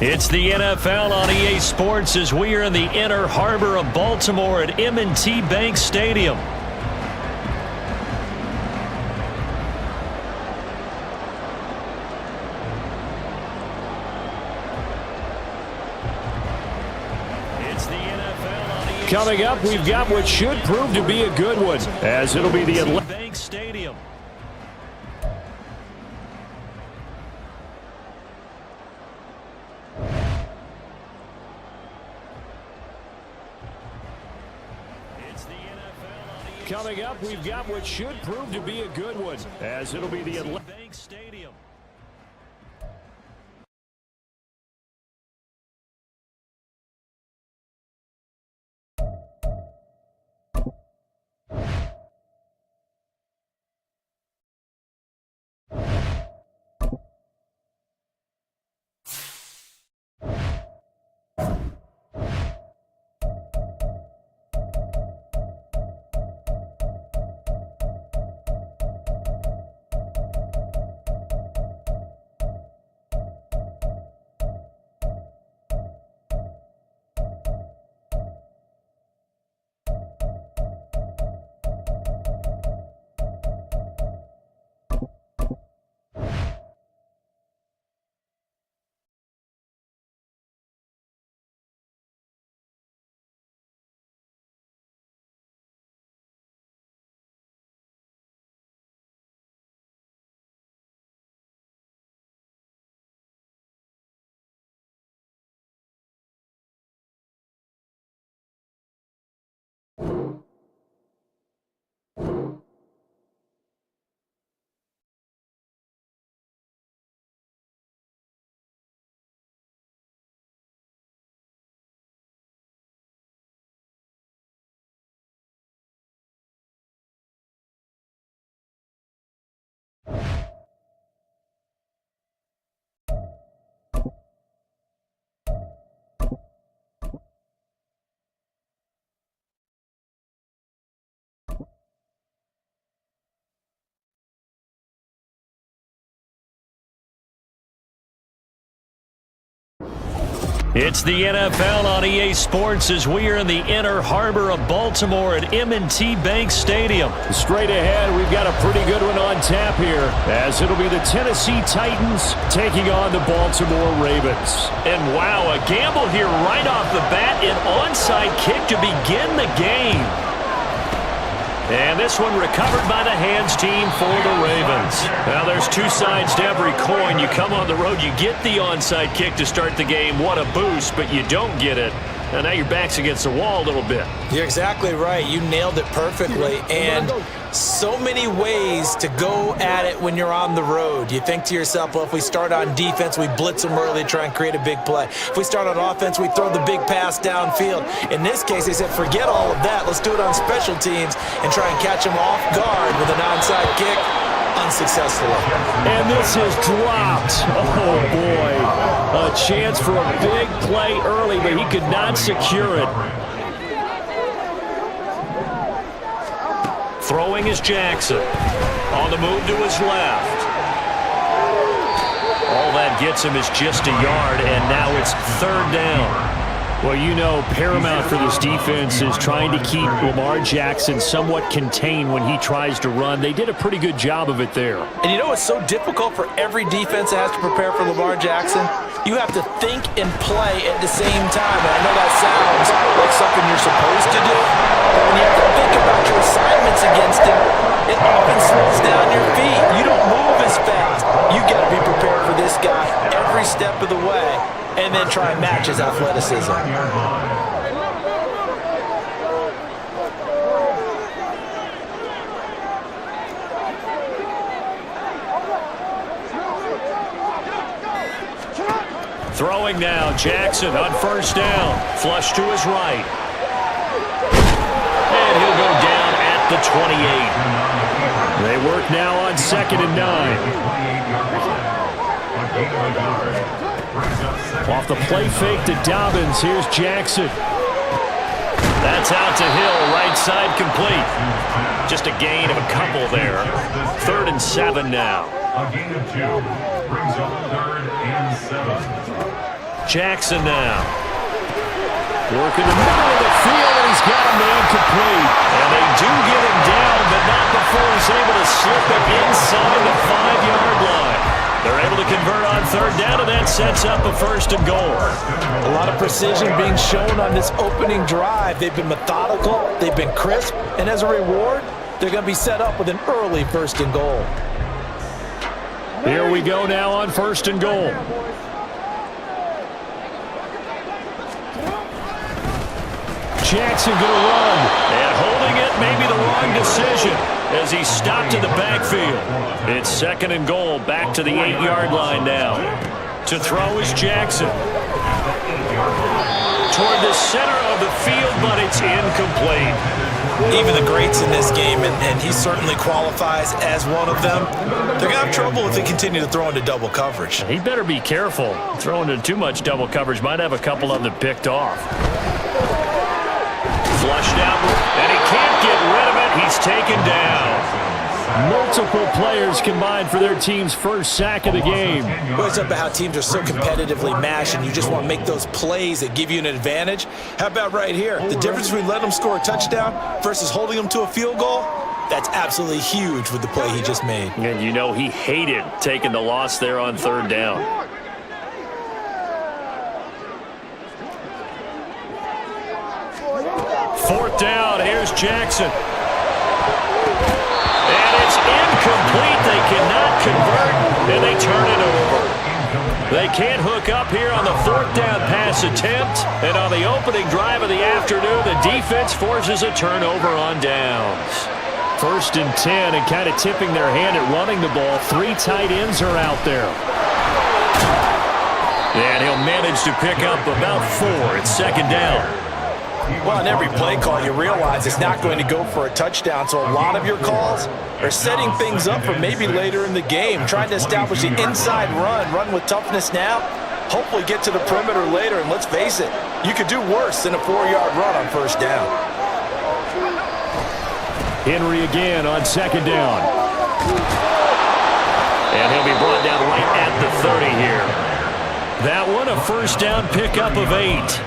It's the NFL on EA Sports as we are in the inner harbor of Baltimore at M&T Bank Stadium. It's the NFL on EA Coming up, we've got what should prove to be a good one, as it'll be the M&T Bank Stadium. Coming up, we've got what should prove to be a good one, as it'll be the Bank Stadium. It's the NFL on EA Sports as we are in the inner harbor of Baltimore at M&T Bank Stadium. Straight ahead, we've got a pretty good one on tap here, as it'll be the Tennessee Titans taking on the Baltimore Ravens. And wow, a gamble here right off the bat, an onside kick to begin the game. And this one recovered by the hands team for the Ravens. Now, there's two sides to every coin. You come on the road, you get the onside kick to start the game. What a boost, but you don't get it. And now your back's against the wall a little bit. You're exactly right. You nailed it perfectly. And so many ways to go at it when you're on the road. You think to yourself, well, if we start on defense, we blitz them early, try and create a big play. If we start on offense, we throw the big pass downfield. In this case, they said, forget all of that. Let's do it on special teams and try and catch them off guard with an onside kick. Unsuccessfully. And this is dropped. Oh, boy. A chance for a big play early, but he could not secure it. Throwing is Jackson. On the move to his left. All that gets him is just a yard, and now it's third down. Well, you know, paramount for this defense is trying to keep Lamar Jackson somewhat contained when he tries to run. They did a pretty good job of it there. And you know it's so difficult for every defense that has to prepare for Lamar Jackson? You have to think and play at the same time. And I know that sounds like something you're supposed to do, but when you have to think about your assignments against him, it often slows down your feet. You don't move as fast. You've got to be prepared for this guy every step of the way, and then try and match his athleticism. Throwing now, Jackson on first down. Flush to his right. And he'll go down at the 28. They work now on 2nd and 9. Off the play fake to Dobbins, here's Jackson. That's out to Hill, right side complete. Just a gain of a couple there. 3rd and 7 now. A gain of 2 brings up 3rd and 7. Jackson now. Working the middle of the field, and he's got a man complete. And they do get him down, but not before he's able to slip it inside the 5-yard line. They're able to convert on third down, and that sets up a first and goal. A lot of precision being shown on this opening drive. They've been methodical, they've been crisp, and as a reward, they're going to be set up with an early first and goal. Here we go now on first and goal. Jackson going to run. And holding it may be the wrong decision as he stopped in the backfield. It's second and goal, back to the 8-yard line now. To throw is Jackson. Toward the center of the field, but it's incomplete. Even the greats in this game, and he certainly qualifies as one of them, they're going to have trouble if they continue to throw into double coverage. He better be careful. Throwing into too much double coverage might have a couple of them picked off. Flushed out, and he can't get rid of it. He's taken down. Multiple players combined for their team's first sack of the game. Well, it's about how teams are so competitively matched, and you just want to make those plays that give you an advantage. How about right here? The difference between letting them score a touchdown versus holding them to a field goal, that's absolutely huge with the play he just made. And you know he hated taking the loss there on third down. Fourth down, here's Jackson. And it's incomplete. They cannot convert, and they turn it over. They can't hook up here on the fourth down pass attempt. And on the opening drive of the afternoon, the defense forces a turnover on downs. First and 10, and kind of tipping their hand at running the ball. 3 tight ends are out there. And he'll manage to pick up about 4. It's second down. Well, on every play call, you realize it's not going to go for a touchdown, so a lot of your calls are setting things up for maybe later in the game, trying to establish the inside run with toughness now, hopefully get to the perimeter later, and let's face it, you could do worse than a 4-yard run on first down. Henry again on second down. And he'll be brought down right at the 30 here. That one, a first down pickup of 8.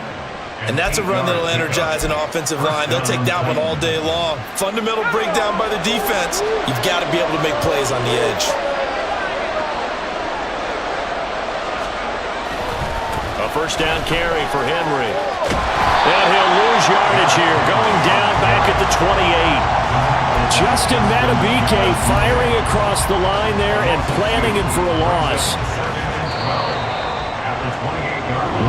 And that's a run that'll energize an offensive line. They'll take that one all day long. Fundamental breakdown by the defense. You've got to be able to make plays on the edge. A first down carry for Henry. And he'll lose yardage here, going down back at the 28. Justin Matabike firing across the line there and planting him for a loss.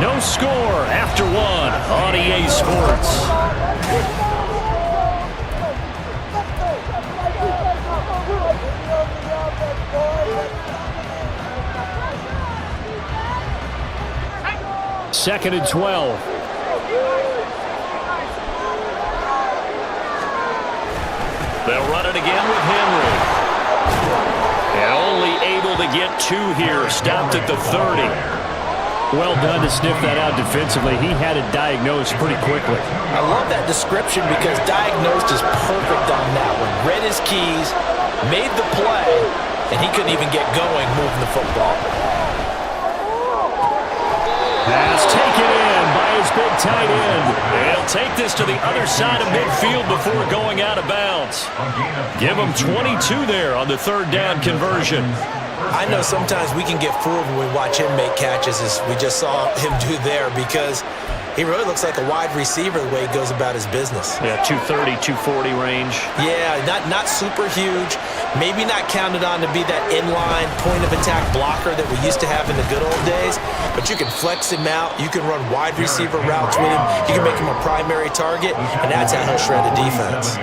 No score after 1 on EA Sports. Second and 12. They'll run it again with Henry. And only able to get 2 here, stopped at the 30. Well done to sniff that out defensively. He had it diagnosed pretty quickly. I love that description because diagnosed is perfect on that one. Read his keys, made the play, and he couldn't even get going moving the football. Pass taken in by his big tight end. He'll take this to the other side of midfield before going out of bounds. Give him 22 there on the third down conversion. I know sometimes we can get fooled when we watch him make catches, as we just saw him do there, because he really looks like a wide receiver the way he goes about his business. Yeah, 230, 240 range. Yeah, not super huge. Maybe not counted on to be that inline point-of-attack blocker that we used to have in the good old days, but you can flex him out. You can run wide receiver routes with him. You can make him a primary target, and that's how he'll shred a defense.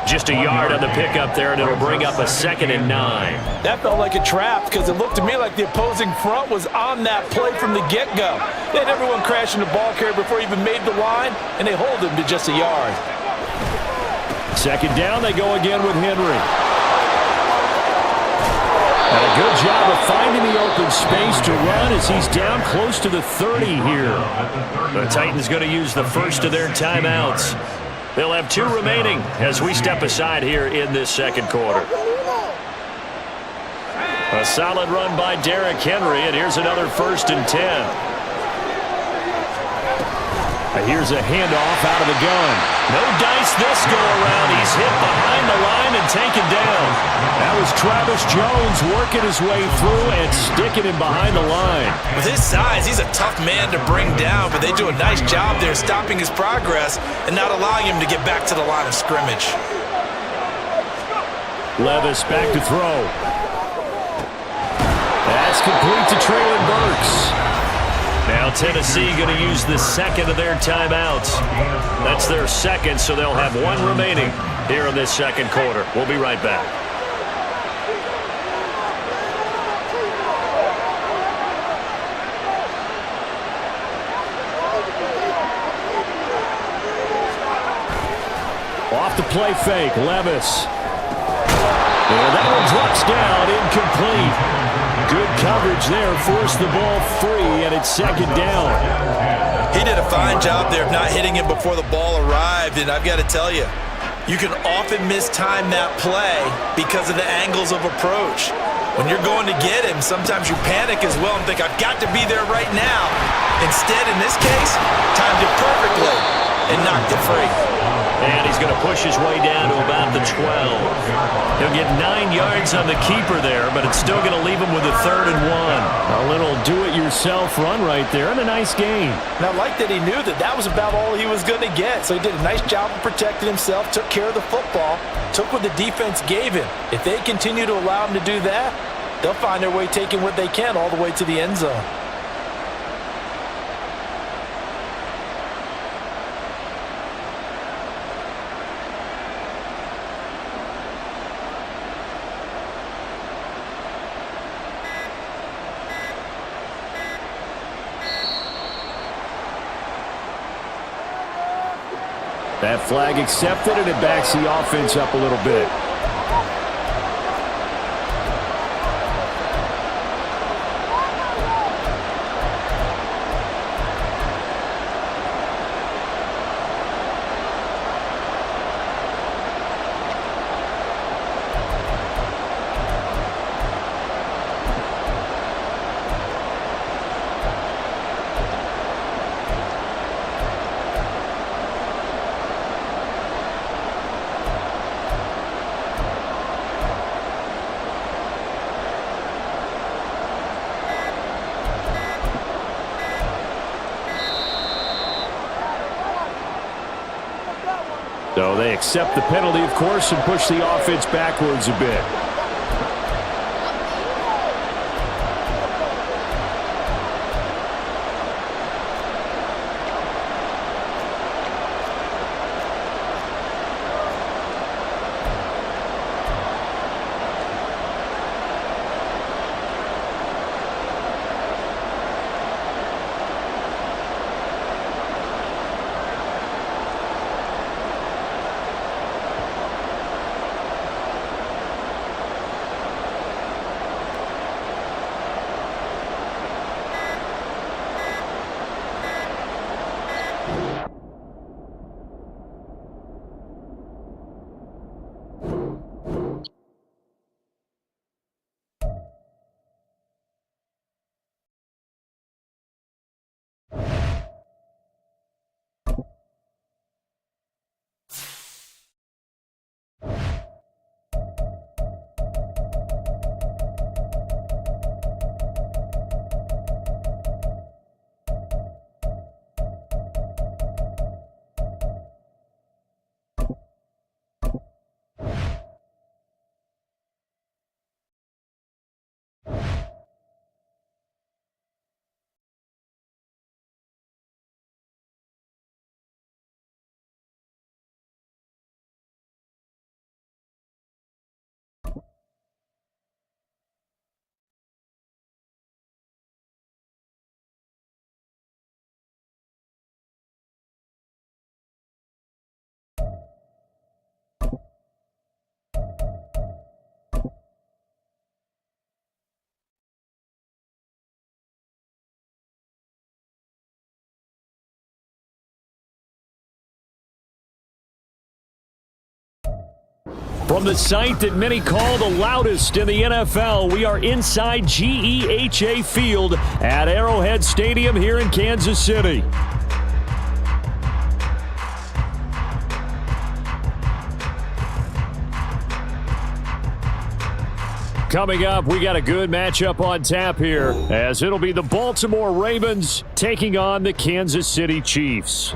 Just a yard on the pickup there, and it'll bring up a 2nd and 9. That felt like a trap because it looked to me like the opposing front was on that play from the get-go. They had everyone crashing the ball carrier before he even made the line, and they hold him to just a yard. Second down, they go again with Henry. And a good job of finding the open space to run as he's down close to the 30 here. The Titans going to use the first of their timeouts. They'll have 2 remaining as we step aside here in this second quarter. A solid run by Derrick Henry, and here's another 1st and 10. Here's a handoff out of the gun. No dice this go-around. He's hit behind the line and taken down. That was Travis Jones working his way through and sticking him behind the line. With his size, he's a tough man to bring down, but they do a nice job there stopping his progress and not allowing him to get back to the line of scrimmage. Levis back to throw. That's complete to Traylon Burks. Now Tennessee going to use the second of their timeouts. That's their second, so they'll have one remaining here in this second quarter. We'll be right back. Off the play fake, Levis. And that one drops down, incomplete. Good coverage there, forced the ball free, and it's second down. He did a fine job there of not hitting it before the ball arrived, and I've got to tell you, you can often mistime that play because of the angles of approach. When you're going to get him, sometimes you panic as well and think, I've got to be there right now. Instead, in this case, timed it perfectly and knocked it free. And he's going to push his way down to about the 12. He'll get 9 yards on the keeper there, but it's still going to leave him with a 3rd and 1. A little do-it-yourself run right there, and a nice game. And I like that he knew that that was about all he was going to get. So he did a nice job of protecting himself, took care of the football, took what the defense gave him. If they continue to allow him to do that, they'll find their way taking what they can all the way to the end zone. That flag accepted, and it backs the offense up a little bit. So they accept the penalty, of course, and push the offense backwards a bit. From the site that many call the loudest in the NFL, we are inside GEHA Field at Arrowhead Stadium here in Kansas City. Coming up, we got a good matchup on tap here, as it'll be the Baltimore Ravens taking on the Kansas City Chiefs.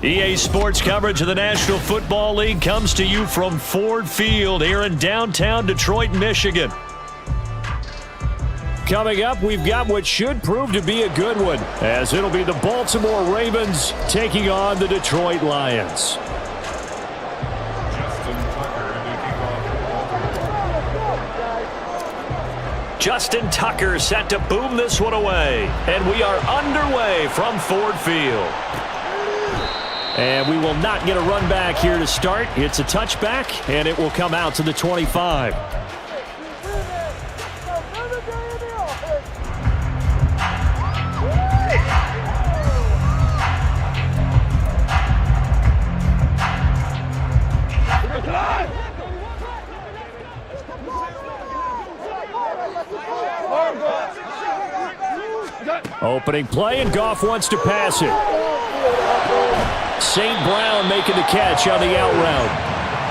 EA Sports coverage of the National Football League comes to you from Ford Field here in downtown Detroit, Michigan. Coming up, we've got what should prove to be a good one, as it'll be the Baltimore Ravens taking on the Detroit Lions. Justin Tucker set to boom this one away. And we are underway from Ford Field. And we will not get a run back here to start. It's a touchback, and it will come out to the 25. Opening play, and Goff wants to pass it. St. Brown making the catch on the out route.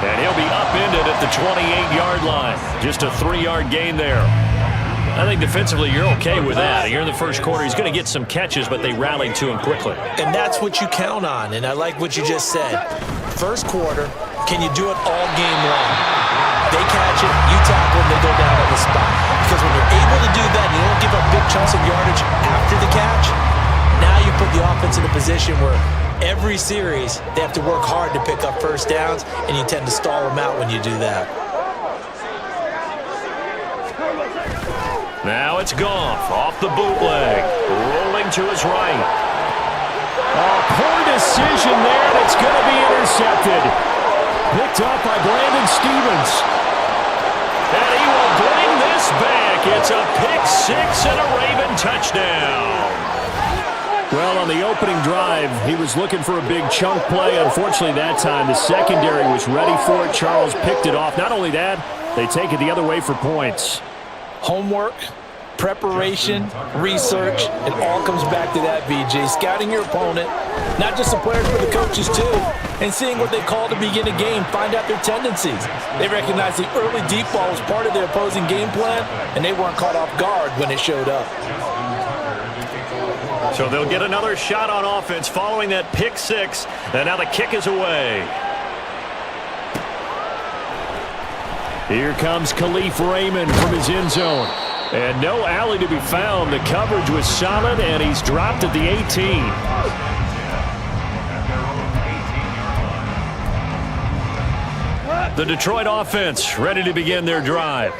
And he'll be upended at the 28-yard line. Just a 3-yard gain there. I think defensively you're okay with that. Here in the first quarter, he's going to get some catches, but they rallied to him quickly. And that's what you count on, and I like what you just said. First quarter, can you do it all game long? They catch it, you tackle them, they go down on the spot. Because when you're able to do that, you don't give up big chunks of yardage after the catch, now you put the offense in a position where every series they have to work hard to pick up first downs, and you tend to stall them out when you do that. Now it's Goff off the bootleg, rolling to his right. Oh, poor decision there, and it's going to be intercepted. Picked up by Brandon Stevens. And he will bring this back. It's a pick-6 and a Raven touchdown. Well, on the opening drive, he was looking for a big chunk play. Unfortunately, that time, the secondary was ready for it. Charles picked it off. Not only that, they take it the other way for points. Homework, preparation, research, it all comes back to that, VJ. Scouting your opponent, not just the players, but the coaches too, and seeing what they call to begin a game, find out their tendencies. They recognize the early deep ball was part of their opposing game plan, and they weren't caught off guard when it showed up. So they'll get another shot on offense following that pick-6, and now the kick is away. Here comes Khalif Raymond from his end zone. And no alley to be found. The coverage was solid, and he's dropped at the 18. The Detroit offense ready to begin their drive.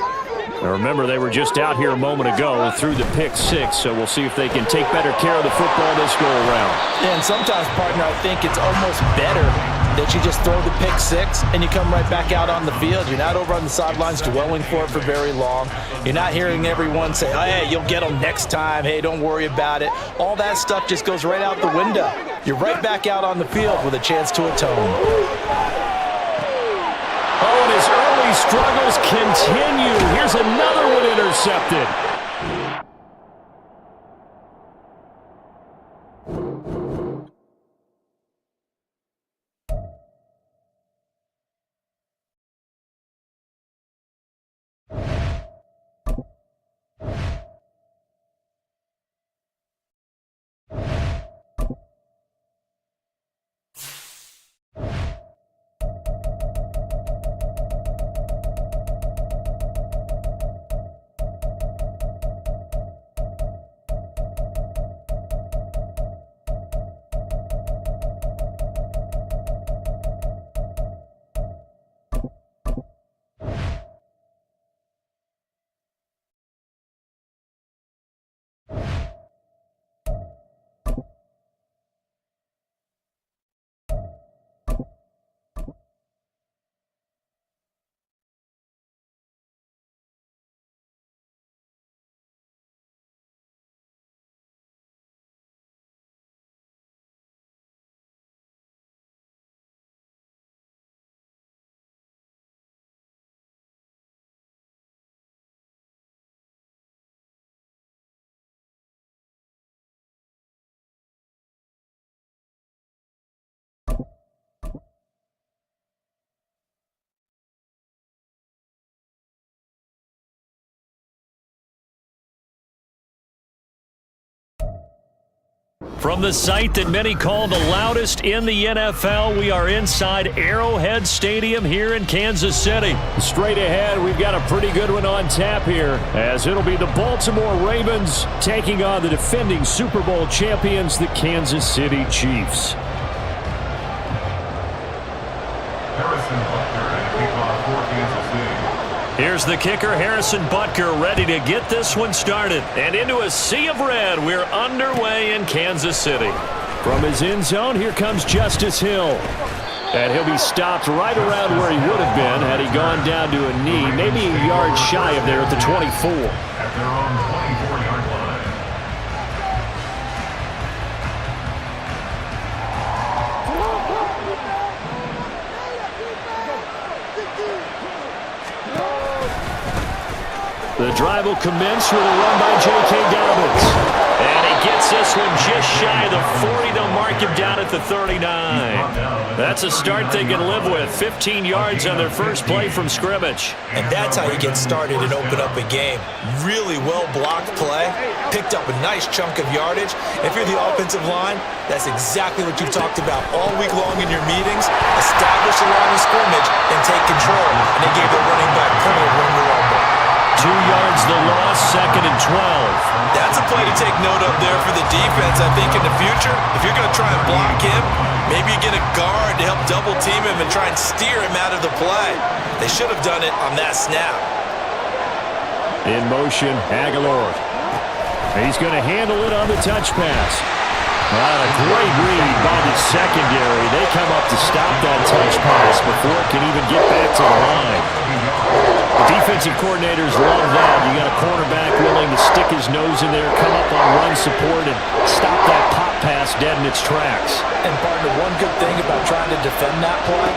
Now remember, they were just out here a moment ago through the pick-6, so we'll see if they can take better care of the football this go-around. Yeah, and sometimes, partner, I think it's almost better that you just throw the pick-6 and you come right back out on the field. You're not over on the sidelines dwelling for it for very long. You're not hearing everyone say, oh, hey, you'll get them next time. Hey, don't worry about it. All that stuff just goes right out the window. You're right back out on the field with a chance to atone. Oh, and his early struggles continue. Here's another one intercepted. From the site that many call the loudest in the NFL, we are inside Arrowhead Stadium here in Kansas City. Straight ahead, we've got a pretty good one on tap here, as it'll be the Baltimore Ravens taking on the defending Super Bowl champions, the Kansas City Chiefs. Here's the kicker, Harrison Butker, ready to get this one started. And into a sea of red, we're underway in Kansas City. From his end zone, here comes Justice Hill. And he'll be stopped right around where he would have been had he gone down to a knee, maybe a yard shy of there at the 24. At their own 24-yard line. The drive will commence with a run by J.K. Dobbins. And he gets this one just shy of the 40. They'll mark him down at the 39. That's a start they can live with. 15 yards on their first play from scrimmage. And that's how you get started and open up a game. Really well-blocked play. Picked up a nice chunk of yardage. If you're the offensive line, that's exactly what you've talked about all week long in your meetings. Establish the line of scrimmage and take control. And they gave the running back plenty of room to rumble. 2 yards the loss, 2nd and 12. That's a play to take note of there for the defense, I think, in the future. If you're going to try and block him, maybe you get a guard to help double-team him and try and steer him out of the play. They should have done it on that snap. In motion, Aguilar. He's going to handle it on the touch pass. A great read by the secondary. They come up to stop that touch pass before it can even get back to the line. The defensive coordinators love that. You got a cornerback willing to stick his nose in there, come up on run support, and stop that pop pass dead in its tracks. And partner, one good thing about trying to defend that play,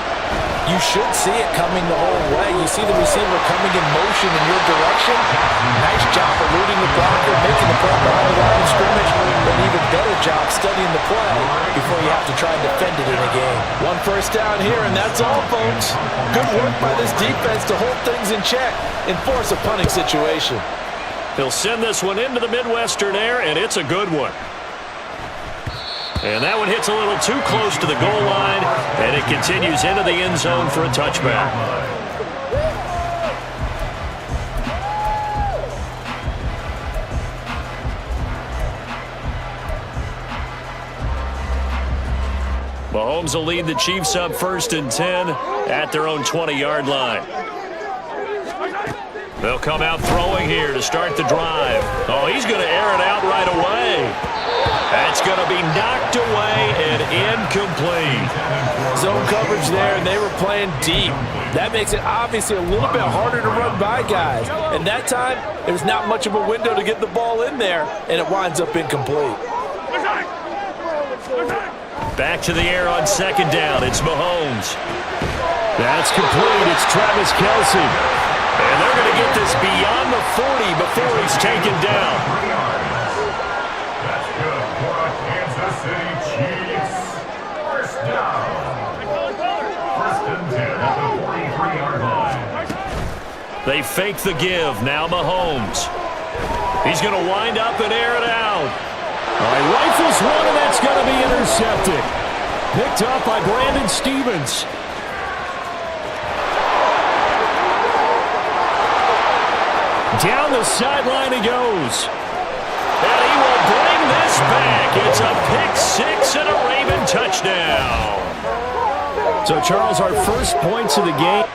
you should see it coming the whole way. You see the receiver coming in motion in your direction. Nice job eluding the blocker, making the play behind the line of scrimmage, but an even better job studying the play before you have to try and defend it in a game. One first down here, and that's all, folks. Good work by this defense to hold things in check and force a punting situation. He'll send this one into the Midwestern air, and it's a good one. And that one hits a little too close to the goal line, and it continues into the end zone for a touchback. Mahomes will lead the Chiefs up 1st and 10 at their own 20-yard line. They'll come out throwing here to start the drive. Oh, he's going to air it out right away. That's going to be knocked away and incomplete. Zone coverage there, and they were playing deep. That makes it obviously a little bit harder to run by guys. And that time, there's not much of a window to get the ball in there, and it winds up incomplete. Back to the air on 2nd down. It's Mahomes. That's complete. It's Travis Kelce. And they're going to get this beyond the 40 before he's taken down. That's good for the Kansas City Chiefs. First down. 1st and 10 at the 43-yard line. They fake the give. Now Mahomes. He's going to wind up and air it out. All right, rifles one, and that's going to be intercepted. Picked up by Brandon Stevens. Down the sideline he goes. And he will bring this back. It's a pick 6 and a Raven touchdown. So, Charles, our first points of the game.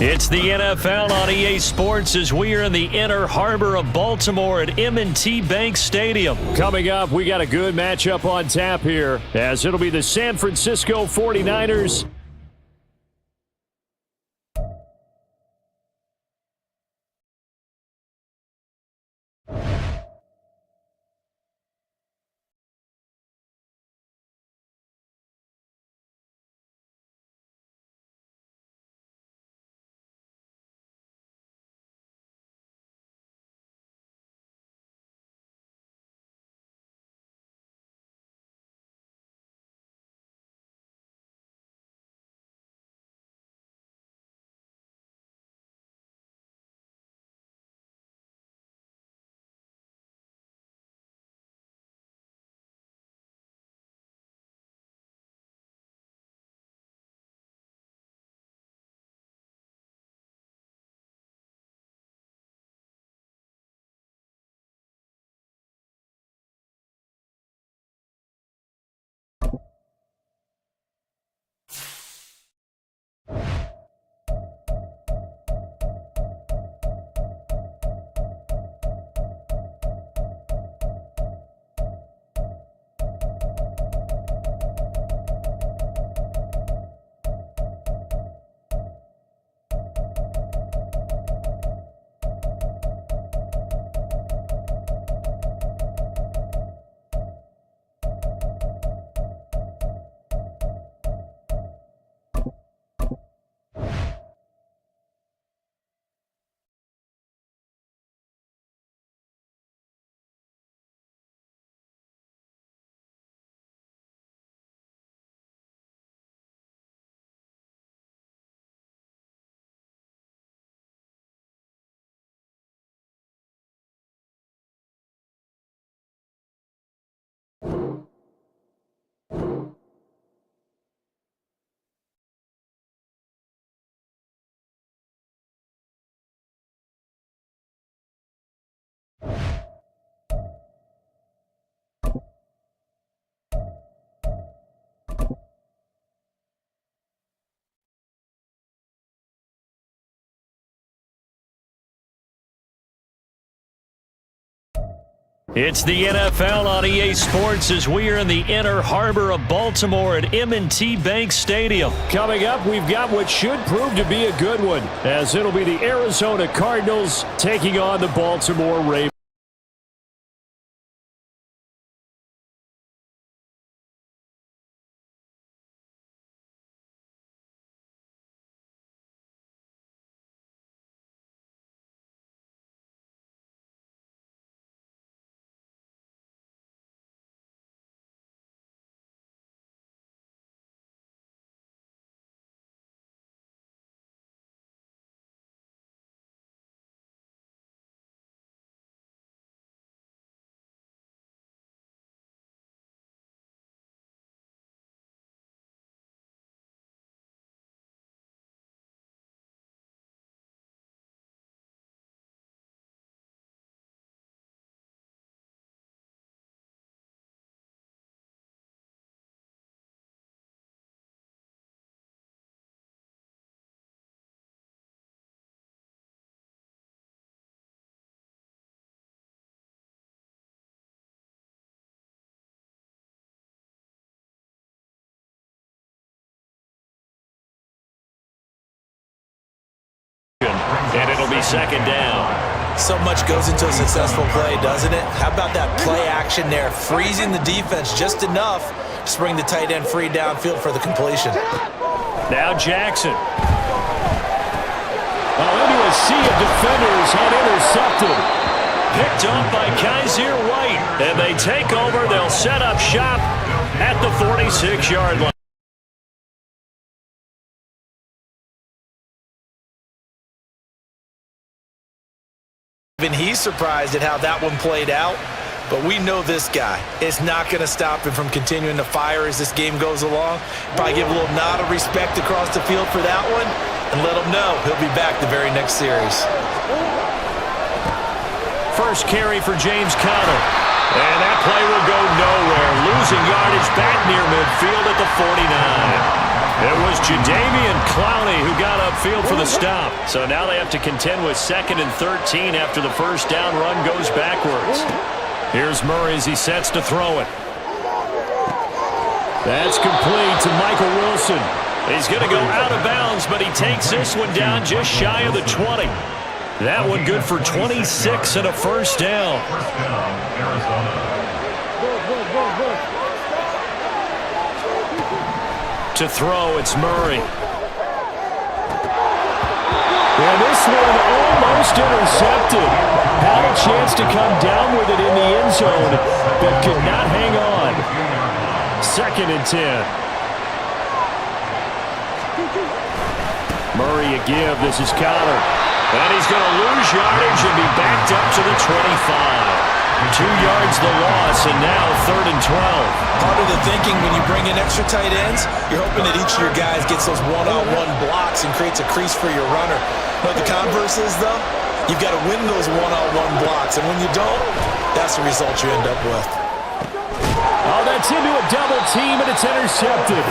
It's the NFL on EA Sports as we are in the inner harbor of Baltimore at M&T Bank Stadium. Coming up, we got a good matchup on tap here, as it'll be the San Francisco 49ers. It's the NFL on EA Sports as we are in the inner harbor of Baltimore at M&T Bank Stadium. Coming up, we've got what should prove to be a good one, as it'll be the Arizona Cardinals taking on the Baltimore Ravens. And it'll be second down. So much goes into a successful play, doesn't it? How about that play action there, freezing the defense just enough to bring the tight end free downfield for the completion. Now Jackson. Into a sea of defenders and intercepted. picked off by Kaiser White. And they take over. They'll set up shop at the 46-yard line. Even he's surprised at how that one played out. But we know this guy is not going to stop him from continuing to fire as this game goes along. Probably give a little nod of respect across the field for that one and let him know he'll be back the very next series. First carry for James Conner. And that play will go nowhere. Losing yardage back near midfield at the 49. It was Jadeveon Clowney who got upfield for the stop. So now they have to contend with 2nd and 13 after the first down run goes backwards. Here's Murray as he sets to throw it. That's complete to Michael Wilson. He's going to go out of bounds, but he takes this one down just shy of the 20. That one good for 26 and a first down. To throw, it's Murray. And this one almost intercepted. Had a chance to come down with it in the end zone, but could not hang on. 2nd and 10. Murray a give. This is Conner. And he's going to lose yardage and be backed up to the 25. 2 yards the loss, and now 3rd and 12. Part of the thinking when you bring in extra tight ends, you're hoping that each of your guys gets those one-on-one blocks and creates a crease for your runner. But the converse is, though, you've got to win those one-on-one blocks, and when you don't, that's the result you end up with. Oh, that's into a double team, and it's intercepted.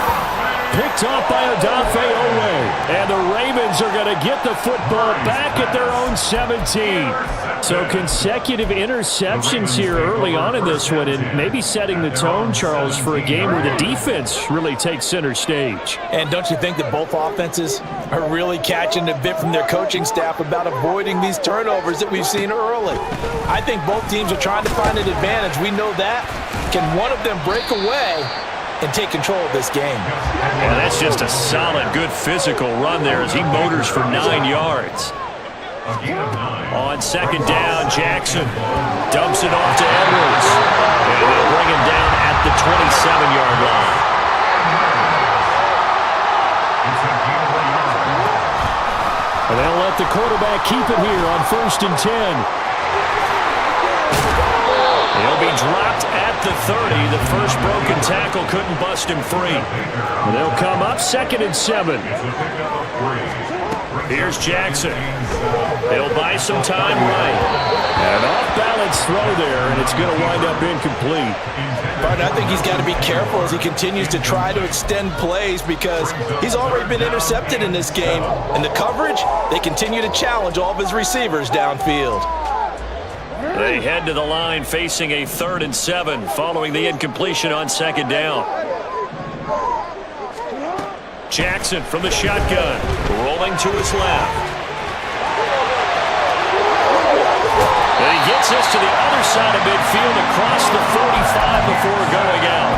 Picked off by Odafe Owe. And the Ravens are going to get the football back at their own 17. So consecutive interceptions here early on in this one, and maybe setting the tone, Charles, for a game where the defense really takes center stage. And don't you think that both offenses are really catching a bit from their coaching staff about avoiding these turnovers that we've seen early? I think both teams are trying to find an advantage. We know that. Can one of them break away and take control of this game? Well, that's just a solid, good physical run there as he motors for 9 yards. On 2nd down, Jackson dumps it off to Edwards. And they'll bring him down at the 27-yard line. And they'll let the quarterback keep it here on 1st and 10. He'll be dropped at the 30. The first broken tackle couldn't bust him free. And they'll come up 2nd and 7. Here's Jackson. He'll buy some time right. An off-balance throw there, and it's going to wind up incomplete. But I think he's got to be careful as he continues to try to extend plays because he's already been intercepted in this game. And the coverage, they continue to challenge all of his receivers downfield. They head to the line facing a 3rd and 7 following the incompletion on 2nd down. Jackson from the shotgun, rolling to his left. And he gets this to the other side of midfield across the 45 before going out.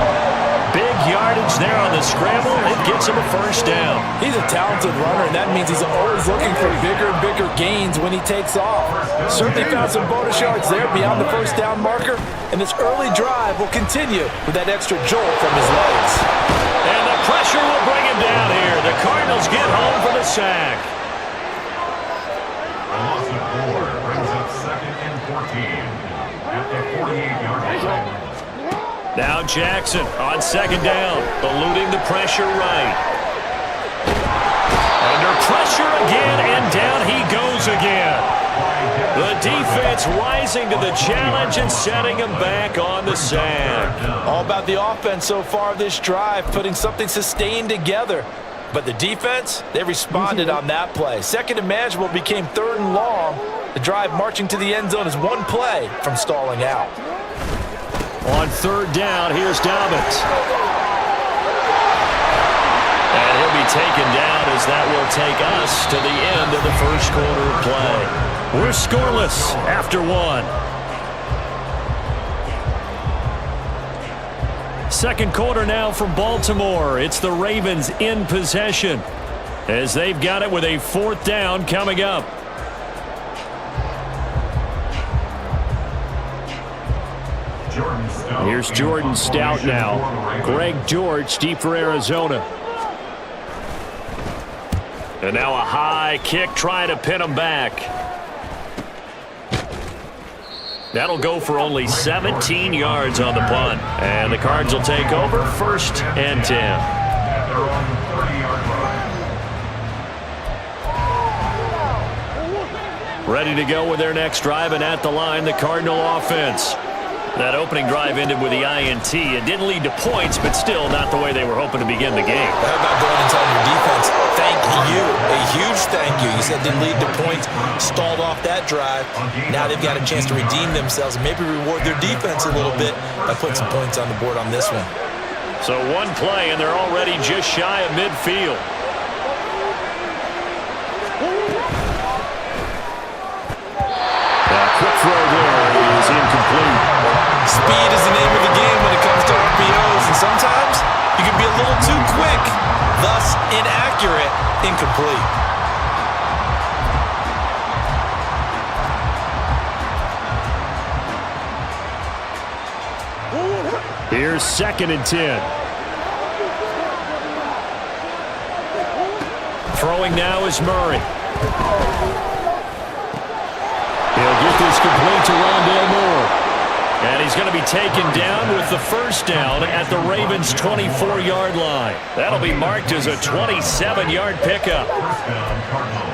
Big yardage there on the scramble. It gets him a first down. He's a talented runner, and that means he's always looking for bigger and bigger gains when he takes off. Certainly found some bonus yards there beyond the first down marker, and this early drive will continue with that extra jolt from his legs. And the pressure will bring him down here. The Cardinals get home for the sack. A loss of 4 brings up 2nd and 14 at the 48-yard line. Now Jackson on 2nd down, eluding the pressure right. Under pressure again, and down he goes again. The defense rising to the challenge and setting him back on the sack. All about the offense so far this drive, putting something sustained together. But the defense, they responded on that play. 2nd and manageable became 3rd and long. The drive marching to the end zone is one play from stalling out. On 3rd down, here's Dobbins. And he'll be taken down as that will take us to the end of the first quarter of play. We're scoreless after 1. 2nd quarter now from Baltimore. It's the Ravens in possession as they've got it with a 4th down coming up. Here's Jordan Stout now. Greg George deep for Arizona. And now a high kick trying to pin him back. That'll go for only 17 yards on the punt. And the Cards will take over 1st and 10. At their own 30-yard line. Ready to go with their next drive, and at the line, the Cardinal offense. That opening drive ended with the INT. It didn't lead to points, but still not the way they were hoping to begin the game. How about going and telling your defense, thank you, a huge thank you. You said didn't lead to points, stalled off that drive. Now they've got a chance to redeem themselves and maybe reward their defense a little bit by putting some points on the board on this one. So one play, and they're already just shy of midfield. That quick throw there is incomplete. Speed is the name of the game when it comes to RPOs, and sometimes you can be a little too quick, thus inaccurate, incomplete. Here's 2nd and 10. Throwing now is Murray. He'll get this complete to Rondale Moore. And he's going to be taken down with the first down at the Ravens' 24-yard line. That'll be marked as a 27-yard pickup. First down, Cardinals.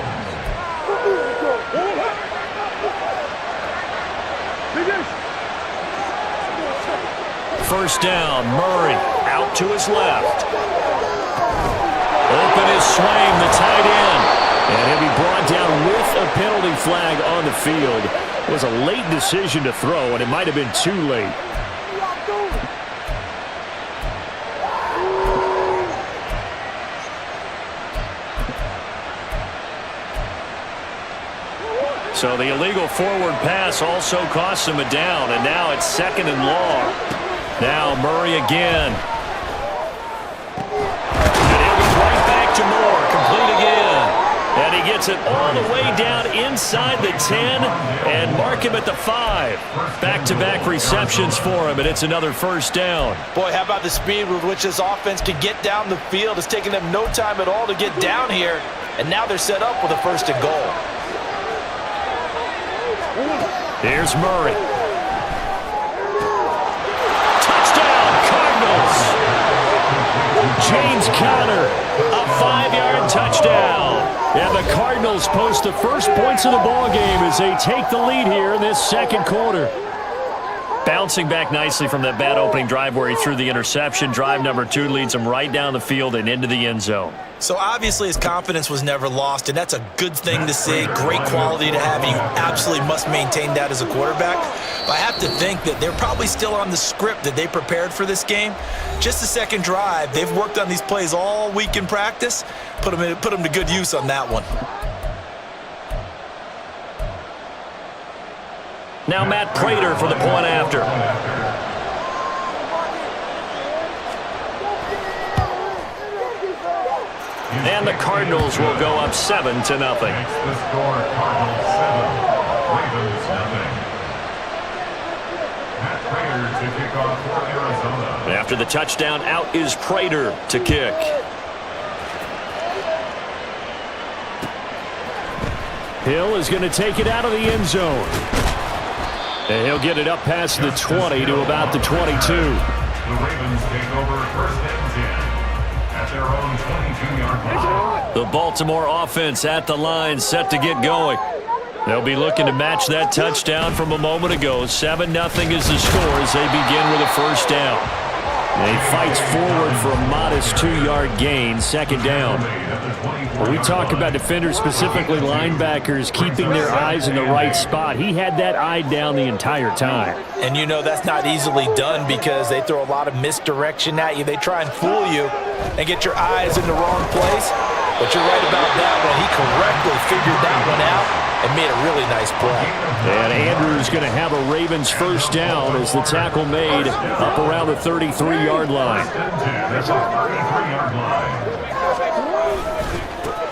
First down, Murray out to his left. Open his Swaim, the tight end. And he'll be brought down with a penalty flag on the field. It was a late decision to throw, and it might have been too late. So the illegal forward pass also costs him a down, and now it's 2nd and long. Now Murray again. And he'll be right back to Moore, complete again. And he gets it all the way down inside the 10 and mark him at the 5. Back-to-back receptions for him, and it's another first down. Boy, how about the speed with which this offense can get down the field? It's taking them no time at all to get down here, and now they're set up with a 1st and goal. Here's Murray. Touchdown, Cardinals! James Conner, a 5-yard touchdown. And the Cardinals post the first points of the ballgame as they take the lead here in this 2nd quarter. Bouncing back nicely from that bad opening drive where he threw the interception. Drive number 2 leads him right down the field and into the end zone. So obviously his confidence was never lost, and that's a good thing to see. Great quality to have, and you absolutely must maintain that as a quarterback. But I have to think that they're probably still on the script that they prepared for this game. Just the 2nd drive, they've worked on these plays all week in practice. Put them to good use on that one. Now Matt Prater for the point after. And the Cardinals will go up 7-0. Makes the score Cardinals 7, Ravens 0. Matt Prater to kick off for Arizona. After the touchdown, out is Prater to kick. Hill is going to take it out of the end zone. And he'll get it up past the 20 to about the 22. The Ravens take over 1st and 10 at their own 22-yard line. The Baltimore offense at the line, set to get going. They'll be looking to match that touchdown from a moment ago. 7-0 is the score as they begin with a first down. And he fights forward for a modest 2-yard gain, 2nd down. When we talk about defenders, specifically linebackers, keeping their eyes in the right spot, he had that eye down the entire time. And you know that's not easily done because they throw a lot of misdirection at you. They try and fool you and get your eyes in the wrong place. But you're right about that one. He correctly figured that one out and made a really nice play. And Andrews going to have a Ravens first down as the tackle made up around the 33-yard line.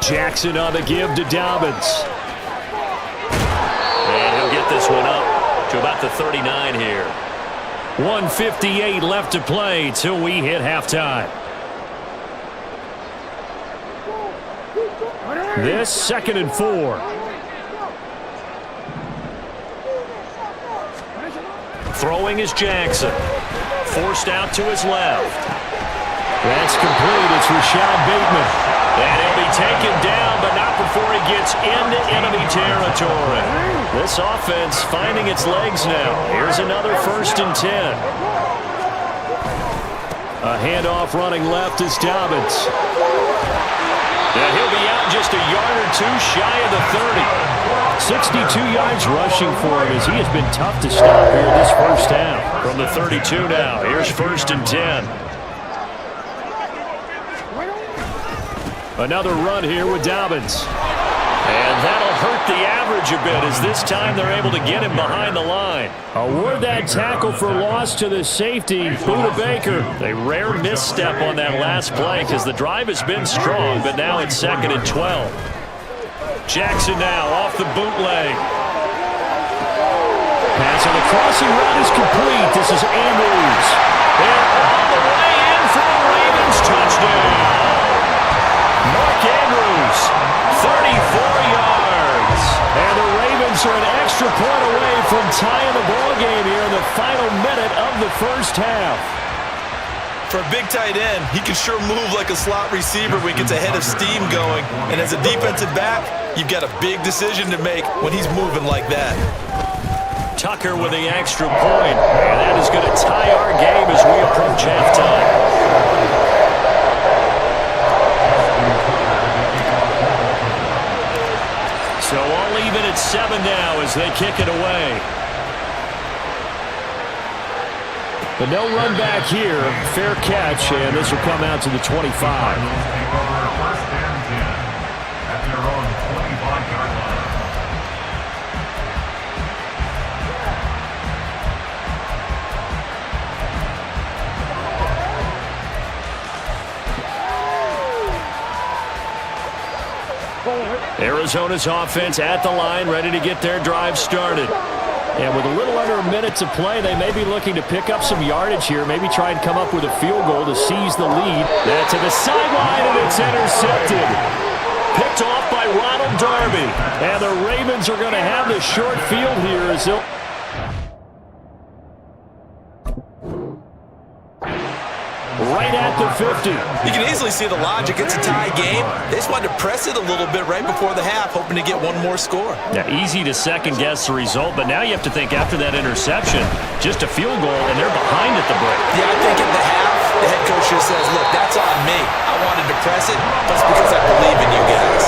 Jackson on the give to Dobbins. And he'll get this one up to about the 39 here. 1:58 left to play till we hit halftime. This 2nd and 4. Throwing is Jackson. Forced out to his left. That's complete. It's Rashad Bateman. And he'll be taken down, but not before he gets into enemy territory. This offense finding its legs now. Here's another 1st and 10. A handoff running left is Dobbins. Yeah, he'll be out just a yard or two shy of the 30. 62 yards rushing for him as he has been tough to stop here this first half. From the 32 now, here's 1st and 10. Another run here with Dobbins. And that'll hurt the average a bit as this time they're able to get him behind the line. Award that tackle for loss to the safety, Buda Baker. A rare misstep on that last play because the drive has been strong, but now it's 2nd and 12. Jackson now off the bootleg. Pass on the crossing route is complete. This is Andrews. And all the way in for the Ravens touchdown. Mark Andrews, 34 yards. And the Ravens are an extra point away from tying the ball game here in the final minute of the first half. For a big tight end, he can sure move like a slot receiver when he gets a head of steam going. And as a defensive back, you've got a big decision to make when he's moving like that. Tucker with the extra point. And that is going to tie our game as we approach halftime. So all even at 7 now as they kick it away. But no run back here. Fair catch, and this will come out to the 25. Take over 1st and 10 at their own 25-yard line. Arizona's offense at the line, ready to get their drive started. And with a little under a minute to play, they may be looking to pick up some yardage here, maybe try and come up with a field goal to seize the lead. That's to the sideline, and it's intercepted. Picked off by Ronald Darby. And the Ravens are going to have the short field here as they'll... Right at the 50. You can easily see the logic. It's a tie game. They just wanted to press it a little bit right before the half, hoping to get one more score. Yeah, easy to second-guess the result, but now you have to think after that interception, just a field goal, and they're behind at the break. Yeah, I think at the half, the head coach just says, look, that's on me. I wanted to press it, but it's because I believe in you guys.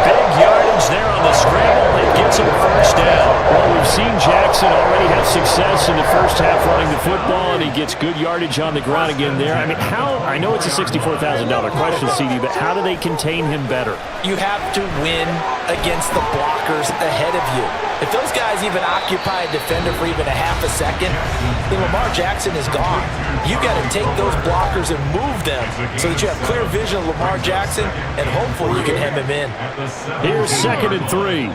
Big yardage there on the scramble. It gets him a 1st down. Well, we've seen Jackson already have success in the first half running the football, and he gets good yardage on the ground again there. I mean, I know it's a $64,000 question, CD, but how do they contain him better? You have to win against the blockers ahead of you. If those guys even occupy a defender for even a half a second, then Lamar Jackson is gone. You got to take those blockers and move them so that you have clear vision of Lamar Jackson, and hopefully you can hem him in. Here's 2nd and 3.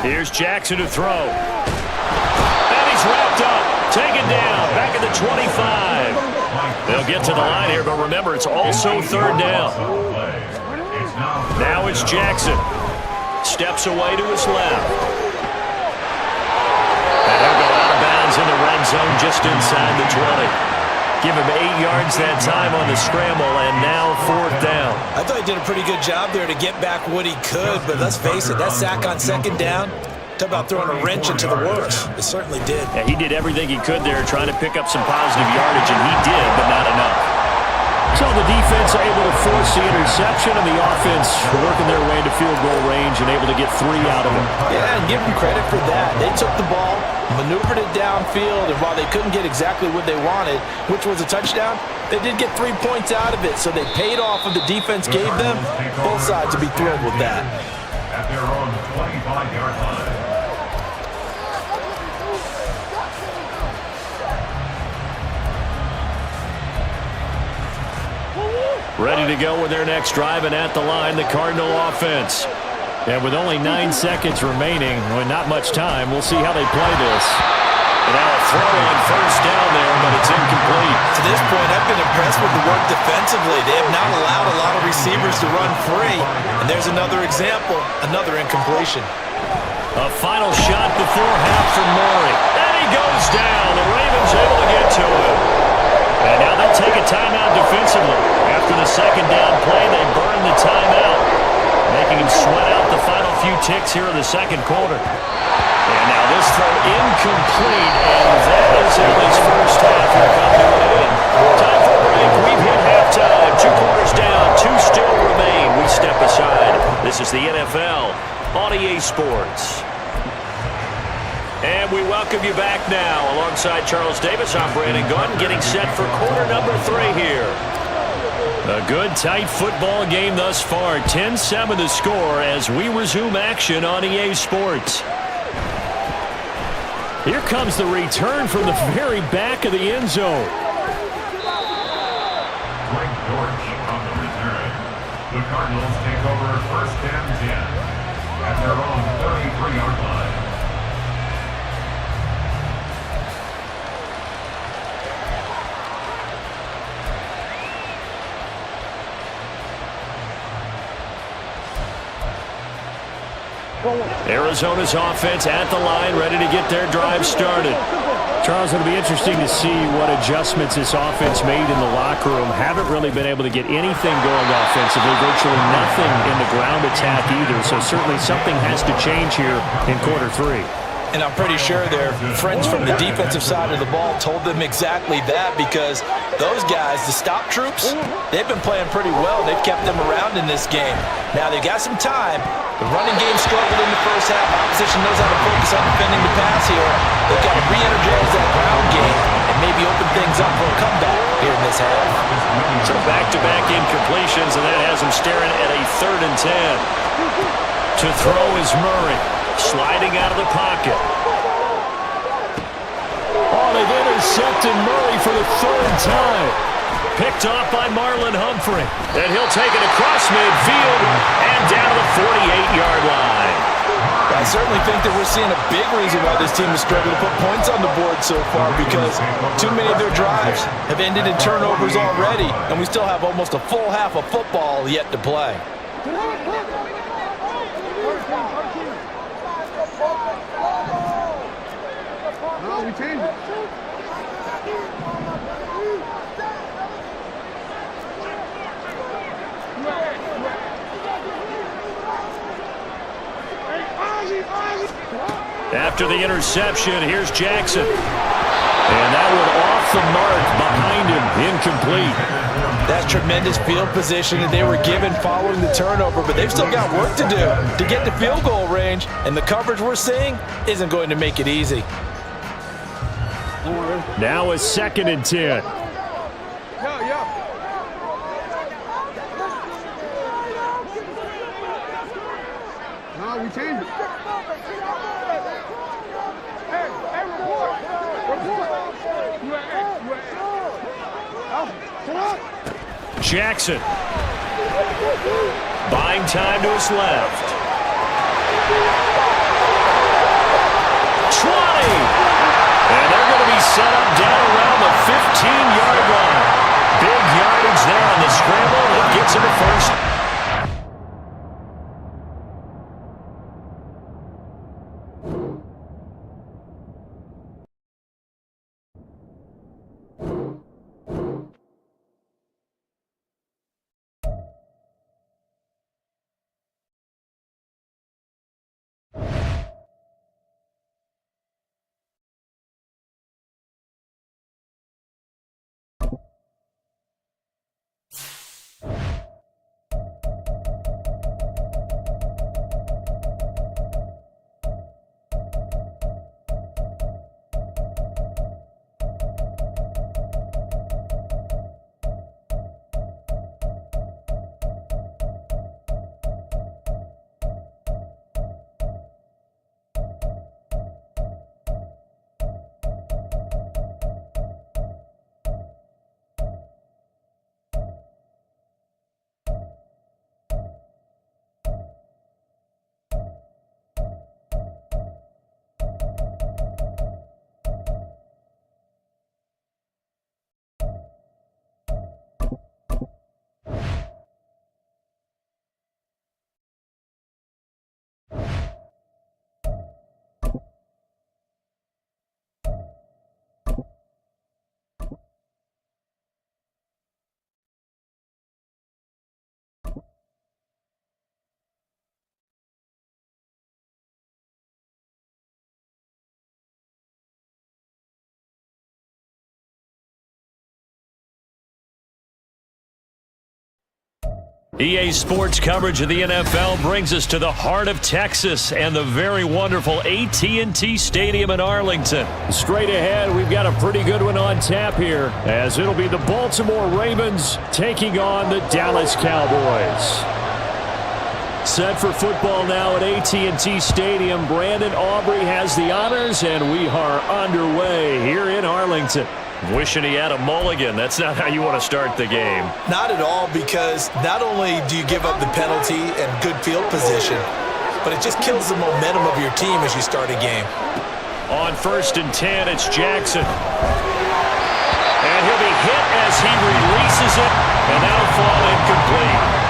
Here's Jackson to throw. And he's wrapped up. Taken down. Back at the 25. They'll get to the line here, but remember, it's also 3rd down. Now it's Jackson. Steps away to his left. And he'll go out of bounds in the red zone just inside the 20. Give him 8 yards that time on the scramble, and now 4th down. I thought he did a pretty good job there to get back what he could, but let's face it, that sack on 2nd down, talk about throwing a wrench into the works. It certainly did. Yeah, he did everything he could there trying to pick up some positive yardage, and he did, but not enough. So the defense able to force the interception, and the offense working their way into field goal range and able to get 3 out of it. Yeah, and give them credit for that. They took the ball, maneuvered it downfield, and while they couldn't get exactly what they wanted, which was a touchdown, they did get 3 points out of it, so they paid off what the defense gave them. Both sides would be thrilled with that. At their own 25-yard line. Ready to go with their next drive, and at the line, the Cardinal offense. And with only 9 seconds remaining, with not much time, we'll see how they play this. And now a throw on first down there, but it's incomplete. To this point, I've been impressed with the work defensively. They have not allowed a lot of receivers to run free. And there's another example, another incompletion. A final shot before half from Murray. And he goes down. The Ravens able to get to him. And now they'll take a timeout defensively. After the second down play, they burn the timeout, making him sweat out the final few ticks here in the second quarter. And now this throw incomplete, and that is how his first half will come to an end. Time for a break. We've hit halftime. 2 quarters down, 2 still remain. We step aside. This is the NFL on EA Sports. And we welcome you back now. Alongside Charles Davis, I'm Brandon Gunn, getting set for quarter number 3 here. A good, tight football game thus far. 10-7 the score as we resume action on EA Sports. Here comes the return from the very back of the end zone. Greg Dortch on the return. The Cardinals take over first and 10 at their own 33-yard line. Arizona's offense at the line, ready to get their drive started. Charles, it'll be interesting to see what adjustments this offense made in the locker room. Haven't really been able to get anything going offensively, virtually nothing in the ground attack either, so certainly something has to change here in quarter 3. And I'm pretty sure their friends from the defensive side of the ball told them exactly that, because those guys, the stop troops, they've been playing pretty well. They've kept them around in this game. Now they've got some time. The running game struggled in the first half. Opposition knows how to focus on defending the pass here. They've got to re-energize that ground game and maybe open things up for a comeback here in this half. So back-to-back incompletions, and that has them staring at a 3rd and 10. To throw is Murray, sliding out of the pocket. Oh, they've intercepted Murray for the 3rd time. Picked off by Marlon Humphrey. And he'll take it across midfield and down to the 48-yard line. I certainly think that we're seeing a big reason why this team has struggled to put points on the board so far, because too many of their drives have ended in turnovers already, and we still have almost a full half of football yet to play. After the interception, here's Jackson. And that one off the mark behind him, incomplete. That's tremendous field position that they were given following the turnover, but they've still got work to do to get to field goal range, and the coverage we're seeing isn't going to make it easy. Now a 2nd and 10. No, we changed it. Jackson buying time to his left. 20. And they're going to be set up down around the 15-yard line. Big yardage there on the scramble that gets him a first. EA Sports coverage of the NFL brings us to the heart of Texas and the very wonderful AT&T Stadium in Arlington. Straight ahead, we've got a pretty good one on tap here, as it'll be the Baltimore Ravens taking on the Dallas Cowboys. Set for football now at AT&T Stadium. Brandon Aubrey has the honors, and we are underway here in Arlington. Wishing he had a mulligan. That's not how you want to start the game. Not at all, because not only do you give up the penalty and good field position, but it just kills the momentum of your team as you start a game. On 1st and 10, it's Jackson. And he'll be hit as he releases it, and that'll fall incomplete.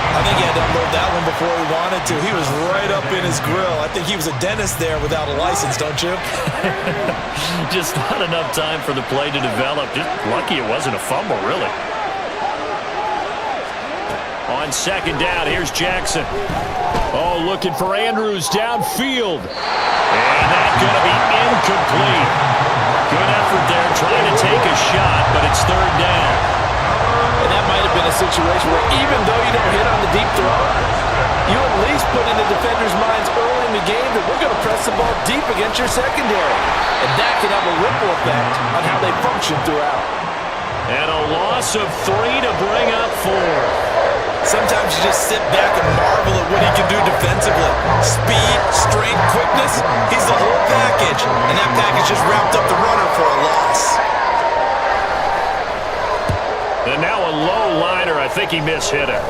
I think he had to unload that one before he wanted to. He was right up in his grill. I think he was a dentist there without a license, don't you? Just not enough time for the play to develop. Just lucky it wasn't a fumble, really. On 2nd down, here's Jackson. Oh, looking for Andrews downfield. And that's going to be incomplete. Good effort there trying to take a shot, but it's 3rd down. And that might have been a situation where even though you don't hit on the deep throw, you at least put in the defender's minds early in the game that we're going to press the ball deep against your secondary. And that can have a ripple effect on how they function throughout. And a loss of 3 to bring up 4. Sometimes you just sit back and marvel at what he can do defensively. Speed, strength, quickness, he's the whole package. And that package just wrapped up the runner for a loss. And now a low liner. I think he mishit it.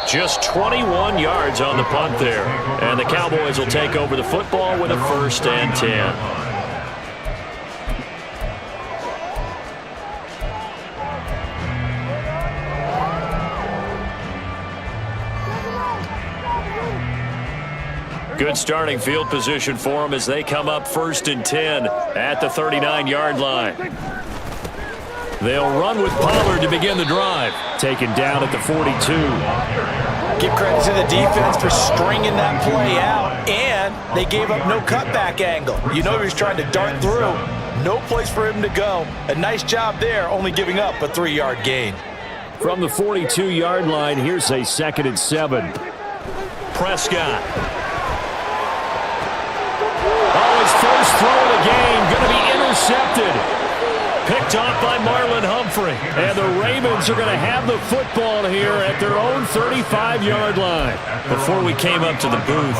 Just 21 yards on the punt there. And the Cowboys will take over the football with a 1st and 10. Good starting field position for them as they come up 1st and 10 at the 39-yard line. They'll run with Pollard to begin the drive. Taken down at the 42. Give credit to the defense for stringing that play out, and they gave up no cutback angle. You know he was trying to dart through. No place for him to go. A nice job there, only giving up a 3-yard gain. From the 42-yard line, here's a 2nd and 7. Prescott. Oh, his first throw of the game, going to be intercepted. Picked off by Marlon Humphrey. And the Ravens are going to have the football here at their own 35-yard line. Before we came up to the booth,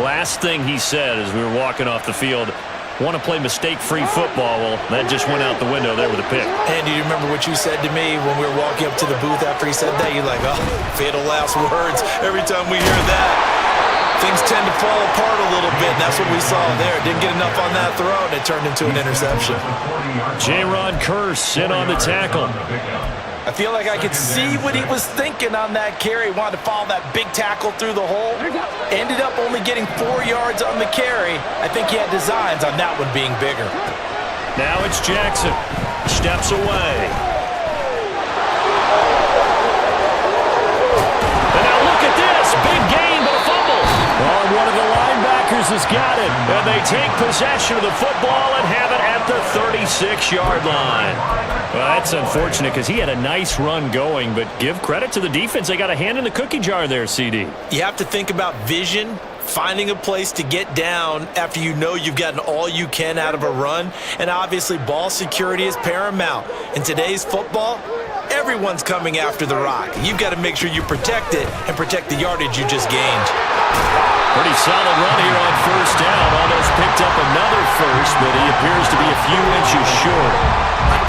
last thing he said as we were walking off the field, want to play mistake-free football. Well, that just went out the window there with a pick. Andy, you remember what you said to me when we were walking up to the booth after he said that? You're like, oh, fatal last words. Every time we hear that, things tend to fall apart a little bit, and that's what we saw there. Didn't get enough on that throw, and it turned into an interception. J-Ron Kearse in on the tackle. I feel like I could see what he was thinking on that carry. Wanted to follow that big tackle through the hole. Ended up only getting 4 yards on the carry. I think he had designs on that one being bigger. Now it's Jackson. Steps away. And now look at this. Big gain, but a fumble. Oh, one of the linebackers has got it. And they take possession of the football and have it at the 36-yard line. Well, that's unfortunate because he had a nice run going, but give credit to the defense. They got a hand in the cookie jar there, CD. You have to think about vision, finding a place to get down after you know you've gotten all you can out of a run, and obviously ball security is paramount. In today's football, everyone's coming after the rock. You've got to make sure you protect it and protect the yardage you just gained. Pretty solid run here on 1st down. Almost picked up another first, but he appears to be a few inches short.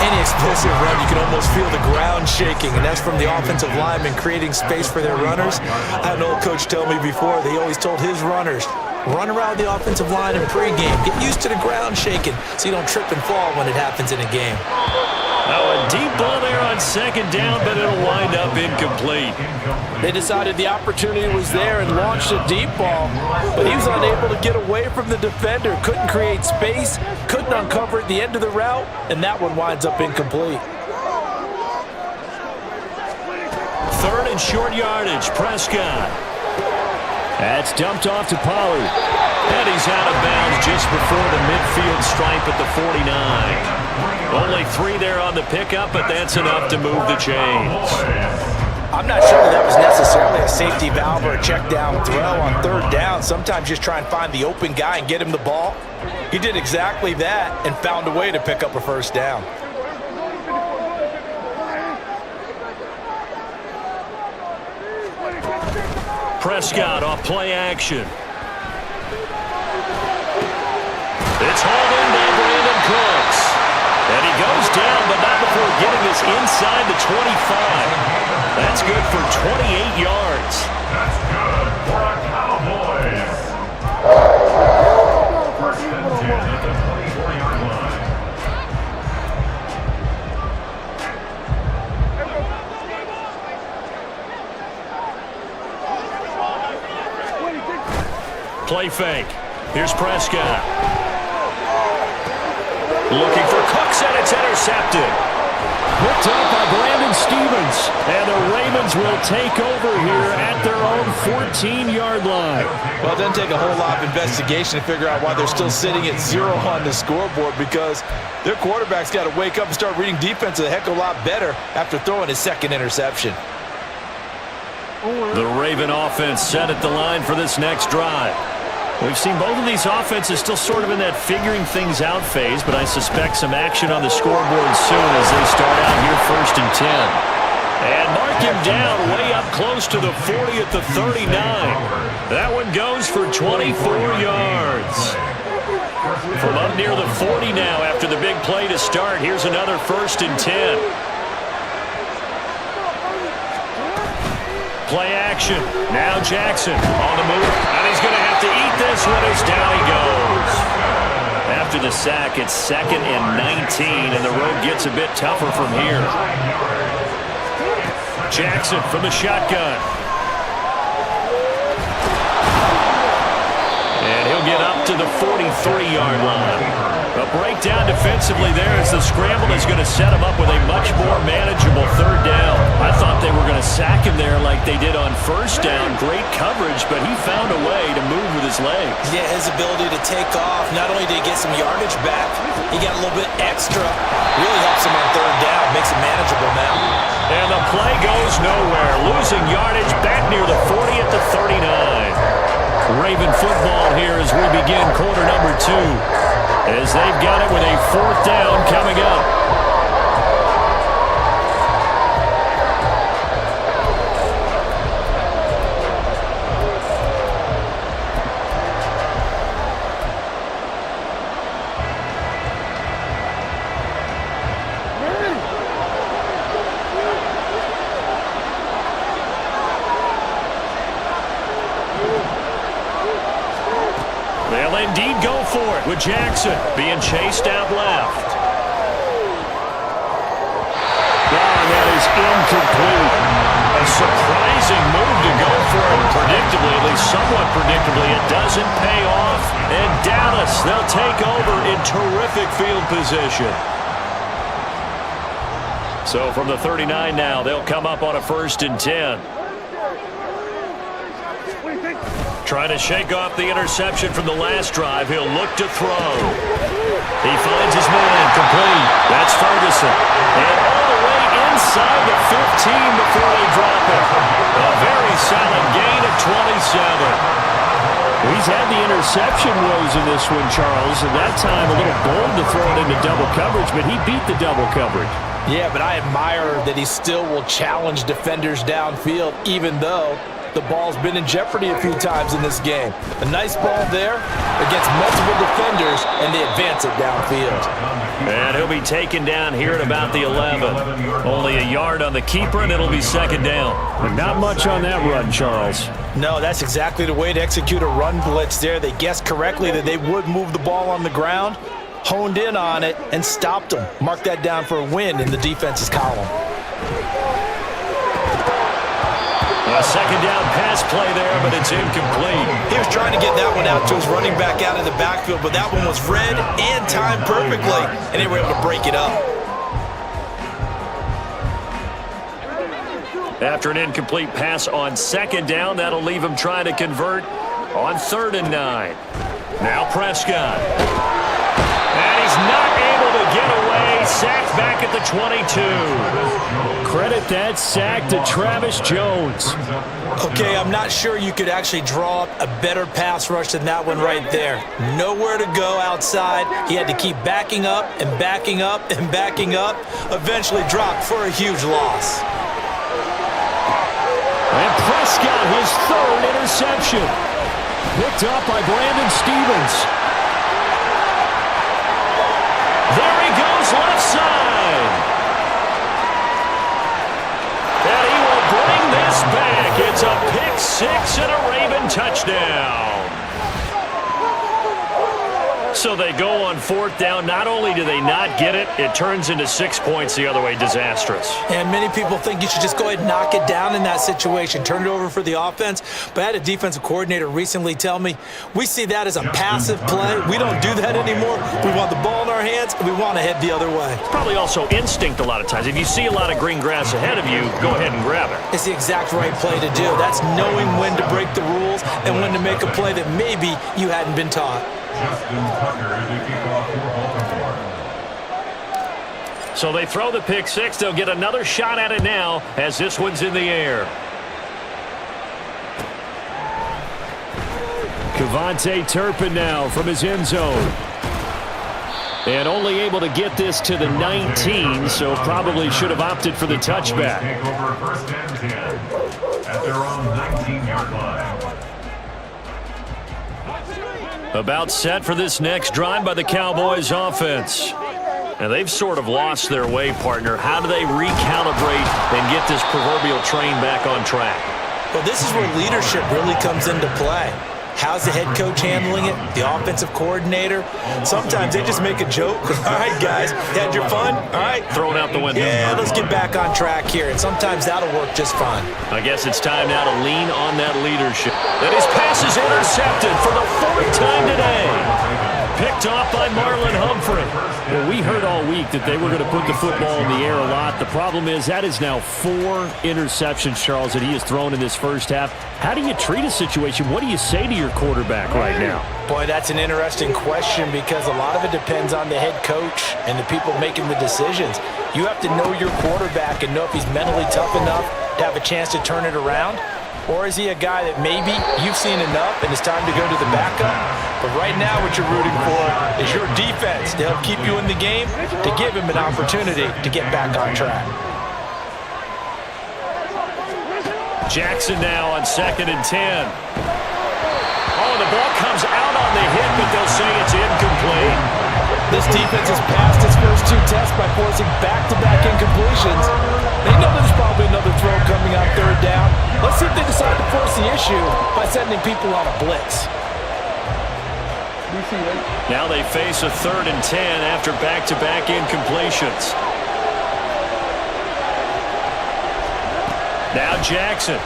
Any explosive run, you can almost feel the ground shaking, and that's from the offensive linemen creating space for their runners. I had an old coach tell me before, they always told his runners, run around the offensive line in pregame. Get used to the ground shaking so you don't trip and fall when it happens in a game. Now a deep ball there on 2nd down, but it'll wind up incomplete. They decided the opportunity was there and launched a deep ball, but he was unable to get away from the defender, couldn't create space, couldn't uncover at the end of the route, and that one winds up incomplete. 3rd and short yardage, Prescott. That's dumped off to Pollard. And he's out of bounds just before the midfield stripe at the 49. Only 3 there on the pickup, but that's enough to move the chains. I'm not sure that was necessarily a safety valve or a check down throw on 3rd down. Sometimes just try and find the open guy and get him the ball. He did exactly that and found a way to pick up a 1st down. Prescott off play action. It's hauled in by Brandon Cooks. And he goes down, but not before getting us inside the 25. That's good for 28 yards. That's good for a Cowboys. 1st and 10 at the 24-yard line. Play fake. Here's Prescott. Looking for Cooks, and it's intercepted. Picked up by Brandon Stevens. And the Ravens will take over here at their own 14-yard line. Well, it doesn't take a whole lot of investigation to figure out why they're still sitting at 0 on the scoreboard, because their quarterback's got to wake up and start reading defense a heck of a lot better after throwing his 2nd interception. The Raven offense set at the line for this next drive. We've seen both of these offenses still sort of in that figuring things out phase, but I suspect some action on the scoreboard soon as they start out here 1st and 10. And mark him down way up close to the 40 at the 39. That one goes for 24 yards. From up near the 40 now after the big play to start, here's another 1st and 10. Play action. Now Jackson on the move. And he's going to have to eat this one as down he goes. After the sack, it's 2nd and 19, and the road gets a bit tougher from here. Jackson from the shotgun. And he'll get up to the 43-yard line. A breakdown defensively there as the scramble is going to set him up with a much more manageable 3rd down. I thought they were going to sack him there like they did on 1st down. Great coverage, but he found a way to move with his legs. Yeah, his ability to take off. Not only did he get some yardage back, he got a little bit extra. Really helps him on 3rd down. Makes it manageable now. And the play goes nowhere. Losing yardage back near the 40 at the 39. Raven football here as we begin quarter number 2. As they've got it with a 4th down coming up. They'll indeed go for it with Jackson being chased out left. That is incomplete. A surprising move to go for it predictably, at least somewhat predictably. It doesn't pay off. And Dallas, they'll take over in terrific field position. So from the 39 now, they'll come up on a 1st and 10. Trying to shake off the interception from the last drive. He'll look to throw. He finds his man complete. That's Ferguson. And all the way inside the 15 before they drop it. A very solid gain of 27. He's had the interception woes in this one, Charles, and that time a little bold to throw it into double coverage, but he beat the double coverage. Yeah, but I admire that he still will challenge defenders downfield, even though the ball's been in jeopardy a few times in this game. A nice ball there against multiple defenders, and they advance it downfield. And he'll be taken down here at about the 11. Only a yard on the keeper, and it'll be 2nd down. And not much on that run, Charles. No, that's exactly the way to execute a run blitz there. They guessed correctly that they would move the ball on the ground, honed in on it, and stopped them. Mark that down for a win in the defense's column. A 2nd down pass play there, but it's incomplete. He was trying to get that one out to his running back out of the backfield, but that one was read and timed perfectly, and they were able to break it up. After an incomplete pass on 2nd down, that'll leave him trying to convert On 3rd and 9. Now Prescott. And he's not able to get away. Sacked back at the 22. Credit that sack to Travis Jones. Okay, I'm not sure you could actually draw up a better pass rush than that one right there. Nowhere to go outside. He had to keep backing up and backing up and backing up. Eventually dropped for a huge loss. And Prescott, his 3rd interception. Picked up by Brandon Stevens. There he goes, left side. And he will bring this back. It's a pick 6 and a Raven touchdown. So they go on 4th down. Not only do they not get it, it turns into 6 points the other way. Disastrous. And many people think you should just go ahead and knock it down in that situation. Turn it over for the offense. But I had a defensive coordinator recently tell me, we see that as a passive play. We don't do that anymore. We want the ball in our hands, and we want to head the other way. It's probably also instinct a lot of times. If you see a lot of green grass ahead of you, go ahead and grab it. It's the exact right play to do. That's knowing when to break the rules and when to make a play that maybe you hadn't been taught. Justin Tucker to kick off for Baltimore. So they throw the pick 6. They'll get another shot at it now as this one's in the air. Kevontae Turpin now from his end zone. And only able to get this to the 19, so probably should have opted for the touchback. Take over 1st and 10 at their own 19-yard line. About set for this next drive by the Cowboys offense. And they've sort of lost their way, partner. How do they recalibrate and get this proverbial train back on track? Well, this is where leadership really comes into play. How's the head coach handling it? The offensive coordinator? Sometimes they just make a joke. All right, guys, you had your fun? All right. Throw it out the window. Yeah, let's get back on track here. And sometimes that'll work just fine. I guess it's time now to lean on that leadership. And his pass is intercepted for the 4th time today. Picked off by Marlon Humphrey. Well, we heard all week that they were going to put the football in the air a lot. The problem is that is now 4 interceptions, Charles, that he has thrown in this first half. How do you treat a situation? What do you say to your quarterback right now? Boy, that's an interesting question because a lot of it depends on the head coach and the people making the decisions. You have to know your quarterback and know if he's mentally tough enough to have a chance to turn it around. Or is he a guy that maybe you've seen enough and it's time to go to the backup? But right now what you're rooting for is your defense to help keep you in the game, to give him an opportunity to get back on track. Jackson now on 2nd and 10. Oh, the ball comes out on the hit, but they'll say it's incomplete. This defense has passed its first 2 tests by forcing back-to-back incompletions. They know there's probably another throw coming on 3rd down. Let's see if they decide to force the issue by sending people on a blitz. Now they face a 3rd and 10 after back-to-back incompletions. Now Jackson.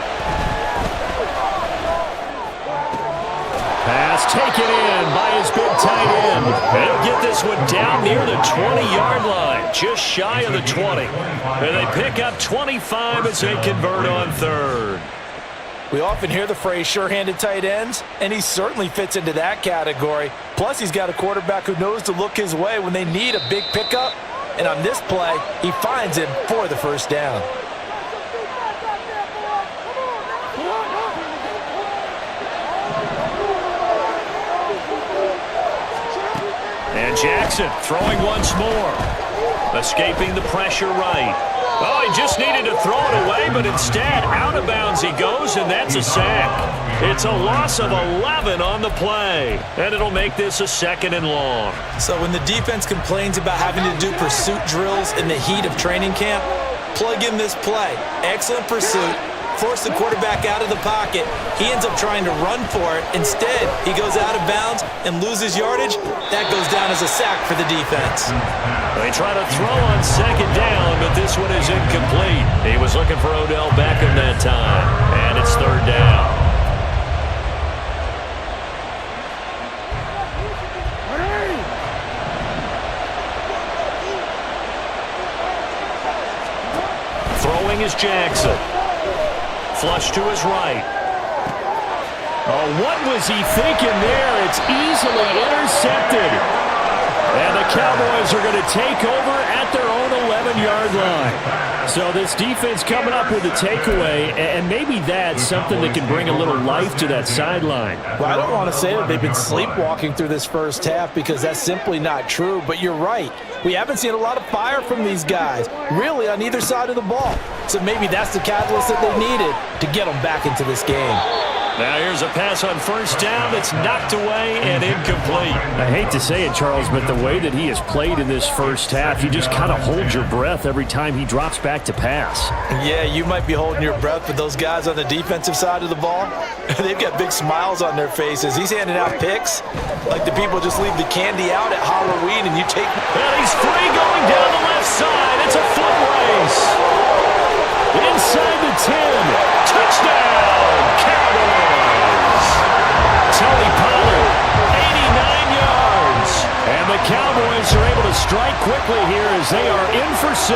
Pass taken in by his big tight end. They'll get this one down near the 20-yard line, just shy of the 20. And they pick up 25 as they convert on 3rd. We often hear the phrase sure-handed tight ends, and he certainly fits into that category. Plus, he's got a quarterback who knows to look his way when they need a big pickup. And on this play, he finds him for the 1st down. And Jackson throwing once more. Escaping the pressure right. Oh, he just needed to throw it away, but instead, out of bounds he goes, and that's a sack. It's a loss of 11 on the play, and it'll make this a 2nd and long. So when the defense complains about having to do pursuit drills in the heat of training camp, plug in this play. Excellent pursuit. Force the quarterback out of the pocket. He ends up trying to run for it. Instead, he goes out of bounds and loses yardage. That goes down as a sack for the defense. They try to throw on 2nd down, but this one is incomplete. He was looking for Odell Beckham that time, and it's 3rd down. Throwing is Jackson. Flush to his right. Oh, what was he thinking there? It's easily intercepted. And the Cowboys are going to take over at their own 11-yard line. So this defense coming up with a takeaway, and maybe that's something that can bring a little life to that sideline. Well, I don't want to say that they've been sleepwalking through this first half because that's simply not true, but you're right. We haven't seen a lot of fire from these guys, really, on either side of the ball. So maybe that's the catalyst that they needed to get them back into this game. Now here's a pass on first down that's knocked away and incomplete. I hate to say it, Charles, but the way that he has played in this first half, you just kind of hold your breath every time he drops back to pass. Yeah, you might be holding your breath, but those guys on the defensive side of the ball, they've got big smiles on their faces. He's handing out picks like the people just leave the candy out at Halloween and you take... Well, he's free going down the left side. It's a foot race. Inside the 10. Touchdown, Cowboys. Tony Pollard, 89 yards. And the Cowboys are able to strike quickly here as they are in for 6.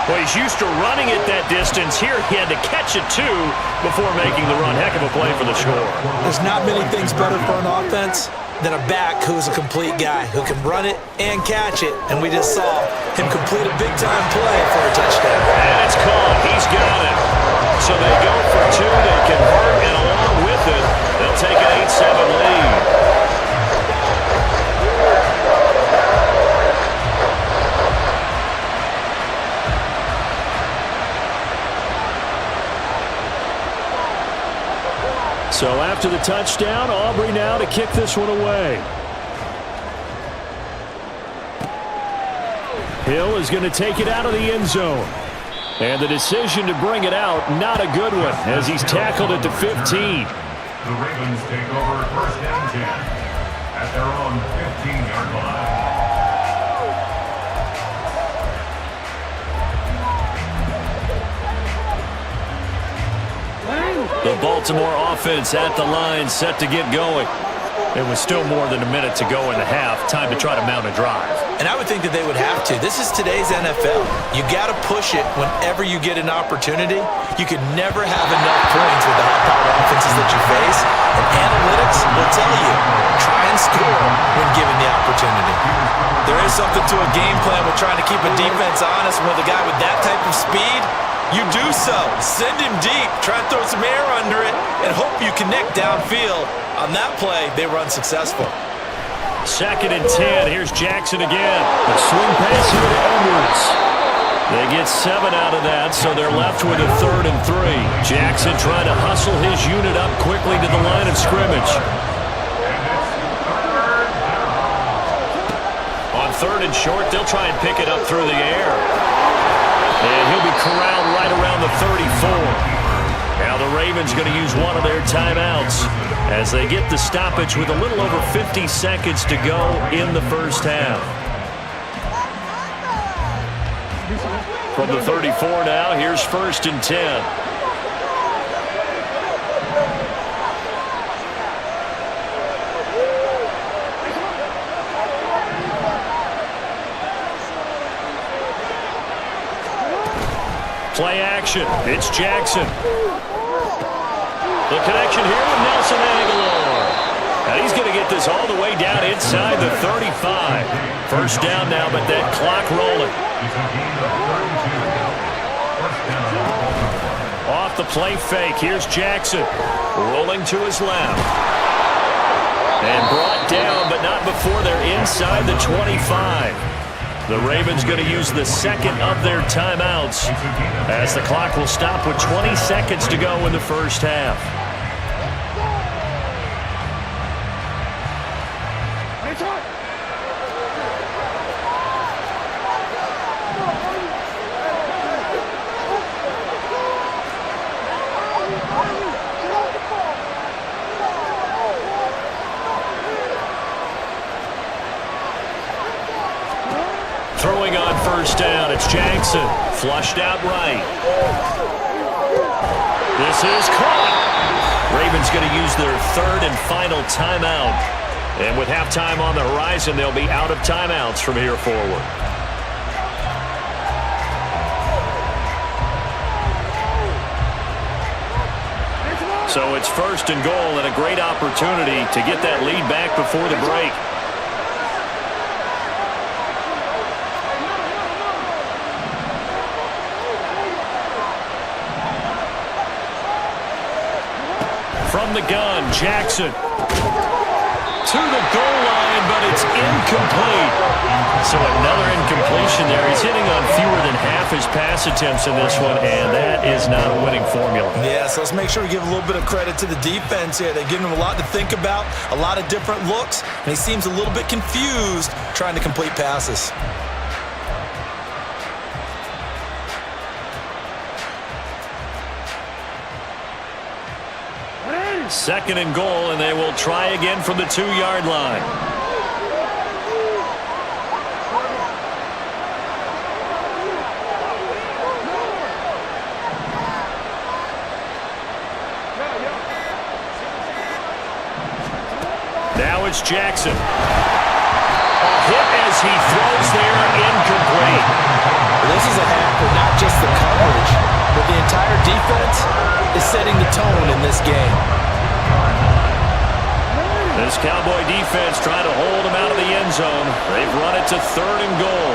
Well, he's used to running it that distance. Here he had to catch it, too, before making the run. Heck of a play for the score. There's not many things better for an offense than a back who's a complete guy, who can run it and catch it. And we just saw him complete a big-time play for a touchdown. And it's caught. He's got it. So they go for 2. They convert, and along with it, they'll take an 8-7 lead. So after the touchdown, Aubrey now to kick this one away. Hill is going to take it out of the end zone. And the decision to bring it out, not a good one, as he's tackled at the 15. The Ravens take over first and 10 at their own 15-yard line. The Baltimore offense at the line, set to get going. It was still more than a minute to go in the half. Time to try to mount a drive. And I would think that they would have to. This is today's NFL. You got to push it whenever you get an opportunity. You could never have enough points with the high-powered offenses that you face. And analytics will tell you, try and score when given the opportunity. There is something to a game plan with trying to keep a defense honest. With a guy with that type of speed, you do so. Send him deep. Try and throw some air under it and hope you connect downfield. On that play, they were unsuccessful. 2nd and 10. Here's Jackson again. A swing pass here to Edwards. They get 7 out of that, so they're left with a 3rd and 3. Jackson trying to hustle his unit up quickly to the line of scrimmage. On 3rd and short, they'll try and pick it up through the air. And he'll be corralled right around the 34. Now the Ravens going to use one of their timeouts as they get the stoppage with a little over 50 seconds to go in the first half. From the 34 now, here's 1st and 10. Play action. It's Jackson. The connection here with Nelson Aguilar. Now he's going to get this all the way down inside the 35. First down now, but that clock rolling. Off the play fake. Here's Jackson. Rolling to his left. And brought down, but not before they're inside the 25. The Ravens going to use the 2nd of their timeouts as the clock will stop with 20 seconds to go in the first half. Throwing on first down, it's Jackson. Flushed out right. This is caught. Ravens going to use their 3rd and final timeout. And with halftime on the horizon, they'll be out of timeouts from here forward. So it's 1st and goal and a great opportunity to get that lead back before the break. From the gun, Jackson to the goal line, but it's incomplete. So another incompletion there. He's hitting on fewer than half his pass attempts in this one, and that is not a winning formula. Yeah, so let's make sure we give a little bit of credit to the defense here. They've given him a lot to think about, a lot of different looks, and he seems a little bit confused trying to complete passes. 2nd and goal, and they will try again from the 2-yard line. Now it's Jackson. A hit as he throws there, incomplete. This is a half for not just the coverage, but the entire defense is setting the tone in this game. This Cowboy defense trying to hold him out of the end zone. They've run it to 3rd and goal.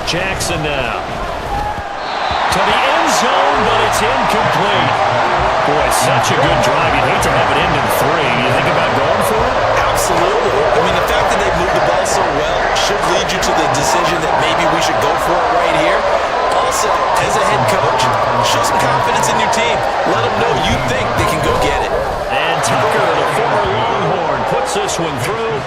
Jackson now. To the end zone, but it's incomplete. Boy, such a good drive. You'd hate to have it end in 3. You think about going for it? Absolutely. I mean, the fact that they moved the ball so well should lead you to the decision that maybe we should go for it right here. Also, as a head coach, show some confidence in your team. Let them know you think they can go get it. And Tucker, the former Longhorn, puts this one through.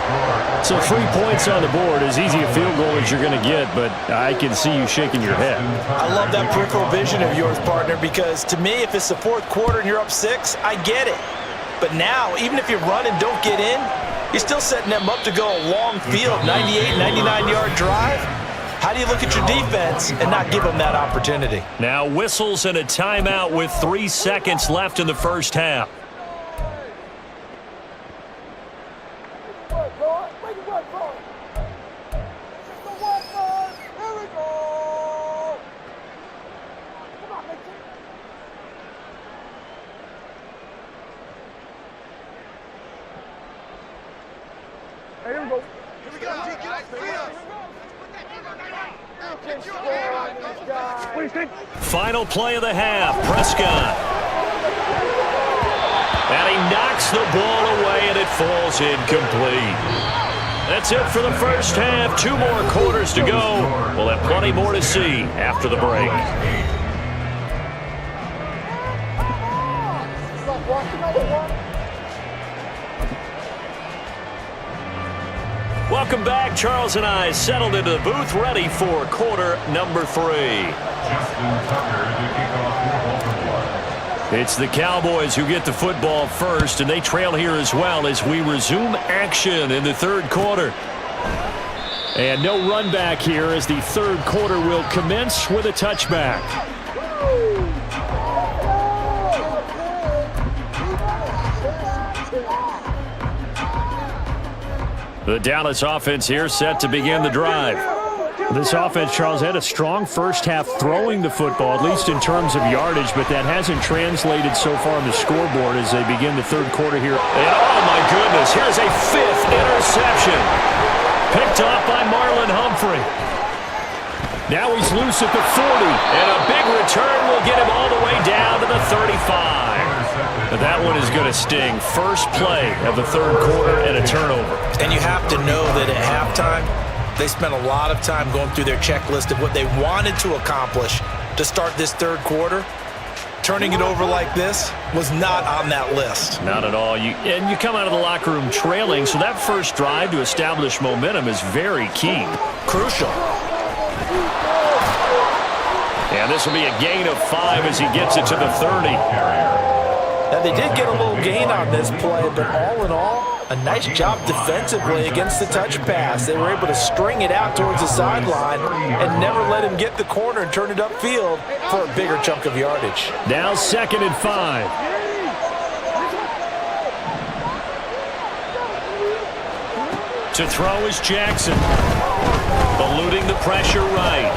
So 3 points on the board, as easy a field goal as you're going to get, but I can see you shaking your head. I love that peripheral vision of yours, partner, because to me, if it's the 4th quarter and you're up 6, I get it. But now, even if you run and don't get in, you're still setting them up to go a long field, 98, 99-yard drive. How do you look at your defense and not give them that opportunity? Now whistles and a timeout with 3 seconds left in the 1st half. Final play of the half, Prescott. And he knocks the ball away, and it falls incomplete. That's it for the 1st half. 2 more quarters to go. We'll have plenty more to see after the break. Welcome back. Charles and I settled into the booth, ready for quarter number 3. It's the Cowboys who get the football first, and they trail here as well as we resume action in the 3rd quarter. And no run back here as the 3rd quarter will commence with a touchback. The Dallas offense here set to begin the drive. This offense, Charles, had a strong 1st half throwing the football, at least in terms of yardage, but that hasn't translated so far on the scoreboard as they begin the 3rd quarter here. And oh my goodness, here's a 5th interception. Picked off by Marlon Humphrey. Now he's loose at the 40. And a big return will get him all the way down to the 35. That one is going to sting. First play of the 3rd quarter and a turnover. And you have to know that at halftime, they spent a lot of time going through their checklist of what they wanted to accomplish to start this 3rd quarter. Turning it over like this was not on that list. Not at all. You come out of the locker room trailing, so that first drive to establish momentum is very key. Crucial. And this will be a gain of 5 as he gets it to the 30. Now, they did get a little gain on this play, but all in all, a nice job defensively against the touch pass. They were able to string it out towards the sideline and never let him get the corner and turn it upfield for a bigger chunk of yardage. Now 2nd and 5. To throw is Jackson. Eluding the pressure right.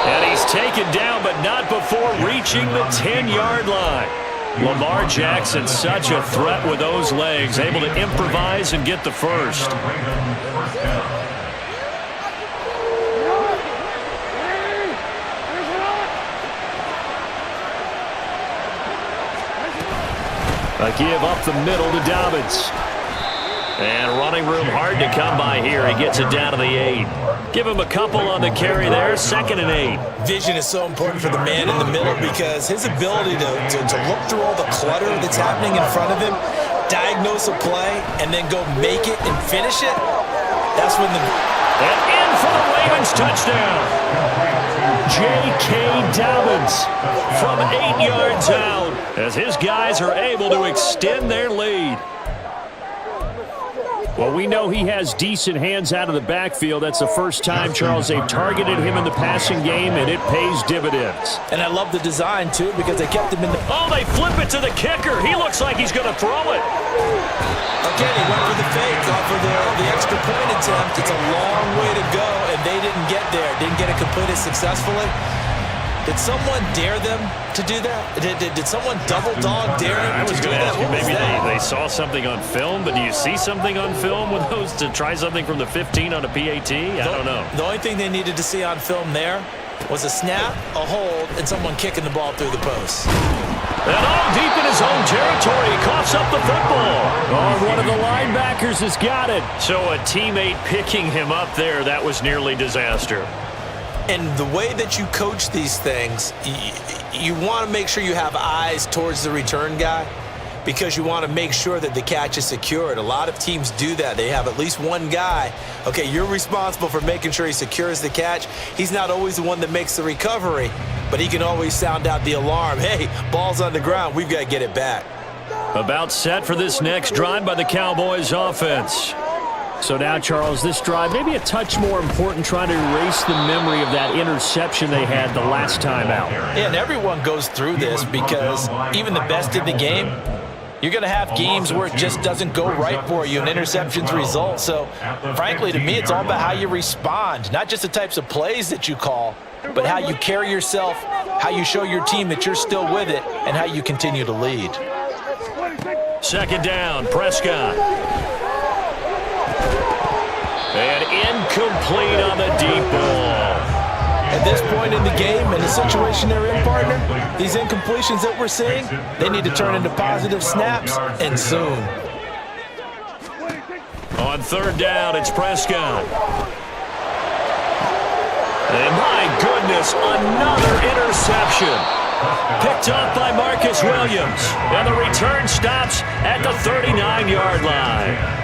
And he's taken down, but not before reaching the 10-yard line. Lamar Jackson, such a threat with those legs, able to improvise and get the first. A give up the middle to Dobbins. And running room hard to come by here. He gets it down to the 8. Give him a couple on the carry there. 2nd and 8. Vision is so important for the man in the middle because his ability to look through all the clutter that's happening in front of him, diagnose a play, and then go make it and finish it, that's when the... And in for the Ravens touchdown. J.K. Dobbins from 8 yards out as his guys are able to extend their lead. Well, we know he has decent hands out of the backfield. That's the first time, Charles, they've targeted him in the passing game, and it pays dividends. And I love the design, too, because they kept him in the... Oh, they flip it to the kicker. He looks like he's going to throw it. Again, he went for the fake off of the extra point attempt. It's a long way to go, and they didn't get there. Didn't get it completed successfully. Did someone dare them to do that? Did someone double dog dare them to do that? Maybe they saw something on film, but do you see something on film with those to try something from the 15 on a PAT? I don't know. The only thing they needed to see on film there was a snap, a hold, and someone kicking the ball through the post. And all deep in his own territory, he coughs up the football. Oh, one of the linebackers has got it. So a teammate picking him up there, that was nearly disaster. And the way that you coach these things, you want to make sure you have eyes towards the return guy because you want to make sure that the catch is secured. A lot of teams do that. They have at least one guy. Okay, you're responsible for making sure he secures the catch. He's not always the one that makes the recovery, but he can always sound out the alarm. Hey, ball's on the ground. We've got to get it back. About set for this next drive by the Cowboys offense. So now, Charles, this drive maybe a touch more important, trying to erase the memory of that interception they had the last time out. Yeah, and everyone goes through this because even the best in the game, you're going to have games where it just doesn't go right for you and interceptions result. So, frankly, to me, it's all about how you respond, not just the types of plays that you call, but how you carry yourself, how you show your team that you're still with it, and how you continue to lead. 2nd down, Prescott. And incomplete on the deep ball. At this point in the game and the situation they're in, partner, these incompletions that we're seeing, they need to turn into positive snaps, and soon. On 3rd down, it's Prescott. And my goodness, another interception. Picked off by Marcus Williams. And the return stops at the 39-yard line.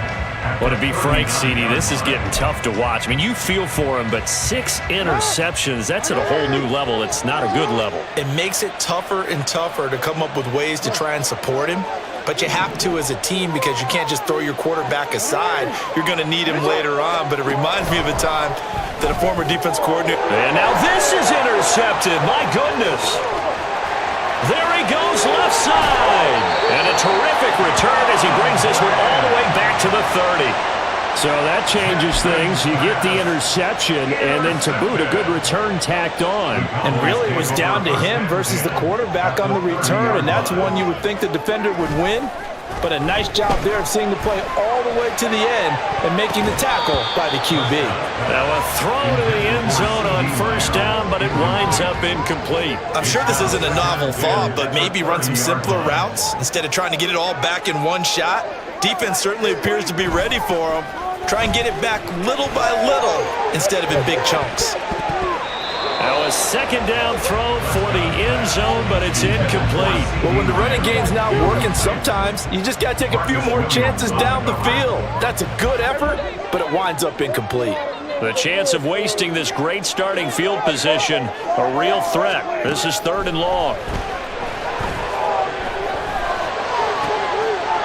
Well, to be frank, CD, this is getting tough to watch. I mean, you feel for him, but 6 interceptions, that's at a whole new level. It's not a good level. It makes it tougher and tougher to come up with ways to try and support him. But you have to as a team because you can't just throw your quarterback aside. You're going to need him later on. But it reminds me of a time that a former defense coordinator... And now this is intercepted. My goodness. There he goes left side. And a terrific return as he brings this one all the way back to the 30. So that changes things. You get the interception, and then to boot, a good return tacked on. And really it was down to him versus the quarterback on the return, and that's one you would think the defender would win. But a nice job there of seeing the play all the way to the end and making the tackle by the QB. Now a throw to the end zone on 1st down, but it winds up incomplete. I'm sure this isn't a novel thought, but maybe run some simpler routes instead of trying to get it all back in one shot. Defense certainly appears to be ready for him. Try and get it back little by little instead of in big chunks. Now a 2nd down throw for the end zone, but it's incomplete. Well, when the running game's not working, sometimes you just got to take a few more chances down the field. That's a good effort, but it winds up incomplete. The chance of wasting this great starting field position, a real threat. This is 3rd and long.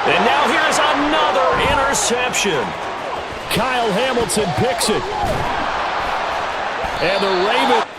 And now here's another interception. Kyle Hamilton picks it. And the Ravens...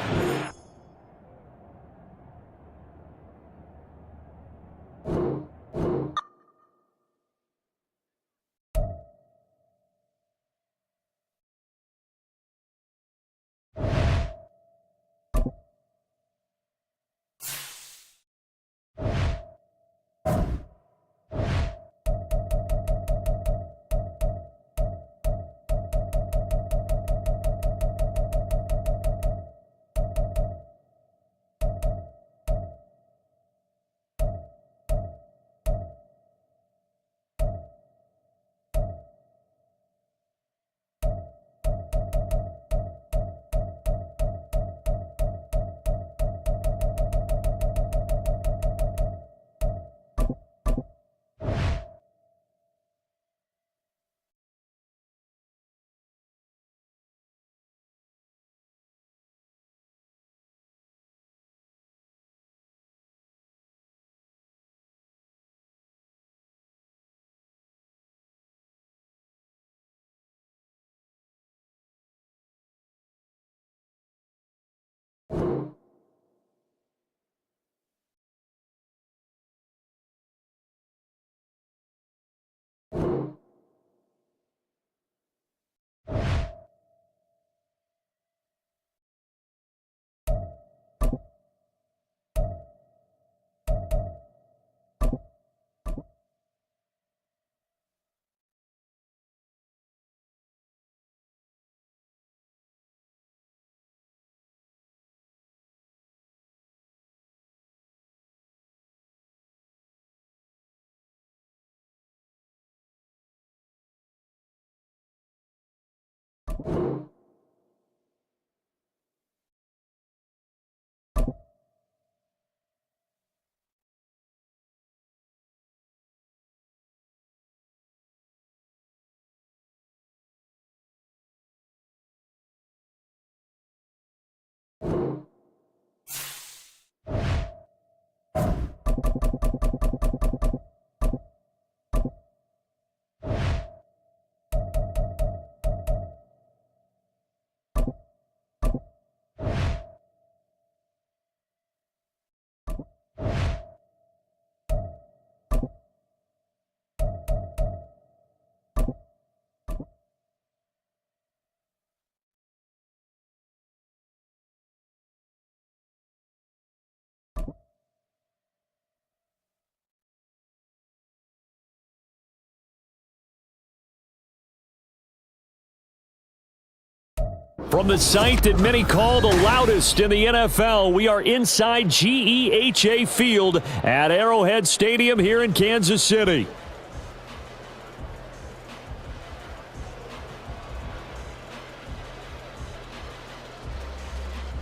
From the site that many call the loudest in the NFL, we are inside GEHA Field at Arrowhead Stadium here in Kansas City.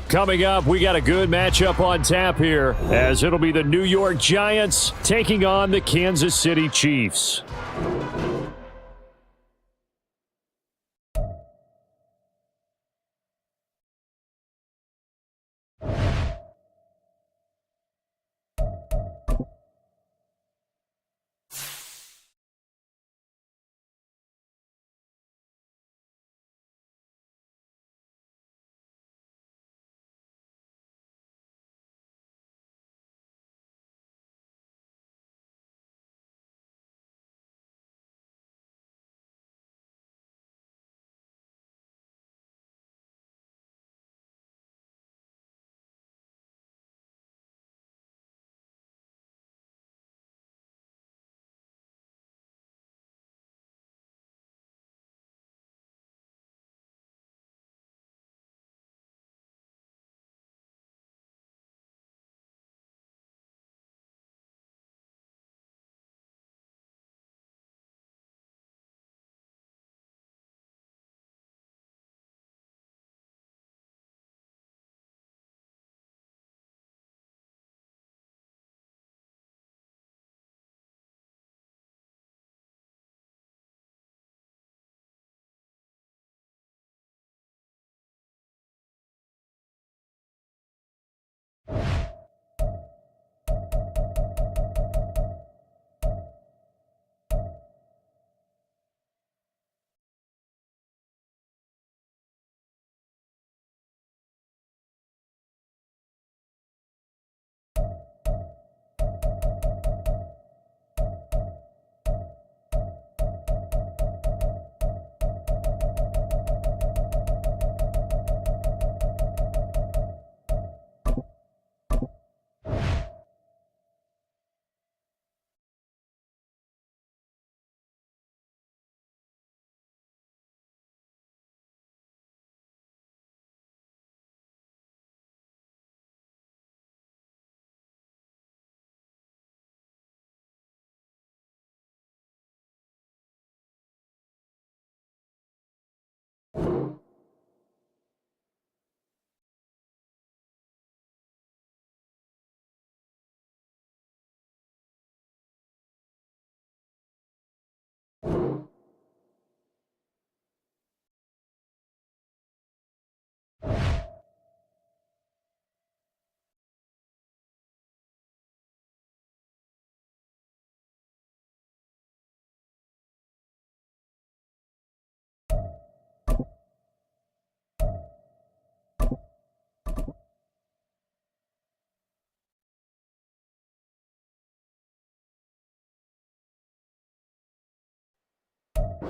Coming up, we got a good matchup on tap here, as it'll be the New York Giants taking on the Kansas City Chiefs.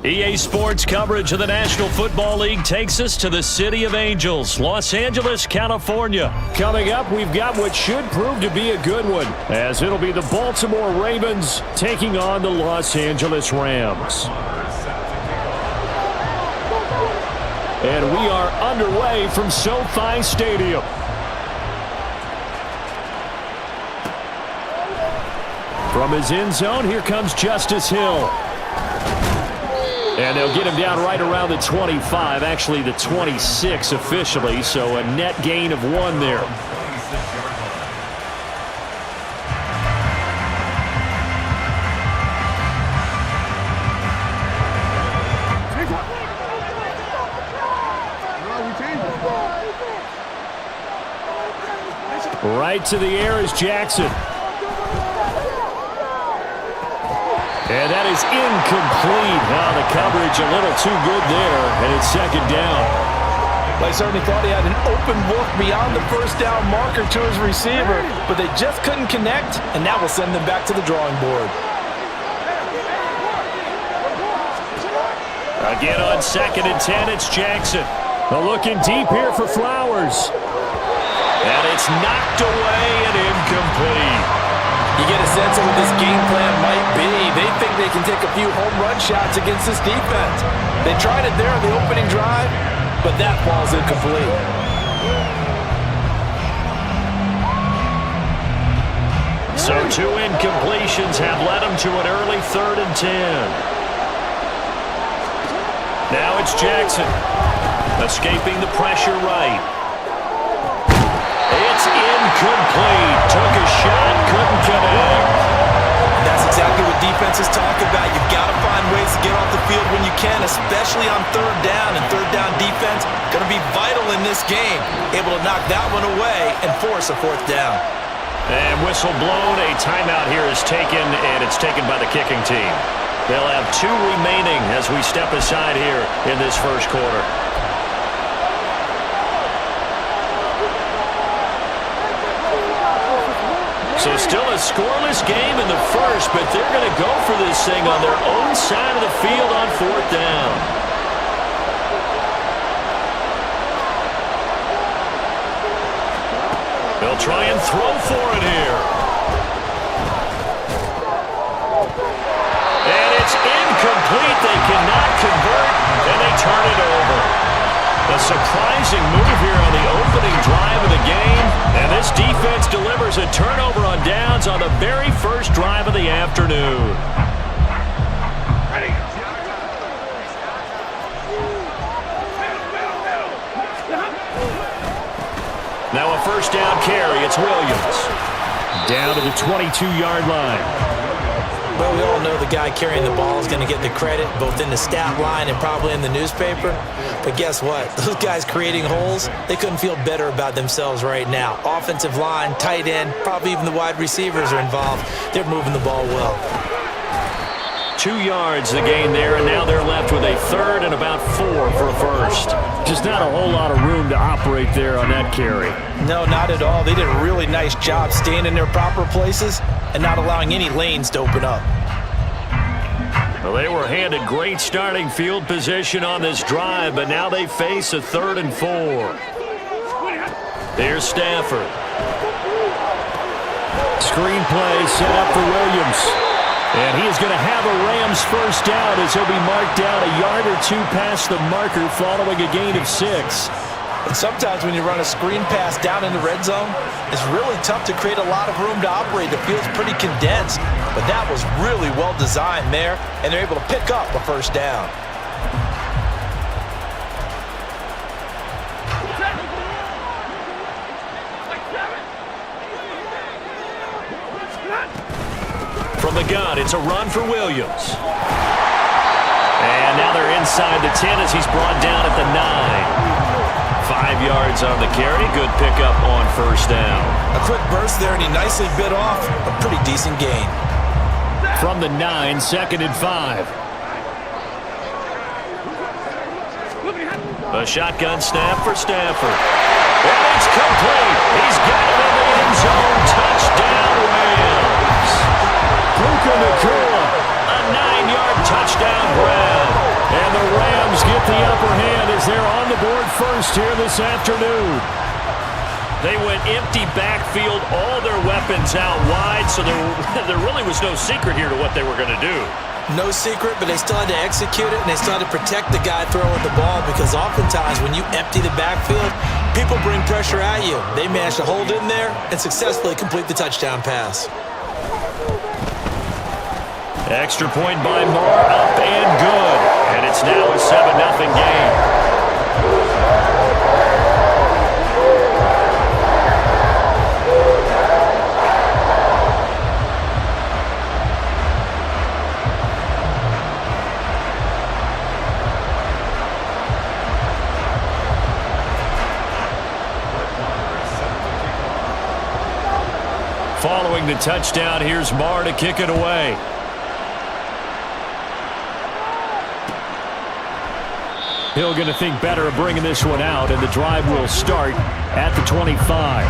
EA Sports coverage of the National Football League takes us to the City of Angels, Los Angeles, California. Coming up, we've got what should prove to be a good one, as it'll be the Baltimore Ravens taking on the Los Angeles Rams. And we are underway from SoFi Stadium. From his end zone, here comes Justice Hill. And they'll get him down right around the 25, actually the 26 officially, so a net gain of 1 there. Right to the air is Jackson. And that is incomplete. Now the coverage a little too good there, and it's second down. Well, I certainly thought he had an open look beyond the first down marker to his receiver, but they just couldn't connect, and that will send them back to the drawing board. Again on 2nd and 10, it's Jackson. Looking deep here for Flowers. And it's knocked away and incomplete. You get a sense of what this game plan might be. They think they can take a few home run shots against this defense. They tried it there on the opening drive, but that ball's incomplete. So 2 incompletions have led them to an early 3rd and 10. Now it's Jackson. Escaping the pressure right. It's incomplete. Took a shot, couldn't connect. That's exactly what defenses talk about. You've got to find ways to get off the field when you can, especially on 3rd down. And 3rd down defense going to be vital in this game. Able to knock that one away and force a 4th down. And whistle blown. A timeout here is taken, and it's taken by the kicking team. They'll have 2 remaining as we step aside here in this first quarter. So still a scoreless game in the first, but they're going to go for this thing on their own side of the field on 4th down. They'll try and throw for it here. And it's incomplete. They cannot convert, and they turn it over. A surprising move here on the opening drive of the game, and this defense delivers a turnover on downs on the very first drive of the afternoon. Now a first down carry, it's Williams. Down to the 22-yard line. Well, we all know the guy carrying the ball is going to get the credit, both in the stat line and probably in the newspaper. But guess what? Those guys creating holes, they couldn't feel better about themselves right now. Offensive line, tight end, probably even the wide receivers are involved. They're moving the ball well. 2 yards the gain there, and now they're left with a 3rd and about 4 for a first. Just not a whole lot of room to operate there on that carry. No, not at all. They did a really nice job staying in their proper places and not allowing any lanes to open up. Well, they were handed great starting field position on this drive, but now they face a 3rd and 4. Here's Stafford. Screen play set up for Williams. And he is going to have a Rams first down as he'll be marked down a yard or 2 past the marker following a gain of 6. And sometimes when you run a screen pass down in the red zone, it's really tough to create a lot of room to operate. The field's pretty condensed, but that was really well designed there, and they're able to pick up a first down. From the gun, it's a run for Williams. And now they're inside the 10 as he's brought down at the 9. 5 yards on the carry. Good pickup on first down. A quick burst there, and he nicely bit off a pretty decent gain. From the 9, 2nd and 5. A shotgun snap for Stafford. And it's complete. He's got it in the end zone. Touchdown, Rams. Puka Nacua. A 9-yard touchdown grab. get the upper hand as they're on the board first here this afternoon. They went empty backfield, all their weapons out wide, so there really was no secret here to what they were going to do. No secret, but they still had to execute it, and they still had to protect the guy throwing the ball, because oftentimes when you empty the backfield, people bring pressure at you. They managed to hold in there and successfully complete the touchdown pass. Extra point by Moore, up and good. And it's now a 7-0 game. Following the touchdown, here's Marr to kick it away. Hill going to think better of bringing this one out, and the drive will start at the 25.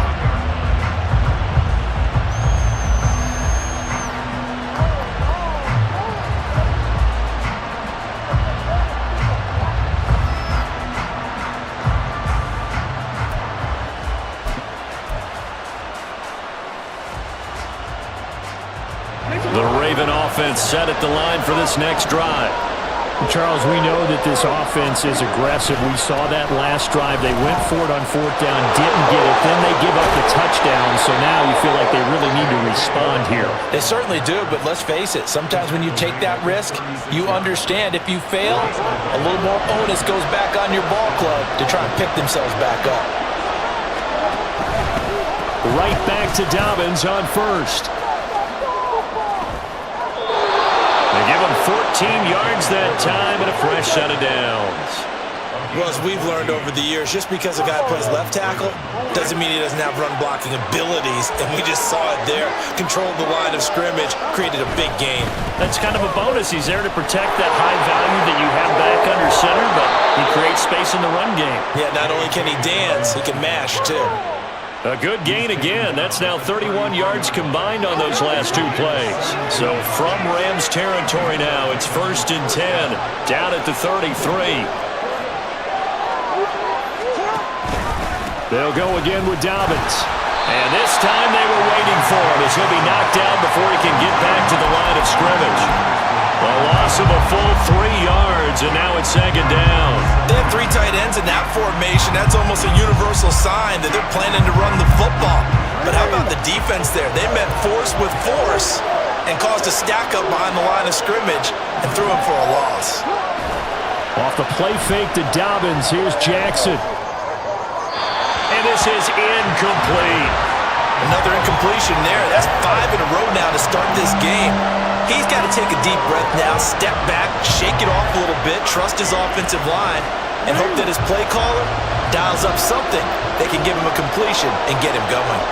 The Raven offense set at the line for this next drive. Charles, we know that this offense is aggressive. We saw that last drive. They went for it on fourth down, didn't get it. Then they give up the touchdown, so now you feel like they really need to respond here. They certainly do, but let's face it. Sometimes when you take that risk, you understand if you fail, a little more onus goes back on your ball club to try and pick themselves back up. Right back to Dobbins on first. They give him 14 yards that time and a fresh set of downs. Well, as we've learned over the years, just because a guy plays left tackle doesn't mean he doesn't have run blocking abilities, and we just saw it there. Controlled the line of scrimmage, created a big gain. That's kind of a bonus. He's there to protect that high value that you have back under center, but he creates space in the run game. Yeah, not only can he dance, he can mash, too. A good gain again. That's now 31 yards combined on those last two plays. So from Rams territory now, it's 1st and 10, down at the 33. They'll go again with Dobbins. And this time they were waiting for him as he'll be knocked down before he can get back to the line of scrimmage. A loss of a full 3 yards, and now it's 2nd down. They have 3 tight ends in that formation. That's almost a universal sign that they're planning to run the football. But how about the defense there? They met force with force and caused a stack up behind the line of scrimmage and threw him for a loss. Off the play fake to Dobbins, here's Jackson. And this is incomplete. Another incompletion there. That's 5 in a row now to start this game. He's got to take a deep breath now, step back, shake it off a little bit, trust his offensive line, and hope that his play caller dials up something that can give him a completion and get him going.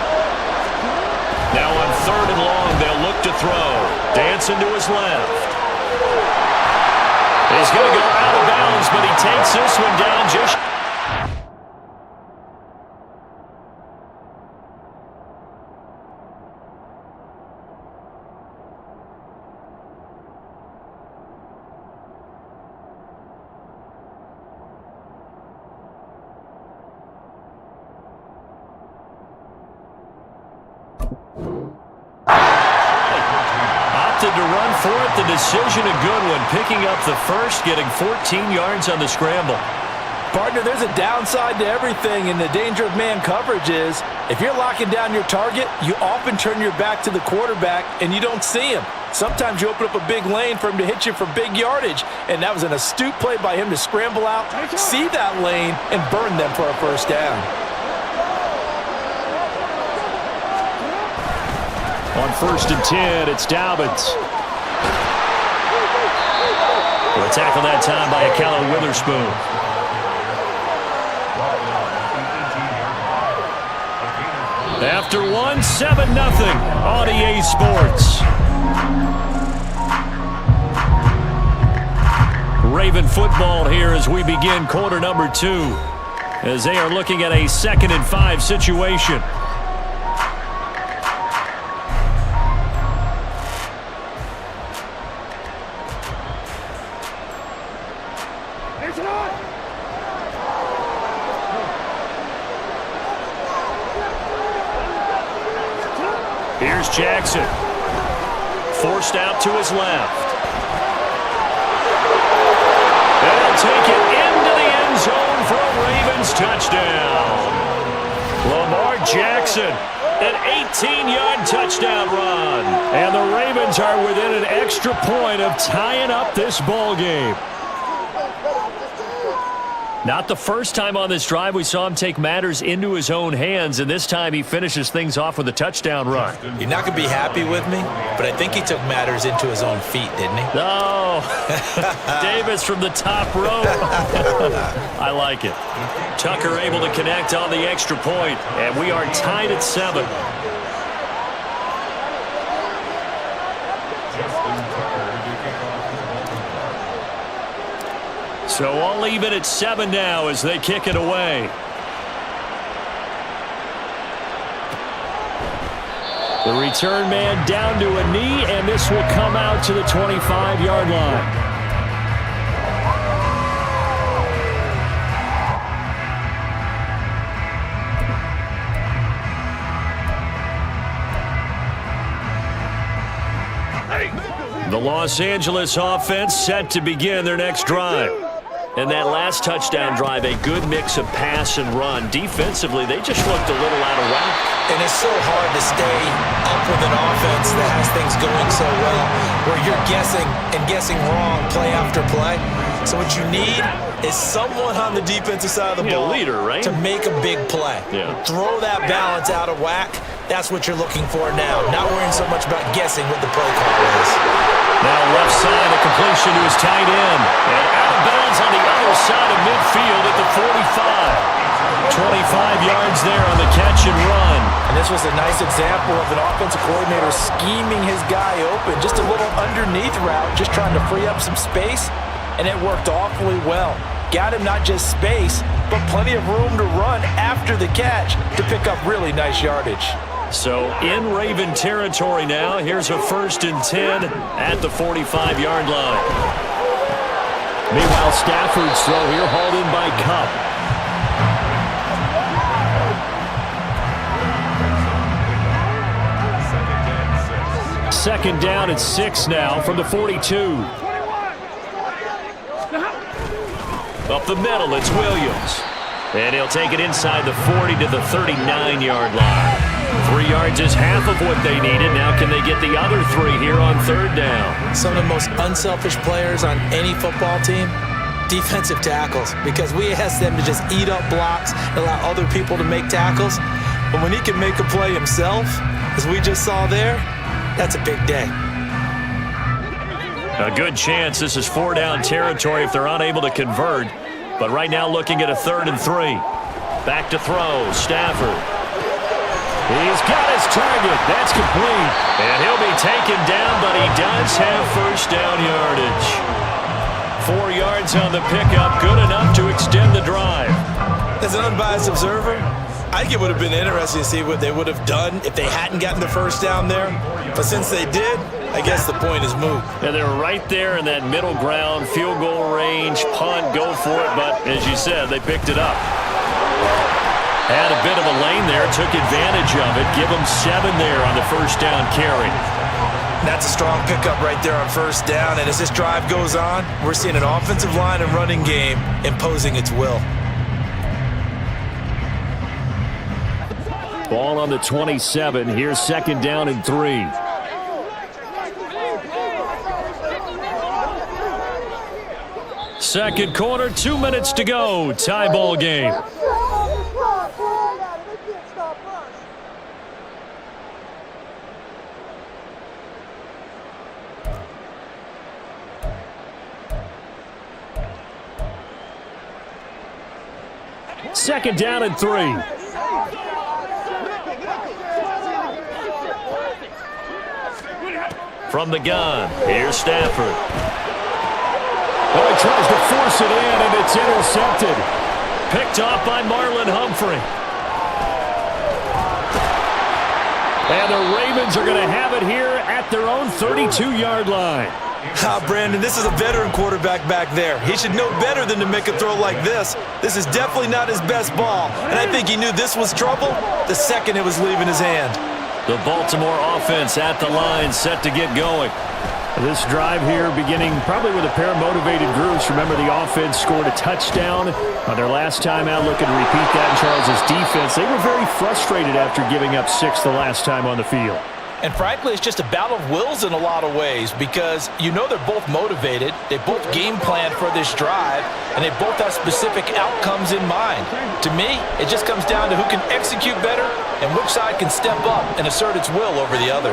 Now on 3rd and long, they'll look to throw. Dancing to his left. He's going to go out of bounds, but he takes this one down just... Opted to run for it. The decision a good one. Picking up the first, getting 14 yards on the scramble. Partner, there's a downside to everything, and the danger of man coverage is if you're locking down your target, you often turn your back to the quarterback and you don't see him. Sometimes you open up a big lane for him to hit you for big yardage, and that was an astute play by him to scramble out, see that lane, and burn them for a first down. On 1st and 10, it's Dobbins. Well, a tackle that time by Akello Witherspoon. After one, 7-0 on EA Sports. Raven football here as we begin quarter number 2, as they are looking at a 2nd and 5 situation. It's not. Here's Jackson. Forced out to his left. They'll take it into the end zone for a Ravens touchdown. Lamar Jackson, an 18-yard touchdown run. And the Ravens are within an extra point of tying up this ball game. Not the first time on this drive we saw him take matters into his own hands, and this time he finishes things off with a touchdown run. You're not going to be happy with me, but I think he took matters into his own feet, didn't he? No. Davis from the top row. I like it. Tucker able to connect on the extra point, and we are tied at 7. So all even at 7 now as they kick it away. The return man down to a knee, and this will come out to the 25-yard line. The Los Angeles offense set to begin their next drive. And that last touchdown drive, a good mix of pass and run. Defensively, they just looked a little out of whack. And it's so hard to stay up with an offense that has things going so well, where you're guessing and guessing wrong play after play. So what you need is someone on the defensive side of the ball leader, right? to make a big play. Yeah. Throw that balance out of whack. That's what you're looking for now. Not worrying so much about guessing what the play call is. Now left side, a completion to his tight end. And out of bounds on the other side of midfield at the 45. 25 yards there on the catch and run. And this was a nice example of an offensive coordinator scheming his guy open. Just a little underneath route, just trying to free up some space. And it worked awfully well. Got him not just space, but plenty of room to run after the catch to pick up really nice yardage. So in Raven territory now. Here's a 1st and 10 at the 45-yard line. Meanwhile, Stafford's throw here hauled in by Cup. Second down at 6 now from the 42. Up the middle, it's Williams. And he'll take it inside the 40 to the 39-yard line. 3 yards is half of what they needed. Now can they get the other 3 here on 3rd down? Some of the most unselfish players on any football team, defensive tackles, because we ask them to just eat up blocks and allow other people to make tackles. But when he can make a play himself, as we just saw there, that's a big day. A good chance this is 4-down territory if they're unable to convert. But right now looking at a 3rd and 3. Back to throw, Stafford. He's got his target. That's complete. And he'll be taken down, but he does have 1st down yardage. 4 yards on the pickup, good enough to extend the drive. As an unbiased observer, I think it would have been interesting to see what they would have done if they hadn't gotten the 1st down there. But since they did, I guess the point is moot. And they're right there in that middle ground, field goal range, punt, go for it. But as you said, they picked it up. Had a bit of a lane there, took advantage of it. Give them 7 there on the 1st down carry. That's a strong pickup right there on 1st down. And as this drive goes on, we're seeing an offensive line and running game imposing its will. Ball on the 27. Here's 2nd down and 3. Second quarter, 2 minutes to go. Tie ball game. Second down and 3. From the gun, here's Stafford. Oh, he tries to force it in, and it's intercepted. Picked off by Marlon Humphrey. And the Ravens are going to have it here at their own 32-yard line. Brandon, this is a veteran quarterback back there. He should know better than to make a throw like this. This is definitely not his best ball, and I think he knew this was trouble the second it was leaving his hand. The Baltimore offense at the line, set to get going. This drive here beginning probably with a pair of motivated groups. Remember, the offense scored a touchdown on their last time out, looking to repeat that in Charles' defense. They were very frustrated after giving up 6 the last time on the field. And frankly, it's just a battle of wills in a lot of ways because you know they're both motivated, they both game plan for this drive, and they both have specific outcomes in mind. To me, it just comes down to who can execute better and which side can step up and assert its will over the other.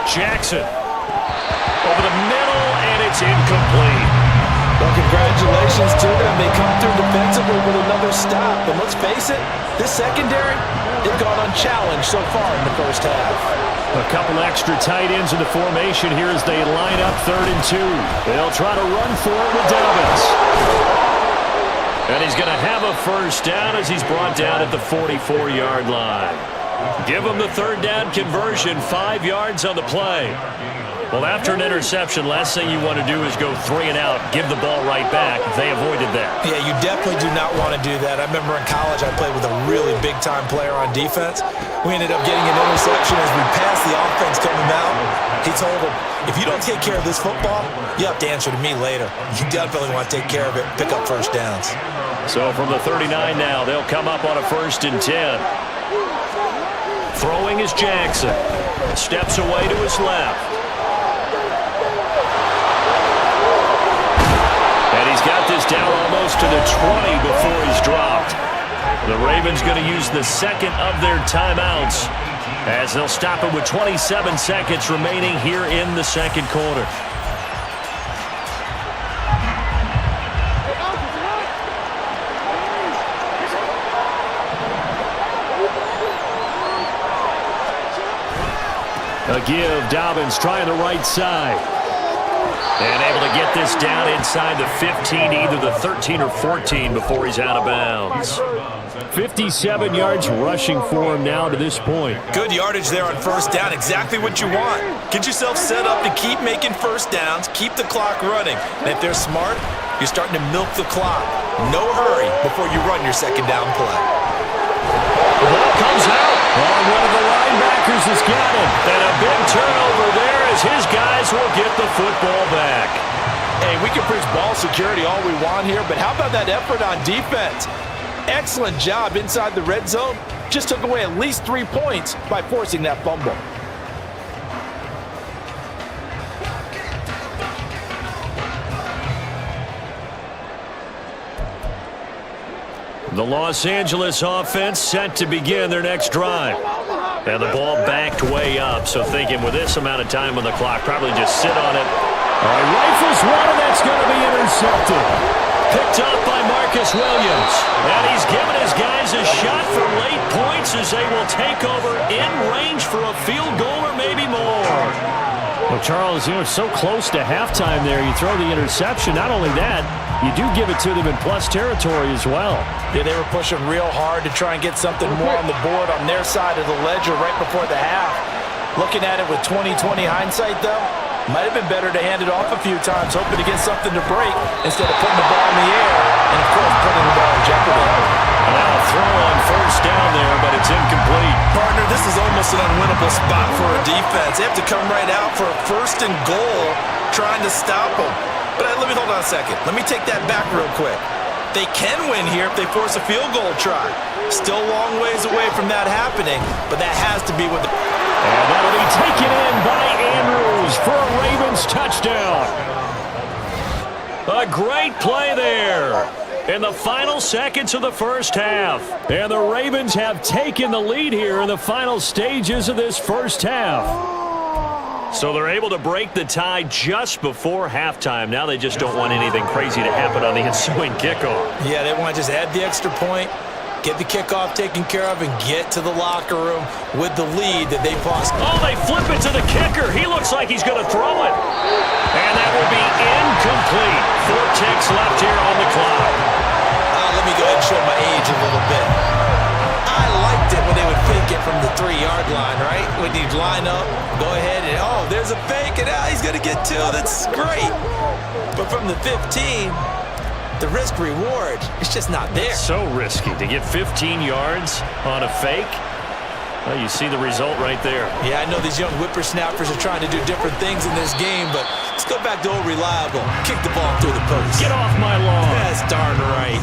Jackson over the middle, and it's incomplete. Well, congratulations to them. They come through defensively with another stop. But let's face it, this secondary, they've gone unchallenged so far in the first half. A couple extra tight ends in the formation here as they line up 3rd and 2. They'll try to run for it with Dobbins. And he's going to have a first down as he's brought down at the 44-yard line. Give him the 3rd down conversion, 5 yards on the play. Well, after an interception, last thing you want to do is go 3 and out, give the ball right back. They avoided that. Yeah, you definitely do not want to do that. I remember in college I played with a really big-time player on defense. We ended up getting an interception as we passed the offense coming out. He told him, if you don't take care of this football, you have to answer to me later. You definitely want to take care of it, pick up first downs. So from the 39 now, they'll come up on a 1st and 10. Throwing is Jackson. Steps away to his left. And he's got this down almost to the 20 before he's dropped. The Ravens going to use the second of their timeouts as they'll stop it with 27 seconds remaining here in the second quarter. A give, Dobbins trying the right side. And able to get this down inside the 15, either the 13 or 14 before he's out of bounds. 57 yards rushing for him now to this point. Good yardage there on first down, exactly what you want. Get yourself set up to keep making first downs, keep the clock running. And if they're smart, you're starting to milk the clock. No hurry before you run your second down play. The ball comes out. One of the linebackers has got him. And a big turnover there as his guys will get the football back. Hey, we can preach ball security all we want here, but how about that effort on defense? Excellent job inside the red zone. Just took away at least 3 points by forcing that fumble. The Los Angeles offense set to begin their next drive. And the ball backed way up, so thinking with this amount of time on the clock, probably just sit on it. Rifles one, and that's going to be intercepted. Picked up by Marcus Williams. And he's given his guys a shot for late points as they will take over in range for a field goal or maybe more. Well, Charles, you know, so close to halftime there. You throw the interception. Not only that, you do give it to them in plus territory as well. Yeah, they were pushing real hard to try and get something more on the board on their side of the ledger right before the half. Looking at it with 20/20 hindsight, though, might have been better to hand it off a few times, hoping to get something to break instead of putting the ball in the air and, of course, putting the ball in jeopardy. Now a throw on first down there, but it's incomplete. Partner, this is almost an unwinnable spot for a defense. They have to come right out for a 1st and goal trying to stop them. But let me hold on a second. Let me take that back real quick. They can win here if they force a field goal try. Still a long ways away from that happening, but that has to be what the... And that'll be taken in by Andrews for a Ravens touchdown. A great play there in the final seconds of the first half. And the Ravens have taken the lead here in the final stages of this first half. So they're able to break the tie just before halftime. Now they just don't want anything crazy to happen on the ensuing kickoff. Yeah, they want to just add the extra point, get the kickoff taken care of, and get to the locker room with the lead that they possibly... Oh, they flip it to the kicker. He looks like he's going to throw it. And that will be incomplete. 4 ticks left here on the clock. Let me go ahead and show my age a little bit. I liked it when they would fake it from the 3-yard line, right? When you'd line up, go ahead and, oh, there's a fake, and he's going to get 2. That's great. But from the 15, the risk-reward, it's just not there. So risky to get 15 yards on a fake. Well, you see the result right there. Yeah, I know these young whippersnappers are trying to do different things in this game, but let's go back to old reliable. Kick the ball through the post. Get off my lawn. That's darn right.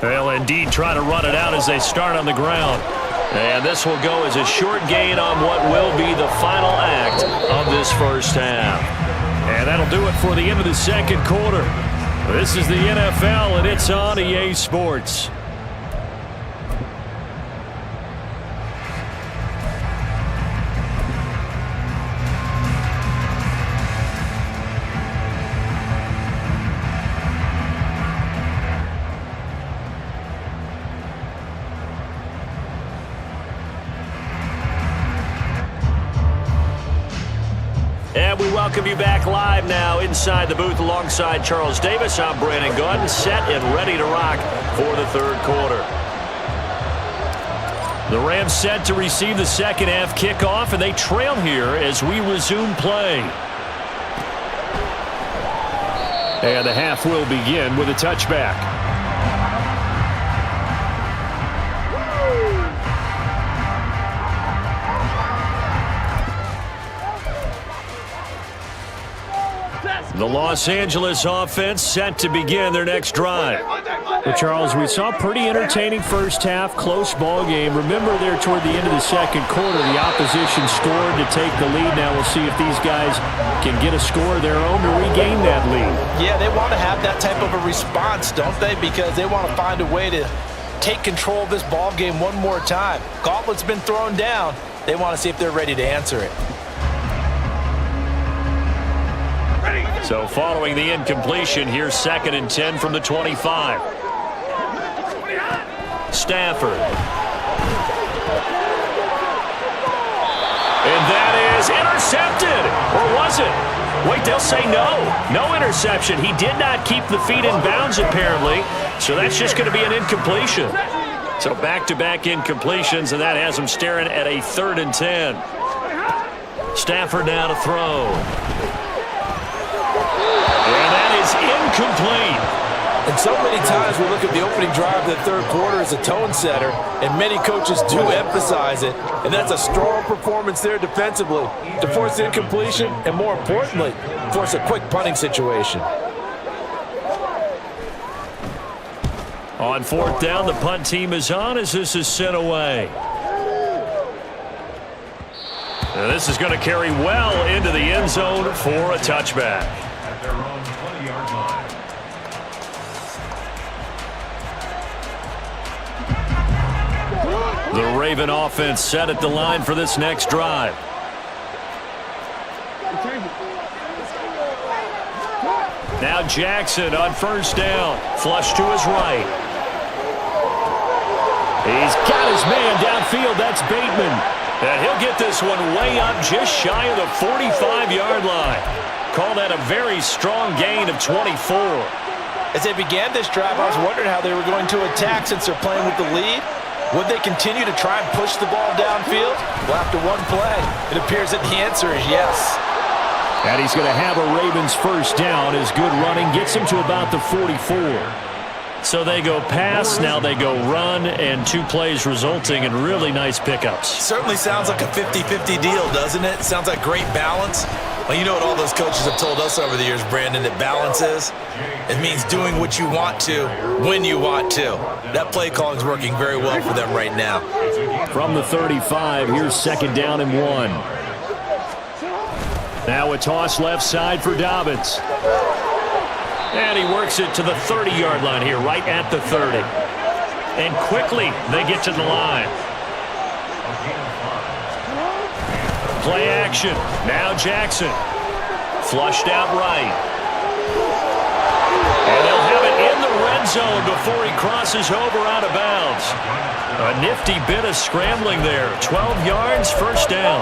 They'll indeed try to run it out as they start on the ground. And this will go as a short gain on what will be the final act of this first half. And that'll do it for the end of the second quarter. This is the NFL, and it's on EA Sports. And we welcome you back live now inside the booth alongside Charles Davis. I'm Brandon Gaudin, set and ready to rock for the third quarter. The Rams set to receive the second half kickoff, and they trail here as we resume play. And the half will begin with a touchback. The Los Angeles offense set to begin their next drive. Well, Charles, we saw a pretty entertaining first half, close ball game. Remember there toward the end of the second quarter, the opposition scored to take the lead. Now we'll see if these guys can get a score of their own to regain that lead. Yeah, they want to have that type of a response, don't they? Because they want to find a way to take control of this ball game one more time. Gauntlet's been thrown down. They want to see if they're ready to answer it. So following the incompletion, here's 2nd and 10 from the 25. Stafford. And that is intercepted. Or was it? Wait, they'll say no. No interception. He did not keep the feet in bounds, apparently. So that's just going to be an incompletion. So back-to-back incompletions, and that has them staring at a 3rd and 10. Stafford now to throw. And that is incomplete. And so many times we look at the opening drive of the third quarter as a tone setter, and many coaches do emphasize it, and that's a strong performance there defensively to force incompletion and, more importantly, force a quick punting situation. On 4th down, the punt team is on as this is sent away. And this is going to carry well into the end zone for a touchback. At their own 20-yard line. The Raven offense set at the line for this next drive. Now Jackson on 1st down. Flush to his right. He's got his man downfield. That's Bateman. And he'll get this one way up just shy of the 45-yard line. Call that a very strong gain of 24. As they began this drive, I was wondering how they were going to attack since they're playing with the lead. Would they continue to try and push the ball downfield? Well, after one play, it appears that the answer is yes. And he's going to have a Ravens 1st down. His good running gets him to about the 44. So they go pass, now they go run, and 2 plays resulting in really nice pickups. Certainly sounds like a 50-50 deal, doesn't it? Sounds like great balance. Well, you know what all those coaches have told us over the years, Brandon, that balance is? It means doing what you want to, when you want to. That play calling is working very well for them right now. From the 35, here's 2nd down and 1. Now a toss left side for Dobbins. And he works it to the 30-yard line here, right at the 30. And quickly, they get to the line. Play action. Now Jackson. Flushed out right. And they'll have it in the red zone before he crosses over out of bounds. A nifty bit of scrambling there. 12 yards, 1st down.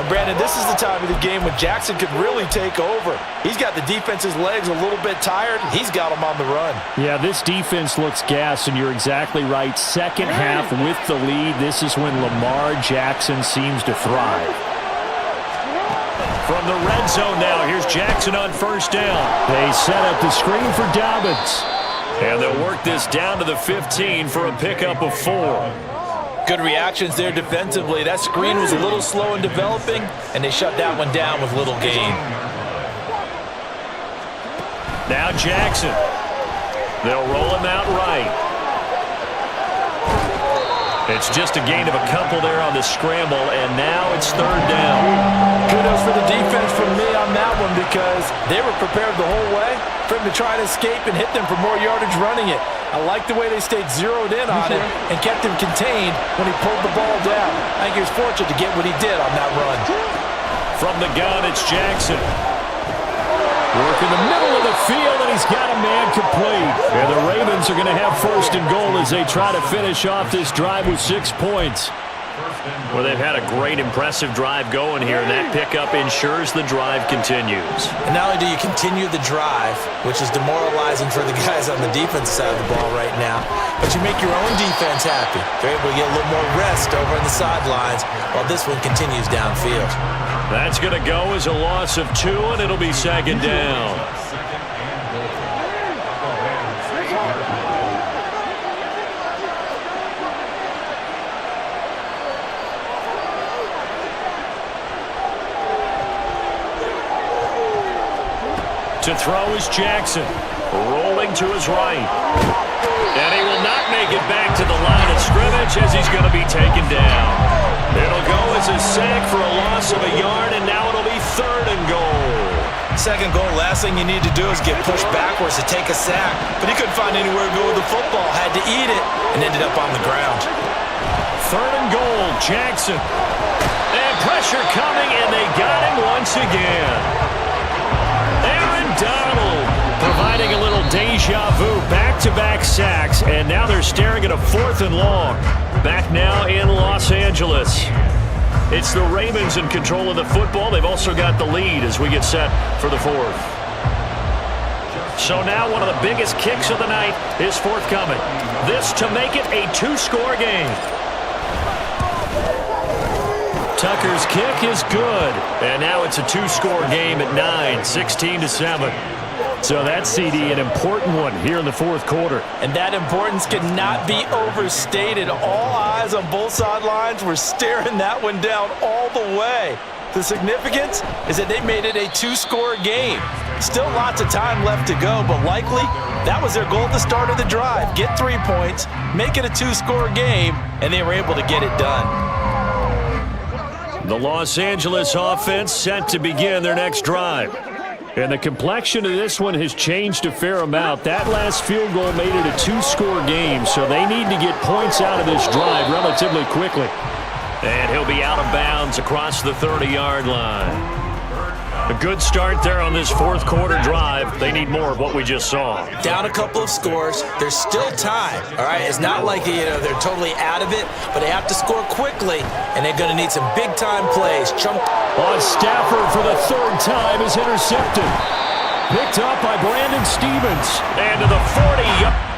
And Brandon, this is the time of the game when Jackson could really take over. He's got the defense's legs a little bit tired. He's got them on the run. Yeah, this defense looks gassed, and you're exactly right. Second half with the lead, this is when Lamar Jackson seems to thrive. From the red zone now, here's Jackson on first down. They set up the screen for Dobbins. And they'll work this down to the 15 for a pickup of 4. Good reactions there defensively. That screen was a little slow in developing, and they shut that one down with little gain. Now Jackson. They'll roll him out right. It's just a gain of a couple there on the scramble, and now it's third down. Kudos for the defense from me on that one because they were prepared the whole way for him to try to escape and hit them for more yardage running it. I like the way they stayed zeroed in on it and kept him contained when he pulled the ball down. I think he was fortunate to get what he did on that run. From the gun, it's Jackson. Work in the middle of the field, and he's got a man complete. And the Ravens are going to have first and goal as they try to finish off this drive with 6 points. Well, they've had a great, impressive drive going here, and that pickup ensures the drive continues. And not only do you continue the drive, which is demoralizing for the guys on the defense side of the ball right now, but you make your own defense happy. They're able to get a little more rest over on the sidelines while this one continues downfield. That's going to go as a loss of 2, and it'll be second down. To throw is Jackson, rolling to his right. And he will not make it back to the line of scrimmage as he's going to be taken down. It'll go as a sack for a loss of a yard, and now it'll be third and goal. Second goal, last thing you need to do is get pushed backwards to take a sack. But he couldn't find anywhere to go with the football, had to eat it, and ended up on the ground. Third and goal, Jackson. And pressure coming, and they got him once again. Donald providing a little deja vu, back-to-back sacks, and now they're staring at a 4th and long. Back now in Los Angeles. It's the Ravens in control of the football. They've also got the lead as we get set for the 4th. So now one of the biggest kicks of the night is forthcoming. This to make it a 2-score game. Tucker's kick is good. And now it's a 2-score game at 9, 16-7. So that's, CD, an important one here in the 4th quarter. And that importance cannot be overstated. All eyes on both sidelines were staring that one down all the way. The significance is that they made it a 2-score game. Still lots of time left to go, but likely that was their goal at the start of the drive. Get 3 points, make it a 2-score game, and they were able to get it done. The Los Angeles offense set to begin their next drive. And the complexion of this one has changed a fair amount. That last field goal made it a 2-score game, so they need to get points out of this drive relatively quickly. And he'll be out of bounds across the 30-yard line. A good start there on this 4th quarter drive. They need more of what we just saw. Down a couple of scores. There's still time, all right? It's not like, they're totally out of it, but they have to score quickly, and they're going to need some big-time plays. On Stafford for the 3rd time is intercepted. Picked up by Brandon Stevens. And to the 40.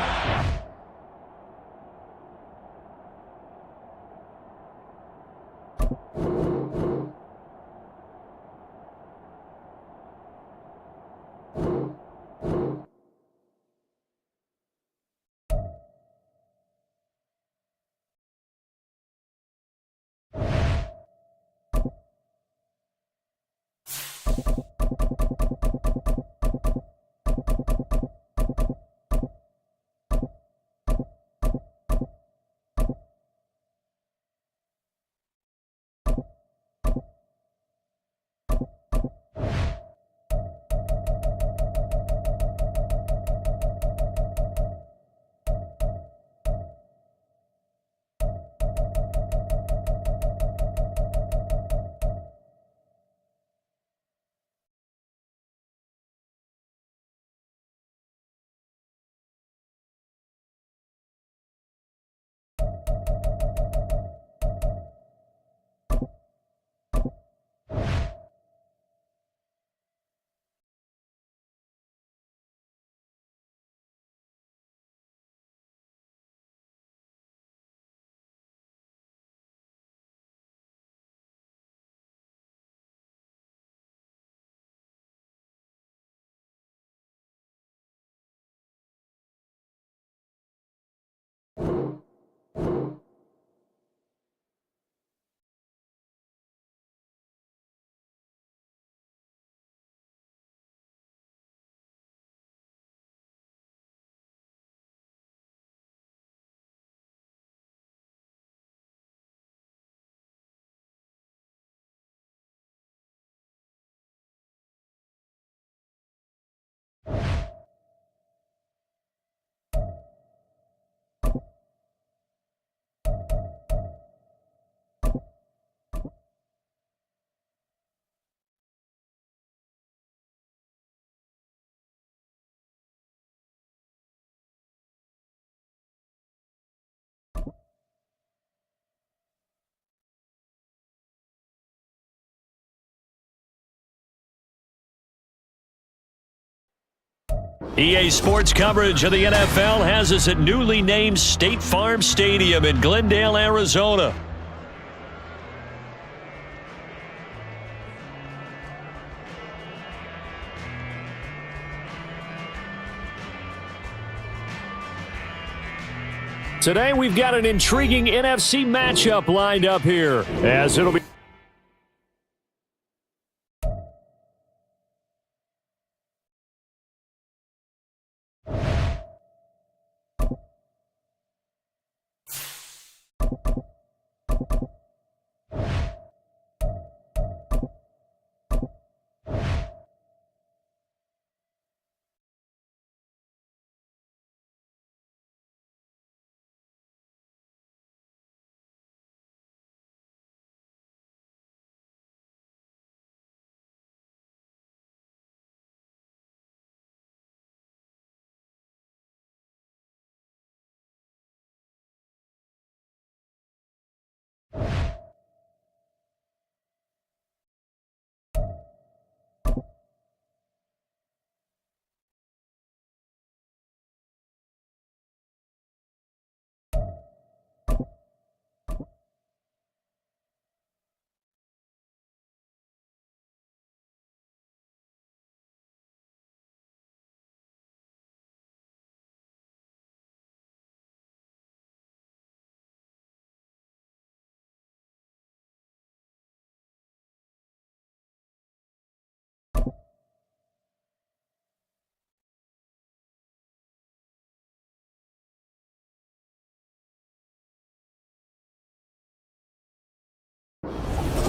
EA Sports coverage of the NFL has us at newly named State Farm Stadium in Glendale, Arizona. Today we've got an intriguing NFC matchup lined up here, as it'll be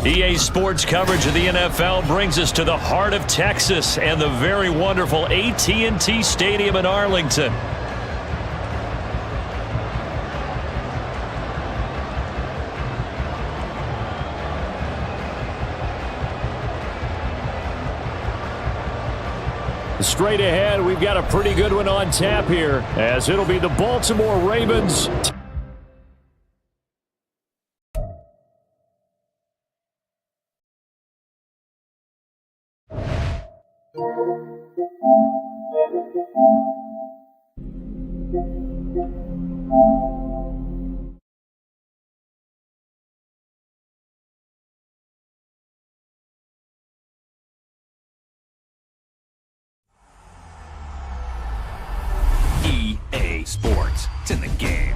EA Sports coverage of the NFL brings us to the heart of Texas and the very wonderful AT&T Stadium in Arlington. straight ahead. We've got a pretty good one on tap here, as it'll be the Baltimore Ravens. EA Sports. It's in the game.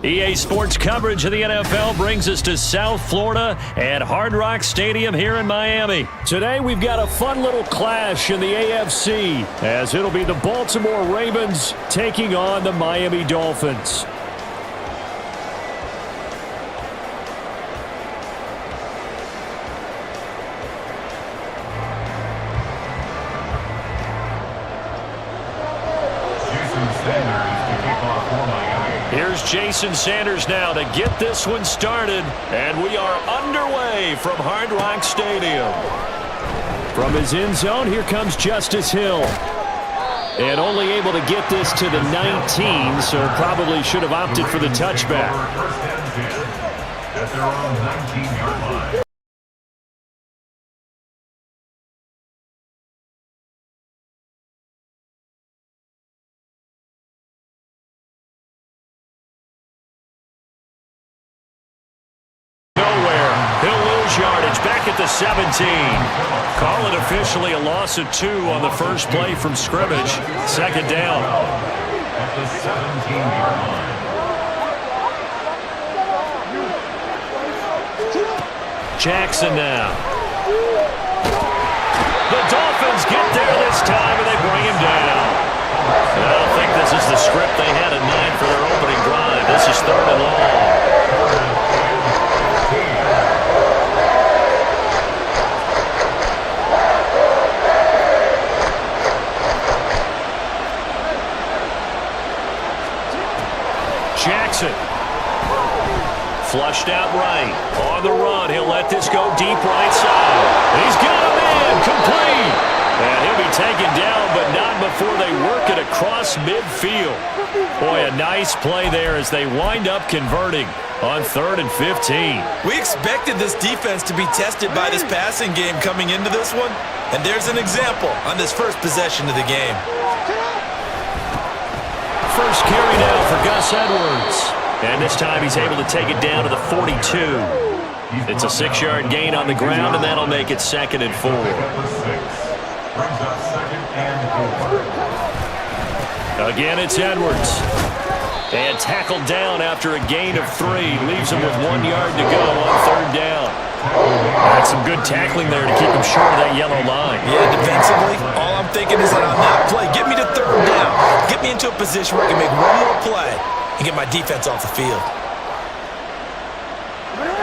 EA Sports coverage of the NFL brings us to South Florida at Hard Rock Stadium here in Miami. Today we've got a fun little clash in the AFC as it'll be the Baltimore Ravens taking on the Miami Dolphins. Here's Jason Sanders now to get this one started, and we are underway from Hard Rock Stadium. From his end zone, here comes Justice Hill. And only able to get this to the 19, so probably should have opted for the touchback. First and 10 at their own 19-yard line. Yardage back at the 17. Call it officially a loss of 2 on the first play from scrimmage. Second down. At the 17-yard line. Jackson now. The Dolphins get there this time and they bring him down. And I don't think this is the script they had in mind for their opening drive. This is 3rd and long. Jackson. Flushed out right. On the run. He'll let this go deep right side. He's got a man. Complete. And he'll be taken down, but not before they work it across midfield. Boy, a nice play there as they wind up converting on 3rd and 15. We expected this defense to be tested by this passing game coming into this one. And there's an example on this first possession of the game. First carry now for Gus Edwards. And this time he's able to take it down to the 42. It's a 6-yard gain on the ground, and that'll make it 2nd and 4. Brings up 2nd and 4. Again, it's Edwards. And tackled down after a gain of 3. Leaves him with 1 yard to go on 3rd down. That's some good tackling there to keep him short of that yellow line. Yeah, defensively, all I'm thinking is that on that play, get me to 3rd down. Get me into a position where I can make one more play and get my defense off the field.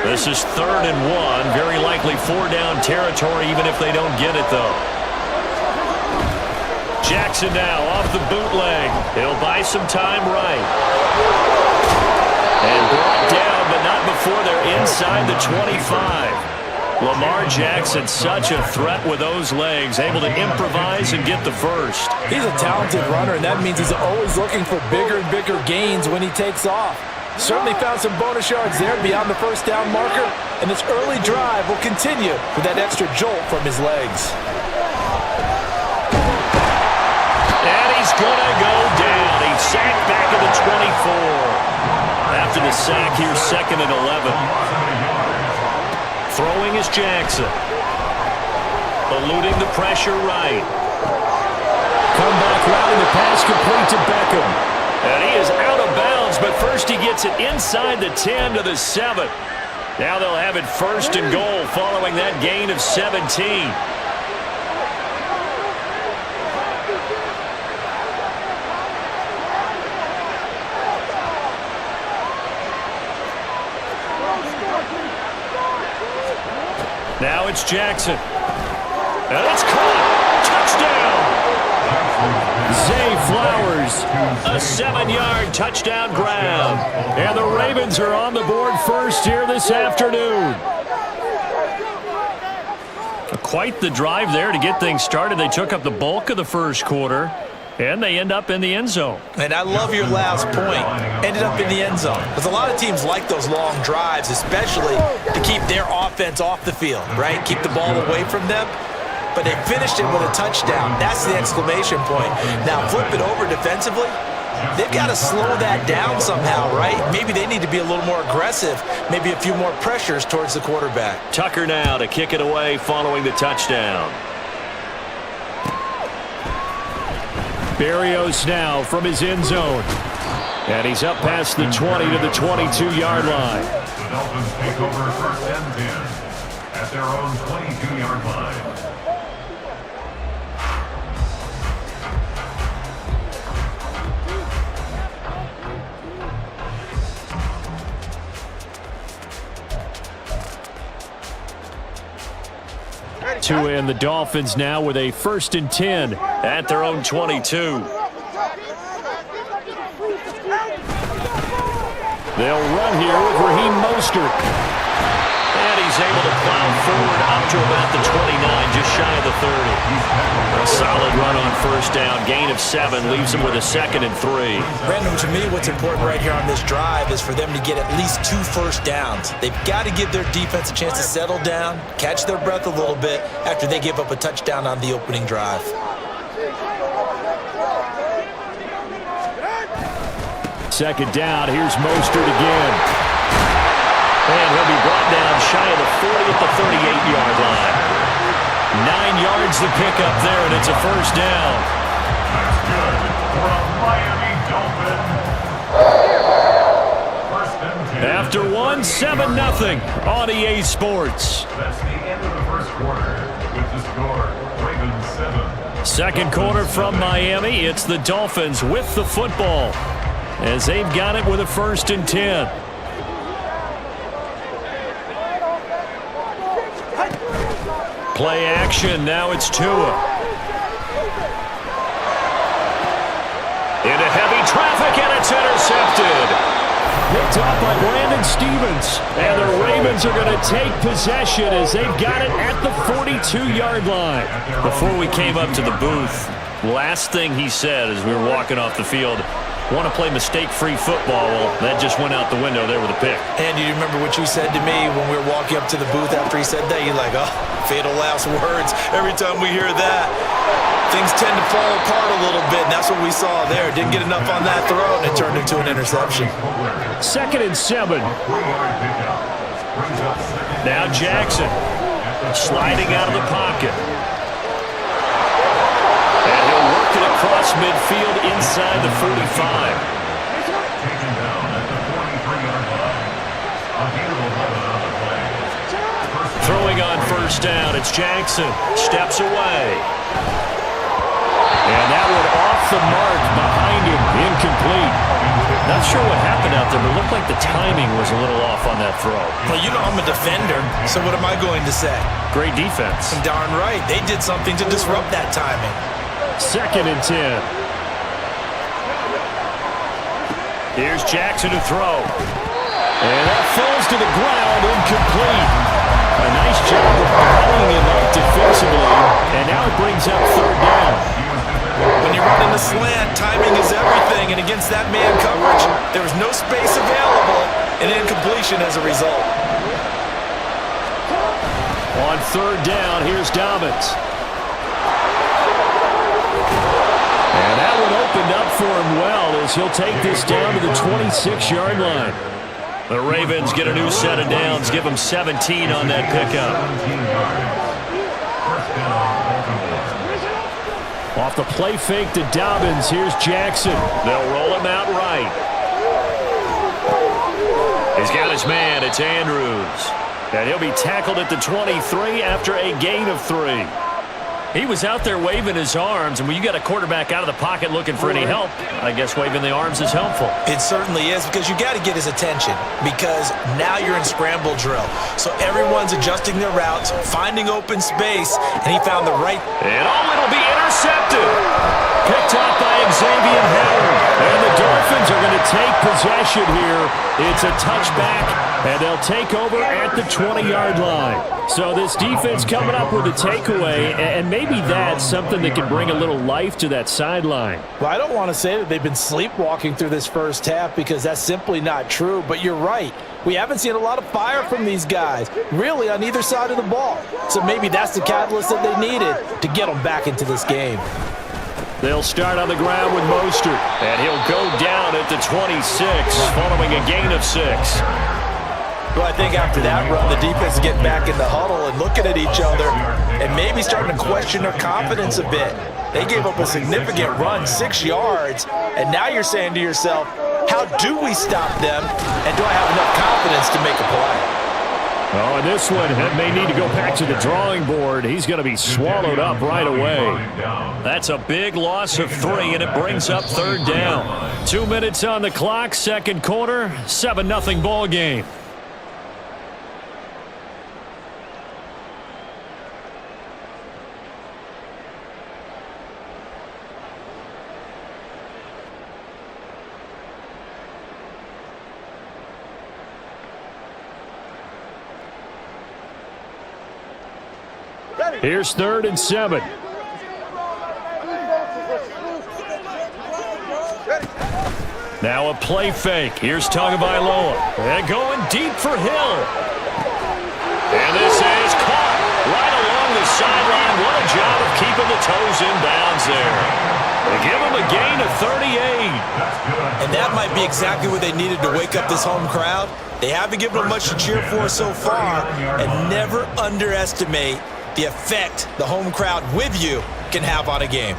This is 3rd and 1. Very likely 4-down territory, even if they don't get it, though. Jackson now off the bootleg. He'll buy some time right. And brought down, but not before they're inside the 25. Lamar Jackson, such a threat with those legs, able to improvise and get the first. He's a talented runner, and that means he's always looking for bigger and bigger gains when he takes off. Certainly found some bonus yards there beyond the 1st down marker, and this early drive will continue with that extra jolt from his legs. And he's going to go down. He's sacked back at the 24. After the sack, here's 2nd and 11. Throwing is Jackson. Eluding the pressure right. Comeback route and the pass complete to Beckham. And he is out of bounds, but first he gets it inside the 10 to the 7. Now they'll have it 1st and goal following that gain of 17. Now it's Jackson. And it's caught. Touchdown. Zay Flowers. A 7-yard touchdown grab. And the Ravens are on the board first here this afternoon. Quite the drive there to get things started. They took up the bulk of the first quarter, and they end up in the end zone. And I love your last point. Ended up in the end zone. Because a lot of teams like those long drives, especially to keep their offense off the field, right? Keep the ball away from them. But they finished it with a touchdown. That's the exclamation point. Now flip it over defensively. They've got to slow that down somehow, right? Maybe they need to be a little more aggressive. Maybe a few more pressures towards the quarterback. Tucker now to kick it away following the touchdown. Berrios now from his end zone. And he's up past the 20 to the 22-yard line. The Dolphins take over first and 10 at their own 22-yard line. Two in, the Dolphins now with a 1st and 10 at their own 22. They'll run here with Raheem Mostert. And he's able to plow forward up to about the 29, just shy of the 30. A solid run on first down. Gain of 7 leaves him with a 2nd and 3. Brandon, to me, what's important right here on this drive is for them to get at least 2 first downs. They've got to give their defense a chance to settle down, catch their breath a little bit after they give up a touchdown on the opening drive. Second down, here's Mostert again. And he'll be brought down shy of the 40 at the 38-yard line. 9 yards to pick up there, and it's a first down. That's good from Miami Dolphins. First and 10. After 1, 7-0 on EA Sports. That's the end of the first quarter with the score, Ravens 7. Second quarter from Miami. It's the Dolphins with the football as they've got it with a 1st and 10. Play action, now it's Tua. Into heavy traffic, and it's intercepted. Picked off by Brandon Stevens. And the Ravens are going to take possession as they've got it at the 42-yard line. Before we came up to the booth, last thing he said as we were walking off the field, want to play mistake-free football. Well, that just went out the window there with a pick. And you remember what you said to me when we were walking up to the booth after he said that? You're like, oh, fatal last words. Every time we hear that, things tend to fall apart a little bit, and that's what we saw there. Didn't get enough on that throw, and it turned into an interception. 2nd and 7. Now Jackson sliding out of the pocket. And he'll work it across midfield inside the 45. Taken down at the 43-yard line. A gain of 11 on the play. Throwing on first down, it's Jackson. Steps away. And that one off the mark behind him. Incomplete. Not sure what happened out there, but it looked like the timing was a little off on that throw. Well, you know I'm a defender, so what am I going to say? Great defense. Darn right. They did something to disrupt that timing. 2nd and 10. Here's Jackson to throw. And that falls to the ground, incomplete. A nice job of battling him up defensively, and now it brings up 3rd down. When you run in the slant, timing is everything, and against that man coverage, there was no space available, and incompletion as a result. On 3rd down, here's Dobbins. And that one opened up for him well as he'll take this down to the 26-yard line. The Ravens get a new set of downs, give them 17 on that pickup. Off the play fake to Dobbins, here's Jackson. They'll roll him out right. He's got his man, it's Andrews. And he'll be tackled at the 23 after a gain of 3. He was out there waving his arms, and when you got a quarterback out of the pocket looking for any help, I guess waving the arms is helpful. It certainly is, because you got to get his attention, because now you're in scramble drill. So everyone's adjusting their routes, finding open space, and he found the right. And it'll be intercepted. Picked off by Xavier Howard. And the Dolphins are going to take possession here. It's a touchback, and they'll take over at the 20-yard line. So this defense coming up with a takeaway, and maybe that's something that can bring a little life to that sideline. Well, I don't want to say that they've been sleepwalking through this first half, because that's simply not true, but you're right. We haven't seen a lot of fire from these guys, really, on either side of the ball. So maybe that's the catalyst that they needed to get them back into this game. They'll start on the ground with Mostert. And he'll go down at the 26 following a gain of 6. Well, I think after that run, the defense is getting back in the huddle and looking at each other and maybe starting to question their confidence a bit. They gave up a significant run, 6 yards, and now you're saying to yourself, How do we stop them? And do I have enough confidence to make a play? Oh, and this one may need to go back to the drawing board. He's going to be swallowed up right away. That's a big loss of 3, and it brings up 3rd down. 2 minutes on the clock, second quarter, 7-0 ball game. Here's 3rd and 7. Now a play fake. Here's Tagovailoa. And going deep for Hill. And this is caught right along the sideline. What a job of keeping the toes in bounds there. They give him a gain of 38. And that might be exactly what they needed to wake up this home crowd. They haven't given them much to cheer for so far. And never underestimate the effect the home crowd with you can have on a game.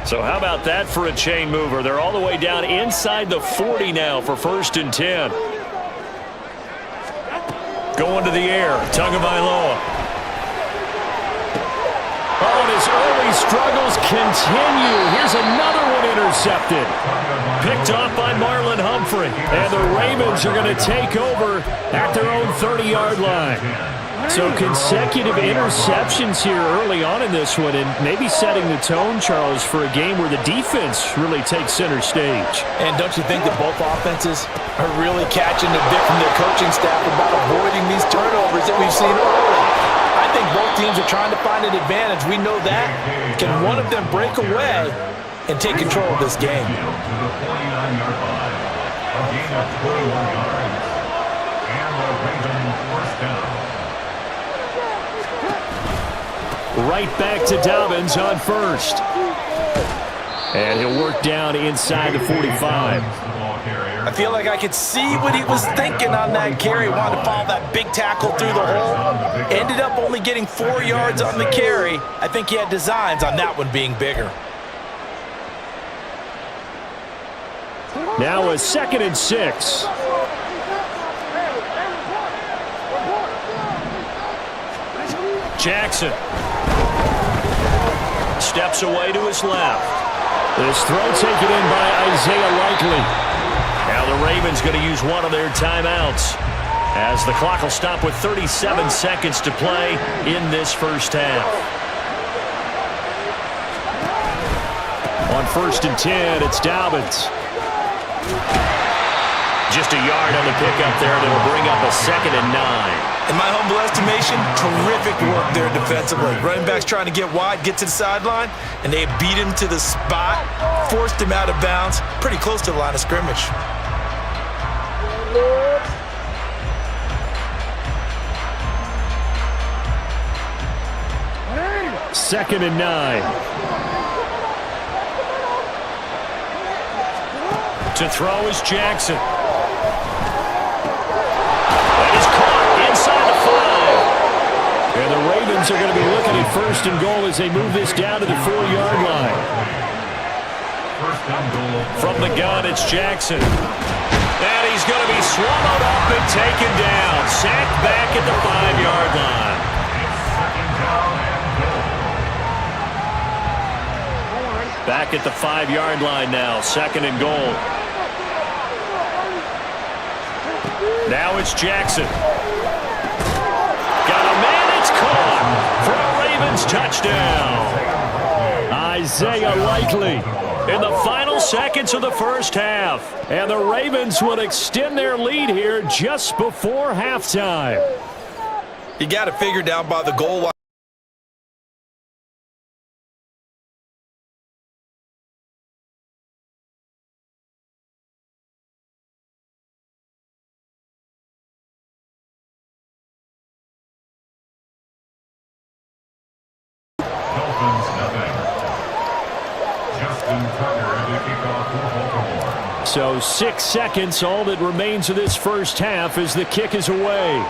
So how about that for a chain mover? They're all the way down inside the 40 now for 1st and 10. Going to the air, Tagovailoa. Oh, and his early struggles continue. Here's another one intercepted. Picked off by Marlon Humphrey. And the Ravens are going to take over at their own 30-yard line. So consecutive interceptions here early on in this one, and maybe setting the tone, Charles, for a game where the defense really takes center stage. And don't you think that both offenses are really catching a bit from their coaching staff about avoiding these turnovers that we've seen early? I think both teams are trying to find an advantage. We know that. Can one of them break away and take control of this game? Right back to Dobbins on 1st. And he'll work down inside the 45. I feel like I could see what he was thinking on that carry. Wanted to follow that big tackle through the hole. Ended up only getting 4 yards on the carry. I think he had designs on that one being bigger. Now a 2nd and 6. Jackson steps away to his left. This throw taken in by Isaiah Likely. Now the Ravens going to use one of their timeouts as the clock will stop with 37 seconds to play in this first half. On 1st and 10, it's Dobbins. Just a yard on the pickup there that will bring up a 2nd and 9. In my humble estimation, terrific work there defensively. Running backs trying to get wide, get to the sideline, and they beat him to the spot, forced him out of bounds, pretty close to the line of scrimmage. Second and 9. To throw is Jackson. That is caught inside the 5. And the Ravens are going to be looking at 1st and goal as they move this down to the 4-yard line. From the gun, it's Jackson. And he's going to be swallowed up and taken down. Sacked back at the 5-yard line. Back at the 5-yard line now. 2nd and goal. Now it's Jackson. Got a man, it's caught for a Ravens touchdown. Isaiah Likely In the final seconds of the first half. And the Ravens will extend their lead here just before halftime. You got to figure down by the goal line. So 6 seconds, all that remains of this first half as the kick is away.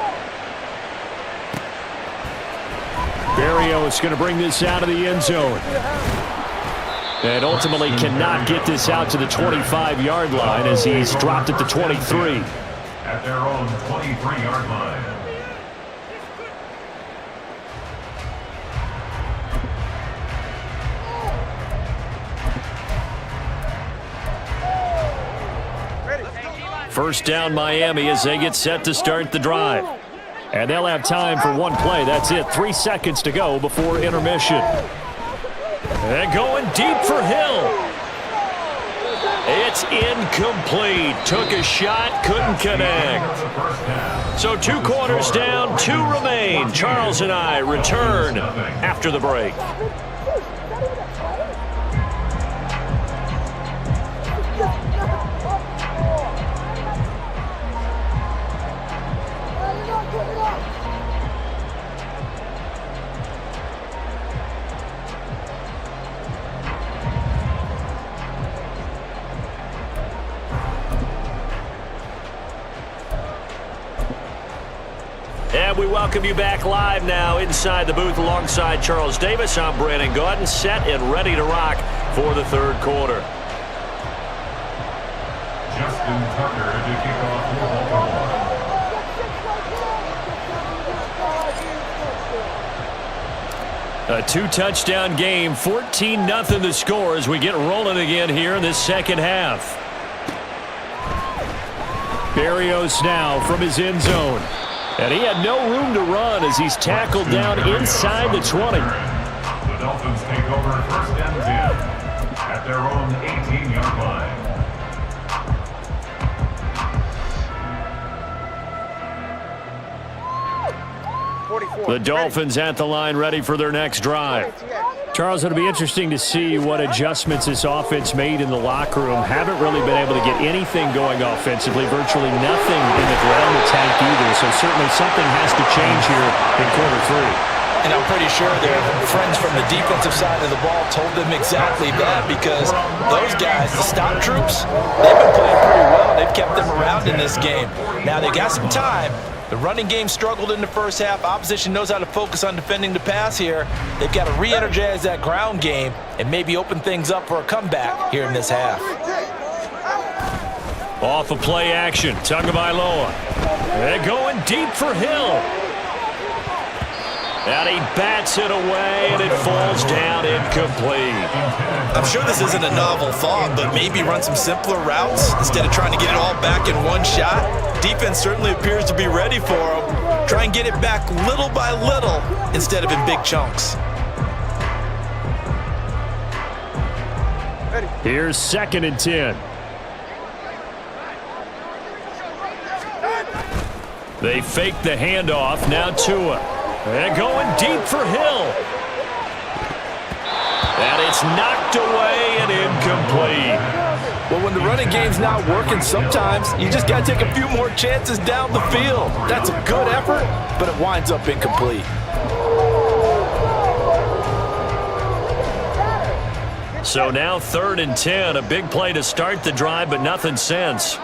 Very Berrios going to bring this out of the end zone. And ultimately cannot get this out to the 25-yard line as he's dropped at the 23. At their own 23-yard line. First down Miami as they get set to start the drive. And they'll have time for one play. That's it. 3 seconds to go before intermission. And going deep for Hill. It's incomplete. Took a shot, couldn't connect. So 2 quarters down, 2 remain. Charles and I return after the break. And we welcome you back live now inside the booth alongside Charles Davis. I'm Brandon Gaudin, set and ready to rock for the third quarter. Justin Tucker to kick off for Baltimore. A 2-touchdown game, 14-0 the score as we get rolling again here in this second half. Berrios now from his end zone. And he had no room to run as he's tackled down inside the 20. The Dolphins take over first and 10 at their own 18-yard line. The Dolphins at the line ready for their next drive. Charles, it'll be interesting to see what adjustments this offense made in the locker room. Haven't really been able to get anything going offensively, virtually nothing in the ground attack either, so certainly something has to change here in quarter 3. And I'm pretty sure their friends from the defensive side of the ball told them exactly that, because those guys, the stop troops, they've been playing pretty well. They've kept them around in this game. Now they got some time. The running game struggled in the first half. Opposition knows how to focus on defending the pass here. They've got to re-energize that ground game and maybe open things up for a comeback here in this half. Off of play action, Tagovailoa. They're going deep for Hill. And he bats it away, and it falls down incomplete. I'm sure this isn't a novel thought, but maybe run some simpler routes instead of trying to get it all back in one shot. Defense certainly appears to be ready for him. Try and get it back little by little instead of in big chunks. Here's 2nd and 10. They fake the handoff, now Tua. They're going deep for Hill. And it's knocked away and incomplete. Well, when the running game's not working, sometimes you just got to take a few more chances down the field. That's a good effort, but it winds up incomplete. So now 3rd and 10, a big play to start the drive, but nothing since.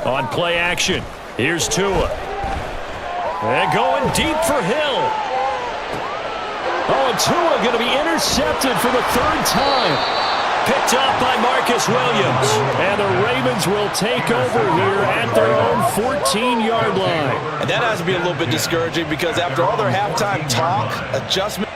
On play action, here's Tua. They're going deep for Hill. Oh, and Tua going to be intercepted for the 3rd time. Picked up by Marcus Williams. And the Ravens will take over here at their own 14-yard line. And that has to be a little bit discouraging, because after all their halftime talk, adjustment.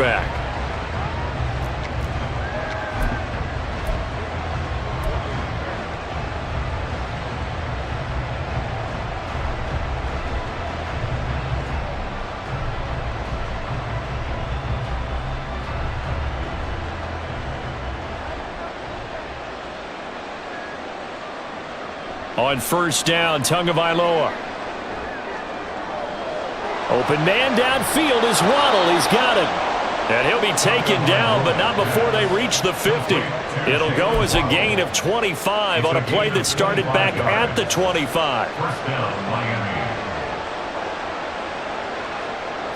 back. On first down, Tagovailoa. Open man downfield is Waddle. He's got it. And he'll be taken down, but not before they reach the 50. It'll go as a gain of 25 on a play that started back at the 25.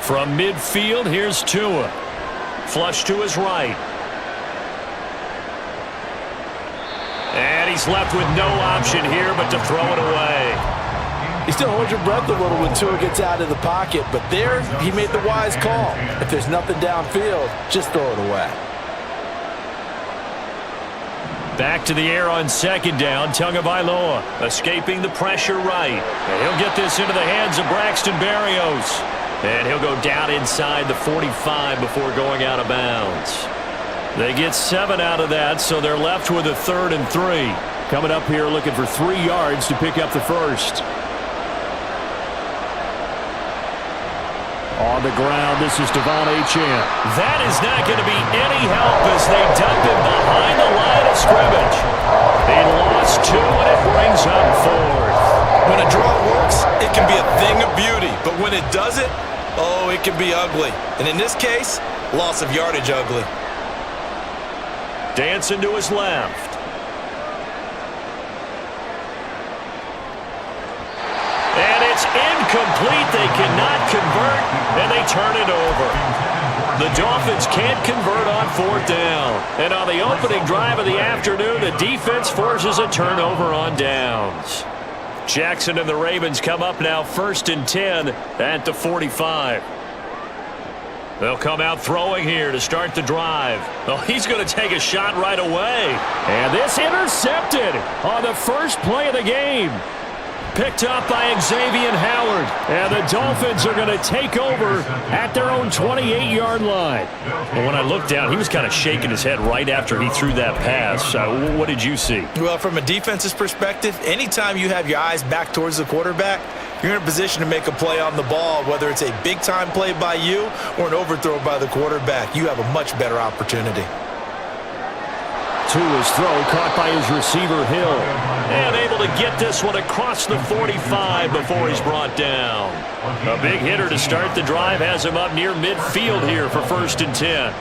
From midfield, here's Tua. Flush to his right. And he's left with no option here but to throw it away. You still hold your breath a little when Tua gets out of the pocket, but there he made the wise call. If there's nothing downfield, just throw it away. Back to the air on second down, Tagovailoa escaping the pressure right. And he'll get this into the hands of Braxton Berrios. And he'll go down inside the 45 before going out of bounds. They get 7 out of that, so they're left with a 3rd and 3. Coming up here looking for 3 yards to pick up the first. On the ground, this is Devon Achane. That is not going to be any help as they dump him behind the line of scrimmage. They lost 2, and it brings up 4th. When a draw works, it can be a thing of beauty. But when it doesn't, oh, it can be ugly. And in this case, loss of yardage ugly. Dancing to his left. And it's incomplete. They cannot convert, and they turn it over. The Dolphins can't convert on 4th down. And on the opening drive of the afternoon, the defense forces a turnover on downs. Jackson and the Ravens come up now 1st and 10 at the 45. They'll come out throwing here to start the drive. Oh, he's going to take a shot right away. And this intercepted on the first play of the game. Picked up by Xavier Howard. And the Dolphins are going to take over at their own 28-yard line. Well, when I looked down, he was kind of shaking his head right after he threw that pass. What did you see? Well, from a defense's perspective, anytime you have your eyes back towards the quarterback, you're in a position to make a play on the ball, whether it's a big-time play by you or an overthrow by the quarterback. You have a much better opportunity. Tua's throw caught by his receiver, Hill. And able to get this one across the 45 before he's brought down. A big hitter to start the drive has him up near midfield here for 1st and 10.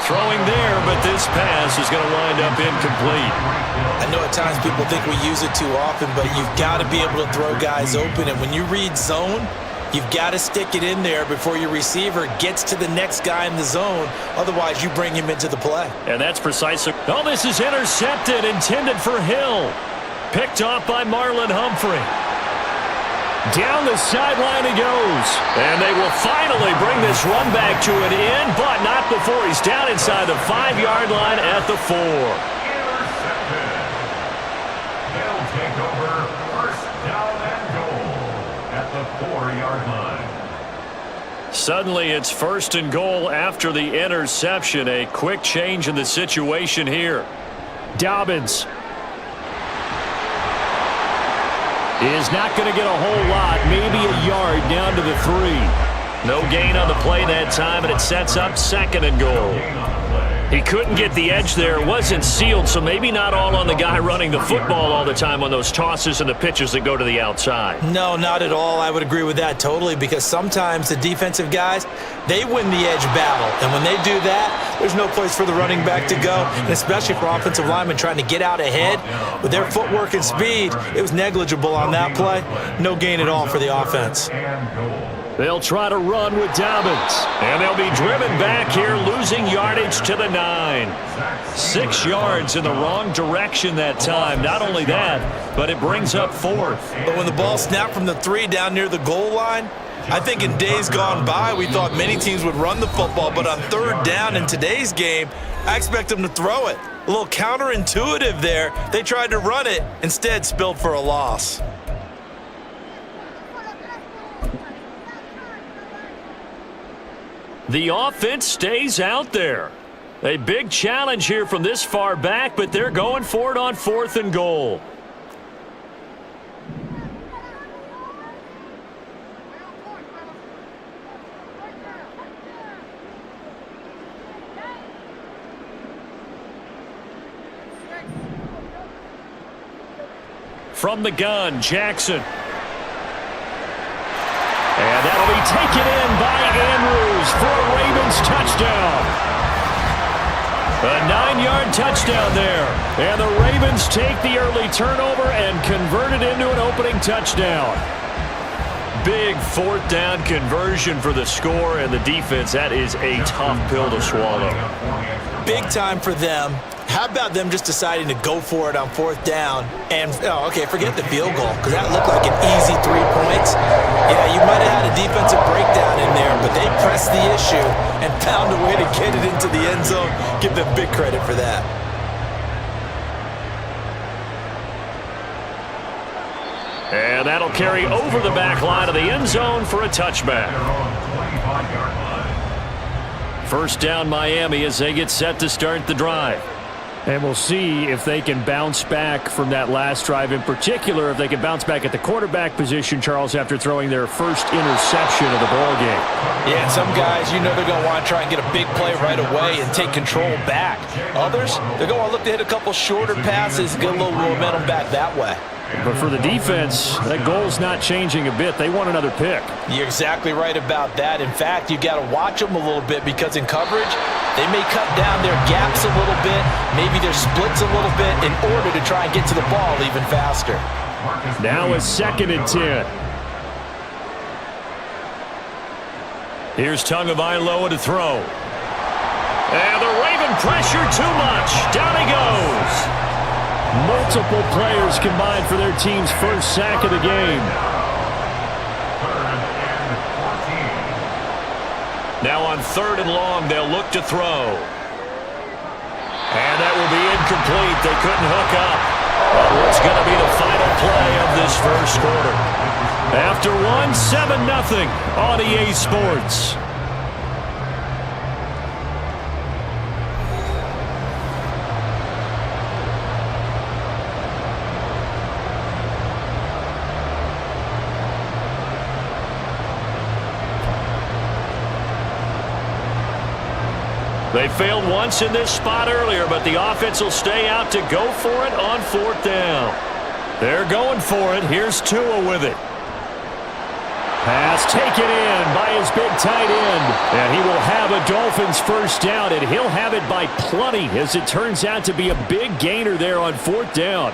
Throwing there, but this pass is going to wind up incomplete. I know at times people think we use it too often, but you've got to be able to throw guys open. And when you read zone, you've got to stick it in there before your receiver gets to the next guy in the zone. Otherwise, you bring him into the play. And that's precisely. Oh, this is intercepted, intended for Hill. Picked off by Marlon Humphrey. Down the sideline he goes. And they will finally bring this run back to an end, but not before he's down inside the 5-yard line at the 4. Intercepted. They'll take over 1st down and goal at the 4-yard line. Suddenly it's 1st and goal after the interception. A quick change in the situation here. Dobbins is not going to get a whole lot, maybe a yard down to the 3. No gain on the play that time, and it sets up 2nd and goal. He couldn't get the edge there. It wasn't sealed, so maybe not all on the guy running the football all the time on those tosses and the pitches that go to the outside. No, not at all. I would agree with that totally, because sometimes the defensive guys, they win the edge battle. And when they do that, there's no place for the running back to go, and especially for offensive linemen trying to get out ahead. With their footwork and speed, it was negligible on that play. No gain at all for the offense. They'll try to run with Dobbins. And they'll be driven back here, losing yardage to the 9. 6 yards in the wrong direction that time. Not only that, but it brings up 4th. But when the ball snapped from the 3 down near the goal line, I think in days gone by, we thought many teams would run the football, but on 3rd down in today's game, I expect them to throw it. A little counterintuitive there. They tried to run it, instead spilled for a loss. The offense stays out there. A big challenge here from this far back, but they're going for it on 4th and goal. From the gun, Jackson. And that'll be taken in by Andrews for a Ravens touchdown. A 9-yard touchdown there. And the Ravens take the early turnover and convert it into an opening touchdown. Big 4th down conversion for the score, and the defense, that is a tough pill to swallow. Big time for them. How about them just deciding to go for it on 4th down? And, okay, forget the field goal, because that looked like an easy 3 points. Yeah, you might have had a defensive breakdown in there, but they pressed the issue and found a way to get it into the end zone. Give them big credit for that. And that'll carry over the back line of the end zone for a touchback. 1st down Miami as they get set to start the drive. And we'll see if they can bounce back from that last drive, in particular if they can bounce back at the quarterback position, Charles, after throwing their first interception of the ball game. Yeah, and some guys, you know they're going to want to try and get a big play right away and take control back. Others, they're going to look to hit a couple shorter passes, get a little momentum back that way. But for the defense, that goal's not changing a bit. They want another pick. You're exactly right about that. In fact, you got to watch them a little bit, because in coverage, they may cut down their gaps a little bit, maybe their splits a little bit, in order to try and get to the ball even faster. Now a 2nd and 10. Here's Tagovailoa to throw. And the Raven pressure too much. Down he goes. Multiple players combined for their team's first sack of the game. Now on 3rd and long, they'll look to throw. And that will be incomplete. They couldn't hook up. But what's going to be the final play of this first quarter? After one, 7-0 on EA Sports. They failed once in this spot earlier, but the offense will stay out to go for it on 4th down. They're going for it. Here's Tua with it. Pass taken in by his big tight end. And he will have a Dolphins first down, and he'll have it by plenty, as it turns out to be a big gainer there on 4th down.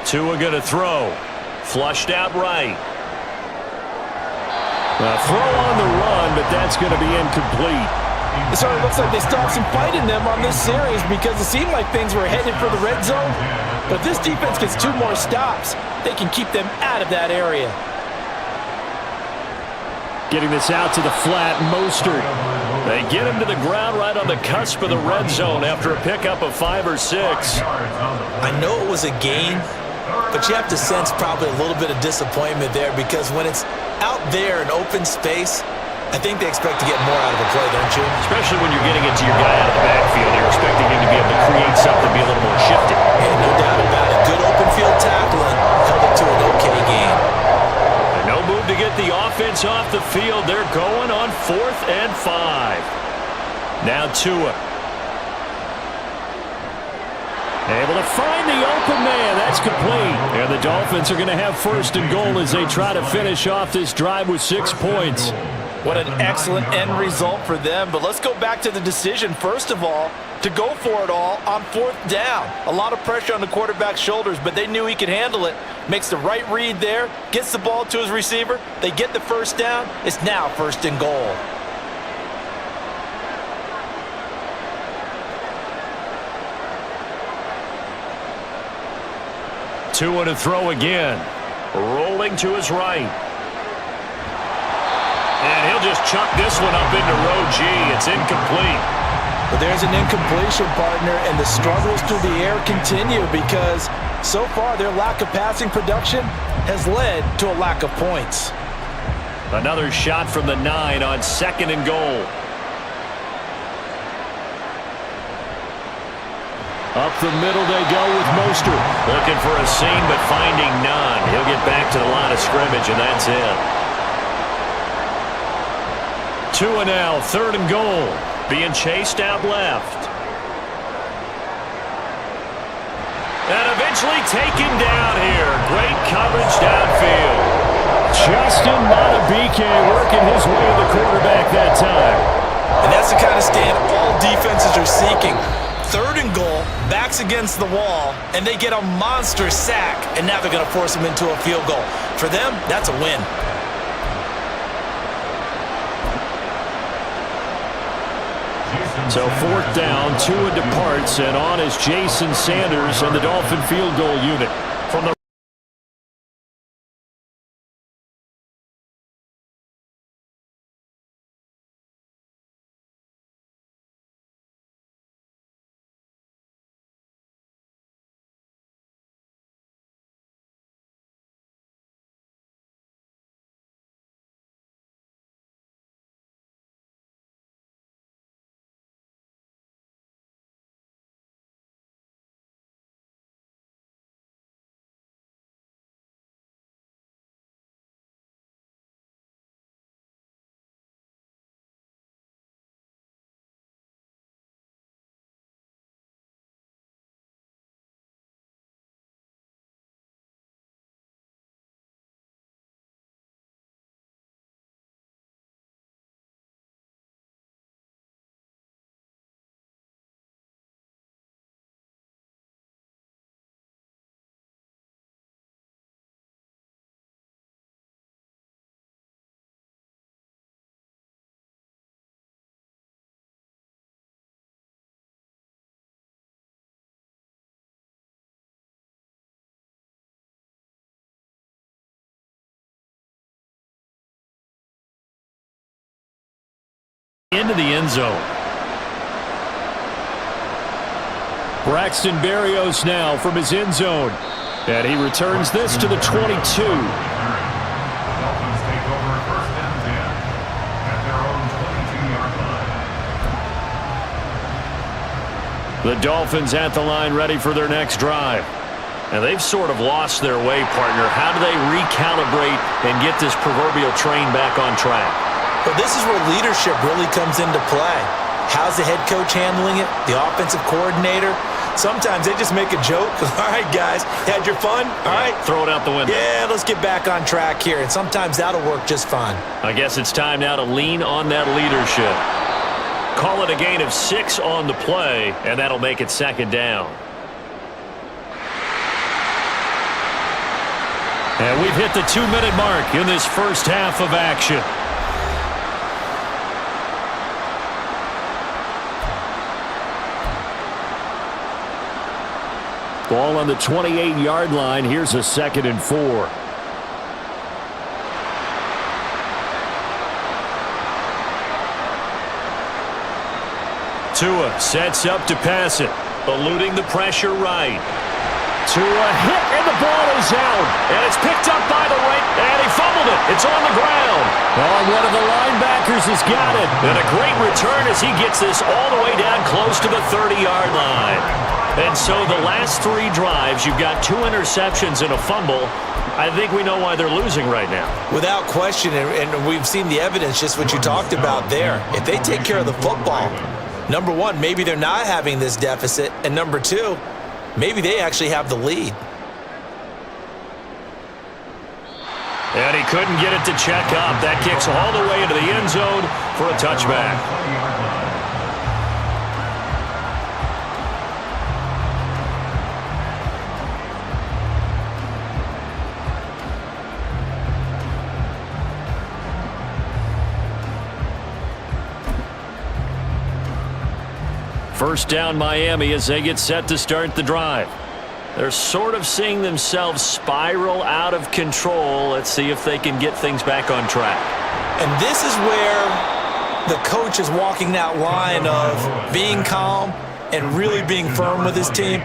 Tua going to throw. Flushed out right. A throw on the run, but that's going to be incomplete. It sort of looks like they still have some fight in them on this series, because it seemed like things were headed for the red zone. But if this defense gets 2 more stops, they can keep them out of that area. Getting this out to the flat, Mostert. They get him to the ground right on the cusp of the red zone after a pickup of 5 or 6. I know it was a gain, but you have to sense probably a little bit of disappointment there, because when it's out there in open space, I think they expect to get more out of the play, don't you? Especially when you're getting it to your guy out of the backfield. You're expecting him to be able to create something, be a little more shifty. Yeah, no doubt about it. Good open field tackling held it to an okay game. And no move to get the offense off the field. They're going on 4th and 5. Now Tua. Able to find the open man. That's complete. And the Dolphins are going to have 1st and goal as they try to finish off this drive with 6 points. What an excellent end result for them. But let's go back to the decision, first of all, to go for it all on 4th down. A lot of pressure on the quarterback's shoulders, but they knew he could handle it. Makes the right read there, gets the ball to his receiver. They get the first down. It's now 1st and goal. Tua to throw again. Rolling to his right. And he'll just chuck this one up into row G. It's incomplete. But there's an incompletion, partner, and the struggles through the air continue because so far their lack of passing production has led to a lack of points. Another shot from the 9 on 2nd and goal. Up the middle they go with Mostert. Looking for a seam, but finding none. He'll get back to the line of scrimmage, and that's it. 2 and now, 3rd and goal. Being chased out left. And eventually taken down here. Great coverage downfield. Justin Madubuike working his way to the quarterback that time. And that's the kind of stand all defenses are seeking. 3rd and goal, backs against the wall, and they get a monster sack, and now they're going to force him into a field goal. For them, that's a win. So 4th down, Tua departs, and on is Jason Sanders and the Dolphin field goal unit. From the into the end zone. Braxton Berrios now from his end zone. And he returns this to the 22. The Dolphins take over 1st and 10 at their own 22-yard line. The Dolphins at the line ready for their next drive. And they've sort of lost their way, partner. How do they recalibrate and get this proverbial train back on track? Well, this is where leadership really comes into play. How's the head coach handling it? The offensive coordinator? Sometimes they just make a joke. All right, guys, had your fun? All right. Throw it out the window. Yeah, let's get back on track here. And sometimes that'll work just fine. I guess it's time now to lean on that leadership. Call it a gain of 6 on the play, and that'll make it 2nd down. And we've hit the 2-minute mark in this first half of action. Ball on the 28-yard line. Here's a 2nd and 4. Tua sets up to pass it, eluding the pressure right. Tua hit, and the ball is out. And it's picked up by the right, and he fumbled it. It's on the ground. Oh, one of the linebackers has got it. And a great return as he gets this all the way down close to the 30-yard line. And so the last 3 drives, you've got 2 interceptions and a fumble. I think we know why they're losing right now. Without question, and we've seen the evidence, just what you talked about there. If they take care of the football, number one, maybe they're not having this deficit. And number 2, maybe they actually have the lead. And he couldn't get it to check up. That kicks all the way into the end zone for a touchback. First down Miami as they get set to start the drive. They're sort of seeing themselves spiral out of control. Let's see if they can get things back on track. And this is where the coach is walking that line of being calm and really being firm with his team.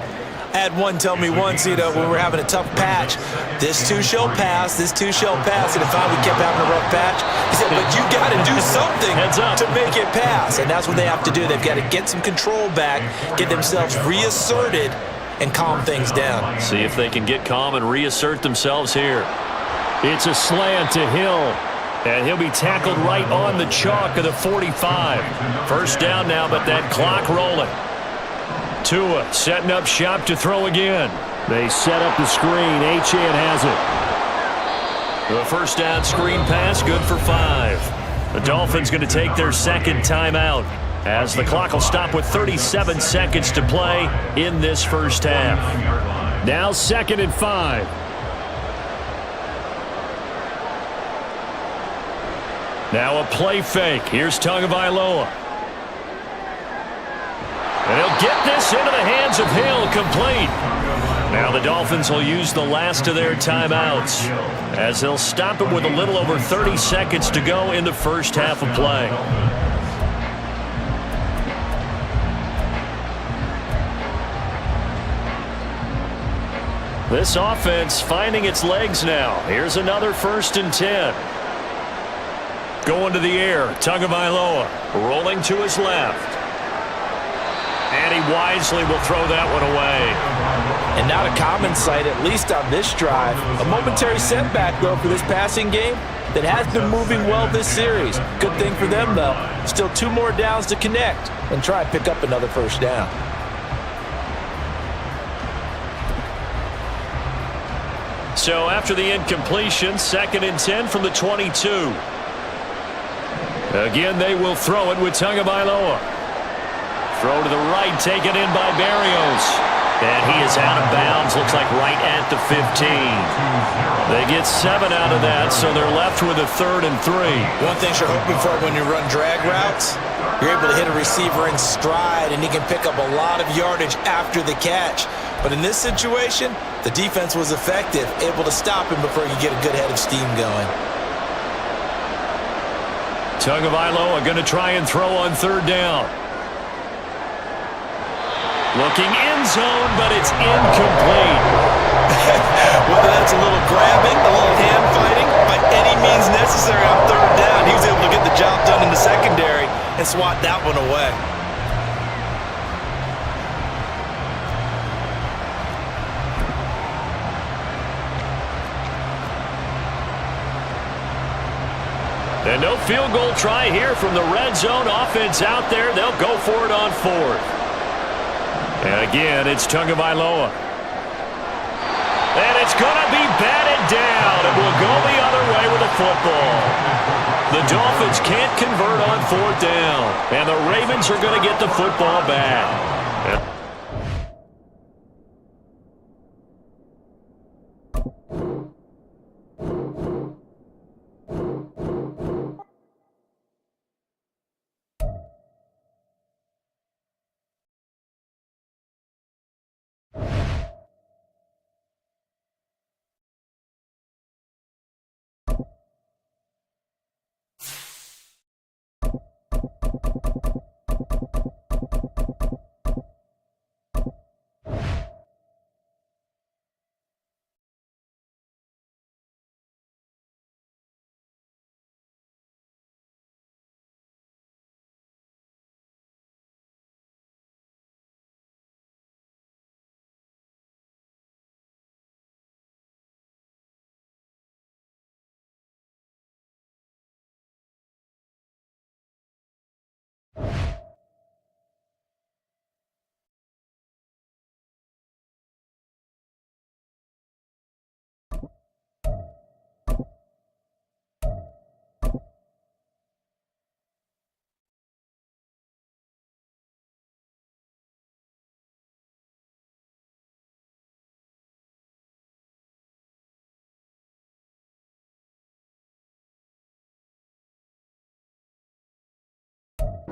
I had one tell me once, when we were having a tough patch, this too shall pass, this too shall pass. And if we kept having a rough patch, he said, but you got to do something to make it pass. And that's what they have to do. They've got to get some control back, get themselves reasserted, and calm things down. See if they can get calm and reassert themselves here. It's a slant to Hill. And he'll be tackled right on the chalk of the 45. First down now, but that clock rolling. Tua setting up shop to throw again. They set up the screen. Achane has it. The first down screen pass, good for 5. The Dolphins going to take their second timeout as the clock will stop with 37 seconds to play in this first half. Now 2nd and 5. Now a play fake. Here's Tagovailoa. And he'll get this into the hands of Hill, complete. Now the Dolphins will use the last of their timeouts as they'll stop it with a little over 30 seconds to go in the first half of play. This offense finding its legs now. Here's another 1st and 10. Going to the air, Tagovailoa rolling to his left. And he wisely will throw that one away. And not a common sight, at least on this drive. A momentary setback, though, for this passing game that has been moving well this series. Good thing for them, though. Still 2 more downs to connect and try and pick up another first down. So after the incompletion, 2nd and 10 from the 22. Again, they will throw it with Tagovailoa. Throw to the right, taken in by Berrios. And he is out of bounds, looks like right at the 15. They get 7 out of that, so they're left with a 3rd and 3. One thing you're hoping for when you run drag routes, you're able to hit a receiver in stride, and he can pick up a lot of yardage after the catch. But in this situation, the defense was effective, able to stop him before you get a good head of steam going. Tagovailoa going to try and throw on 3rd down. Looking end zone, but it's incomplete. Whether that's a little grabbing, a little hand fighting, by any means necessary on 3rd down, he was able to get the job done in the secondary and swat that one away. And no field goal try here from the red zone. Offense out there. They'll go for it on 4th. And again, it's Tagovailoa. And it's going to be batted down. It will go the other way with the football. The Dolphins can't convert on 4th down. And the Ravens are going to get the football back.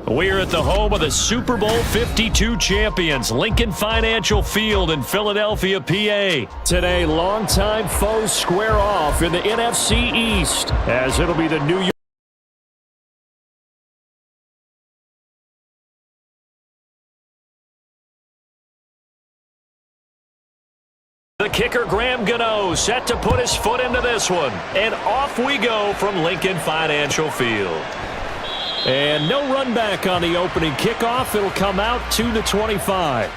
We're at the home of the Super Bowl 52 champions, Lincoln Financial Field in Philadelphia, PA. Today, longtime foes square off in the NFC East, as it'll be the New York the kicker, Graham Gano, set to put his foot into this one. And off we go from Lincoln Financial Field. And no run back on the opening kickoff. It'll come out 2-25.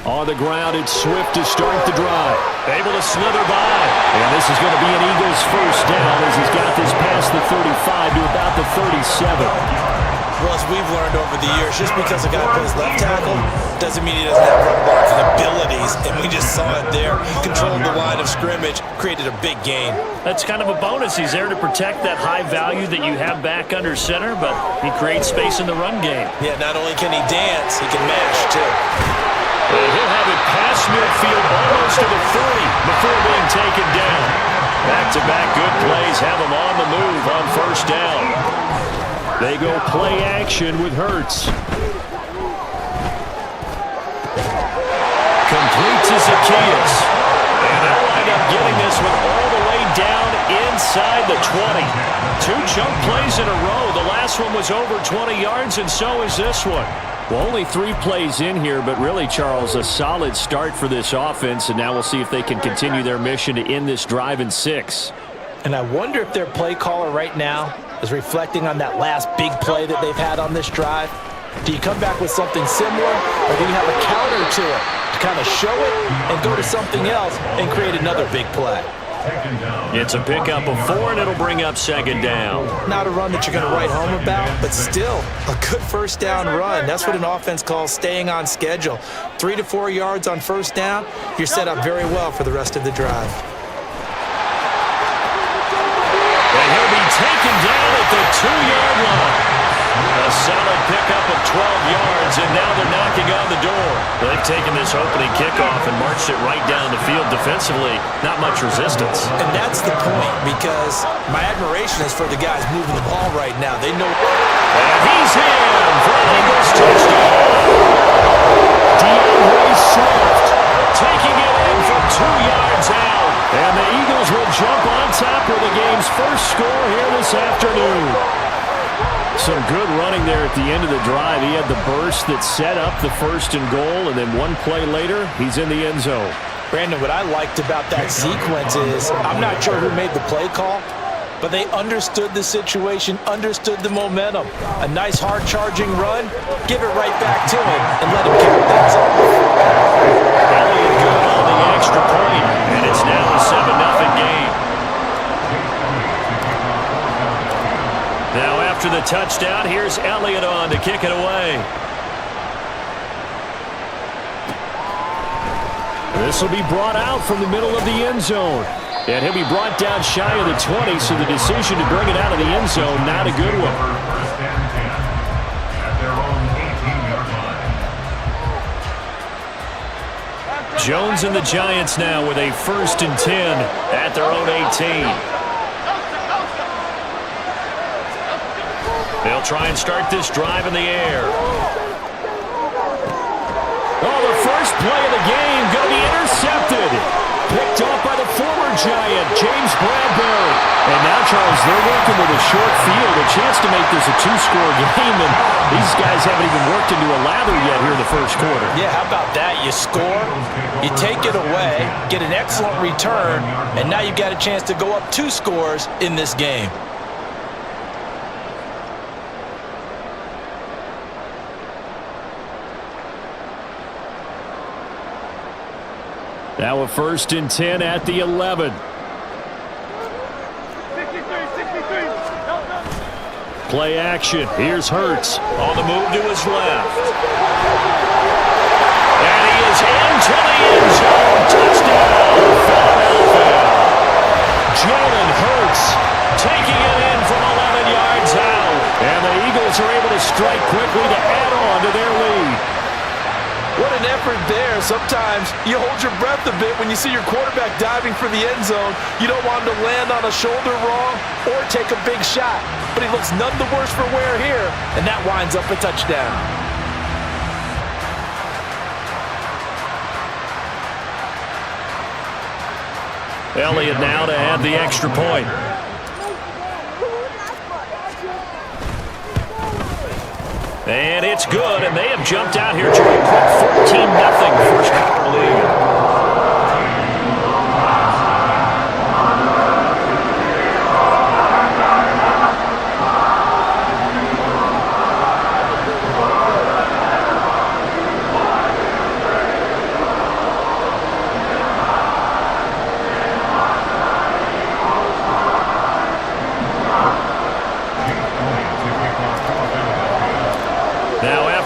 On the ground, it's Swift to start the drive. Able to slither by. And this is going to be an Eagles first down as he's got this past the 35 to about the 37. Well, as we've learned over the years, just because a guy plays left tackle doesn't mean he doesn't have run blocking abilities. And we just saw it there. Controlled the line of scrimmage, created a big gain. That's kind of a bonus. He's there to protect that high value that you have back under center, but he creates space in the run game. Yeah, not only can he dance, he can mash too. And he'll have it past midfield almost to the 40 before being taken down. Back-to-back good plays have him on the move on first down. They go play action with Hurts. Complete to Zacchaeus. And they'll wind up getting this one all the way down inside the 20. Two chunk plays in a row. The last one was over 20 yards, and so is this one. Well, only 3 plays in here, but really, Charles, a solid start for this offense, and now we'll see if they can continue their mission to end this drive in 6. And I wonder if their play caller right now is reflecting on that last big play that they've had on this drive. Do you come back with something similar, or do you have a counter to it to kind of show it and go to something else and create another big play? It's a pickup of 4, and it'll bring up second down. Not a run that you're going to write home about, but still a good first down run. That's what an offense calls staying on schedule. 3 to 4 yards on first down, you're set up very well for the rest of the drive. And he'll be taken down at the 2-yard line. A solid pickup of 12 yards, and now they're knocking on the door. They've taken this opening kickoff and marched it right down the field defensively. Not much resistance. And that's the point, because my admiration is for the guys moving the ball right now. They know. And he's in for an Eagles touchdown. DeAndre Swift Taking it in from 2 yards out. And the Eagles will jump on top of the game's first score here this afternoon. Some good running there at the end of the drive. He had the burst that set up the 1st and goal, and then one play later, he's in the end zone. Brandon, what I liked about that sequence is I'm not sure who made the play call, but they understood the situation, understood the momentum. A nice hard-charging run, give it right back to him, and let him carry things off. Elliott good on the extra point, and it's now a 7-0 game. Now after the touchdown, here's Elliott on to kick it away. This will be brought out from the middle of the end zone. And he'll be brought down shy of the 20, so the decision to bring it out of the end zone, not a good one. First and 10 at their own 18-yard line. Jones and the Giants now with a 1st and 10 at their own 18. They'll try and start this drive in the air. Oh, the first play of the game going to be intercepted. Picked off by the former Giant, James Bradbury. And now, Charles, they're working with a short field, a chance to make this a 2-score game, and these guys haven't even worked into a lather yet here in the first quarter. Yeah, how about that? You score, you take it away, get an excellent return, and now you've got a chance to go up 2 scores in this game. Now a 1st and 10 at the 11. Play action. Here's Hurts. On the move to his left. And he is into the end zone. Touchdown, Philadelphia. Jalen Hurts Taking it in from 11 yards out. And the Eagles are able to strike quickly to add on to their lead. What an effort there. Sometimes you hold your breath a bit when you see your quarterback diving for the end zone. You don't want him to land on a shoulder wrong or take a big shot. But he looks none the worse for wear here, and that winds up a touchdown. Elliott now to add the extra point. And it's good, and they have jumped out here to a quick 14-0 first quarter lead.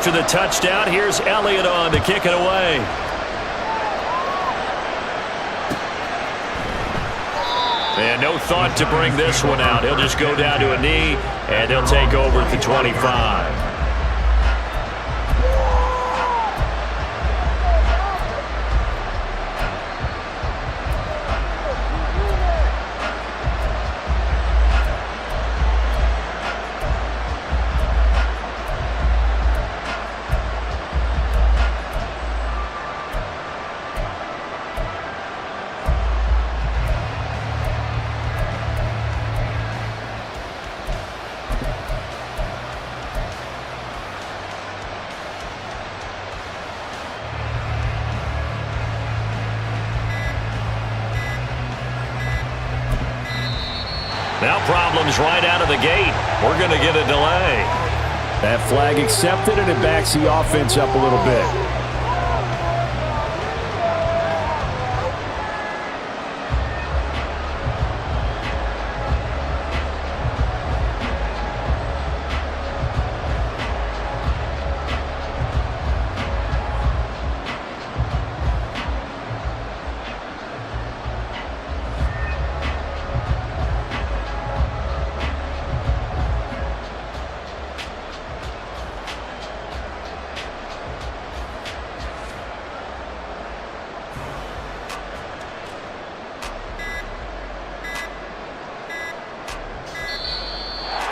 After the touchdown, here's Elliott on to kick it away. And no thought to bring this one out. He'll just go down to a knee, and he'll take over at the 25. Now problems right out of the gate. We're going to get a delay. That flag accepted, and it backs the offense up a little bit.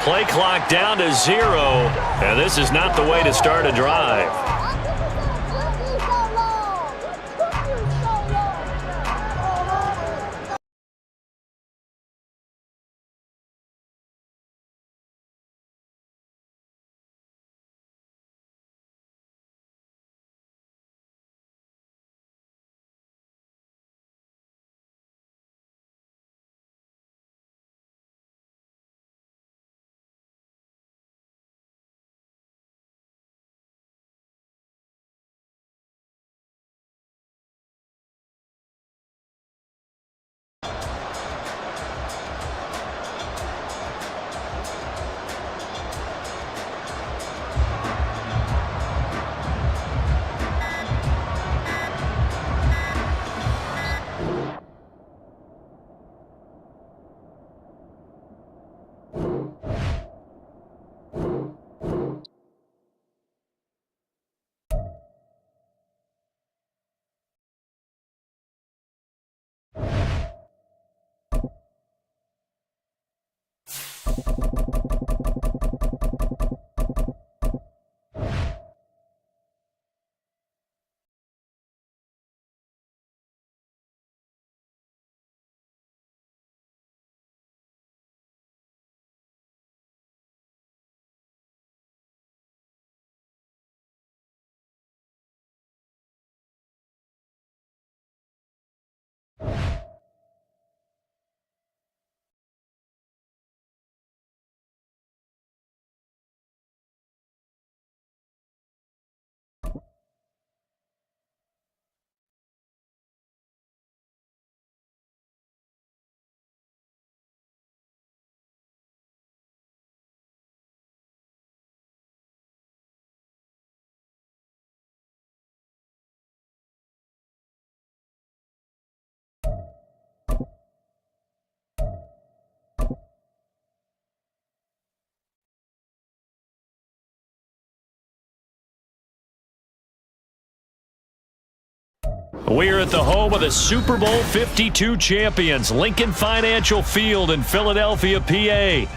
Play clock down to 0, and this is not the way to start a drive. We're at the home of the Super Bowl 52 champions, Lincoln Financial Field in Philadelphia, PA.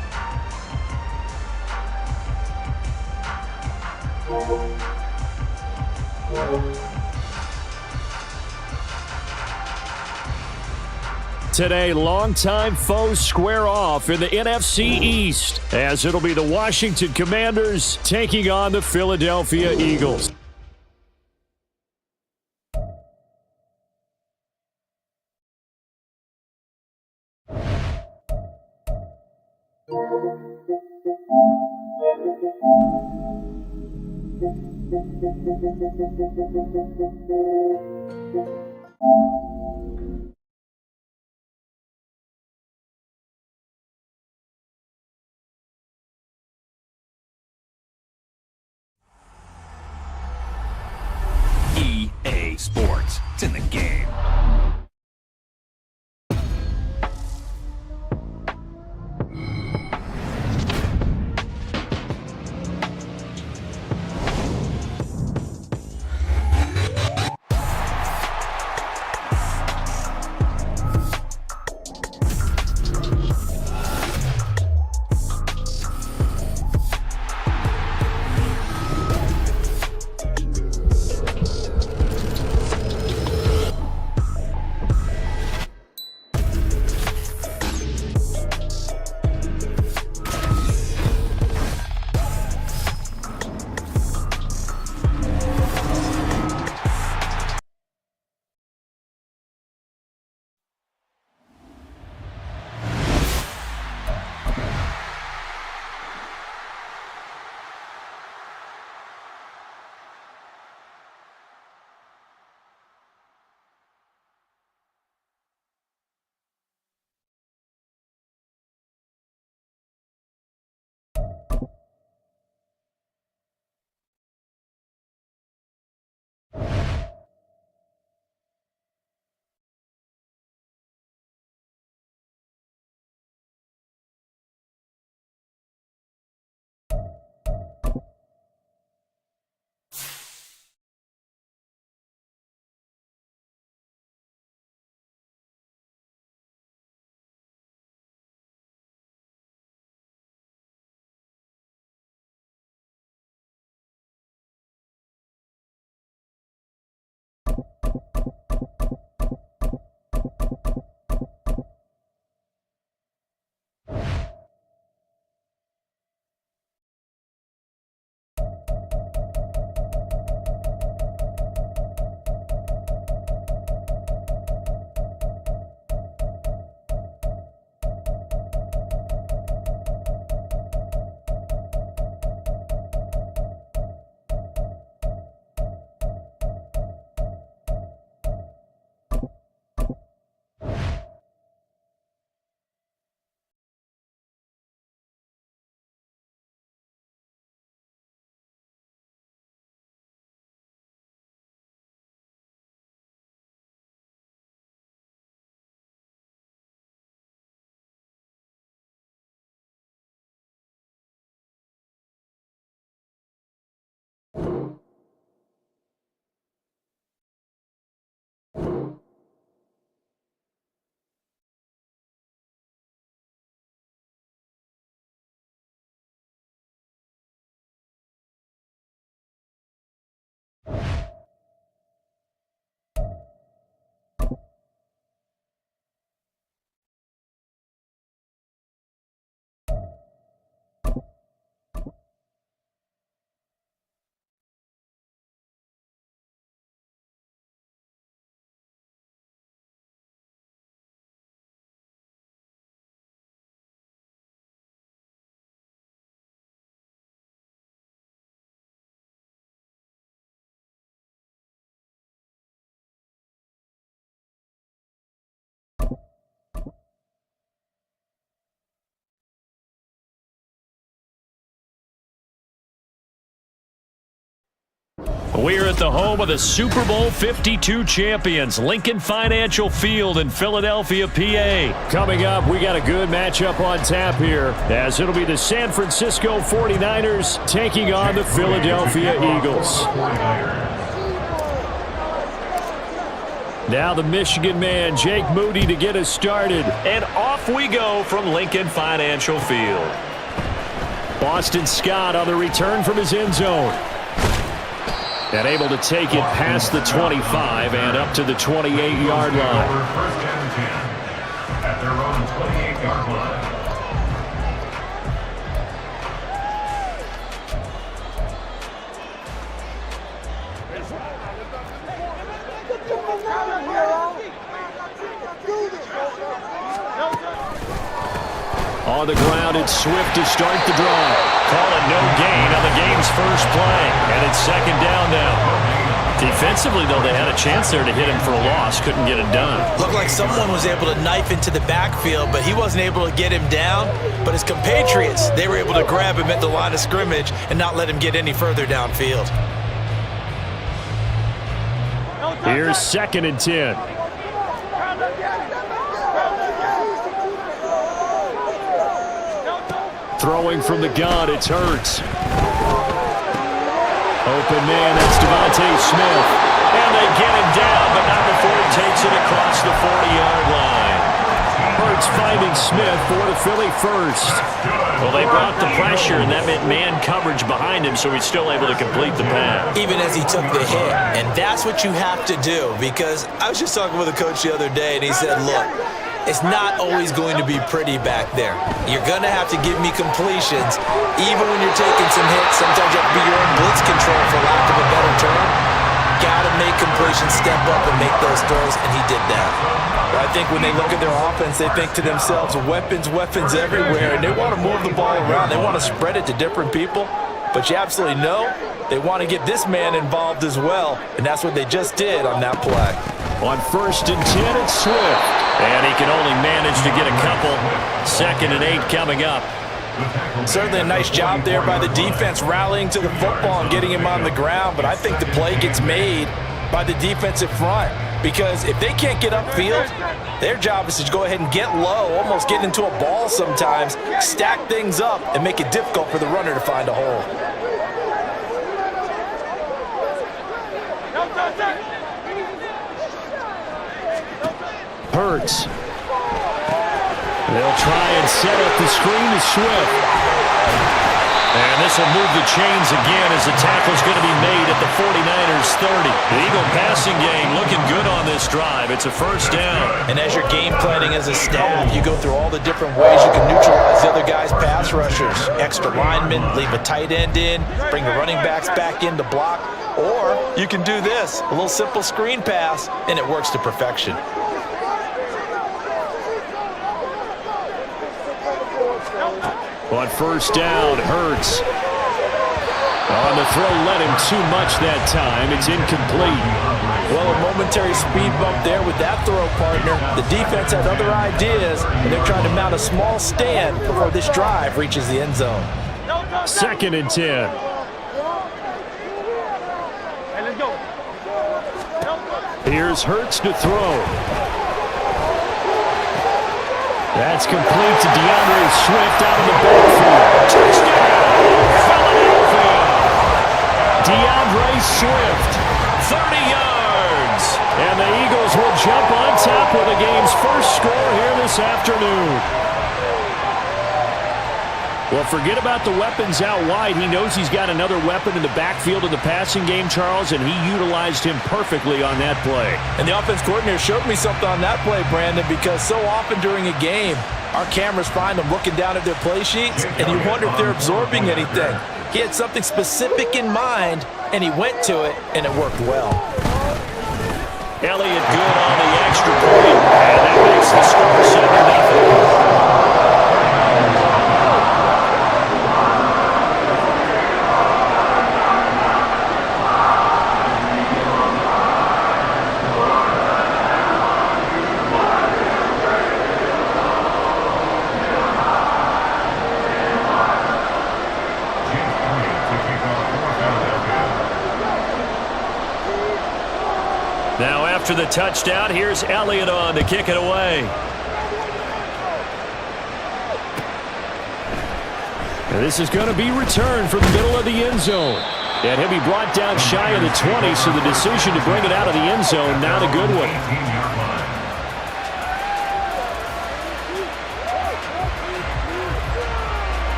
Today, longtime foes square off in the NFC East, as it'll be the Washington Commanders taking on the Philadelphia Eagles. EA Sports. It's in the game. We're at the home of the Super Bowl 52 champions, Lincoln Financial Field in Philadelphia, PA. Coming up, we got a good matchup on tap here, as it'll be the San Francisco 49ers taking on the Philadelphia Eagles. Now the Michigan man, Jake Moody, to get us started. And off we go from Lincoln Financial Field. Boston Scott on the return from his end zone. And able to take it past the 25 and up to the 28-yard line. ground. It's Swift to start the drive. Call it no gain on the game's first play. And it's second down now. Defensively, though, they had a chance there to hit him for a loss. Couldn't get it done. Looked like someone was able to knife into the backfield, but he wasn't able to get him down. But his compatriots, they were able to grab him at the line of scrimmage and not let him get any further downfield. Here's 2nd and 10. Throwing from the gun, it's Hurts. Open man, that's Devontae Smith. And they get him down, but not before he takes it across the 40-yard line. Hurts finding Smith for the Philly first. Well, they brought the pressure, and that meant man coverage behind him, so he's still able to complete the pass. Even as he took the hit. And that's what you have to do, because I was just talking with a coach the other day, and he said, look, it's not always going to be pretty back there. You're going to have to give me completions. Even when you're taking some hits, sometimes you have to be your own blitz control, for lack of a better term. Got to make completions, step up, and make those throws, and he did that. I think when they look at their offense, they think to themselves, weapons, weapons everywhere, and they want to move the ball around. They want to spread it to different people, but you absolutely know they want to get this man involved as well, and that's what they just did on that play. On 1st and 10, it's Swift. And he can only manage to get a couple. 2nd and 8 coming up. Certainly a nice job there by the defense rallying to the football and getting him on the ground, but I think the play gets made by the defensive front, because if they can't get upfield, their job is to go ahead and get low, almost get into a ball sometimes, stack things up, and make it difficult for the runner to find a hole. Hurts. They'll try and set up the screen to Swift. And this will move the chains again as the tackle's going to be made at the 49ers 30. The Eagle passing game looking good on this drive. It's a first down. And as you're game planning as a staff, you go through all the different ways you can neutralize the other guy's pass rushers. Extra linemen, leave a tight end in, bring the running backs back in to block. Or you can do this, a little simple screen pass, and it works to perfection. On 1st down, Hurts. On the throw, led him too much that time. It's incomplete. Well, a momentary speed bump there with that throw, partner. The defense had other ideas, and they're trying to mount a small stand before this drive reaches the end zone. 2nd and 10. Here's Hurts to throw. That's complete to DeAndre Swift out of the backfield. Touchdown! Philadelphia! DeAndre Swift. 30 yards! And the Eagles will jump on top with the game's first score here this afternoon. Well, forget about the weapons out wide. He knows he's got another weapon in the backfield in the passing game, Charles, and he utilized him perfectly on that play. And the offense coordinator showed me something on that play, Brandon, because so often during a game, our cameras find them looking down at their play sheets, and you wonder if they're absorbing anything. He had something specific in mind, and he went to it, and it worked well. Elliott good on the extra point, and that makes the score 7-0. Now after the touchdown, here's Elliott on to kick it away. And this is going to be returned from the middle of the end zone. And he'll be brought down shy of the 20, so the decision to bring it out of the end zone, not a good one.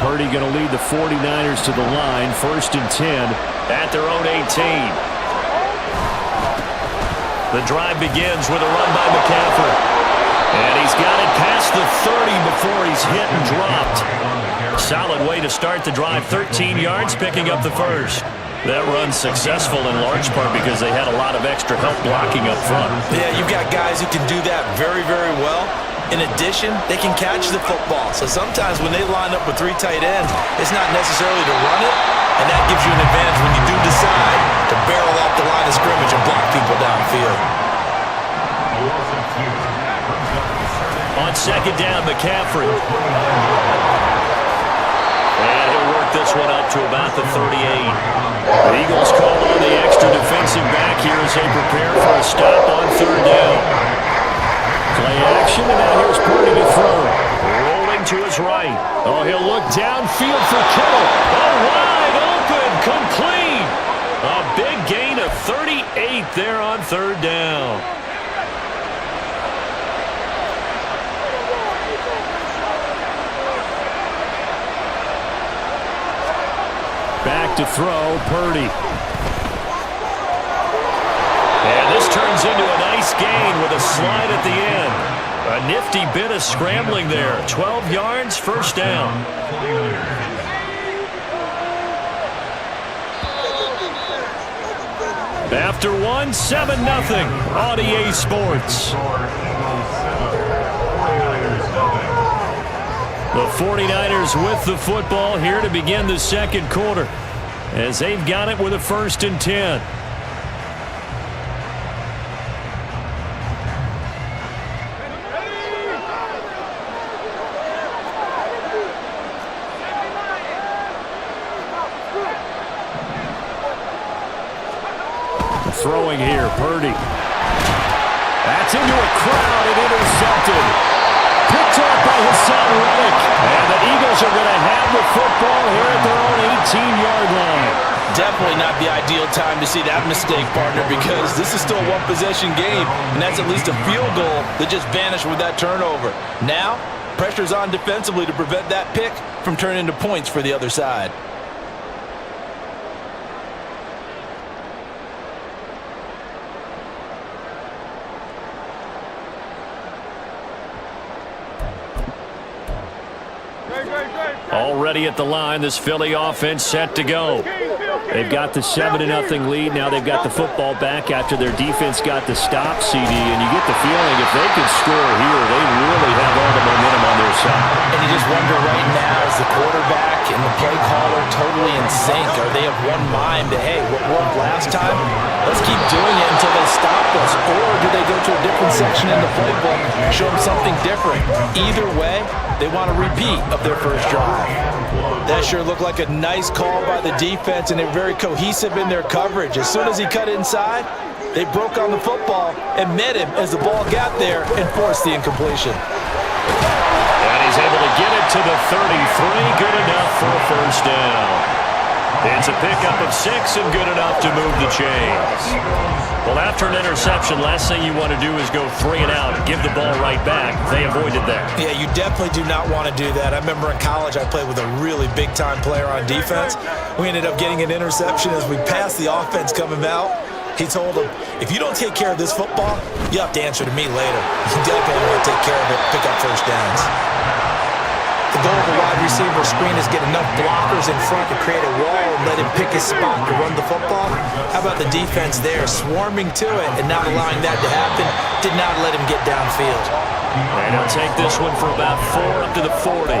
Purdy going to lead the 49ers to the line, 1st and 10 at their own 18. The drive begins with a run by McCaffrey. And he's got it past the 30 before he's hit and dropped. Solid way to start the drive. 13 yards, picking up the first. That run's successful in large part because they had a lot of extra help blocking up front. Yeah, you've got guys who can do that very, very well. In addition, they can catch the football. So sometimes when they line up with 3 tight ends, it's not necessarily to run it, and that gives you an advantage when you do decide to barrel off the line of scrimmage and block people downfield. On second down, McCaffrey. And he'll work this one up to about the 38. The Eagles call on the extra defensive back here as they prepare for a stop on third down. Play action, and now here's Purdy to throw. Rolling to his right. Oh, he'll look downfield for Kittle. Oh, wide open, complete. A big gain of 38 there on third down. Back to throw, Purdy. And this turns into a nice gain with a slide at the end. A nifty bit of scrambling there. 12 yards, first down. After one, 7-0 on EA Sports. The 49ers with the football here to begin the second quarter as they've got it with a 1st and 10. Throwing here, Purdy. That's into a crowd and intercepted. Picked up by Hassan Reddick. And the Eagles are going to have the football here at their own 18-yard line. Definitely not the ideal time to see that mistake, partner, because this is still a one-possession game, and that's at least a field goal that just vanished with that turnover. Now, pressure's on defensively to prevent that pick from turning into points for the other side. Already at the line, this Philly offense set to go. They've got the 7-0 lead. Now they've got the football back after their defense got the stop, CD. And you get the feeling if they can score here, they really have all the momentum on their side. And you just wonder right now, is the quarterback and the play caller totally in sync? Are they of one mind that, hey, what worked last time? Let's keep doing it until they stop us. Or do they go to a different section in the playbook and show them something different? Either way, they want a repeat of their first drive. That sure looked like a nice call by the defense, and they're very cohesive in their coverage. As soon as he cut inside, they broke on the football and met him as the ball got there and forced the incompletion. And he's able to get it to the 33. Good enough for a first down. It's a pickup of 6 and good enough to move the chains. Well, after an interception, last thing you want to do is go 3 and out and give the ball right back. They avoided that. Yeah, you definitely do not want to do that. I remember in college I played with a really big-time player on defense. We ended up getting an interception as we passed the offense coming out. He told him, if you don't take care of this football, you have to answer to me later. You definitely want to take care of it, pick up first downs. The goal of a wide receiver screen is get enough blockers in front to create a wall and let him pick his spot to run the football. How about the defense there, swarming to it and not allowing that to happen, did not let him get downfield. And he'll take this one for about 4 up to the 40.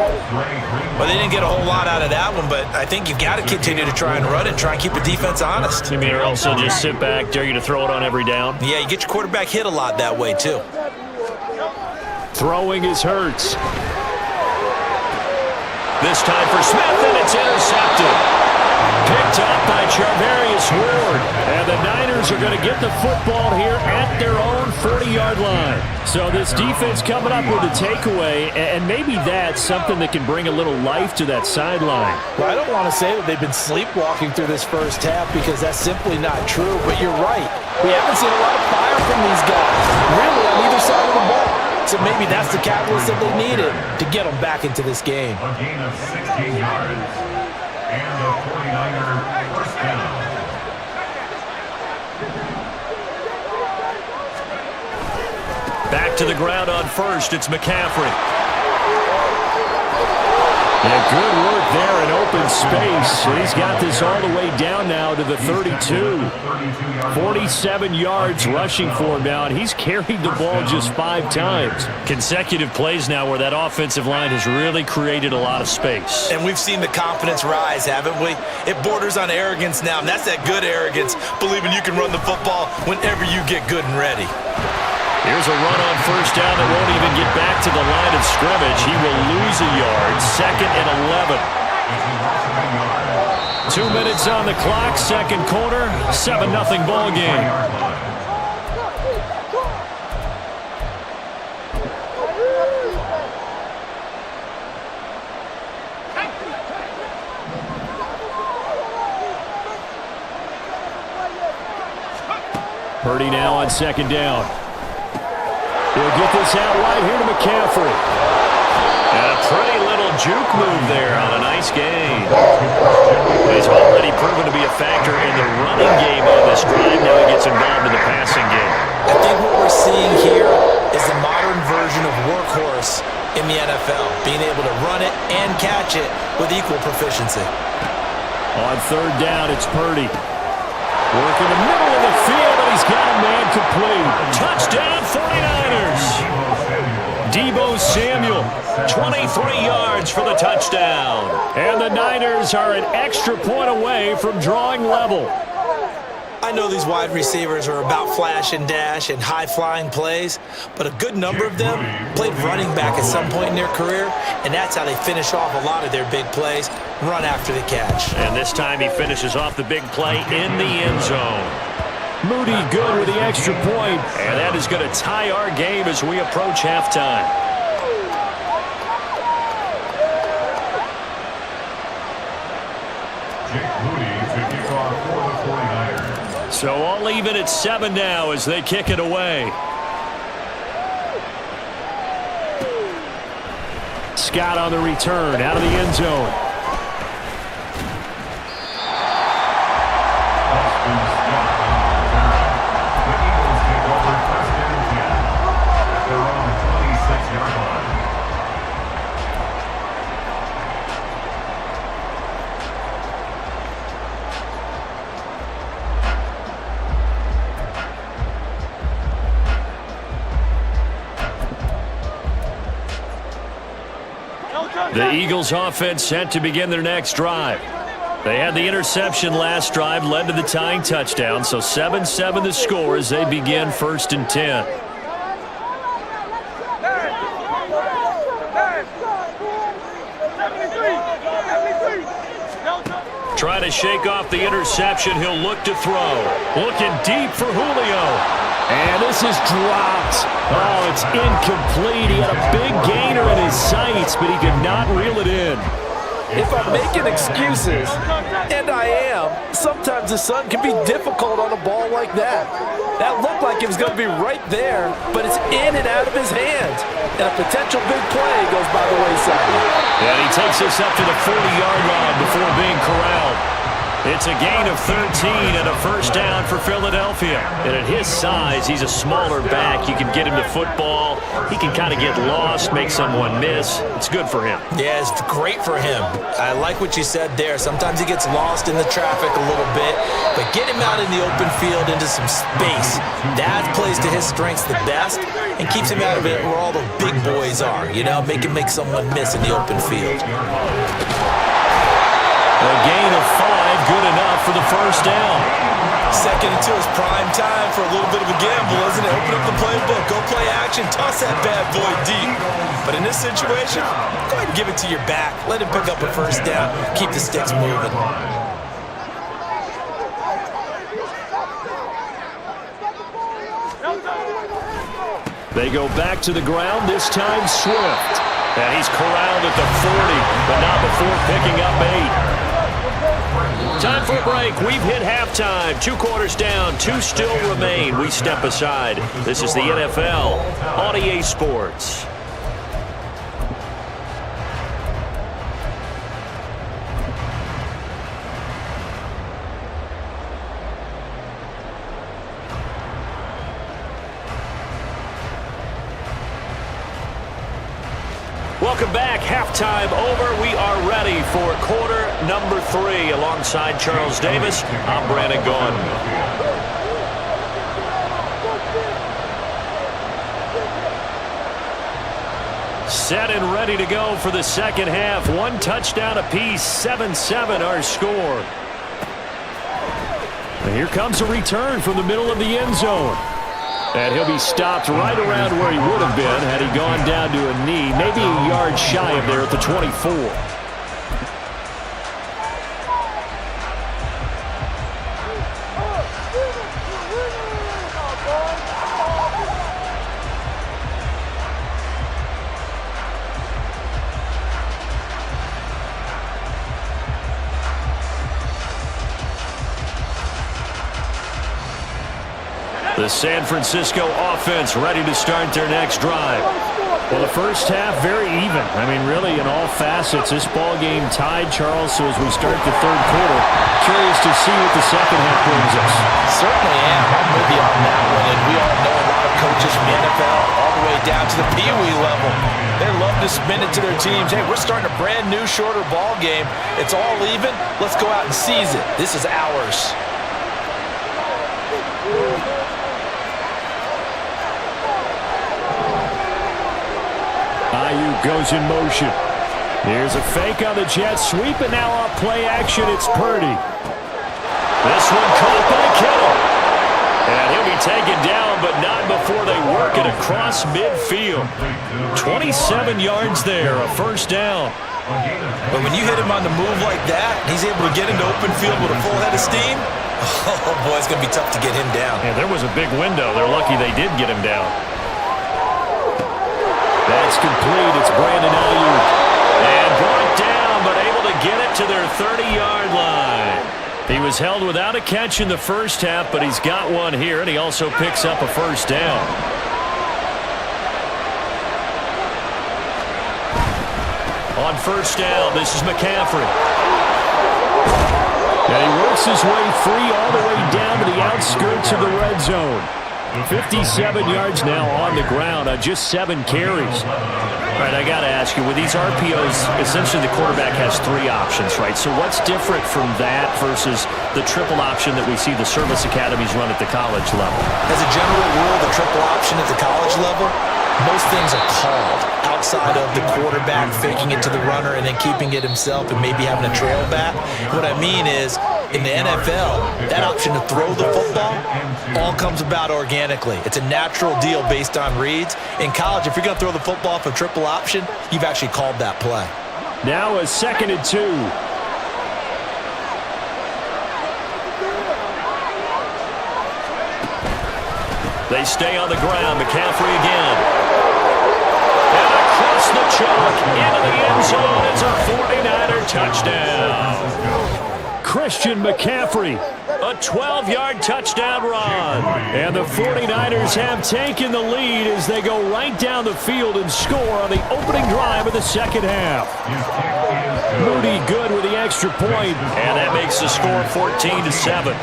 Well, they didn't get a whole lot out of that one, but I think you've got to continue to try and run it and try and keep the defense honest. You mean or else they'll just sit back, dare you to throw it on every down? Yeah, you get your quarterback hit a lot that way, too. Throwing is Hurts. This time for Smith, and it's intercepted. Picked up by Charvarius Ward. And the Niners are going to get the football here at their own 40-yard line. So this defense coming up with a takeaway, and maybe that's something that can bring a little life to that sideline. Well, I don't want to say that they've been sleepwalking through this first half because that's simply not true, but you're right. We haven't seen a lot of fire from these guys, really, on either side of the ball. So maybe that's the catalyst that they needed to get them back into this game. A gain of 16 yards and a 49er first down. Back to the ground on first. It's McCaffrey. Yeah, good work there in open space. He's got this all the way down now to the 32. 47 yards rushing for him now, and he's carried the ball just 5 times. Consecutive plays now where that offensive line has really created a lot of space. And we've seen the confidence rise, haven't we? It borders on arrogance now, and that's that good arrogance, believing you can run the football whenever you get good and ready. Here's a run on first down that won't even get back to the line of scrimmage. He will lose a yard. 2nd and 11. 2 minutes on the clock, second quarter, 7-0 ball game. Purdy now on second down. He'll get this out wide here to McCaffrey. And a pretty little juke move there on a nice gain. He's already proven to be a factor in the running game on this drive. Now he gets involved in the passing game. I think what we're seeing here is the modern version of workhorse in the NFL, being able to run it and catch it with equal proficiency. On third down, it's Purdy. Work in the middle of the field, and he's got a man complete. Touchdown, 49ers. Deebo Samuel, 23 yards for the touchdown. And the Niners are an extra point away from drawing level. I know these wide receivers are about flash and dash and high-flying plays, but a good number of them played running back at some point in their career, and that's how they finish off a lot of their big plays, run after the catch. And this time he finishes off the big play in the end zone. Moody good with the extra point. And that is going to tie our game as we approach halftime. So all even at 7 now as they kick it away. Scott on the return out of the end zone. The Eagles offense set to begin their next drive. They had the interception last drive, led to the tying touchdown, so 7-7 the score as they begin 1st and 10. Trying to shake off the interception, he'll look to throw. Looking deep for Julio. And this is dropped. Oh, it's incomplete. He had a big gainer in his sights, but he could not reel it in. If I'm making excuses, and I am, sometimes the sun can be difficult on a ball like that. That looked like it was going to be right there, but it's in and out of his hands. And a potential big play goes by the wayside. And he takes this up to the 40-yard line before being corralled. It's a gain of 13 and a first down for Philadelphia. And at his size, he's a smaller back. You can get him to football. He can kind of get lost, make someone miss. It's good for him. Yeah, it's great for him. I like what you said there. Sometimes he gets lost in the traffic a little bit, but get him out in the open field into some space. That plays to his strengths the best and keeps him out of it where all the big boys are, you know, make someone miss in the open field. A gain of 5, good enough for the first down. 2nd and 2 is prime time for a little bit of a gamble, isn't it? Open up the playbook, go play action, toss that bad boy deep. But in this situation, go ahead and give it to your back. Let him pick up a first down, keep the sticks moving. They go back to the ground, this time Swift. And he's corralled at the 40, but not before picking up 8. Time for a break. We've hit halftime. 2 quarters down. 2 still remain. We step aside. This is the NFL on EA Sports. Welcome back. Halftime over. We are ready for quarter number 3. Alongside Charles Davis, I'm Brandon Gaughan. Set and ready to go for the second half. 1 touchdown apiece, 7-7 our score. And here comes a return from the middle of the end zone. And he'll be stopped right around where he would have been had he gone down to a knee, maybe a yard shy of there at the 24. The San Francisco offense ready to start their next drive. Well, the first half very even. I mean, really, in all facets, this ball game tied, Charles. So as we start the third quarter, curious to see what the second half brings us. Certainly am. I'm with you on that one. And we all know a lot of coaches from the NFL all the way down to the Pee Wee level. They love to spin it to their teams. Hey, we're starting a brand new, shorter ball game. It's all even. Let's go out and seize it. This is ours. Ayuk goes in motion. Here's a fake on the jet sweep, and now off play action, it's Purdy. This one caught by Kittle. And he'll be taken down, but not before they work it across midfield. 27 yards there, a first down. But when you hit him on the move like that, he's able to get into open field with a full head of steam. Oh, boy, it's going to be tough to get him down. And there was a big window. They're lucky they did get him down. That's complete. It's Brandon Ayuk. And brought down, but able to get it to their 30-yard line. He was held without a catch in the first half, but he's got one here, and he also picks up a first down. On first down, this is McCaffrey. And he works his way free all the way down to the outskirts of the red zone. 57 yards now on the ground on just 7 carries. All right, I got to ask you, with these RPOs, essentially the quarterback has 3 options, right? So what's different from that versus the triple option that we see the service academies run at the college level? As a general rule, the triple option at the college level, most things are called outside of the quarterback faking it to the runner and then keeping it himself and maybe having a trail back. What I mean is, in the NFL, that option to throw the football all comes about organically. It's a natural deal based on reads. In college, if you're going to throw the football for triple option, you've actually called that play. Now a 2nd and 2. They stay on the ground. McCaffrey again. And across the chalk into the end zone. It's a 49er touchdown. Christian McCaffrey. A 12-yard touchdown run. And the 49ers have taken the lead as they go right down the field and score on the opening drive of the second half. Moody good with the extra point. And that makes the score 14-7.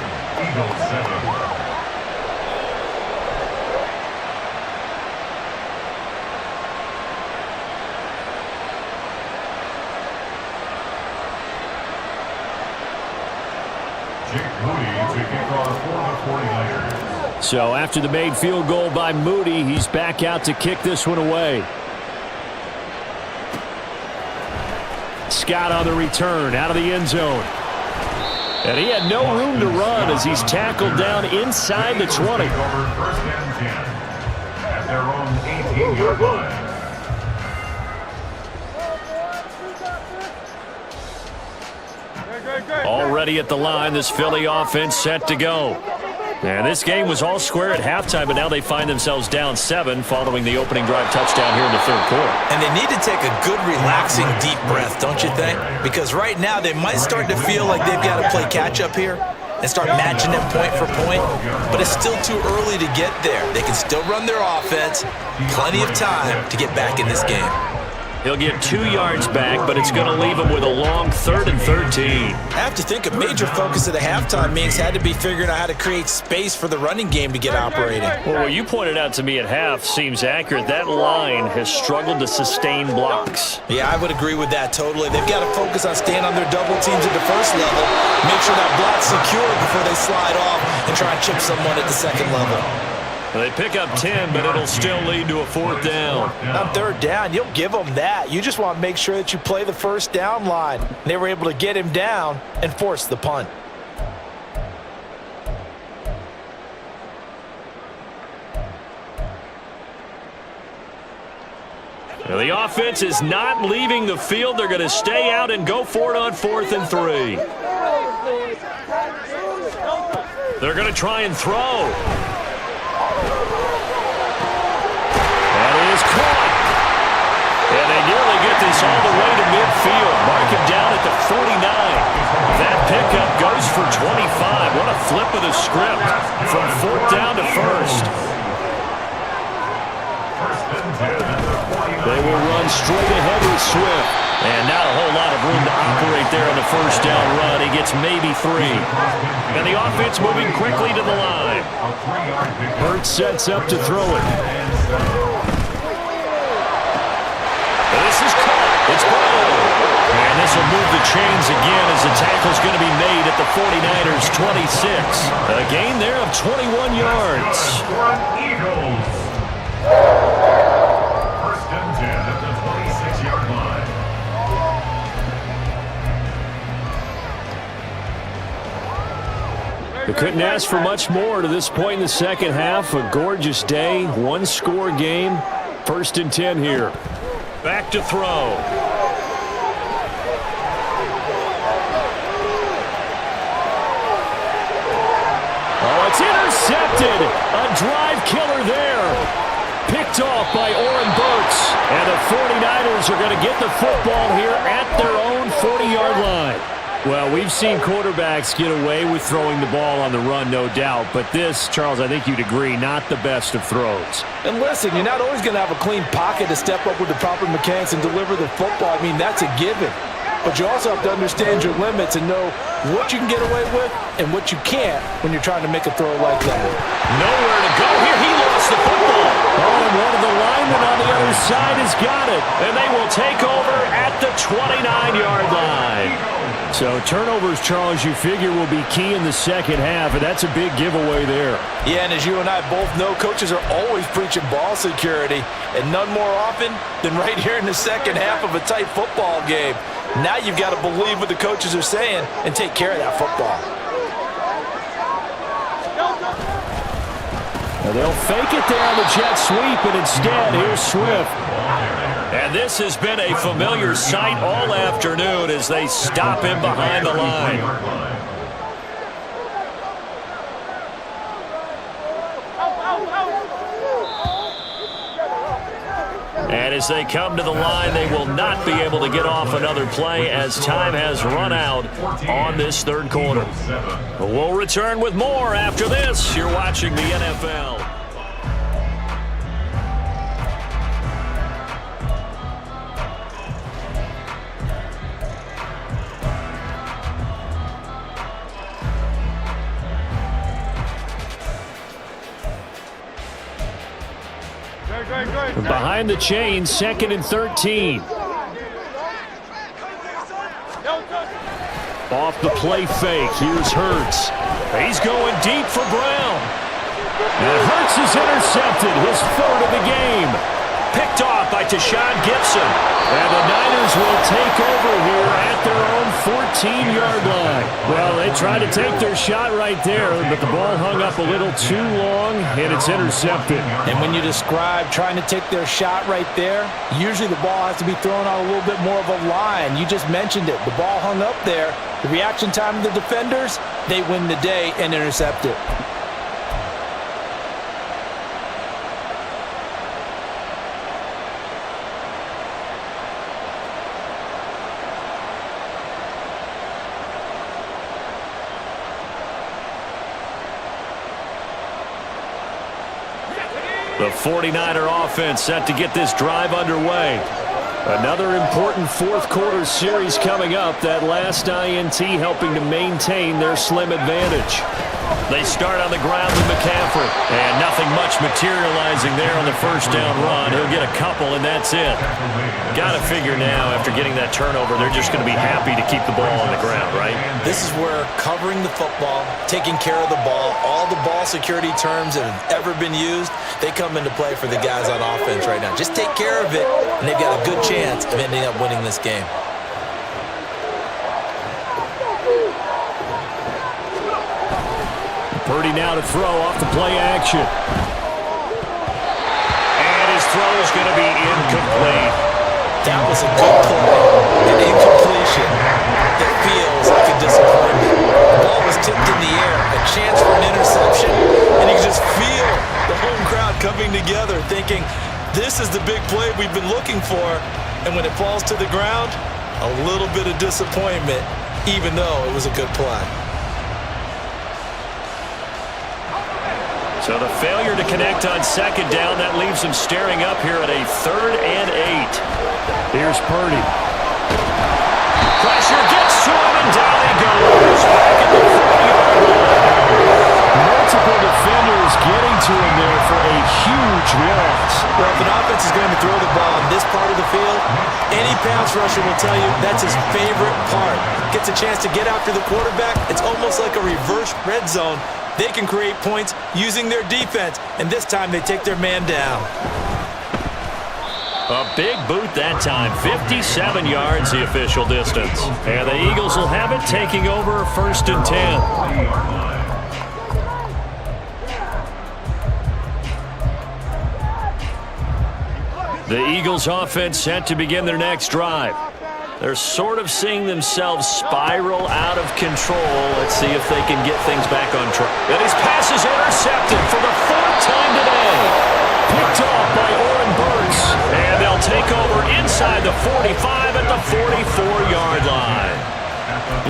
So after the made field goal by Moody, he's back out to kick this one away. Scott on the return out of the end zone. And he had no room to run as he's tackled down inside the 20. First and 10 at their own 18-yard line. Already at the line, this Philly offense set to go. And this game was all square at halftime, but now they find themselves down 7 following the opening drive touchdown here in the third quarter. And they need to take a good, relaxing, deep breath, don't you think? Because right now they might start to feel like they've got to play catch-up here and start matching them point for point. But it's still too early to get there. They can still run their offense. Plenty of time to get back in this game. He'll get 2 yards back, but it's going to leave him with a long 3rd and 13. I have to think a major focus of the halftime meetings had to be figuring out how to create space for the running game to get operating. Well, what you pointed out to me at half seems accurate. That line has struggled to sustain blocks. Yeah, I would agree with that totally. They've got to focus on staying on their double teams at the first level, make sure that block's secure before they slide off and try and chip someone at the second level. They pick up 10, but it'll still lead to a 4th down. On 3rd down, you'll give them that. You just want to make sure that you play the first down line. They were able to get him down and force the punt. Well, the offense is not leaving the field. They're going to stay out and go for it on 4th and 3. They're going to try and throw. Is caught. And they nearly get this all the way to midfield. Mark him down at the 49. That pickup goes for 25. What a flip of the script from 4th down to 1st. They will run straight ahead with Swift. And not a whole lot of room to operate there on the 1st down run. He gets maybe 3. And the offense moving quickly to the line. Hurts sets up to throw it. This is caught. It's ball. And this will move the chains again as the tackle's going to be made at the 49ers' 26. A gain there of 21 yards. Eagles. 1st and 10 at the 26-yard line. They couldn't ask for much more to this point in the second half. A gorgeous day, 1-score game. 1st and 10 here. Back to throw. Oh, it's intercepted. A drive killer there. Picked off by Oren Burks. And the 49ers are going to get the football here at their own 40-yard line. Well, we've seen quarterbacks get away with throwing the ball on the run, no doubt. But this, Charles, I think you'd agree, not the best of throws. And listen, you're not always going to have a clean pocket to step up with the proper mechanics and deliver the football. I mean, that's a given. But you also have to understand your limits and know what you can get away with and what you can't when you're trying to make a throw like that. Nowhere to go here. He lost the football. Oh, and one of the linemen on the other side has got it. And they will take over at the 29-yard line. So turnovers, Charles, you figure will be key in the second half, and that's a big giveaway there. Yeah, and as you and I both know, coaches are always preaching ball security, and none more often than right here in the second half of a tight football game. Now you've got to believe what the coaches are saying and take care of that football. Now they'll fake it there on the jet sweep, and instead, here's Swift. And this has been a familiar sight all afternoon as they stop him behind the line. And as they come to the line, they will not be able to get off another play as time has run out on this 3rd quarter. We'll return with more after this. You're watching the NFL. Behind the chains, 2nd and 13. Off the play fake, here's Hurts. He's going deep for Brown. And Hurts is intercepted, his 3rd of the game. Picked off by Tashawn Gibson. And the Niners will take over here at their own 14-yard line. Well, they tried to take their shot right there, but the ball hung up a little too long, and it's intercepted. And when you describe trying to take their shot right there, usually the ball has to be thrown on a little bit more of a line. You just mentioned it. The ball hung up there. The reaction time of the defenders, they win the day and intercept it. The 49er offense set to get this drive underway. Another important fourth quarter series coming up. That last INT helping to maintain their slim advantage. They start on the ground with McCaffrey. And nothing much materializing there on the first down run. He'll get a couple, and that's it. Got to figure now, after getting that turnover, they're just going to be happy to keep the ball on the ground, right? This is where covering the football, taking care of the ball, all the ball security terms that have ever been used, they come into play for the guys on offense right now. Just take care of it, and they've got a good chance of ending up winning this game. Purdy now to throw off the play action. And his throw is going to be incomplete. That was a good play. An incompletion that feels like a disappointment. The ball was tipped in the air, a chance for an interception, and you can just feel the home crowd coming together thinking, this is the big play we've been looking for. And when it falls to the ground, a little bit of disappointment, even though it was a good play. So the failure to connect on second down, that leaves them staring up here at a 3rd and 8. Here's Purdy. Pressure gets to him, and down he goes. Back at the 40-yard line. Multiple defenders getting to him there for a huge loss. Well, if an offense is going to throw the ball in this part of the field, any pass rusher will tell you that's his favorite part. Gets a chance to get after the quarterback. It's almost like a reverse red zone. They can create points using their defense, and this time they take their man down. A big boot that time, 57 yards the official distance. And the Eagles will have it, taking over 1st and 10. The Eagles offense set to begin their next drive. They're sort of seeing themselves spiral out of control. Let's see if they can get things back on track. And his pass is intercepted for the 4th time today. Picked off by Oren Burks. And they'll take over inside the 45 at the 44-yard line.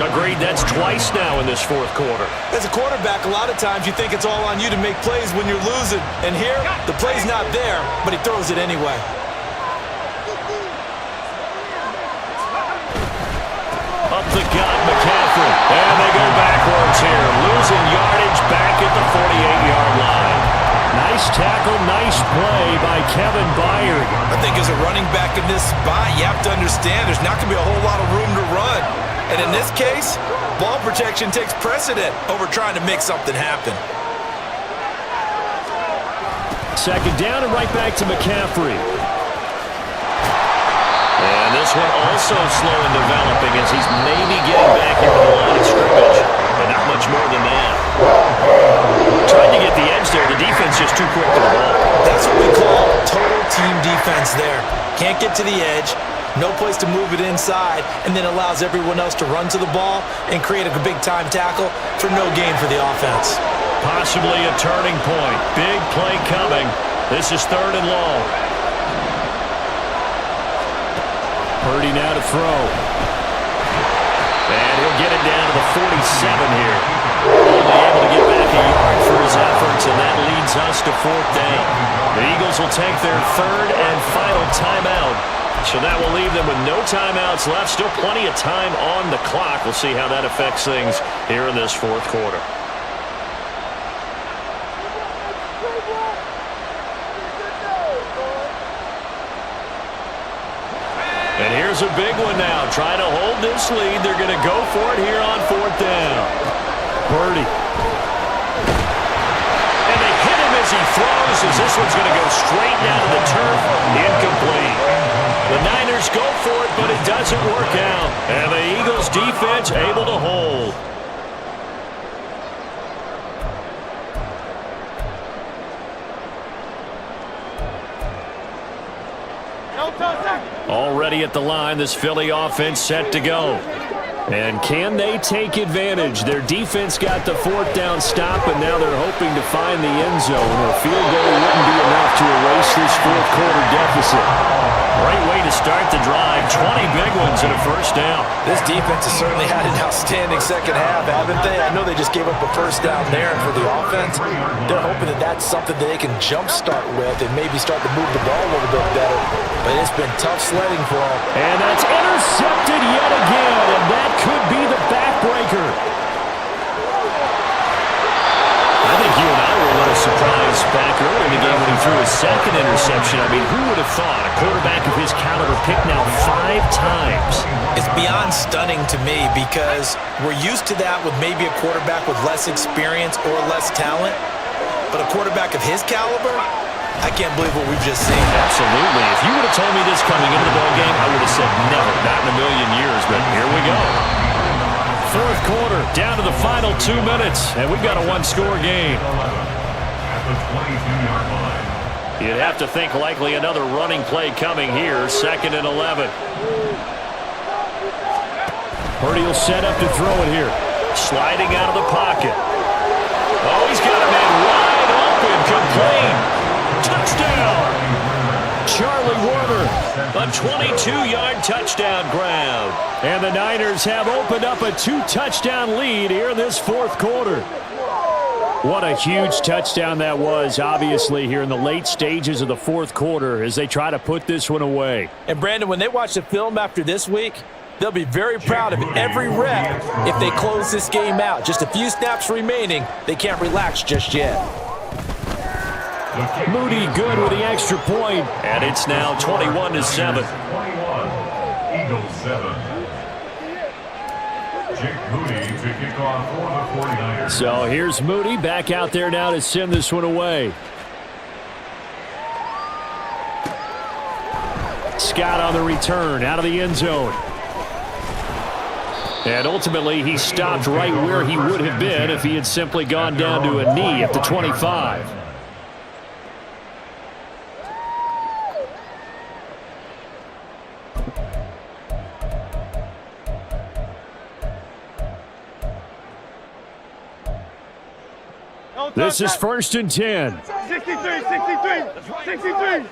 Agreed, that's twice now in this 4th quarter. As a quarterback, a lot of times you think it's all on you to make plays when you're losing. And here, the play's not there, but he throws it anyway. Up the gut, McCaffrey. And they go backwards here. Losing yardage back at the 48-yard line. Nice tackle, nice play by Kevin Byard. I think as a running back in this spot, you have to understand there's not going to be a whole lot of room to run. And in this case, ball protection takes precedent over trying to make something happen. 2nd down and right back to McCaffrey. And this one also slow in developing as he's maybe getting back into the line of scrimmage. But not much more than that. Tried to get the edge there. The defense just too quick to the ball. That's what we call total team defense there. Can't get to the edge, no place to move it inside, and then allows everyone else to run to the ball and create a big-time tackle for no gain for the offense. Possibly a turning point. Big play coming. This is 3rd and long. Purdy now to throw. And he'll get it down to the 47 here. Only able to get back a yard for his efforts, and that leads us to 4th down. The Eagles will take their 3rd and final timeout. So that will leave them with no timeouts left. Still plenty of time on the clock. We'll see how that affects things here in this 4th quarter. And here's a big one now. Trying to hold this lead. They're going to go for it here on 4th down. Purdy. And they hit him as he throws, as this one's going to go straight down to the turf. Incomplete. The Niners go for it, but it doesn't work out. And the Eagles defense able to hold. Already at the line, this Philly offense set to go. And can they take advantage? Their defense got the fourth down stop, and now they're hoping to find the end zone. A field goal wouldn't be enough to erase this fourth quarter deficit. Great way to start the drive. 20 big ones and a first down. This defense has certainly had an outstanding second half, haven't they? I know they just gave up a first down there, and for the offense, they're hoping that that's something that they can jumpstart with and maybe start to move the ball a little bit better. But it's been tough sledding for them. And that's intercepted yet again, and that could be the backbreaker. I think you and I were a little surprised back early in the game when he threw his second interception. I mean, who would have thought a quarterback of his caliber picked now 5 times? It's beyond stunning to me because we're used to that with maybe a quarterback with less experience or less talent. But a quarterback of his caliber, I can't believe what we've just seen. Absolutely. If you would have told me this coming into the ballgame, I would have said never, not in a million years. But here we go. Fourth quarter, down to the final 2 minutes, and we've got a one-score game. At the 22-yard line. You'd have to think likely another running play coming here, 2nd and 11. Purdy will set up to throw it here. Sliding out of the pocket. Oh, he's got a man wide open, complete. Touchdown! Charlie Warner. A 22-yard touchdown grab. And the Niners have opened up a 2-touchdown lead here in this fourth quarter. What a huge touchdown that was, obviously, here in the late stages of the fourth quarter as they try to put this one away. And, Brandon, when they watch the film after this week, they'll be very proud of every rep if they close this game out. Just a few snaps remaining. They can't relax just yet. Moody good with the extra point. And it's now 21-7. 21. Eagles 7. Jake Moody to kick off for the 49ers. So here's Moody back out there now to send this one away. Scott on the return out of the end zone. And ultimately he stopped right where he would have been if he had simply gone down to a knee at the 25. This is 1st and 10. 63.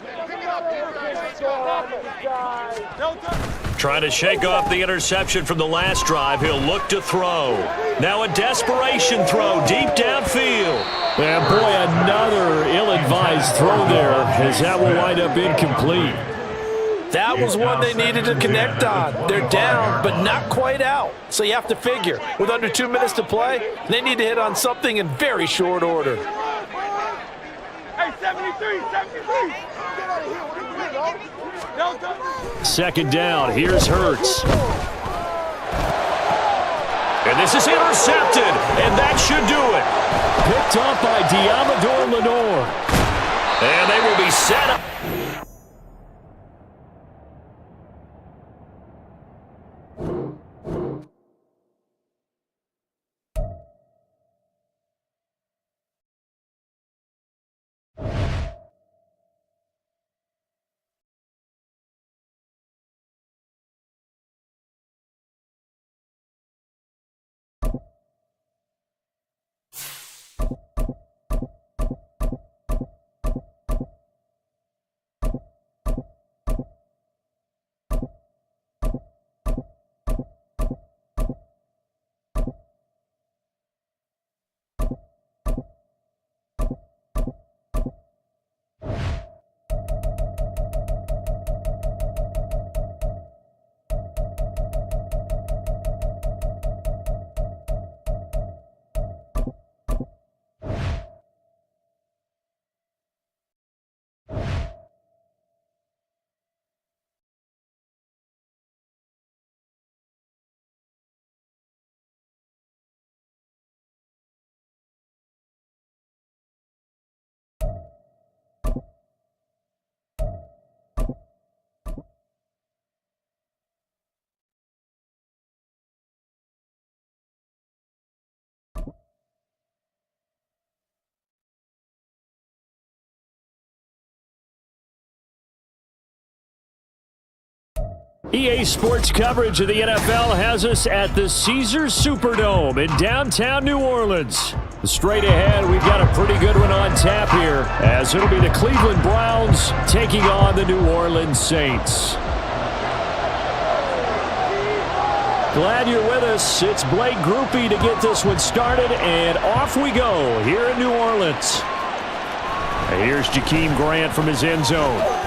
Trying to shake off the interception from the last drive. He'll look to throw. Now a desperation throw deep downfield. And boy, another ill-advised throw there as that will wind up incomplete. That was one they needed to connect on. They're down, but not quite out. So you have to figure, with under 2 minutes to play, they need to hit on something in very short order. Hey, 73. 2nd down, here's Hurts. And this is intercepted, and that should do it. Picked up by Diamador Lenore. And they will be set up. EA Sports coverage of the NFL has us at the Caesars Superdome in downtown New Orleans. Straight ahead, we've got a pretty good one on tap here, as it'll be the Cleveland Browns taking on the New Orleans Saints. Glad you're with us. It's Blake Groupie to get this one started, and off we go here in New Orleans. And here's Jakeem Grant from his end zone.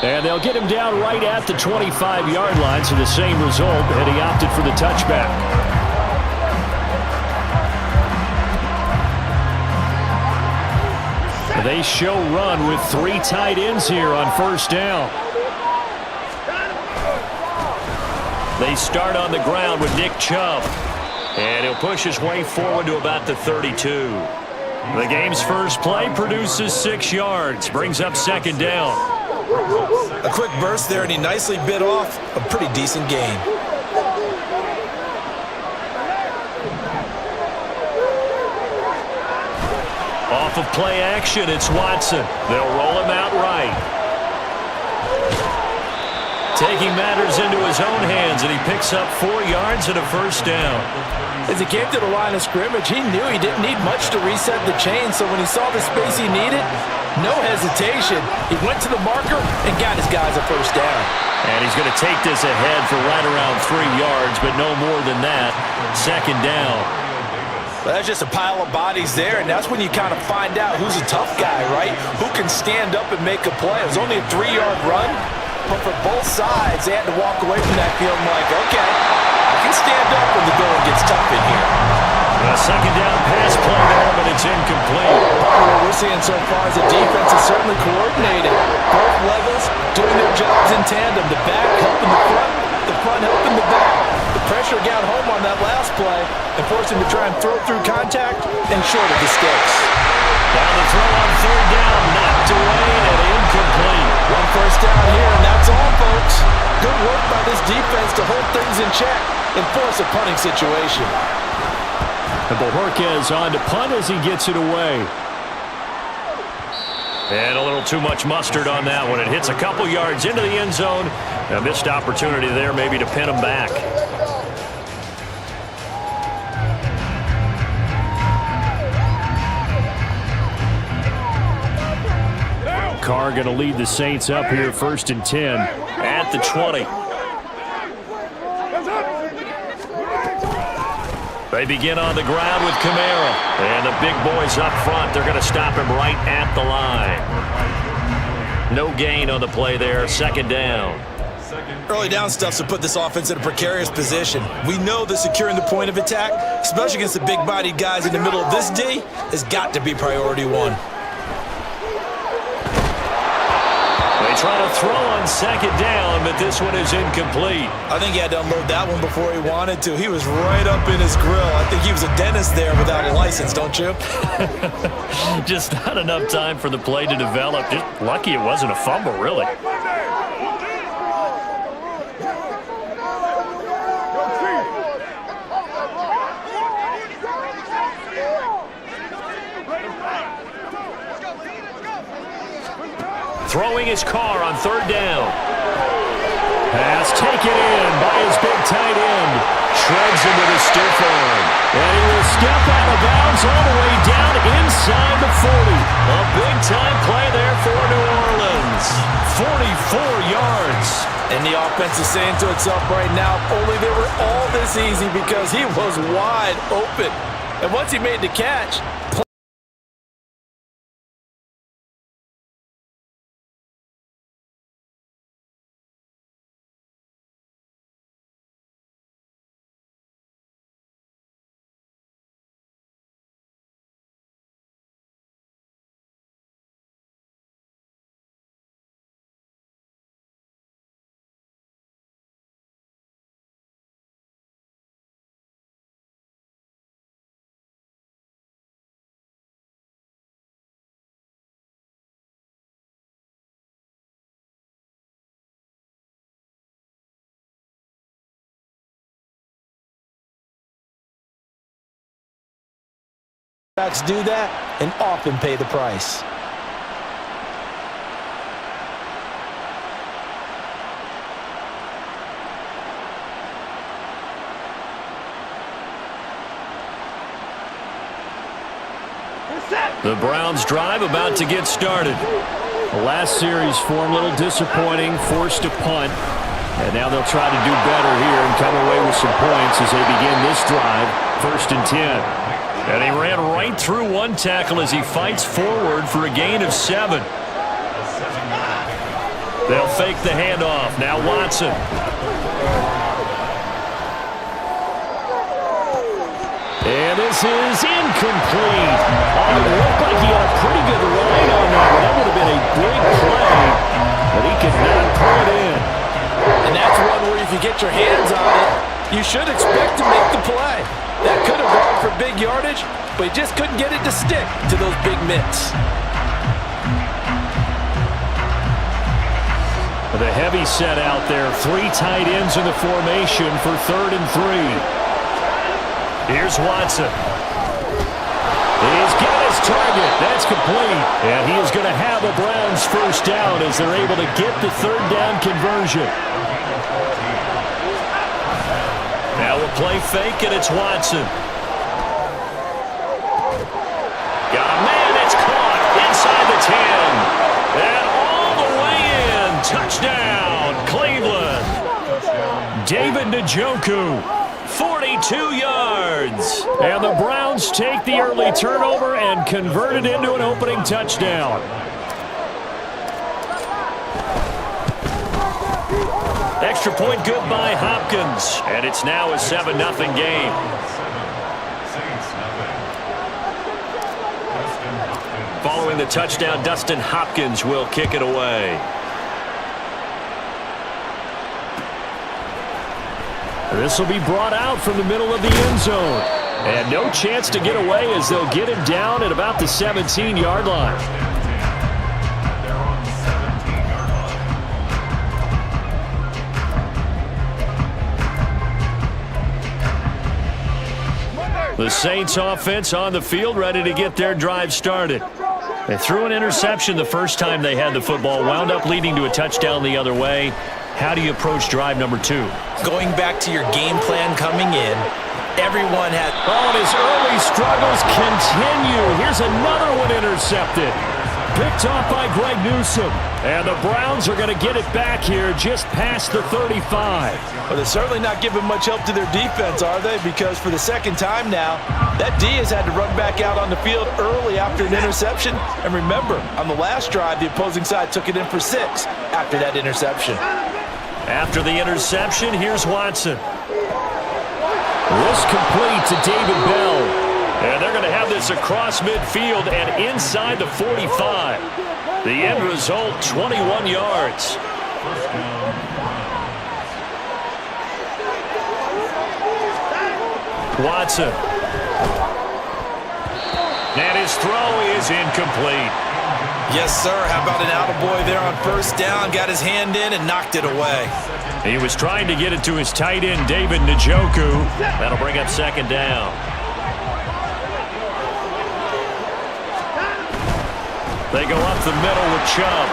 And they'll get him down right at the 25-yard line, so the same result, and he opted for the touchback. They show run with 3 tight ends here on first down. They start on the ground with Nick Chubb. And he'll push his way forward to about the 32. The game's first play produces 6 yards, brings up second down. A quick burst there, and he nicely bit off a pretty decent gain. Off of play action, it's Watson. They'll roll him out right. Taking matters into his own hands, and he picks up 4 yards and a first down. As he came to the line of scrimmage, he knew he didn't need much to reset the chain, so when he saw the space he needed, no hesitation. He went to the marker and got his guys a first down. And he's going to take this ahead for right around 3 yards, but no more than that. Second down. Well, that's just a pile of bodies there, and that's when you kind of find out who's a tough guy, right? Who can stand up and make a play. It was only a 3-yard run, but for both sides, they had to walk away from that feeling like, okay, I can stand up when the going gets tough in here. A second down pass play there, but it's incomplete. What we're seeing so far is the defense is certainly coordinated. Both levels doing their jobs in tandem. The back helping the front helping the back. The pressure got home on that last play and forced him to try and throw through contact and short of the sticks. Down the throw on third down, knocked away and incomplete. One first down here, and that's all, folks. Good work by this defense to hold things in check and force a punting situation. And Bojorquez on to punt as he gets it away. And a little too much mustard on that one. It hits a couple yards into the end zone. A missed opportunity there maybe to pin him back. Carr going to lead the Saints up here, 1st and 10. At the 20. They begin on the ground with Kamara. And the big boys up front, they're going to stop him right at the line. No gain on the play there, second down. Early down stuff to put this offense in a precarious position. We know that securing the point of attack, especially against the big-bodied guys in the middle of this D, has got to be priority 1. They try to throw on second down, but this one is incomplete. I think he had to unload that one before he wanted to. He was right up in his grill. I think he was a dentist there without a license, don't you? Just not enough time for the play to develop. Just lucky it wasn't a fumble, really. Throwing his Carr on third down. Pass taken in by his big tight end. Shreds him with a stiff arm. And he will step out of bounds all the way down inside the 40. A big-time play there for New Orleans. 44 yards. And the offense is saying to itself right now, only they were all this easy because he was wide open. And once he made the catch, backs do that and often pay the price. The Browns drive about to get started. The last series form a little disappointing, forced a punt. And now they'll try to do better here and come away with some points as they begin this drive, 1st and 10. And he ran right through one tackle as he fights forward for a gain of 7. They'll fake the handoff. Now Watson. And this is incomplete. Oh, it looked like he had a pretty good line on that one. That would have been a big play, but he could not pull it in. And that's one where if you get your hands on it, you should expect to make the play. That could have gone for big yardage, but he just couldn't get it to stick to those big mitts. The heavy set out there. 3 tight ends in the formation for 3rd and 3. Here's Watson. He's got his target. That's complete. And he is going to have a Browns first down as they're able to get the 3rd down conversion. Now we'll play fake, and it's Watson. Got a man. It's caught inside the 10. And all the way in. Touchdown, Cleveland. David Njoku, 42 yards. And the Browns take the early turnover and convert it into an opening touchdown. Extra point good by Hopkins. And it's now a 7-0 game. Following the touchdown, Dustin Hopkins will kick it away. This will be brought out from the middle of the end zone. And no chance to get away as they'll get him down at about the 17-yard line. The Saints offense on the field, ready to get their drive started. They threw an interception the first time they had the football, wound up leading to a touchdown the other way. How do you approach drive number 2? Going back to your game plan coming in, everyone had... Oh, and his early struggles continue. Here's another one intercepted. Picked off by Greg Newsome. And the Browns are going to get it back here just past the 35. But they're certainly not giving much help to their defense, are they? Because for the second time now, that D has had to run back out on the field early after an interception. And remember, on the last drive, the opposing side took it in for 6 after that interception. After the interception, here's Watson. This complete to David Bell. And they're going to have this across midfield and inside the 45. The end result, 21 yards. Watson. And his throw is incomplete. Yes, sir. How about an attaboy there on first down? Got his hand in and knocked it away. He was trying to get it to his tight end, David Njoku. That'll bring up 2nd down. They go up the middle with Chubb.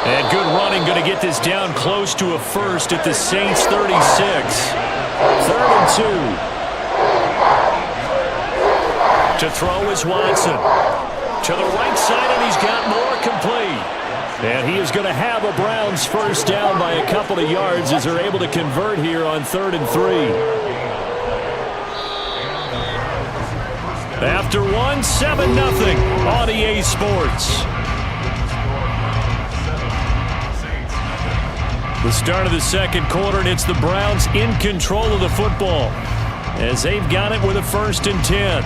And good running, going to get this down close to a first at the Saints 36. 3rd and 2. To throw is Watson. To the right side, and he's got more, complete. And he is going to have a Browns first down by a couple of yards as they're able to convert here on 3rd and 3. After one, 7-0 on EA Sports. The start of the second quarter, and it's the Browns in control of the football as they've got it with a 1st and 10.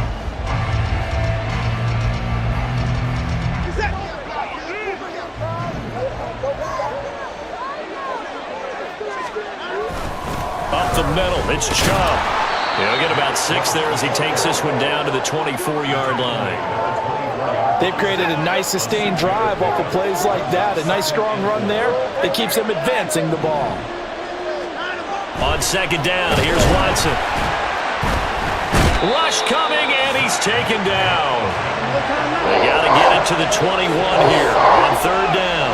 Up the middle, it's Chubb. He'll get about 6 there as he takes this one down to the 24-yard line. They've created a nice sustained drive off of plays like that. A nice strong run there that keeps them advancing the ball. On 2nd down, here's Watson. Rush coming, and he's taken down. They got to get it to the 21 here on 3rd down.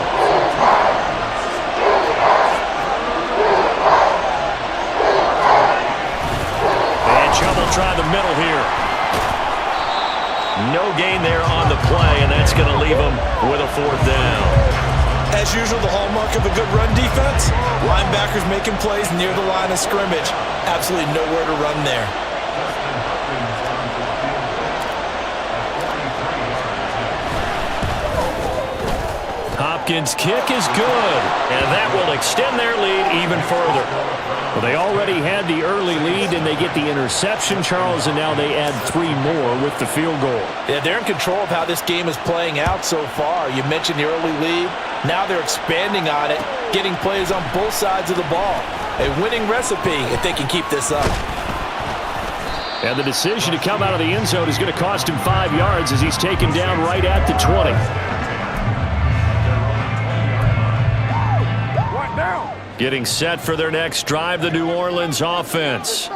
And Chubb will try the middle here. No gain there on the play, and that's going to leave them with a 4th down. As usual, the hallmark of a good run defense, linebackers making plays near the line of scrimmage. Absolutely nowhere to run there. Hopkins' kick is good, and that will extend their lead even further. Well, they already had the early lead, and they get the interception, Charles, and now they add 3 more with the field goal. Yeah, they're in control of how this game is playing out so far. You mentioned the early lead. Now they're expanding on it, getting plays on both sides of the ball. A winning recipe if they can keep this up. And the decision to come out of the end zone is going to cost him 5 yards as he's taken down right at the 20. Getting set for their next drive, the New Orleans offense.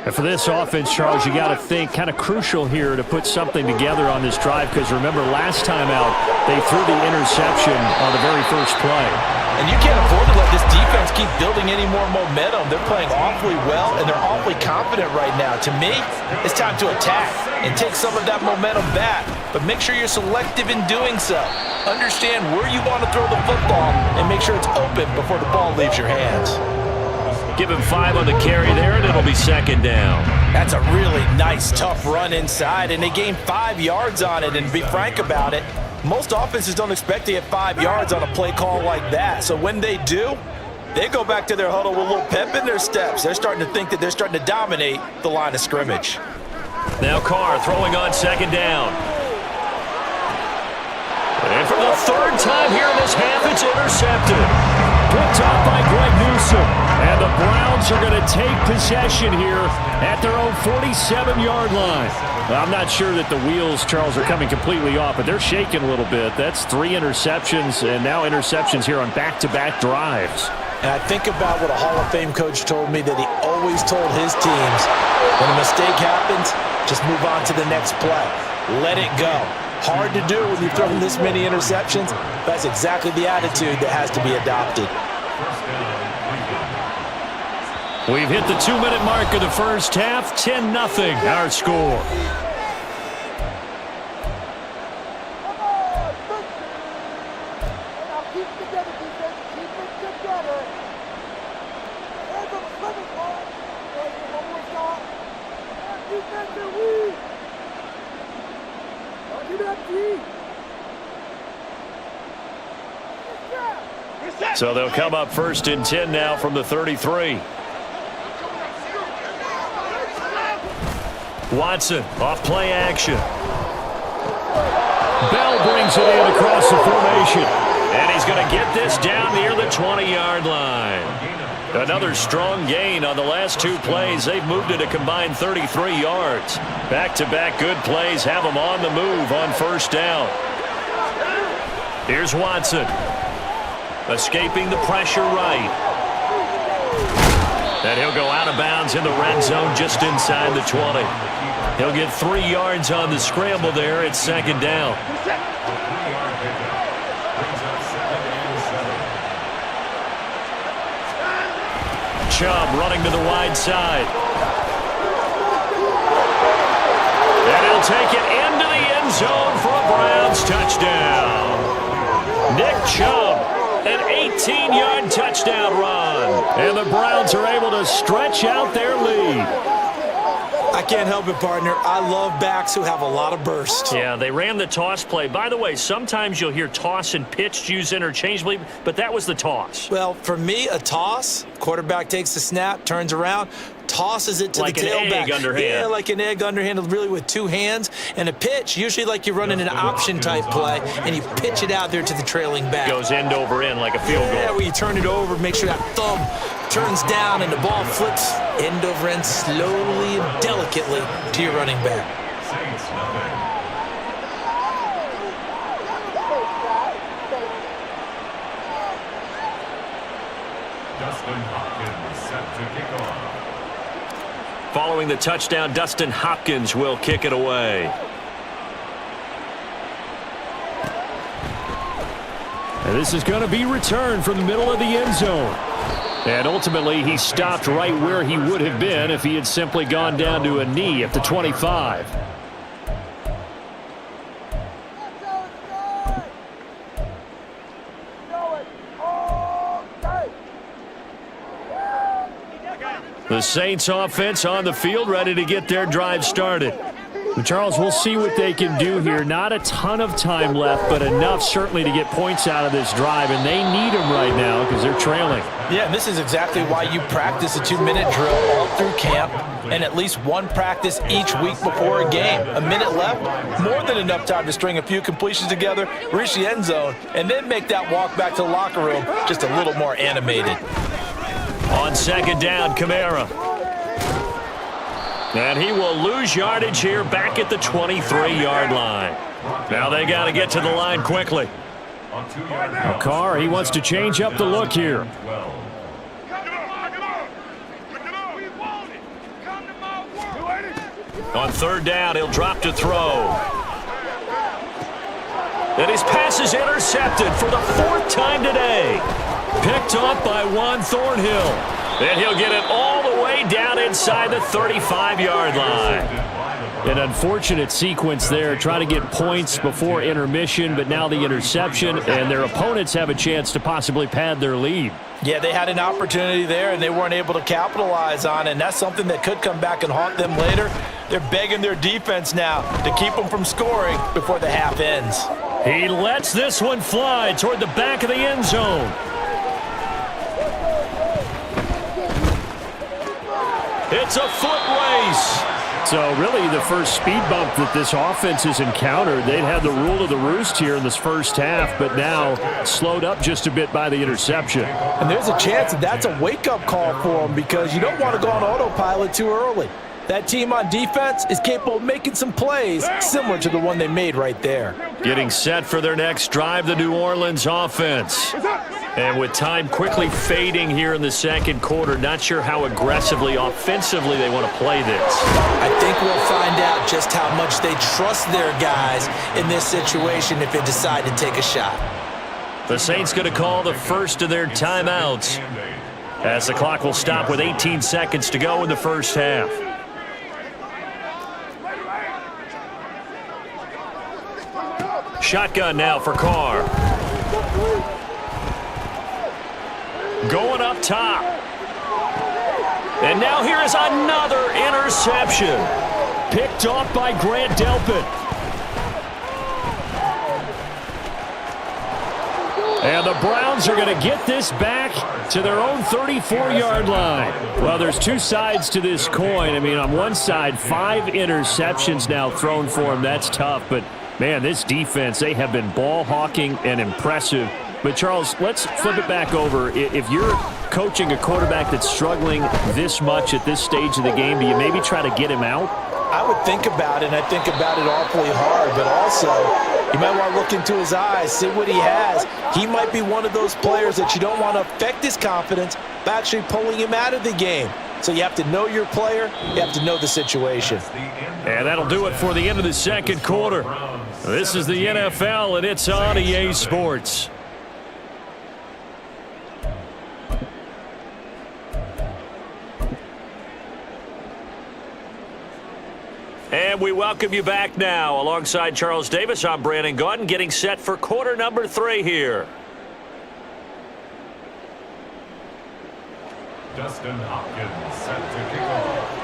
And for this offense, Charles, you got to think kind of crucial here to put something together on this drive, because remember last time out they threw the interception on the very first play. And you can't afford to let this defense keep building any more momentum. They're playing awfully well, and they're awfully confident right now. To me, it's time to attack and take some of that momentum back. But make sure you're selective in doing so. Understand where you want to throw the football and make sure it's open before the ball leaves your hands. Give him 5 on the carry there, and it'll be 2nd down. That's a really nice, tough run inside, and they gained 5 yards on it. And to be frank about it, most offenses don't expect to get 5 yards on a play call like that. So when they do, they go back to their huddle with a little pep in their steps. They're starting to think that they're starting to dominate the line of scrimmage. Now Carr throwing on 2nd down. And for the 3rd time here in this half, it's intercepted. Picked off by Greg Newsome. And the Browns are going to take possession here at their own 47-yard line. I'm not sure that the wheels, Charles, are coming completely off, but they're shaking a little bit. That's 3 interceptions, and now interceptions here on back-to-back drives. And I think about what a Hall of Fame coach told me that he always told his teams, when a mistake happens, just move on to the next play. Let it go. Hard to do when you've thrown this many interceptions. That's exactly the attitude that has to be adopted. We've hit the 2-minute mark of the first half. 10-0 our score. So they'll come up 1st and 10 now from the 33. Watson off play action. Bell brings it in across the formation. And he's going to get this down near the 20-yard line. Another strong gain on the last 2 plays. They've moved it a combined 33 yards. Back-to-back good plays have them on the move on 1st down. Here's Watson. Escaping the pressure right. And he'll go out of bounds in the red zone just inside the 20. He'll get 3 yards on the scramble there. It's 2nd down. Chubb running to the wide side. And he'll take it into the end zone for a Browns touchdown. Nick Chubb, an 18-yard touchdown run. And the Browns are able to stretch out their lead. I can't help it, partner. I love backs who have a lot of burst. Yeah, they ran the toss play. By the way, sometimes you'll hear toss and pitch used interchangeably, but that was the toss. Well, for me, a toss, quarterback takes the snap, turns around, tosses it to like the tailback. Like an egg underhand. Yeah, like an egg underhand, really with 2 hands. And a pitch, usually like you're running an option-type play, and you pitch it out there to the trailing back. Goes end over end like a field goal. Yeah, where you turn it over, make sure that thumb turns down and the ball flips end over end slowly and delicately to your running back. Dustin Hopkins set to kick off. Following the touchdown, Dustin Hopkins will kick it away. And this is going to be returned from the middle of the end zone. And ultimately, he stopped right where he would have been if he had simply gone down to a knee at the 25. The Saints offense on the field, ready to get their drive started. Charles, we'll see what they can do here. Not a ton of time left, but enough certainly to get points out of this drive, and they need them right now because they're trailing. Yeah, and this is exactly why you practice a 2-minute drill all through camp and at least one practice each week before a game. A minute left, more than enough time to string a few completions together, reach the end zone, and then make that walk back to the locker room just a little more animated. On second down, Kamara. And he will lose yardage here back at the 23-yard line. Now they got to get to the line quickly. Carr, he wants to change up the look here. On third down, he'll drop to throw. And his pass is intercepted for the 4th time today. Picked off by Juan Thornhill. And he'll get it all the way down inside the 35-yard line. An unfortunate sequence there, trying to get points before intermission, but now the interception, and their opponents have a chance to possibly pad their lead. Yeah, they had an opportunity there, and they weren't able to capitalize on it, and that's something that could come back and haunt them later. They're begging their defense now to keep them from scoring before the half ends. He lets this one fly toward the back of the end zone. It's a foot race. So really the first speed bump that this offense has encountered. They'd had the rule of the roost here in this first half, but now slowed up just a bit by the interception. And there's a chance that that's a wake-up call for them because you don't want to go on autopilot too early. That team on defense is capable of making some plays similar to the one they made right there. Getting set for their next drive, the New Orleans offense. And with time quickly fading here in the second quarter, not sure how aggressively, offensively they want to play this. I think we'll find out just how much they trust their guys in this situation if they decide to take a shot. The Saints going to call the first of their timeouts as the clock will stop with 18 seconds to go in the first half. Shotgun now for Carr. Going up top. And now here is another interception. Picked off by Grant Delpit. And the Browns are going to get this back to their own 34-yard line. Well, there's two sides to this coin. I mean, on one side, 5 interceptions now thrown for them. That's tough, but man, this defense, they have been ball hawking and impressive. But, Charles, let's flip it back over. If you're coaching a quarterback that's struggling this much at this stage of the game, do you maybe try to get him out? I would think about it, and I think about it awfully hard. But also, you might want to look into his eyes, see what he has. He might be one of those players that you don't want to affect his confidence by actually pulling him out of the game. So you have to know your player. You have to know the situation. And that'll do it for the end of the second quarter. This is the NFL, and it's on EA Sports. And we welcome you back now. Alongside Charles Davis, I'm Brandon Gaudin, getting set for quarter number 3 here. Dustin Hopkins set to kick off.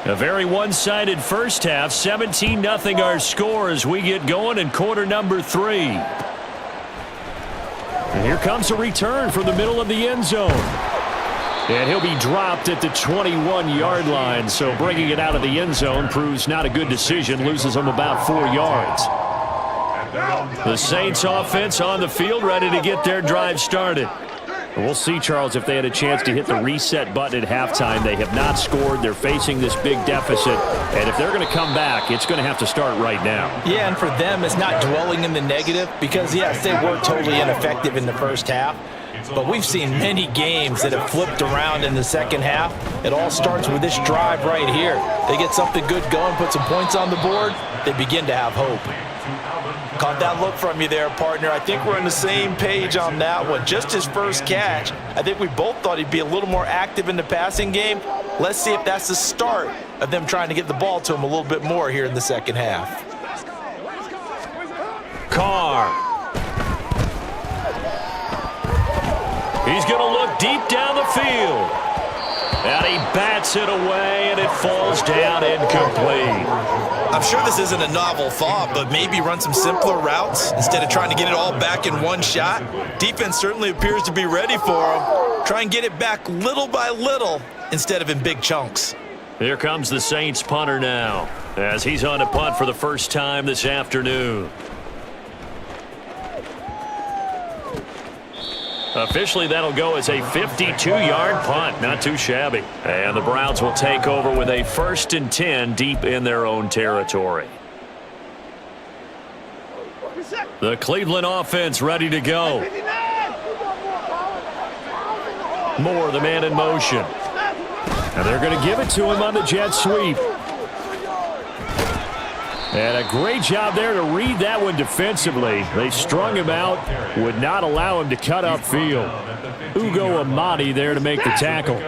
A very one-sided first half, 17-0 our score as we get going in quarter number 3. And here comes a return from the middle of the end zone. And he'll be dropped at the 21-yard line, so bringing it out of the end zone proves not a good decision, loses him about 4 yards. The Saints offense on the field, ready to get their drive started. We'll see, Charles, if they had a chance to hit the reset button at halftime. They have not scored. They're facing this big deficit. And if they're going to come back, it's going to have to start right now. Yeah, and for them, it's not dwelling in the negative because, yes, they were totally ineffective in the first half. But we've seen many games that have flipped around in the second half. It all starts with this drive right here. They get something good going, put some points on the board, they begin to have hope. Caught that look from you there, partner. I think we're on the same page on that one. Just his first catch. I think we both thought he'd be a little more active in the passing game. Let's see if that's the start of them trying to get the ball to him a little bit more here in the second half. Carr. He's going to look deep down the field. And he bats it away, and it falls down incomplete. I'm sure this isn't a novel thought, but maybe run some simpler routes instead of trying to get it all back in one shot. Defense certainly appears to be ready for him. Try and get it back little by little instead of in big chunks. Here comes the Saints punter now, as he's on to punt for the first time this afternoon. Officially, that'll go as a 52-yard punt. Not too shabby. And the Browns will take over with a 1st and 10 deep in their own territory. The Cleveland offense ready to go. Moore, the man in motion. And they're going to give it to him on the jet sweep. And a great job there to read that one defensively. They strung him out, would not allow him to cut upfield. Ugo Amadi there to make the tackle.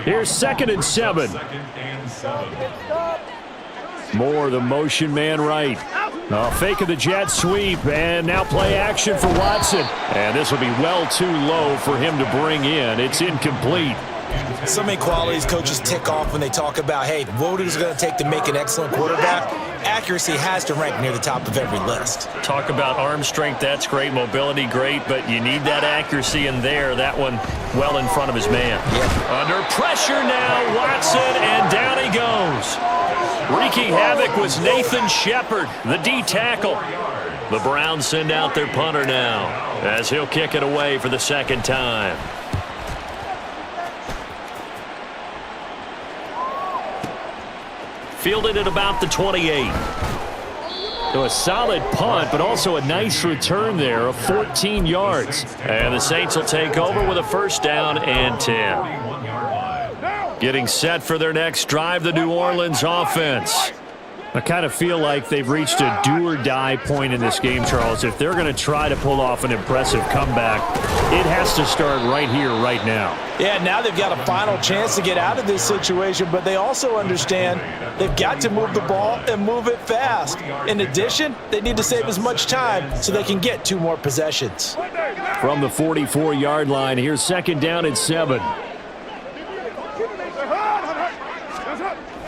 Here's 2nd and 7. Moore, the motion man right. Fake of the jet sweep, and now play action for Watson. And this will be well too low for him to bring in. It's incomplete. So many qualities coaches tick off when they talk about, hey, what is it going to take to make an excellent quarterback? Accuracy has to rank near the top of every list. Talk about arm strength, that's great. Mobility, great, but you need that accuracy in there. That one well in front of his man. Yep. Under pressure now, Watson, and down he goes. Wreaking havoc was Nathan Shepard, the D tackle. The Browns send out their punter now, as he'll kick it away for the 2nd time. Fielded at about the 28. So a solid punt, but also a nice return there of 14 yards. And the Saints will take over with a 1st down and 10. Getting set for their next drive, the New Orleans offense. I kind of feel like they've reached a do-or-die point in this game, Charles. If they're going to try to pull off an impressive comeback, it has to start right here, right now. Yeah, now they've got a final chance to get out of this situation, but they also understand they've got to move the ball and move it fast. In addition, they need to save as much time so they can get 2 more possessions. From the 44-yard line, here's 2nd down and 7.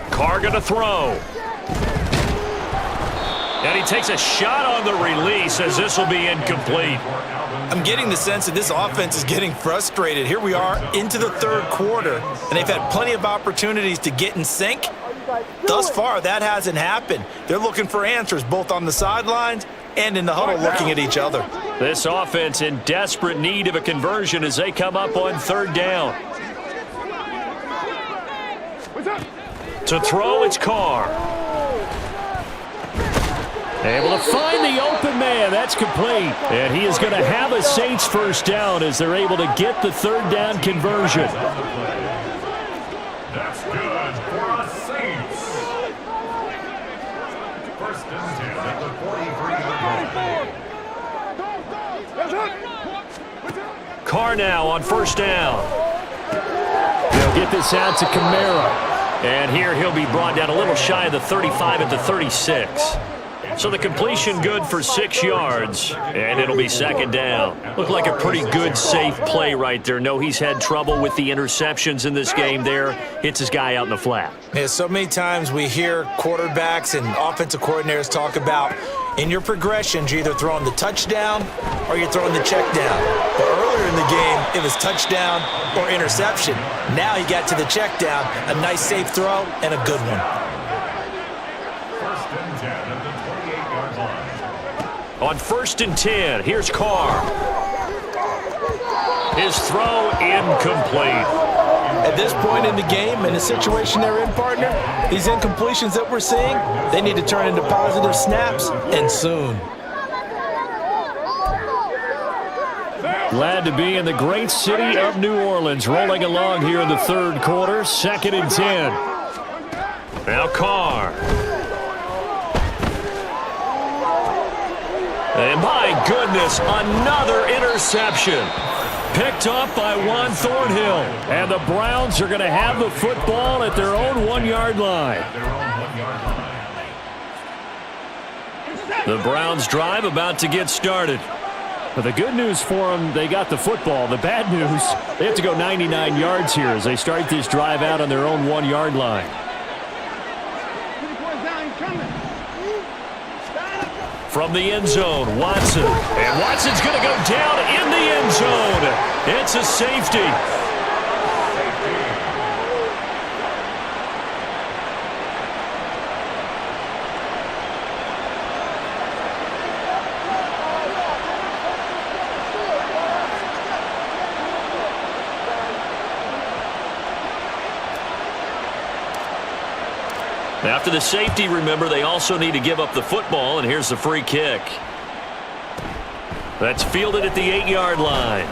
Carr going to throw. And he takes a shot on the release as this will be incomplete. I'm getting the sense that this offense is getting frustrated. Here we are into the 3rd quarter, and they've had plenty of opportunities to get in sync. Thus far, that hasn't happened. They're looking for answers both on the sidelines and in the huddle looking at each other. This offense in desperate need of a conversion as they come up on 3rd down. To throw, it's Carr. Able to find the open man. That's complete. And he is going to have a Saints 1st down as they're able to get the 3rd down conversion. That's good for us Saints. 1st and 10 at the 43-yard line. Carr now on 1st down. They'll get this out to Kamara. And here he'll be brought down a little shy of the 35 at the 36. So the completion good for 6 yards, and it'll be 2nd down. Looked like a pretty good, safe play right there. No, he's had trouble with the interceptions in this game there. Hits his guy out in the flat. Yeah, so many times we hear quarterbacks and offensive coordinators talk about in your progressions, you're either throwing the touchdown or you're throwing the check down. But earlier in the game, it was touchdown or interception. Now he got to the check down, a nice safe throw and a good one. 1st and 10 at the 28-yard line. On 1st and 10, here's Carr. His throw incomplete. At this point in the game, in the situation they're in, partner, these incompletions that we're seeing, they need to turn into positive snaps, and soon. Glad to be in the great city of New Orleans, rolling along here in the 3rd quarter, 2nd and 10. Now Carr. And my goodness, another interception. picked off by Juan Thornhill. And the Browns are going to have the football at their own 1-yard line. The Browns drive about to get started. But the good news for them, they got the football. The bad news, they have to go 99 yards here as they start this drive out on their own 1-yard line. From the end zone, Watson. And Watson's going to go down in the end zone. It's a safety. After the safety, remember, they also need to give up the football, and here's the free kick. That's fielded at the 8-yard line.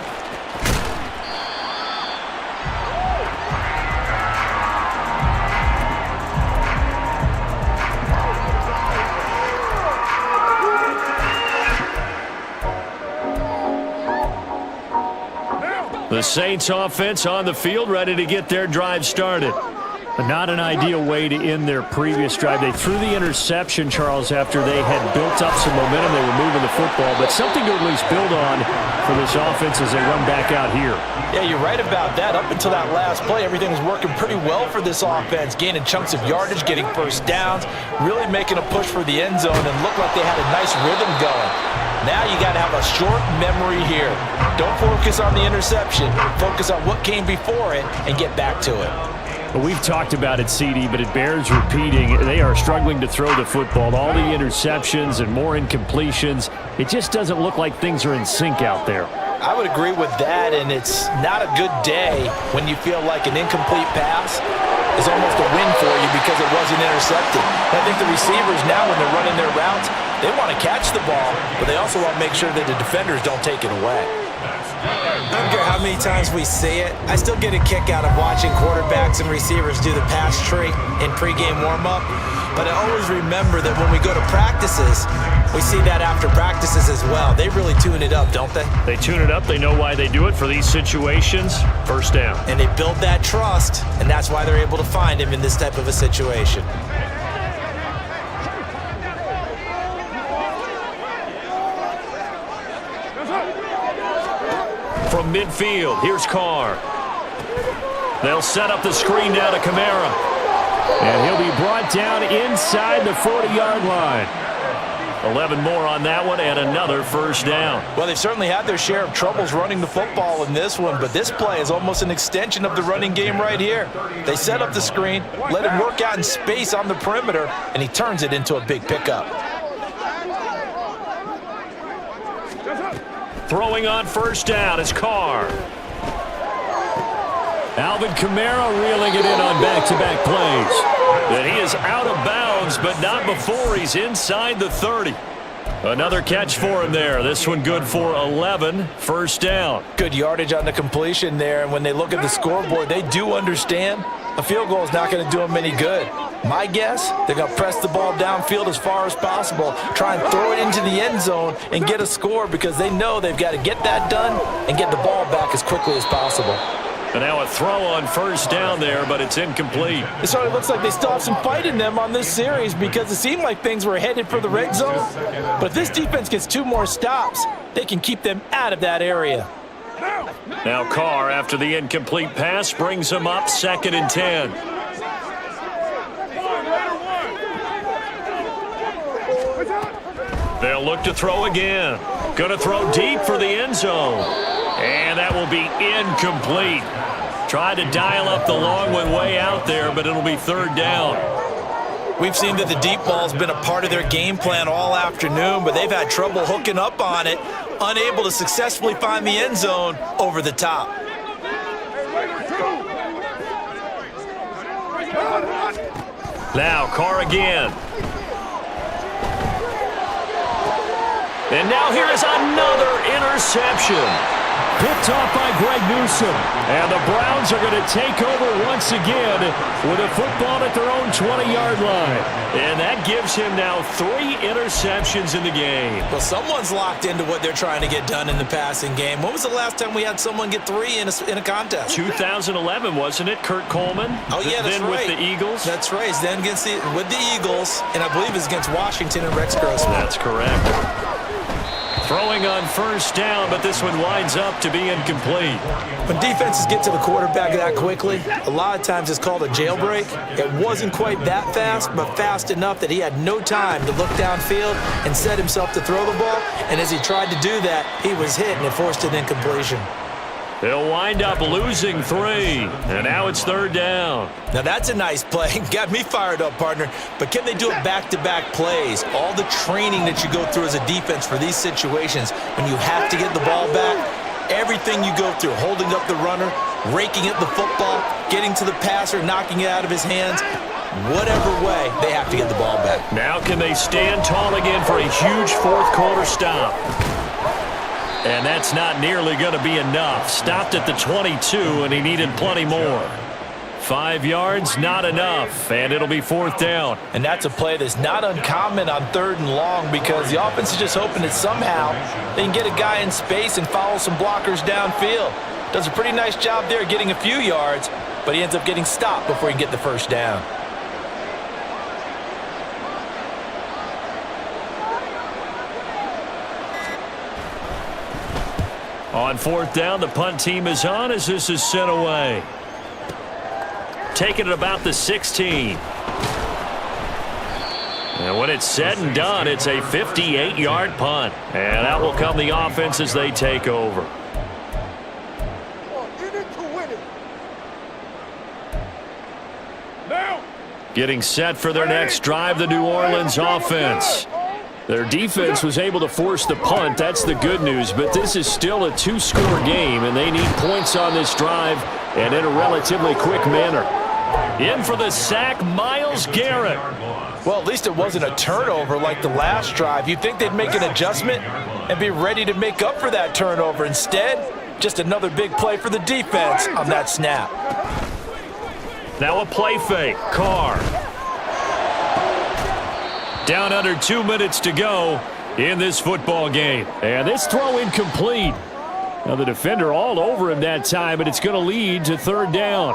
The Saints offense on the field, ready to get their drive started. But not an ideal way to end their previous drive. They threw the interception, Charles, after they had built up some momentum. They were moving the football, but something to at least build on for this offense as they run back out here. Yeah, you're right about that. Up until that last play, everything was working pretty well for this offense, gaining chunks of yardage, getting first downs, really making a push for the end zone, and looked like they had a nice rhythm going. Now you got to have a short memory here. Don't focus on the interception. Focus on what came before it and get back to it. Well, we've talked about it, CD, but it bears repeating. They are struggling to throw the football. All the interceptions and more incompletions. It just doesn't look like things are in sync out there. I would agree with that, and it's not a good day when you feel like an incomplete pass is almost a win for you because it wasn't intercepted. I think the receivers now, when they're running their routes, they want to catch the ball, but they also want to make sure that the defenders don't take it away. I don't care how many times we see it. I still get a kick out of watching quarterbacks and receivers do the pass tree in pregame warm-up. But I always remember that when we go to practices, we see that after practices as well. They really tune it up, don't they? They tune it up. They know why they do it for these situations. First down. And they build that trust, and that's why they're able to find him in this type of a situation. From midfield, here's Carr. They'll set up the screen down to Kamara. And he'll be brought down inside the 40-yard line. 11 more on that one and another first down. Well, they've certainly had their share of troubles running the football in this one, but this play is almost an extension of the running game right here. They set up the screen, let him work out in space on the perimeter, and he turns it into a big pickup. Throwing on first down is Carr. Alvin Kamara reeling it in on back-to-back plays. And he is out of bounds, but not before he's inside the 30. Another catch for him there. This one good for 11. First down. Good yardage on the completion there, and when they look at the scoreboard, they do understand a field goal is not going to do them any good. My guess, they're going to press the ball downfield as far as possible, try and throw it into the end zone and get a score because they know they've got to get that done and get the ball back as quickly as possible. And now a throw on first down there, but it's incomplete. It certainly looks like they still have some fight in them on this series because it seemed like things were headed for the red zone. But if this defense gets 2 more stops, they can keep them out of that area. Now Carr, after the incomplete pass, brings him up 2nd and 10. They'll look to throw again. Going to throw deep for the end zone. And that will be incomplete. Tried to dial up the long one way out there, but it'll be 3rd down. We've seen that the deep ball's been a part of their game plan all afternoon, but they've had trouble hooking up on it, unable to successfully find the end zone over the top. Now Carr again. And now here is another interception. Picked off by Greg Newsome. And the Browns are going to take over once again with a football at their own 20-yard line. And that gives him now 3 interceptions in the game. Well, someone's locked into what they're trying to get done in the passing game. When was the last time we had someone get 3 in a contest? 2011, wasn't it? Kurt Coleman? Oh, yeah, that's then right. with the Eagles? That's right. Then with the Eagles, and I believe it's against Washington and Rex Grossman. That's correct. Throwing on first down, but this one winds up to be incomplete. When defenses get to the quarterback that quickly, a lot of times it's called a jailbreak. It wasn't quite that fast, but fast enough that he had no time to look downfield and set himself to throw the ball. And as he tried to do that, he was hit, and it forced an incompletion. They'll wind up losing 3, and now it's third down. Now that's a nice play. Got me fired up, partner. But can they do it back-to-back plays? All the training that you go through as a defense for these situations, when you have to get the ball back, everything you go through, holding up the runner, raking at the football, getting to the passer, knocking it out of his hands, whatever way, they have to get the ball back. Now can they stand tall again for a huge fourth-quarter stop? And that's not nearly going to be enough. Stopped at the 22, and he needed plenty more. 5 yards, not enough, and it'll be fourth down. And that's a play that's not uncommon on 3rd and long because the offense is just hoping that somehow they can get a guy in space and follow some blockers downfield. Does a pretty nice job there getting a few yards, but he ends up getting stopped before he can get the first down. On fourth down, the punt team is on as this is sent away. Taking it about the 16. And when it's said and done, it's a 58-yard punt. And out will come the offense as they take over. Getting set for their next drive, the New Orleans offense. Their defense was able to force the punt. That's the good news. But this is still a 2-score game, and they need points on this drive and in a relatively quick manner. In for the sack, Myles Garrett. Well, at least it wasn't a turnover like the last drive. You'd think they'd make an adjustment and be ready to make up for that turnover. Instead, just another big play for the defense on that snap. Now a play fake. Carr. Down under 2 minutes to go in this football game. And this throw incomplete. Now the defender all over him that time, and it's going to lead to third down.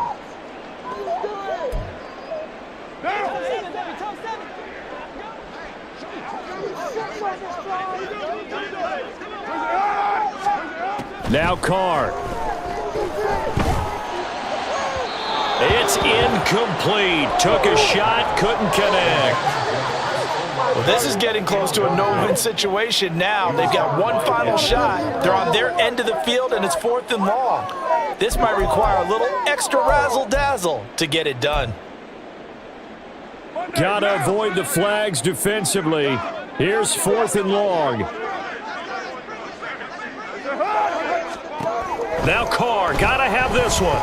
Now Carr. It's incomplete. Took a shot, couldn't connect. Well, this is getting close to a no-win situation now. They've got one final shot. They're on their end of the field, and it's 4th and long. This might require a little extra razzle-dazzle to get it done. Gotta avoid the flags defensively. Here's 4th and long. Now Carr, gotta have this one.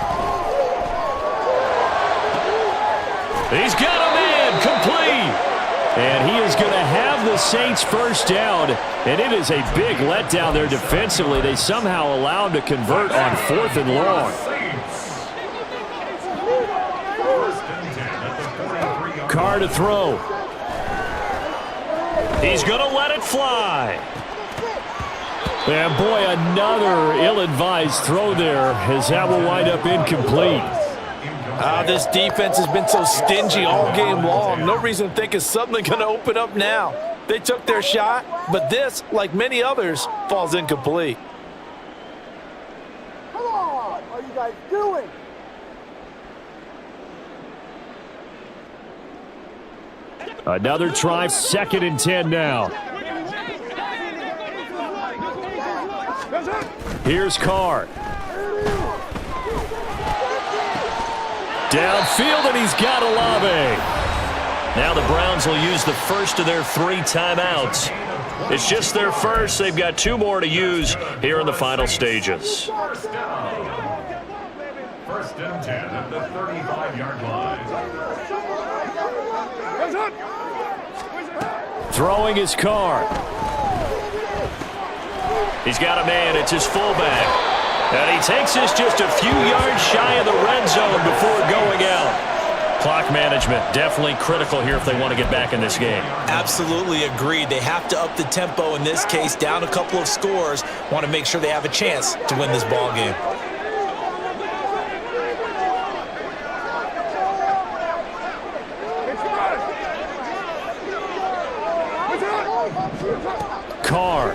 He's got a man, complete. And he is going to have the Saints first down. And it is a big letdown there defensively. They somehow allow him to convert on 4th and long. Carr to throw. He's going to let it fly. And boy, another ill-advised throw there as that will wind up incomplete. This defense has been so stingy all game long. No reason to think it's suddenly going to open up now. They took their shot, but this, like many others, falls incomplete. Come on! What are you guys doing? Another try, 2nd and 10 now. Here's Carr. Downfield, and he's got Olave. Now the Browns will use the first of their 3 timeouts. It's just their first. They've got 2 more to use here in the final stages. First and 10 at the 35-yard line. Throwing his Carr. He's got a man. It's his fullback. And he takes this just a few yards shy of the red zone before going out. Clock management definitely critical here if they want to get back in this game. Absolutely agreed. They have to up the tempo in this case, down a couple of scores. Want to make sure they have a chance to win this ball game. Carr.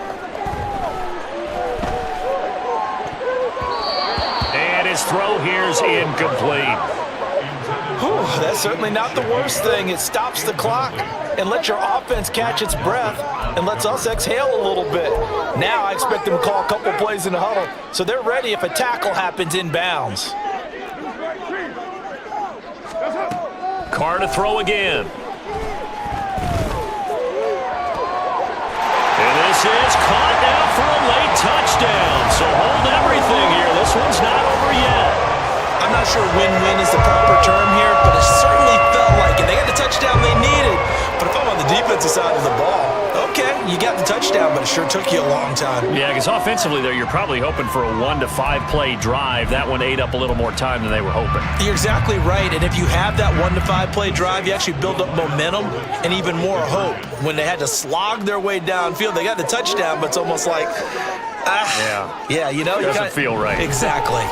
And his throw here's incomplete. Whew, that's certainly not the worst thing. It stops the clock and lets your offense catch its breath and lets us exhale a little bit. Now I expect them to call a couple plays in the huddle so they're ready if a tackle happens inbounds. Carr to throw again. And this is caught now for a late touchdown. So hold everything here. This one's not over yet. I'm not sure win-win is the proper term here, but it certainly felt like it. They got the touchdown they needed. But if I'm on the defensive side of the ball, okay, you got the touchdown, but it sure took you a long time. Yeah, because offensively there, you're probably hoping for a 1 to 5 play drive. That one ate up a little more time than they were hoping. You're exactly right, and if you have that 1 to 5 play drive, you actually build up momentum and even more hope. When they had to slog their way downfield, they got the touchdown, but it's almost like, yeah, you know, doesn't feel right. Exactly.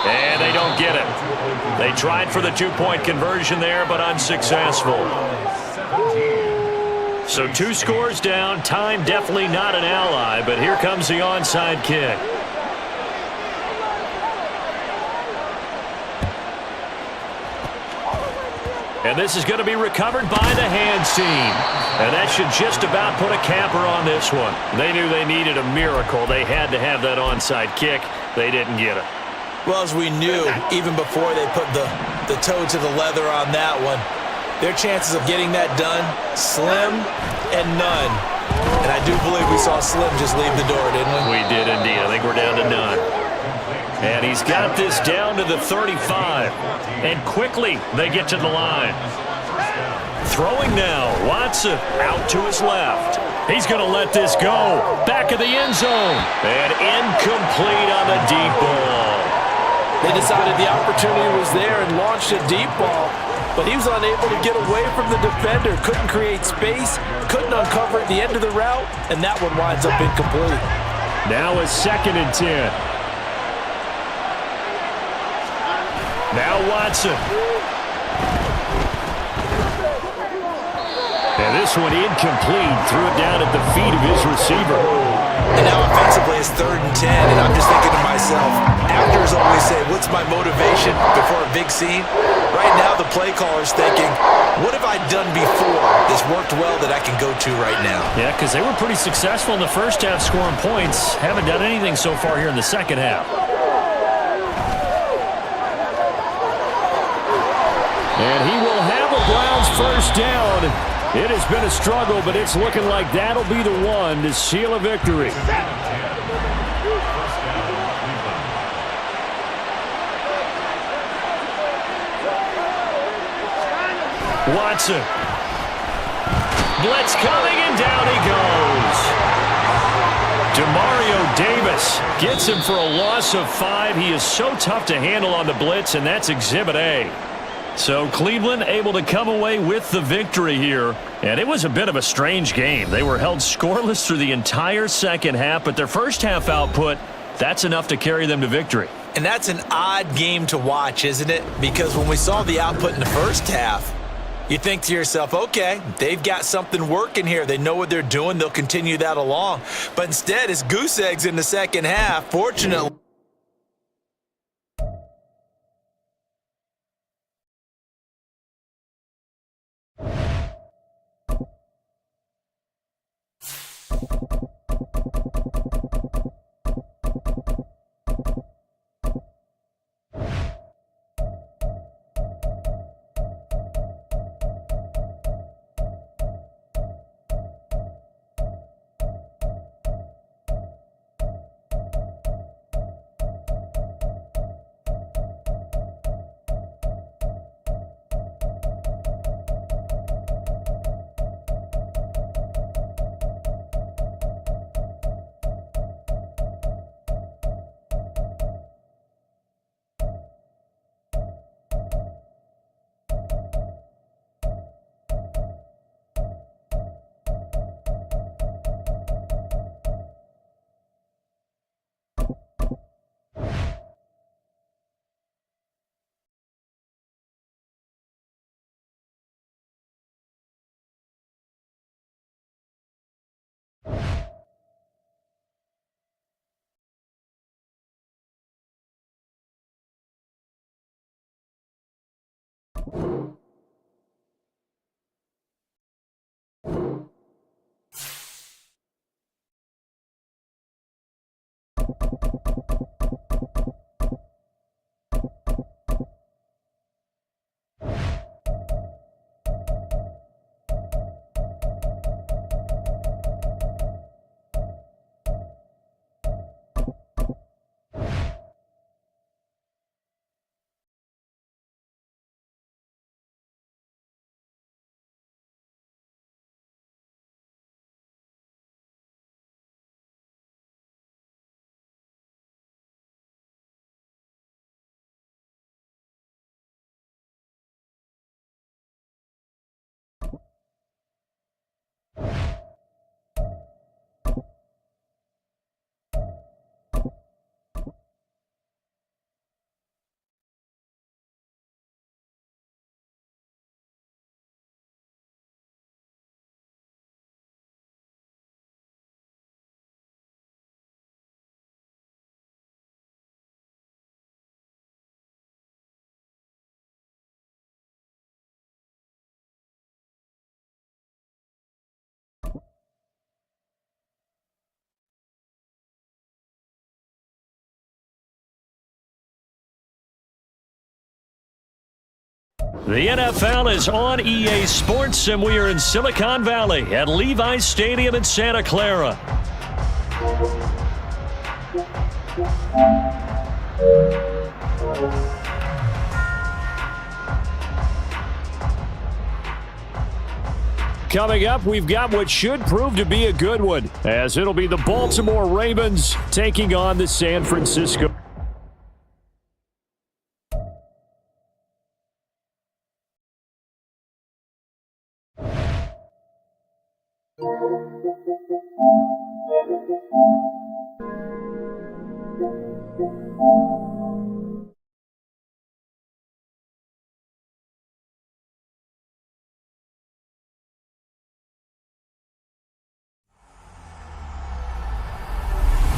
And they don't get it. They tried for the 2-point conversion there, but unsuccessful. So 2 scores down. Time definitely not an ally, but here comes the onside kick. And this is going to be recovered by the hands team. And that should just about put a capper on this one. They knew they needed a miracle. They had to have that onside kick. They didn't get it. Well, as we knew, even before they put the toe to the leather on that one, their chances of getting that done, slim and none. And I do believe we saw Slim just leave the door, didn't we? We did indeed. I think we're down to none. And he's got this down to the 35. And quickly they get to the line. Throwing now. Watson out to his left. He's going to let this go. Back of the end zone. And incomplete on the deep ball. They decided the opportunity was there and launched a deep ball, but he was unable to get away from the defender, couldn't create space, couldn't uncover at the end of the route, and that one winds up incomplete. Now a 2nd and 10. Now Watson. And this one incomplete. Threw it down at the feet of his receiver. And now offensively it's 3rd and 10, and I'm just thinking to myself, actors always say, what's my motivation before a big scene? Right now the play caller's thinking, what have I done before that's worked well that I can go to right now? Yeah, because they were pretty successful in the first half scoring points. Haven't done anything so far here in the second half. And he will have a Browns first down. It has been a struggle, but it's looking like that'll be the one to seal a victory. Watson. Blitz coming, and down he goes. Demario Davis gets him for a loss of 5. He is so tough to handle on the blitz, and that's Exhibit A. So Cleveland able to come away with the victory here. And it was a bit of a strange game. They were held scoreless through the entire second half, but their first half output, that's enough to carry them to victory. And that's an odd game to watch, isn't it? Because when we saw the output in the first half, you think to yourself, okay, they've got something working here. They know what they're doing. They'll continue that along. But instead, it's goose eggs in the second half. Fortunately, The NFL is on EA Sports, and we are in Silicon Valley at Levi's Stadium in Santa Clara. Coming up, we've got what should prove to be a good one, as it'll be the Baltimore Ravens taking on the San Francisco.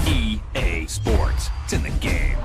EA Sports. It's in the game.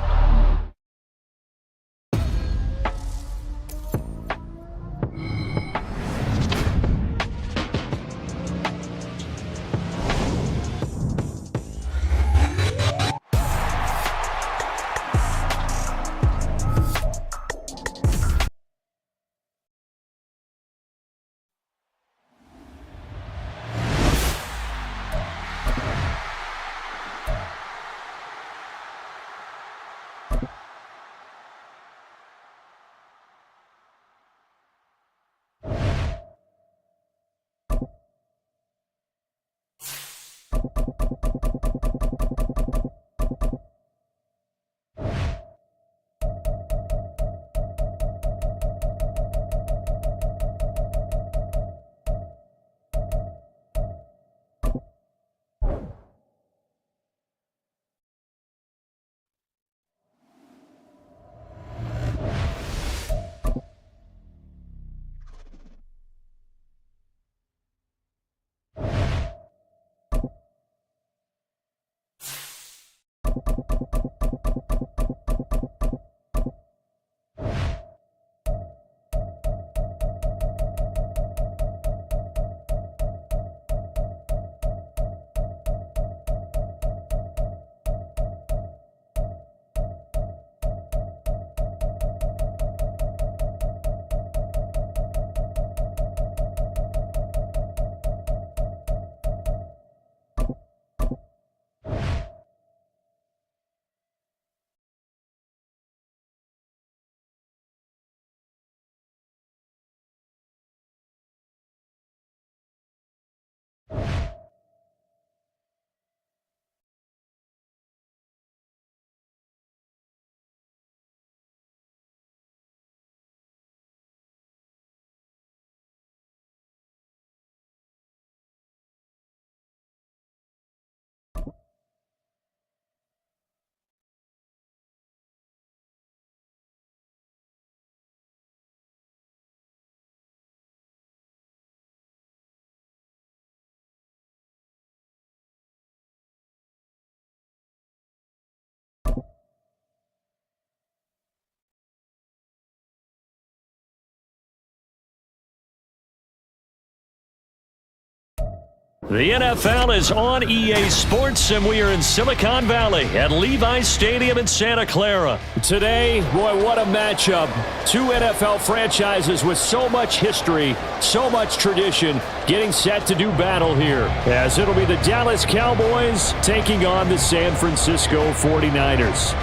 The NFL is on EA Sports, and we are in Silicon Valley at Levi's Stadium in Santa Clara. Today, boy, what a matchup. Two NFL franchises with so much history, so much tradition, getting set to do battle here, as it'll be the Dallas Cowboys taking on the San Francisco 49ers.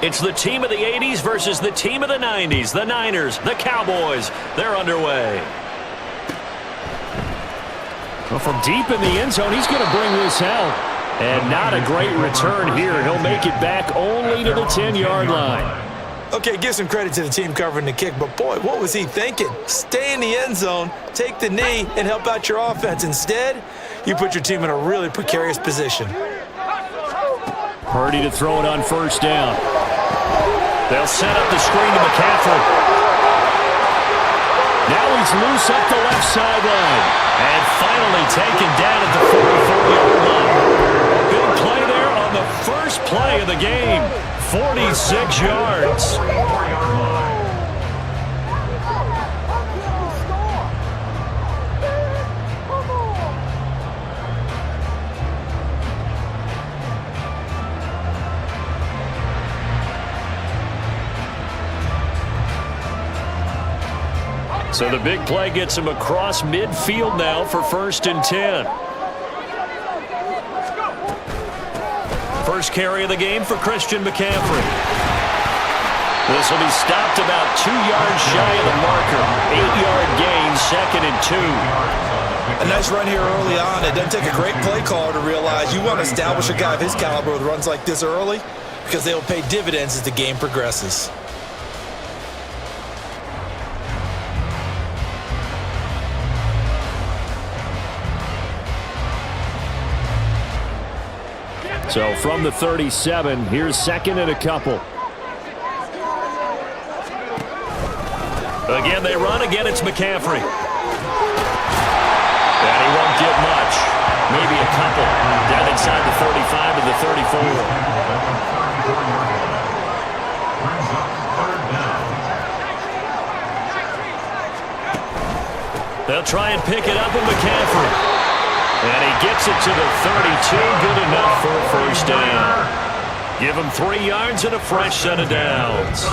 It's the team of the 80s versus the team of the 90s. The Niners, the Cowboys, they're underway. Well, from deep in the end zone, he's going to bring this out. And not a great return here. He'll make it back only to the 10-yard line. Okay, give some credit to the team covering the kick, but boy, what was he thinking? Stay in the end zone, take the knee, and help out your offense. Instead, you put your team in a really precarious position. Purdy to throw it on first down. They'll set up the screen to McCaffrey. Now he's loose up the left sideline. And finally taken down at the 44-yard line. Big play there on the first play of the game. 46 yards. So the big play gets him across midfield now for 1st and 10. First carry of the game for Christian McCaffrey. This will be stopped about 2 yards shy of the marker. 8-yard gain, 2nd and 2. A nice run here early on. It doesn't take a great play caller to realize you want to establish a guy of his caliber with runs like this early because they will pay dividends as the game progresses. So from the 37, here's 2nd and a couple. Again, they run. Again, it's McCaffrey. And he won't get much. Maybe a couple. Down inside the 35 to the 34. They'll try and pick it up with McCaffrey. And he gets it to the 32. Good enough for a first down. Give him 3 yards and a fresh set of downs.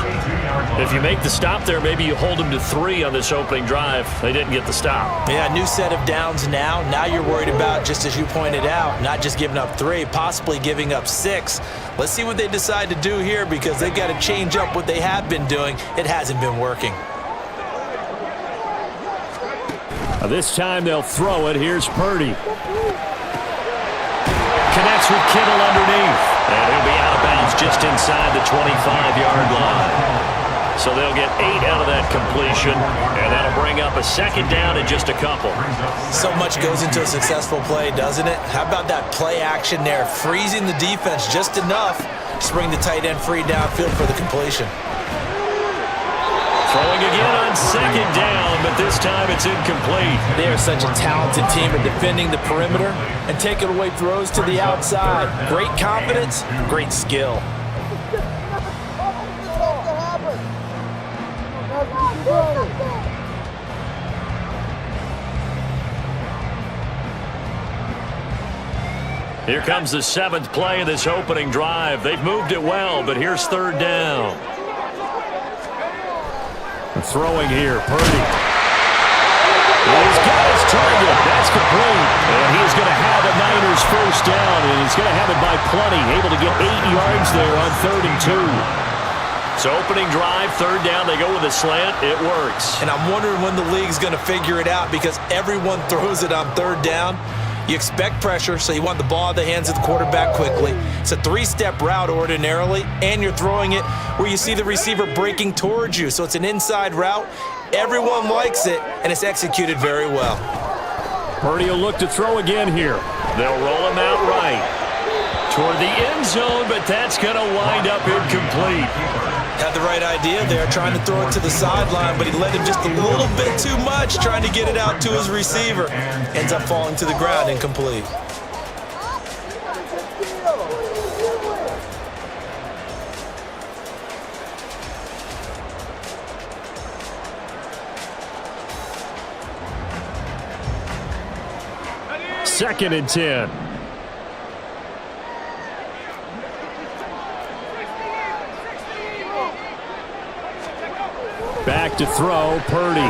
If you make the stop there, maybe you hold him to 3 on this opening drive. They didn't get the stop. Yeah, new set of downs now. Now you're worried about, just as you pointed out, not just giving up 3, possibly giving up 6. Let's see what they decide to do here because they've got to change up what they have been doing. It hasn't been working. This time they'll throw it. Here's Purdy. Connects with Kittle underneath. And he'll be out of bounds just inside the 25-yard line. So they'll get 8 out of that completion. And that'll bring up a 2nd down and just a couple. So much goes into a successful play, doesn't it? How about that play action there? Freezing the defense just enough to bring the tight end free downfield for the completion. Throwing again on 2nd down, but this time it's incomplete. They are such a talented team at defending the perimeter and taking away throws to the outside. Great confidence, great skill. Here comes the 7th play of this opening drive. They've moved it well, but here's 3rd down. Throwing here, Purdy. He's got his target. That's complete. And he's going to have a Niners first down, and he's going to have it by plenty. Able to get 8 yards there on 3rd and 2. So opening drive, 3rd down, they go with a slant. It works. And I'm wondering when the league's going to figure it out because everyone throws it on 3rd down. You expect pressure, so you want the ball in the hands of the quarterback quickly. It's a 3-step route ordinarily, and you're throwing it where you see the receiver breaking towards you. So it's an inside route. Everyone likes it, and it's executed very well. Purdy will look to throw again here. They'll roll him out right toward the end zone, but that's going to wind up incomplete. had the right idea there, trying to throw it to the sideline, but he led him just a little bit too much, trying to get it out to his receiver. Ends up falling to the ground, incomplete. Second and 10. Back to throw, Purdy.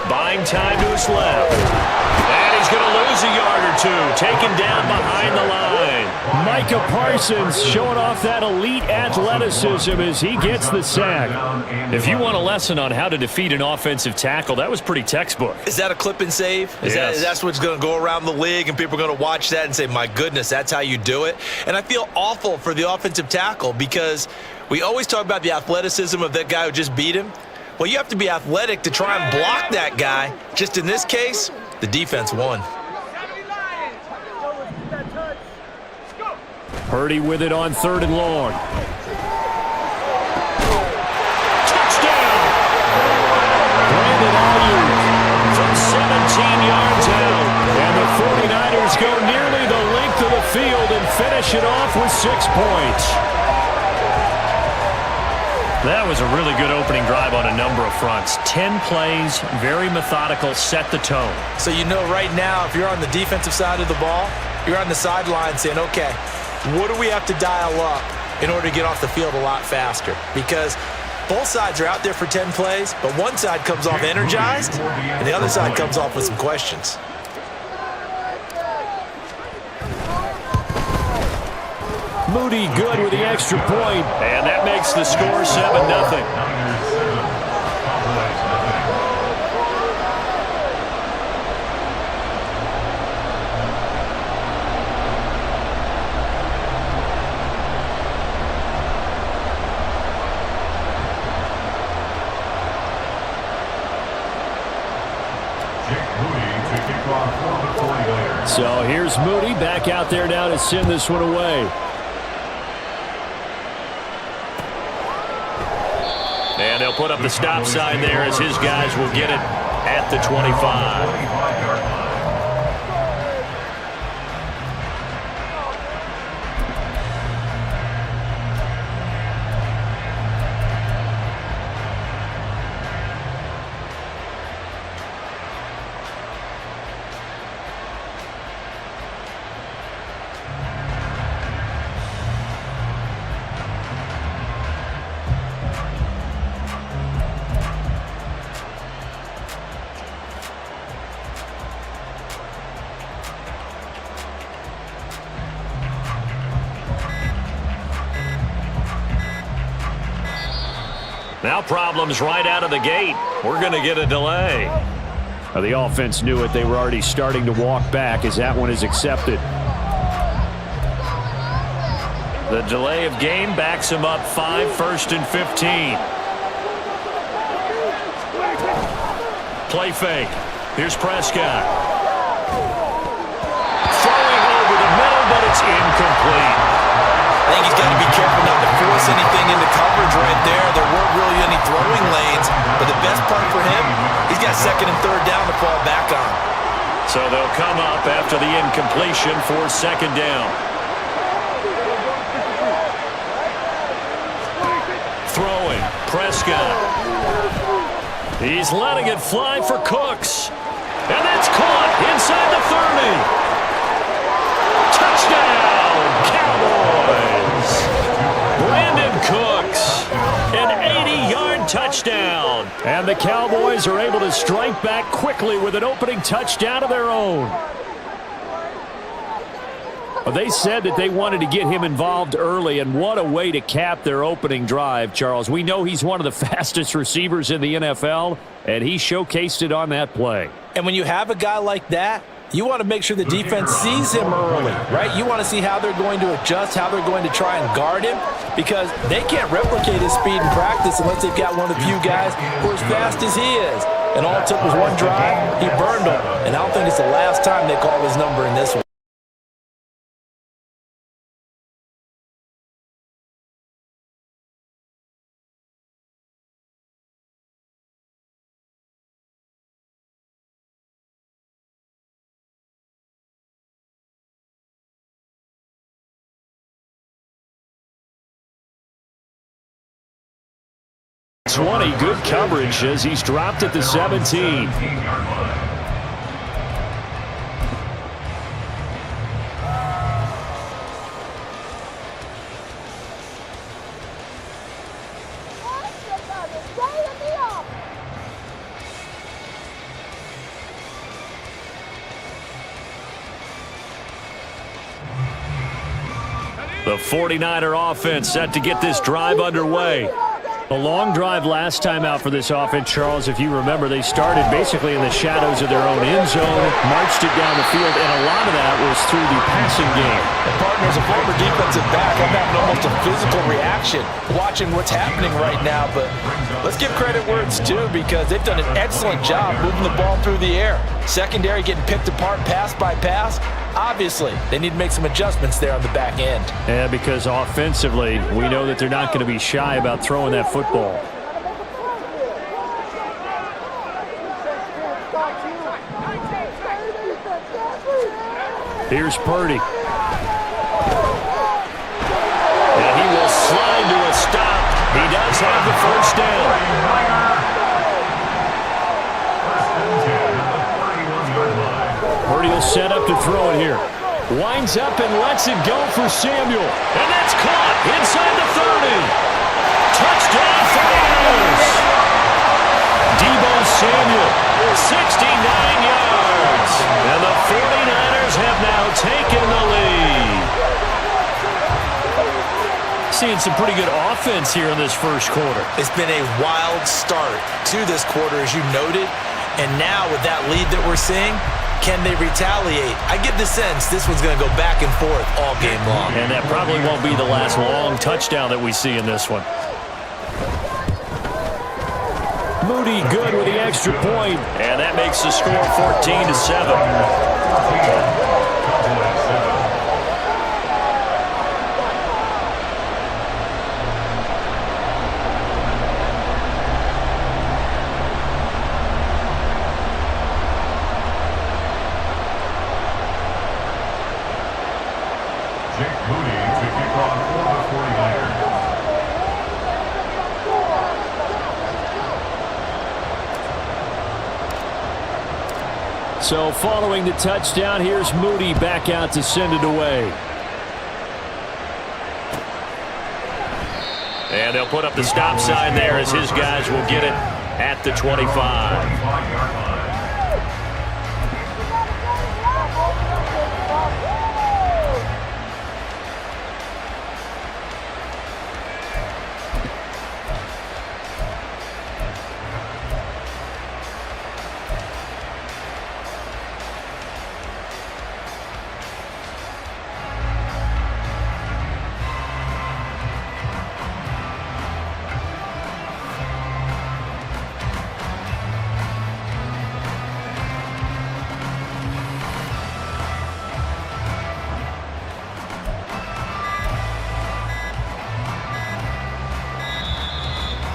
Buying time to his left. And he's going to lose a yard or two. Taken down behind the line. Micah Parsons showing off that elite athleticism as he gets the sack. If you want a lesson on how to defeat an offensive tackle, that was pretty textbook. Is that a clip and save? Yes. That's what's going to go around the league, and people are going to watch that and say, my goodness, that's how you do it? And I feel awful for the offensive tackle because we always talk about the athleticism of that guy who just beat him. Well, you have to be athletic to try and block that guy. Just in this case, the defense won. Purdy with it on 3rd and long. Touchdown! Brandon Ayuk From 17 yards out. and the 49ers go nearly the length of the field and finish it off with 6 points. That was a really good opening drive on a number of fronts. 10 plays, very methodical, set the tone. So you know right now, if you're on the defensive side of the ball, you're on the sideline saying, okay, what do we have to dial up in order to get off the field a lot faster? Because both sides are out there for 10 plays, but one side comes off energized, and the other side comes off with some questions. Moody good with the extra point. And that makes the score 7-0. So here's Moody back out there now to send this one away. And they'll put up the stop sign there as his guys will get it at the 25. Now problems right out of the gate. We're going to get a delay. The offense knew it. They were already starting to walk back as that one is accepted. The delay of game backs him up 5, 1st and 15. Play fake. Here's Prescott. Throwing over the middle, but it's incomplete. I think he's got to be careful not to force anything into coverage right there. There weren't really any throwing lanes, but the best part for him, he's got 2nd and 3rd down to fall back on. So they'll come up after the incompletion for 2nd down. Throwing, Prescott. He's letting it fly for Cooks. And that's caught inside the 30. Touchdown, Cowboys. Brandon Cooks, an 80-yard touchdown. And the Cowboys are able to strike back quickly with an opening touchdown of their own. Well, they said that they wanted to get him involved early, and what a way to cap their opening drive, Charles. We know he's one of the fastest receivers in the NFL, and he showcased it on that play. And when you have a guy like that, you want to make sure the defense sees him early, right? You want to see how they're going to adjust, how they're going to try and guard him, because they can't replicate his speed in practice unless they've got one of the few guys who are as fast as he is. And all it took was one drive, he burned them. And I don't think it's the last time they call his number in this one. gains one. A good coverage as he's dropped at the 17. The 49er offense set to get this drive underway. A long drive last time out for this offense, Charles. If you remember, they started basically in the shadows of their own end zone, marched it down the field, and a lot of that was through the passing game. And partner, as a former defensive back, I'm having almost a physical reaction watching what's happening right now. But let's give credit where it's due because they've done an excellent job moving the ball through the air. Secondary getting picked apart pass by pass. Obviously, they need to make some adjustments there on the back end. Yeah, because offensively, we know that they're not going to be shy about throwing that football. Here's Purdy. And he will slide to a stop. He does have the first down. Purdy will set up to throw it here. Winds up and lets it go for Samuel. And that's caught inside the 30. Touchdown 49ers. Deebo Samuel, 69 yards. And the 49ers have now taken the lead. Seeing some pretty good offense here in this first quarter. It's been a wild start to this quarter, as you noted. And now with that lead that we're seeing, can they retaliate? I get the sense this one's going to go back and forth all game long. And that probably won't be the last long touchdown that we see in this one. Moody good with the extra point. And that makes the score 14-7. So following the touchdown, here's Moody back out to send it away. And they'll put up the stop sign there as his guys will get it at the 25.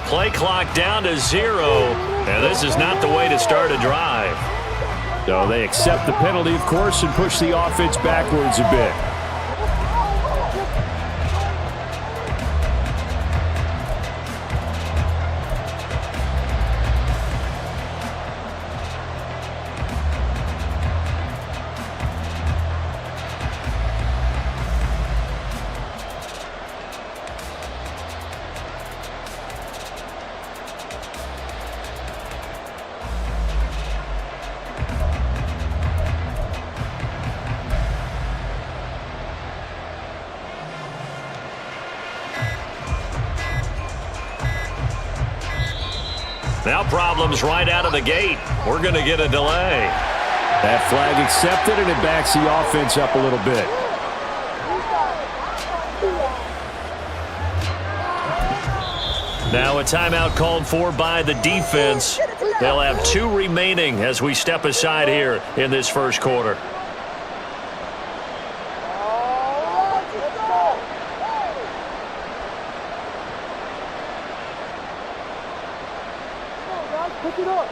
Play clock down to 0. And this is not the way to start a drive. So they accept the penalty, of course, and push the offense backwards a bit. Now problems right out of the gate. We're going to get a delay. That flag accepted, and it backs the offense up a little bit. Now a timeout called for by the defense. They'll have 2 remaining as we step aside here in this first quarter. Pick it up.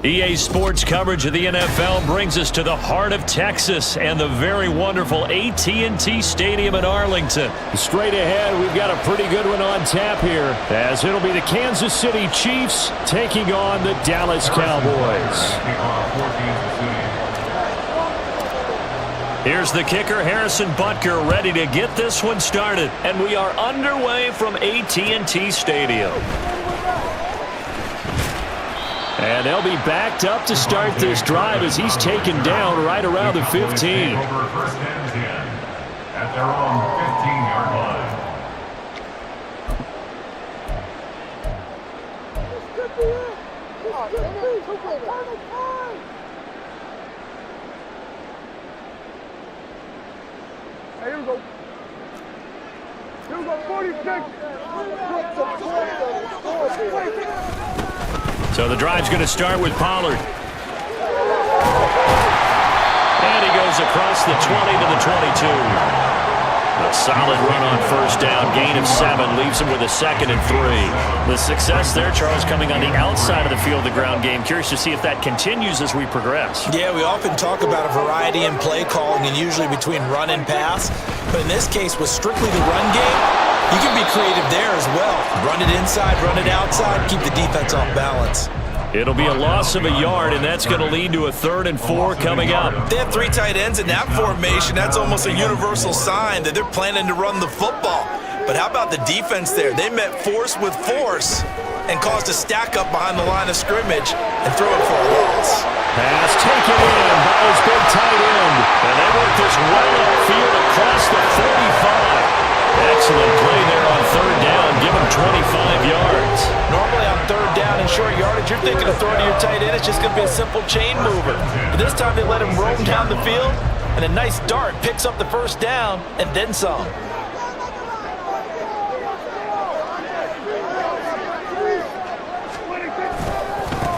EA Sports coverage of the NFL brings us to the heart of Texas and the very wonderful AT&T Stadium in Arlington. Straight ahead, we've got a pretty good one on tap here, as it'll be the Kansas City Chiefs taking on the Dallas Cowboys. Here's the kicker, Harrison Butker, ready to get this one started. And we are underway from AT&T Stadium. And they'll be backed up to start this drive as he's taken down right around the 15. First and 10 at their own 15-yard line. Hey, here we go. Here we go, 46. So the drive's going to start with Pollard. And he goes across the 20 to the 22. A solid run on first down, gain of 7, leaves him with a 2nd and 3. The success there, Charles, coming on the outside of the field, the ground game. Curious to see if that continues as we progress. Yeah, we often talk about a variety in play calling and usually between run and pass. But in this case, with strictly the run game, you can be creative there as well. Run it inside, run it outside, keep the defense off balance. It'll be a loss of a yard, and that's going to lead to a 3rd and 4 coming up. They have 3 tight ends in that formation. That's almost a universal sign that they're planning to run the football. But how about the defense there? They met force with force and caused a stack up behind the line of scrimmage and throw it for a loss. Pass taken in by his big tight end. And they work this well upfield across the 45. Excellent play there on 3rd down. Give him 25 yards. Normally on 3rd down and short yardage, you're thinking of throwing to your tight end. It's just going to be a simple chain mover. But this time they let him roam down the field, and a nice dart picks up the 1st down and then some.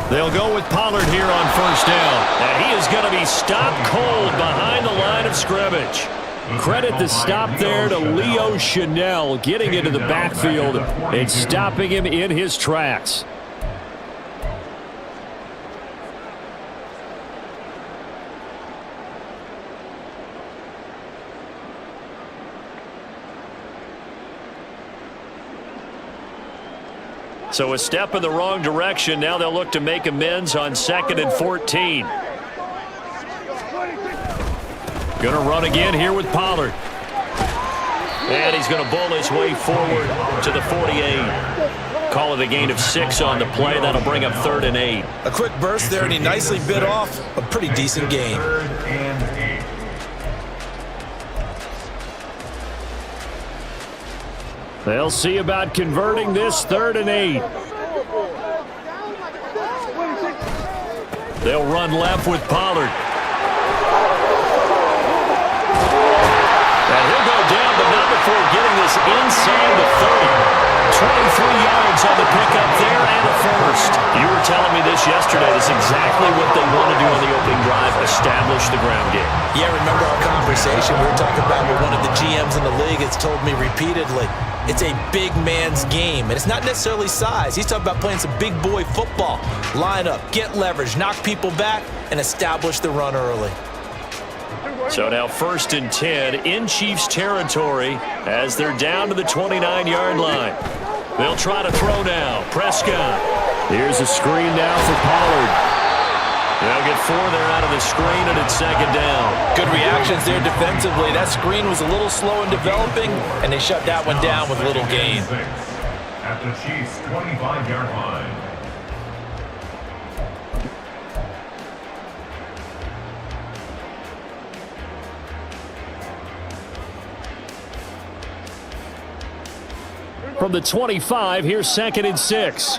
They'll go with Pollard here on 1st down. And he is going to be stopped cold behind the line of scrimmage. Credit the stop there to Leo Chanel, getting into the backfield and stopping him in his tracks. So a step in the wrong direction. Now they'll look to make amends on 2nd and 14. Going to run again here with Pollard. And he's going to bull his way forward to the 48. Call it a gain of 6 on the play. That'll bring up 3rd and 8. A quick burst there, and he nicely bit off a pretty decent gain. 3rd and 8. They'll see about converting this 3rd and 8. They'll run left with Pollard. And he'll go down, but not before getting this inside the 30. 23 yards on the pickup there and a 1st. You were telling me this yesterday. This is exactly what they want to do on the opening drive, establish the ground game. Yeah, remember our conversation? We were talking about what one of the GMs in the league has told me repeatedly. It's a big man's game, and it's not necessarily size. He's talking about playing some big boy football. Line up, get leverage, knock people back, and establish the run early. So now 1st and 10 in Chiefs territory as they're down to the 29-yard line. They'll try to throw now. Prescott. Here's a screen now for Pollard. They'll get 4 there out of the screen, and it's 2nd down. Good reactions there defensively. That screen was a little slow in developing, and they shut that one down with little gain. At the Chiefs' 25-yard line. From the 25, here's 2nd and 6.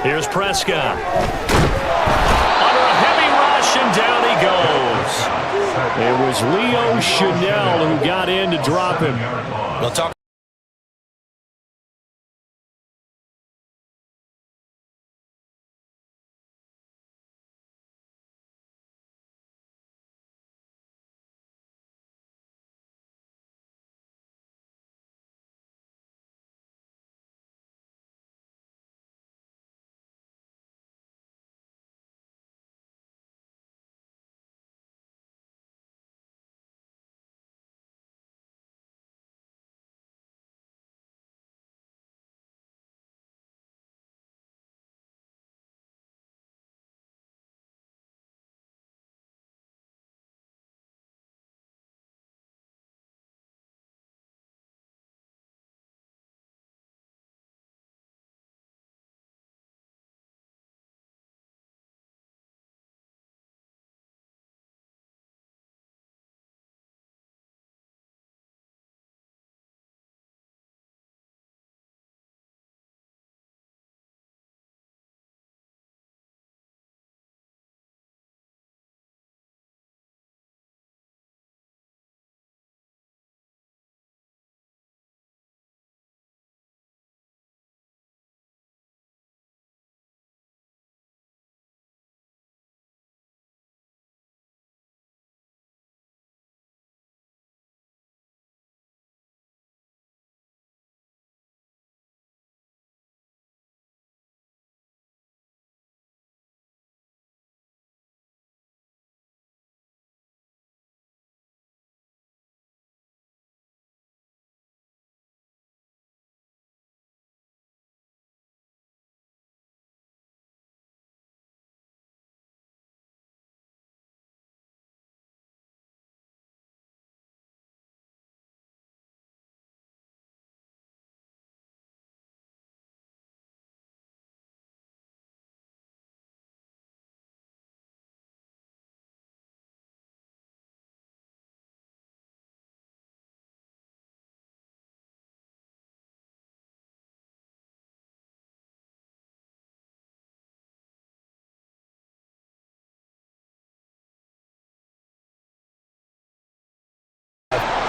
Here's Prescott. Under a heavy rush, and down he goes. It was Leo Chanel who got in to drop him. We'll talk.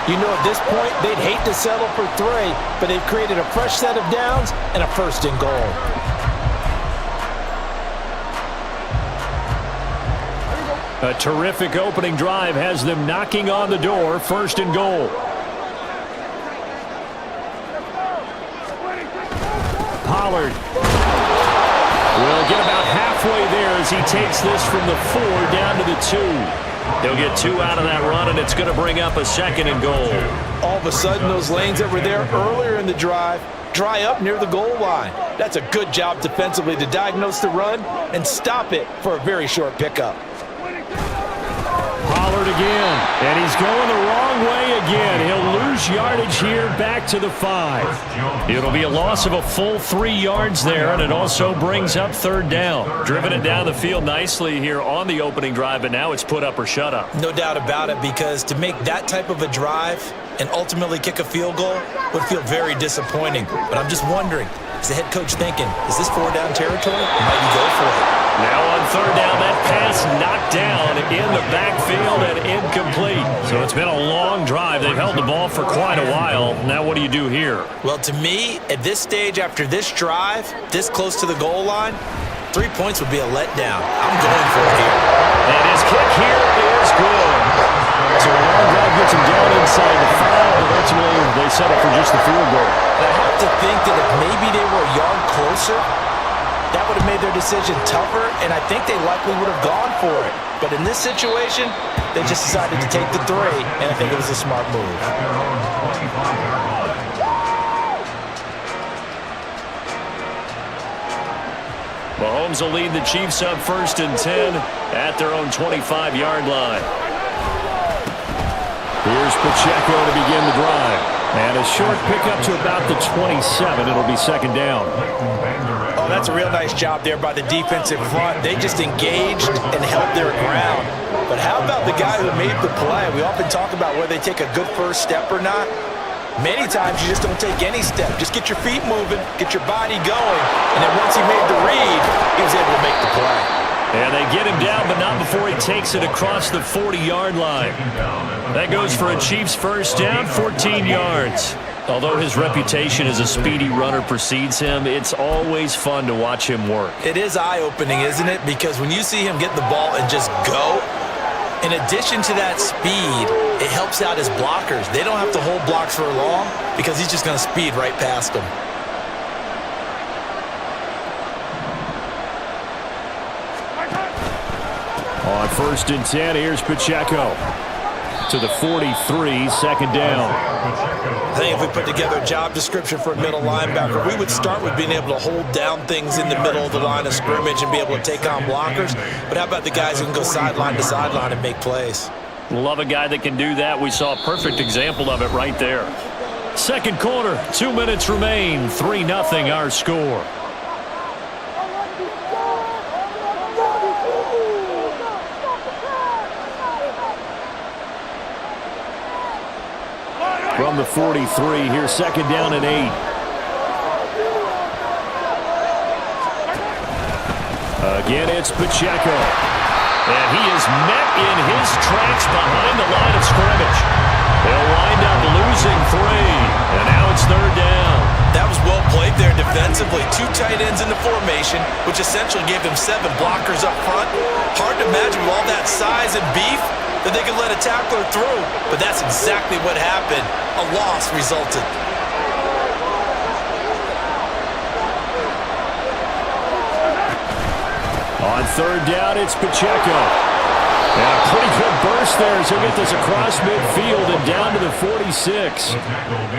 You know, at this point, they'd hate to settle for 3, but they've created a fresh set of downs and a 1st and goal. A terrific opening drive has them knocking on the door. 1st and goal. Pollard will get about halfway there as he takes this from the 4 down to the 2. He'll get 2 out of that run, and it's going to bring up a 2nd and goal. All of a sudden, those lanes that were there earlier in the drive dry up near the goal line. That's a good job defensively to diagnose the run and stop it for a very short pickup. Pollard again, and he's going the wrong way again. He'll lose yardage here back to the 5. It'll be a loss of a full 3 yards there, and it also brings up 3rd down. Driven it down the field nicely here on the opening drive, but now it's put up or shut up. No doubt about it, because to make that type of a drive and ultimately kick a field goal would feel very disappointing. But I'm just wondering, is the head coach thinking, is this 4-down territory? Might he go for it? Now on 3rd down, that pass knocked down in the backfield and incomplete. So it's been a long drive. They've held the ball for quite a while. Now what do you do here? Well, to me, at this stage, after this drive, this close to the goal line, 3 points would be a letdown. I'm going for it here. And his kick here is good. So a long drive gets him down inside the 5, but ultimately they settle for just the field goal. I have to think that if maybe they were a yard closer, that would have made their decision tougher, and I think they likely would have gone for it. But in this situation, they just decided to take the 3, and I think it was a smart move. At their own 25-yard line. Mahomes will lead the Chiefs up 1st and 10 at their own 25-yard line. Here's Pacheco to begin the drive. And a short pickup to about the 27. It'll be 2nd down. Oh, that's a real nice job there by the defensive front. They just engaged and held their ground. But how about the guy who made the play? We often talk about whether they take a good first step or not. Many times you just don't take any step. Just get your feet moving, get your body going, and then once he made the read, he was able to make the play. And they get him down, but not before he takes it across the 40-yard line. That goes for a Chiefs first down, 14 yards. Although his reputation as a speedy runner precedes him, it's always fun to watch him work. It is eye-opening, isn't it? Because when you see him get the ball and just go, in addition to that speed, it helps out his blockers. They don't have to hold blocks for long because he's just going to speed right past them. On 1st and 10, here's Pacheco to the 43, 2nd down. I think if we put together a job description for a middle linebacker, we would start with being able to hold down things in the middle of the line of scrimmage and be able to take on blockers. But how about the guys who can go sideline to sideline and make plays? Love a guy that can do that. We saw a perfect example of it right there. 2nd quarter, 2 minutes remain, 3-0 our score. From the 43, here's 2nd down and 8. Again, it's Pacheco. And he is met in his tracks behind the line of scrimmage. They'll wind up losing 3, and now it's 3rd down. That was well played there defensively. 2 tight ends in the formation, which essentially gave them 7 blockers up front. Hard to imagine with all that size and beef that they could let a tackler through, but that's exactly what happened. A loss resulted. On 3rd down, it's Pacheco. And a pretty good burst there as he'll get this across midfield and down to the 46.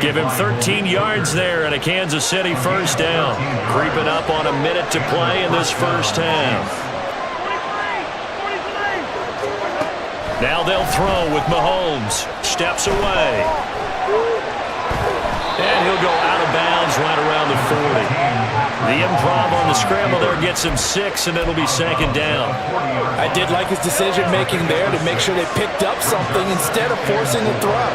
Give him 13 yards there and a Kansas City first down. Creeping up on a minute to play in this first half. Now they'll throw with Mahomes. Steps away. And he'll go out of bounds right around the 40. The improv on the scramble there gets him 6, and it'll be 2nd down. I did like his decision-making there to make sure they picked up something instead of forcing the throw.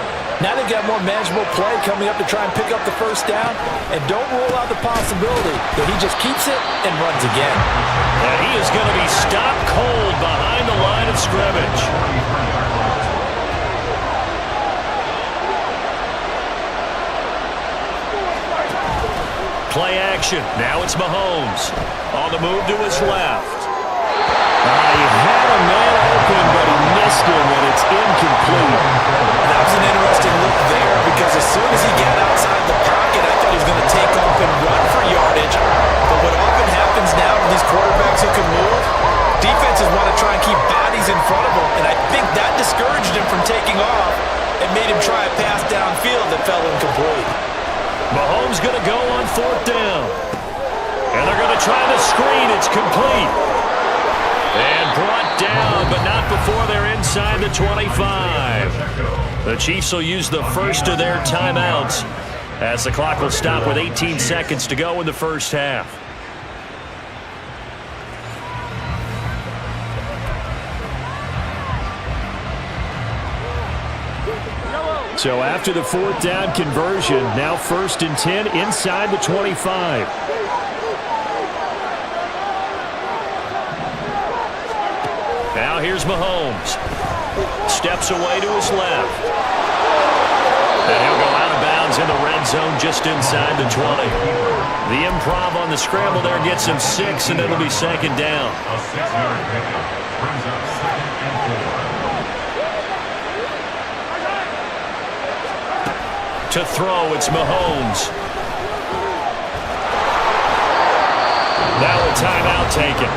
Now they've got more manageable play coming up to try and pick up the first down, and don't rule out the possibility that he just keeps it and runs again. And he is going to be stopped cold behind the line of scrimmage. Play action. Now it's Mahomes. On the move to his left. He had a man open, but he missed him, and it's incomplete. That was an interesting look there because as soon as he got outside the pocket, I thought he was going to take off and run for yardage. But what often happens now to these quarterbacks who can move, defenses want to try and keep bodies in front of them, and I think that discouraged him from taking off and made him try a pass downfield that fell incomplete. Mahomes going to go on 4th down. And they're going to try the screen. It's complete. And brought down, but not before they're inside the 25. The Chiefs will use the first of their timeouts as the clock will stop with 18 seconds to go in the first half. So after the 4th down conversion, now 1st and 10 inside the 25. Now here's Mahomes. Steps away to his left. And he'll go out of bounds in the red zone just inside the 20. The improv on the scramble there gets him 6, and it'll be 2nd down. A 6-yard pickup brings up 2nd and 4. To throw, it's Mahomes. timeout taken.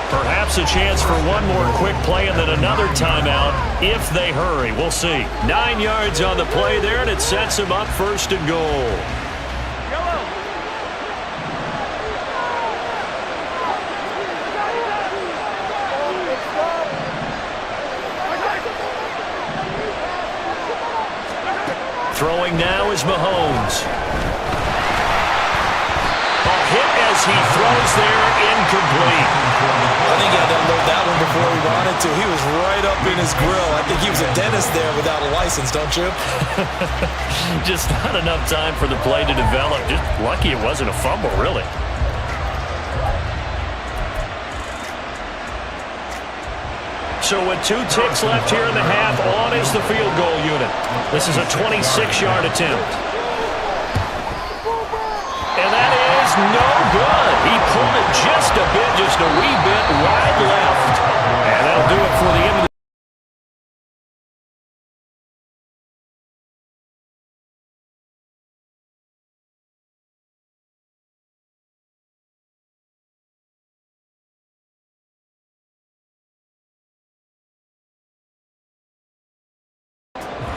Perhaps a chance for one more quick play and then another timeout if they hurry. We'll see. 9 yards on the play there, and it sets them up 1st and goal. Throwing now is Mahomes. A hit as he throws there, incomplete. I think he had to unload that one before he wanted to. He was right up in his grill. I think he was a dentist there without a license, don't you? Just not enough time for the play to develop. Just lucky it wasn't a fumble, really. So with 2 ticks left here in the half, on is the field goal unit. This is a 26-yard attempt. And that is no good. He pulled it just a bit, just a wee bit wide left. And that'll do it for the end of the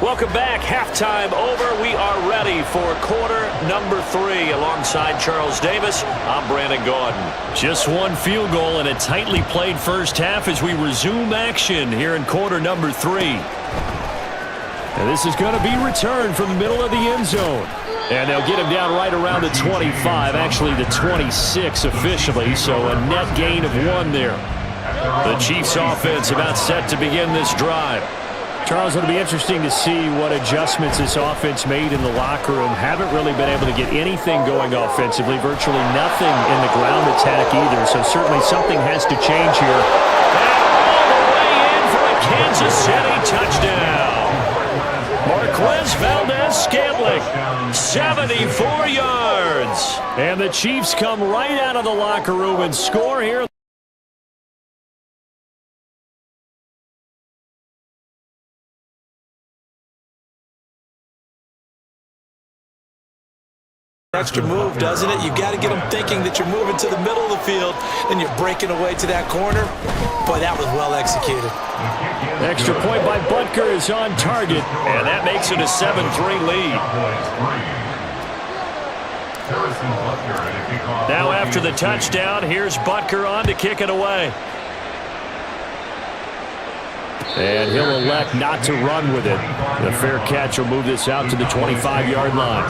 Welcome back. Halftime over. We are ready for quarter number 3. Alongside Charles Davis, I'm Brandon Gaudin. Just one field goal in a tightly played first half as we resume action here in quarter number 3. And this is going to be returned from the middle of the end zone. And they'll get him down right around the 25, actually the 26 officially, so a net gain of 1 there. The Chiefs offense about set to begin this drive. Charles, it'll be interesting to see what adjustments this offense made in the locker room. Haven't really been able to get anything going offensively, virtually nothing in the ground attack either, so certainly something has to change here. And all the way in for a Kansas City touchdown. Marquez Valdez-Scantling, 74 yards. And the Chiefs come right out of the locker room and score here. Extra move, doesn't it? You've got to get them thinking that you're moving to the middle of the field and you're breaking away to that corner. Boy, that was well executed. Extra point by Butker is on target. And that makes it a 7-3 lead. Now after the touchdown, here's Butker on to kick it away. And he'll elect not to run with it. The fair catch will move this out to the 25-yard line.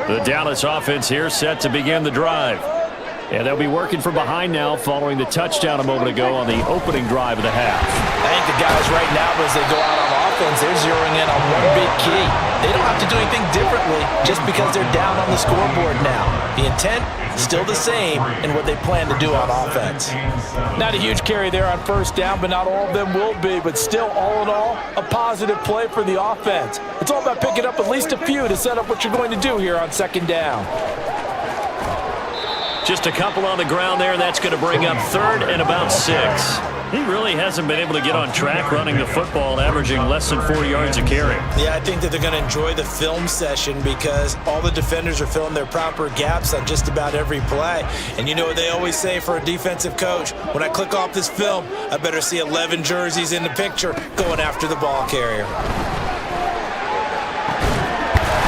The Dallas offense here set to begin the drive. And they'll be working from behind now following the touchdown a moment ago on the opening drive of the half. I think the guys right now, as they go out on offense, they're zeroing in on one big key. They don't have to do anything differently just because they're down on the scoreboard now. The intent, still the same in what they plan to do on offense. Not a huge carry there on first down, but not all of them will be. But still, all in all, a positive play for the offense. It's all about picking up at least a few to set up what you're going to do here on second down. Just a couple on the ground there. That's going to bring up 3rd and about 6. He really hasn't been able to get on track running the football, averaging less than 4 yards a carry. Yeah, I think that they're going to enjoy the film session because all the defenders are filling their proper gaps on just about every play. And you know what they always say for a defensive coach? When I click off this film, I better see 11 jerseys in the picture going after the ball carrier.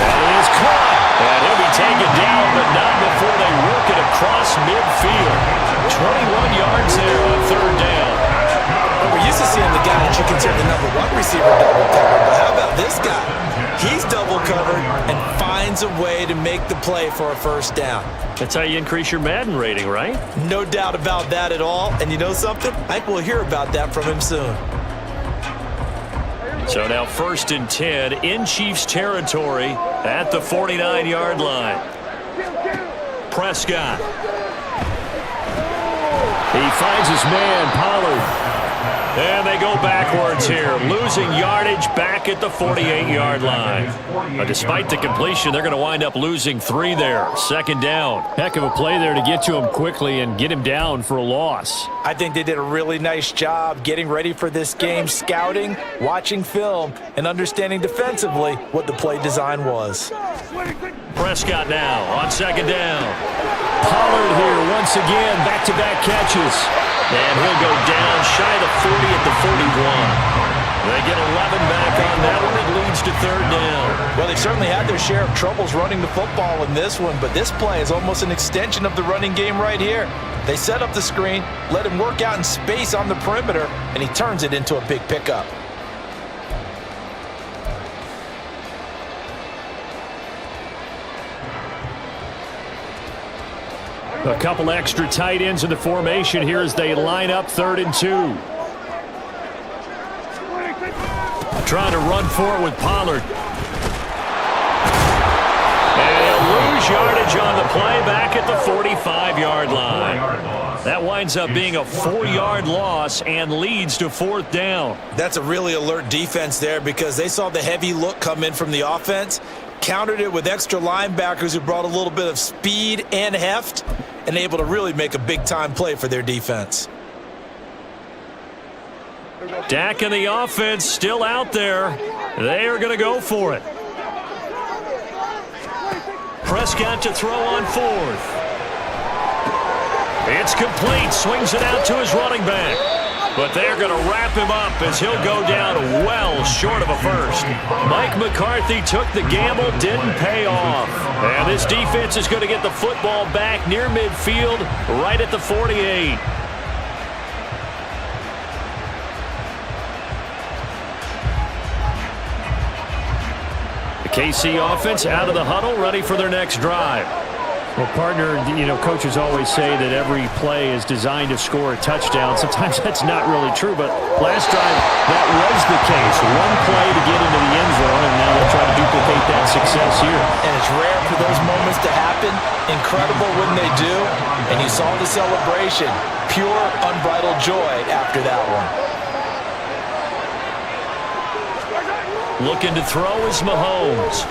That is caught. And he'll be taken down, but not before they work it across midfield. 21 yards there on 3rd down. Well, we're used to seeing the guy that you consider the #1 receiver double covered, but how about this guy? He's double covered and finds a way to make the play for a first down. That's how you increase your Madden rating, right? No doubt about that at all. And you know something? I think we'll hear about that from him soon. So now 1st and 10 in Chiefs territory at the 49-yard line. Prescott. He finds his man, Pollard. And they go backwards here, losing yardage back at the 48-yard line. Despite the completion, they're going to wind up losing 3 there. Second down. Heck of a play there to get to him quickly and get him down for a loss. I think they did a really nice job getting ready for this game, scouting, watching film, and understanding defensively what the play design was. Prescott now on second down. Pollard here once again, back-to-back catches. And he'll go down shy of the 40 at the 41. They get 11 back on that one. It leads to third down. Well, they've certainly had their share of troubles running the football in this one, but this play is almost an extension of the running game right here. They set up the screen, let him work out in space on the perimeter, and he turns it into a big pickup. A couple extra tight ends in the formation here as they line up 3rd and 2. Trying to run for it with Pollard. And he'll lose yardage on the play back at the 45-yard line. That winds up being a 4-yard loss and leads to 4th down. That's a really alert defense there because they saw the heavy look come in from the offense, countered it with extra linebackers who brought a little bit of speed and heft, and able to really make a big-time play for their defense. Dak and the offense still out there. They are going to go for it. Prescott to throw on 4th. It's complete. Swings it out to his running back. But they're going to wrap him up as he'll go down well short of a first. Mike McCarthy took the gamble, didn't pay off. And this defense is going to get the football back near midfield, right at the 48. The KC offense out of the huddle, ready for their next drive. Well, partner, coaches always say that every play is designed to score a touchdown. Sometimes that's not really true, but last drive, that was the case. One play to get into the end zone, and now they'll try to duplicate that success here. And it's rare for those moments to happen. Incredible when they do. And you saw the celebration. Pure, unbridled joy after that one. Looking to throw is Mahomes.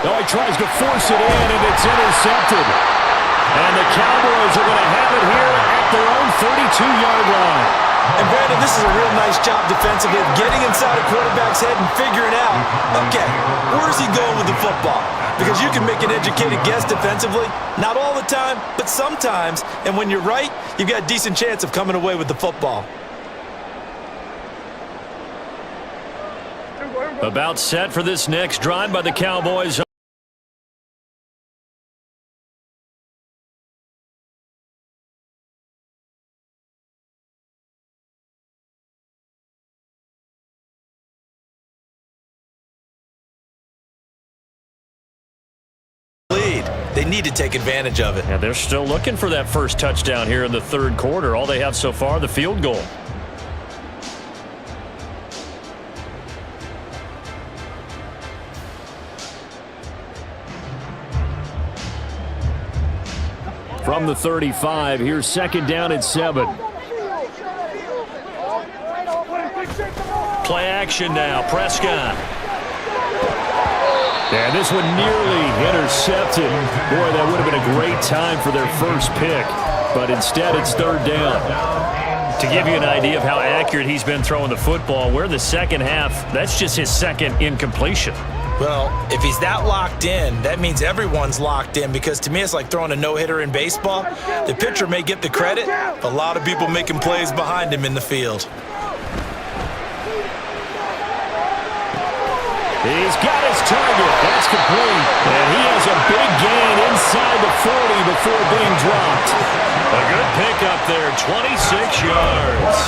Oh, he tries to force it in, and it's intercepted. And the Cowboys are going to have it here at their own 32-yard line. And Brandon, this is a real nice job defensively of getting inside a quarterback's head and figuring out, okay, where's he going with the football? Because you can make an educated guess defensively, not all the time, but sometimes. And when you're right, you've got a decent chance of coming away with the football. About set for this next drive by the Cowboys. They need to take advantage of it. And they're still looking for that first touchdown here in the 3rd quarter. All they have so far, the field goal. From the 35, here's 2nd down and 7. Play action now, Prescott. And this one nearly intercepted. Boy, that would have been a great time for their first pick. But instead, it's 3rd down. To give you an idea of how accurate he's been throwing the football, we're in the second half. That's just his 2nd incompletion. Well, if he's that locked in, that means everyone's locked in, because to me it's like throwing a no-hitter in baseball. The pitcher may get the credit, a lot of people making plays behind him in the field. He's got his target. That's complete. And he has a big gain inside the 40 before being dropped. A good pickup there, 26 yards.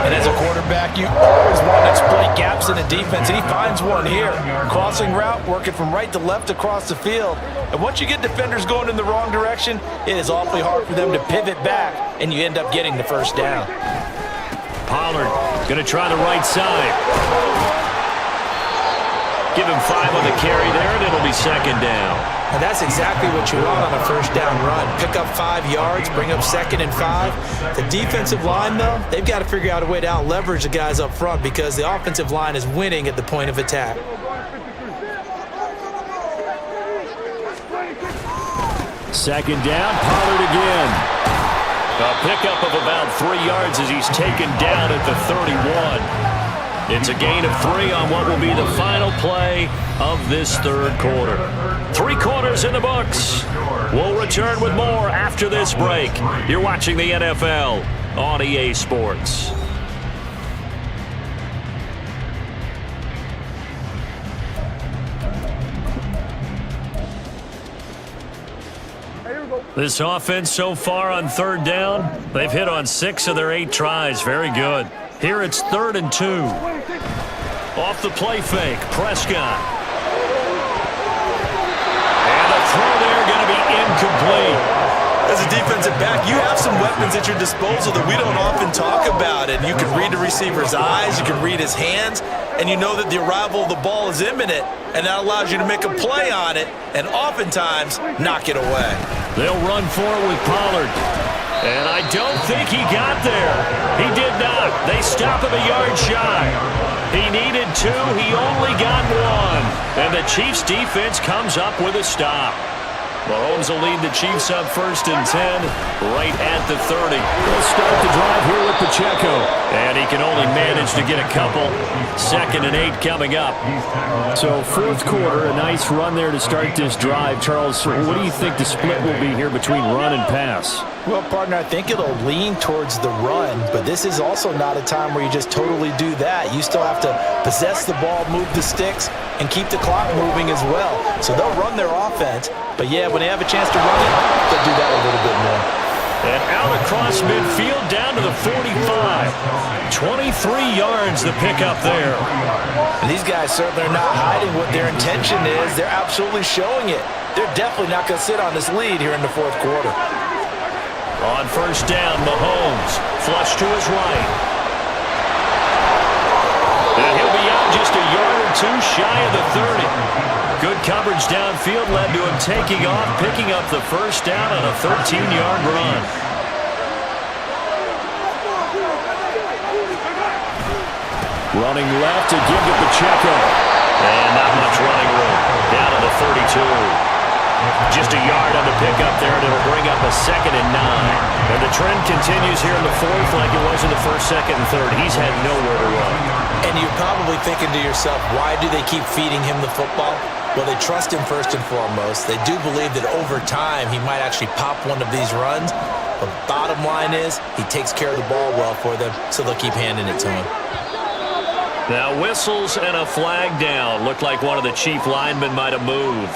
And as a quarterback, you always want to exploit gaps in the defense, and he finds one here. Crossing route, working from right to left across the field. And once you get defenders going in the wrong direction, it is awfully hard for them to pivot back, and you end up getting the first down. Pollard going to try the right side. Give him 5 on the carry there, and it'll be second down. And that's exactly what you want on a first down run. Pick up 5 yards, bring up second and 5. The defensive line, though, they've got to figure out a way to out-leverage the guys up front because the offensive line is winning at the point of attack. Second down, Pollard again. A pickup of about 3 yards as he's taken down at the 31. It's a gain of 3 on what will be the final play of this third quarter. 3 quarters in the books. We'll return with more after this break. You're watching the NFL on EA Sports. This offense so far on third down, they've hit on 6 of their 8 tries. Very good. Here it's 3rd and 2. Off the play fake, Prescott. And the throw there going to be incomplete. As a defensive back, you have some weapons at your disposal that we don't often talk about. And you can read the receiver's eyes, you can read his hands, and you know that the arrival of the ball is imminent, and that allows you to make a play on it and oftentimes knock it away. They'll run for it with Pollard. And I don't think he got there. He did not. They stop him a yard shy. He needed 2. He only got 1. And the Chiefs' defense comes up with a stop. Mahomes will lead the Chiefs up 1st and 10 right at the 30. They'll start the drive here with Pacheco. And he can only manage to get a couple. 2nd and 8 coming up. So 4th quarter, a nice run there to start this drive. Charles, what do you think the split will be here between run and pass? Well, partner, I think it'll lean towards the run, but this is also not a time where you just totally do that. You still have to possess the ball, move the sticks, and keep the clock moving as well. So they'll run their offense, but yeah, when they have a chance to run it, they'll do that a little bit more. And out across midfield down to the 45. 23 yards the pickup there. And these guys certainly are not hiding what their intention is. They're absolutely showing it. They're definitely not going to sit on this lead here in the 4th quarter. On 1st down, Mahomes, flush to his right. And he'll be out just a yard or 2 shy of the 30. Good coverage downfield led to him taking off, picking up the 1st down on a 13-yard run. Running left to give to Pacheco. And not much running room. Down to the 32. Just a yard on the pickup there, and it'll bring up a 2nd and 9. And the trend continues here in the 4th like it was in the 1st, 2nd, and 3rd. He's had nowhere to run. And you're probably thinking to yourself, why do they keep feeding him the football? Well, they trust him first and foremost. They do believe that over time he might actually pop one of these runs. But bottom line is he takes care of the ball well for them, so they'll keep handing it to him. Now whistles and a flag down. Looked like one of the Chief linemen might have moved.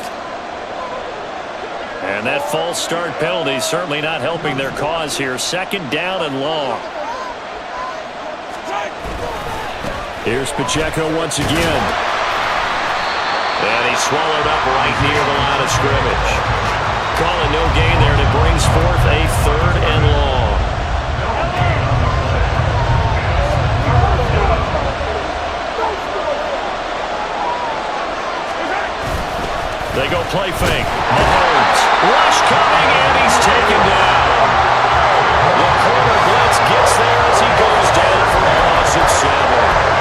And that false start penalty certainly not helping their cause here. 2nd down and long. Here's Pacheco once again. And he's swallowed up right near the line of scrimmage. Calling no gain there, and it brings forth a 3rd and long. They go play fake. Mahomes. Rush coming, and he's taken down. The corner blitz gets there as he goes down for a loss at 7.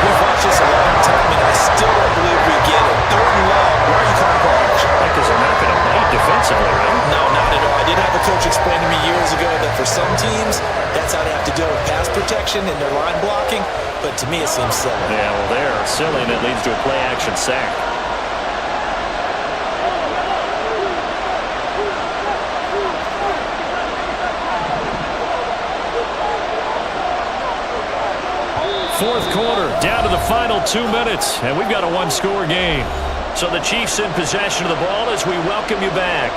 We've watched this a long time, and I still don't believe we get it. 3rd and long. Why are you calling for action? Because they're not going to bite defensively, right? No, not at all. I did have a coach explain to me years ago that for some teams, that's how they have to deal with pass protection and their line blocking. But to me, it seems silly. Yeah, well, they're silly, and it leads to a play-action sack. Fourth quarter, down to the final 2 minutes, and we've got a 1-score game. So the Chiefs in possession of the ball as we welcome you back.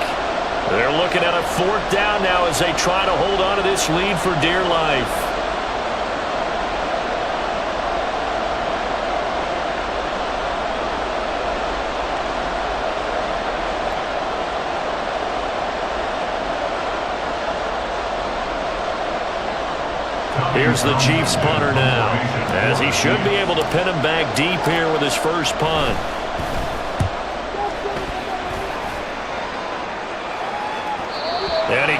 They're looking at a 4th down now as they try to hold on to this lead for dear life. Here's the Chiefs punter now, as he should be able to pin him back deep here with his first punt.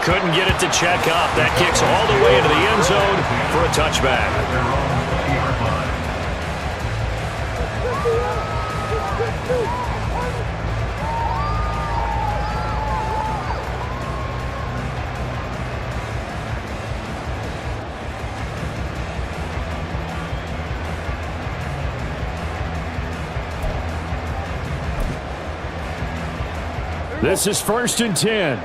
couldn't get it to check up. That kicks all the way into the end zone for a touchback. Their own 50-yard line. This is 1st and 10.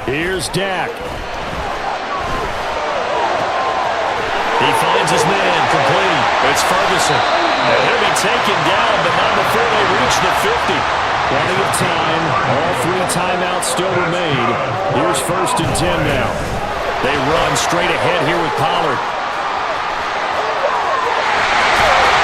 Here's Dak. He finds his man, complete. It's Ferguson. And he'll be taken down, but not before they reach the 50. Plenty of time. All 3 timeouts still remain. Here's 1st and 10 now. They run straight ahead here with Pollard.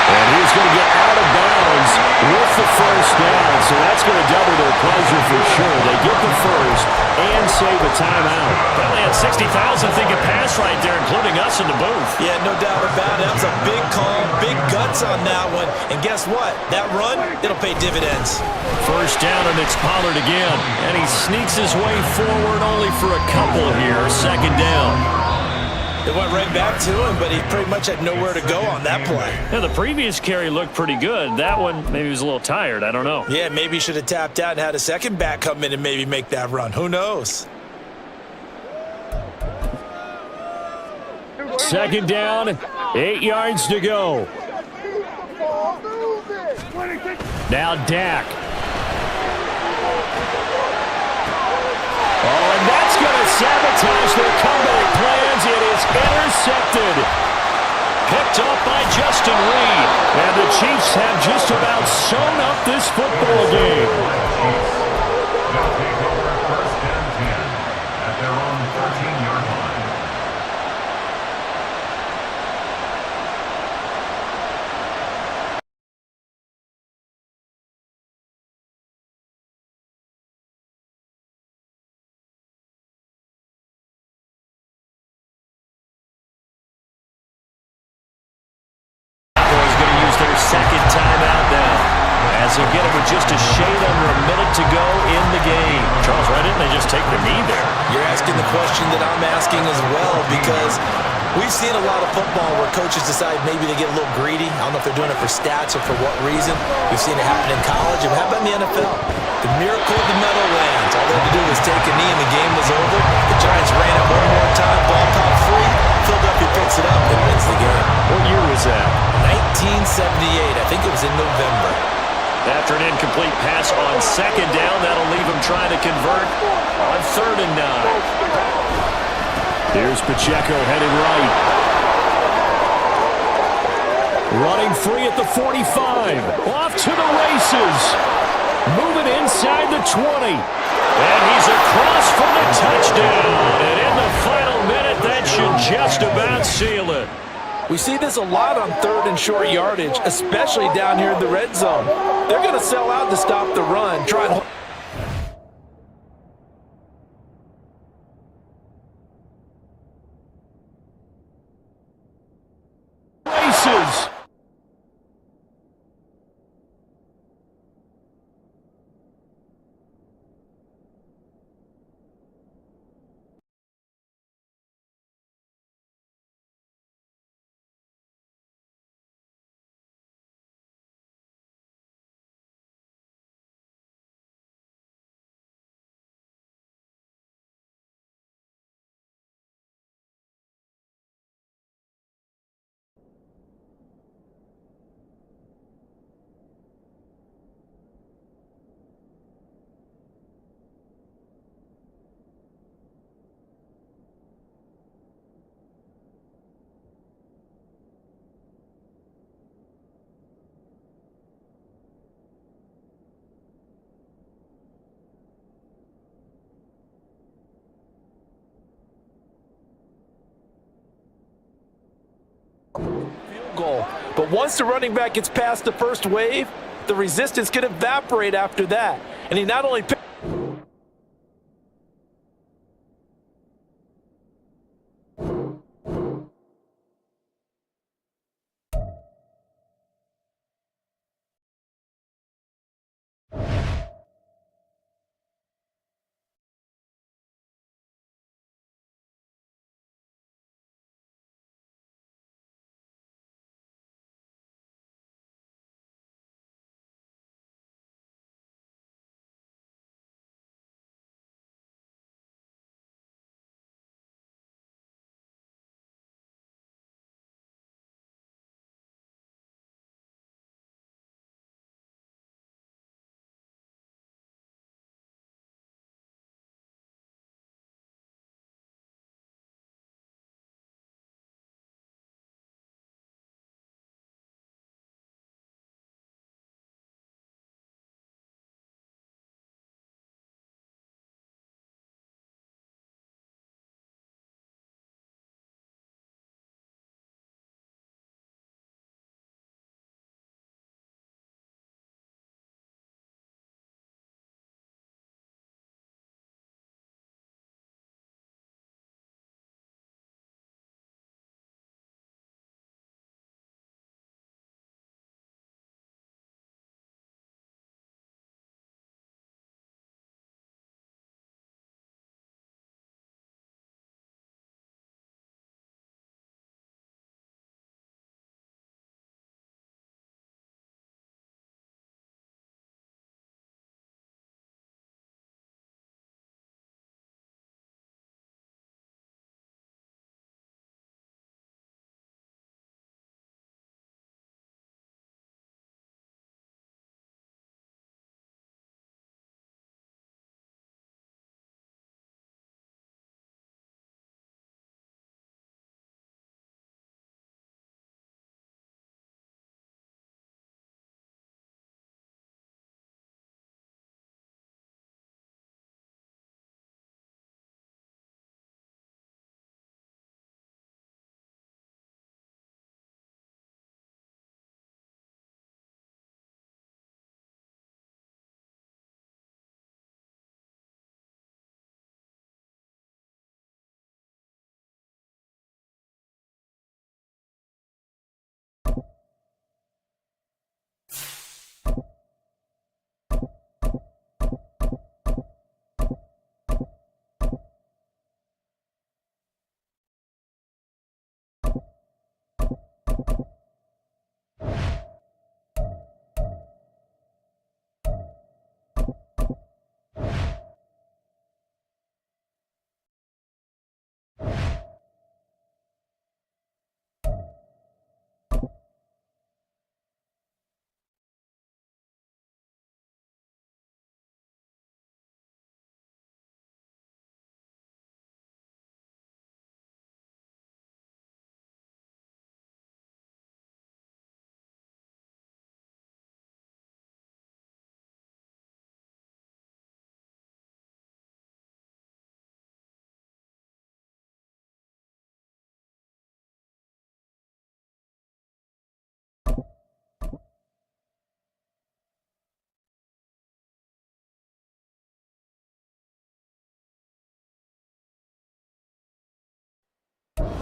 And he's going to get out of bounds with the first down, so that's going to double their pleasure for sure. They get the first and save a timeout. Well, they had 60,000 thinking pass right there, including us in the booth. Yeah, no doubt about it. That was a big call, big guts on that one. And guess what? That run, it'll pay dividends. First down, and it's Pollard again. And he sneaks his way forward only for a couple here. 2nd down. It went right back to him, but he pretty much had nowhere to go on that play. Yeah, the previous carry looked pretty good. That one, maybe he was a little tired. I don't know. Yeah, maybe he should have tapped out and had a second back come in and maybe make that run. Who knows? 2nd down, 8 yards to go. Now Dak. Oh, and that's going to sabotage their comeback plans. It is intercepted. Picked off by Justin Reed. And the Chiefs have just about sewn up this football game. They'll take over 1st and 10 at their own 13-yard line. Second timeout now, as they'll get it with just a shade under a minute to go in the game. Charles, why didn't they just take the knee there? You're asking the question that I'm asking as well, because we've seen a lot of football where coaches decide maybe they get a little greedy. I don't know if they're doing it for stats or for what reason. We've seen it happen in college, and how about in the NFL? The miracle of the Meadowlands. All they had to do was take a knee and the game was over. The Giants ran it one more time, ball caught free. Philadelphia picks it up and wins the game. What year was that? 1978. I think it was in November. After an incomplete pass on 2nd down, that'll leave him trying to convert on 3rd and 9. Here's Pacheco headed right. Running free at the 45. Off to the races. Moving inside the 20. And he's across for the touchdown. And in the final minute, that should just about seal it. We see this a lot on 3rd and short yardage, especially down here in the red zone. They're going to sell out to stop the run. Try and Races. goal. But once the running back gets past the first wave, the resistance can evaporate after that. And he not only picked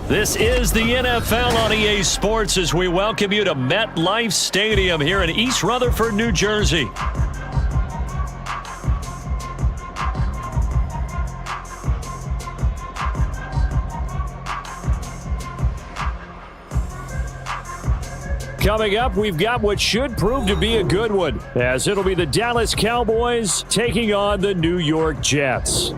This is the NFL on EA Sports as we welcome you to MetLife Stadium here in East Rutherford, New Jersey. Coming up, we've got what should prove to be a good one, as it'll be the Dallas Cowboys taking on the New York Jets.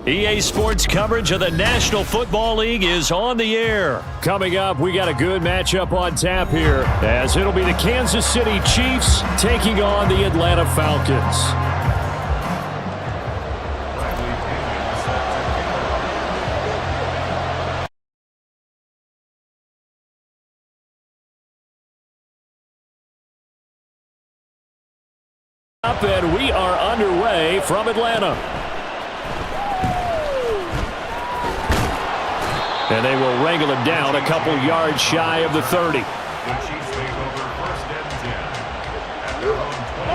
EA Sports coverage of the National Football League is on the air. Coming up, we got a good matchup on tap here, as it'll be the Kansas City Chiefs taking on the Atlanta Falcons. And we are underway from Atlanta. And they will wrangle him down a couple yards shy of the 30. The Chiefs take over first and 10 at their own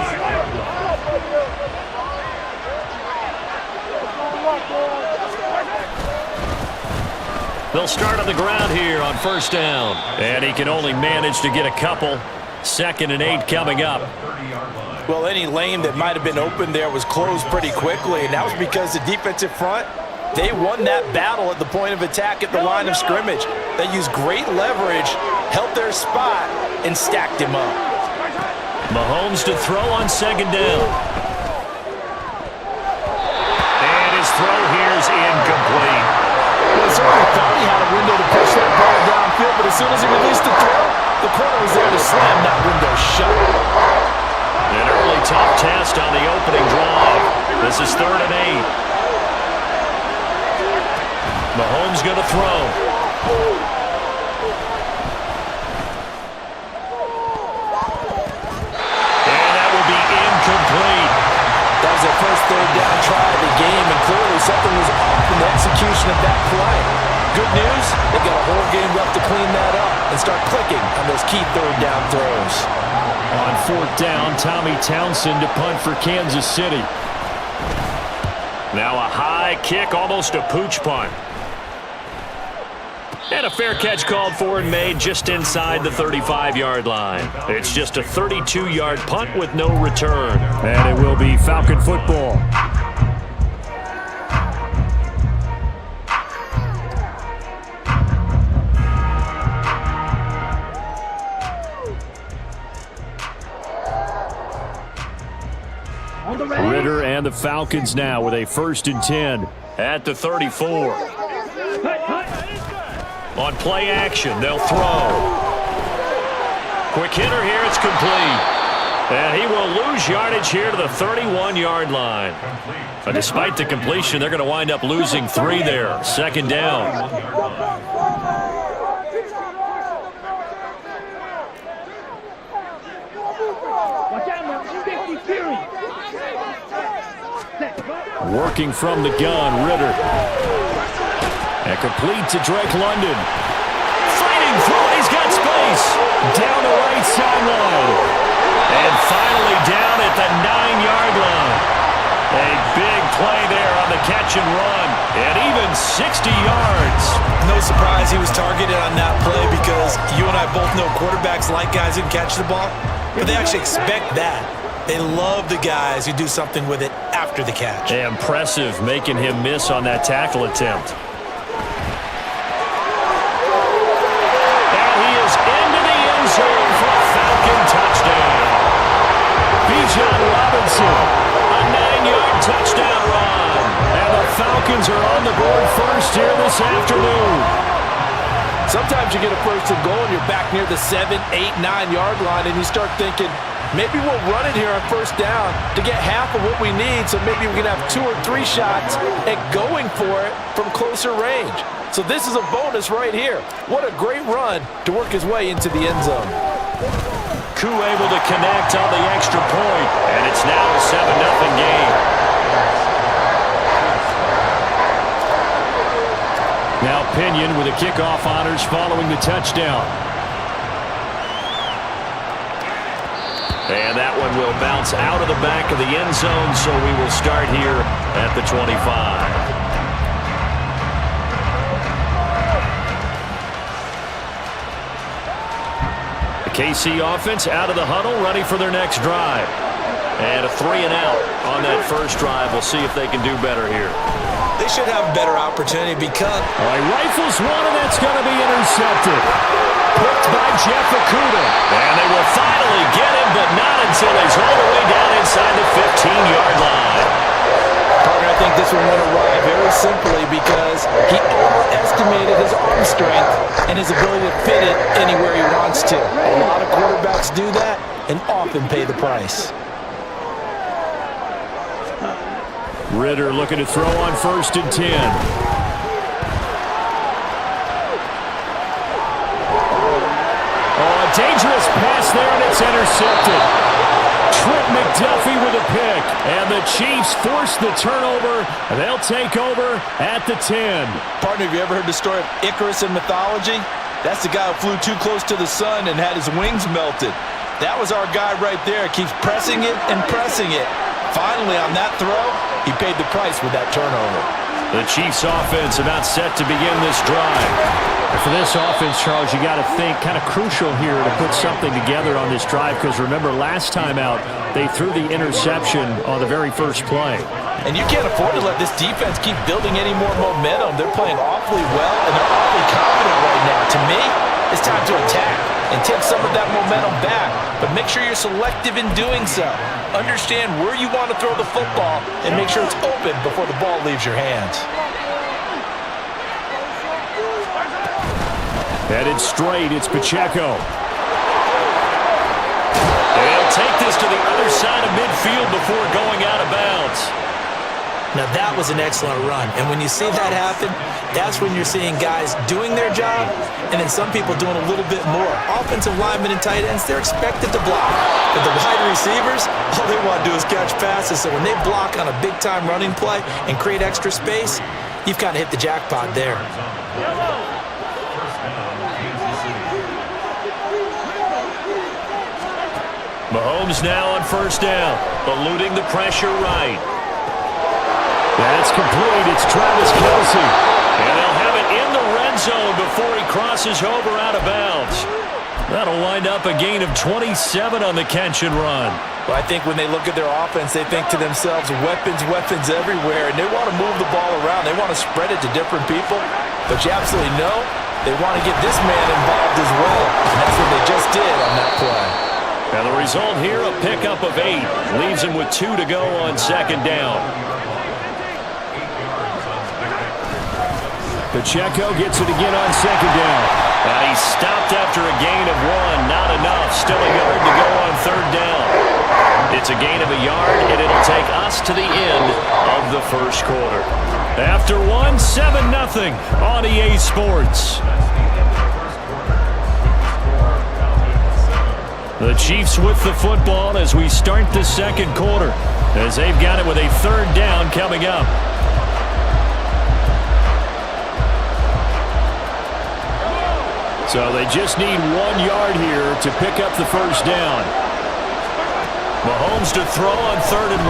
26. They'll start on the ground here on first down. And he can only manage to get a couple. 2nd and 8 coming up. Well, any lane that might have been open there was closed pretty quickly, and that was because the defensive front, they won that battle at the point of attack at the line of scrimmage. They used great leverage, held their spot, and stacked him up. Mahomes to throw on 2nd down. And his throw here is incomplete. Well, certainly thought he had a window to push that ball downfield, but as soon as he released the throw, the corner was there to slam that window shut. An early tough test on the opening drive. This is 3rd and 8. Mahomes going to throw. And that will be incomplete. That was their first 3rd down try of the game, and clearly something was off in the execution of that play. Good news, they got a whole game left to clean that up and start clicking on those key 3rd down throws. On 4th down, Tommy Townsend to punt for Kansas City. Now a high kick, almost a pooch punt. And a fair catch called for and made just inside the 35-yard line. It's just a 32-yard punt with no return. And it will be Falcon football. Ritter and the Falcons now with a 1st and 10. At the 34. On play action, they'll throw. Quick hitter here, it's complete. And he will lose yardage here to the 31-yard line. But despite the completion, they're going to wind up losing 3 there. 2nd down. Working from the gun, Ritter. And complete to Drake London. Fighting through it, he's got space. Down the right sideline. And finally down at the 9-yard line. A big play there on the catch and run. And even 60 yards. No surprise he was targeted on that play because you and I both know quarterbacks like guys who catch the ball, but they actually expect that. They love the guys who do something with it after the catch. Impressive making him miss on that tackle attempt. And he is into the end zone for a Falcon touchdown. Bijan Robinson, a 9-yard touchdown run. And the Falcons are on the board first here this afternoon. Sometimes you get a 1st and goal and you're back near the 7, 8, 9-yard line, and you start thinking, maybe we'll run it here on 1st down to get half of what we need, so maybe we can have 2 or 3 shots at going for it from closer range. So this is a bonus right here. What a great run to work his way into the end zone. Koo able to connect on the extra point, and it's now a 7-0 game. Now Pinion with the kickoff honors following the touchdown. And that one will bounce out of the back of the end zone, so we will start here at the 25. The KC offense out of the huddle, ready for their next drive. And a 3 and out on that first drive. We'll see if they can do better here. They should have a better opportunity because... Rifles one, and that's going to be intercepted. Picked by Jeff Okudah. And they will finally get him, but not until he's all the way down inside the 15-yard line. Partner, I think this one went awry very and often pay the price. Ritter looking to throw on 1st and 10. Oh, a dangerous pass there, and it's intercepted. Trent McDuffie with a pick, and the Chiefs force the turnover. They'll take over at the 10. Partner, have you ever heard the story of Icarus in mythology? That's the guy who flew too close to the sun and had his wings melted. That was our guy right there. Keeps pressing it and pressing it. Finally, on that throw, he paid the price with that turnover. The Chiefs offense about set to begin this drive. For this offense, Charles, you got to think kind of crucial here to put something together on this drive, because remember last time out they threw the interception on the very first play. And you can't afford to let this defense keep building any more momentum. They're playing awfully well, and they're awfully confident right now. To me, it's time to attack and take some of that momentum back, but make sure you're selective in doing so. Understand where you want to throw the football and make sure it's open before the ball leaves your hands. Headed straight, it's Pacheco. They'll take this to the other side of midfield before going out of bounds. Now that was an excellent run, and when you see that happen, that's when you're seeing guys doing their job and then some people doing a little bit more. Offensive linemen and tight ends, they're expected to block. But the wide receivers, all they want to do is catch passes. So when they block on a big-time running play and create extra space, you've kind of hit the jackpot there. Mahomes now on 1st down, eluding the pressure right. That's complete. It's Travis Kelce. And they'll have it in the red zone before he crosses over out of bounds. That'll wind up a gain of 27 on the catch and run. Well, I think when they look at their offense, they think to themselves, weapons everywhere, and they want to move the ball around. They want to spread it to different people. But you absolutely know they want to get this man involved as well. And that's what they just did on that play. Now the result here, a pickup of 8. Leaves him with 2 to go on 2nd down. Pacheco gets it again on 2nd down. And he's stopped after a gain of 1. Not enough. Still a yard to go on 3rd down. It's a gain of a yard, and it'll take us to the end of the 1st quarter. After 1, 7-0 on EA Sports. The Chiefs with the football as we start the 2nd quarter, as they've got it with a 3rd down coming up. So they just need 1 yard here to pick up the 1st down. Mahomes to throw on 3rd and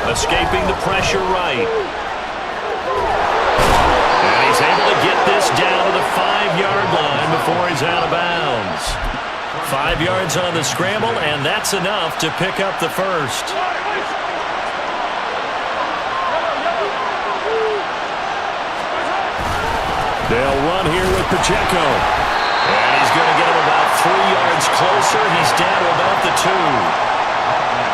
1, escaping the pressure right. And he's able to get this down to the 5-yard line before he's out of bounds. 5 yards on the scramble, and that's enough to pick up the 1st. They'll run here with Pacheco. And he's going to get him about 3 yards closer. He's down to about the 2.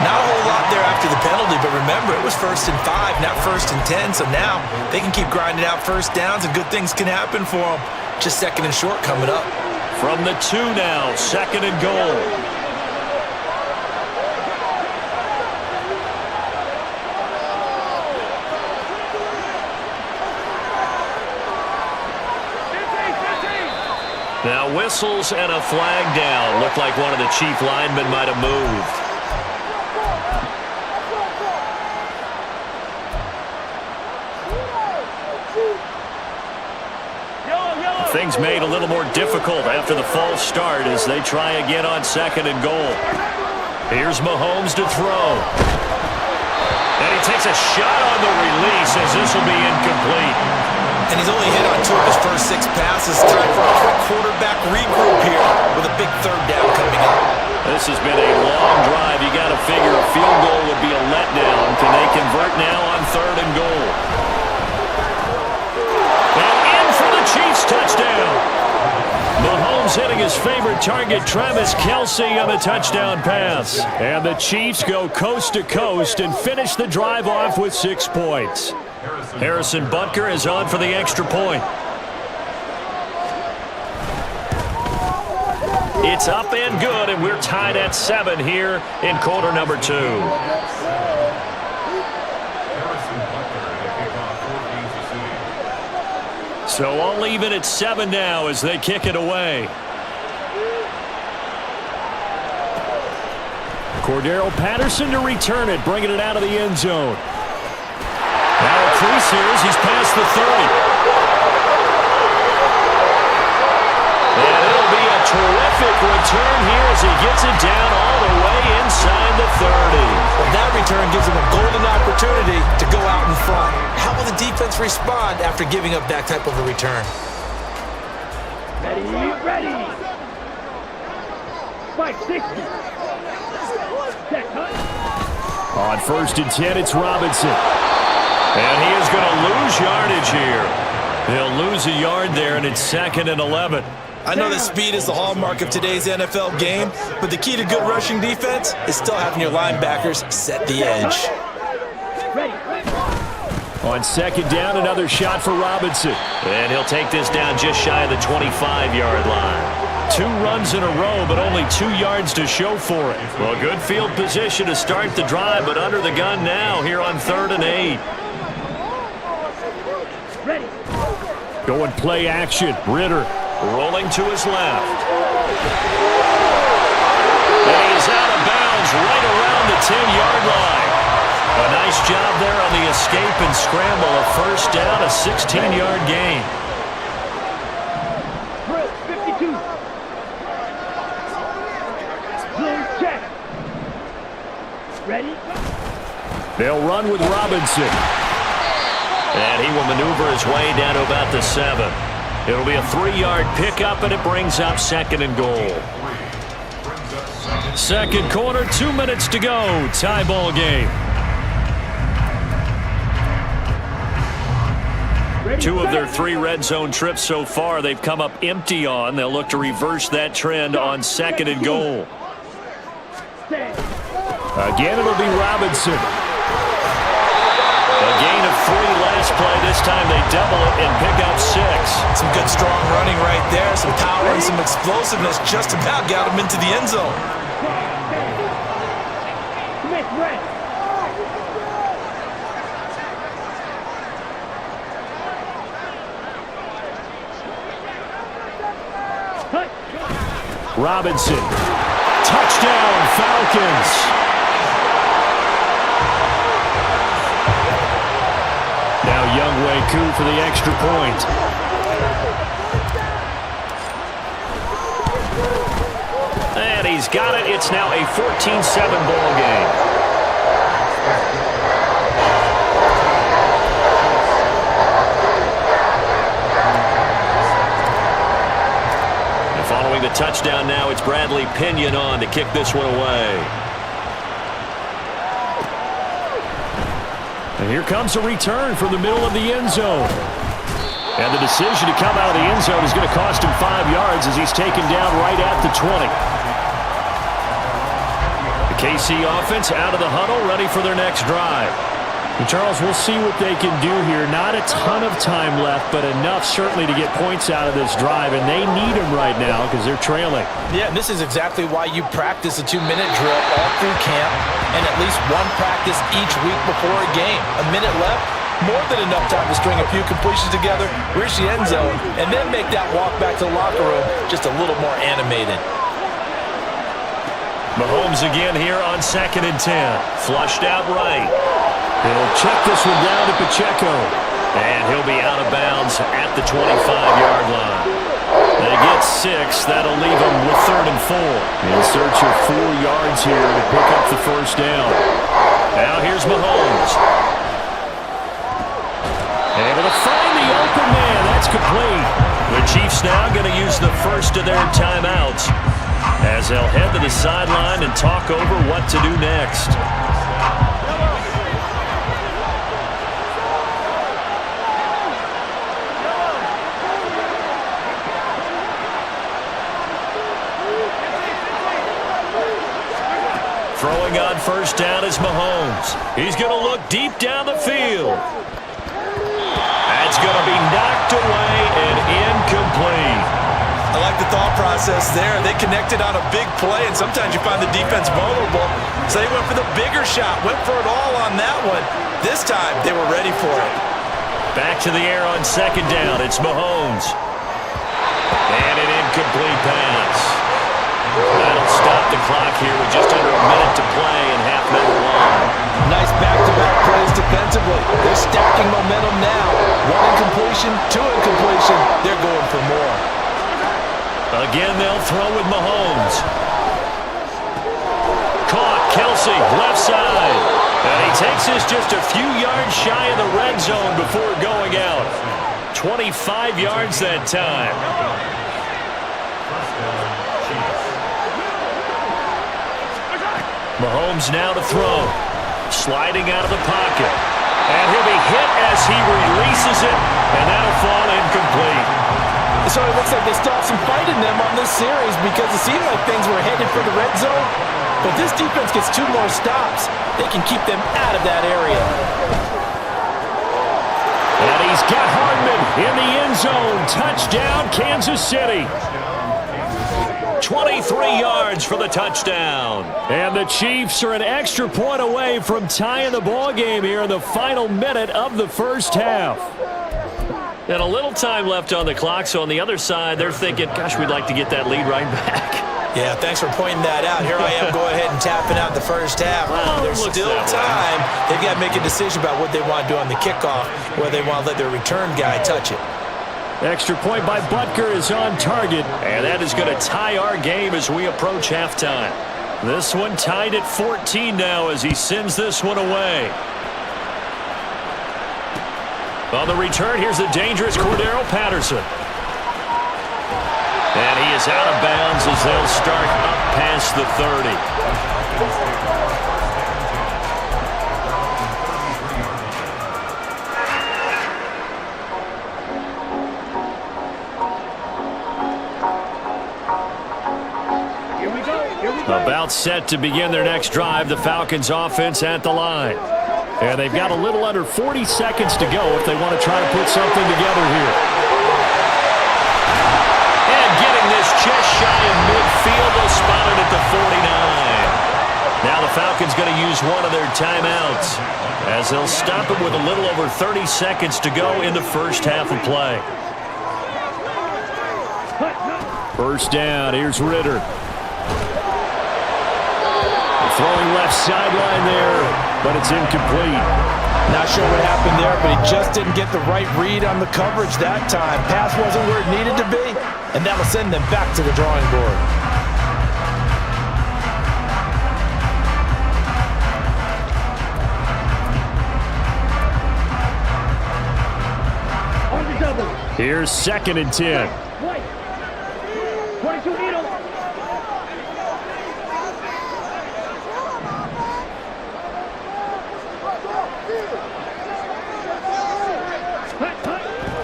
Not a whole lot there after the penalty, but remember, it was 1st and 5, not 1st and 10. So now they can keep grinding out 1st downs, and good things can happen for them. Just 2nd and short coming up. From the 2 now, 2nd and goal. Now whistles and a flag down. Looked like one of the Chief linemen might have moved. Things made a little more difficult after the false start as they try again on 2nd and goal. Here's Mahomes to throw. And he takes a shot on the release as this will be incomplete. And he's only hit on 2 of his first 6 passes. Time for a quick quarterback regroup here with a big 3rd down coming up. This has been a long drive. You got to figure a field goal would be a letdown. Can they convert now on 3rd and goal? And in for the Chiefs touchdown. Mahomes hitting his favorite target, Travis Kelce, on the touchdown pass. And the Chiefs go coast to coast and finish the drive off with 6 points. Harrison Butker is on for the extra point. It's up and good, and we're tied at 7 here in quarter number 2. So all even at 7 now as they kick it away. Cordero Patterson to return it, bringing it out of the end zone. Now a crease here as he's past the 30. And it'll be a terrific return here as he gets it down all the way inside the 30. That return gives him a golden opportunity to go out in front. How will the defense respond after giving up that type of a return? Ready. 560. On 1st and 10, it's Robinson. And he is going to lose yardage here. He'll lose a yard there, and it's 2nd and 11. I know that speed is the hallmark of today's NFL game, but the key to good rushing defense is still having your linebackers set the edge. On 2nd down, another shot for Robinson. And he'll take this down just shy of the 25-yard line. 2 runs in a row, but only 2 yards to show for it. Well, good field position to start the drive, but under the gun now here on 3rd and 8. Going play action. Ritter rolling to his left. And he's out of bounds right around the 10-yard line. A nice job there on the escape and scramble. A 1st down, a 16-yard gain. 52. Check. Ready? They'll run with Robinson. And he will maneuver his way down to about the 7. It'll be a 3-yard pickup, and it brings up 2nd and goal. 2nd quarter, 2 minutes to go. Tie ball game. 2 of their 3 red zone trips so far they've come up empty on. They'll look to reverse that trend on 2nd and goal. Again, it'll be Robinson. A gain of 3 last play. This time they double it and pick up 6. Some good strong running right there. Some power and some explosiveness just about got him into the end zone. Robinson. Touchdown, Falcons. Now Younghoe Koo for the extra point. And he's got it. It's now a 14-7 ball game. And following the touchdown now, it's Bradley Pinion on to kick this one away. And here comes a return from the middle of the end zone. And the decision to come out of the end zone is going to cost him 5 yards as he's taken down right at the 20. The KC offense out of the huddle, ready for their next drive. And Charles, we'll see what they can do here. Not a ton of time left, but enough certainly to get points out of this drive, and they need them right now because they're trailing. Yeah, and this is exactly why you practice a 2-minute drill all through camp and at least one practice each week before a game. A minute left, more than enough time to string a few completions together, reach the end zone, and then make that walk back to the locker room just a little more animated. Mahomes again here on 2nd and 10. Flushed out right. He'll check this one down to Pacheco. And he'll be out of bounds at the 25-yard line. They get 6. That'll leave him with 3rd and 4. In search of 4 yards here to pick up the 1st down. Now here's Mahomes. Able to find the open man. That's complete. The Chiefs now going to use the first of their timeouts as they'll head to the sideline and talk over what to do next. Throwing on 1st down is Mahomes. He's going to look deep down the field. That's going to be knocked away and incomplete. I like the thought process there. They connected on a big play, and sometimes you find the defense vulnerable. So they went for the bigger shot, went for it all on that one. This time, they were ready for it. Back to the air on second down. It's Mahomes. And an incomplete pass. That'll stop the clock here with just under a minute to play in half number one. Nice back-to-back plays defensively. They're stacking momentum now. One incompletion, two incompletion. They're going for more. Again, they'll throw with Mahomes. Caught, Kelsey, left side. And he takes this just a few yards shy of the red zone before going out. 25 yards that time. Mahomes now to throw. Sliding out of the pocket. And he'll be hit as he releases it. And that'll fall incomplete. So it looks like they still have some fight in them on this series because it seemed like things were headed for the red zone. But this defense gets 2 more stops. They can keep them out of that area. And he's got Hardman in the end zone. Touchdown, Kansas City. 23 yards for the touchdown. And the Chiefs are an extra point away from tying the ball game here in the final minute of the first half. And a little time left on the clock, so on the other side, they're thinking, gosh, we'd like to get that lead right back. Yeah, thanks for pointing that out. Here I am, go ahead and tapping out the first half. Well, there's still time. They've got to make a decision about what they want to do on the kickoff, whether they want to let their return guy touch it. Extra point by Butker is on target, and that is going to tie our game as we approach halftime. This one tied at 14 now as he sends this one away. On the return, here's the dangerous Cordero Patterson. And he is out of bounds as they'll start up past the 30. About set to begin their next drive, the Falcons offense at the line. And they've got a little under 40 seconds to go if they want to try to put something together here. And getting this just shy of midfield, they'll spot it at the 49. Now the Falcons going to use one of their timeouts as they'll stop it with a little over 30 seconds to go in the first half of play. First down, here's Ritter. Throwing left sideline there, but it's incomplete. Not sure what happened there, but he just didn't get the right read on the coverage that time. Pass wasn't where it needed to be, and that'll send them back to the drawing board. Here's 2nd and 10. 22 Needle.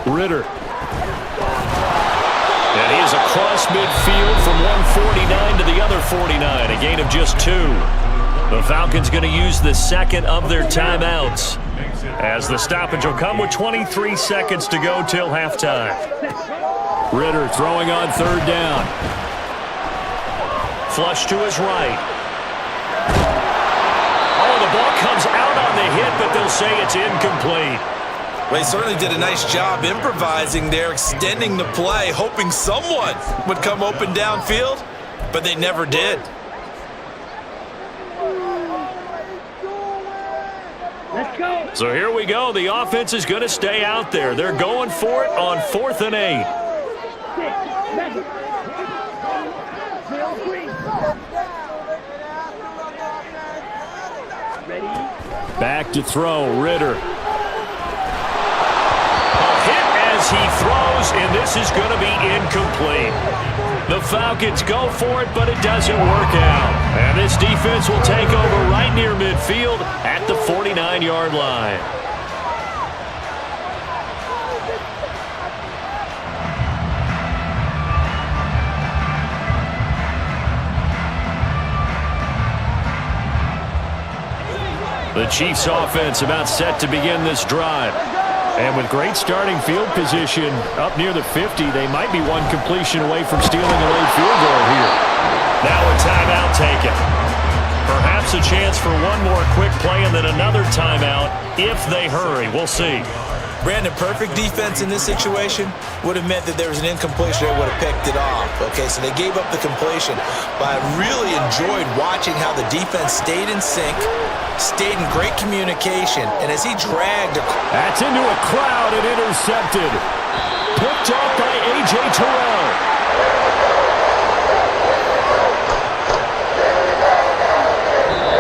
Ritter. And he is across midfield from 149 to the other 49, a gain of just 2. The Falcons going to use the second of their timeouts as the stoppage will come with 23 seconds to go till halftime. Ritter throwing on 3rd down. Flush to his right. Oh, the ball comes out on the hit, but they'll say it's incomplete. Well, he certainly did a nice job improvising there, extending the play, hoping someone would come open downfield, but they never did. Let's go. So here we go. The offense is going to stay out there. They're going for it on 4th and 8. Back to throw, Ritter. He throws, and this is going to be incomplete. The Falcons go for it, but it doesn't work out. And this defense will take over right near midfield at the 49-yard line. The Chiefs offense about set to begin this drive. And with great starting field position up near the 50, they might be one completion away from stealing a late field goal here. Now a timeout taken. Perhaps a chance for one more quick play and then another timeout if they hurry. We'll see. Brandon, perfect defense in this situation would have meant that there was an incompletion. They would have picked it off. Okay, so they gave up the completion. But I really enjoyed watching how the defense stayed in sync, stayed in great communication, and as he dragged... That's into a crowd and intercepted. Picked off by A.J. Terrell.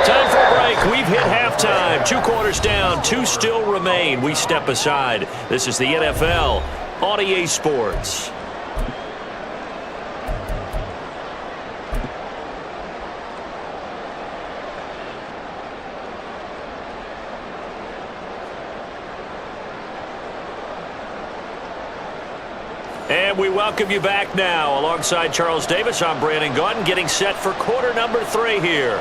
Time for a break. We've hit halftime. 2 quarters down. 2 still remain. We step aside. This is the NFL on EA Sports. And we welcome you back now. Alongside Charles Davis, I'm Brandon Gaudin, getting set for quarter number 3 here.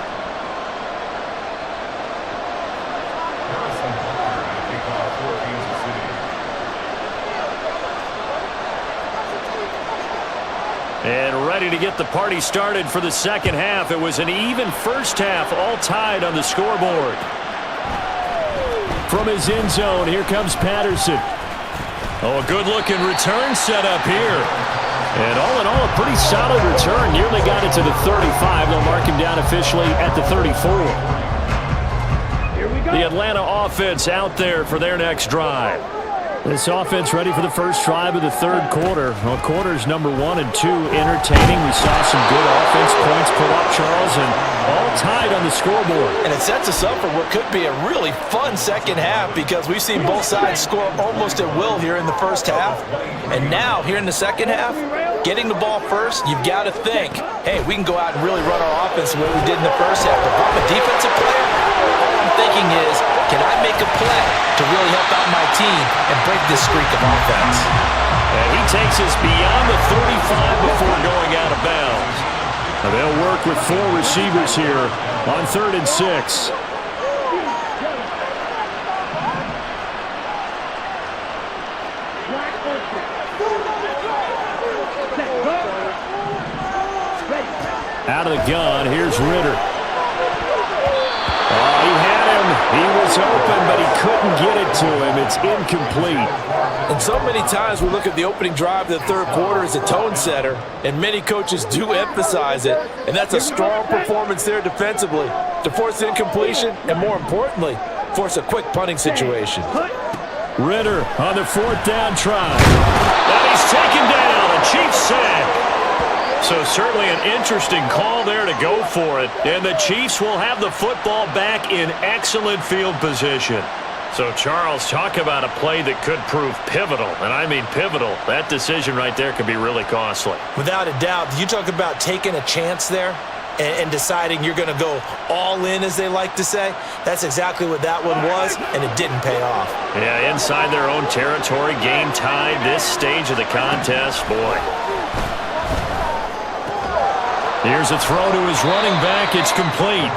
And ready to get the party started for the second half. It was an even first half, all tied on the scoreboard. From his end zone, here comes Patterson. Oh, a good-looking return set up here. And all in all, a pretty solid return. Nearly got it to the 35. They'll mark him down officially at the 34. The Atlanta offense out there for their next drive. This offense ready for the first drive of the third quarter. Well, quarters number 1 and 2 entertaining. We saw some good offense points put up, Charles, and all tied on the scoreboard. And it sets us up for what could be a really fun second half because we've seen both sides score almost at will here in the first half. And now, here in the second half, getting the ball first, you've got to think, hey, we can go out and really run our offense the way we did in the first half. But if I'm a defensive player, all I'm thinking is, can I make a play to really help out my team and break this streak of offense? And he takes us beyond the 35 before going out of bounds. Now they'll work with 4 receivers here on 3rd and 6. Out of the gun, here's Ritter. Oh, he had him. He was open, but he couldn't get it to him. It's incomplete. And so many times we look at the opening drive of the third quarter as a tone setter, and many coaches do emphasize it, and that's a strong performance there defensively to force incompletion and, more importantly, force a quick punting situation. Ritter on the 4th down try. And he's taken down. A Chiefs sack. So certainly an interesting call there to go for it. And the Chiefs will have the football back in excellent field position. So, Charles, talk about a play that could prove pivotal. And I mean pivotal. That decision right there could be really costly. Without a doubt. You talk about taking a chance there and deciding you're going to go all in, as they like to say. That's exactly what that one was, and it didn't pay off. Yeah, inside their own territory, game tied, this stage of the contest, boy. Here's a throw to his running back. It's complete.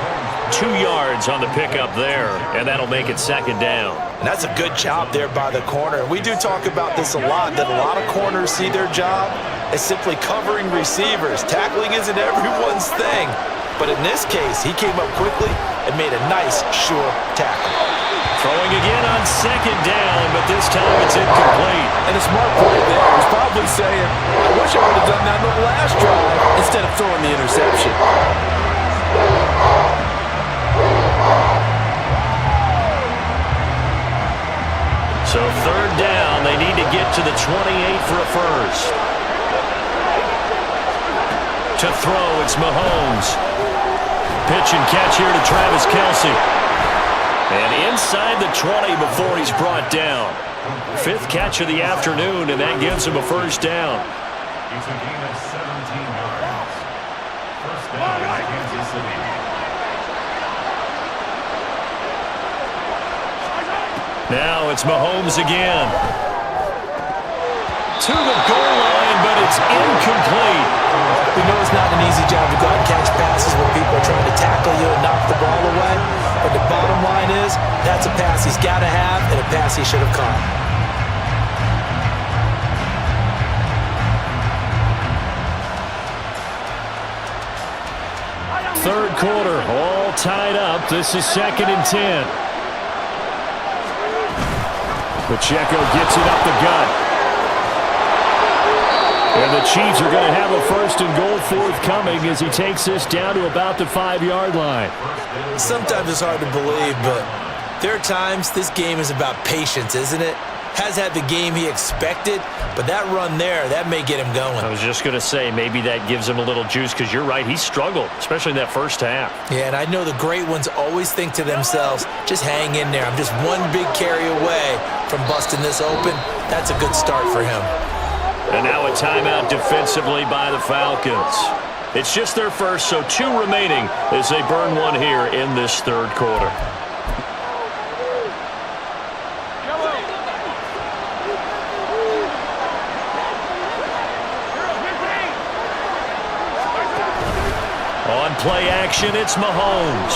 2 yards on the pickup there, and that'll make it 2nd down. And that's a good job there by the corner. We do talk about this a lot, that a lot of corners see their job as simply covering receivers. Tackling isn't everyone's thing. But in this case, he came up quickly and made a nice, sure tackle. Throwing again on 2nd down, but this time it's incomplete. And a smart play there. He's probably saying, I wish I would have done that on the last drive instead of throwing the interception. So 3rd down, they need to get to the 28 for a first. To throw, it's Mahomes. Pitch and catch here to Travis Kelce. And inside the 20 before he's brought down. 5th catch of the afternoon, and that gives him a first down. It's a gain of 17 yards. First down, Kansas City. Now it's Mahomes again. To the goal line, but it's incomplete. We know it's not an easy job to go out and catch passes when people are trying to tackle you and knock the ball away. But the bottom line is, that's a pass he's got to have and a pass he should have caught. Third quarter, all tied up. This is 2nd and 10. Pacheco gets it up the gut. And the Chiefs are going to have a 1st and goal forthcoming as he takes this down to about the 5-yard line. Sometimes it's hard to believe, but there are times this game is about patience, isn't it? Has had the game he expected, but that run there, that may get him going. I was just going to say, maybe that gives him a little juice because you're right, he struggled, especially in that first half. Yeah, and I know the great ones always think to themselves, just hang in there. I'm just one big carry away from busting this open. That's a good start for him. And now a timeout defensively by the Falcons. It's just their first, so 2 remaining as they burn one here in this third quarter. On play action, it's Mahomes.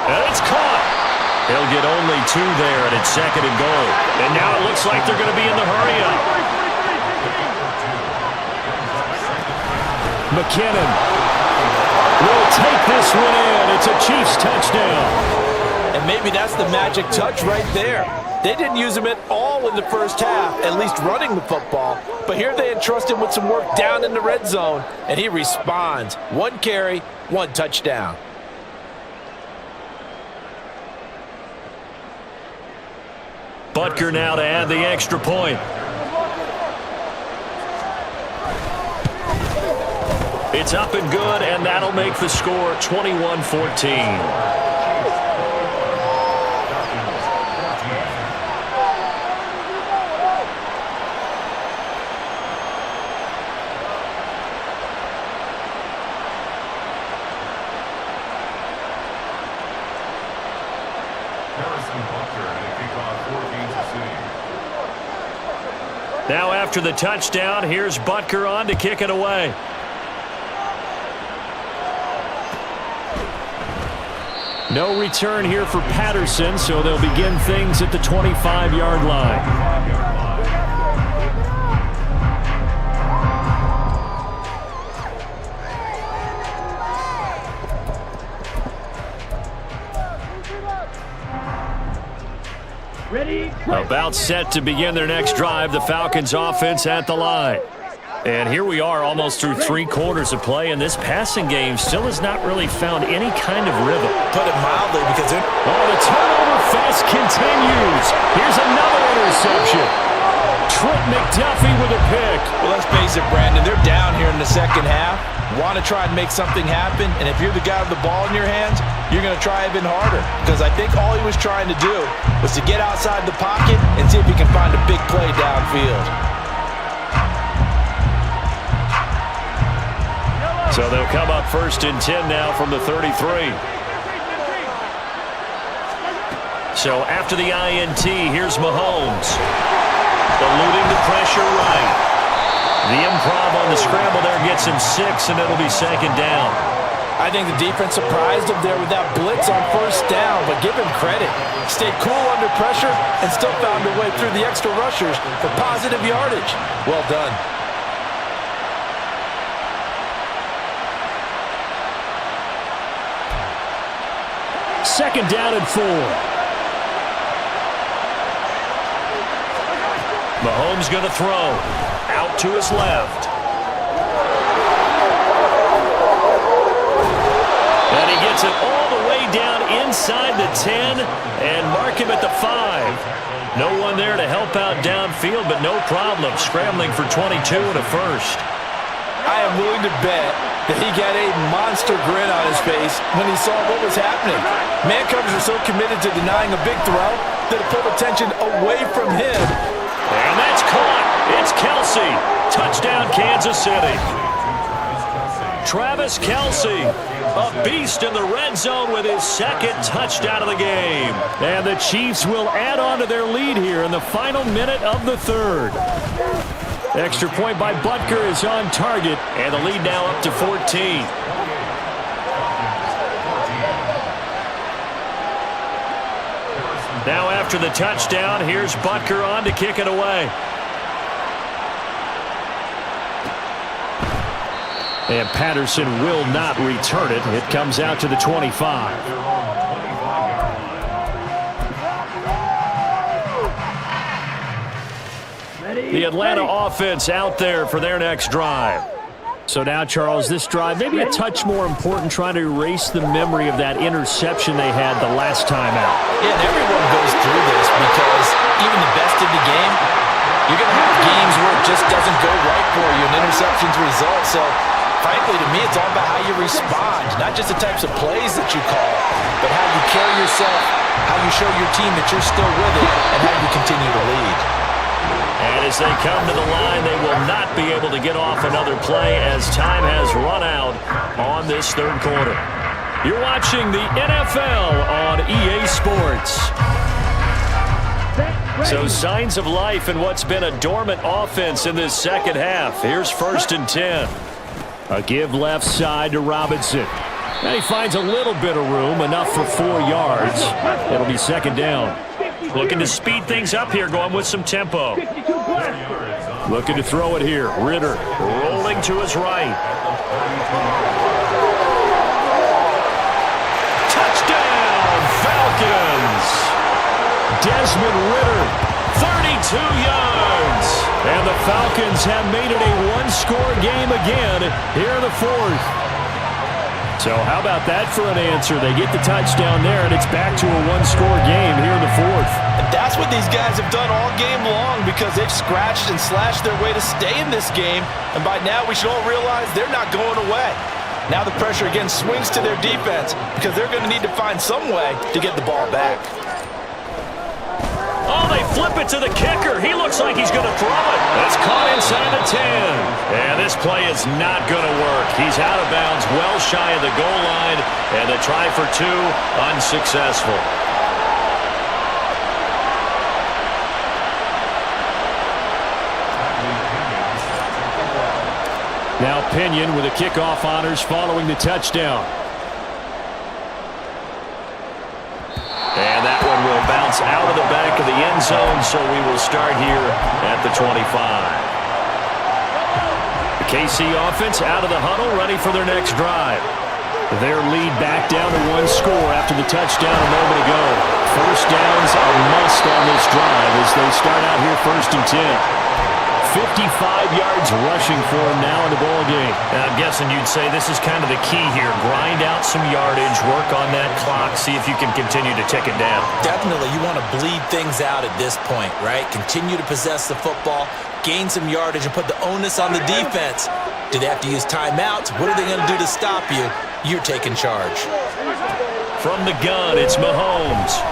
And it's caught. He'll get only 2 there, and it's 2nd and goal. And now it looks like they're going to be in the hurry-up. McKinnon will take this one in. It's a Chiefs touchdown. And maybe that's the magic touch right there. They didn't use him at all in the first half, at least running the football. But here they entrust him with some work down in the red zone, and he responds. 1 carry, 1 touchdown. Butker now to add the extra point. It's up and good, and that'll make the score 21-14. Now after the touchdown, here's Butker on to kick it away. No return here for Patterson, so they'll begin things at the 25-yard line. About set to begin their next drive, the Falcons offense at the line. And here we are almost through 3 quarters of play, and this passing game still has not really found any kind of rhythm. Put it mildly, because they're... Oh, the turnover fest continues. Here's another interception. Trent McDuffie with a pick. Well, let's face it, Brandon, they're down here in the second half. Want to try and make something happen, and if you're the guy with the ball in your hands, you're going to try even harder, because I think all he was trying to do was to get outside the pocket and see if he can find a big play downfield. So they'll come up 1st and 10 now from the 33. So after the INT, here's Mahomes. Eluding the pressure right. The improv on the scramble there gets him 6, and it'll be 2nd down. I think the defense surprised him there with that blitz on 1st down, but give him credit. Stayed cool under pressure and still found a way through the extra rushers for positive yardage. Well done. Second down and 4. Mahomes going to throw. Out to his left. And he gets it all the way down inside the 10 and mark him at the 5. No one there to help out downfield, but no problem. Scrambling for 22 and a 1st. I am willing to bet that he got a monster grin on his face when he saw what was happening. Man covers are so committed to denying a big throw that it pulled attention away from him. And that's caught. It's Kelsey. Touchdown, Kansas City. Travis Kelsey, a beast in the red zone with his 2nd touchdown of the game. And the Chiefs will add on to their lead here in the final minute of the 3rd. Extra point by Butker is on target, and the lead now up to 14. Now after the touchdown, here's Butker on to kick it away. And Patterson will not return it. It comes out to the 25. The Atlanta offense out there for their next drive. So now, Charles, this drive maybe a touch more important, trying to erase the memory of that interception they had the last time out. Yeah, and everyone goes through this because even the best of the game, you're going to have games where it just doesn't go right for you, and interceptions result. So, frankly, to me, it's all about how you respond, not just the types of plays that you call, but how you carry yourself, how you show your team that you're still with it, and how you continue to lead. And as they come to the line, they will not be able to get off another play as time has run out on this third quarter. You're watching the NFL on EA Sports. So signs of life in what's been a dormant offense in this second half. Here's 1st and 10. A give left side to Robinson. And he finds a little bit of room, enough for 4 yards. It'll be 2nd down. Looking to speed things up here, going with some tempo. Looking to throw it here. Ritter rolling to his right. Touchdown, Falcons! Desmond Ritter, 32 yards. And the Falcons have made it a one-score game again here in the 4th. So how about that for an answer? They get the touchdown there, and it's back to a one-score game here in the 4th. And that's what these guys have done all game long because they've scratched and slashed their way to stay in this game. And by now, we should all realize they're not going away. Now the pressure again swings to their defense because they're going to need to find some way to get the ball back. Oh, they flip it to the kicker. He looks like he's going to throw it. That's caught inside the 10. And this play is not going to work. He's out of bounds, well shy of the goal line. And a try for 2, unsuccessful. Now Pinion with the kickoff honors following the touchdown. And that one will bounce out of the back of the end zone, so we will start here at the 25. The KC offense out of the huddle, ready for their next drive. Their lead back down to 1 score after the touchdown a moment ago. 1st downs a must on this drive as they start out here 1st and 10. 55 yards rushing for him now in the ball game. And I'm guessing you'd say this is kind of the key here. Grind out some yardage, work on that clock, see if you can continue to tick it down. Definitely, you want to bleed things out at this point, right? Continue to possess the football, gain some yardage, and put the onus on the defense. Do they have to use timeouts? What are they going to do to stop you? You're taking charge. From the gun, it's Mahomes.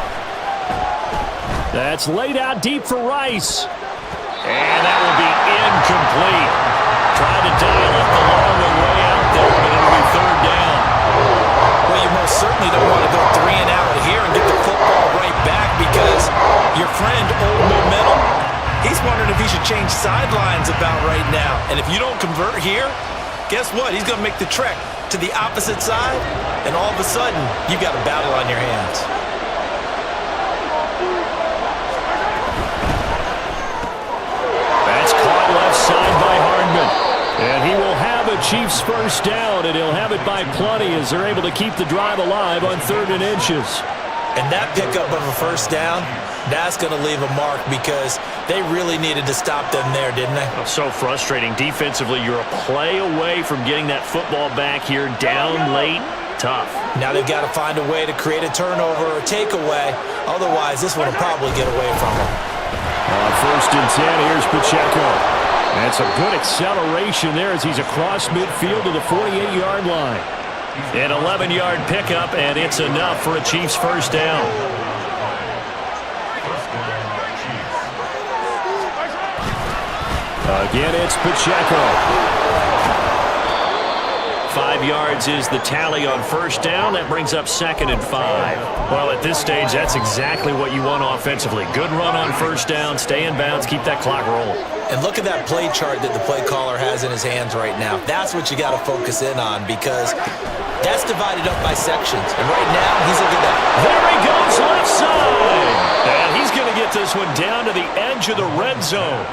That's laid out deep for Rice. And that will be incomplete. Tried to dial up the long way out there, but it'll be 3rd down. Well, you most certainly don't want to go 3 and out here and get the football right back because your friend, Old Momentum, he's wondering if he should change sidelines about right now. And if you don't convert here, guess what? He's going to make the trek to the opposite side, and all of a sudden, you've got a battle on your hands. Left side by Hardman. And he will have a Chiefs 1st down, and he'll have it by plenty as they're able to keep the drive alive on 3rd and inches. And that pickup of a 1st down, that's going to leave a mark because they really needed to stop them there, didn't they? Oh, so frustrating. Defensively, you're a play away from getting that football back here down late. Tough. Now they've got to find a way to create a turnover or takeaway. Otherwise, this one will probably get away from them. On 1st and 10, here's Pacheco. That's a good acceleration there as he's across midfield to the 48-yard line. An 11-yard pickup, and it's enough for a Chiefs 1st down. Again, it's Pacheco. 5 yards is the tally on 1st down. That brings up 2nd and 5. Well, at this stage, that's exactly what you want offensively. Good run on 1st down, stay in bounds, keep that clock rolling. And look at that play chart that the play caller has in his hands right now. That's what you got to focus in on because that's divided up by sections. And right now, he's looking at that. There he goes, left side. And he's going to get this one down to the edge of the red zone.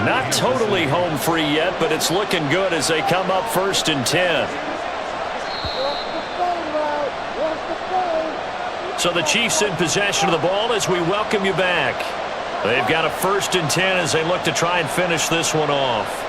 Not totally home free yet, but it's looking good as they come up 1st and 10. So the Chiefs in possession of the ball as we welcome you back. They've got a 1st and 10 as they look to try and finish this one off.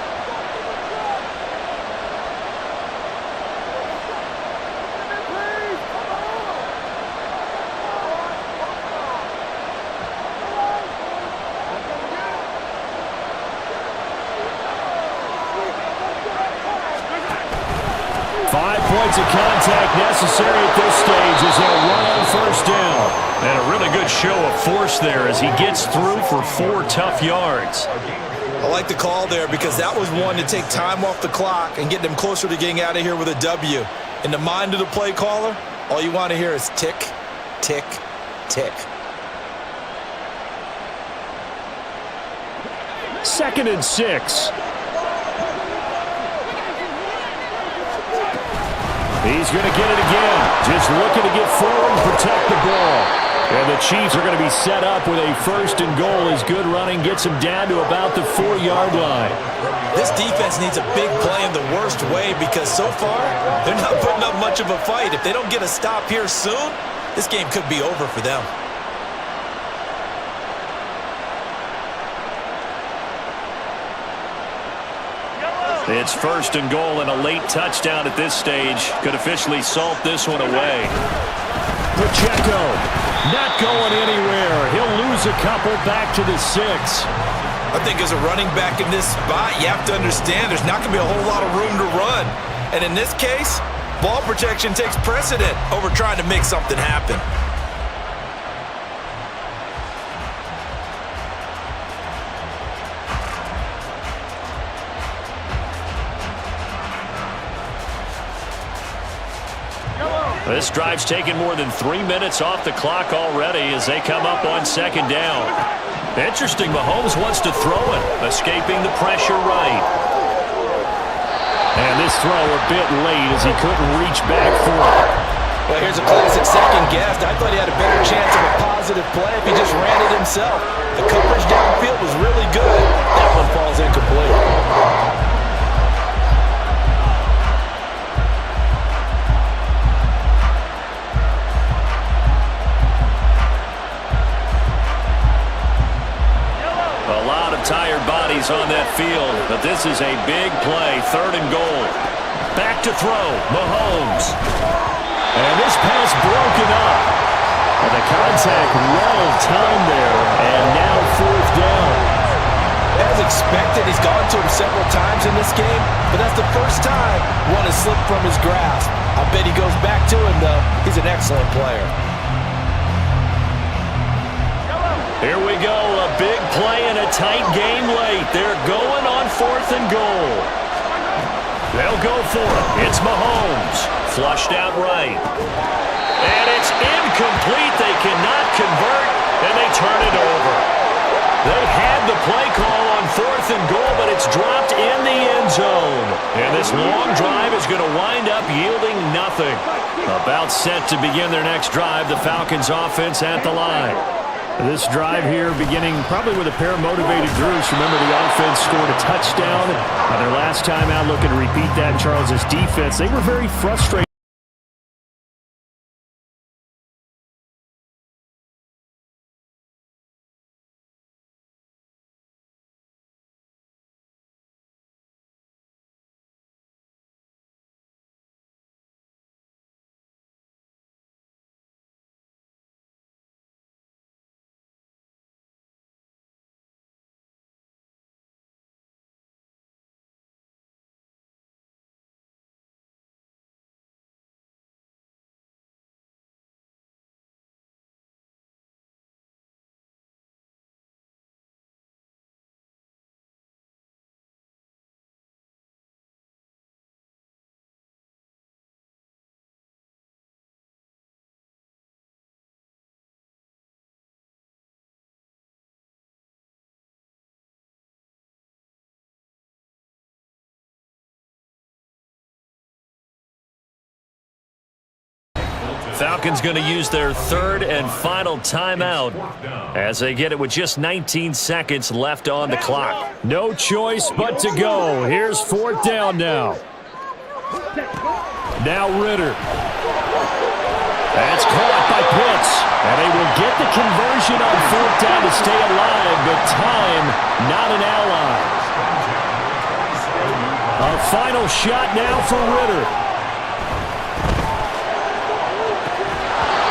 5 points of contact necessary at this stage as they'll run on 1st down. And a really good show of force there as he gets through for 4 tough yards. I like the call there because that was one to take time off the clock and get them closer to getting out of here with a W. In the mind of the play caller, all you want to hear is tick, tick, tick. 2nd and 6. He's going to get it again. Just looking to get forward and protect the ball. And the Chiefs are going to be set up with a 1st and goal as good running gets them down to about the 4-yard line. This defense needs a big play in the worst way because so far they're not putting up much of a fight. If they don't get a stop here soon, this game could be over for them. It's 1st and goal and a late touchdown at this stage. Could officially salt this one away. Pacheco not going anywhere. He'll lose a couple back to the 6. I think as a running back in this spot, you have to understand there's not going to be a whole lot of room to run. And in this case, ball protection takes precedent over trying to make something happen. This drive's taken more than 3 minutes off the clock already as they come up on 2nd down. Interesting, Mahomes wants to throw it, escaping the pressure right. And this throw a bit late as he couldn't reach back for it. Well, here's a classic second guess. I thought he had a better chance of a positive play if he just ran it himself. The coverage downfield was really good. That one falls incomplete. Tired bodies on that field, but this is a big play. 3rd and goal. Back to throw. Mahomes. And this pass broken up. And the contact well timed there. And now 4th down. As expected, he's gone to him several times in this game, but that's the first time one has slipped from his grasp. I bet he goes back to him, though. He's an excellent player. Here we go, a big play in a tight game late. They're going on 4th and goal. They'll go for it. It's Mahomes. Flushed out right. And it's incomplete. They cannot convert, and they turn it over. They had the play call on 4th and goal, but it's dropped in the end zone. And this long drive is going to wind up yielding nothing. About set to begin their next drive, the Falcons offense at the line. This drive here beginning probably with a pair of motivated Drews. Remember, the offense scored a touchdown on their last time out. Looking to repeat that. Charles' defense, they were very frustrated. Falcons going to use their third and final timeout as they get it with just 19 seconds left on the clock. No choice but to go. Here's fourth down now. Now Ritter. That's caught by Pitts. And they will get the conversion on fourth down to stay alive, but time not an ally. A final shot now for Ritter.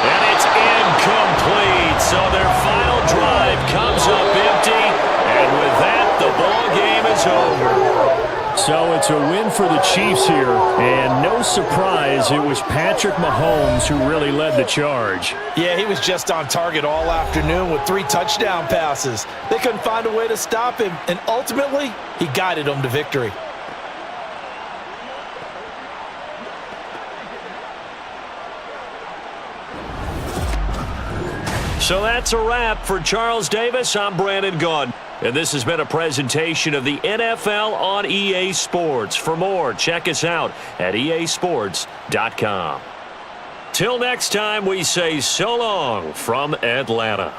And it's incomplete. So their final drive comes up empty. And with that, the ball game is over. So it's a win for the Chiefs here, and no surprise, it was Patrick Mahomes who really led the charge. Yeah, he was just on target all afternoon with 3 touchdown passes. They couldn't find a way to stop him, and ultimately, he guided them to victory. So that's a wrap for Charles Davis. I'm Brandon Gaudin. And this has been a presentation of the NFL on EA Sports. For more, check us out at easports.com. Till next time, we say so long from Atlanta.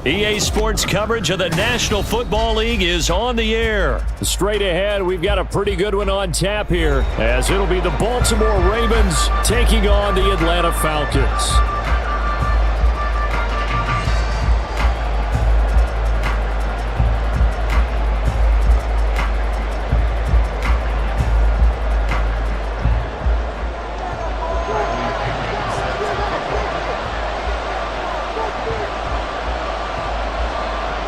EA Sports coverage of the National Football League is on the air. Straight ahead, we've got a pretty good one on tap here, as it'll be the Baltimore Ravens taking on the Atlanta Falcons.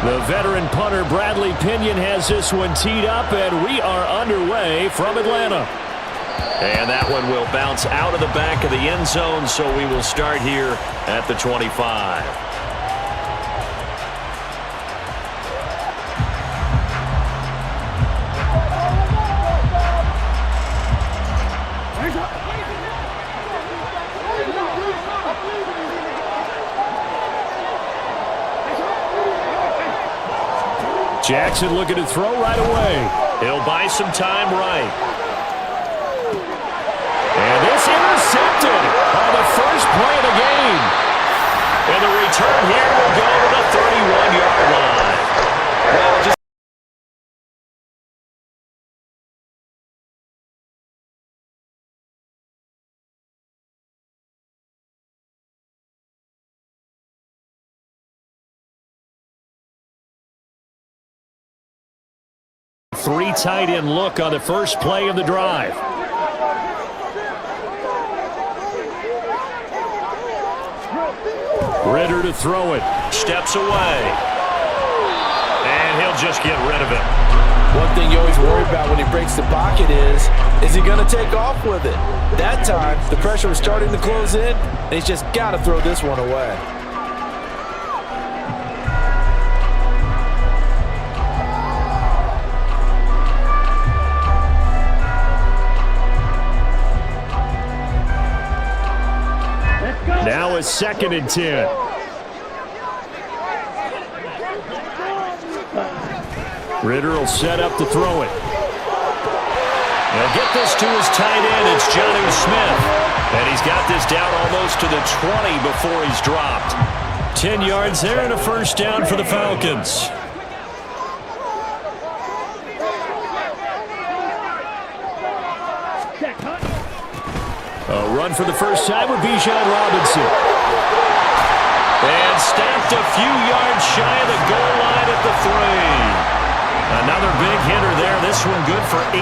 The veteran punter Bradley Pinion has this one teed up, and we are underway from Atlanta. And that one will bounce out of the back of the end zone, so we will start here at the 25. Jackson looking to throw right away. He'll buy some time right. And this intercepted on the first play of the game. And the return here will go to the 31-yard line. Well, just 3 tight end look on the first play of the drive. Ritter to throw it. Steps away. And he'll just get rid of it. One thing you always worry about when he breaks the pocket is he going to take off with it? That time, the pressure was starting to close in, and he's just got to throw this one away. Now a 2nd and 10. Ritter will set up to throw it. He'll get this to his tight end. It's Jonnu Smith. And he's got this down almost to the 20 before he's dropped. 10 yards there and a first down for the Falcons. A run for the first time with Bijan Robinson. And stopped a few yards shy of the goal line at the 3. Another big hitter there. This one good for 18.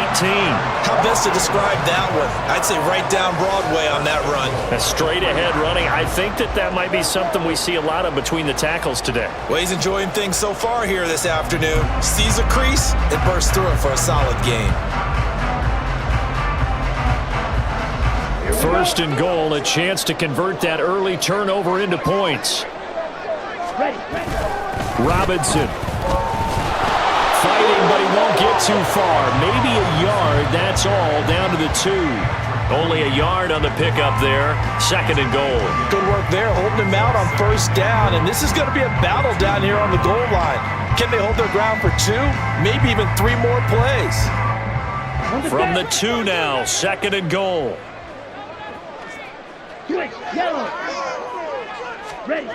How best to describe that one? I'd say right down Broadway on that run. A straight ahead running. I think that might be something we see a lot of between the tackles today. Well, he's enjoying things so far here this afternoon. Sees a crease and bursts through it for a solid gain. 1st and goal, a chance to convert that early turnover into points. Robinson. Fighting, but he won't get too far. Maybe a yard, that's all, down to the 2. Only a yard on the pickup there. 2nd and goal. Good work there, holding him out on first down, and this is going to be a battle down here on the goal line. Can they hold their ground for 2? Maybe even 3 more plays. From the 2 now, 2nd and goal. Yellow. Ready.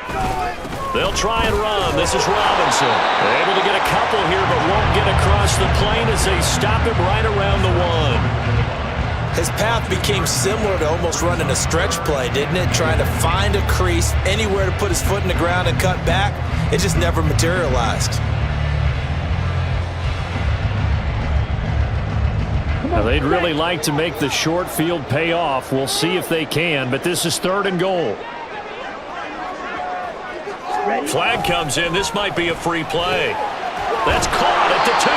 They'll try and run. This is Robinson. They're able to get a couple here, but won't get across the plane as they stop him right around the 1. His path became similar to almost running a stretch play, didn't it? Trying to find a crease, anywhere to put his foot in the ground and cut back. It just never materialized. Now, they'd really like to make the short field pay off. We'll see if they can, but this is 3rd and goal. Flag comes in. This might be a free play. That's caught at the 2.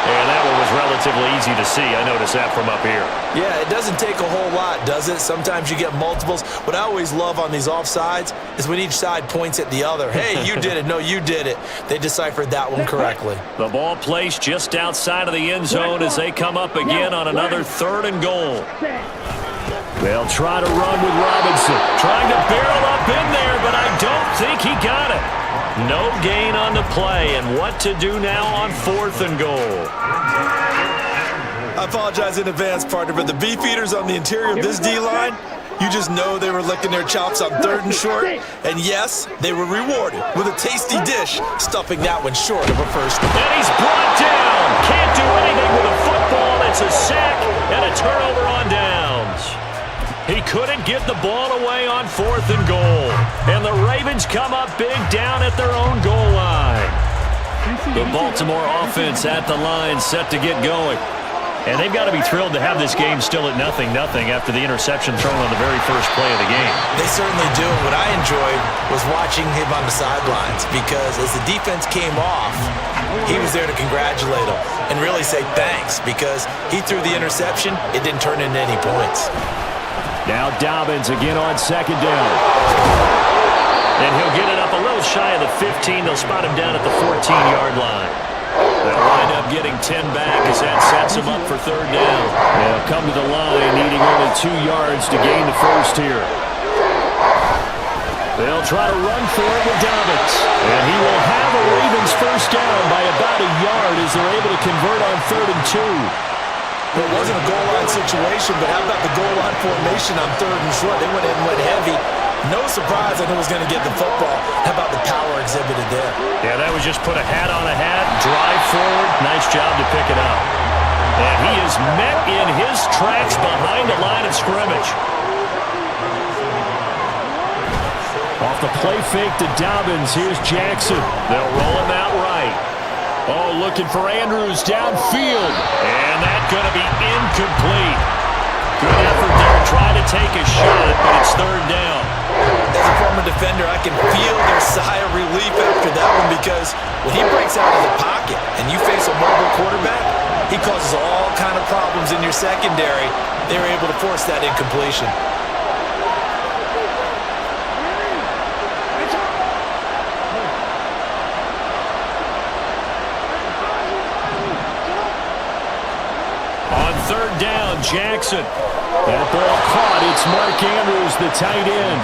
And that one was relatively easy to see. I noticed that from up here. Yeah, it doesn't take a whole lot, does it? Sometimes you get multiples. What I always love on these offsides is when each side points at the other. Hey, you did it. No, you did it. They deciphered that one correctly. The ball placed just outside of the end zone as they come up again on another 3rd and goal. They'll try to run with Robinson. Trying to barrel up in there, but I don't think he got it. No gain on the play, and what to do now on 4th and goal. I apologize in advance, partner, but the beef eaters on the interior of this D-line, You just know they were licking their chops on 3rd and short. And yes, they were rewarded with a tasty dish, stuffing that one short of a first. And he's brought down. Can't do anything with a football. It's a sack and a turnover on downs. He couldn't get the ball away on 4th and goal. And the Ravens come up big down at their own goal line. The Baltimore offense at the line, set to get going. And they've got to be thrilled to have this game still at 0-0 after the interception thrown on the very first play of the game. They certainly do. What I enjoyed was watching him on the sidelines because as the defense came off, he was there to congratulate them and really say thanks because he threw the interception. It didn't turn into any points. Now Dobbins again on 2nd down. And he'll get it up a little shy of the 15. They'll spot him down at the 14-yard line. They'll wind up getting 10 back as that sets him up for 3rd down. They'll come to the line needing only 2 yards to gain the first here. They'll try to run for it with Dobbins. And he will have a Ravens first down by about a yard as they're able to convert on 3rd and 2. It wasn't a goal line situation, but how about the goal line formation on 3rd and short? They went in and went heavy. No surprise that he was going to get the football. How about the power exhibited there? Yeah, that was just put a hat on a hat, drive forward. Nice job to pick it up. And he is met in his tracks behind the line of scrimmage. Off the play fake to Dobbins, here's Jackson. They'll roll him out right. Oh, looking for Andrews downfield. And that's going to be incomplete. Good effort there, trying to take a shot, but it's 3rd down. As a former defender, I can feel their sigh of relief after that one because when he breaks out of the pocket and you face a mobile quarterback, he causes all kind of problems in your secondary. They were able to force that incompletion. On 3rd down, Jackson. That ball caught. It's Mark Andrews, the tight end.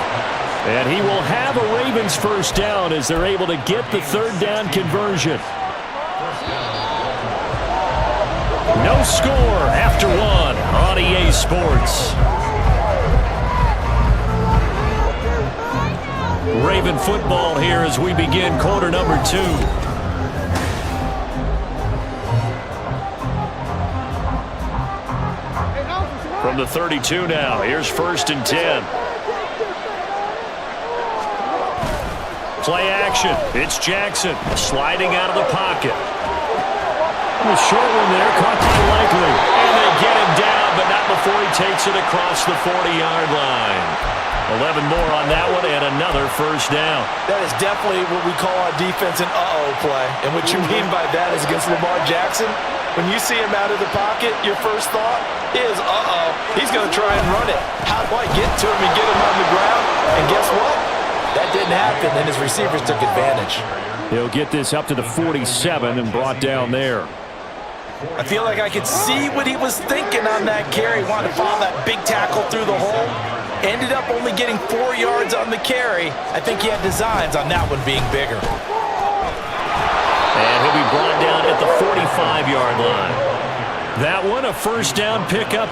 And he will have a Ravens first down as they're able to get the 3rd down conversion. No score after 1 on EA Sports. Raven football here as we begin quarter number 2. From the 32 now, here's 1st and 10. Play action. It's Jackson sliding out of the pocket. A short one there, caught by Likely. And they get him down, but not before he takes it across the 40-yard line. 11 more on that one and another first down. That is definitely what we call on defense an uh-oh play. And what you mean by that is against Lamar Jackson, when you see him out of the pocket, your first thought is, uh-oh, he's going to try and run it. How do I get to him and get him on the ground? And guess what? That didn't happen, and his receivers took advantage. He'll get this up to the 47 and brought down there. I feel like I could see what he was thinking on that carry. Wanted to follow that big tackle through the hole. Ended up only getting 4 yards on the carry. I think he had designs on that one being bigger. And he'll be brought down at the 45-yard line. That one, a first down pickup.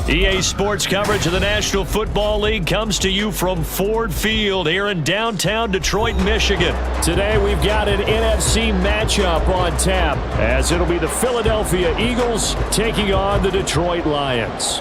EA Sports coverage of the National Football League comes to you from Ford Field here in downtown Detroit, Michigan. Today we've got an NFC matchup on tap as it'll be the Philadelphia Eagles taking on the Detroit Lions.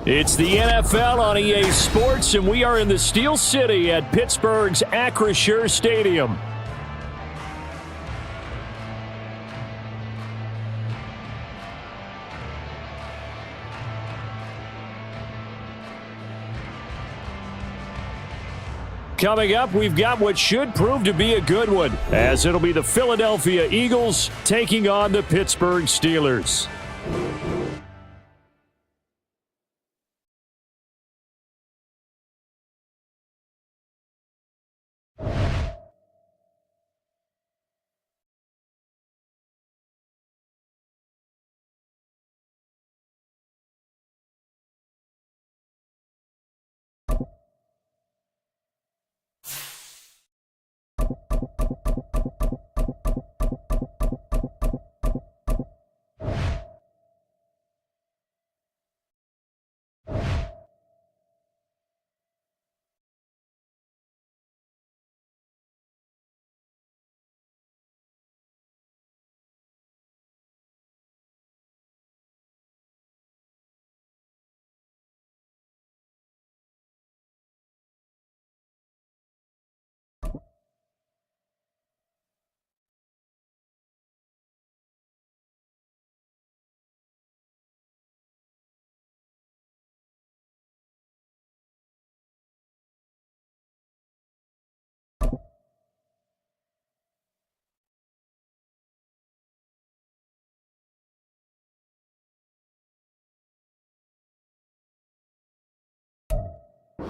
It's the NFL on EA Sports, and we are in the Steel City at Pittsburgh's Acrisure Stadium. Coming up, we've got what should prove to be a good one, as it'll be the Philadelphia Eagles taking on the Pittsburgh Steelers.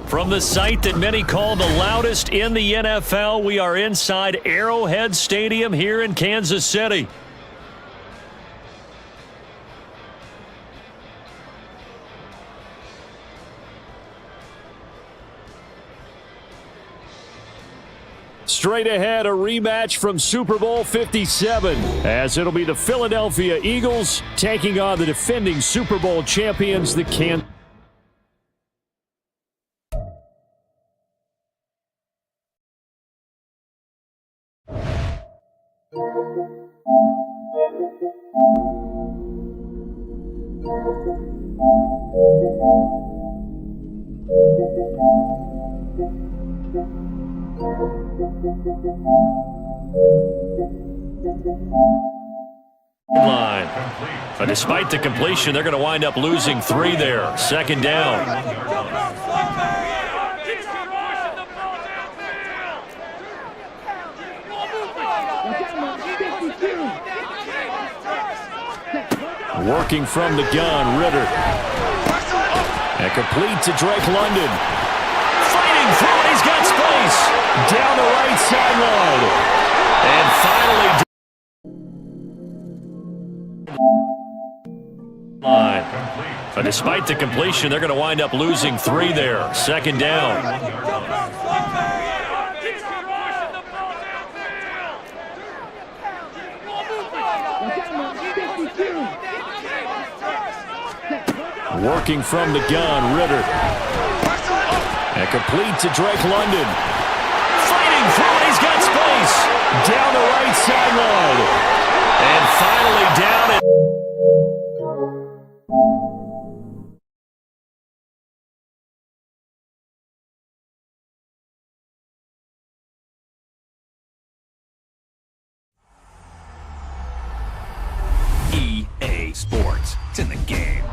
From the site that many call the loudest in the NFL, we are inside Arrowhead Stadium here in Kansas City. Straight ahead, a rematch from Super Bowl 57, as it'll be the Philadelphia Eagles taking on the defending Super Bowl champions, the Kansas. Line. But despite the completion, they're going to wind up losing 3 there. Second down. Working from the gun, Ritter. And complete to Drake London. Fighting through it, he's got space. Down the right sideline. And finally... But despite the completion, they're going to wind up losing 3 there. Second down. Working from the gun, Ritter. And complete to Drake London. Fighting through it, he's got space. Down the right sideline. And finally down it. EA Sports. It's in the game.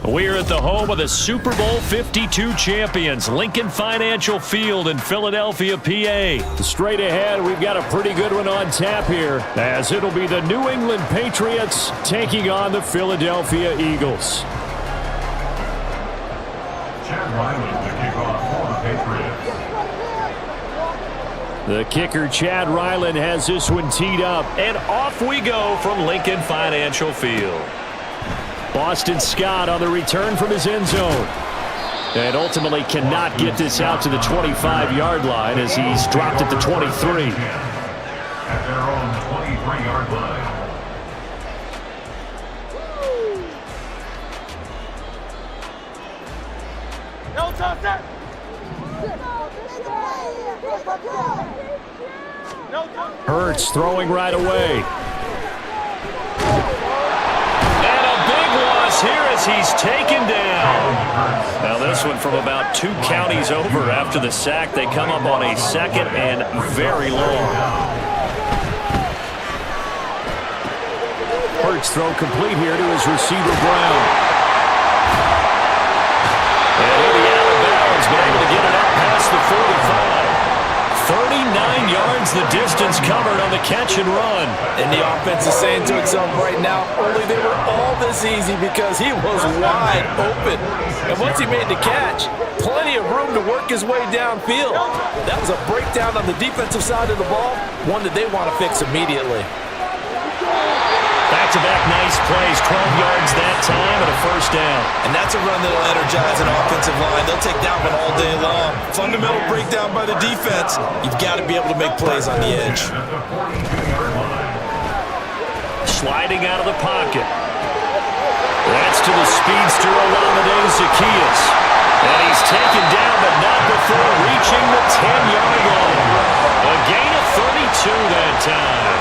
We're at the home of the Super Bowl 52 champions, Lincoln Financial Field in Philadelphia, PA. Straight ahead, we've got a pretty good one on tap here, as it'll be the New England Patriots taking on the Philadelphia Eagles. Chad Ryland to kick off for the Patriots. The kicker, Chad Ryland, has this one teed up. And off we go from Lincoln Financial Field. Boston Scott on the return from his end zone. And ultimately cannot get this out to the 25-yard line as he's dropped at the 23. At their own 23-yard line. Hurts throwing right away. Here as he's taken down. Now this one from about 2 counties over after the sack. They come up on a 2nd and very long. Hurts throw complete here to his receiver Brown. And he'll be out of bounds, but able to get it out past the 45. 39 yards the distance covered on the catch and run. And the offense is saying to itself right now, only they were all this easy because he was wide open. And once he made the catch, plenty of room to work his way downfield. That was a breakdown on the defensive side of the ball, one that they want to fix immediately. Back-to-back nice plays, 12 yards that time and a first down. And that's a run that'll energize an offensive line. They'll take that one all day long. Fundamental breakdown by the defense. You've got to be able to make plays on the edge. Sliding out of the pocket. That's to the speedster Olamide Zaccheaus. And he's taken down, but not before reaching the 10-yard line. A gain of 32 that time.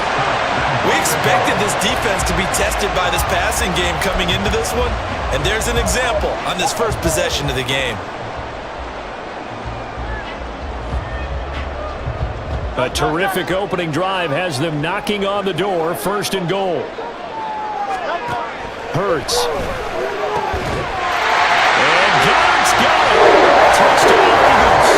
We expected this defense to be tested by this passing game coming into this one, and there's an example on this first possession of the game. A terrific opening drive has them knocking on the door, 1st and goal. Hurts. And Goddard's got it. Touchdown Eagles.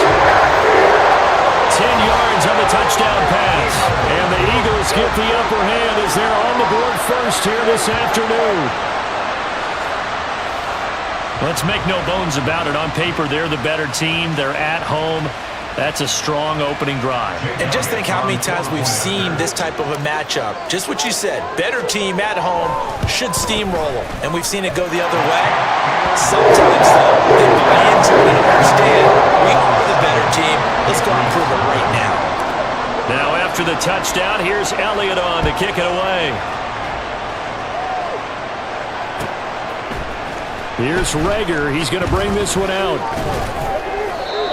10 yards on the touchdown pass. And the Eagles get the upper hand as they're on the board first here this afternoon. Let's make no bones about it. On paper, they're the better team. They're at home. That's a strong opening drive. And just think how many times we've seen this type of a matchup. Just what you said, better team at home should steamroll them. And we've seen it go the other way. Sometimes, though, they buy into it and understand we are the better team. Let's go and prove it right now. Now after the touchdown, here's Elliott on to kick it away. Here's Rager. He's going to bring this one out.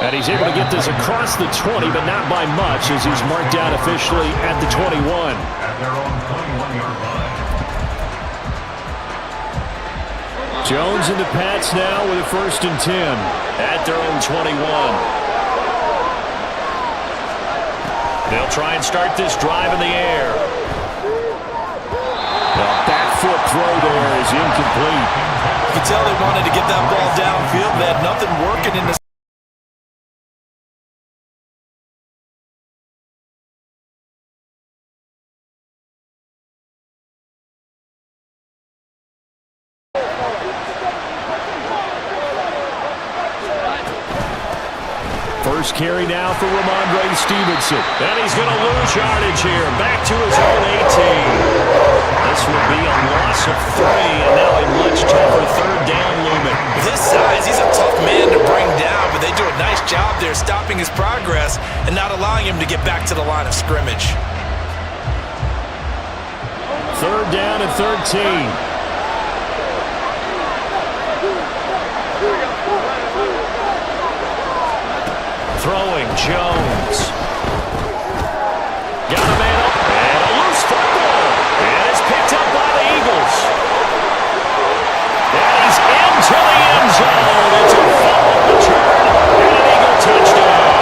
And he's able to get this across the 20, but not by much as he's marked out officially at the 21. At their own 21-yard line. Jones and the Pats now with a 1st and 10. At their own 21. They'll try and start this drive in the air. The back foot throw there is incomplete. You can tell they wanted to get that ball downfield. They had nothing working in the First carry now for Ramondre Stevenson. And he's going to lose yardage here. Back to his own 18. This would be a loss of 3, and now a much tougher 3rd down looming. With his size, he's a tough man to bring down, but they do a nice job there stopping his progress and not allowing him to get back to the line of scrimmage. 3rd down and 13. Throwing Jones. Got a man up. And a loose football. And it's picked up by the Eagles. And he's into the end zone. It's a fumble return. And an Eagle touchdown.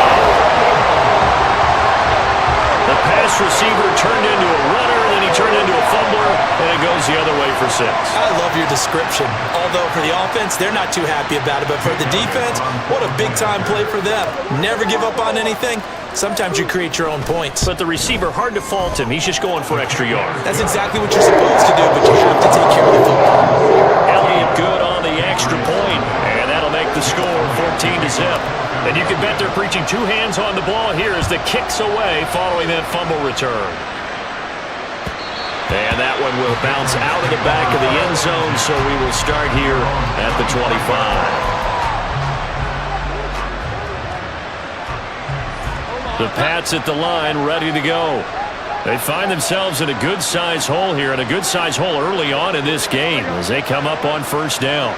The pass receiver turned into a runner. Then he turned into a fumbler. And it goes the other way for I love your description. Although for the offense, they're not too happy about it. But for the defense, what a big-time play for them. Never give up on anything. Sometimes you create your own points. But the receiver, hard to fault him. He's just going for extra yards. That's exactly what you're supposed to do, but you have to take care of the football. Elliott good on the extra point, and that'll make the score 14-0. And you can bet they're preaching two hands on the ball here as the kick's away following that fumble return. And that one will bounce out of the back of the end zone, so we will start here at the 25. The Pats at the line, ready to go. They find themselves in a good-sized hole here, and a good-sized hole early on in this game as they come up on first down.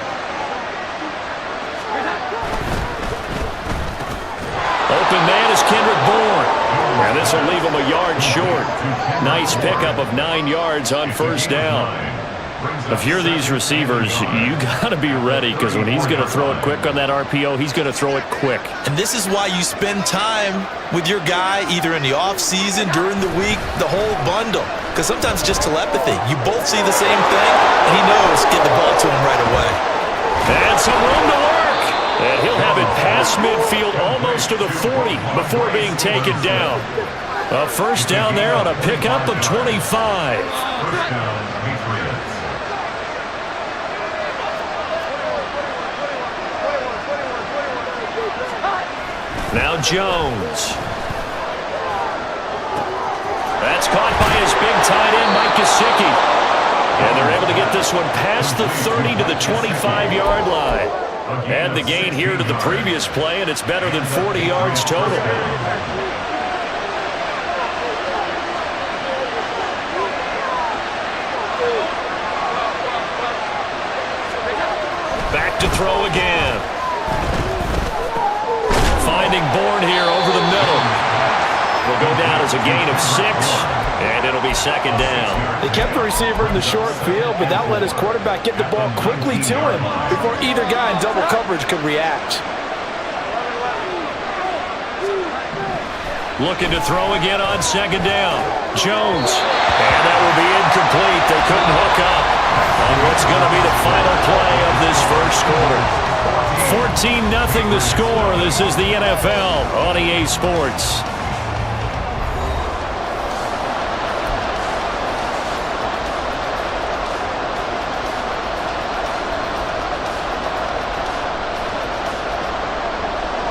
Open man is Kendrick Bourne. And this will leave him a yard short. Nice pickup of 9 yards on first down. If you're these receivers, you got to be ready because when he's going to throw it quick on that RPO, he's going to throw it quick. And this is why you spend time with your guy either in the offseason, during the week, the whole bundle. Because sometimes just telepathy. You both see the same thing, and he knows get the ball to him right away. And some room to work. And he'll have it past midfield almost to the 40 before being taken down. A first down there on a pickup of 25. First down, Patriots. Now Jones. That's caught by his big tight end, Mike Gesicki. And they're able to get this one past the 30 to the 25-yard line. Add the gain here to the previous play, and it's better than 40 yards total. Back to throw again. Finding Bourne here over the middle. Will go down as a gain of 6, and it'll be second down. They kept the receiver in the short field, but that let his quarterback get the ball quickly to him before either guy in double coverage could react. Looking to throw again on second down. Jones. And that will be incomplete. They couldn't hook up on what's going to be the final play of this first quarter. 14-0 the score. This is the NFL on EA Sports.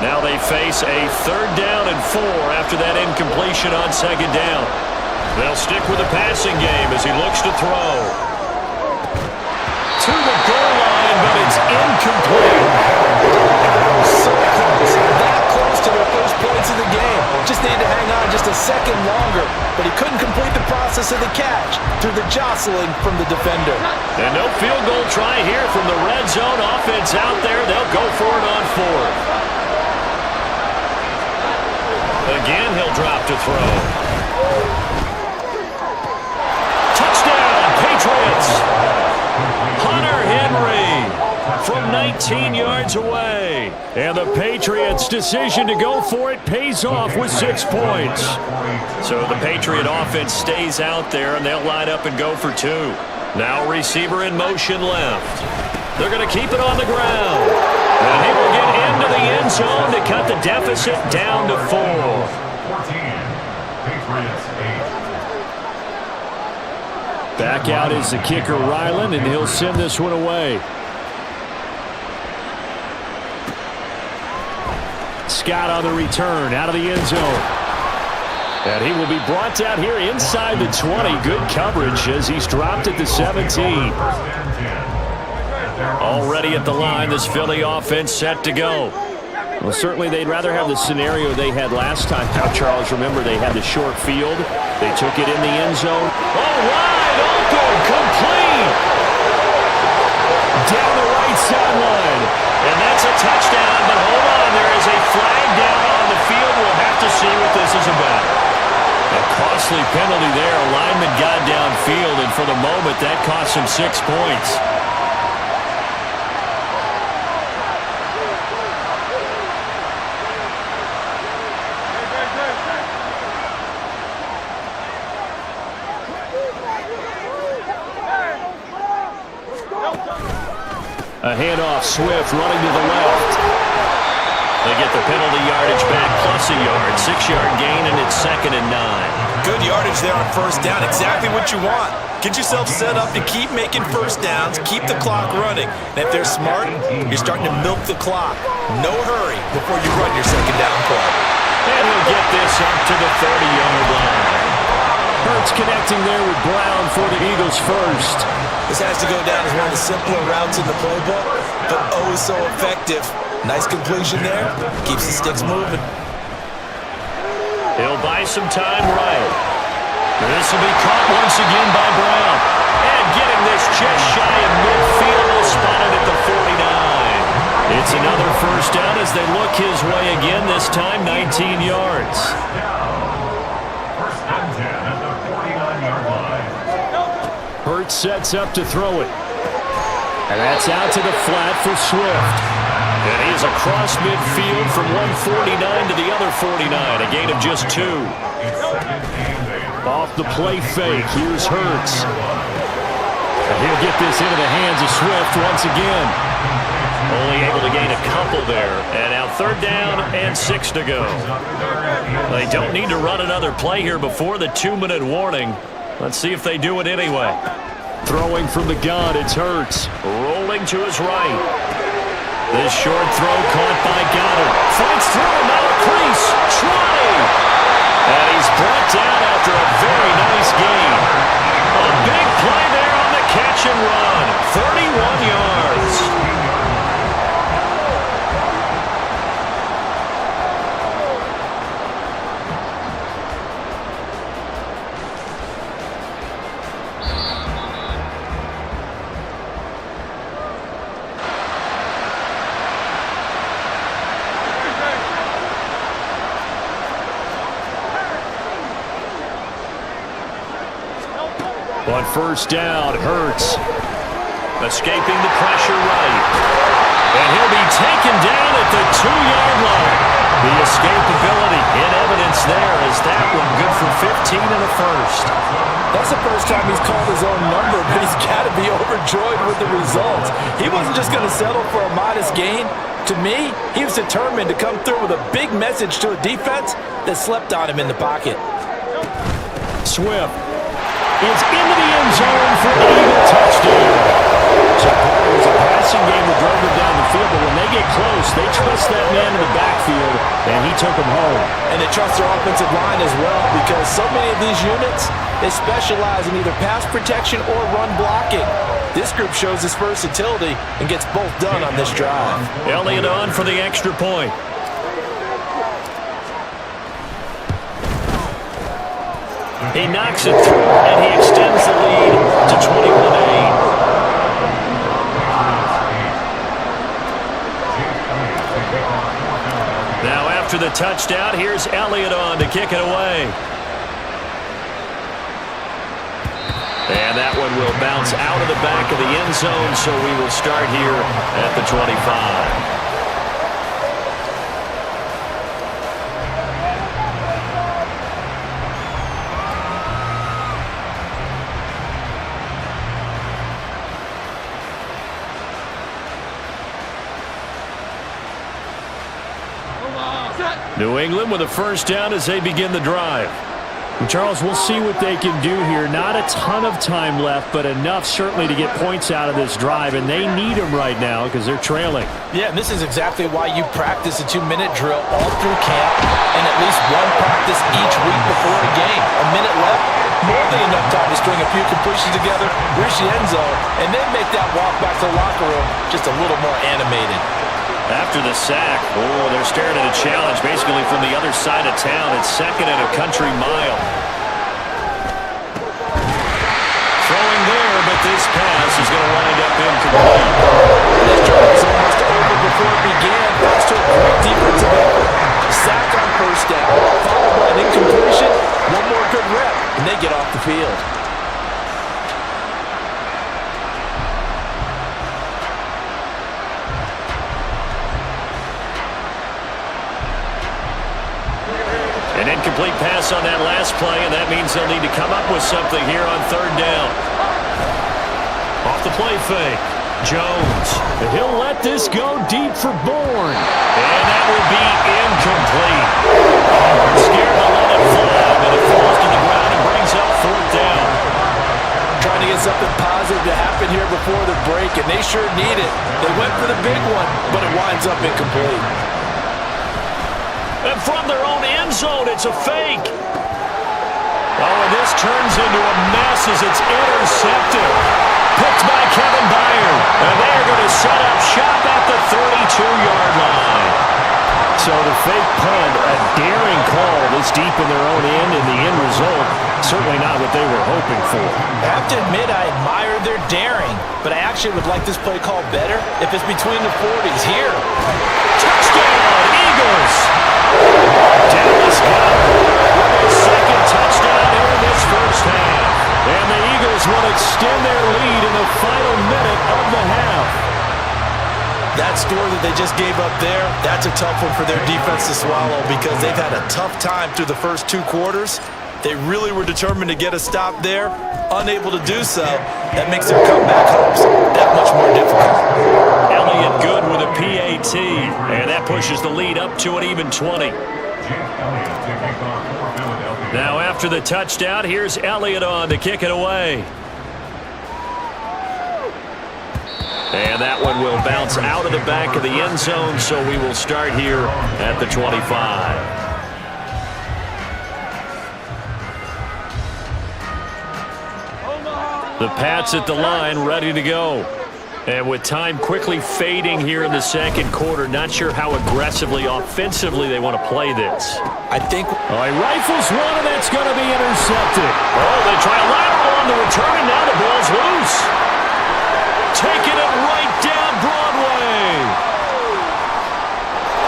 Now they face a 3rd down and 4 after that incompletion on second down. They'll stick with the passing game as he looks to throw. To the goal line, but it's incomplete. So close. That close to their first points of the game. Just needed to hang on just a second longer, but he couldn't complete the process of the catch through the jostling from the defender. And no field goal try here from the red zone offense out there. They'll go for it on 4th. Again, he'll drop to throw. Touchdown, Patriots! Hunter Henry from 19 yards away. And the Patriots' decision to go for it pays off with 6 points. So the Patriot offense stays out there, and they'll line up and go for 2. Now receiver in motion left. They're going to keep it on the ground. And he will get into the end zone to cut the deficit down to 4. 14, Patriots 8. Back out is the kicker, Ryland, and he'll send this one away. Scott on the return, out of the end zone. And he will be brought down here inside the 20. Good coverage as he's dropped at the 17. Already at the line, this Philly offense set to go. Well, certainly they'd rather have the scenario they had last time. Now, Charles, remember they had the short field. They took it in the end zone. Oh, wide open, complete. Down the right sideline. And that's a touchdown, but hold on, there is a flag down on the field. We'll have to see what this is about. A costly penalty there. A lineman got downfield, and for the moment, that cost him 6 points. A handoff, Swift running to the left. They get the penalty yardage back plus a yard. 6-yard gain, and it's 2nd and 9. Good yardage there on first down. Exactly what you want. Get yourself set up to keep making first downs, keep the clock running. And if they're smart, you're starting to milk the clock. No hurry before you run your second down play. And he'll get this up to the 30-yard line. Hurts connecting there with Brown for the Eagles first. This has to go down as one of the simpler routes in the playbook, but oh so effective. Nice completion there. Keeps the sticks moving. He'll buy some time right. This will be caught once again by Brown. And getting this just shy of midfield, they'll spot it at the 49. It's another first down as they look his way again, this time 19 yards. First and 10 at the 49-yard line. Hurts sets up to throw it. And that's out to the flat for Swift. And he's across midfield from 149 to the other 49, a gain of just 2. Off the play fake, here's Hurts. And he'll get this into the hands of Swift once again. Only able to gain a couple there. And now 3rd down and 6 to go. They don't need to run another play here before the 2-minute warning. Let's see if they do it anyway. Throwing from the gun, it's Hurts. Rolling to his right. This short throw caught by Goddard. Fights through another crease. Trotting. And he's brought down after a very nice gain. A big play there on the catch and run. 31 yards. On first down, Hurts. Escaping the pressure right. And he'll be taken down at the 2-yard line. The escapability in evidence there as that one good for 15 and a first. That's the first time he's called his own number, but he's got to be overjoyed with the results. He wasn't just going to settle for a modest gain. To me, he was determined to come through with a big message to a defense that slept on him in the pocket. Swift is into the end zone for the Eagle touchdown. So it was a passing game that drove them down the field, but when they get close, they trust that man in the backfield, and he took them home. And they trust their offensive line as well, because so many of these units, they specialize in either pass protection or run blocking. This group shows its versatility and gets both done on this drive. Elliott on for the extra point. He knocks it through, and he extends the lead to 21-8. Now after the touchdown, here's Elliott on to kick it away. And that one will bounce out of the back of the end zone, so we will start here at the 25. New England with a first down as they begin the drive. Charles, we'll see what they can do here. Not a ton of time left, but enough certainly to get points out of this drive, and they need them right now because they're trailing. Yeah, and this is exactly why you practice a 2-minute drill all through camp and at least one practice each week before a game. A minute left, more than enough time to string a few completions together, reach the end zone, and then make that walk back to the locker room just a little more animated. After the sack, they're staring at a challenge basically from the other side of town. It's 2nd and a country mile. Throwing there, but this pass is going to wind up incomplete. This drive was almost over before it began, thanks to a great defensive effort. Sack on first down, followed by an incompletion, one more good rep, and they get off the field. An incomplete pass on that last play, and that means they'll need to come up with something here on 3rd down. Off the play fake. Jones. He'll let this go deep for Bourne. And that will be incomplete. Scared to let it fly, but it falls to the ground and brings up fourth down. Trying to get something positive to happen here before the break, and they sure need it. They went for the big one, but it winds up incomplete. And from their own end zone, it's a fake. Oh, and this turns into a mess as it's intercepted. Picked by Kevin Byard. And they're going to set up shop at the 32-yard line. So the fake punt, a daring call this deep in their own end, and the end result, certainly not what they were hoping for. I have to admit, I admire their daring, but I actually would like this play called better if it's between the 40s. Here. Touchdown, Eagles. Dallas Goedert with his second touchdown here in this first half. And the Eagles will extend their lead in the final minute of the half. That score that they just gave up there, that's a tough one for their defense to swallow because they've had a tough time through the first two quarters. They really were determined to get a stop there, unable to do so. That makes their comeback hopes that much more difficult. Elliott good with a PAT, and that pushes the lead up to an even 20. Now after the touchdown, here's Elliott on to kick it away. And that one will bounce out of the back of the end zone, so we will start here at the 25. The Pats at the line, ready to go. And with time quickly fading here in the second quarter, not sure how aggressively, offensively they want to play this. I think... Oh, he rifles one, and that's going to be intercepted. Oh, they try a lateral on the return, and now the ball's loose. Taking it right down Broadway.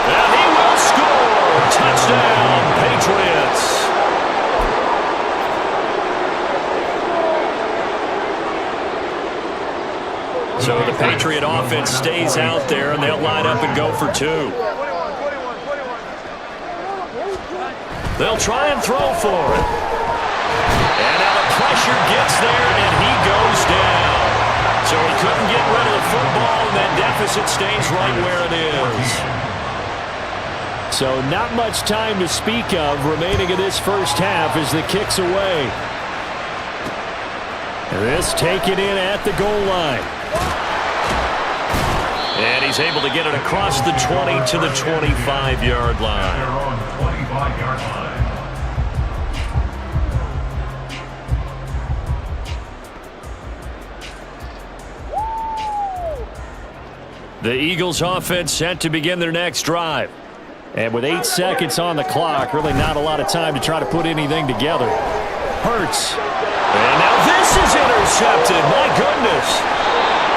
And he will score. Touchdown, Patriots. So the Patriot offense stays out there, and they'll line up and go for two. They'll try and throw for it. And now the pressure gets there, and he goes down. So he couldn't get rid of the football, and that deficit stays right where it is. So not much time to speak of remaining in this first half as the kick's away. This taken in at the goal line. And he's able to get it across the 20 to the 25-yard line. Their own 25-yard line. The Eagles offense set to begin their next drive. And with 8 seconds on the clock, really not a lot of time to try to put anything together. Hurts. And now this is intercepted. My goodness.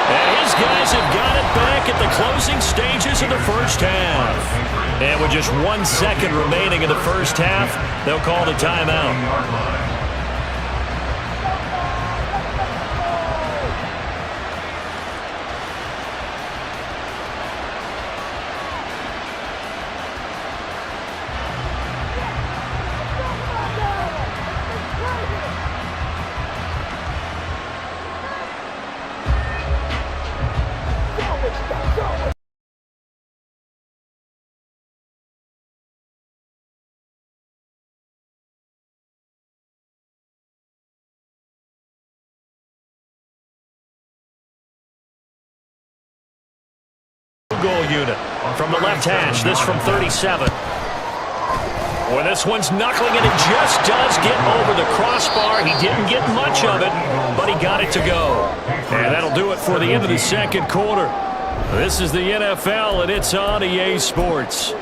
And his guys have got it back at the closing stages of the first half. And with just 1 second remaining in the first half, they'll call the timeout. Goal unit from the left hash. This from 37. Well, this one's knuckling, and it just does get over the crossbar. He didn't get much of it, but he got it to go. And that'll do it for the end of the second quarter. This is the NFL, and it's on EA Sports.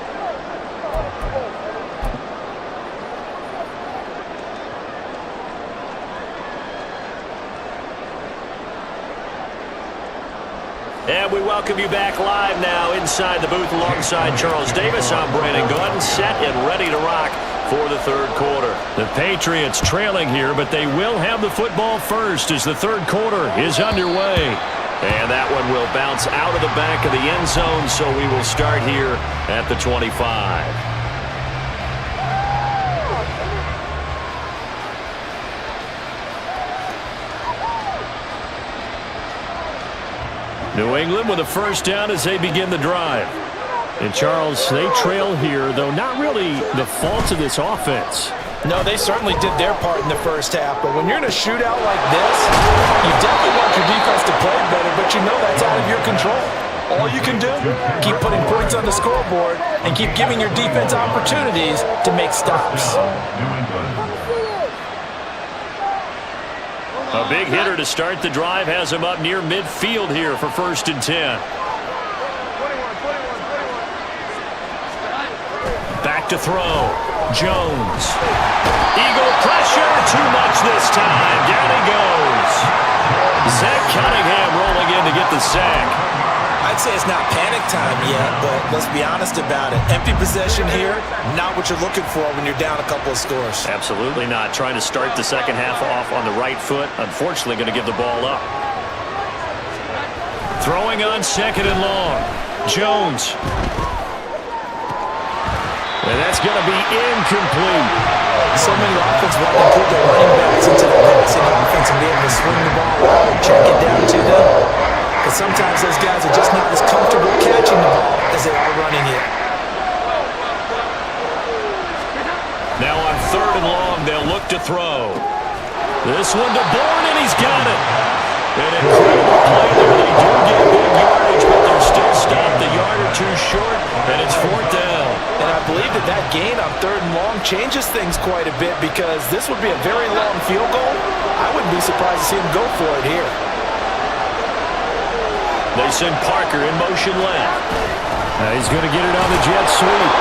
And we welcome you back live now inside the booth alongside Charles Davis. I'm Brandon Gordon, set and ready to rock for the third quarter. The Patriots trailing here, but they will have the football first as the third quarter is underway. And that one will bounce out of the back of the end zone, so we will start here at the 25. New England with a first down as they begin the drive. And Charles, they trail here, though not really the fault of this offense. No, they certainly did their part in the first half, but when you're in a shootout like this, you definitely want your defense to play better, but you know that's out of your control. All you can do, keep putting points on the scoreboard and keep giving your defense opportunities to make stops. A big hitter to start the drive has him up near midfield here for 1st and 10. Back to throw. Jones. Eagle pressure. Too much this time. Down he goes. Zach Cunningham rolling in to get the sack. I'd say it's not panic time yet, but let's be honest about it. Empty possession here, not what you're looking for when you're down a couple of scores. Absolutely not. Trying to start the second half off on the right foot. Unfortunately, going to give the ball up. Throwing on 2nd and long. Jones. And that's going to be incomplete. So many offenses want to put their running backs into the passing offense and be able to swing the ball out and check it down to them. But sometimes those guys are just not as comfortable catching the ball as they are running it. Now on 3rd and long, they'll look to throw. This one to Bourne, and he's got it. An incredible play there. They do get big yardage, but they're still stopped a yard or two short, and it's 4th down. And I believe that gain on 3rd and long changes things quite a bit because this would be a very long field goal. I wouldn't be surprised to see him go for it here. They send Parker in motion left. He's going to get it on the jet sweep.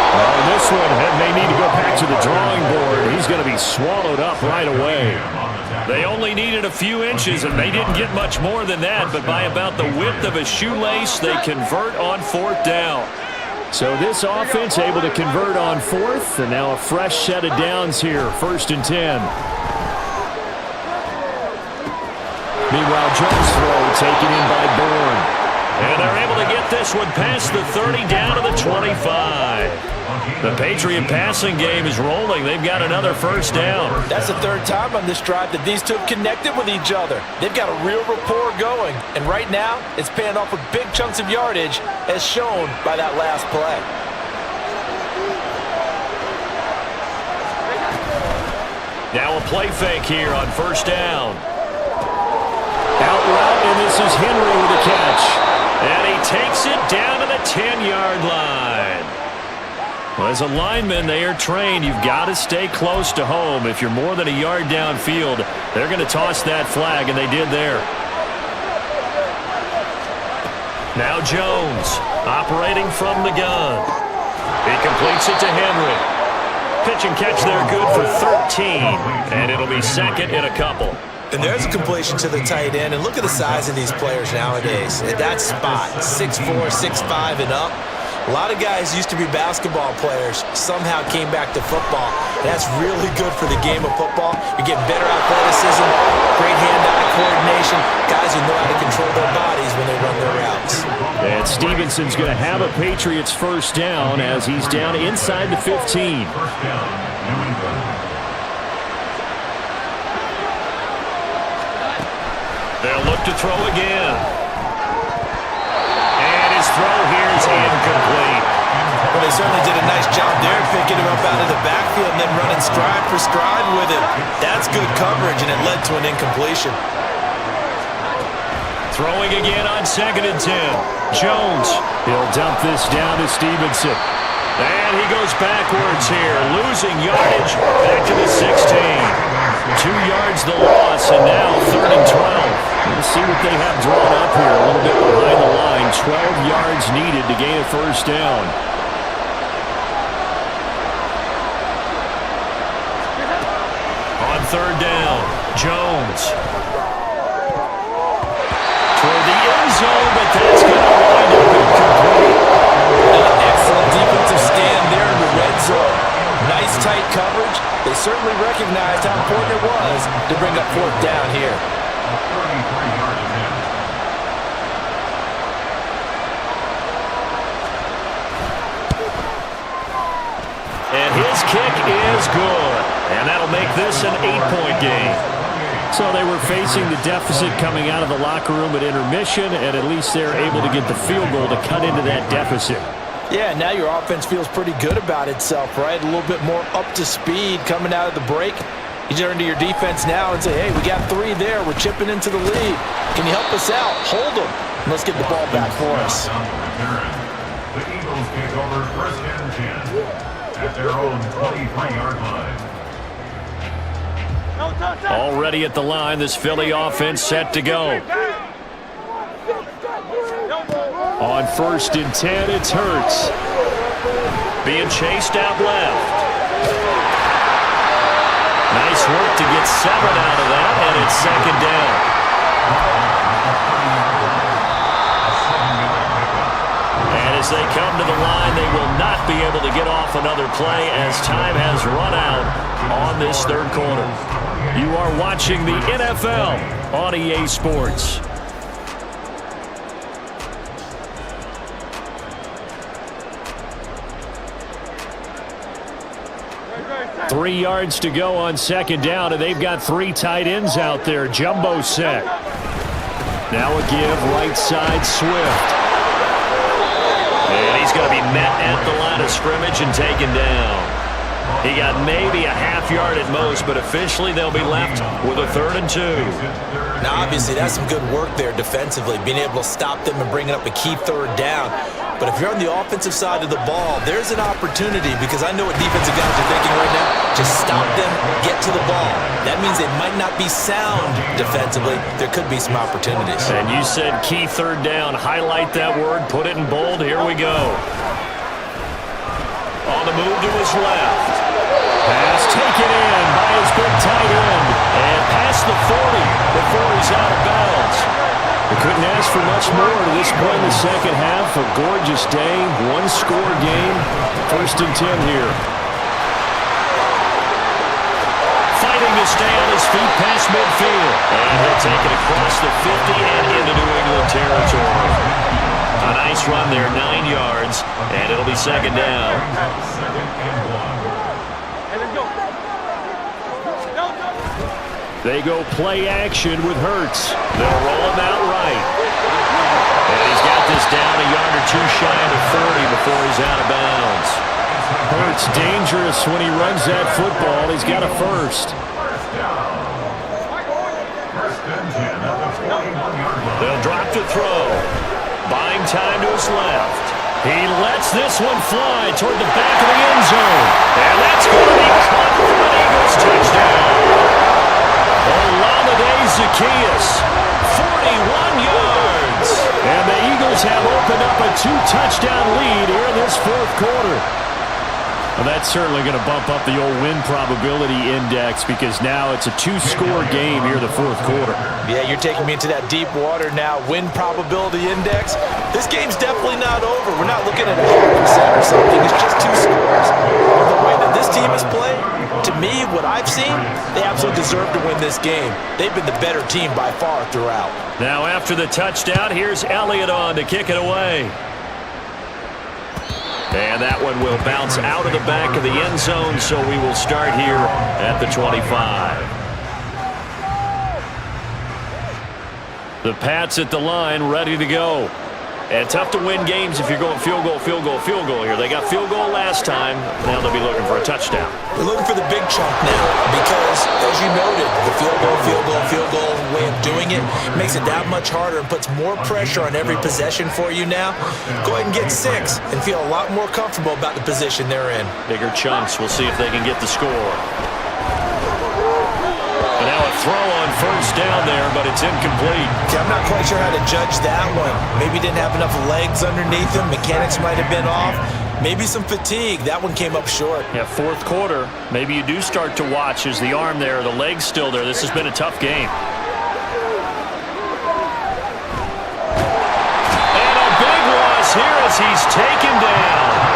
This one may need to go back to the drawing board. He's going to be swallowed up right away. They only needed a few inches, and they didn't get much more than that, but by about the width of a shoelace, they convert on 4th down. So this offense able to convert on 4th, and now a fresh set of downs here, 1st and 10. Meanwhile, Jones' throw taken in by Bourne. And they're able to get this one past the 30 down to the 25. The Patriot passing game is rolling. They've got another first down. That's the 3rd time on this drive that these two have connected with each other. They've got a real rapport going. And right now, it's paying off with big chunks of yardage as shown by that last play. Now a play fake here on 1st down. Out route, and this is Henry with a catch. And he takes it down to the 10-yard line. Well, as a lineman, they are trained. You've got to stay close to home. If you're more than a yard downfield, they're going to toss that flag, and they did there. Now Jones, operating from the gun. He completes it to Henry. Pitch and catch there, good for 13. And it'll be 2nd and a couple. And there's a completion to the tight end. And look at the size of these players nowadays. At that spot, 6'4", 6'5", and up. A lot of guys used to be basketball players, somehow came back to football. That's really good for the game of football. You're getting better athleticism, great hand-eye coordination, guys who know how to control their bodies when they run their routes. And Stevenson's going to have a Patriots first down as he's down inside the 15. First down, New England. They'll look to throw again. And his throw here is incomplete. Well, they certainly did a nice job there picking him up out of the backfield and then running stride for stride with him. That's good coverage, and it led to an incompletion. Throwing again on 2nd and 10. Jones. He'll dump this down to Stevenson. And he goes backwards here, losing yardage back to the 16. 2 yards the loss, and now 3rd and 12. Let's see what they have drawn up here a little bit behind the line. 12 yards needed to gain a first down. On 3rd down, Jones. Toward the end zone, but that's going to wind up incomplete. An excellent defensive stand there in the red zone. Nice tight coverage. They certainly recognized how important it was to bring up 4th down here. 33 yards ahead. And his kick is good. And that'll make this an 8-point game. So they were facing the deficit coming out of the locker room at intermission, and at least they're able to get the field goal to cut into that deficit. Yeah, now your offense feels pretty good about itself, right? A little bit more up to speed coming out of the break. You turn to your defense now and say, hey, we got 3 there. We're chipping into the lead. Can you help us out? Hold them. And let's get the ball back for us. The Eagles take over 1st and 10 at their own 23-yard line. Already at the line, this Philly offense set to go. On 1st and 10, it's Hurts. Being chased out left. Nice work to get 7 out of that, and it's 2nd down. And as they come to the line, they will not be able to get off another play as time has run out on this 3rd quarter. You are watching the NFL on EA Sports. Three yards to go on 2nd down, and they've got 3 tight ends out there. Jumbo set. Now a give, right side, Swift. And he's going to be met at the line of scrimmage and taken down. He got maybe a half yard at most, but officially they'll be left with a 3rd and 2. Now, obviously, that's some good work there defensively, being able to stop them and bringing up a key 3rd down. But if you're on the offensive side of the ball, there's an opportunity, because I know what defensive guys are thinking right now. Just stop them, get to the ball. That means they might not be sound defensively. There could be some opportunities. And you said key 3rd down. Highlight that word, put it in bold. Here we go. On the move to his left. Pass taken in by his big tight end. And past the 40 before he's out of bounds. We couldn't ask for much more to this point in the 2nd half. A gorgeous day, 1-score game. 1st and 10 here. Fighting to stay on his feet past midfield. And he'll take it across the 50 and into New England territory. A nice run there, 9 yards, and it'll be 2nd down. They go play action with Hurts. They'll roll him out right. And he's got this down a yard or 2 shy of the 40 before he's out of bounds. Hurts dangerous when he runs that football. He's got a 1st. They'll drop to throw. Buying time to his left. He lets this one fly toward the back of the end zone. And that's going to be caught for an Eagles touchdown. Olamide Zaccheaus, 41 yards. And the Eagles have opened up a 2-touchdown lead here in this 4th quarter. Well, that's certainly going to bump up the old win probability index, because now it's a 2-score game here in the 4th quarter. Yeah, you're taking me into that deep water now. Win probability index. This game's definitely not over. We're not looking at 100% or something. It's just 2 scores. The way that this team has played, to me, what I've seen, they absolutely deserve to win this game. They've been the better team by far throughout. Now after the touchdown, here's Elliott on to kick it away. And that one will bounce out of the back of the end zone, so we will start here at the 25. The Pats at the line, ready to go. And tough to win games if you're going field goal, field goal, field goal here. They got field goal last time. Now they'll be looking for a touchdown. They're looking for the big chunk now because, as you noted, the field goal way of doing it makes it that much harder and puts more pressure on every possession for you now. Go ahead and get 6 and feel a lot more comfortable about the position they're in. Bigger chunks. We'll see if they can get the score. And now a throw on 1st down there, but it's incomplete. Okay, I'm not quite sure how to judge that one. Maybe didn't have enough legs underneath him. Mechanics might have been off. Maybe some fatigue. That one came up short. Yeah, 4th quarter. Maybe you do start to watch. Is the arm there, the leg's still there? This has been a tough game. And a big loss here as he's taken down.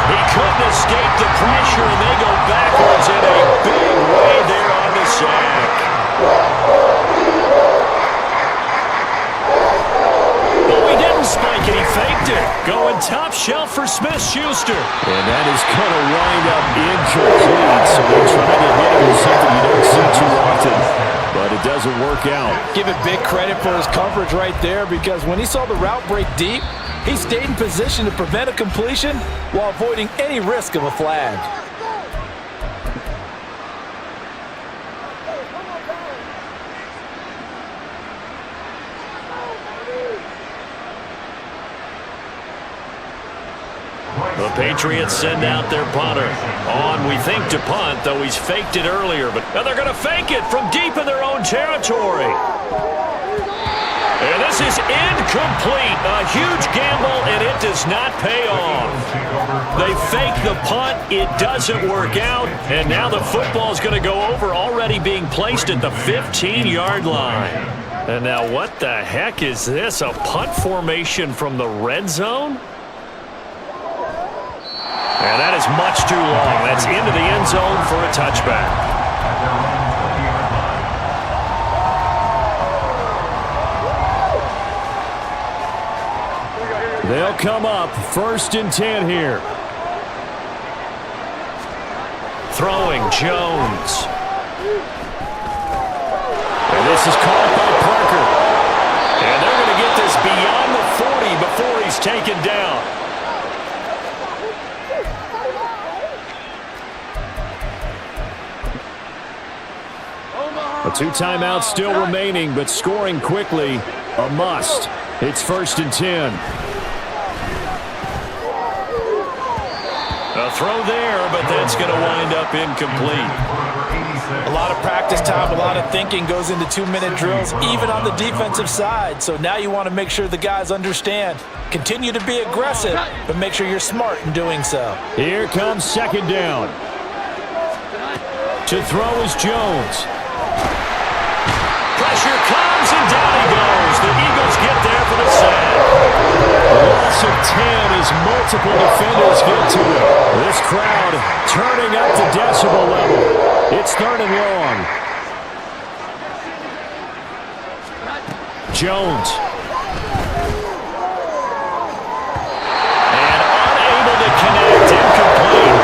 He couldn't escape the pressure, and they go backwards in a big way there on the sack. Oh, he didn't spike it. He faked it. Going top shelf for Smith-Schuster. And that is going to wind up incomplete. So they try to hit him with something you don't see too often. But but it doesn't work out. Give it big credit for his coverage right there, because when he saw the route break deep, he stayed in position to prevent a completion while avoiding any risk of a flag. The Patriots send out their punter. On, we think, to punt, though he's faked it earlier. But now they're going to fake it from deep in their own territory. And this is incomplete. A huge gamble, and it does not pay off. They fake the punt. It doesn't work out. And now the football is going to go over, already being placed at the 15-yard line. And now what the heck is this? A punt formation from the red zone? And that is much too long. That's into the end zone for a touchback. They'll come up 1st and 10 here. Throwing Jones. And this is caught by Parker. And they're going to get this beyond the 40 before he's taken down. A 2 timeouts still remaining, but scoring quickly, a must. It's 1st and 10. A throw there, but that's going to wind up incomplete. A lot of practice time, a lot of thinking goes into 2-minute drills, even on the defensive side. So now you want to make sure the guys understand. Continue to be aggressive, but make sure you're smart in doing so. Here comes 2nd down. To throw is Jones. Pressure comes, and down he goes. The Eagles get there for the sack. Loss of 10 as multiple defenders get to it. This crowd turning up the decibel level. It's 3rd and long. Jones. And unable to connect, incomplete.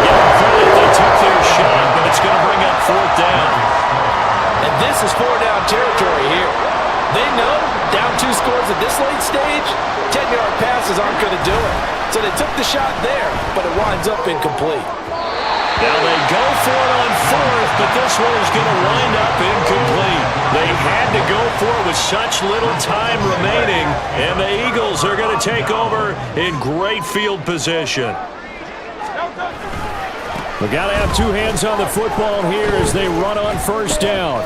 Give them credit, they took their shot, but it's going to bring up 4th down. And this is 4-down territory here. They know down 2 scores at this late stage, 10-yard passes aren't going to do it. So they took the shot there, but it winds up incomplete. Now they go for it on 4th, but this one is going to wind up incomplete. They had to go for it with such little time remaining, and the Eagles are going to take over in great field position. We got to have 2 hands on the football here as they run on 1st down.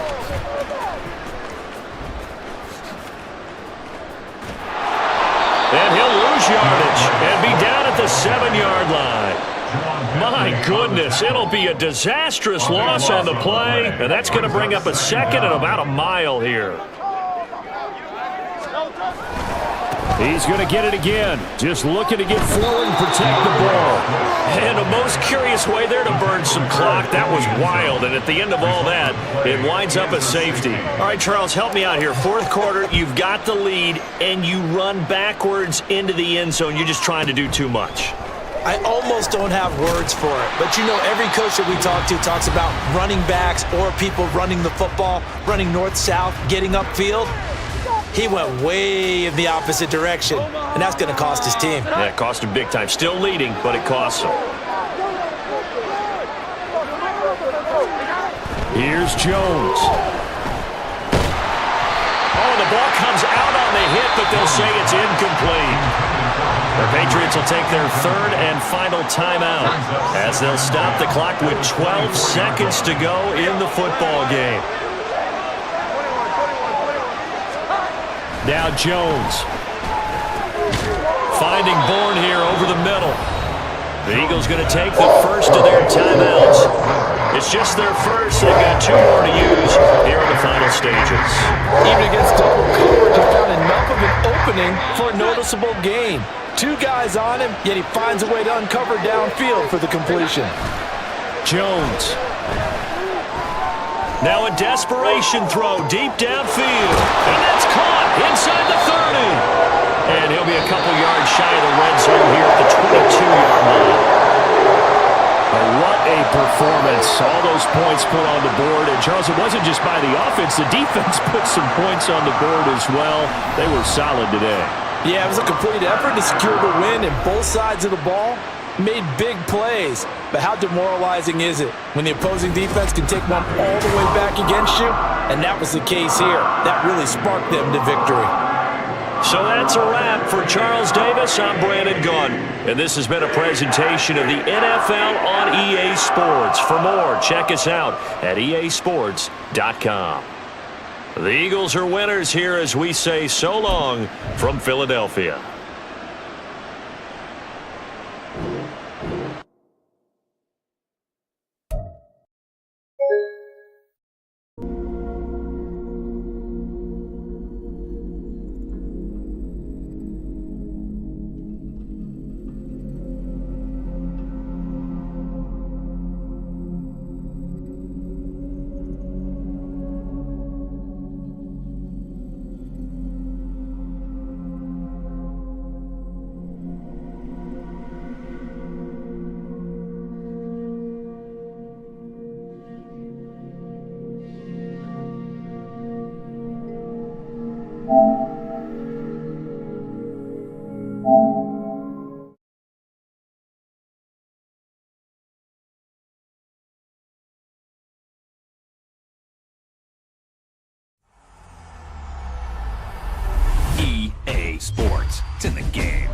And he'll lose yardage and be down at the 7-yard line. My goodness, it'll be a disastrous loss on the play, and that's going to bring up a 2nd and about a mile here. He's going to get it again. Just looking to get forward and protect the ball. And a most curious way there to burn some clock. That was wild, and at the end of all that, it winds up a safety. All right, Charles, help me out here. 4th quarter, you've got the lead, and you run backwards into the end zone. You're just trying to do too much. I almost don't have words for it. But, you know, every coach that we talk to talks about running backs or people running the football, running north-south, getting upfield. He went way in the opposite direction, and that's going to cost his team. Yeah, it cost him big time. Still leading, but it costs him. Here's Jones. Oh, the ball comes out on the hit, but they'll say it's incomplete. The Patriots will take their 3rd and final timeout as they'll stop the clock with 12 seconds to go in the football game. Now Jones. Finding Bourne here over the middle. The Eagles going to take the first of their timeouts. It's just their first. They've got 2 more to use here in the final stages. Even against double coverage, he found enough of an opening for a noticeable gain. 2 guys on him, yet he finds a way to uncover downfield for the completion. Jones. Now a desperation throw deep downfield. And that's caught inside the 30. And he'll be a couple yards shy of the red zone here at the 22-yard line. What a performance. All those points put on the board. And, Charles, it wasn't just by the offense. The defense put some points on the board as well. They were solid today. Yeah, it was a complete effort to secure the win, and both sides of the ball made big plays. But how demoralizing is it when the opposing defense can take one all the way back against you? And that was the case here. That really sparked them to victory. So that's a wrap for Charles Davis. I'm Brandon Gunn, and this has been a presentation of the NFL on EA Sports. For more, check us out at easports.com. The Eagles are winners here as we say so long from Philadelphia. EA Sports. It's in the game.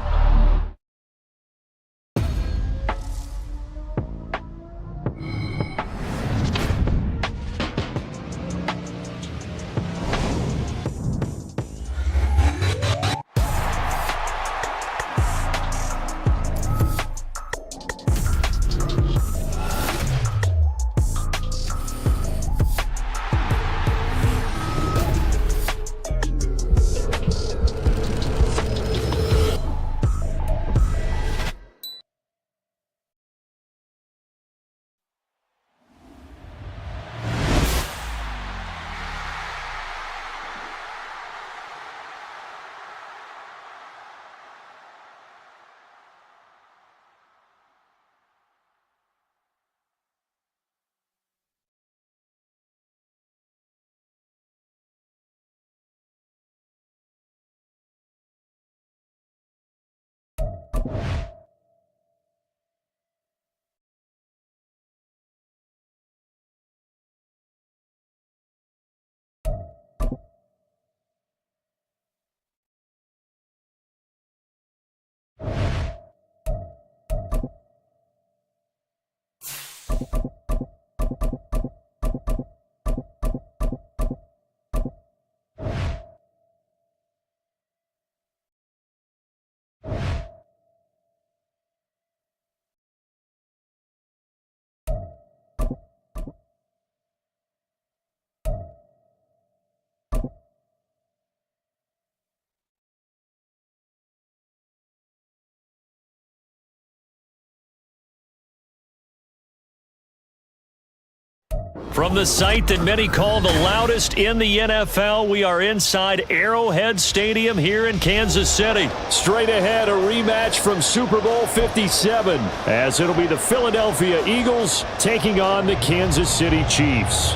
From the site that many call the loudest in the NFL, we are inside Arrowhead Stadium here in Kansas City. Straight ahead, a rematch from Super Bowl 57, as it'll be the Philadelphia Eagles taking on the Kansas City Chiefs.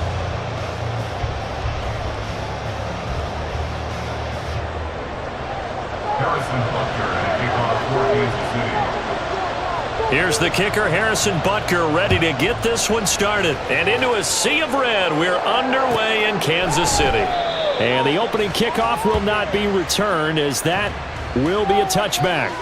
Harrison Butker to kick off for Kansas City. Here's the kicker, Harrison Butker, ready to get this one started. And into a sea of red, we're underway in Kansas City. And the opening kickoff will not be returned, as that will be a touchback.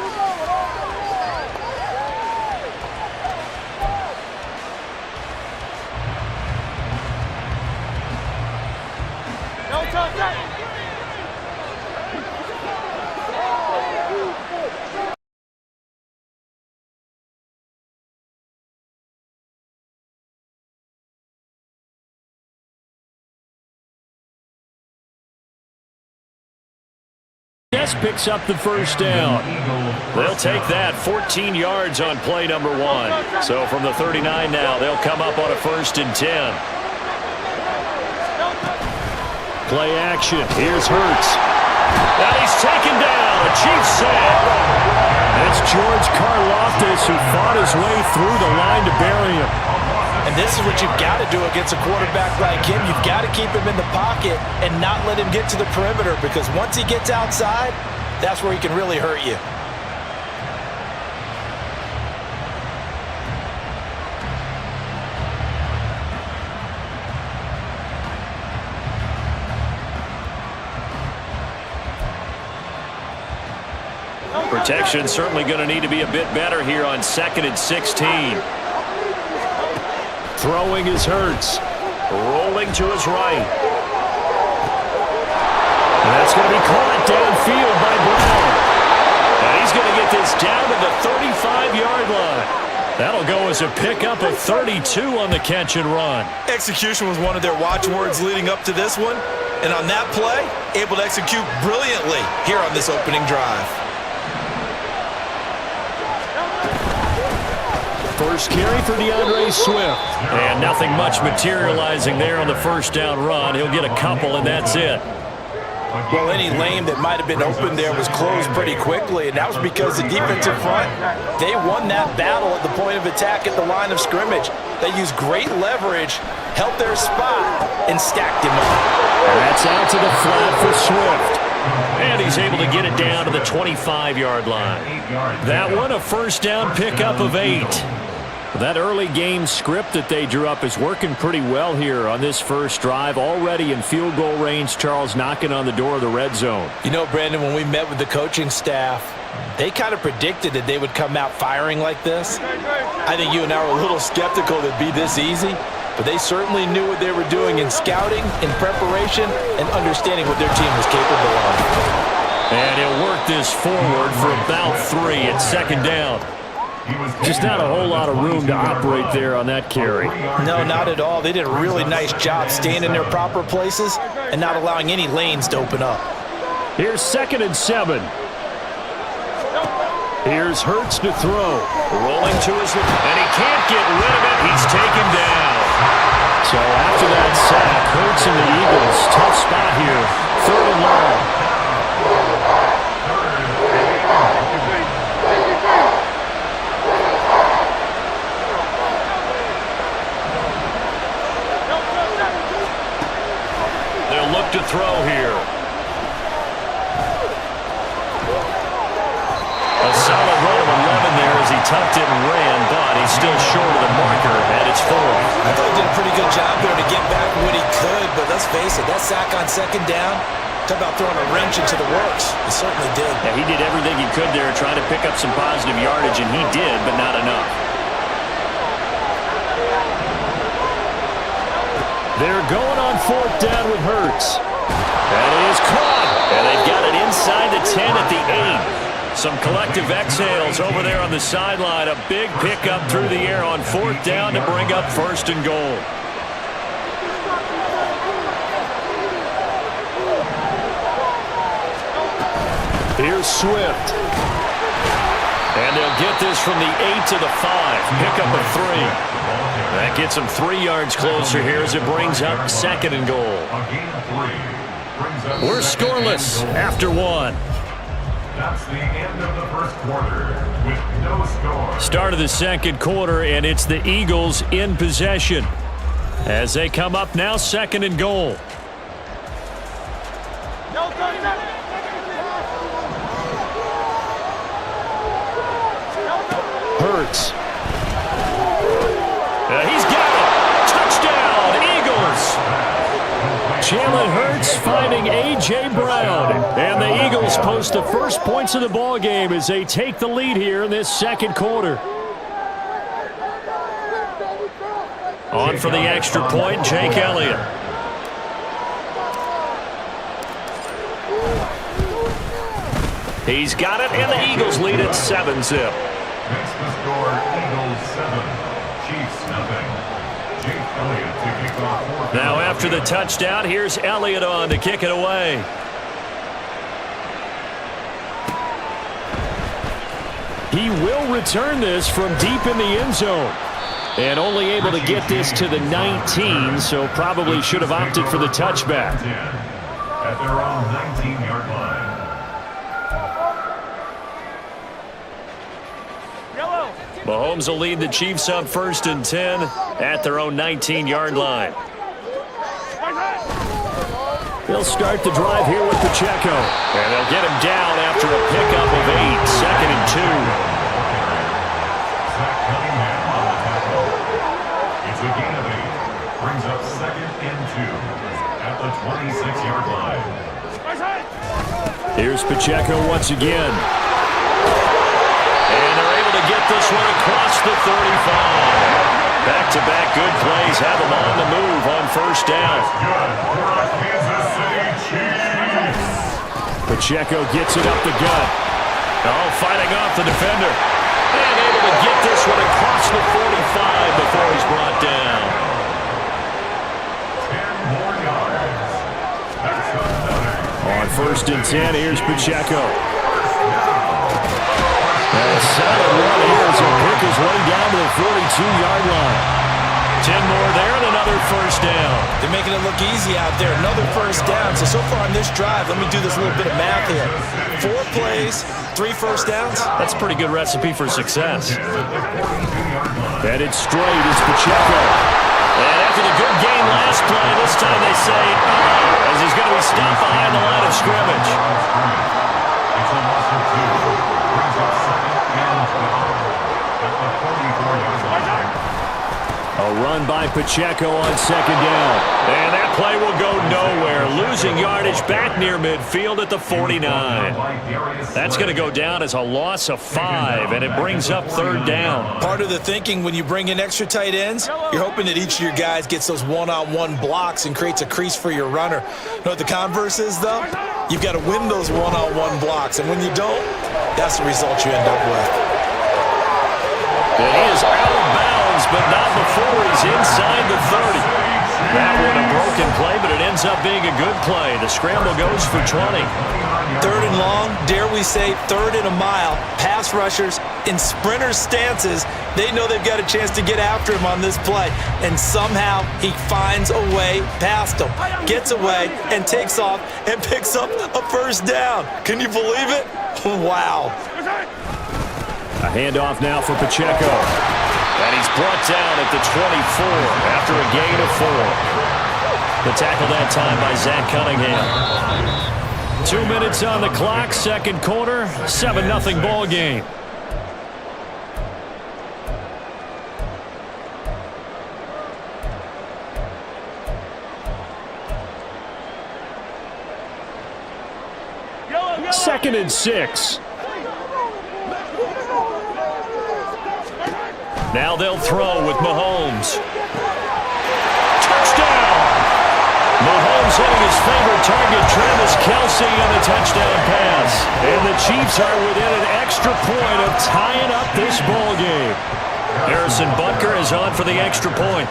Picks up the first down. They'll take that 14 yards on play number 1. So from the 39 now, they'll come up on a 1st and 10. Play action. Here's Hurts. And he's taken down. A Chiefs sack. It's George Karlaftis who fought his way through the line to bury him. And this is what you've got to do against a quarterback like him. You've got to keep him in the pocket and not let him get to the perimeter, because once he gets outside, that's where he can really hurt you. Protection certainly going to need to be a bit better here on 2nd and 16. Throwing is Hurts. Rolling to his right. And that's going to be caught downfield by Brown. And he's going to get this down to the 35-yard line. That'll go as a pickup of 32 on the catch and run. Execution was one of their watchwords leading up to this one. And on that play, able to execute brilliantly here on this opening drive. First carry for DeAndre Swift. And nothing much materializing there on the first down run. He'll get a couple, and that's it. Well, any lane that might have been open there was closed pretty quickly, and that was because the defensive front, they won that battle at the point of attack at the line of scrimmage. They used great leverage, held their spot, and stacked him up. And that's out to the flat for Swift. And he's able to get it down to the 25-yard line. That one, a first down pickup of 8. That early game script that they drew up is working pretty well here on this first drive. Already in field goal range, Charles, knocking on the door of the red zone. You know, Brandon, when we met with the coaching staff, they kind of predicted that they would come out firing like this. I think you and I were a little skeptical that it'd be this easy, but they certainly knew what they were doing in scouting, in preparation, and understanding what their team was capable of. And he'll work this forward for about 3 at 2nd down. Just not a whole lot of room to operate there on that carry. No, not at all. They did a really nice job staying in their proper places and not allowing any lanes to open up. Here's 2nd and 7. Here's Hurts to throw. Rolling to his left, and he can't get rid of it. He's taken down. So after that sack, Hurts and the Eagles, tough spot here. 3rd and long. They'll look to throw here. A solid run of 11 there as he tucked it and ran, but he's still short of the marker at its 4. I thought he did a pretty good job there to get back what he could, but let's face it, that sack on 2nd down, talk about throwing a wrench into the works. He certainly did. Yeah, he did everything he could there trying to pick up some positive yardage, and he did, but not enough. They're going on 4th down with Hurts. That is caught, and they've got it inside the 10 at the 8. Some collective exhales over there on the sideline. A big pickup through the air on 4th down to bring up 1st and goal. Here's Swift. And they'll get this from the 8 to the 5. Pickup of 3. That gets them 3 yards closer here as it brings up 2nd and goal. We're scoreless after 1. That's the end of the first quarter with no score. Start of the 2nd quarter, and it's the Eagles in possession as they come up now 2nd and goal. Hurts. He's got it. Touchdown, Eagles. Jalen Hurts finding A.J. Brown. And the Eagles post the first points of the ball game as they take the lead here in this 2nd quarter. On for the extra point, Jake Elliott. He's got it, and the Eagles lead at 7-zip. Makes the score Eagles 7, Chiefs nothing. Jake Elliott to kick off 4th. Now after the touchdown, here's Elliott on to kick it away. He will return this from deep in the end zone. And only able to get this to the 19, so probably should have opted for the touchback. At their own 19-yard line. Mahomes will lead the Chiefs up 1st and 10 at their own 19-yard line. They'll start the drive here with Pacheco. And they'll get him down after a pickup of 8, 2nd and 2. Zach Cunningham on the tackle. It's a gain of 8. Brings up 2nd and 2 at the 26-yard line. Here's Pacheco once again. And they're able to get this one across the 35. Back-to-back good plays have them on the move on 1st down. Pacheco gets it up the gut. Oh, fighting off the defender. And able to get this one across the 45 before he's brought down. 10 more yards. That's another. On 1st and 10, here's Pacheco. A solid run here as he'll pick his way down to the 42-yard line. 10 more there and another 1st down. They're making it look easy out there. Another 1st down. So far on this drive, let me do this little bit of math here. 4 plays, 3 1st downs. That's a pretty good recipe for success. Headed straight is Pacheco. And after the good game last play, this time they say, as he's going to be stopped behind the line of scrimmage. It's a loss of 2. Brings up 2nd and 12 at the 44-yard line. A run by Pacheco on 2nd down. And that play will go nowhere. Losing yardage back near midfield at the 49. That's going to go down as a loss of 5, and it brings up 3rd down. Part of the thinking when you bring in extra tight ends, you're hoping that each of your guys gets those one-on-one blocks and creates a crease for your runner. You know what the converse is, though? You've got to win those one-on-one blocks, and when you don't, that's the result you end up with. It is out of bounds, but not before he's inside the 30. That one a broken play, but it ends up being a good play. The scramble goes for 20. 3rd and long, dare we say 3rd and a mile. Pass rushers in sprinter stances, they know they've got a chance to get after him on this play. And somehow he finds a way past him, gets away, and takes off and picks up a 1st down. Can you believe it? Wow. A handoff now for Pacheco. And he's brought down at the 24 after a gain of 4. The tackle that time by Zach Cunningham. 2 minutes on the clock, 2nd quarter, 7-0 ball game. Second and 6. Now they'll throw with Mahomes. Touchdown! Mahomes hitting his favorite target, Travis Kelce, on a touchdown pass. And the Chiefs are within an extra point of tying up this ball game. Harrison Butker is on for the extra point.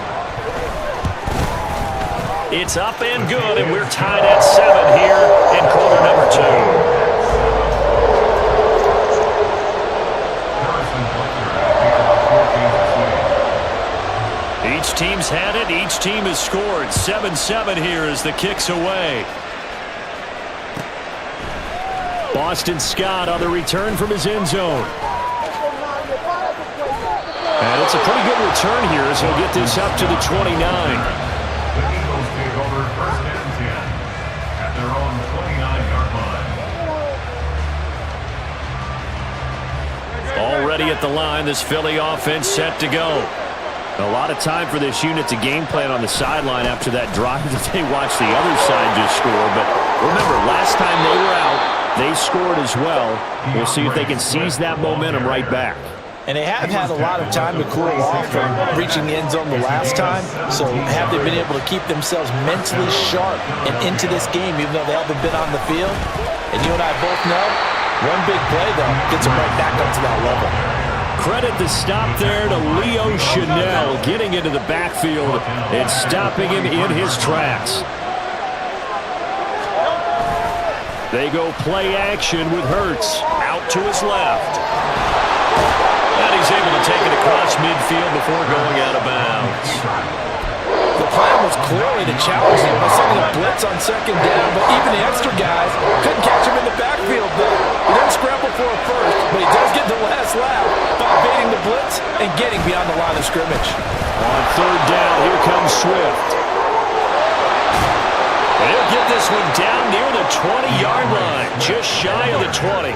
It's up and good, and we're tied at 7 here in quarter number 2. Each team's had it. Each team has scored. 7-7 here as the kick's away. Boston Scott on the return from his end zone. And it's a pretty good return here as he'll get this up to the 29. The Eagles take over 1st and 10 at their own 29-yard line. Already at the line, this Philly offense set to go. A lot of time for this unit to game plan on the sideline after that drive that they watched the other side just score. But remember, last time they were out, they scored as well. We'll see if they can seize that momentum right back. And they have had a lot of time to cool off from reaching the end zone the last time. So have they been able to keep themselves mentally sharp and into this game, even though they haven't been on the field? And you and I both know, one big play, though, gets them right back up to that level. Credit the stop there to Leo Chanel getting into the backfield and stopping him in his tracks. They go play action with Hurts out to his left. And he's able to take it across midfield before going out of bounds. The plan was clearly to challenge him by sending a blitz on 2nd down, but even the extra guys couldn't catch him in the backfield, though. He doesn't scramble for a first, but he does get the last laugh by evading the blitz and getting beyond the line of scrimmage. On third down, here comes Swift. And he'll get this one down near the 20-yard line, just shy of the 20.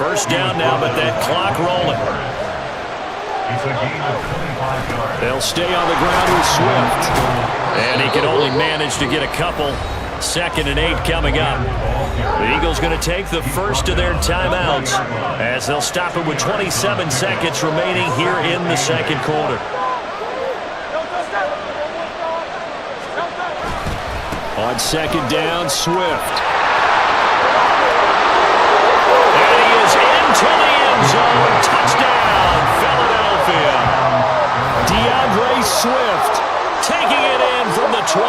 First down now, but that clock rolling. It's a gain of 25 yards. They'll stay on the ground with Swift. And he can only manage to get a couple. 2nd and 8 coming up. The Eagles going to take the first of their timeouts as they'll stop it with 27 seconds remaining here in the second quarter. On 2nd down, Swift. And he is into the end zone. Touchdown, Philadelphia. DeAndre Swift Taking it in from the 20.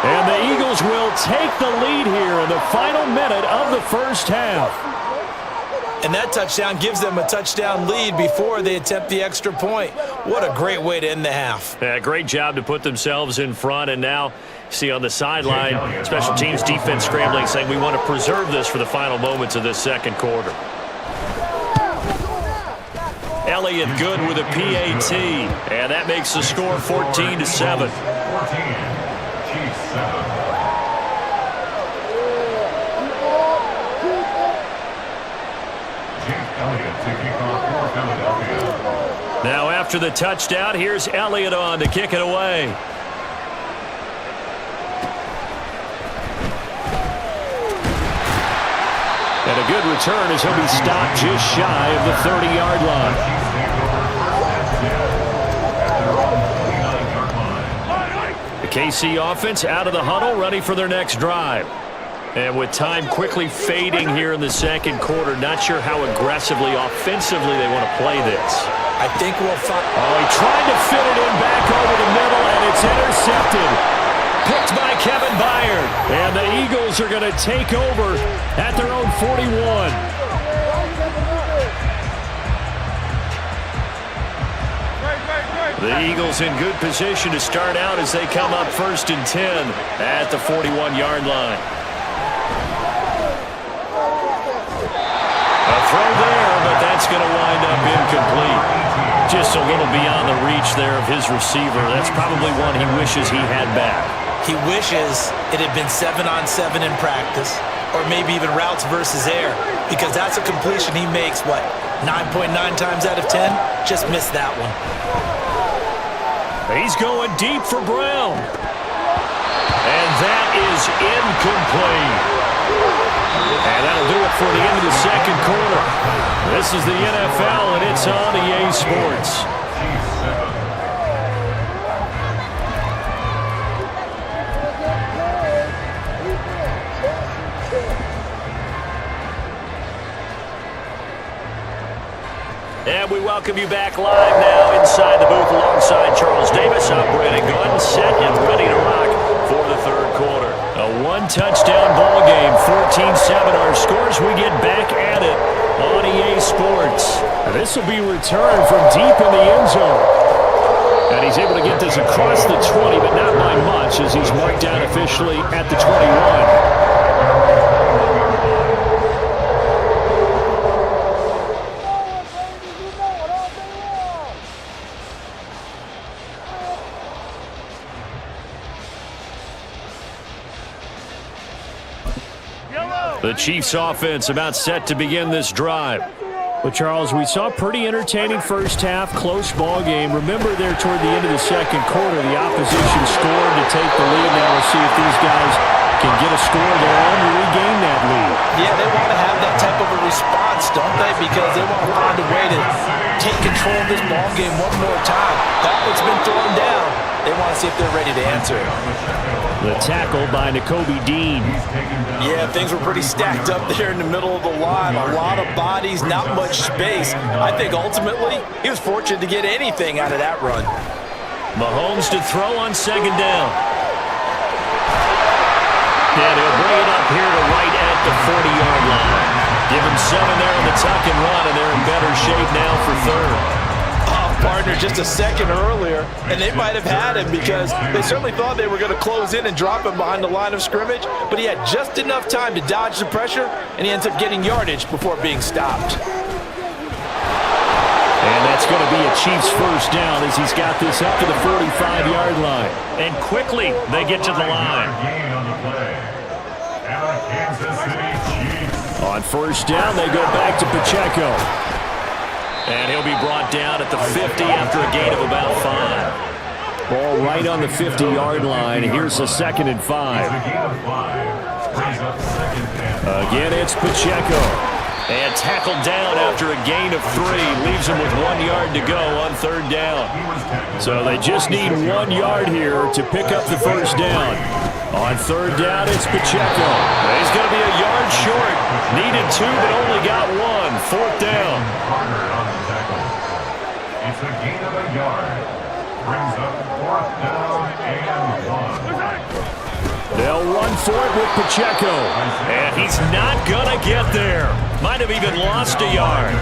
And the Eagles will take the lead here in the final minute of the first half. And that touchdown gives them a touchdown lead before they attempt the extra point. What a great way to end the half. Yeah, great job to put themselves in front. And now, see on the sideline, special teams defense scrambling, saying we want to preserve this for the final moments of this second quarter. Elliott good with a PAT, and that makes the score 14-7. 14. Chiefs 7. Jake Elliott to kick off for Philadelphia. Now after the touchdown, here's Elliott on to kick it away. And a good return as he'll be stopped just shy of the 30-yard line. The KC offense out of the huddle, ready for their next drive. And with time quickly fading here in the second quarter, not sure how aggressively, offensively they want to play this. I think we'll find... Oh, he tried to fit it in back over the middle, and it's intercepted. Picked by Kevin Byard. And the Eagles are going to take over at their own 41. The Eagles in good position to start out as they come up 1st and 10 at the 41-yard line. A throw there, but that's going to wind up incomplete. Just a little beyond the reach there of his receiver. That's probably one he wishes he had back. He wishes it had been 7-on-7 in practice, or maybe even routes versus air, because that's a completion he makes, 9.9 times out of 10? Just missed that one. He's going deep for Brown. And that is incomplete. And that'll do it for the end of the second quarter. This is the NFL, and it's on EA Sports. And we welcome you back live now inside the booth alongside Charles Davis. I'm Brandon Gunn, set and ready to rock for the third quarter. A one-touchdown ball game, 14-7 our scores. We get back at it on EA Sports. This will be returned from deep in the end zone. And he's able to get this across the 20, but not by much as he's marked down officially at the 21. The Chiefs offense about set to begin this drive. Well, Charles, we saw a pretty entertaining first half, close ball game. Remember there toward the end of the second quarter, the opposition scored to take the lead. Now we'll see if these guys can get a score of their own to regain that lead. Yeah, they want to have that type of a response, don't they? Because they want to find a way to take control of this ball game one more time. Gauntlet's been thrown down. They want to see if they're ready to answer. The tackle by Nakobe Dean. Yeah, things were pretty stacked up there in the middle of the line. A lot of bodies, not much space. I think ultimately he was fortunate to get anything out of that run. Mahomes to throw on second down. And he'll bring it up here to right at the 40-yard line. Give him 7 there on the tuck and run, and they're in better shape now for third. partner just a second earlier, and they might have had him because they certainly thought they were going to close in and drop him behind the line of scrimmage, but he had just enough time to dodge the pressure, and he ends up getting yardage before being stopped. And that's going to be a Chiefs first down as he's got this up to the 45-yard line. And quickly they get to the line. On first down, they go back to Pacheco. And he'll be brought down at the 50 after a gain of about 5. Ball right on the 50-yard line. Here's a 2nd and 5. Again, it's Pacheco. And tackled down after a gain of 3. Leaves him with 1 yard to go on 3rd down. So they just need 1 yard here to pick up the first down. On 3rd down, it's Pacheco. He's going to be a yard short. Needed 2, but only got 1. 4th down. It's a gain of a yard. Brings up 4th down and 1. They'll run for it with Pacheco. And he's not going to get there. Might have even lost a yard.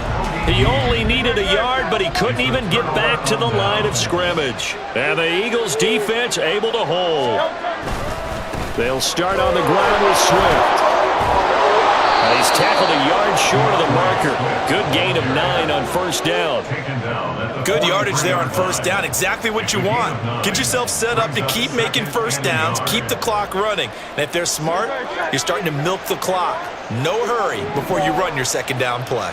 He only needed a yard, but he couldn't even get back to the line of scrimmage. And the Eagles' defense able to hold. They'll start on the ground with Swift. He's tackled a yard short of the marker. Good gain of 9 on 1st down. Good yardage there on 1st down. Exactly what you want. Get yourself set up to keep making 1st downs, keep the clock running. And if they're smart, you're starting to milk the clock. No hurry before you run your 2nd down play.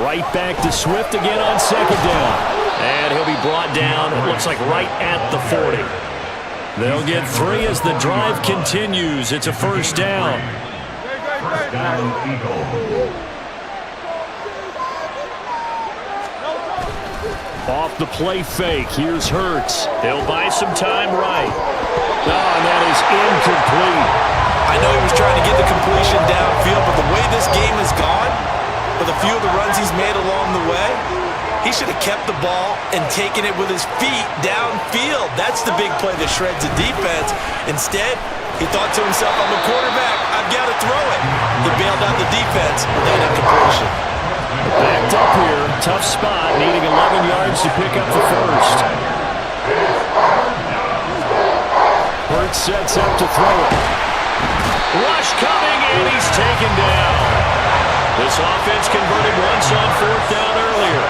Right back to Swift again on 2nd down. And he'll be brought down, it looks like right at the 40. They'll get 3 as the drive continues. It's a 1st down. First down, Eagles. Off the play fake, here's Hurts. He'll buy some time right. Oh, and that is incomplete. I know he was trying to get the completion downfield, but the way this game has gone, with a few of the runs he's made along the way, he should have kept the ball and taken it with his feet downfield. That's the big play that shreds the defense. Instead, he thought to himself, I'm a quarterback, I've got to throw it. He bailed out the defense with that incompletion. Backed up here, tough spot, needing 11 yards to pick up the first. Hurts sets up to throw it. Rush coming, and he's taken down. This offense converted once on 4th down earlier.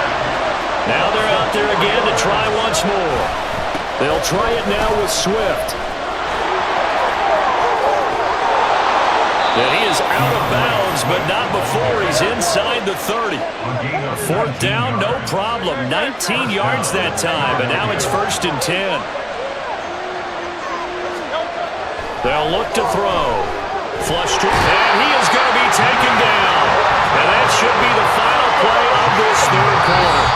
Now they're out there again to try once more. They'll try it now with Swift. And he is out of bounds, but not before he's inside the 30. 4th down, no problem. 19 yards that time, but now it's 1st and 10. They'll look to throw. Flush to, and he is going to be taken down. And that should be the final play of this 3rd quarter.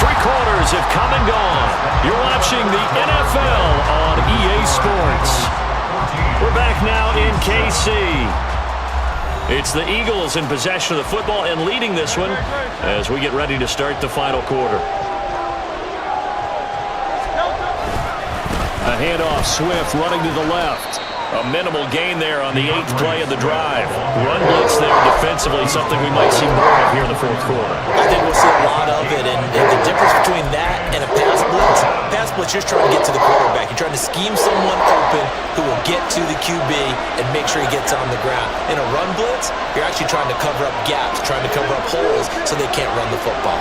3 quarters have come and gone. You're watching the NFL on EA Sports. We're back now in KC. It's the Eagles in possession of the football and leading this one as we get ready to start the final quarter. A handoff, Swift running to the left. A minimal gain there on the 8th play of the drive. Run blitz there defensively, something we might see more of here in the 4th quarter. I think we'll see a lot of it, and the difference between that and a pass blitz, you're just trying to get to the quarterback. You're trying to scheme someone open who will get to the QB and make sure he gets on the ground. In a run blitz, you're actually trying to cover up gaps, trying to cover up holes so they can't run the football.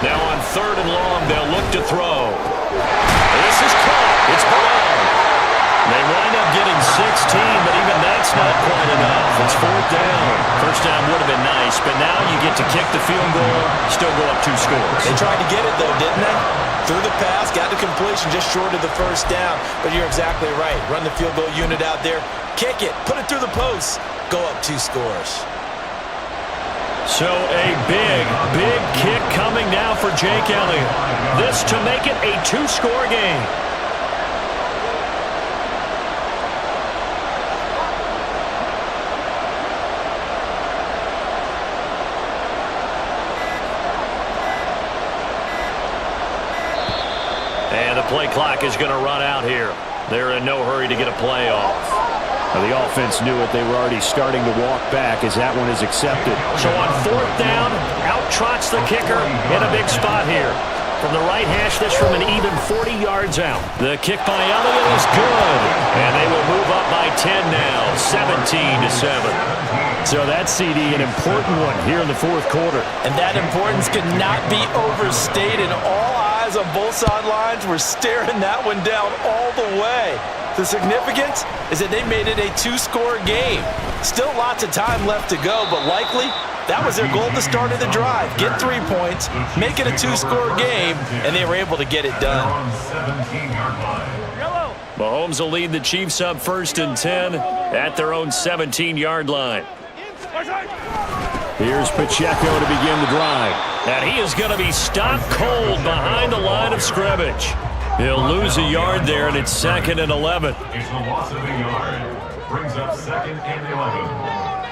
Now on 3rd and long, they'll look to throw. This is caught. It's below. They wind up getting 16, but even that's not quite enough. It's 4th down. First down would have been nice, but now you get to kick the field goal, still go up 2 scores. They tried to get it, though, didn't they? Threw the pass, got the completion just short of the 1st down. But you're exactly right. Run the field goal unit out there. Kick it. Put it through the post. Go up 2 scores. So a big kick coming now for Jake Elliott. This to make it a 2-score game. And the play clock is going to run out here. They're in no hurry to get a play off. The offense knew it. They were already starting to walk back as that one is accepted. So on 4th down, out trots the kicker in a big spot here. From the right hash, this from an even 40 yards out. The kick by Elliott is good. And they will move up by 10 now, 17-7. So that CD, an important one here in the 4th quarter. And that importance could not be overstated. All eyes on both sidelines were staring that one down all the way. The significance is that they made it a 2-score game. Still lots of time left to go, but likely that was their goal at the start of the drive. Get 3 points, make it a 2-score game, and they were able to get it done. Mahomes will lead the Chiefs up 1st and 10 at their own 17-yard line. Here's Pacheco to begin the drive. And he is going to be stopped cold behind the line of scrimmage. He'll lose a yard there, and it's 2nd and 11. It's a loss of a yard. Brings up 2nd and 11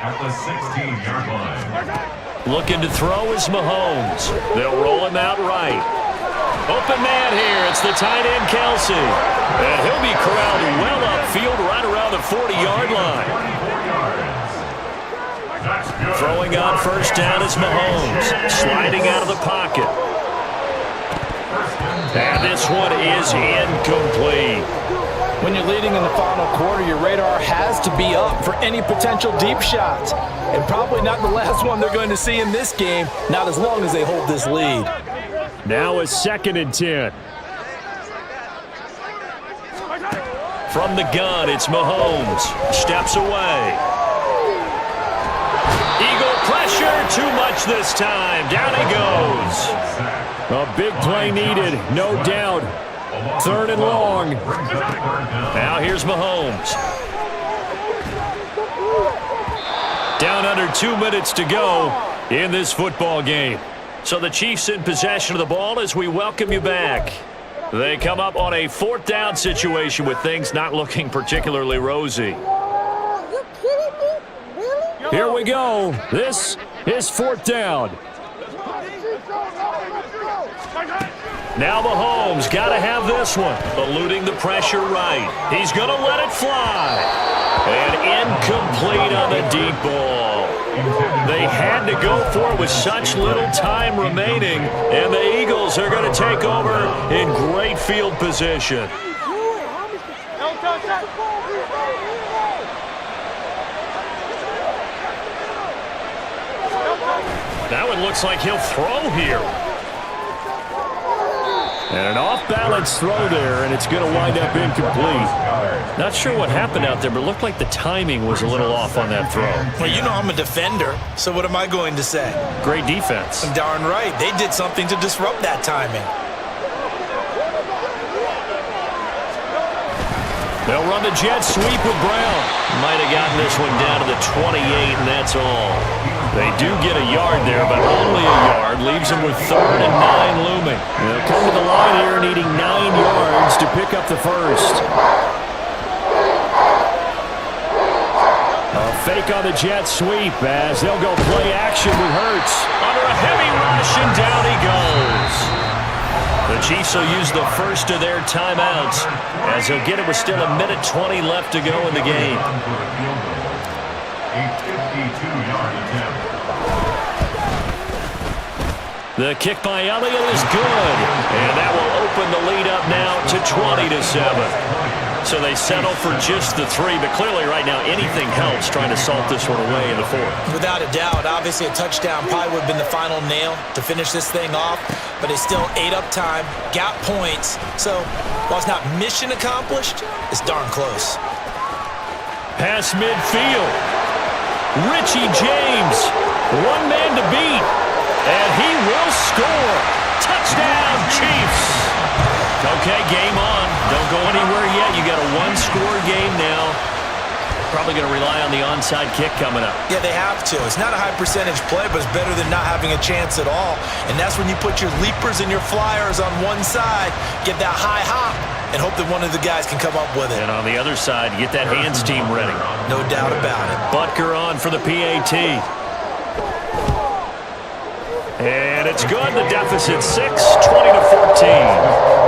at the 16-yard line. Looking to throw is Mahomes. They'll roll him out right. Open man here. It's the tight end, Kelsey. And he'll be corralled well upfield right around the 40-yard line. Throwing on 1st down is Mahomes. Sliding out of the pocket. And this one is incomplete. When you're leading in the final quarter, your radar has to be up for any potential deep shots. And probably not the last one they're going to see in this game, not as long as they hold this lead. Now it's 2nd and 10. From the gun, it's Mahomes. Steps away. Eagle pressure, too much this time. Down he goes. A big play needed, no doubt. 3rd and long. Now here's Mahomes. Down under 2 minutes to go in this football game. So the Chiefs in possession of the ball as we welcome you back. They come up on a 4th down situation with things not looking particularly rosy. Are you kidding me? Really? Here we go. This is 4th down. Now Mahomes got to have this one. Eluding the pressure right. He's going to let it fly. And incomplete on the deep ball. They had to go for it with such little time remaining. And the Eagles are going to take over in great field position. That one looks like he'll throw here. And an off-balance throw there, and it's going to wind up incomplete. Not sure what happened out there, but it looked like the timing was a little off on that throw. Well, you know I'm a defender, so what am I going to say? Great defense. Darn right. They did something to disrupt that timing. They'll run the jet sweep with Brown. Might have gotten this one down to the 28, and that's all. They do get a yard there, but only a yard. Leaves them with 3rd and 9 looming. They'll come to the line here needing 9 yards to pick up the first. A fake on the jet sweep as they'll go play action with Hurts. Under a heavy rush, and down he goes. The Chiefs will use the first of their timeouts as they'll get it with still 1:20 left to go in the game. A 52-yard attempt. The kick by Elliott is good, and that will open the lead up now to 20-7. So they settle for just the 3, but clearly right now anything helps trying to salt this one away in the 4th. Without a doubt, obviously a touchdown probably would have been the final nail to finish this thing off, but they still ate up time, got points. So while it's not mission accomplished, it's darn close. Pass midfield. Richie James, one man to beat, and he will score. Touchdown, Chiefs. Okay, game on. Don't go anywhere yet. You got a 1-score game now. Probably going to rely on the onside kick coming up. Yeah, they have to. It's not a high percentage play, but it's better than not having a chance at all. And that's when you put your leapers and your flyers on one side, get that high hop, and hope that one of the guys can come up with it. And on the other side, get that hands team ready. No doubt about it. Butker on for the PAT. And it's good. The deficit 6, 20-14.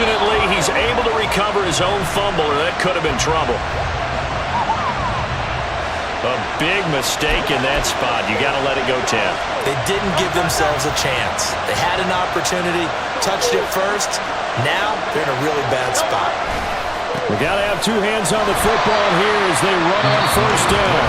Fortunately, he's able to recover his own fumble, or that could have been trouble. A big mistake in that spot. You got to let it go, Ted. They didn't give themselves a chance. They had an opportunity, touched it first. Now they're in a really bad spot. We got to have two hands on the football here as they run on first down.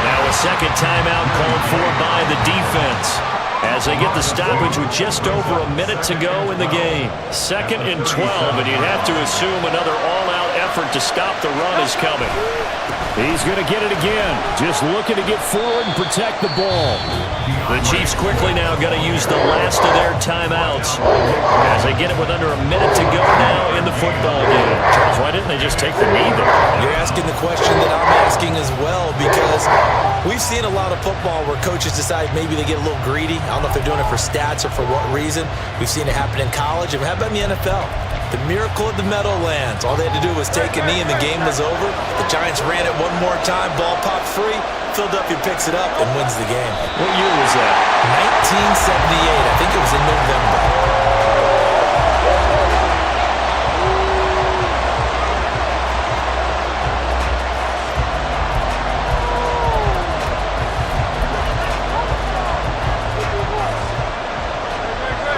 Now a second timeout called for by the defense as they get the stoppage with just over a minute to go in the game. 2nd and 12, and you'd have to assume another all-out effort to stop the run is coming. He's going to get it again. Just looking to get forward and protect the ball. The Chiefs quickly now going to use the last of their timeouts as they get it with under a minute to go now in the football game. Charles, why didn't they just take the knee there? You're asking the question that I'm asking as well, because we've seen a lot of football where coaches decide maybe they get a little greedy. I don't know if they're doing it for stats or for what reason. We've seen it happen in college. And how about in the NFL? The miracle of the Meadowlands. All they had to do was take a knee and the game was over. The Giants ran it one more time. Ball popped free. Philadelphia picks it up and wins the game. What year was that? 1978. I think it was in November.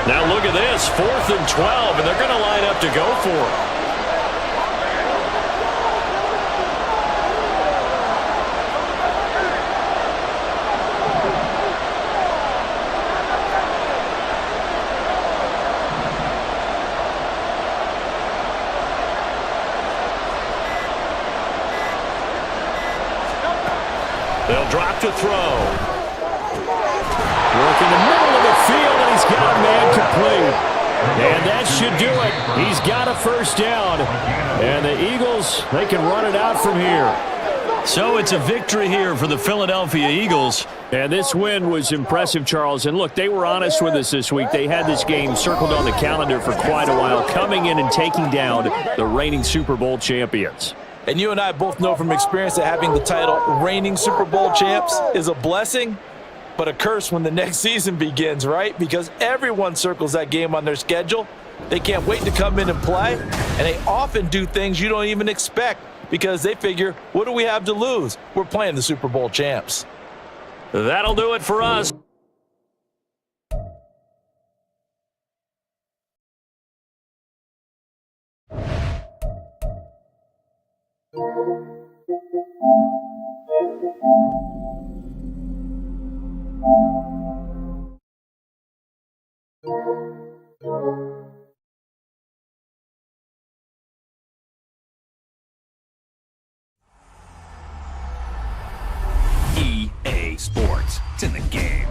Now look at this, 4th and 12, and they're going to line up to go for it. They'll drop to throw. Work in the middle of the field, and he's got a man complete. And that should do it. He's got a first down. And the Eagles, they can run it out from here. So it's a victory here for the Philadelphia Eagles. And this win was impressive, Charles. And look, they were honest with us this week. They had this game circled on the calendar for quite a while, coming in and taking down the reigning Super Bowl champions. And you and I both know from experience that having the title reigning Super Bowl champs is a blessing, but a curse when the next season begins, right? Because everyone circles that game on their schedule. They can't wait to come in and play, and they often do things you don't even expect because they figure, what do we have to lose? We're playing the Super Bowl champs. That'll do it for us. EA Sports. It's in the game.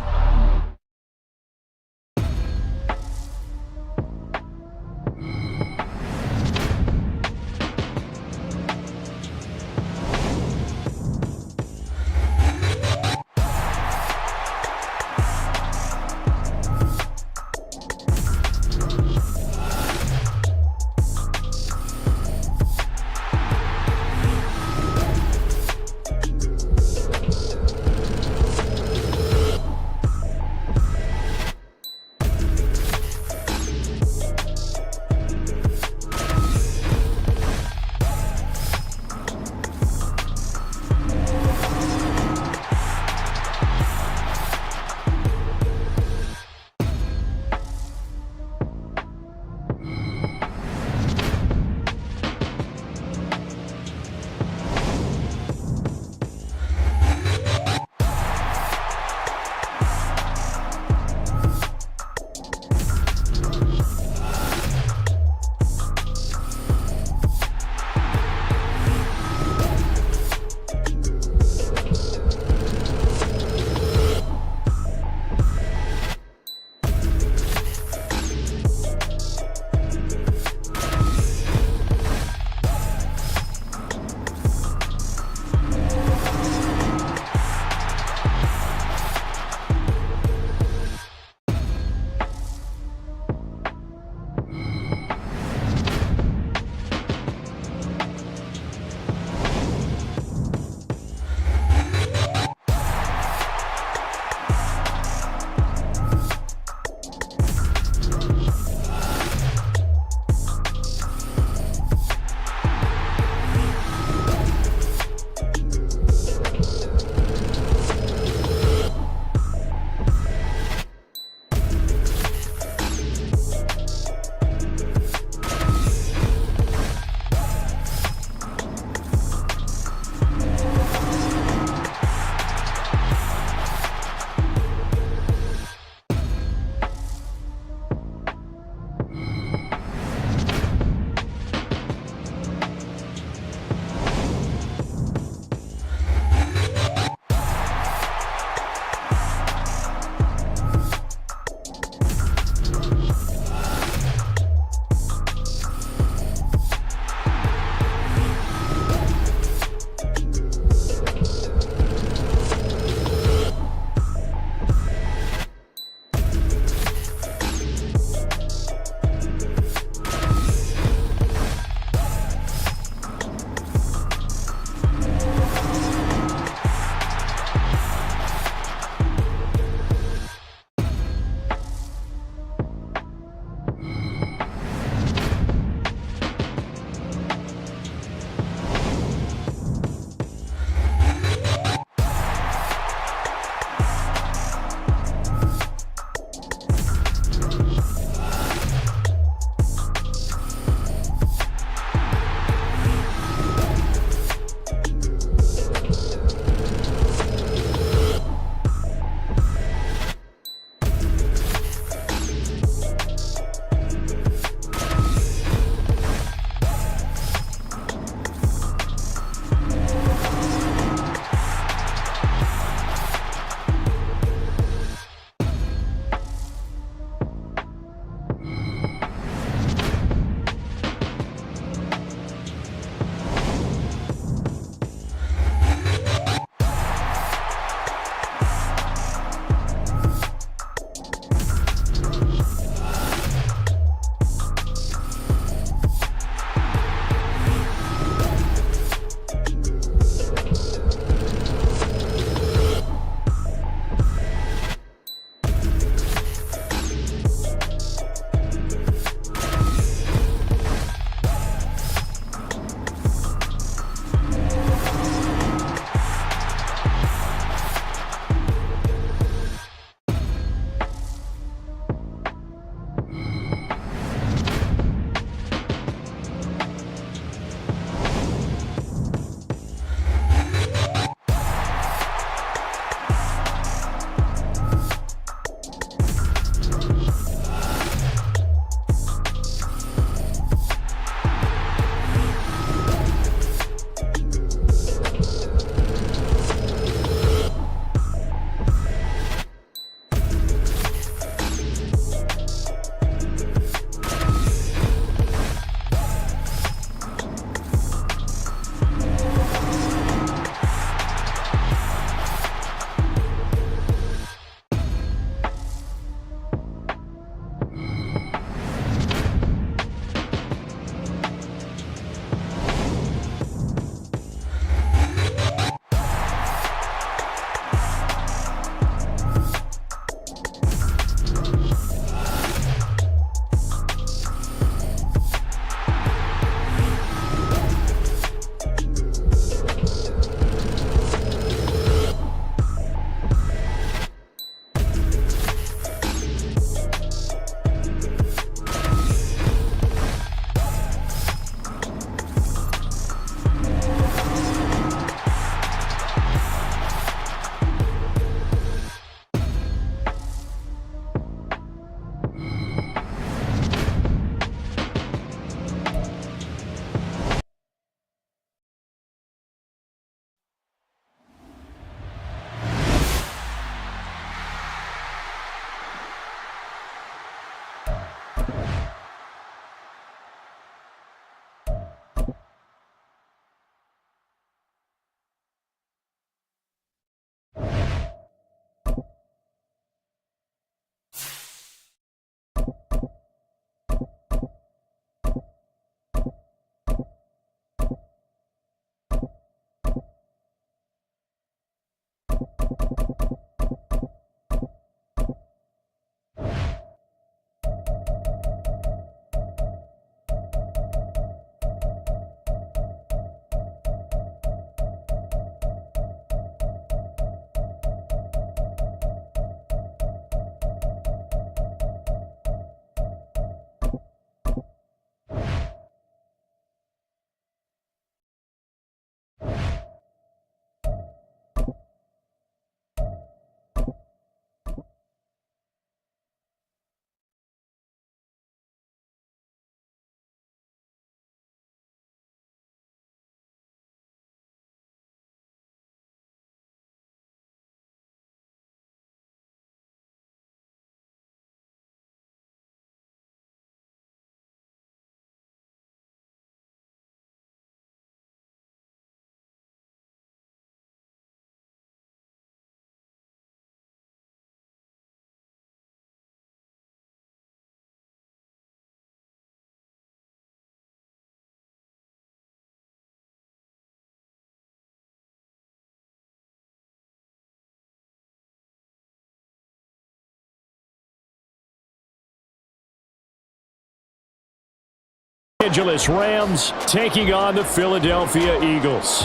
Angeles Rams taking on the Philadelphia Eagles.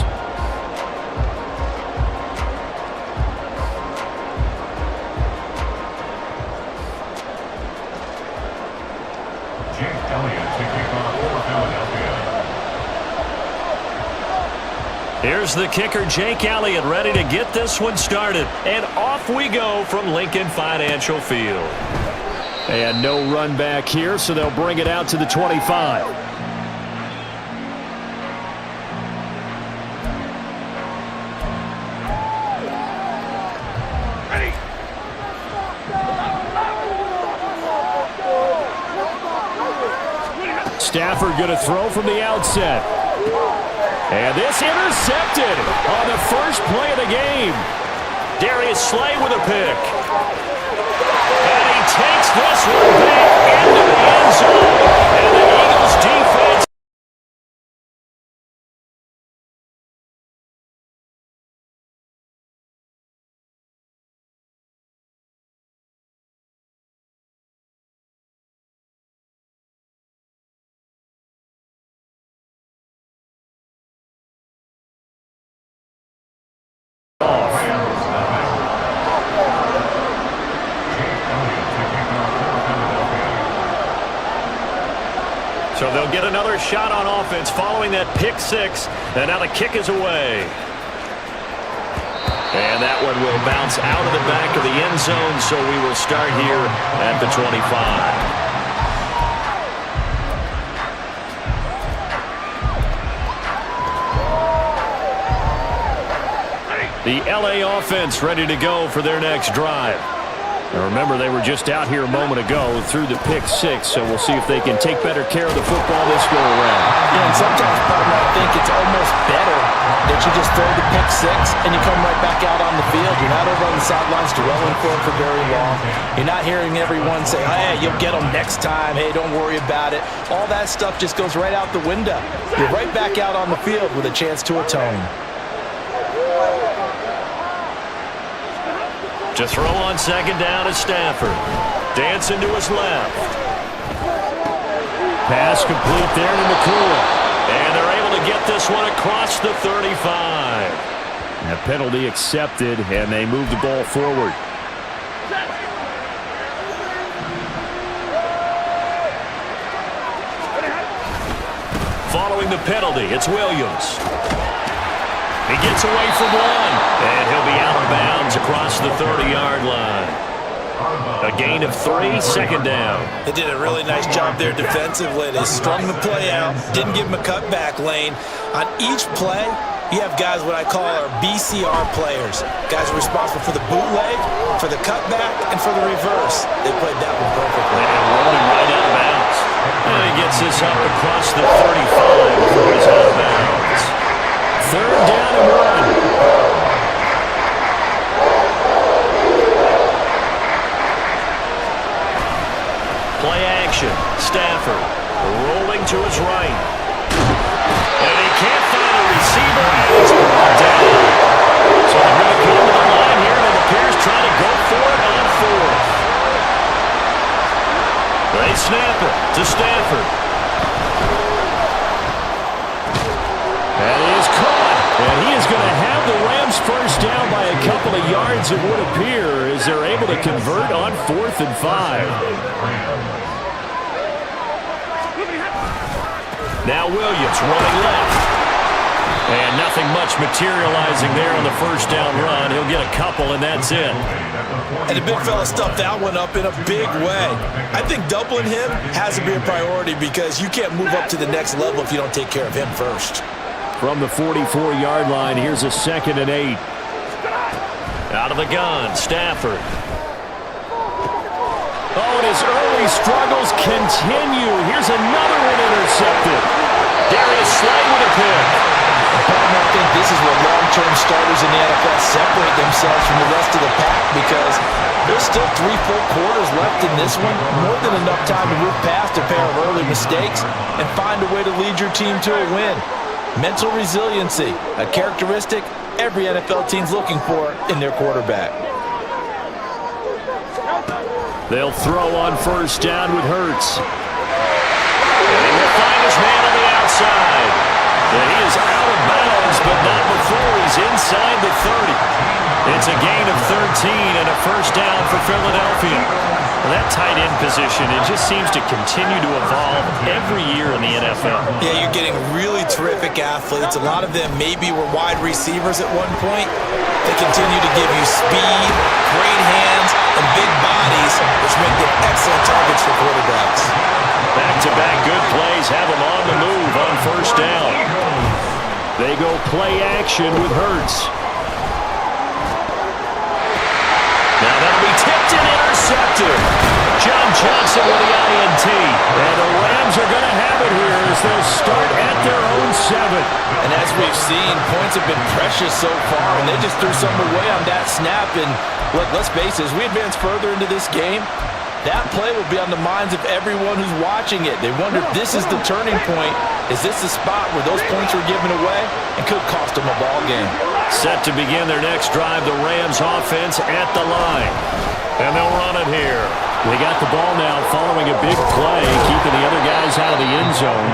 Jake Elliott to kick off for Philadelphia. Here's the kicker, Jake Elliott, ready to get this one started. And off we go from Lincoln Financial Field. And no run back here, so they'll bring it out to the 25. Stafford going to throw from the outset. And this intercepted on the first play of the game. Darius Slay with a pick. And he takes this one back into the end zone. And the Eagles defense. So they'll get another shot on offense following that pick six. And now the kick is away. And that one will bounce out of the back of the end zone. So we will start here at the 25. The LA offense ready to go for their next drive. Now remember, they were just out here a moment ago through the pick six, so we'll see if they can take better care of the football this go around. Yeah, and sometimes, partner, I think it's almost better that you just throw the pick six and you come right back out on the field. You're not over on the sidelines dwelling for it for very long. You're not hearing everyone say, hey, you'll get them next time. Hey, don't worry about it. All that stuff just goes right out the window. You're right back out on the field with a chance to atone. To throw on second down is Stafford. Dancing to his left. Pass complete there to McCool. And they're able to get this one across the 35. A penalty accepted, and they move the ball forward. Following the penalty, it's Williams. He gets away from one, and he'll be out of bounds across the 30-yard line. A gain of 3, second down. They did a really nice job there defensively. They strung the play out, didn't give him a cutback lane. On each play, you have guys what I call our BCR players. Guys are responsible for the bootleg, for the cutback, and for the reverse. They played that one perfectly. And rolling right out of bounds. And he gets this up across the 35 before he's out of bounds. Third down and 1. Play action. Stafford rolling to his right. And he can't find a receiver, and it's brought down. So they're going to come to the line here, and it appears trying to go for it on fourth. They snap it to Stafford. That is caught, and he is going to have the Rams first down by a couple of yards, it would appear, as they're able to convert on 4th and 5. Now Williams running left. And nothing much materializing there on the first down run. He'll get a couple, and that's it. And the big fella stuffed that one up in a big way. I think doubling him has to be a priority because you can't move up to the next level if you don't take care of him first. From the 44-yard line, here's a 2nd and 8. Out of the gun, Stafford. Oh, and his early struggles continue. Here's another one intercepted. Darius Slay with a pick. I think this is where long-term starters in the NFL separate themselves from the rest of the pack because there's still 3 full quarters left in this one. More than enough time to move past a pair of early mistakes and find a way to lead your team to a win. Mental resiliency, a characteristic every NFL team's looking for in their quarterback. They'll throw on first down with Hurts. And he will find his man first down for Philadelphia. Well, that tight end position, it just seems to continue to evolve every year in the NFL. Yeah, you're getting really terrific athletes. A lot of them maybe were wide receivers at one point. They continue to give you speed, great hands, and big bodies, which make them excellent targets for quarterbacks. Back-to-back good plays have them on the move on first down. They go play action with Hurts. Now that'll be tipped and intercepted. John Johnson with the INT. And the Rams are going to have it here as they'll start at their own 7. And as we've seen, points have been precious so far, and they just threw some away on that snap. And look, let's face it, as we advance further into this game, that play will be on the minds of everyone who's watching it. They wonder if this is the turning point. Is this the spot where those points were given away and could cost them a ball game? Set to begin their next drive, the Rams offense at the line. And they'll run it here. They got the ball now following a big play, keeping the other guys out of the end zone.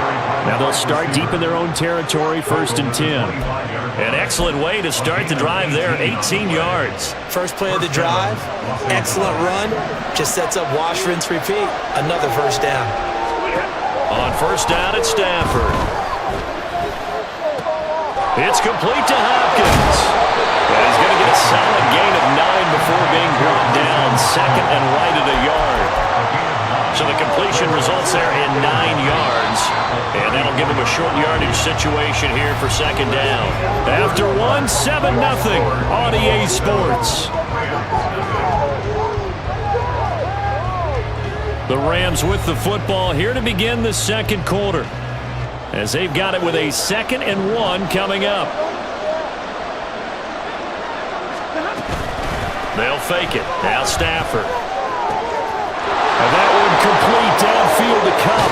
Now they'll start deep in their own territory, 1st and 10. An excellent way to start the drive there, 18 yards. First play of the drive, excellent run, just sets up wash, rinse, repeat. Another first down. On first down at Stafford. It's complete to Hopkins. And he's going to get a solid gain of 9 before being brought down. 2nd and right at a yard. So the completion results there in 9 yards. And that'll give him a short yardage situation here for 2nd down. After 1, 7-0 on EA Sports. The Rams with the football here to begin the 2nd quarter, as they've got it with a 2nd and 1 coming up. They'll fake it. Now Stafford. And that one complete downfield to Cup.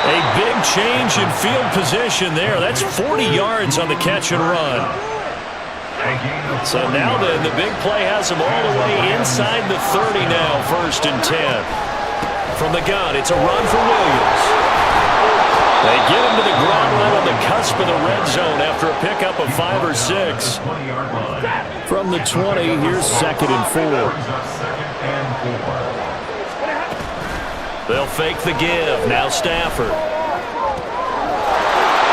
A big change in field position there. That's 40 yards on the catch and run. So now then, the big play has them all the way inside the 30 now, 1st and 10. From the gun, it's a run for Williams. They get him to the ground right on the cusp of the red zone after a pickup of 5 or 6. From the 20, here's 2nd and 4. They'll fake the give. Now Stafford.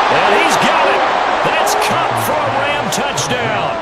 And he's got it. That's Cup for a Ram touchdown.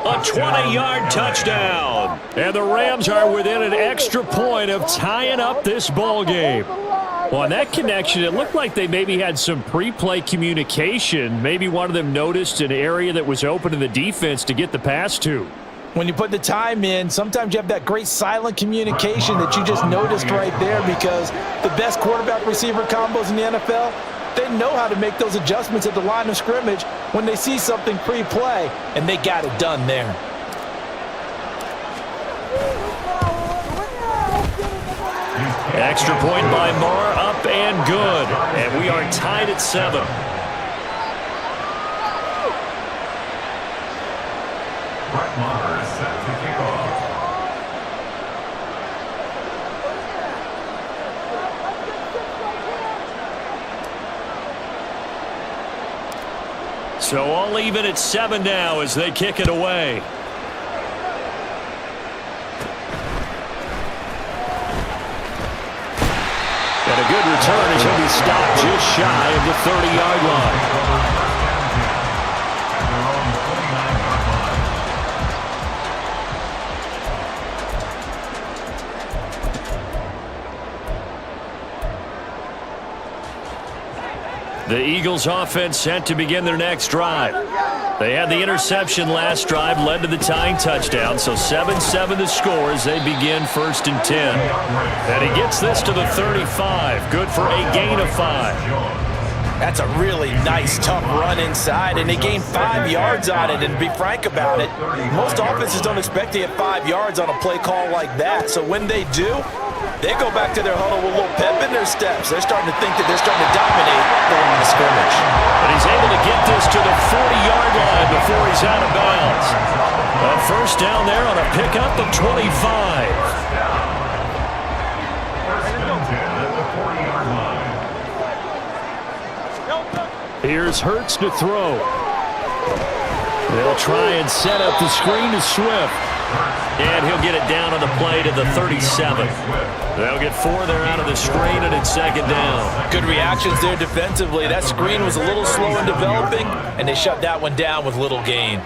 A 20-yard touchdown. And the Rams are within an extra point of tying up this ball game. Well, on that connection, it looked like they maybe had some pre-play communication. Maybe one of them noticed an area that was open in the defense to get the pass to. When you put the time in, sometimes you have that great silent communication that you just noticed right there, because the best quarterback-receiver combos in the NFL, they know how to make those adjustments at the line of scrimmage when they see something pre-play, and they got it done there. Extra point by Marr, up and good. And we are tied at 7. Brett Maher is set to kick off. So all even at 7 now as they kick it away. And a good return as he'll be stopped just shy of the 30-yard line. The Eagles offense set to begin their next drive. They had the interception last drive, led to the tying touchdown, so 7-7 the score as they begin 1st and 10. And he gets this to the 35, good for a gain of 5. That's a really nice, tough run inside, and they gained 5 yards on it. And to be frank about it, most offenses don't expect to get 5 yards on a play call like that. So when they do, they go back to their huddle with a little pep in their steps. They're starting to think that they're starting to dominate the line of scrimmage. And he's able to get this to the 40-yard line before he's out of bounds. A first down there on a pickup of 25. Here's Hurts to throw. They'll try and set up the screen to Swift. And he'll get it down on the play to the 37. They'll get 4 there out of the screen, and it's second down. Good reactions there defensively. That screen was a little slow in developing, and they shut that one down with little gain.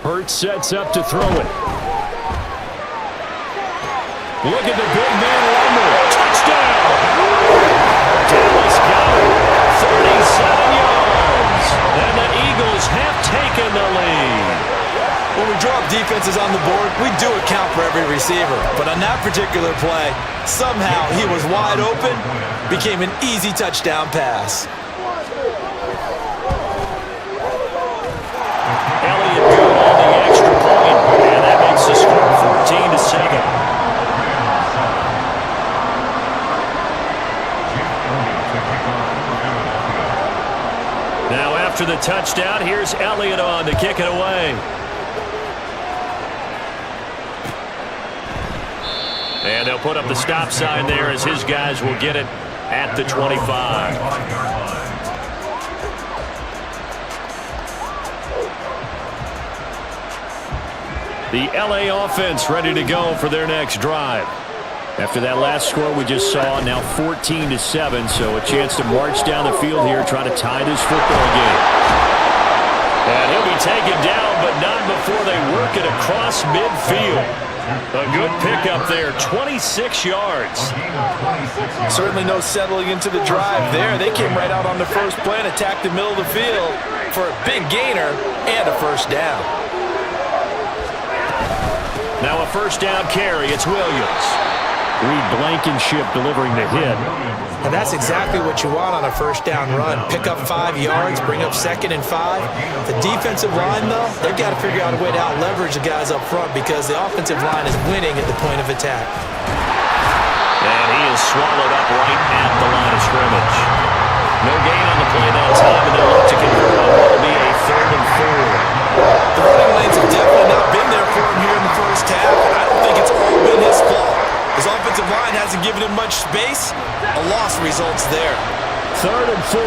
Hurts sets up to throw it. Look at the big man rumble. Touchdown! Dallas got it. 37 yards. And the Eagles have taken the lead. When we drop defenses on the board, we do account for every receiver. But on that particular play, somehow he was wide open, became an easy touchdown pass. Elliott good on the extra point. And that makes the score 14-7. Now after the touchdown, here's Elliott on to kick it away. And they'll put up the stop sign there as his guys will get it at the 25. The LA offense ready to go for their next drive. After that last score we just saw, now 14-7, so a chance to march down the field here, trying to tie this football game. And he'll be taken down, but not before they work it across midfield. A good pickup there, 26 yards. Certainly no settling into the drive there. They came right out on the first play and attacked the middle of the field for a big gainer and a first down. Now a first down carry, it's Williams. Reed Blankenship delivering the hit. And that's exactly what you want on a first down run. Pick up 5 yards, bring up 2nd and 5. The defensive line, though, they've got to figure out a way to out-leverage the guys up front because the offensive line is winning at the point of attack. And he is swallowed up right at the line of scrimmage. No gain on the play that time, and they'll look to convert on what will be a 3rd and 4. The running lanes have definitely not been there for him here in the first half, and I don't think it's all been his fault. His offensive line hasn't given him much space. A loss results there. 3rd and 4.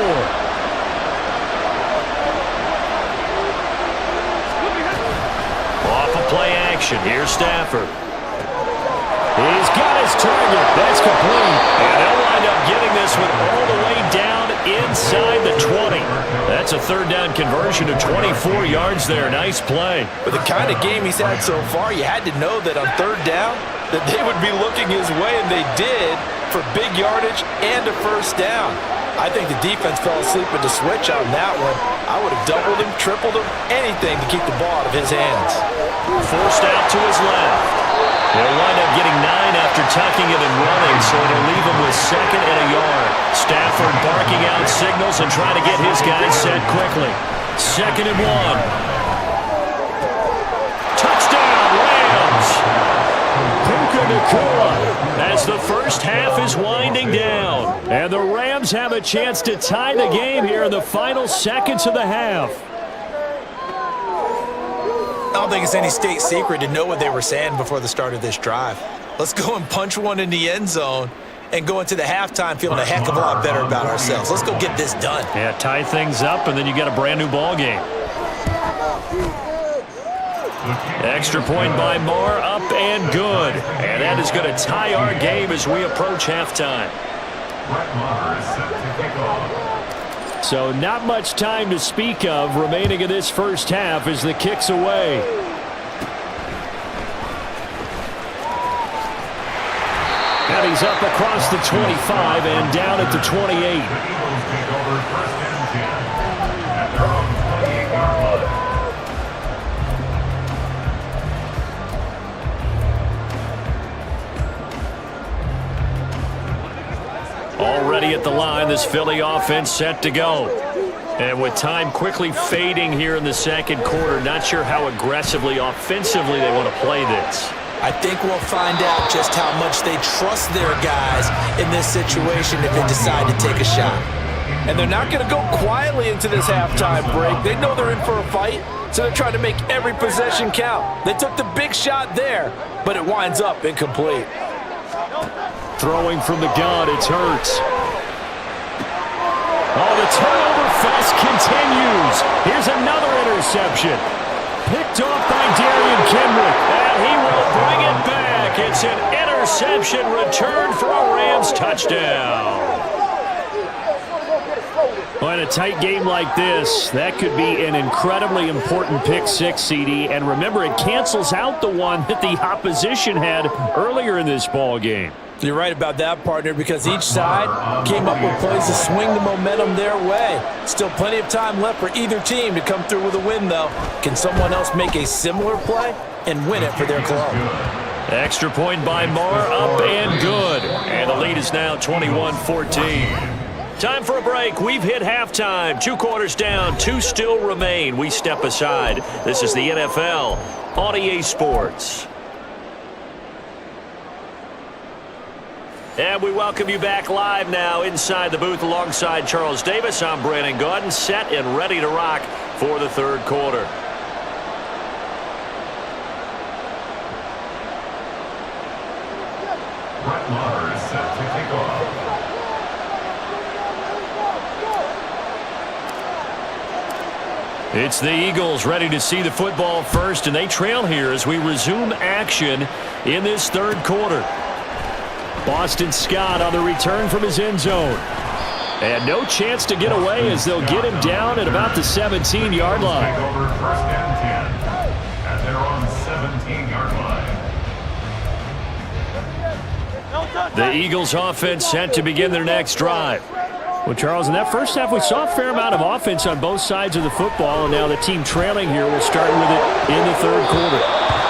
Off of play action, here's Stafford. He's got his target. That's complete. And they'll wind up getting this one all the way down inside the 20. That's a 3rd down conversion of 24 yards there. Nice play. With the kind of game he's had so far, you had to know that on 3rd down, that they would be looking his way, and they did, for big yardage and a first down. I think the defense fell asleep at the switch on that one. I would have doubled him, tripled him, anything to keep the ball out of his hands. Forced out to his left. They'll wind up getting 9 after tucking it and running, so it'll leave him with 2nd and a yard. Stafford barking out signals and trying to get his guys set quickly. 2nd and 1. Touchdown, Rams! As the first half is winding down. And the Rams have a chance to tie the game here in the final seconds of the half. I don't think it's any state secret to know what they were saying before the start of this drive. Let's go and punch one in the end zone and go into the halftime feeling a heck of a lot better about ourselves. Let's go get this done. Yeah, tie things up, and then you get a brand new ball game. Extra point by Marr, up and good. And that is going to tie our game as we approach halftime. So not much time to speak of remaining in this first half as the kick's away. And he's up across the 25 and down at the 28. Already at the line, this Philly offense set to go. And with time quickly fading here in the second quarter, not sure how aggressively, offensively they want to play this. I think we'll find out just how much they trust their guys in this situation if they decide to take a shot. And they're not going to go quietly into this halftime break. They know they're in for a fight, so they're trying to make every possession count. They took the big shot there, but it winds up incomplete. Throwing from the gun, it's Hurts. Oh, the turnover fest continues. Here's another interception. picked off by Darian Kendrick. And he will bring it back. It's an interception return for a Rams touchdown. Well, in a tight game like this, that could be an incredibly important pick six, CD. And remember, it cancels out the one that the opposition had earlier in this ball game. You're right about that, partner, because each side came up with plays to swing the momentum their way. Still plenty of time left for either team to come through with a win, though. Can someone else make a similar play and win it for their club? Extra point by Marr, up and good. And the lead is now 21-14. Time for a break. We've hit halftime. 2 quarters down, 2 still remain. We step aside. This is the NFL on EA Sports. And we welcome you back live now inside the booth alongside Charles Davis. I'm Brandon Gaudin, set and ready to rock for the third quarter. Brett Maher is set to kick off. It's the Eagles ready to see the football first, and they trail here as we resume action in this third quarter. Boston Scott on the return from his end zone. And no chance to get away as they'll get him down at about the 17-yard line. Take over first and 10. And they're on 17-yard line. The Eagles offense set to begin their next drive. Well, Charles, in that first half, we saw a fair amount of offense on both sides of the football, and now the team trailing here will start with it in the third quarter.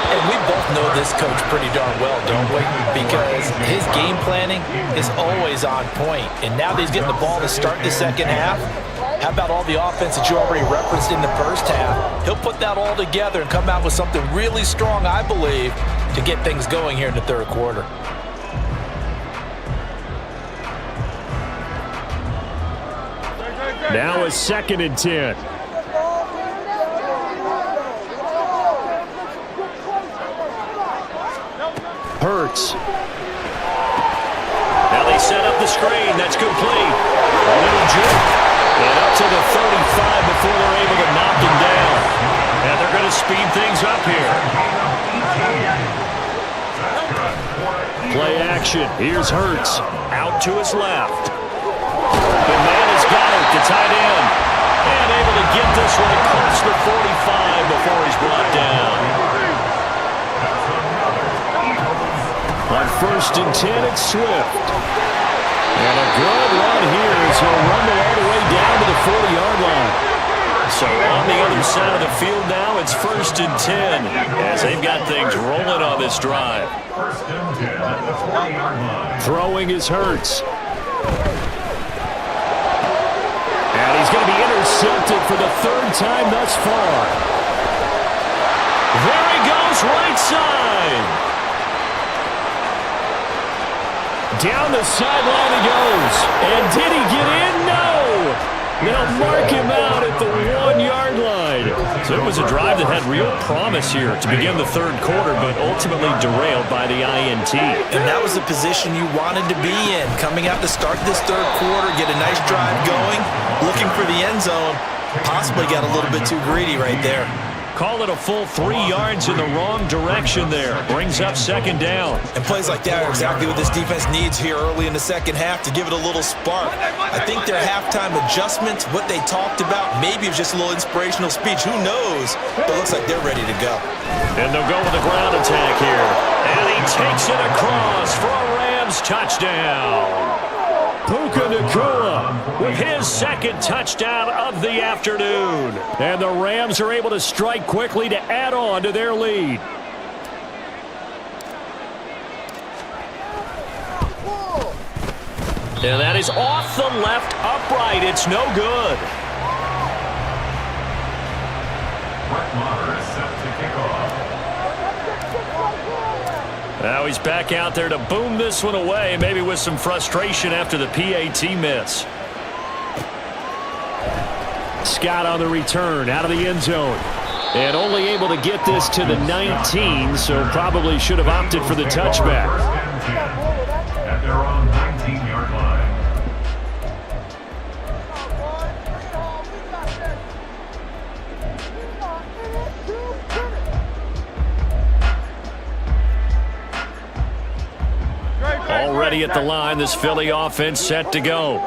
And we both know this coach pretty darn well, don't we? Because his game planning is always on point. And now that he's getting the ball to start the second half, how about all the offense that you already referenced in the first half? He'll put that all together and come out with something really strong, I believe, to get things going here in the third quarter. Now a 2nd and 10. Hurts. Now they set up the screen. That's complete. A little jerk. And up to the 35 before they're able to knock him down. And they're going to speed things up here. Play action. Here's Hurts. Out to his left. The man has got it, the tight end. And able to get this one across the 45 before he's brought down. On 1st and 10, it's Swift. And a good run here as he'll rumble all the way down to the 40-yard line. So on the other side of the field now, it's 1st and 10 as they've got things rolling on this drive. 1st and 10 at the 40-yard line. Throwing is Hurts. And he's going to be intercepted for the 3rd time thus far. There he goes, right side. Down the sideline he goes. And did he get in? No. They'll mark him out at the 1-yard line. So it was a drive that had real promise here to begin the third quarter, but ultimately derailed by the INT. And that was the position you wanted to be in. Coming out to start this third quarter, get a nice drive going, looking for the end zone. Possibly got a little bit too greedy right there. Call it a full 3 yards in the wrong direction there. Brings up 2nd down. And plays like that are exactly what this defense needs here early in the second half to give it a little spark. I think their halftime adjustments, what they talked about, maybe it was just a little inspirational speech. Who knows? But it looks like they're ready to go. And they'll go with a ground attack here. And he takes it across for a Rams touchdown. Puka Nacua with his 2nd touchdown of the afternoon. And the Rams are able to strike quickly to add on to their lead. And that is off the left upright. It's no good. Brett Maher is set to kick off. Now he's back out there to boom this one away, maybe with some frustration after the PAT miss. Scott on the return, out of the end zone. And only able to get this to the 19, so probably should have opted for the touchback. 1st and 10 at their own 19-yard line. ready at the line. This Philly offense set to go.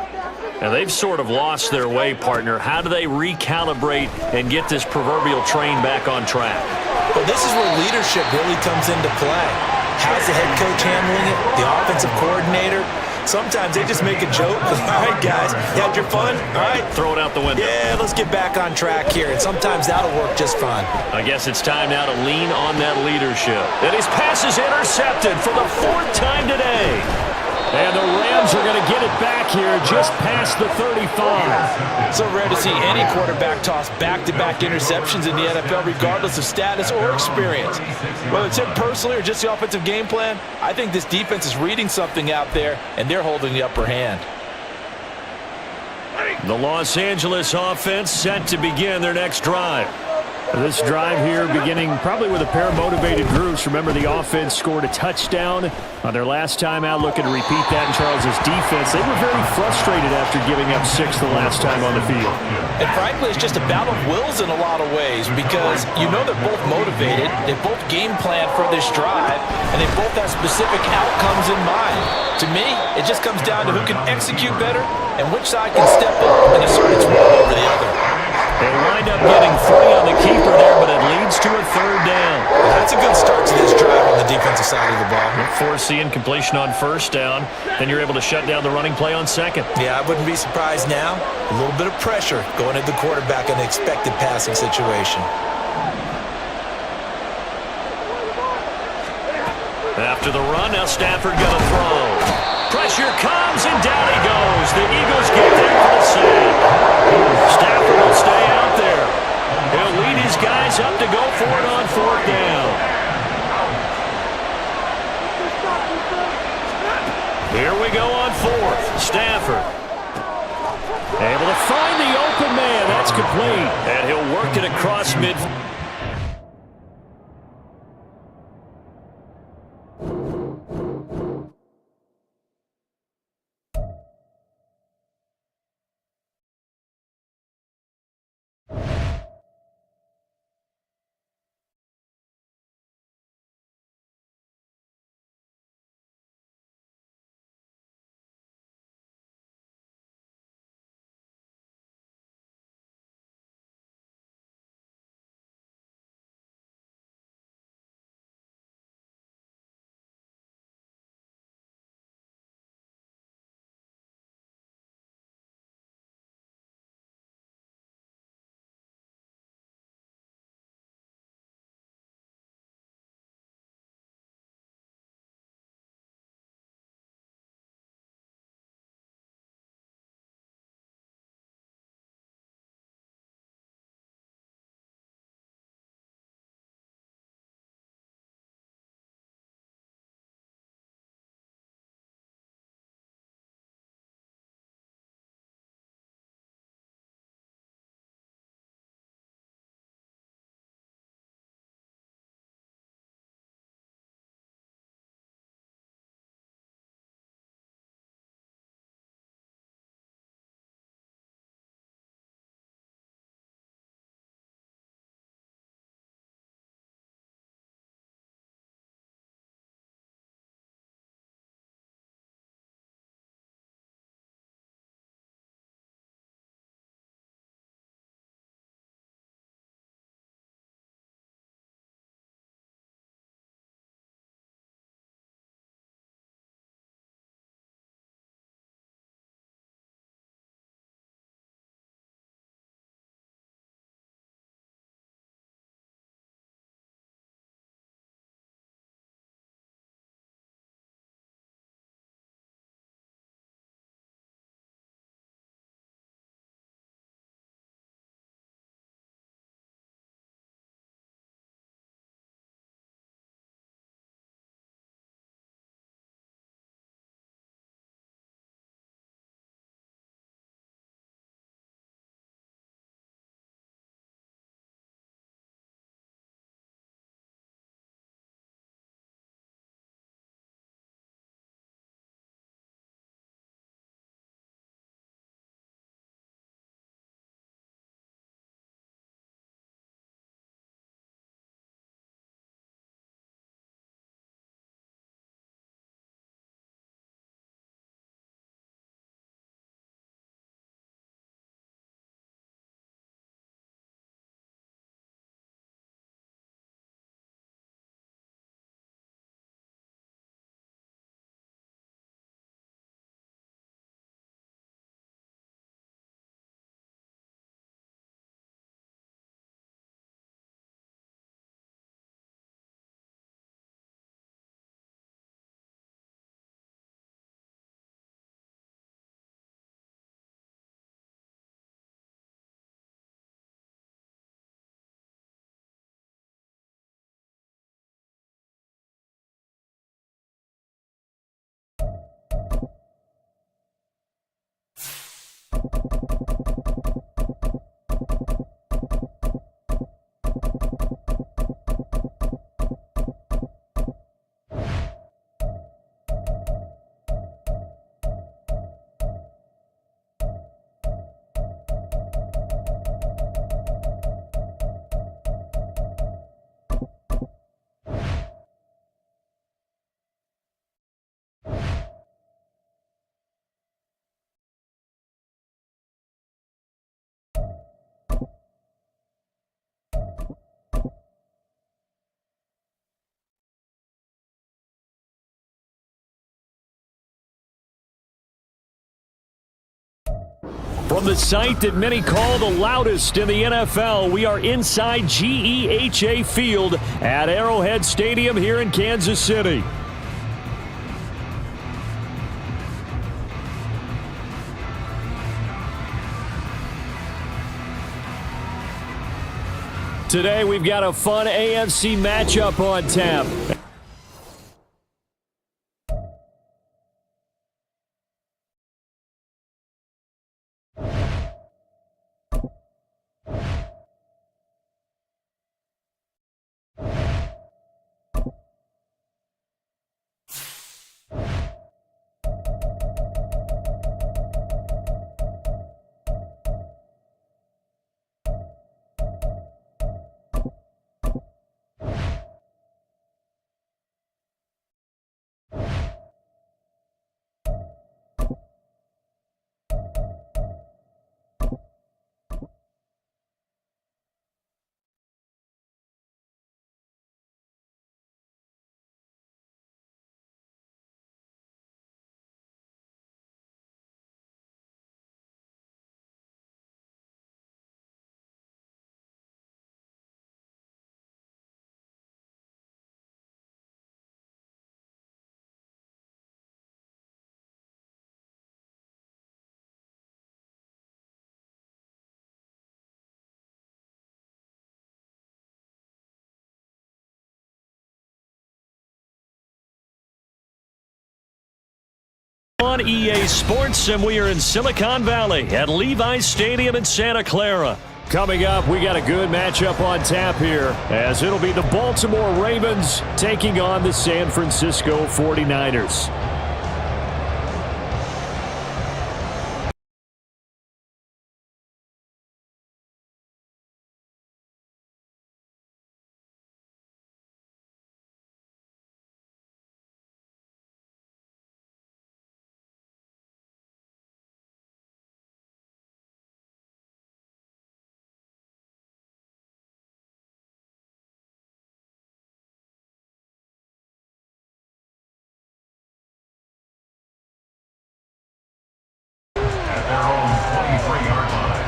And they've sort of lost their way, partner. How do they recalibrate and get this proverbial train back on track? Well, this is where leadership really comes into play. How's the head coach handling it? The offensive coordinator? Sometimes they just make a joke. All right, guys, you had your fun? All right. Throw it out the window. Yeah, let's get back on track here. And sometimes that'll work just fine. I guess it's time now to lean on that leadership. And his pass is intercepted for the 4th time today. And the Rams are going to get it back here just past the 35. So rare to see any quarterback toss back-to-back interceptions in the NFL, regardless of status or experience. Whether it's him personally or just the offensive game plan, I think this defense is reading something out there, and they're holding the upper hand. The Los Angeles offense set to begin their next drive. This drive here beginning probably with a pair of motivated groups. Remember, the offense scored a touchdown on their last time out, looking to repeat that in Charles' defense. They were very frustrated after giving up 6 the last time on the field. And frankly, it's just a battle of wills in a lot of ways because you know they're both motivated, they both game plan for this drive, and they both have specific outcomes in mind. To me, it just comes down to who can execute better and which side can step up and assert its will over the other. They wind up getting 3 on the keeper there, but it leads to a 3rd down. That's a good start to this drive on the defensive side of the ball. Force the incompletion on 1st down. Then you're able to shut down the running play on 2nd. Yeah, I wouldn't be surprised now. A little bit of pressure going at the quarterback in an expected passing situation. After the run, now Stafford going to throw. Pressure comes, and down he goes. The Eagles get there for the save. Stafford will stay out there. He'll lead his guys up to go for it on 4th down. Here we go on 4th. Stafford. Able to find the open man. That's complete. And he'll work it across midfield. From the site that many call the loudest in the NFL, we are inside GEHA Field at Arrowhead Stadium here in Kansas City. Today we've got a fun AFC matchup on tap. On EA Sports, and we are in Silicon Valley at Levi's Stadium in Santa Clara. Coming up, we got a good matchup on tap here, as it'll be the Baltimore Ravens taking on the San Francisco 49ers. At their own 23-yard line.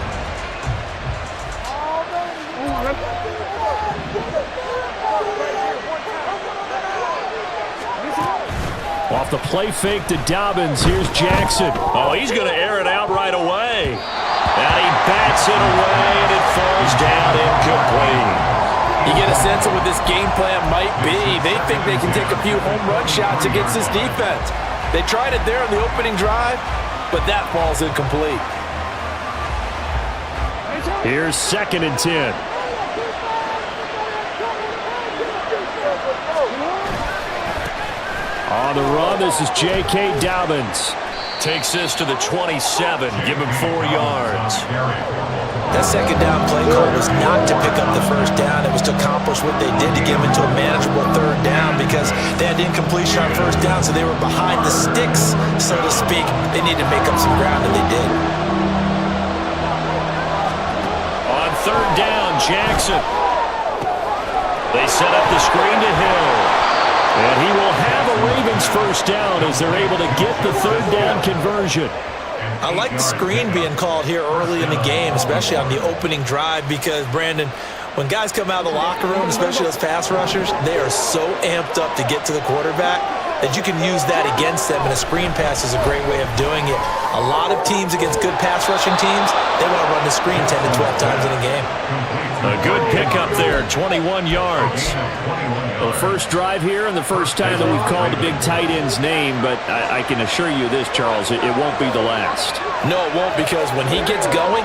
Off the play fake to Dobbins, here's Jackson. Oh, he's going to air it out right away. And he bats it away, and it falls down incomplete. You get a sense of what this game plan might be. They think they can take a few home run shots against this defense. They tried it there on the opening drive, but that falls incomplete. Here's 2nd and 10. On the run, this is J.K. Dobbins. Takes this to the 27, give him 4 yards. That second down play call was not to pick up the first down. It was to accomplish what they did to get them into a manageable 3rd down because they had incompletion on 1st down, so they were behind the sticks, so to speak. They needed to make up some ground, and they did. On 3rd down, Jackson. They set up the screen to Hill. And he will have a Ravens first down as they're able to get the 3rd down conversion. I like the screen being called here early in the game, especially on the opening drive, because, Brandon, when guys come out of the locker room, especially those pass rushers, they are so amped up to get to the quarterback that you can use that against them, and a screen pass is a great way of doing it. A lot of teams against good pass rushing teams, they want to run the screen 10 to 12 times in a game. A good pickup there, 21 yards. The first drive here and the first time that we've called the big tight end's name, but I can assure you this, Charles, it won't be the last. No, it won't, because when he gets going,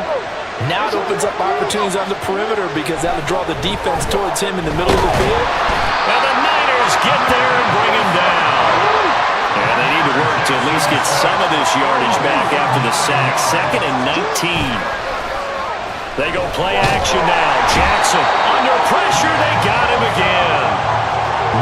now it opens up opportunities on the perimeter because that'll draw the defense towards him in the middle of the field. And the Niners get there and bring him down. And they need to work to at least get some of this yardage back after the sack. 2nd and 19. They go play action now. Jackson under pressure. They got him again.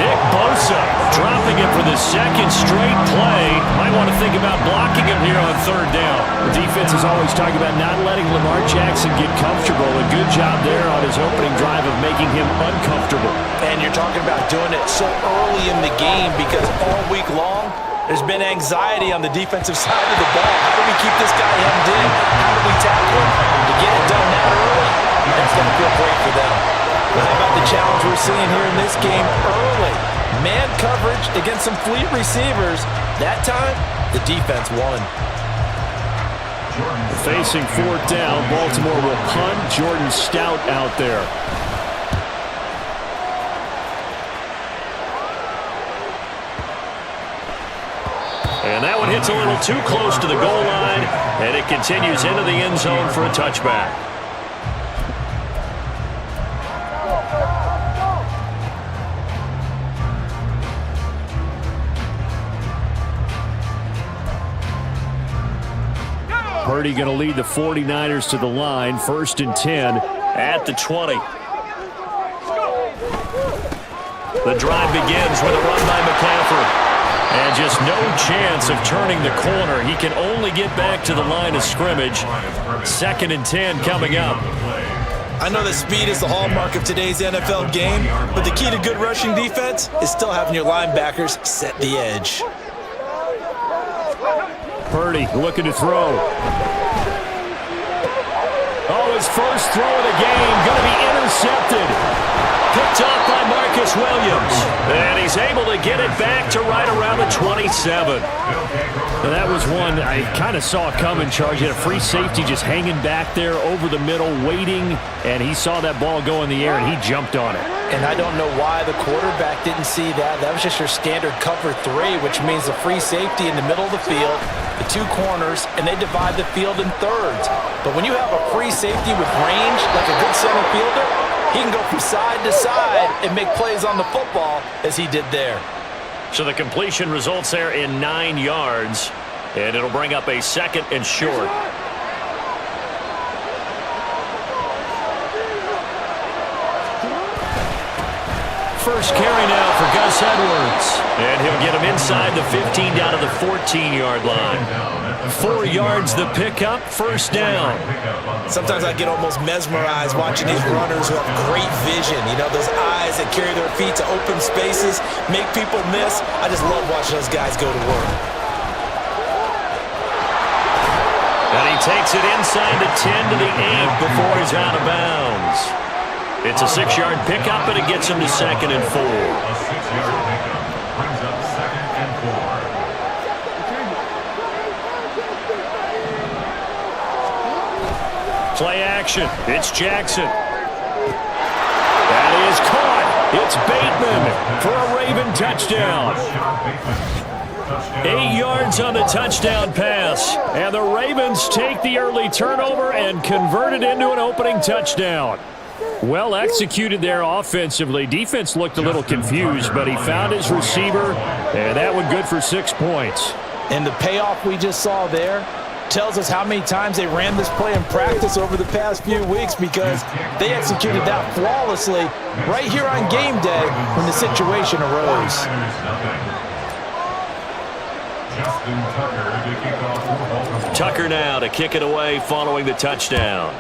Nick Bosa dropping it for the 2nd straight play. Might want to think about blocking him here on 3rd down. The defense is always talking about not letting Lamar Jackson get comfortable. A good job there on his opening drive of making him uncomfortable. And you're talking about doing it so early in the game because all week long, there's been anxiety on the defensive side of the ball. How do we keep this guy hemmed in? How do we tackle seeing here in this game early. Man coverage against some fleet receivers. That time, the defense won. Facing fourth down, Baltimore will punt. Jordan Stout out there. And that one hits a little too close to the goal line, and it continues into the end zone for a touchback. Purdy going to lead the 49ers to the line, 1st and 10 at the 20. The drive begins with a run by McCaffrey. And just no chance of turning the corner. He can only get back to the line of scrimmage. 2nd and 10 coming up. I know that speed is the hallmark of today's NFL game, but the key to good rushing defense is still having your linebackers set the edge. Purdy looking to throw. Oh, his first throw of the game going to be intercepted. Picked off by Marcus Williams. And he's able to get it back to right around the 27. Now that was one I kind of saw coming, Charge. He had a free safety just hanging back there over the middle, waiting, and he saw that ball go in the air, and he jumped on it. And I don't know why the quarterback didn't see that. That was just your standard cover 3, which means the free safety in the middle of the field, the 2 corners, and they divide the field in thirds. But when you have a free safety with range, like a good center fielder, he can go from side to side and make plays on the football as he did there. So the completion results there in 9 yards, and it'll bring up a 2nd and short. First carry now for Gus Edwards. And he'll get him inside the 15 down to the 14-yard line. 4 yards the pickup, 1st down. Sometimes I get almost mesmerized watching these runners who have great vision. You know, those eyes that carry their feet to open spaces, make people miss. I just love watching those guys go to work. And he takes it inside the 10 to the 8 before he's out of bounds. It's a 6-yard pickup, and it gets him to 2nd and 4. A 6-yard pickup brings up 2nd and 4. Play action. It's Jackson. That is caught. It's Bateman for a Raven touchdown. 8 yards on the touchdown pass. And the Ravens take the early turnover and convert it into an opening touchdown. Well executed there offensively. Defense looked a little confused, but he found his receiver, and that one good for 6 points. And the payoff we just saw there tells us how many times they ran this play in practice over the past few weeks, because they executed that flawlessly right here on game day when the situation arose. Tucker now to kick it away following the touchdown.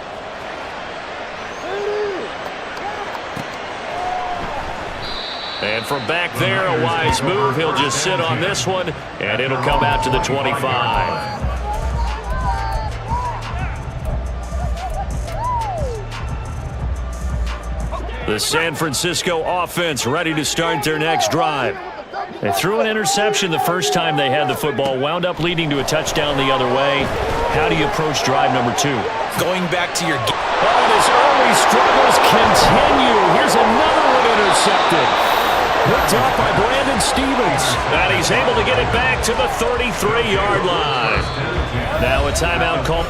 And from back there, a wise move. He'll just sit on this one, and it'll come out to the 25. The San Francisco offense ready to start their next drive. They threw an interception the first time they had the football, wound up leading to a touchdown the other way. How do you approach drive number 2? Going back to your... Oh, and his early struggles continue. Here's another one intercepted. Picked off by Brandon Stevens. And he's able to get it back to the 33-yard line. Now a timeout call.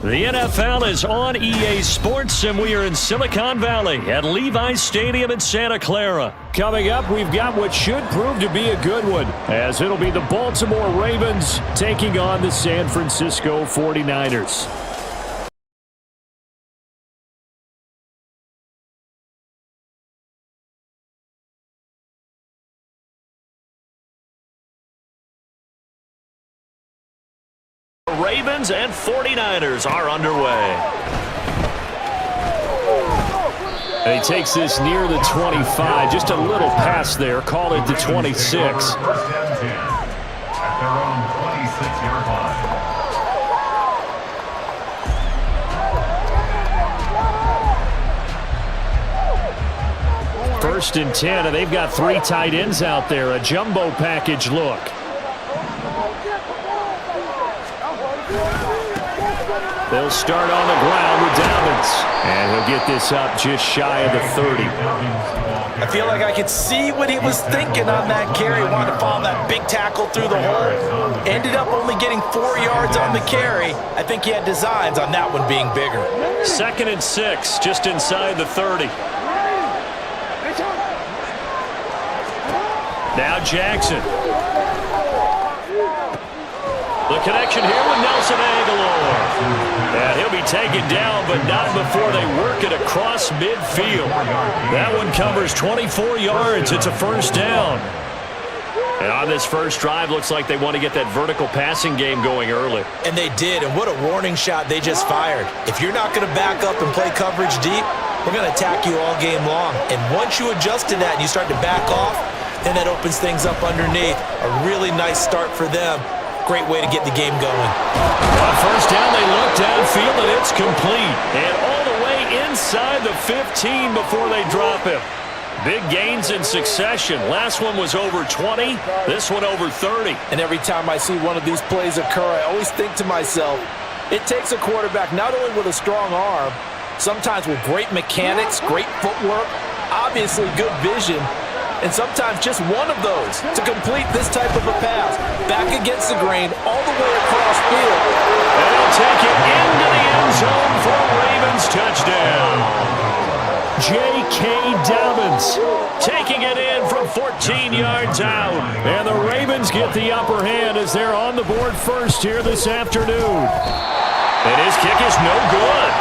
The NFL is on EA Sports, and we are in Silicon Valley at Levi's Stadium in Santa Clara. Coming up, we've got what should prove to be a good one, as it'll be the Baltimore Ravens taking on the San Francisco 49ers. Ravens and 49ers are underway. And he takes this near the 25, just a little pass there, call it the 26. First and 10 at their own 26-yard line. First and 10, and they've got 3 tight ends out there, a jumbo package look. They'll start on the ground with Dobbins. And he'll get this up just shy of the 30. I feel like I could see what he was thinking on that carry. Wanted to follow that big tackle through the hole. Ended up only getting 4 yards on the carry. I think he had designs on that one being bigger. 2nd and 6, just inside the 30. Now Jackson. The connection here with Nelson Aguilar. And he'll be taken down, but not before they work it across midfield. That one covers 24 yards. It's a first down. And on this first drive, looks like they want to get that vertical passing game going early. And they did, and what a warning shot they just fired. If you're not going to back up and play coverage deep, we're going to attack you all game long. And once you adjust to that and you start to back off, then that opens things up underneath. A really nice start for them. Great way to get the game going. On first down, they look downfield, and it's complete. And all the way inside the 15 before they drop him. Big gains in succession. Last one was over 20. This one over 30. And every time I see one of these plays occur, I always think to myself, it takes a quarterback not only with a strong arm, sometimes with great mechanics, great footwork, obviously good vision, and sometimes just one of those to complete this type of a pass. Back against the grain, all the way across field. And they'll take it into the end zone for a Ravens touchdown. J.K. Dobbins taking it in from 14 yards out. And the Ravens get the upper hand as they're on the board first here this afternoon. And his kick is no good.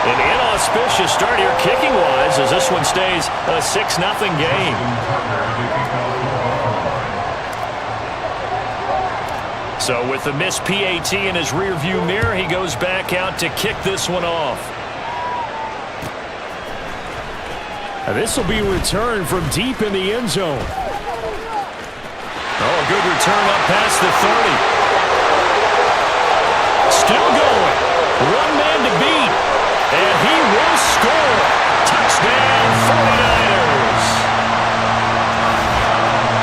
An inauspicious start here kicking-wise as this one stays a 6-0 game. So with the missed PAT in his rearview mirror, he goes back out to kick this one off. This will be returned from deep in the end zone. Oh, a good return up past the 30. Still going. One man to beat. And he will score. Touchdown, 49ers.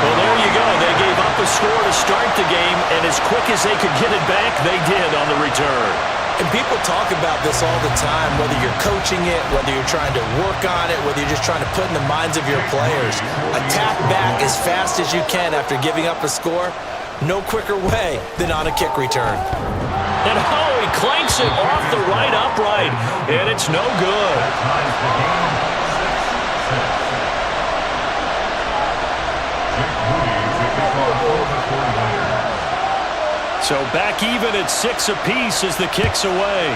Well, there you go. They gave up a score to start the game, and as quick as they could get it back, they did on the return. And people talk about this all the time, whether you're coaching it, whether you're trying to work on it, whether you're just trying to put in the minds of your players. Attack back as fast as you can after giving up a score. No quicker way than on a kick return. And oh, he clanks it off the right upright, and it's no good. So back even at 6 apiece as the kick's away.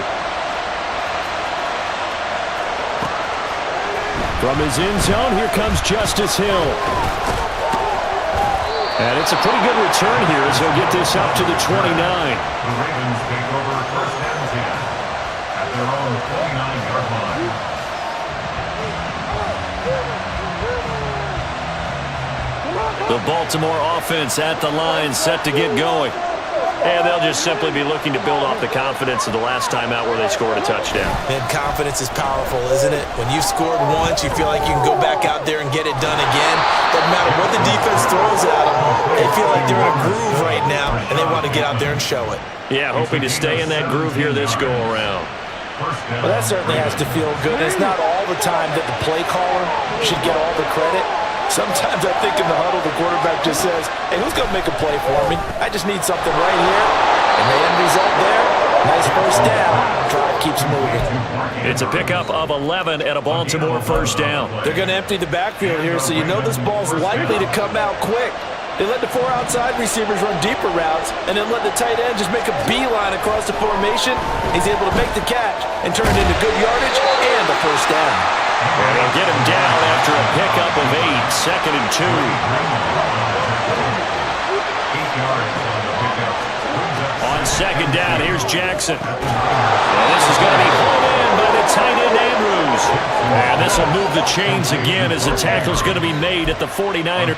From his end zone, here comes Justice Hill. And it's a pretty good return here as he'll get this up to the 29. The Ravens take over first and 10 at their own 29-yard line. The Baltimore offense at the line, set to get going. And they'll just simply be looking to build off the confidence of the last time out where they scored a touchdown. And confidence is powerful, isn't it? When you've scored once, you feel like you can go back out there and get it done again. Doesn't matter what the defense throws at them. They feel like they're in a groove right now, and they want to get out there and show it. Yeah, hoping to stay in that groove here this go-around. Well, that certainly has to feel good. It's not all the time that the play caller should get all the credit. Sometimes I think in the huddle, the quarterback just says, hey, who's going to make a play for me? I just need something right here. And the end result there, Nice first down. Drive keeps moving. It's a pickup of 11 and a Baltimore first down. They're going to empty the backfield here, so you know this ball's likely to come out quick. They let the 4 outside receivers run deeper routes and then let the tight end just make a beeline across the formation. He's able to make the catch and turn it into good yardage and a first down. And they'll get him down after a pickup of 8, second and 2. 8 yards on the pickup. On second down, here's Jackson. And this is going to be hauled in by the tight end Andrews. And this will move the chains again as the tackle's going to be made at the 49er.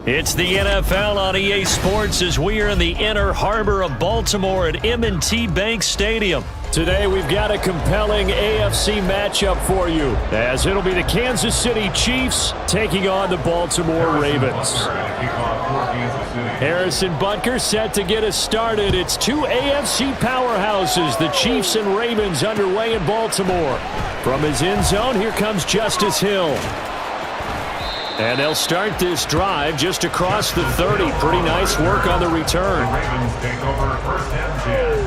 It's the NFL on EA Sports as we are in the inner harbor of Baltimore at M&T Bank Stadium. Today we've got a compelling AFC matchup for you, as it'll be the Kansas City Chiefs taking on the Baltimore Ravens. Harrison Butker set to get us started. It's two AFC powerhouses, the Chiefs and Ravens, underway in Baltimore. From his end zone, here comes Justice Hill. And they'll start this drive just across the 30. Pretty nice work on the return. The Ravens take over first and 10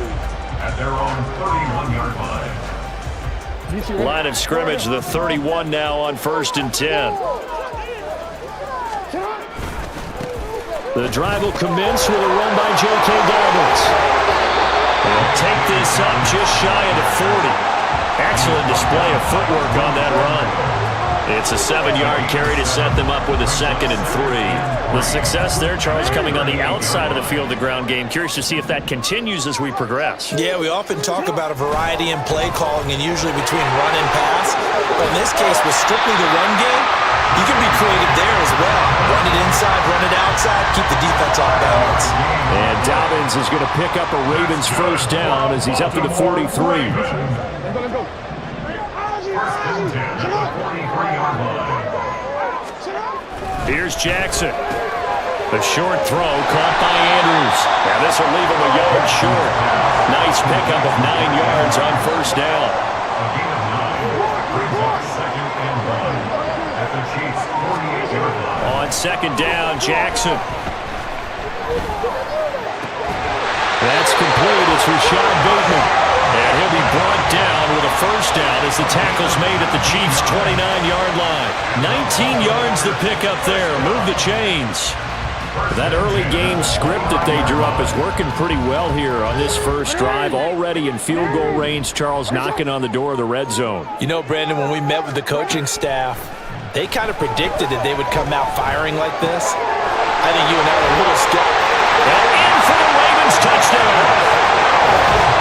at their own 31-yard line. Line of scrimmage, the 31 now on first and 10. The drive will commence with a run by J.K. Dobbins. They'll take this up just shy of the 40. Excellent display of footwork on that run. It's a 7-yard carry to set them up with a 2nd and 3. The success there, Charles, coming on the outside of the field, the ground game. Curious to see if that continues as we progress. Yeah, we often talk about a variety in play calling and usually between run and pass. But in this case, with strictly the run game, you can be creative there as well. Run it inside, run it outside, keep the defense off balance. And Dobbins is going to pick up a Ravens first down as he's up to the 43. Here's Jackson. The short throw caught by Andrews. Now this will leave him a yard short. Nice pickup of 9 yards on first down. A gain of 9 brings up 2nd and 1 at the Chiefs' 48-yard line. On 2nd down, Jackson. That's complete. It's Rashad Bateman. And he'll be brought down with a first down as the tackle's made at the Chiefs' 29-yard line. 19 yards to pick up there. Move the chains. That early game script that they drew up is working pretty well here on this first drive. Already in field goal range, Charles knocking on the door of the red zone. You know, Brandon, when we met with the coaching staff, they kind of predicted that they would come out firing like this. I think you and I are a little skeptical. And in for the Ravens touchdown.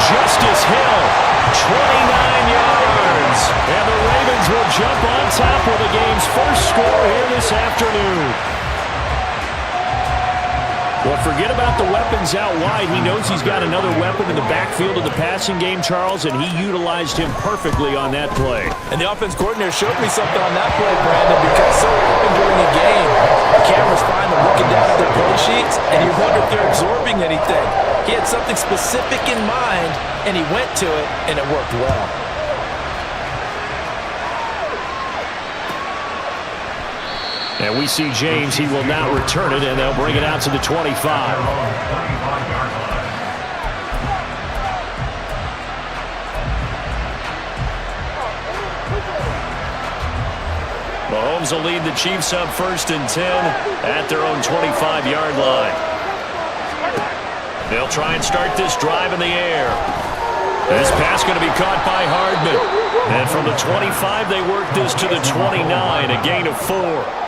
Justice Hill, 29 yards. And the Ravens will jump on top with the game's first score here this afternoon. Well, forget about the weapons out wide. He knows he's got another weapon in the backfield of the passing game, Charles, and he utilized him perfectly on that play. And the offense coordinator showed me something on that play, Brandon, because so often during a game, the cameras find them looking down at their play sheets, and you wonder if they're absorbing anything. He had something specific in mind, and he went to it, and it worked well. And we see James. He will not return it, and they'll bring it out to the 25. Mahomes will lead the Chiefs up 1st and 10 at their own 25-yard line. They'll try and start this drive in the air. This pass going to be caught by Hardman. And from the 25, they work this to the 29, a gain of 4.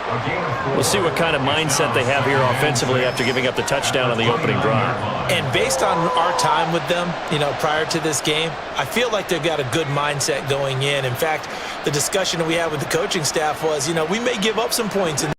We'll see what kind of mindset they have here offensively after giving up the touchdown on the opening drive. And based on our time with them, you know, prior to this game, I feel like they've got a good mindset going in. In fact, the discussion we had with the coaching staff was, you know, we may give up some points in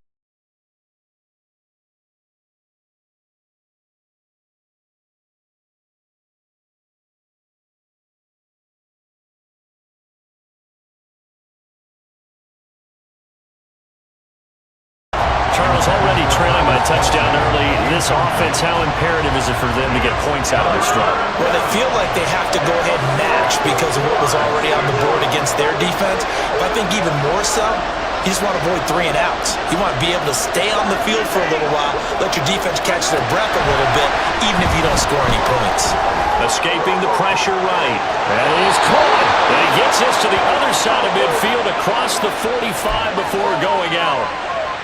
already trailing by touchdown early. This offense, how imperative is it for them to get points out of this drive? Well, they feel like they have to go ahead and match because of what was already on the board against their defense. But I think even more so, you just want to avoid 3 and outs. You want to be able to stay on the field for a little while, let your defense catch their breath a little bit, even if you don't score any points. Escaping the pressure right. That is caught. And he gets this to the other side of midfield across the 45 before going out.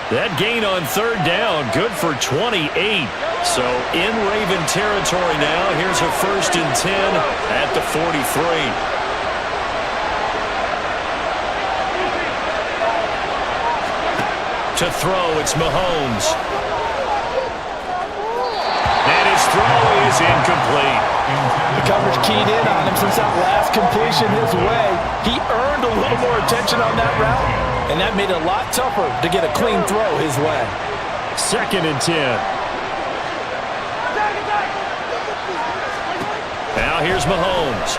That gain on 3rd down, good for 28. So in Raven territory now. Here's a 1st and 10 at the 43. To throw, it's Mahomes. And his throw is incomplete. The coverage keyed in on him since that last completion his way. He earned a little more attention on that route, and that made it a lot tougher to get a clean throw his way. 2nd and 10. Now here's Mahomes.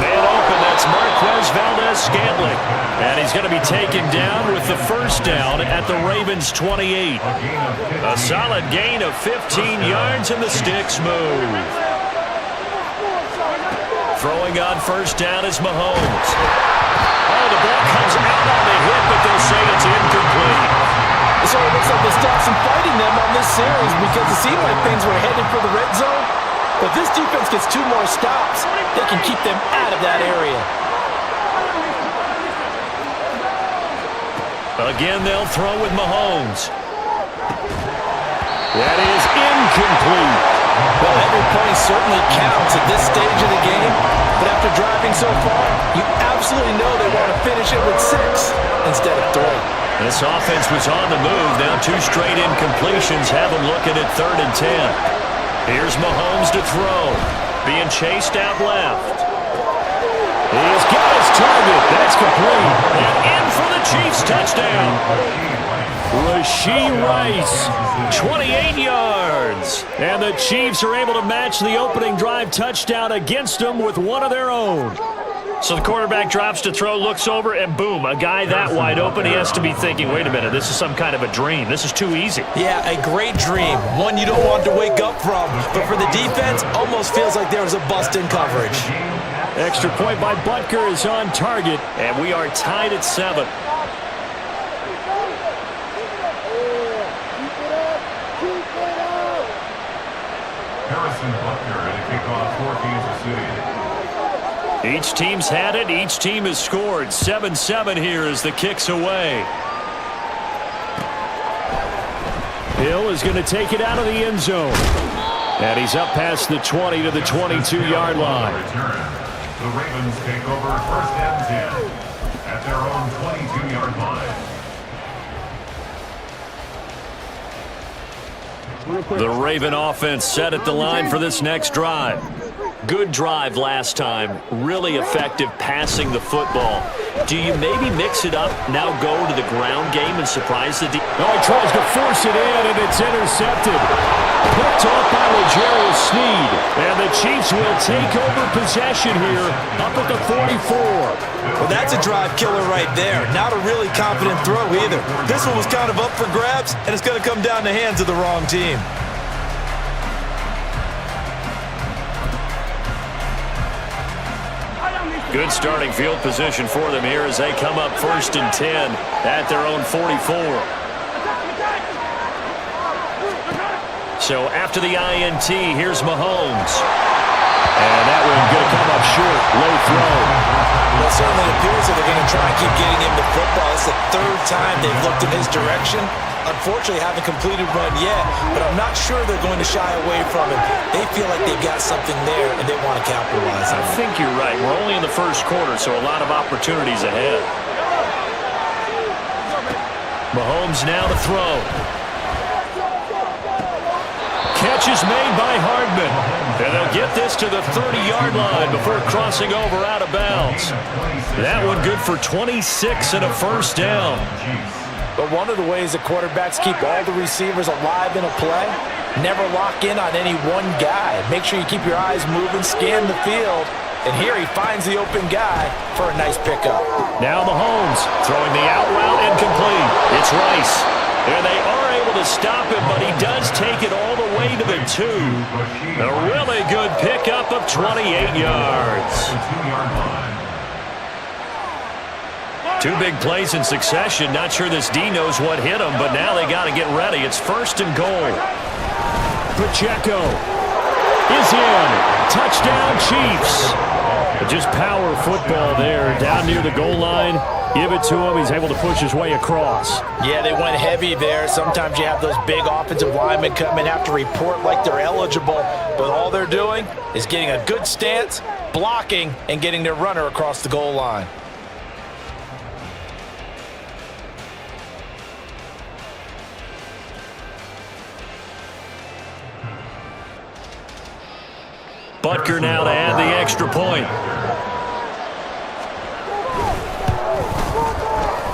Man open, that's Marquez Valdez-Scantling. And he's going to be taken down with the first down at the Ravens' 28. A solid gain of 15 yards, and the sticks move. Throwing on first down is Mahomes. Oh, the ball comes out on the hit, but they'll say it's incomplete. So it looks like there's still some fighting them on this series because it seemed like things were headed for the red zone. But this defense gets 2 more stops. They can keep them out of that area. Again, they'll throw with Mahomes. That is incomplete. Well, every point certainly counts at this stage of the game. But after driving so far, you absolutely absolutely know they want to finish it with 6 instead of 3. This offense was on the move. Now 2 straight incompletions have them looking at 3rd and 10. Here's Mahomes to throw. Being chased out left. He's got his target. That's complete. And in for the Chiefs touchdown. Rashee Rice, 28 yards. And the Chiefs are able to match the opening drive touchdown against them with one of their own. So the quarterback drops to throw, looks over, and boom, a guy that wide open, he has to be thinking, wait a minute, this is some kind of a dream. This is too easy. Yeah, a great dream. One you don't want to wake up from. But for the defense, almost feels like there was a bust in coverage. Extra point by Butker is on target, and we are tied at 7. Harrison Butker at a kickoff for Kansas City. Each team's had it. Each team has scored. 7-7 here as the kick's away. Hill is going to take it out of the end zone. And he's up past the 20 to the 22-yard line. The Ravens take over 1st and 10 at their own 22-yard line. The Raven offense set at the line for this next drive. Good drive last time. Really effective passing the football. Do you maybe mix it up, now go to the ground game and surprise the defense? Oh, he tries to force it in, and it's intercepted. Picked off by L'Jarius Sneed. And the Chiefs will take over possession here up at the 44. Well, that's a drive killer right there. Not a really confident throw either. This one was kind of up for grabs, and it's going to come down the hands of the wrong team. Good starting field position for them here as they come up 1st and 10 at their own 44. So after the INT, here's Mahomes. And that one going to come up short. Low throw. Well, it certainly appears that they're going to try and keep getting him the football. It's the 3rd time they've looked in his direction. Unfortunately, haven't completed one yet, but I'm not sure they're going to shy away from him. They feel like they've got something there, and they want to capitalize on it. I think you're right. We're only in the 1st quarter, so a lot of opportunities ahead. Mahomes now to throw. Catch is made by Hardman. And they'll get this to the 30-yard line before crossing over out of bounds. That one good for 26 and a 1st down. But one of the ways that quarterbacks keep all the receivers alive in a play, never lock in on any one guy. Make sure you keep your eyes moving, scan the field, and here he finds the open guy for a nice pickup. Now Mahomes throwing the out route incomplete. It's Rice. And they are able to stop him, but he does take it all the way to the 2. A really good pickup of 28 yards. 2-yard line. 2 big plays in succession. Not sure this D knows what hit him, but now they got to get ready. It's 1st and goal. Pacheco is in. Touchdown, Chiefs. Just power football there down near the goal line. Give it to him. He's able to push his way across. Yeah, they went heavy there. Sometimes you have those big offensive linemen come and have to report like they're eligible, but all they're doing is getting a good stance, blocking, and getting their runner across the goal line. Butker now to add the extra point.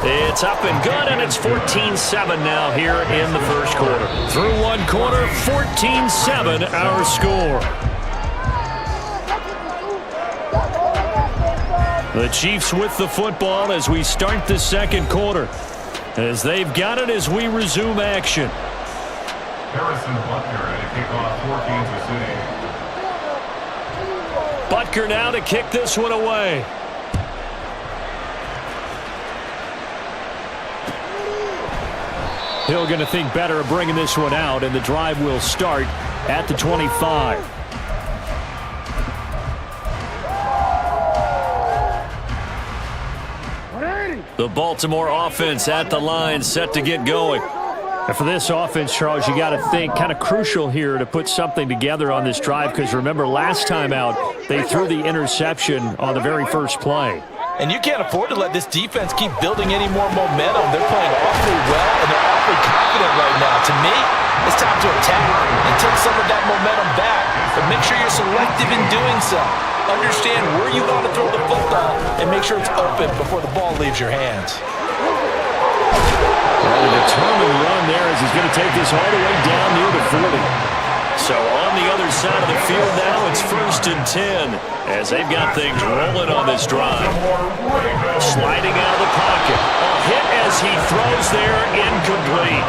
It's up and good, and it's 14-7 now here in the 1st quarter. Through 1 quarter, 14-7 our score. The Chiefs with the football as we start the 2nd quarter. As they've got it as we resume action. Harrison Butker at a kickoff for Kansas City. Butker now to kick this one away. Hill going to think better of bringing this one out, and the drive will start at the 25. The Baltimore offense at the line, set to get going. And for this offense, Charles, you got to think kind of crucial here to put something together on this drive, because remember last time out, they threw the interception on the very first play. And you can't afford to let this defense keep building any more momentum. They're playing awfully well, and they're awfully confident right now. To me, it's time to attack and take some of that momentum back. But make sure you're selective in doing so. Understand where you want to throw the football and make sure it's open before the ball leaves your hands. Well, a determined run there as he's going to take this all the way down near the 40. So on the other side of the field now, it's 1st and 10 as they've got things rolling on this drive. Sliding out of the pocket. A hit as he throws there, incomplete.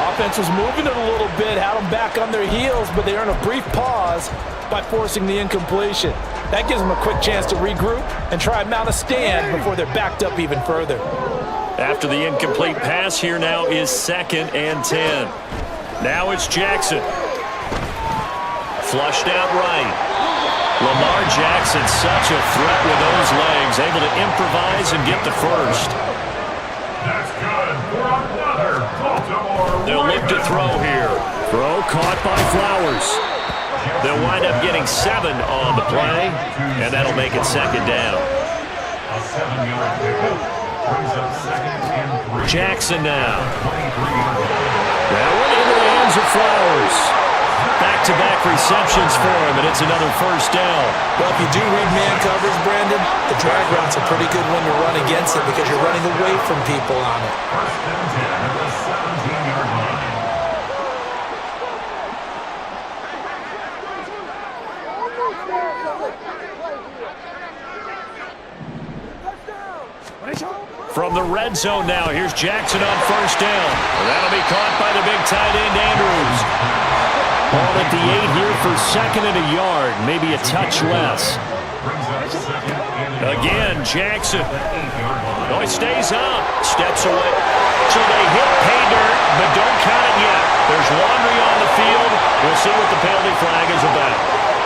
Offense was moving it a little bit, had them back on their heels, but they earn a brief pause by forcing the incompletion. That gives them a quick chance to regroup and try and mount a stand before they're backed up even further. After the incomplete pass, here now is 2nd and 10. Now it's Jackson. Flushed out right. Lamar Jackson, such a threat with those legs, able to improvise and get the first. That's good for another Baltimore. They'll look to throw here. Throw caught by Flowers. They'll wind up getting 7 on the play, and that'll make it 2nd down. A 7-yard pickup brings up 2nd and 3. Jackson now. That went into the hands of Flowers. Back-to-back receptions for him, and it's another first down. Well, if you do read man coverage, Brandon, the drag route's a pretty good one to run against it because you're running away from people on it. 1st and 10 at the 17-yard line. From the red zone now, here's Jackson on first down. And that'll be caught by the big tight end, Andrews. Ball at the 8 here for 2nd and a yard, maybe a touch less. Again, Jackson. Oh, he stays up, steps away. So they hit pay dirt, but don't count it yet. There's laundry on the field. We'll see what the penalty flag is about.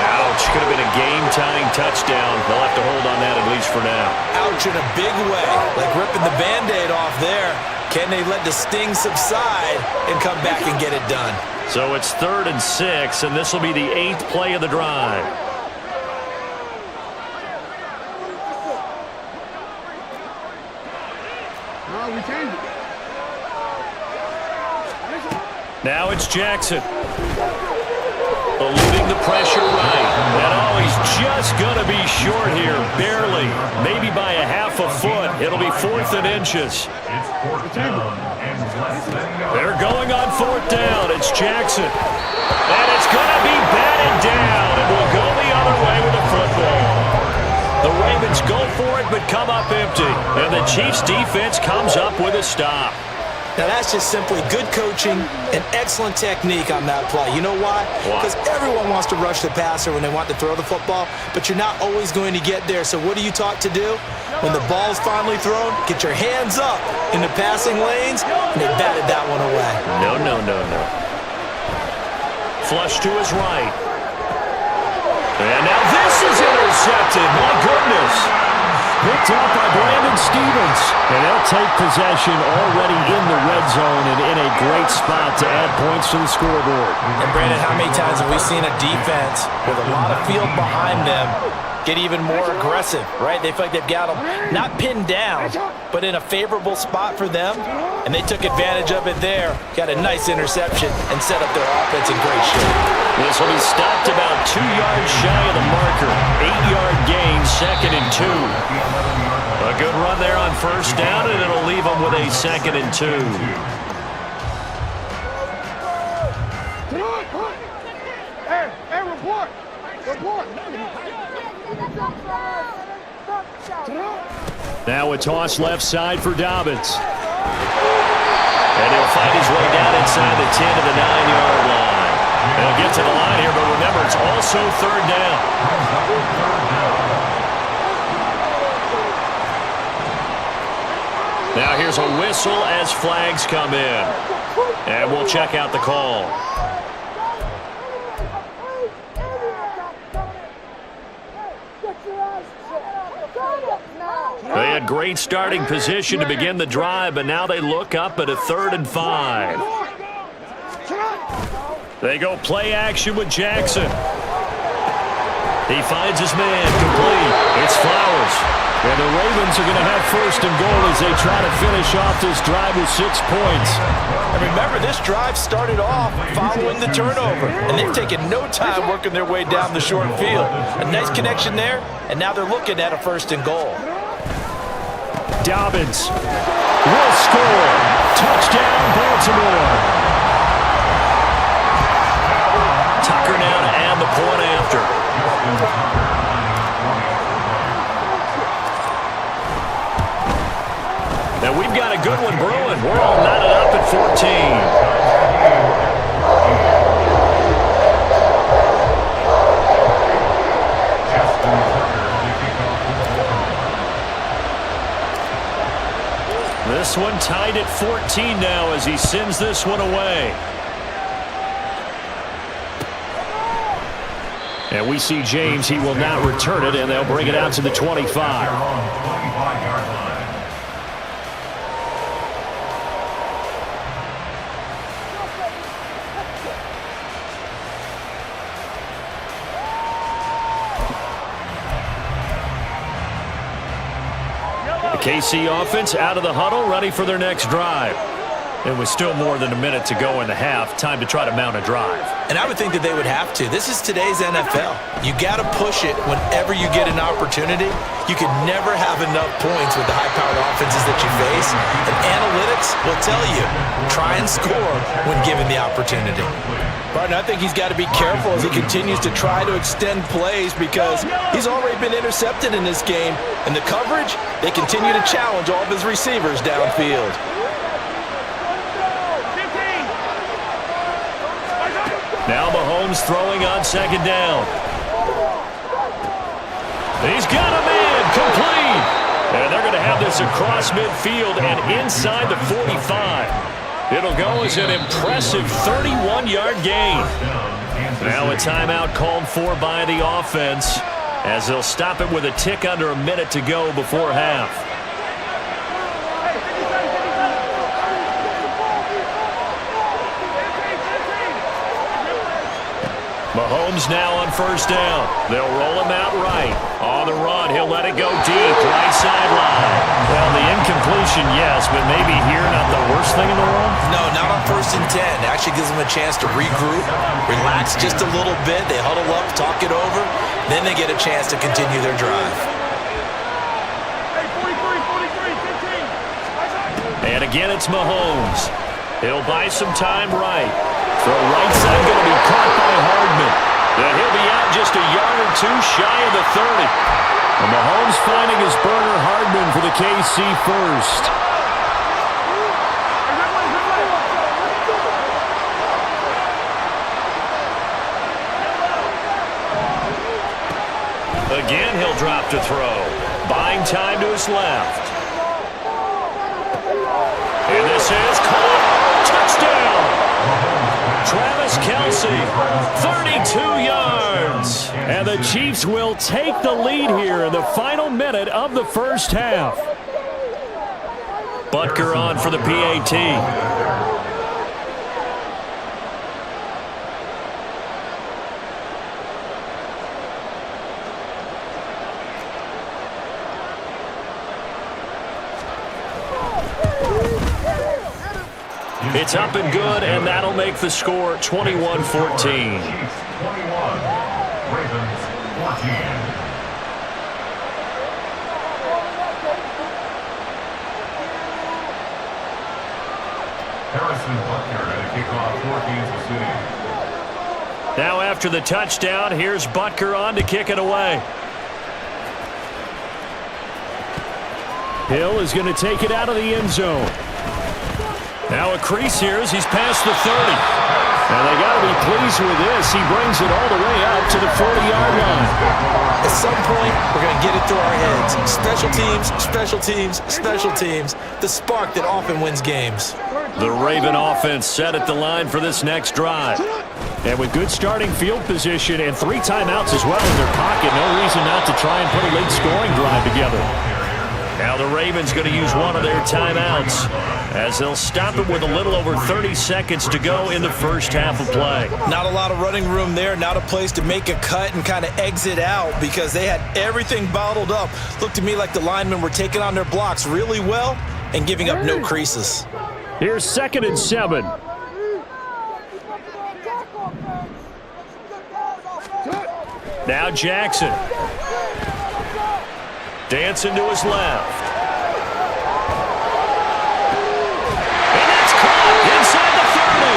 Ouch, could have been a game-tying touchdown. They'll have to hold on that at least for now. Ouch in a big way, like ripping the Band-Aid off there. Can they let the sting subside and come back and get it done? So it's 3rd and 6, and this will be the 8th play of the drive. Now it's Jackson. Eluding the pressure right. And oh, he's just going to be short here, barely. Maybe by a half a foot. It'll be 4th and inches. It's 4th down and less than a yard. They're going on 4th down. It's Jackson. And it's going to be batted down. And will go the other way with the football. The Ravens go for it but come up empty. And the Chiefs defense comes up with a stop. Now, that's just simply good coaching and excellent technique on that play. You know why? Because everyone wants to rush the passer when they want to throw the football, but you're not always going to get there. So what are you taught to do? When the ball's finally thrown, get your hands up in the passing lanes, and they batted that one away. No. Flush to his right. And now this is intercepted. My goodness. Picked up by Brandon Stevens. And they'll take possession already in the red zone and in a great spot to add points to the scoreboard. And Brandon, how many times have we seen a defense with a lot of field behind them get even more aggressive, right? They feel like they've got them not pinned down, but in a favorable spot for them, and they took advantage of it there. Got a nice interception and set up their offense in great shape. This will be stopped about 2 yards shy of the marker. 8-yard gain, 2nd and 2. A good run there on first down, and it'll leave them with a 2nd and 2. Hey, report! Now a toss left side for Dobbins. And he'll find his way down inside the 10 to the 9-yard line. He'll get to the line here, but remember, it's also 3rd down. Now here's a whistle as flags come in. And we'll check out the call. They had great starting position to begin the drive, but now they look up at a 3rd and 5. They go play action with Jackson. He finds his man, complete. It's Flowers. And the Ravens are going to have first and goal as they try to finish off this drive with 6 points. And remember, this drive started off following the turnover, and they've taken no time working their way down the short field. A nice connection there, and now they're looking at a first and goal. Dobbins will score. Touchdown, Baltimore. Tucker now to add the point after. Now we've got a good one brewing. We're all knotted up at 14. This one tied at 14 now as he sends this one away. And we see James. He will not return it, and they'll bring it out to the 25. KC offense out of the huddle, ready for their next drive. It was still more than a minute to go in the half. Time to try to mount a drive. And I would think that they would have to. This is today's NFL. You got to push it whenever you get an opportunity. You can never have enough points with the high-powered offenses that you face. And analytics will tell you, try and score when given the opportunity. But I think he's got to be careful as he continues to try to extend plays because he's already been intercepted in this game. And the coverage, they continue to challenge all of his receivers downfield. Now Mahomes throwing on second down. He's got a man, complete. And they're going to have this across midfield and inside the 45. It'll go as an impressive 31-yard gain. Now a timeout called for by the offense as they'll stop it with a tick under a minute to go before half. Mahomes now on first down. They'll roll him out right. On the run, he'll let it go deep, right sideline. Well, the incompletion, yes, but maybe here not the worst thing in the world? No, not on 1st and 10. It actually gives them a chance to regroup, relax just a little bit. They huddle up, talk it over. Then they get a chance to continue their drive. And again, it's Mahomes. He'll buy some time right. Throw right side going to be caught by Hardman. And he'll be out just a yard or two shy of the 30. And Mahomes finding his burner, Hardman, for the KC first. Again, he'll drop to throw. Buying time to his left. And this is caught. Touchdown. Travis Kelce, 32 yards. And the Chiefs will take the lead here in the final minute of the first half. Butker on for the PAT. It's up and good, and that'll make the score 21-14. Chiefs 21, Ravens 14. Harrison Butker at a kickoff for Kansas City. Now after the touchdown, here's Butker on to kick it away. Hill is going to take it out of the end zone. Now a crease here as he's past the 30. And they got to be pleased with this. He brings it all the way out to the 40-yard line. At some point, we're going to get it through our heads. Special teams, special teams, special teams. The spark that often wins games. The Raven offense set at the line for this next drive. And with good starting field position and 3 timeouts as well in their pocket, no reason not to try and put a late scoring drive together. Now the Ravens going to use one of their timeouts as they'll stop it with a little over 30 seconds to go in the first half of play. Not a lot of running room there, not a place to make a cut and kind of exit out because they had everything bottled up. Looked to me like the linemen were taking on their blocks really well and giving up no creases. Here's 2nd and 7. Now Jackson. Dancing to his left. And that's caught inside the 30.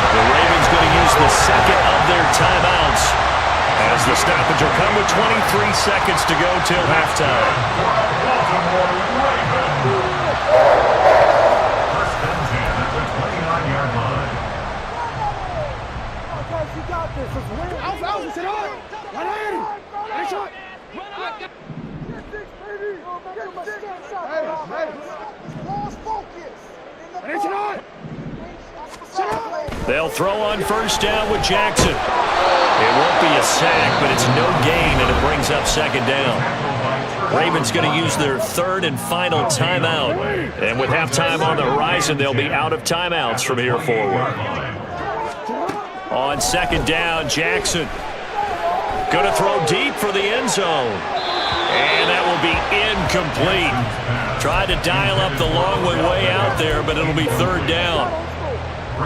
The Ravens going to use the second of their timeouts as the stoppage will come with 23 seconds to go till halftime. First and 10 at the 29-yard line. Guys, you got this. Let's win. Out, sit on. 180. Shot. They'll throw on first down with Jackson. It won't be a sack, but it's no gain, and it brings up 2nd down. Ravens going to use their 3rd and final timeout. And with halftime on the horizon, they'll be out of timeouts from here forward. On 2nd down, Jackson going to throw deep for the end zone. And that will be incomplete. Tried to dial up the long way out there, but it'll be 3rd down.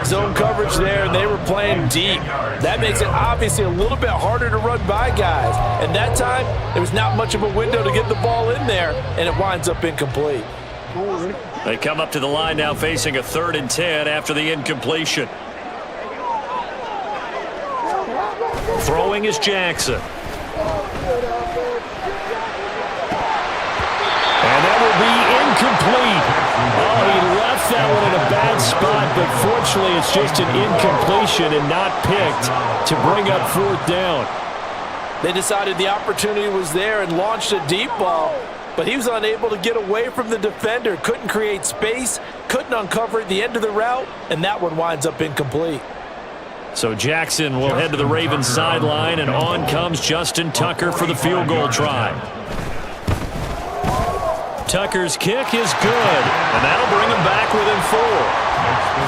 Zone coverage there, and they were playing deep. That makes it obviously a little bit harder to run by guys. And that time, there was not much of a window to get the ball in there, and it winds up incomplete. They come up to the line now facing a 3rd and 10 after the incompletion. Throwing is Jackson. And that will be incomplete. Oh, he left that one in a bad spot, but fortunately it's just an incompletion and not picked to bring up 4th down. They decided the opportunity was there and launched a deep ball, but he was unable to get away from the defender, couldn't create space, couldn't uncover at the end of the route, and that one winds up incomplete. So Jackson will head to the Ravens sideline, and on comes Justin Tucker for the field goal try. Tucker's kick is good, and that'll bring him back within 4.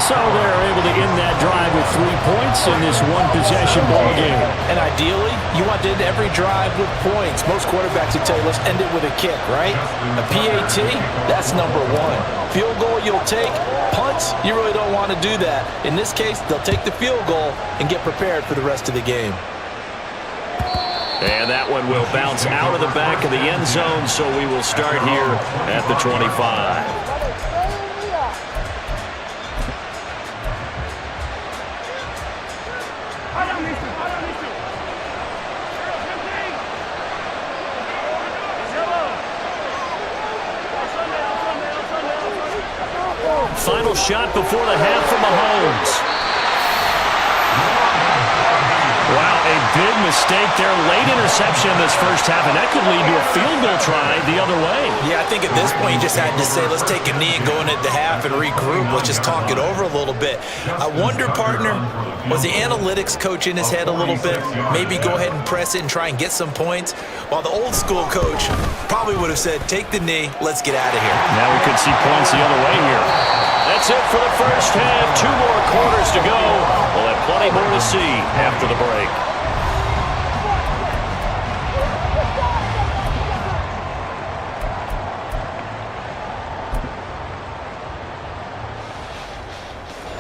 So they're able to end that drive with 3 points in this one-possession ball game. And ideally, you want to end every drive with points. Most quarterbacks would tell you, let's end it with a kick, right? A PAT, that's number 1. Field goal you'll take. Punts, you really don't want to do that. In this case, they'll take the field goal and get prepared for the rest of the game. And that one will bounce out of the back of the end zone, so we will start here at the 25. Final shot before the half from Mahomes. Wow, a big mistake there. Late interception in this first half, and that could lead to a field goal try the other way. Yeah, I think at this point you just had to say, let's take a knee and go into the half and regroup. Let's just talk it over a little bit. I wonder, partner, was the analytics coach in his head a little bit? Maybe go ahead and press it and try and get some points? While the old school coach probably would have said, take the knee, let's get out of here. Now we could see points the other way here. That's it for the first half. 2 more quarters to go. We'll have plenty more to see after the break.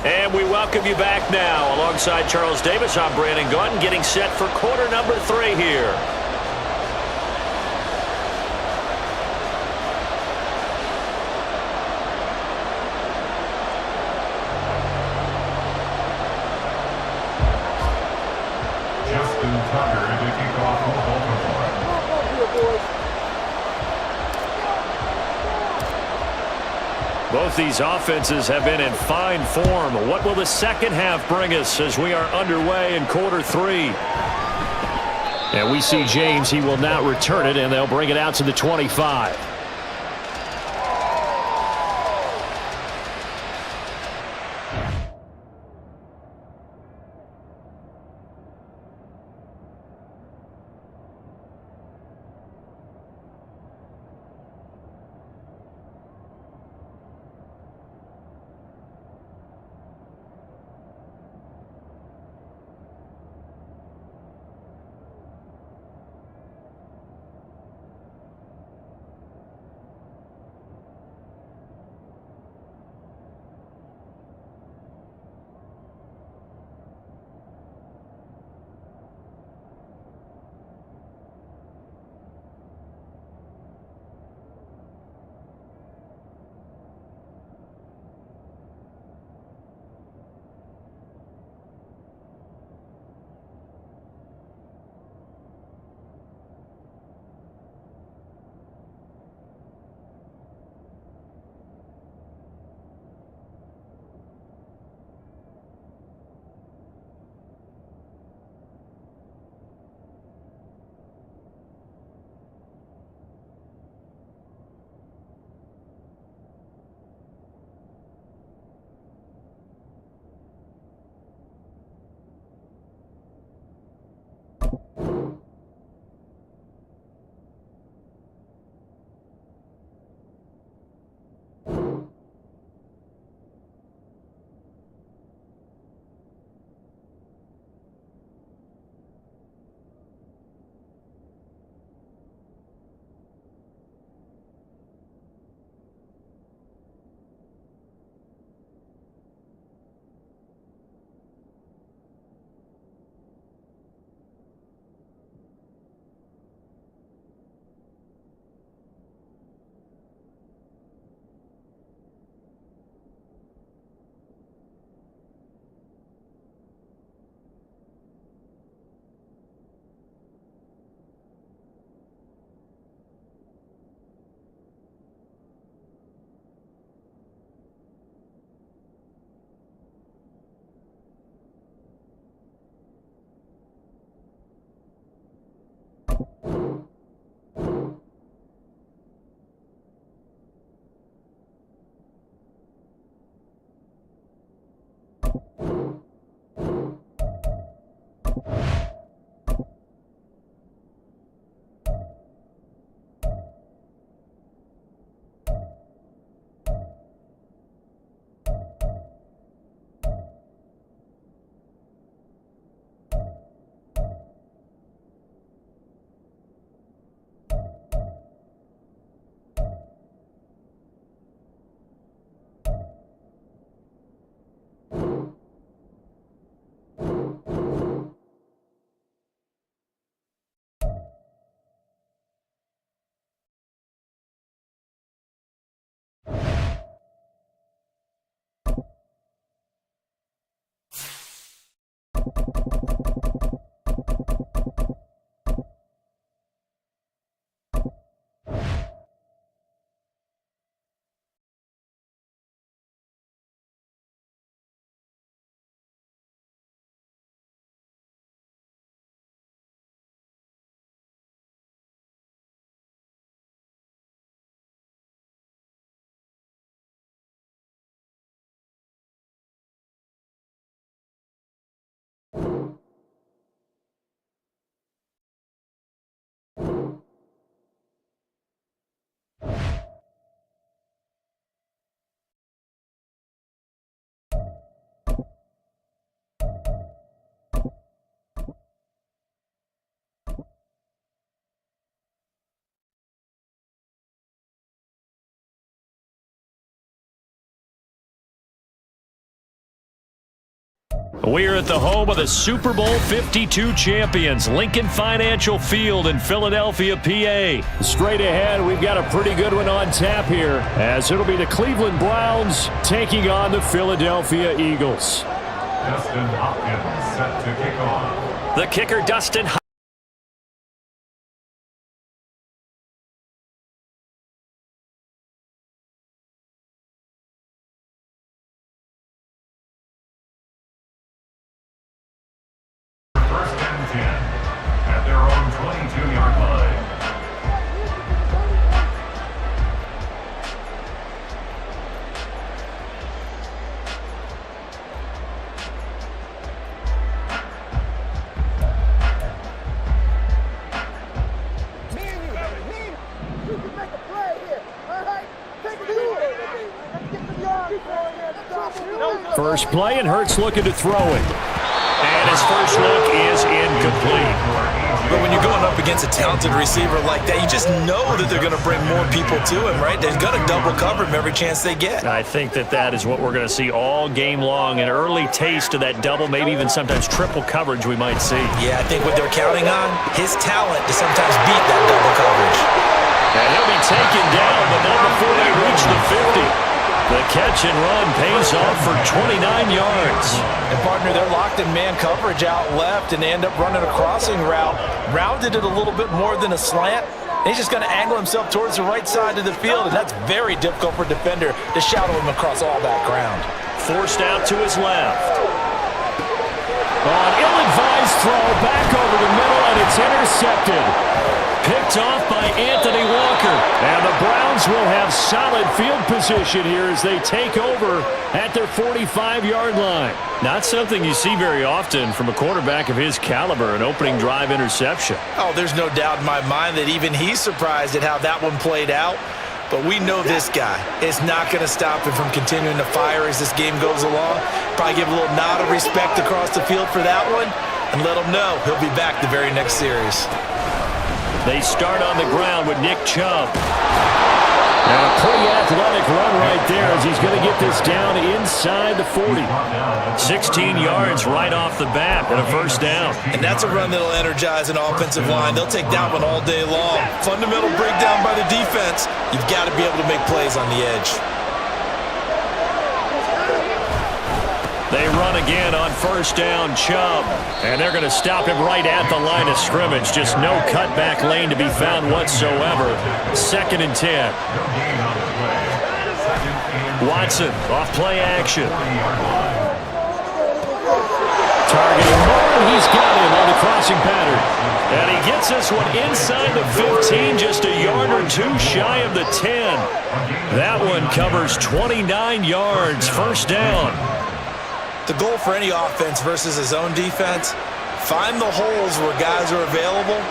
And we welcome you back now. Alongside Charles Davis, I'm Brandon Gunn, getting set for quarter number 3 here. Justin Tucker to kick off for Baltimore. Both these offenses have been in fine form. What will the second half bring us as we are underway in quarter 3? And we see James. He will not return it, and they'll bring it out to the 25. We're at the home of the Super Bowl 52 champions, Lincoln Financial Field in Philadelphia, PA. Straight ahead, we've got a pretty good one on tap here, as it'll be the Cleveland Browns taking on the Philadelphia Eagles. Dustin Hopkins set to kick off. The kicker, Dustin Hopkins. At their own 22-yard line. You can make a play here. All right? Take it to it. Let's get the yard before he First play, and Hurts looking to throw it. And his first look is incomplete. But when you're going up against a talented receiver like that, you just know that they're going to bring more people to him, right? They're going to double cover him every chance they get. I think that is what we're going to see all game long, an early taste of that double, maybe even sometimes triple coverage we might see. Yeah, I think what they're counting on, his talent to sometimes beat that double coverage. And he'll be taken down, but not before they reach the 50. The catch and run pays off for 29 yards. And partner, they're locked in man coverage out left, and they end up running a crossing route. Rounded it a little bit more than a slant. And he's just going to angle himself towards the right side of the field, and that's very difficult for a defender to shadow him across all that ground. Forced out to his left. On ill-advised throw, back over the middle, and it's intercepted. Picked off by Anthony Walker. kicker. And the Browns will have solid field position here as they take over at their 45-yard line. Not something you see very often from a quarterback of his caliber, an opening drive interception. Oh, there's no doubt in my mind that even he's surprised at how that one played out. But we know this guy is not going to stop him from continuing to fire as this game goes along. Probably give a little nod of respect across the field for that one and let him know he'll be back the very next series. They start on the ground with Nick Chubb. And a pretty athletic run right there as he's going to get this down inside the 40. 16 yards right off the bat and a first down. And that's a run that'll energize an offensive line. They'll take that one all day long. Fundamental breakdown by the defense. You've got to be able to make plays on the edge. They run again on first down, Chubb. And they're going to stop him right at the line of scrimmage. Just no cutback lane to be found whatsoever. 2nd and 10. Watson off play action. Targeting Moore. He's got him on the crossing pattern. And he gets this one inside the 15, just a yard or two shy of the 10. That one covers 29 yards, first down. The goal for any offense versus his own defense, find the holes where guys are available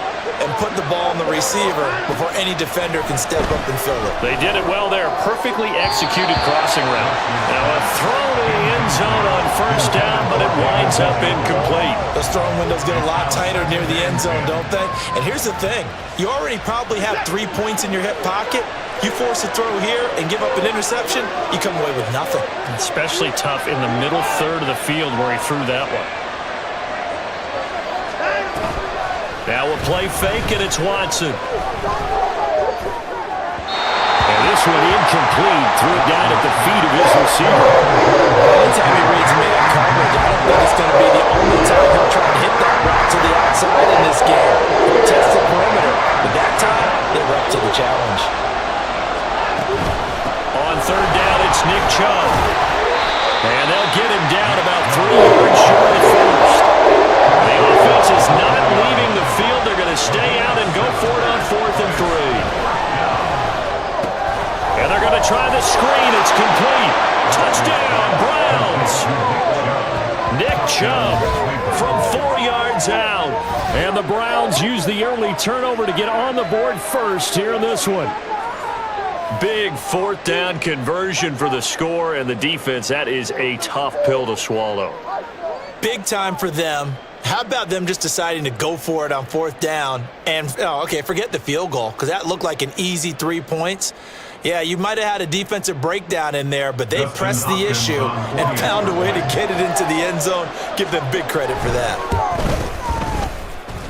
and put the ball on the receiver before any defender can step up and fill it. They did it well there. Perfectly executed crossing route. Now a throw to the end zone on first down, but it winds up incomplete. Those throwing windows get a lot tighter near the end zone, don't they? And here's the thing. You already probably have 3 points in your hip pocket. You force a throw here and give up an interception, you come away with nothing. Especially tough in the middle third of the field where he threw that one. Now a play fake, and it's Watson. And this one incomplete. Threw it down at the feet of his receiver. Anytime he reads man coverage, I don't think it's going to be the only time he'll try to hit that route to the outside in this game. He'll test the perimeter, but that time, they were up to the challenge. On third down, it's Nick Chubb. And they'll get him down about 3 yards short at first. The offense is not leaving the field. They're going to stay out and go for it on 4th and 3. And they're going to try the screen. It's complete. Touchdown, Browns. Nick Chubb from 4 yards out. And the Browns use the early turnover to get on the board first here in this one. Big 4th down conversion for the score, and the defense, that is a tough pill to swallow. Big time for them. How about them just deciding to go for it on 4th down? And, forget the field goal, because that looked like an easy 3 points. Yeah, you might have had a defensive breakdown in there, but they pressed the issue and found a way to get it into the end zone. Give them big credit for that.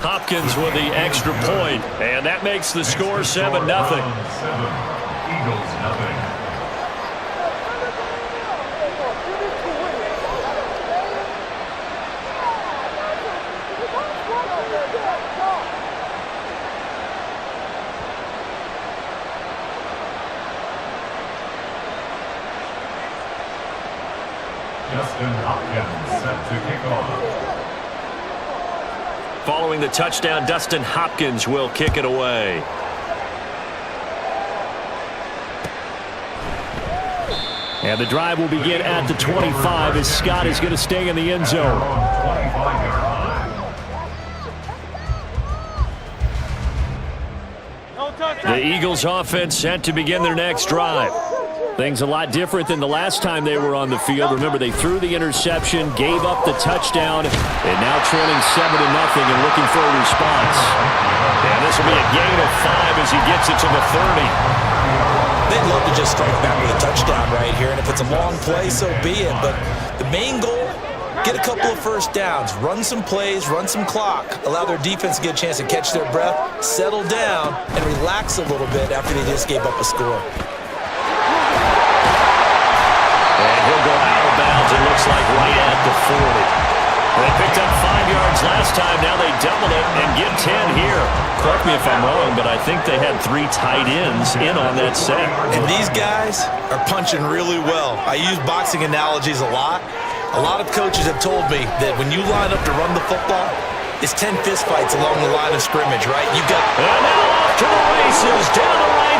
Hopkins with the extra point, and that makes the score 7-0. Eagles nothing. Justin Hopkins set to kick off. Following the touchdown, Dustin Hopkins will kick it away. And the drive will begin at the 25 as Scott is going to stay in the end zone. The Eagles offense set to begin their next drive. Things a lot different than the last time they were on the field. Remember, they threw the interception, gave up the touchdown, and now trailing 7-0 and looking for a response. And this will be a gain of 5 as he gets it to the 30. They'd love to just strike back with a touchdown right here, and if it's a long play, so be it. But the main goal, get a couple of first downs, run some plays, run some clock, allow their defense to get a chance to catch their breath, settle down, and relax a little bit after they just gave up a score. And he'll go out of bounds, it looks like right at the 40. They picked up 5 yards last time. Now they double it and get 10 here. Correct me if I'm wrong, but I think they had 3 tight ends in on that set. And these guys are punching really well. I use boxing analogies a lot. A lot of coaches have told me that when you line up to run the football, it's 10 fistfights along the line of scrimmage, right? You got... And now off to the races, down the right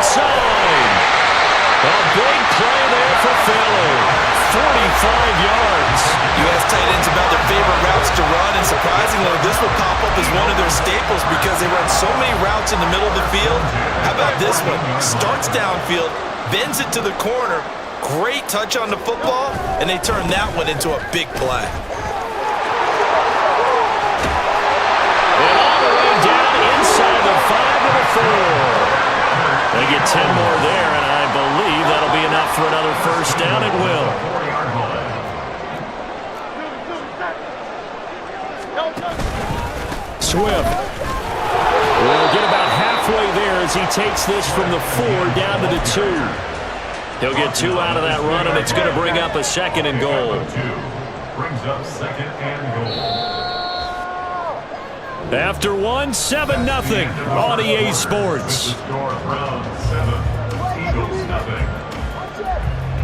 yards. You ask tight ends about their favorite routes to run, and surprisingly, this will pop up as one of their staples because they run so many routes in the middle of the field. How about this one? Starts downfield, bends it to the corner, great touch on the football, and they turn that one into a big play. And all the way down inside the 5 to the 4. They get 10 more there, and I believe that'll be enough for another first down. It will. Swift will get about halfway there as he takes this from the 4 down to the 2. He'll get 2 out of that run, and it's going to bring up a 2nd and goal. Brings up 2nd and goal. After 1, 7-0 on EA Sports.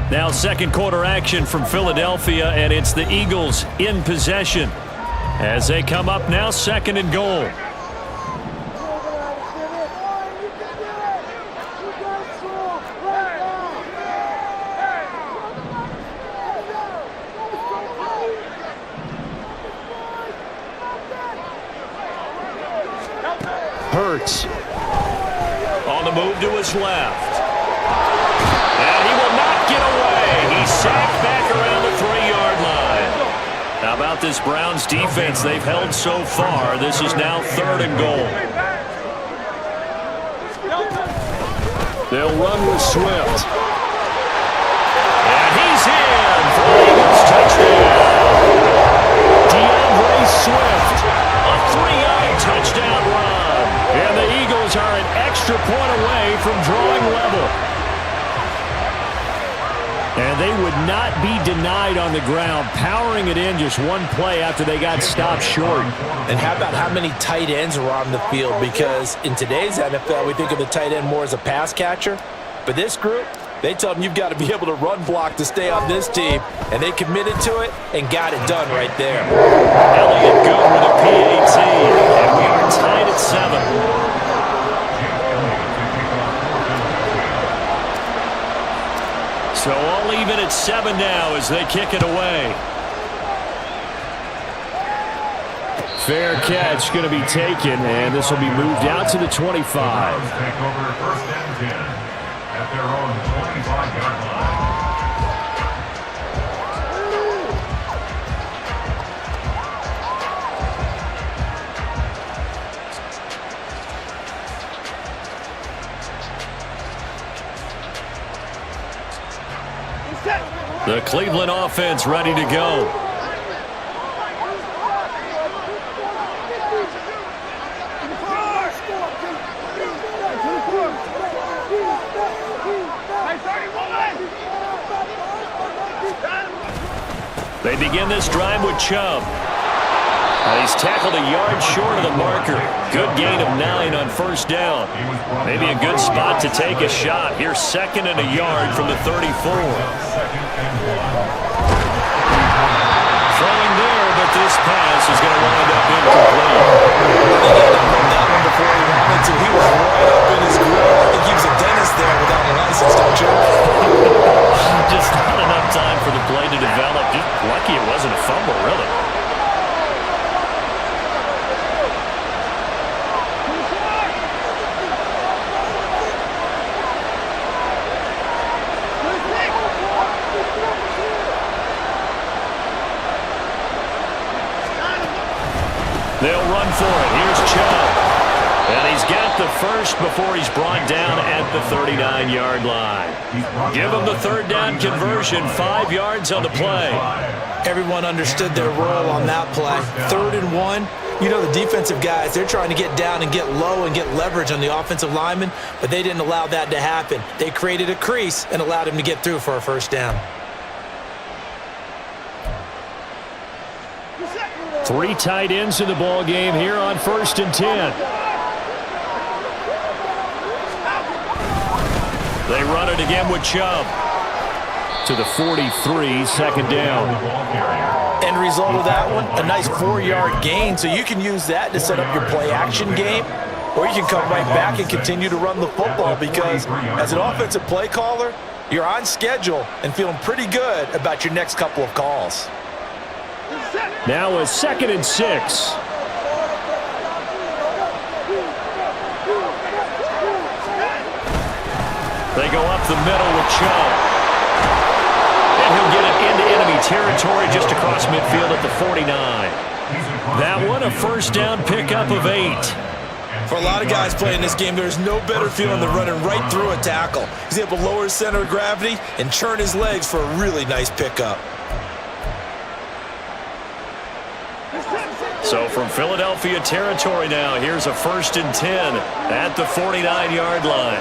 Now second quarter action from Philadelphia, and it's the Eagles in possession as they come up now 2nd and goal. Hurts on the move to his left. And he will not get away. He's sacked back around the 3-yard line. How about this Browns defense? They've held so far. This is now 3rd and goal. They'll run with Swift. And he's in for the Eagles touchdown. DeAndre Swift, a 3-yard touchdown run. And the Eagles are an extra point away from drawing level. And they would not be denied on the ground, powering it in just one play after they got stopped short. And how about how many tight ends are on the field? Because in today's NFL, we think of the tight end more as a pass catcher. But this group, they tell them you've got to be able to run block to stay on this team. And they committed to it and got it done right there. Elliott good with a PAT. And we are tied at 7. So all even at 7 now as they kick it away. Fair catch going to be taken, and this will be moved out to the 25. Take over 1st and 10 at their own 25-yard line. The Cleveland offense ready to go. They begin this drive with Chubb. He's tackled a yard short of the marker. Good gain of 9 on 1st down. Maybe a good spot to take a shot. Here's 2nd and a yard from the 34. Throwing there, but this pass is going to wind up incomplete. That one before he wanted to. He was right up in his grill. I think he was a dentist there without a license, don't you? Just not enough time for the play to develop. Just lucky it wasn't a fumble, really. They'll run for it. Here's Chubb. And he's got the first before he's brought down at the 39-yard line. Give him the 3rd down conversion, 5 yards on the play. Everyone understood their role on that play. 3rd and 1. You know the defensive guys, they're trying to get down and get low and get leverage on the offensive lineman, but they didn't allow that to happen. They created a crease and allowed him to get through for a 1st down. 3 tight ends in the ball game here on 1st and 10. They run it again with Chubb to the 43, 2nd down. End result of that one, a nice 4-yard gain, so you can use that to set up your play-action game, or you can come right back and continue to run the football because as an offensive play caller, You're on schedule and feeling pretty good about your next couple of calls. Now a 2nd and 6. They go up the middle with Chubb. And he'll get it into enemy territory just across midfield at the 49. That one a first down pickup of 8. For a lot of guys playing this game, there's no better feeling than running right through a tackle. He's able to lower his center of gravity and churn his legs for a really nice pickup. So from Philadelphia territory now, here's a 1st and 10 at the 49-yard line.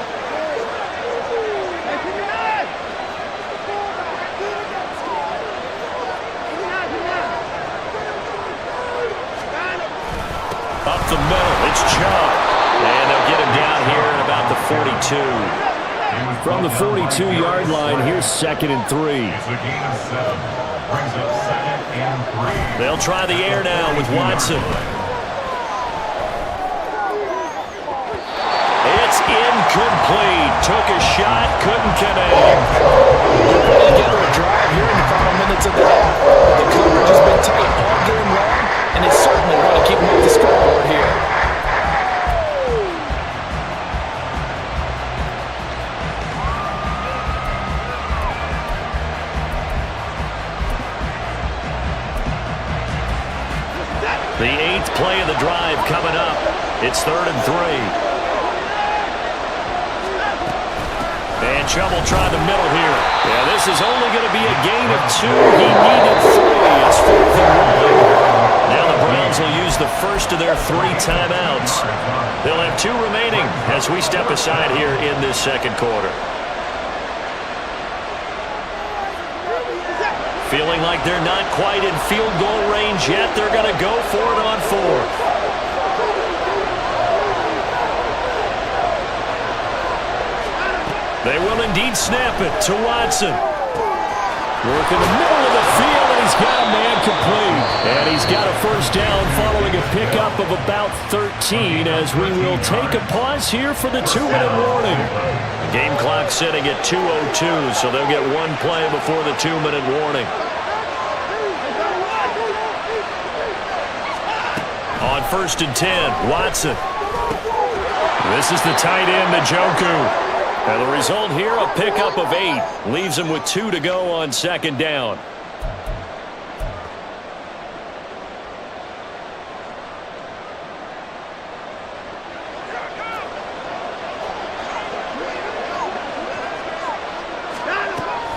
Up the middle, it's Chubb. And they'll get him down here at about the 42. From the 42-yard line, here's 2nd and 3. It's a gain of 7. Brings up 2nd and 3. They'll try the air now with Watson. It's incomplete. Took a shot, couldn't connect. Putting together a drive here in the final minutes of the half. The coverage has been tight all game long, and they certainly want to keep them off the scoreboard here. The 8th play of the drive coming up. It's 3rd and 3. And Chubb will try the middle here. Yeah, this is only going to be a gain of 2. He needed 3. It's 4th and 1. Now the Browns will use the first of their 3 timeouts. They'll have 2 remaining as we step aside here in this 2nd quarter. Feeling like they're not quite in field goal range yet. They're going to go for it on 4th. They will indeed snap it to Watson. Work in the middle of the field, and he's got a man complete. And he's got a first down following a pickup of about 13 as we will take a pause here for the 2-minute warning. Game clock sitting at 2:02, so they'll get 1 play before the 2-minute warning. On 1st and 10, Watson. This is the tight end, Njoku. And the result here, a pickup of 8. Leaves him with 2 to go on 2nd down.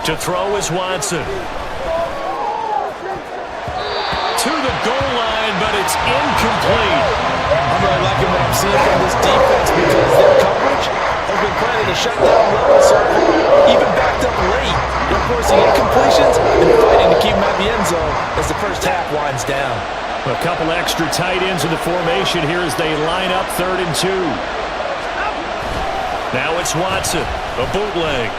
To throw is Watson. To the goal line, but it's incomplete. I'm really liking what I'm seeing from this defense because their coverage has been playing at a shutdown level so far, even backed up late. They're forcing incompletions and fighting to keep them out of the end zone as the first half winds down. A couple extra tight ends in the formation here as they line up 3rd and 2. Now it's Watson, a bootleg.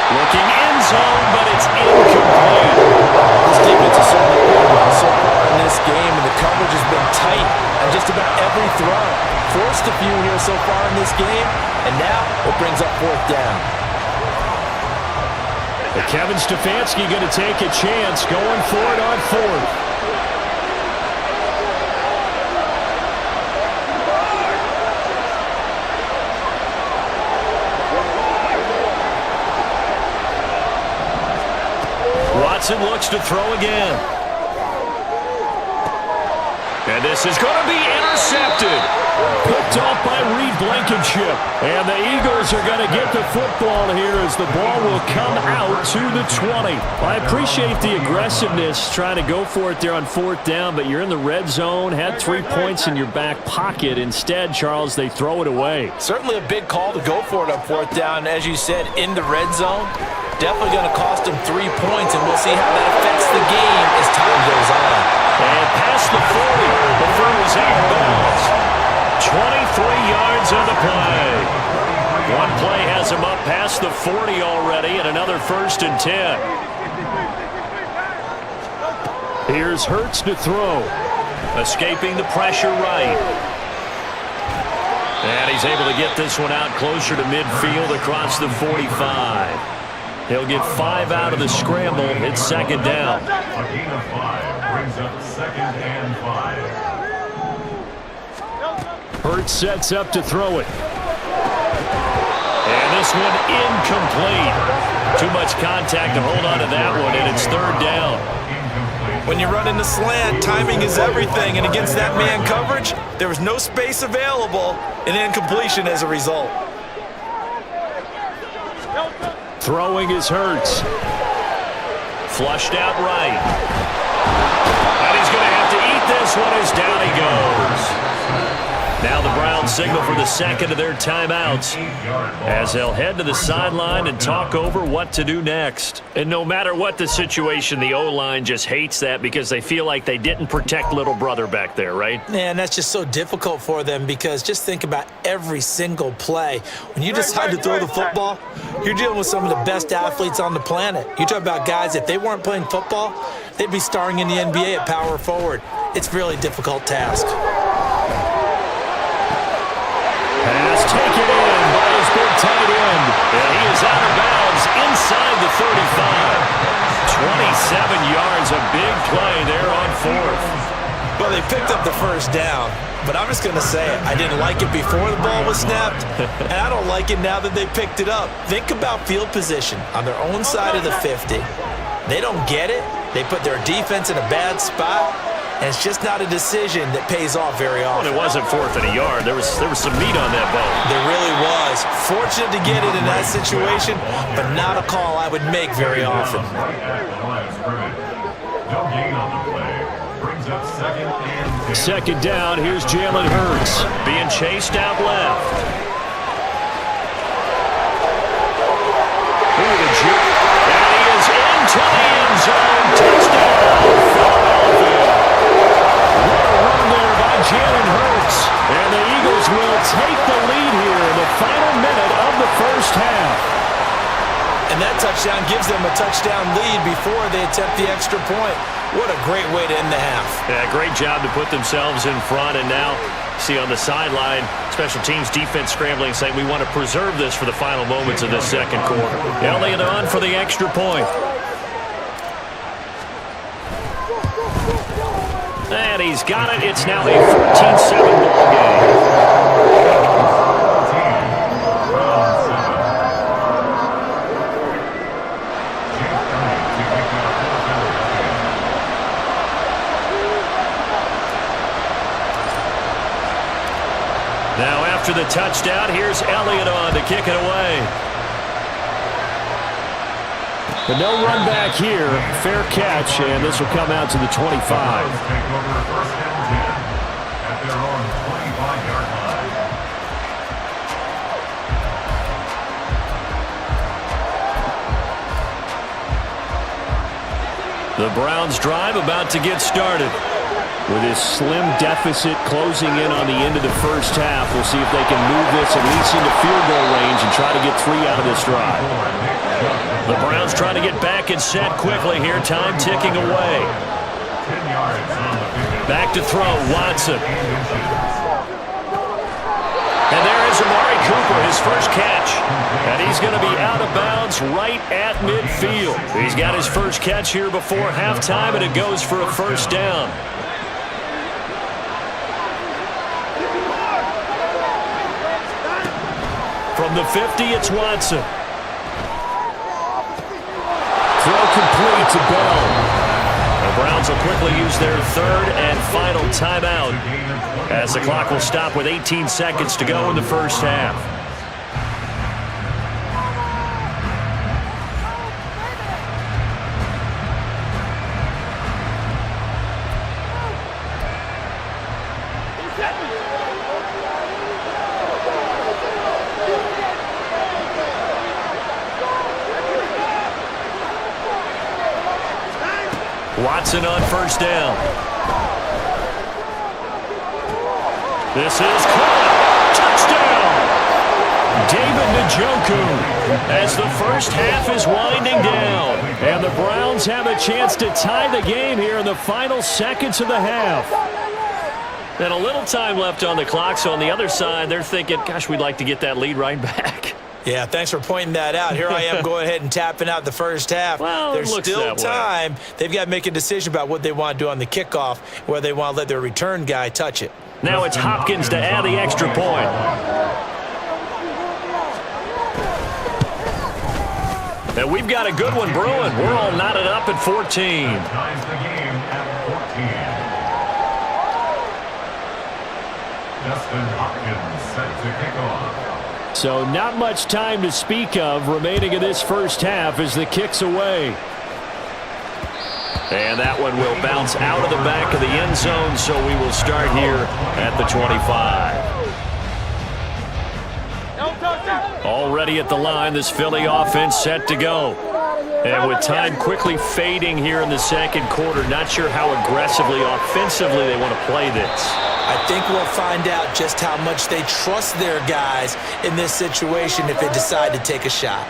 Looking end zone, but it's incomplete. This defense is certainly playing so far in this game, and the coverage has been tight on just about every throw. Forced a few here so far in this game, and now it brings up 4th down. Kevin Stefanski going to take a chance going for it on 4th. Watson looks to throw again. And this is going to be intercepted. Picked off by Reed Blankenship. And the Eagles are going to get the football here as the ball will come out to the 20. I appreciate the aggressiveness trying to go for it there on 4th down, but you're in the red zone, had 3 points in your back pocket. Instead, Charles, they throw it away. Certainly a big call to go for it on 4th down. As you said, in the red zone. Definitely going to cost them 3 points, and we'll see how that affects the game as time goes on. And past the 40, the throw is out of bounds. 23 yards on the play. One play has him up past the 40 already, and another 1st and 10. Here's Hurts to throw. Escaping the pressure right. And he's able to get this one out closer to midfield across the 45. He'll get 5 out of the scramble. It's second down. A gain of 5 brings up 2nd and 5. Hurts sets up to throw it. And this one incomplete. Too much contact to hold on to that one, and it's 3rd down. When you run in the slant, timing is everything, and against that man coverage, there was no space available, and incompletion as a result. Throwing is Hurts. Flushed out right. And he's going to have to eat this one as down he goes. Now the Browns signal for the second of their timeouts as they'll head to the sideline and talk over what to do next. And no matter what the situation, the O-line just hates that because they feel like they didn't protect little brother back there, right? Yeah, and that's just so difficult for them because just think about every single play. When you decide to throw the football, you're dealing with some of the best athletes on the planet. You talk about guys, if they weren't playing football, they'd be starring in the NBA at power forward. It's a really difficult task. Pass taken in by his big tight end. And he is out of bounds inside the 35. 27 yards, a big play there on 4th. Well, they picked up the first down, but I'm just going to say it. I didn't like it before the ball was snapped, and I don't like it now that they picked it up. Think about field position on their own side of the 50. They don't get it. They put their defense in a bad spot. And it's just not a decision that pays off very often. Well, it wasn't 4th and a yard. There was some meat on that ball. There really was. Fortunate to get it in that situation, but not a call I would make very often. No gain on the play. Brings up 2nd and 10. Second down, here's Jalen Hurts. Being chased out left. Ooh, the juke. And he is into the end zone. Touchdown, Philadelphia. Run there by Jalen Hurts. And the Eagles will take the lead here in the final minute of the first half. And that touchdown gives them a touchdown lead before they attempt the extra point. What a great way to end the half. Yeah, great job to put themselves in front. And now, see on the sideline, special teams defense scrambling, saying we want to preserve this for the final moments of this second quarter. Elliott on for the extra point. And he's got it. It's now a 14-7 ball game. Now after the touchdown, here's Elliott on to kick it away. But no run back here. Fair catch, and this will come out to the 25. Take over 1st and 10 at their own 25-yard line. The Browns drive about to get started. With his slim deficit closing in on the end of the first half, we'll see if they can move this at least into field goal range and try to get 3 out of this drive. The Browns trying to get back and set quickly here. Time ticking away. 10 yards on the pickup. Back to throw, Watson. And there is Amari Cooper, his first catch. And he's going to be out of bounds right at midfield. He's got his first catch here before halftime, and it goes for a first down. From the 50, it's Watson. Throw complete to Bell. The Browns will quickly use their 3rd and final timeout as the clock will stop with 18 seconds to go in the first half. Watson on first down. This is caught. Touchdown! David Njoku as the first half is winding down. And the Browns have a chance to tie the game here in the final seconds of the half. And a little time left on the clock, so on the other side, they're thinking, gosh, we'd like to get that lead right back. Yeah, thanks for pointing that out. Here I am going ahead and tapping out the first half. Well, there's still time. Way. They've got to make a decision about what they want to do on the kickoff, whether they want to let their return guy touch it. Now it's Hopkins to add the extra point. And we've got a good one brewing. We're all knotted up at 14. Ties the game at 14. Justin Hopkins set to kick off. So not much time to speak of remaining in this first half as the kick's away. And that one will bounce out of the back of the end zone, so we will start here at the 25. Already at the line, this Philly offense set to go. And with time quickly fading here in the second quarter, not sure how aggressively, offensively they want to play this. I think we'll find out just how much they trust their guys in this situation if they decide to take a shot.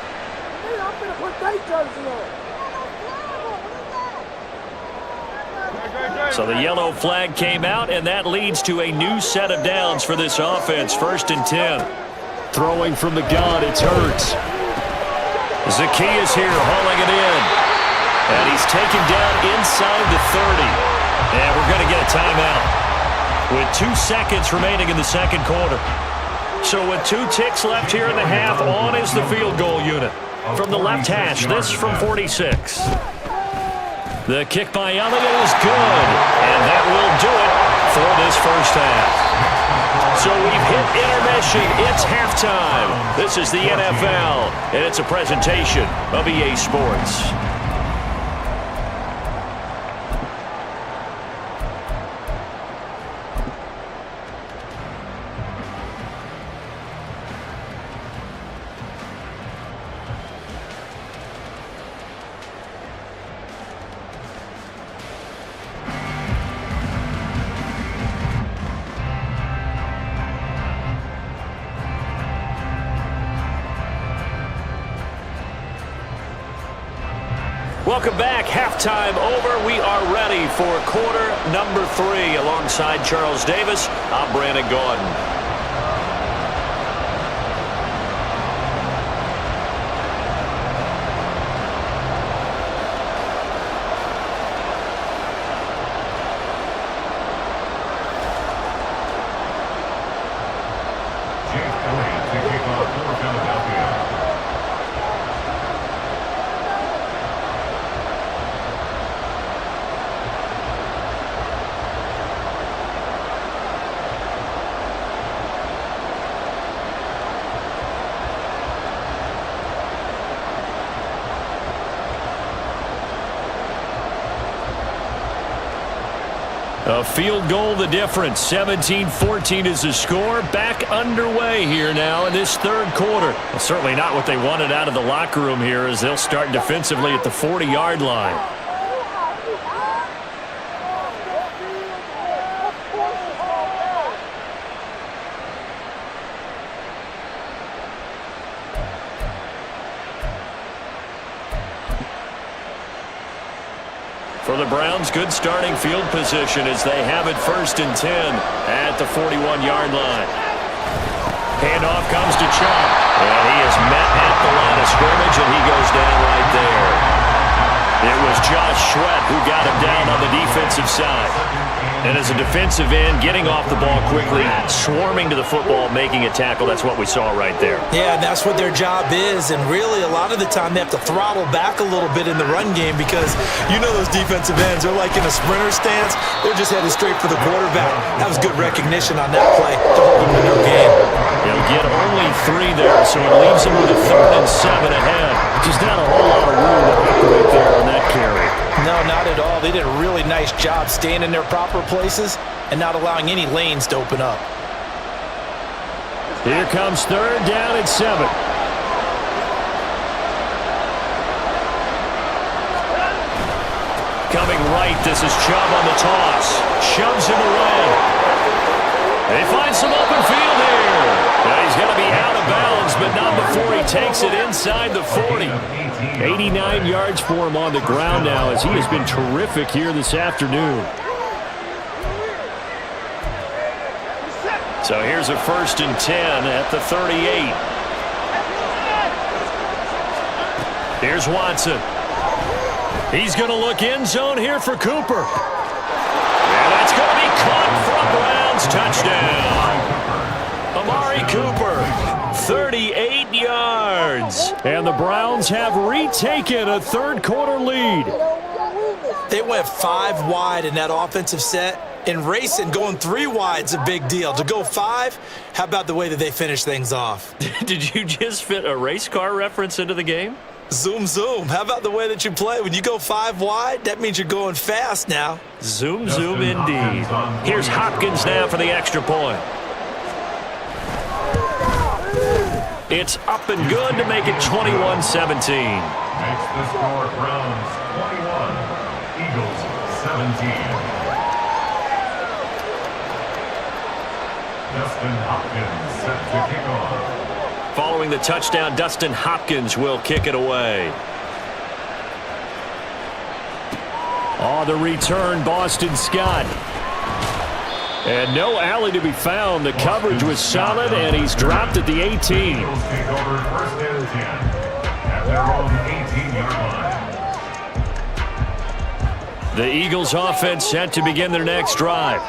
So the yellow flag came out, and that leads to a new set of downs for this offense. 1st and 10. Throwing from the gun, it's Hurts. Zacchaeus here hauling it in. And he's taken down inside the 30. And we're going to get a timeout with 2 seconds remaining in the second quarter. So with 2 ticks left here in the half, on is the field goal unit. From the left hash, this from 46. The kick by Elliott is good. And that will do it for this first half. So we've hit intermission. It's halftime. This is the NFL, and it's a presentation of EA Sports. Welcome back. Halftime over. We are ready for quarter number 3. Alongside Charles Davis, I'm Brandon Gordon. A field goal the difference. 17-14 is the score. Back underway here now in this third quarter. Well, certainly not what they wanted out of the locker room here as they'll start defensively at the 40-yard line. For the Browns, good starting field position as they have it 1st and 10 at the 41-yard line. Handoff comes to Chubb, and he is met at the line of scrimmage, and he goes down right there. It was Josh Sweat who got him down on the defensive side. And as a defensive end, getting off the ball quickly, swarming to the football, making a tackle, that's what we saw right there. Yeah, that's what their job is, and really a lot of the time they have to throttle back a little bit in the run game because you know those defensive ends, they're like in a sprinter stance. They're just headed straight for the quarterback. That was good recognition on that play to hold them to no gain. He'll get only 3 there, so it leaves him with a 3rd and 7 ahead. Just not a whole lot of room to operate there on that carry. No, not at all. They did a really nice job staying in their proper places and not allowing any lanes to open up. Here comes 3rd down and 7. Coming right, this is Chubb on the toss. Shoves him away. They find some open field here. Now he's going to be out of bounds, but not before he takes it inside the 40. 89 yards for him on the ground now as he has been terrific here this afternoon. So here's a 1st and 10 at the 38. Here's Watson. He's going to look end zone here for Cooper. And that's going to be caught for a Browns touchdown. Amari Cooper, 38 yards. And the Browns have retaken a third-quarter lead. They went 5 wide in that offensive set. And racing, going 3 wide's a big deal. To go 5, how about the way that they finish things off? Did you just fit a race car reference into the game? Zoom, zoom. How about the way that you play? When you go 5 wide, that means you're going fast now. Zoom, zoom indeed. Here's Hopkins now for the extra point. It's up and good to make it 21-17. Makes the score Browns 21, Eagles 17. Dustin Hopkins set to kick off. Following the touchdown, Dustin Hopkins will kick it away. On the return, Boston Scott. And no alley to be found. The coverage was solid, and he's dropped at the 18. Eagles take over 1st and 10 at their own 18-yard line. The Eagles offense set to begin their next drive.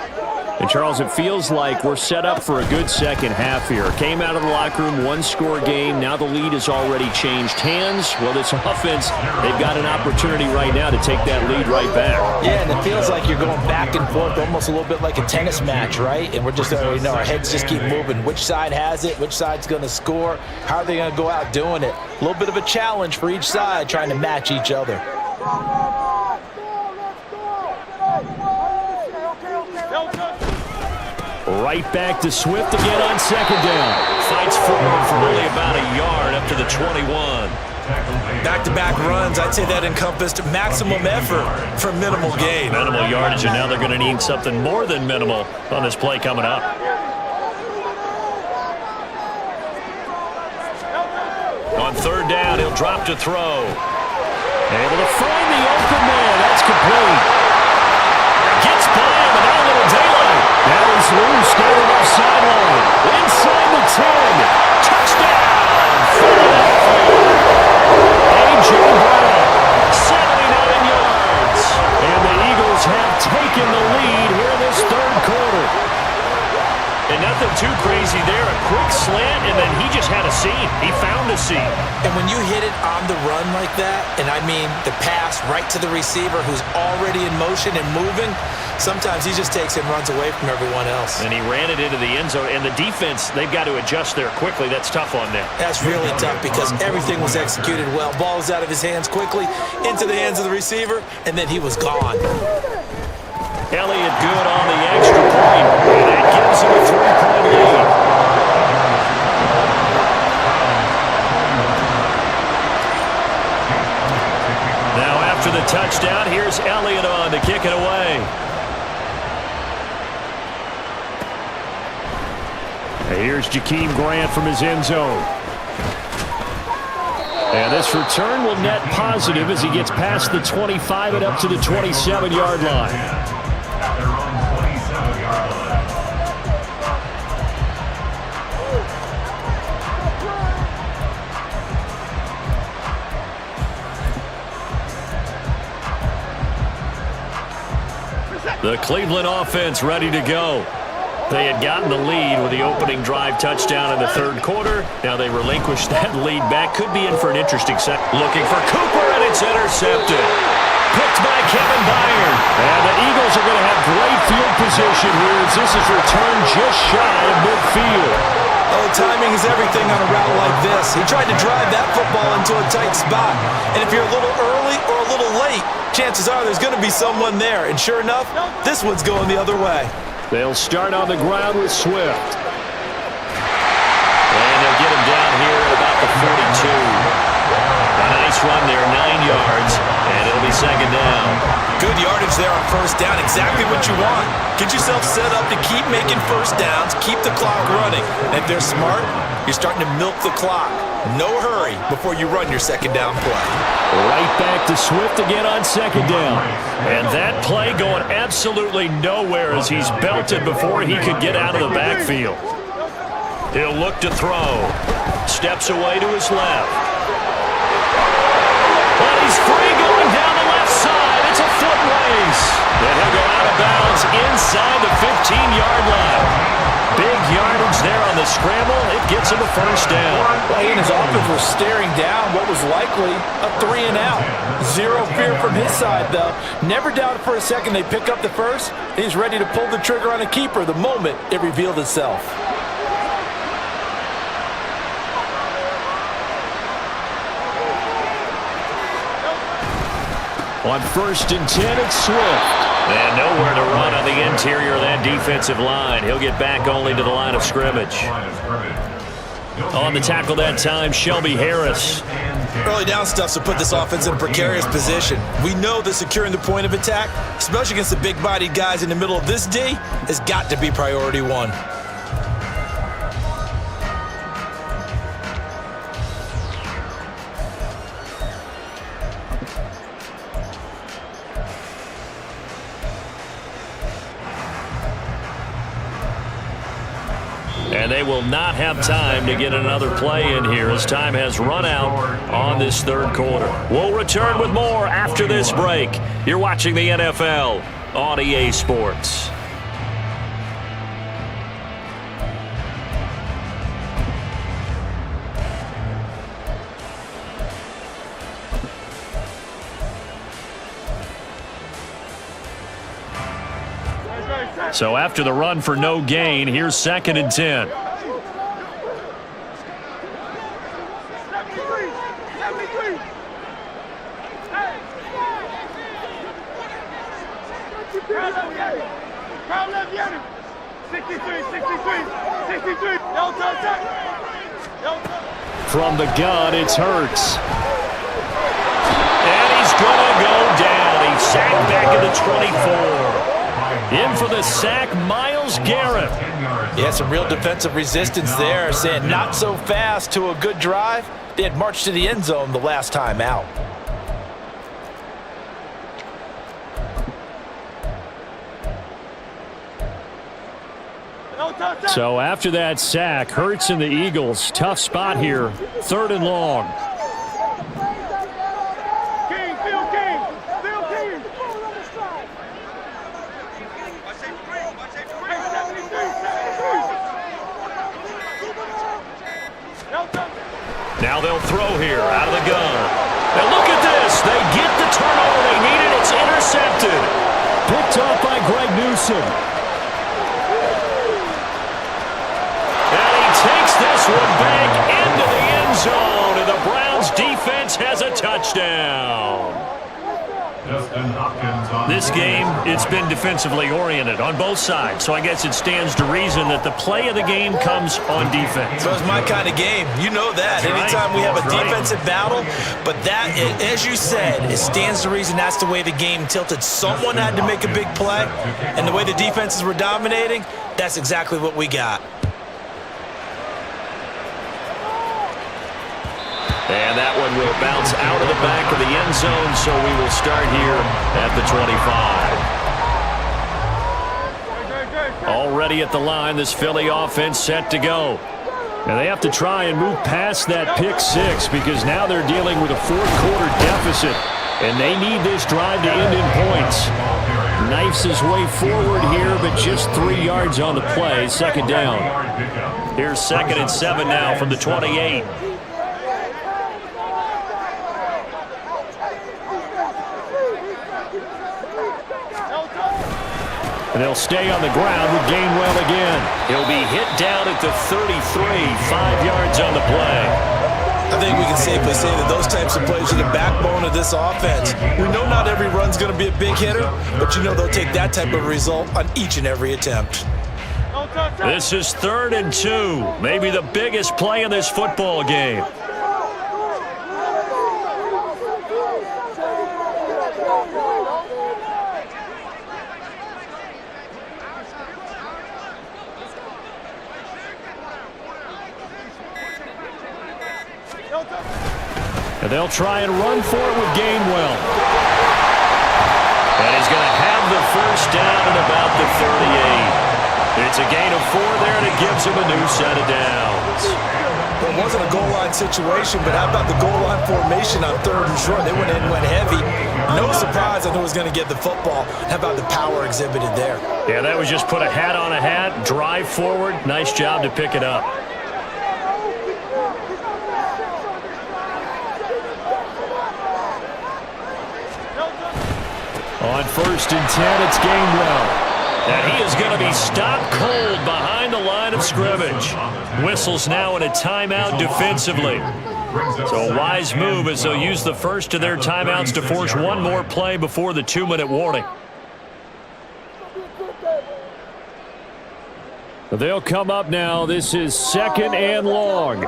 And, Charles, it feels like we're set up for a good second half here. Came out of the locker room, 1-score game. Now the lead has already changed hands. Well, this offense, they've got an opportunity right now to take that lead right back. Yeah, and it feels like you're going back and forth, almost a little bit like a tennis match, right? And we're just already know our heads just keep moving. Which side has it? Which side's going to score? How are they going to go out doing it? A little bit of a challenge for each side, trying to match each other. Right back to Swift again on 2nd down. Fights forward for only about a yard up to the 21. Back-to-back runs, I'd say that encompassed maximum effort for minimal gain. Minimal yardage, and now they're going to need something more than minimal on this play coming up. On 3rd down, he'll drop to throw. Able to find the open man. That's complete. Gets by him, and now a little daylight. Now he's loose down the left sideline. Inside the 10. Touchdown! A.J. Brown. 79 yards. And the Eagles have taken the lead here in this 3rd quarter. And nothing too crazy there. A quick slant, and then he just had a seam. He found a seam. And when you hit it on the run like that, and I mean the pass right to the receiver who's already in motion and moving, sometimes he just takes and runs away from everyone else. And he ran it into the end zone. And the defense, they've got to adjust there quickly. That's tough on them. That's really tough because everything was executed well. Ball was out of his hands quickly, into the hands of the receiver, and then he was gone. Elliott good on the extra point. And that gives him a 3-point lead. Now after the touchdown, here's Elliott on to kick it away. Here's Jakeem Grant from his end zone. And this return will net positive as he gets past the 25 and up to the 27-yard line. At their own 27-yard line. The Cleveland offense ready to go. They had gotten the lead with the opening drive touchdown in the 3rd quarter. Now they relinquish that lead back. Could be in for an interesting set. Looking for Cooper, and it's intercepted. Picked by Kevin Byard. And the Eagles are going to have great field position here as this is returned just shy of midfield. Oh, timing is everything on a route like this. He tried to drive that football into a tight spot. And if you're a little early or a little late, chances are there's going to be someone there. And sure enough, this one's going the other way. They'll start on the ground with Swift. And they'll get him down here at about the 42. A nice run there, 9 yards, and it'll be 2nd down. Good yardage there on 1st down, exactly what you want. Get yourself set up to keep making 1st downs, keep the clock running. And if they're smart, you're starting to milk the clock. No hurry before you run your second down play. Right back to Swift again on second down. And that play going absolutely nowhere as he's belted before he could get out of the backfield. He'll look to throw. Steps away to his left. But he's free going down the left side. It's a foot race. And he'll go out of bounds inside the 15-yard line. Big yardage there on the scramble. It gets him a first down. Well, he and his offense were staring down what was likely a 3-and-out. Zero fear from his side, though. Never doubted for a second they pick up the first. He's ready to pull the trigger on a keeper the moment it revealed itself. On 1st and 10, it's Swift. And nowhere to run on the interior of that defensive line. He'll get back only to the line of scrimmage. On the tackle that time, Shelby Harris. Early down stuff to put this offense in a precarious position. We know that securing the point of attack, especially against the big-bodied guys in the middle of this D, has got to be priority one. And they will not have time to get another play in here as time has run out on this third quarter. We'll return with more after this break. You're watching the NFL on EA Sports. So after the run for no gain, here's 2nd and 10. From the gun, it's Hurts. And he's going to go down. He's sacked back at the 24. In for the sack, Myles Garrett. Yeah, some real defensive resistance there, saying not so fast to a good drive. They had marched to the end zone the last time out. So after that sack, Hurts and the Eagles, tough spot here, 3rd and long. Now they'll throw here out of the gun. And look at this. They get the turnover they needed. It's intercepted. Picked off by Greg Newsome. And he takes this one back into the end zone. And the Browns defense has a touchdown. This game, it's been defensively oriented on both sides, so I guess it stands to reason that the play of the game comes on defense. So it's my kind of game. You know that. Anytime we have a defensive battle, but that, as you said, it stands to reason that's the way the game tilted. Someone had to make a big play, and the way the defenses were dominating, that's exactly what we got. And that one will bounce out of the back of the end zone, so we will start here at the 25. Already at the line, this Philly offense set to go. And they have to try and move past that pick six because now they're dealing with a fourth-quarter deficit, and they need this drive to end in points. Knifes his way forward here, but just 3 yards on the play, 2nd down. Here's 2nd and 7 now from the 28. And they'll stay on the ground with Gainwell again. He'll be hit down at the 33, 5 yards on the play. I think we can safely say that those types of plays are the backbone of this offense. We know not every run's going to be a big hitter, but you know they'll take that type of result on each and every attempt. This is 3rd and 2, maybe the biggest play in this football game. And they'll try and run for it with Gainwell. And he's going to have the first down at about the 38. It's a gain of 4 there, and it gives him a new set of downs. Well, it wasn't a goal line situation, but how about the goal line formation on 3rd and short? They went in and went heavy. No surprise on who was going to get the football. How about the power exhibited there? Yeah, that was just put a hat on a hat, drive forward. Nice job to pick it up. On 1st and 10, it's Gainwell. And he is going to be stopped cold behind the line of scrimmage. Whistles now in a timeout defensively. So a wise move as they'll use the first of their timeouts to force one more play before the 2-minute warning. They'll come up now. This is 2nd and long.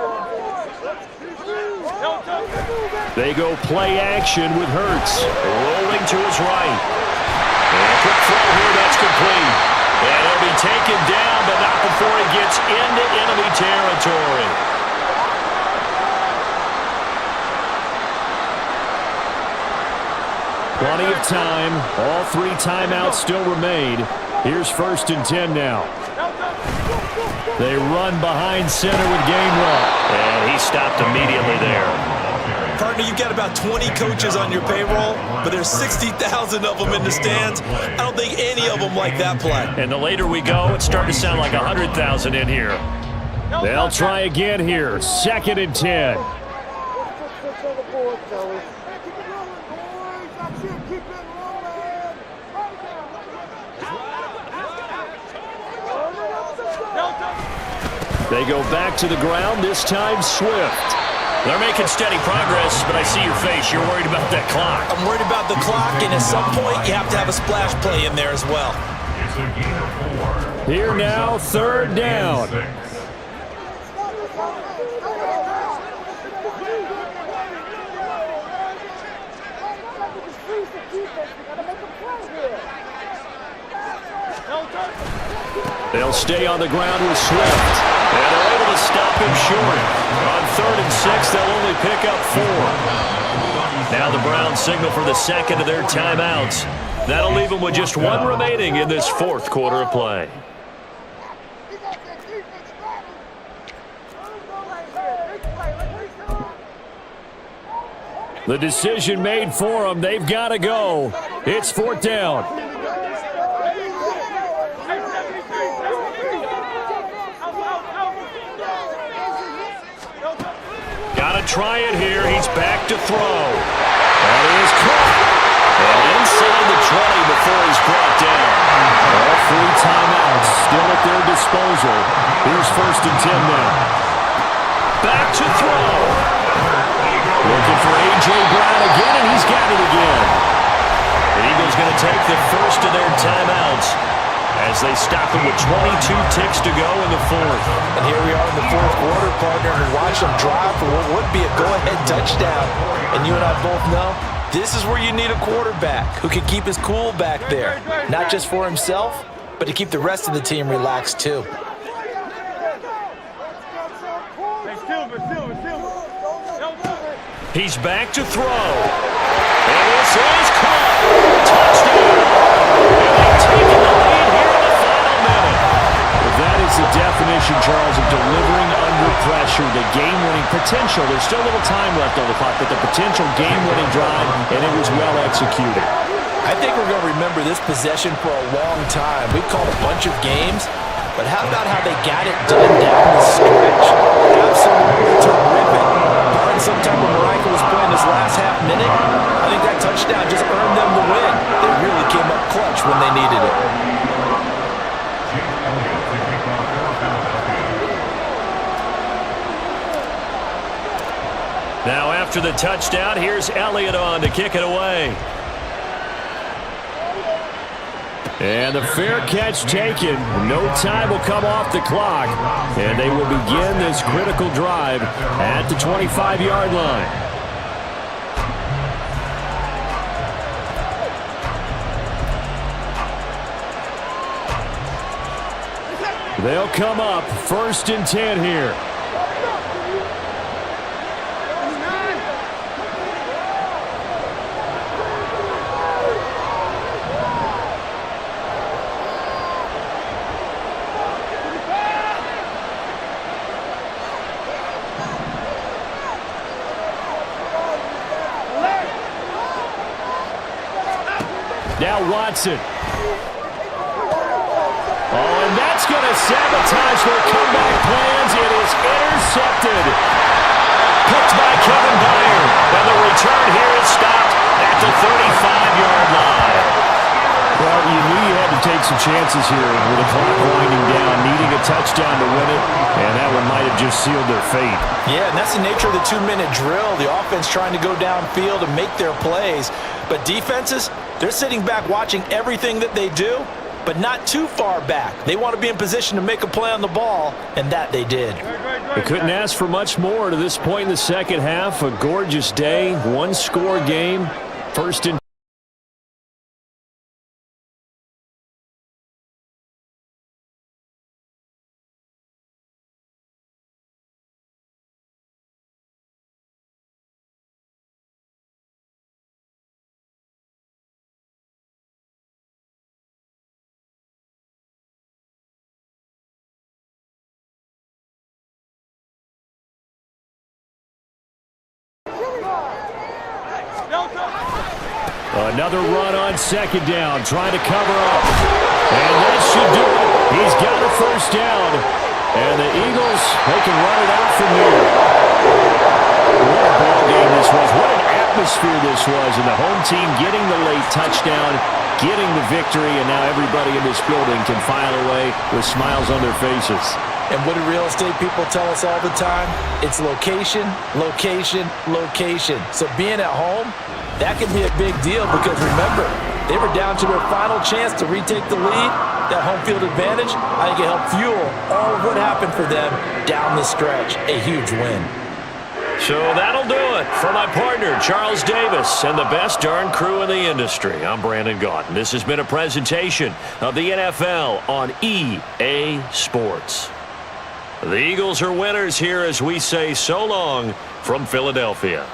They go play action with Hurts. Rolling to his right. And a quick throw here, that's complete. And he'll be taken down, but not before he gets into enemy territory. Plenty of time. All 3 timeouts still remain. Here's 1st and 10 now. They run behind center with Gainwell. And he stopped immediately there. Partner, you've got about 20 coaches on your payroll, but there's 60,000 of them in the stands. I don't think any of them like that play. And the later we go, it's starting to sound like 100,000 in here. They'll try again here. 2nd and 10. They go back to the ground, this time Swift. They're making steady progress, but I see your face. You're worried about that clock. I'm worried about the clock, and at some point, you have to have a splash play in there as well. It's a gain of 4. Here now, 3rd down. They'll stay on the ground with Swift. And they're able to stop him short. On 3rd and 6, they'll only pick up 4. Now the Browns signal for the 2nd of their timeouts. That'll leave them with just 1 remaining in this 4th quarter of play. The decision made for them. They've got to go. It's 4th down. Gotta try it here. He's back to throw. That is caught. And inside the 20 before he's brought down. All 3 timeouts still at their disposal. Here's 1st and 10 now. Back to throw. Looking for A.J. Brown again, and he's got it again. The Eagles going to take the first of their timeouts as they stop him with 22 ticks to go in the 4th. And here we are in the 4th quarter, partner, and watch them drive for what would be a go-ahead touchdown. And you and I both know this is where you need a quarterback who can keep his cool back there, not just for himself, but to keep the rest of the team relaxed too. He's back to throw. And this is caught. Touchdown. And they've taken the lead here in the final minute. That is the definition, Charles, of delivering under pressure. The game-winning potential. There's still a little time left on the clock, but the potential game-winning drive, and it was well executed. I think we're going to remember this possession for a long time. We've called a bunch of games, but how about how they got it done down the stretch? Absolutely terrific. Barring some type of miraculous play in this last half minute, I think that touchdown just earned them the win. They really came up clutch when they needed it. Now after the touchdown, here's Elliott on to kick it away. And the fair catch taken. No time will come off the clock. And they will begin this critical drive at the 25-yard line. They'll come up 1st and 10 here. Now Watson. Oh, and that's going to sabotage their comeback plans. It is intercepted. Picked by Kevin Byard. And the return here is stopped at the 35-yard line. Well, you knew you had to take some chances here with the clock winding down, needing a touchdown to win it, and that one might have just sealed their fate. Yeah, and that's the nature of the 2-minute drill. The offense trying to go downfield and make their plays. But defenses, they're sitting back watching everything that they do, but not too far back. They want to be in position to make a play on the ball, and that they did. They couldn't ask for much more to this point in the second half. A gorgeous day, one-score game, first and another run on second down, trying to cover up. And that should do it. He's got a first down. And the Eagles, they can run it out from here. What a ball game this was. What an atmosphere this was. And the home team getting the late touchdown, getting the victory, and now everybody in this building can file away with smiles on their faces. And what do real estate people tell us all the time? It's location, location, location. So being at home, that can be a big deal because, remember, they were down to their final chance to retake the lead. That home field advantage, I think it helped fuel all of what happened for them down the stretch. A huge win. So that'll do it for my partner, Charles Davis, and the best darn crew in the industry. I'm Brandon Gaudin. This has been a presentation of the NFL on EA Sports. The Eagles are winners here as we say so long from Philadelphia.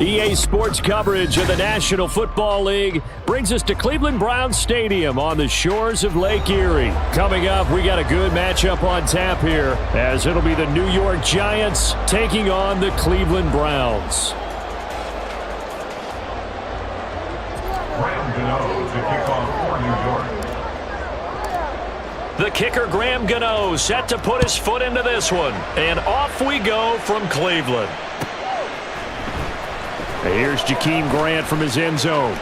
EA Sports coverage of the National Football League brings us to Cleveland Browns Stadium on the shores of Lake Erie. Coming up, we got a good matchup on tap here, as it'll be the New York Giants taking on the Cleveland Browns. Graham Gano to kick off for New York. The kicker, Graham Gano, set to put his foot into this one. And off we go from Cleveland. Here's Jakeem Grant from his end zone.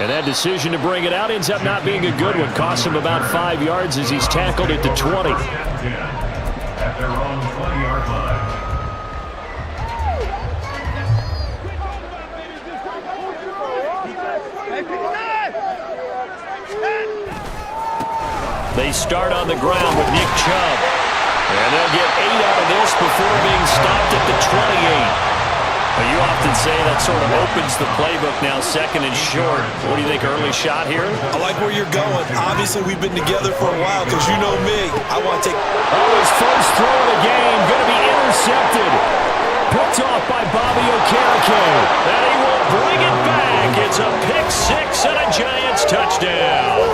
And that decision to bring it out ends up not being a good one. Costs him about 5 yards as he's tackled at the 20. At their own 20-yard line. They start on the ground with Nick Chubb. And they'll get 8 out of this before being stopped at the 28. Well, you often say that sort of opens the playbook now, second and short. What do you think, early shot here? I like where you're going. Obviously, we've been together for a while because you know me. I want to take... Oh, his first throw of the game going to be intercepted. Picked off by Bobby Okereke. And he will bring it back. It's a pick six and a Giants touchdown.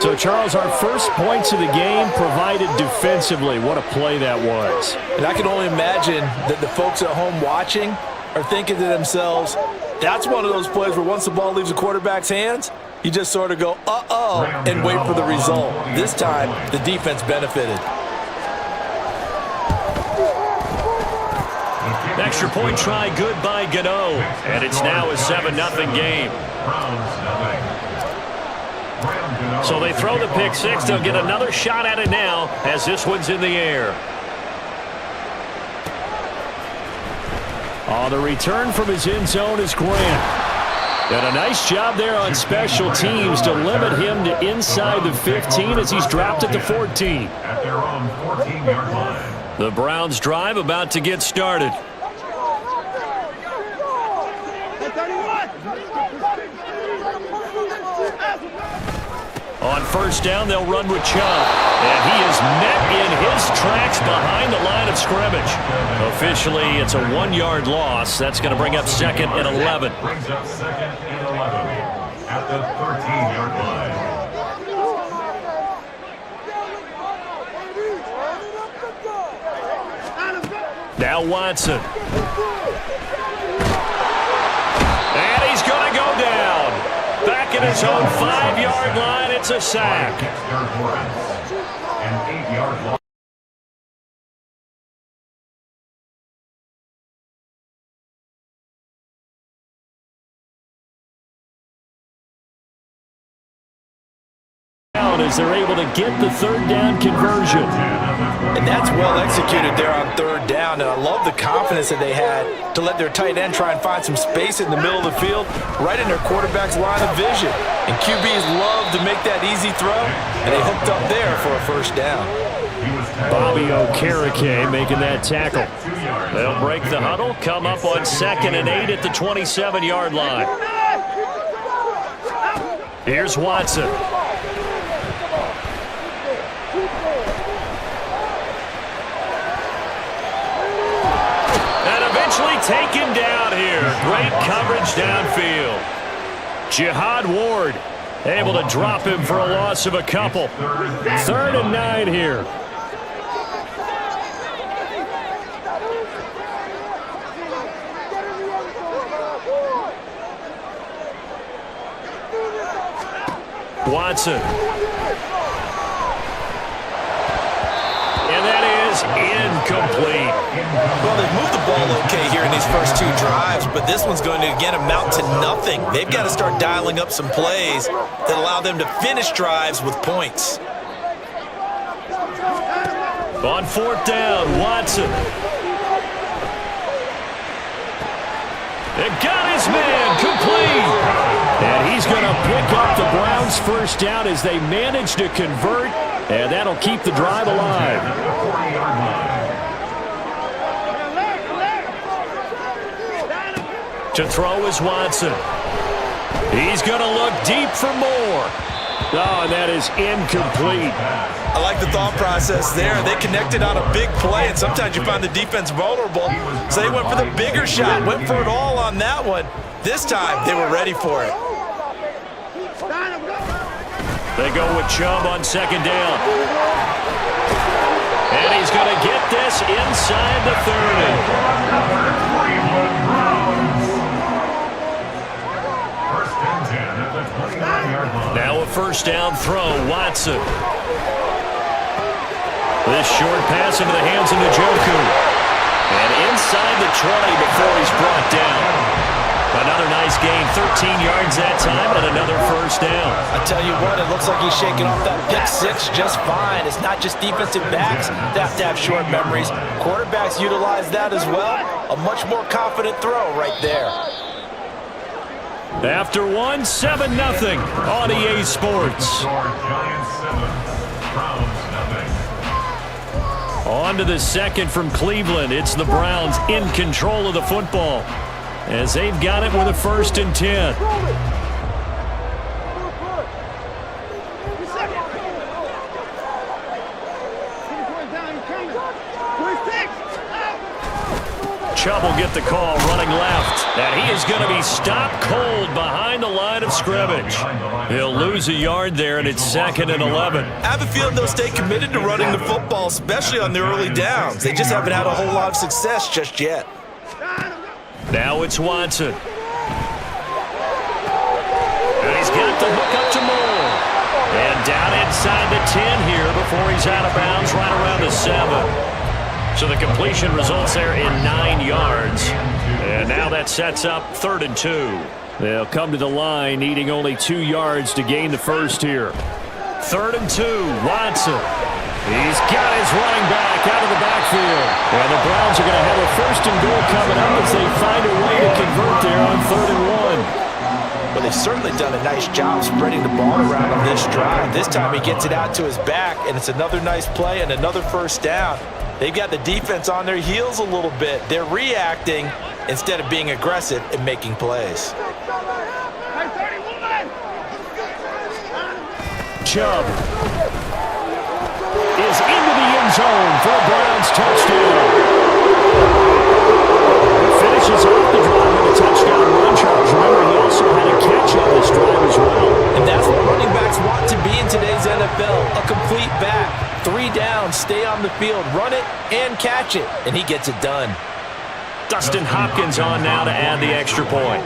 So, Charles, our first points of the game provided defensively. What a play that was. And I can only imagine that the folks at home watching are thinking to themselves, that's one of those plays where once the ball leaves the quarterback's hands, you just sort of go, uh-oh, and wait for the result. This time, the defense benefited. Extra point try good by Gano. And it's now a 7-0 game. So they throw the pick six. They'll get another shot at it now as this one's in the air. On the return from his end zone is Grant. And a nice job there on special teams to limit him to inside the 15 as he's dropped at the 14. At their own 14-yard line. The Browns drive about to get started. On first down, they'll run with Chubb. And he is met in his tracks behind the line of scrimmage. Officially, it's a 1-yard loss. That's going to bring up second and 11. Brings up second and 11 at the 13-yard line. Now Watson. And he's going to go down. Back at his own 5-yard line, it's a sack. An 8-yard loss. As they're able to get the third down conversion. And that's well executed there on third down. And I love the confidence that they had to let their tight end try and find some space in the middle of the field, right in their quarterback's line of vision. And QBs love to make that easy throw, and they hooked up there for a first down. Bobby Okereke making that tackle. They'll break the huddle, come up on second and 8 at the 27-yard line. Here's Watson. Taken down here. Great coverage downfield. Jihad Ward able to drop him for a loss of a couple. 3rd and 9 here. Watson. And that is incomplete. Well, they've moved the ball okay here in these first 2 drives, but this one's going to, again, amount to nothing. They've got to start dialing up some plays that allow them to finish drives with points. On 4th down, Watson. They got his man complete. And he's going to pick up the Browns' first down as they manage to convert, and that'll keep the drive alive. To throw is Watson. He's going to look deep for more. Oh, and that is incomplete. I like the thought process there. They connected on a big play, and sometimes you find the defense vulnerable. So they went for the bigger shot, went for it all on that one. This time, they were ready for it. They go with Chubb on second down. And he's going to get this inside the 30. Now a first down throw, Watson. This short pass into the hands of Njoku. And inside the 20 before he's brought down. Another nice gain, 13 yards that time, and another first down. I tell you what, it looks like he's shaking off that pick six just fine. It's not just defensive backs that have to have short memories. Quarterbacks utilize that as well. A much more confident throw right there. After one, 7-0 on EA Sports. Giants 7, Browns nothing. On to the second from Cleveland. It's the Browns in control of the football, as they've got it with a 1st and 10. Chubb will get the call running left, and he is going to be stopped cold behind the line of scrimmage. He'll lose a yard there, and it's 2nd and 11. I have a feeling they'll stay committed to running the football, especially on the early downs. They just haven't had a whole lot of success just yet. Now it's Watson. And he's got the hook up to Moore. And down inside the 10 here before he's out of bounds right around the 7. So the completion results there in 9 yards. And now that sets up 3rd and 2. They'll come to the line needing only 2 yards to gain the first here. 3rd and 2, Watson. He's got his running back out of the backfield. Well, the Browns are going to have a 1st and goal coming up as they find a way to convert there on 3rd and 1. Well, they've certainly done a nice job spreading the ball around on this drive. This time he gets it out to his back, and it's another nice play and another first down. They've got the defense on their heels a little bit. They're reacting instead of being aggressive and making plays. Chubb is into the end zone for a Browns touchdown. Finishes off the drive with a touchdown run, Charles. Remember, he also had a catch on this drive as well. And that's what running backs want to be in today's NFL, a complete back. 3 downs, stay on the field, run it, and catch it. And he gets it done. Dustin Hopkins on now to add the extra point.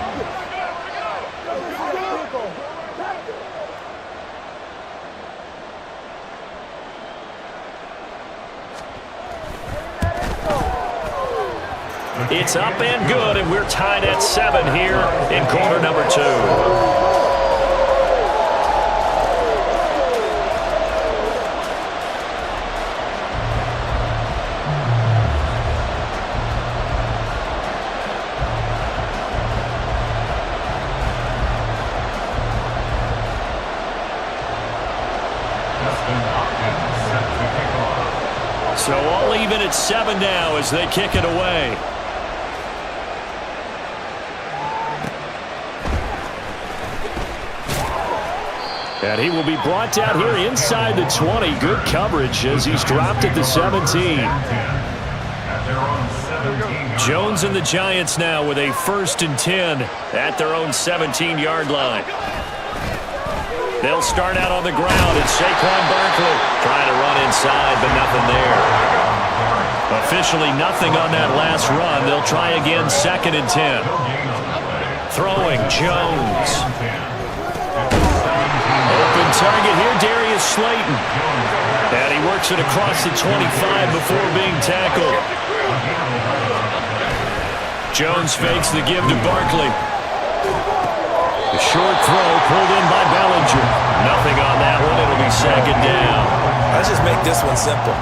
It's up and good, and we're tied at 7 here in quarter number 2. So all even at 7 now as they kick it away. And he will be brought down here inside the 20. Good coverage as he's dropped at the 17. Jones and the Giants now with a 1st and 10 at their own 17-yard line. They'll start out on the ground, and Saquon Barkley trying to run inside, but nothing there. Officially nothing on that last run. They'll try again, 2nd and 10. Throwing, Jones. Open target here, Darius Slayton. And he works it across the 25 before being tackled. Jones fakes the give to Barkley. The short throw pulled in by Bellinger. Nothing on that one. It'll be 2nd down. Let's just make this one simple.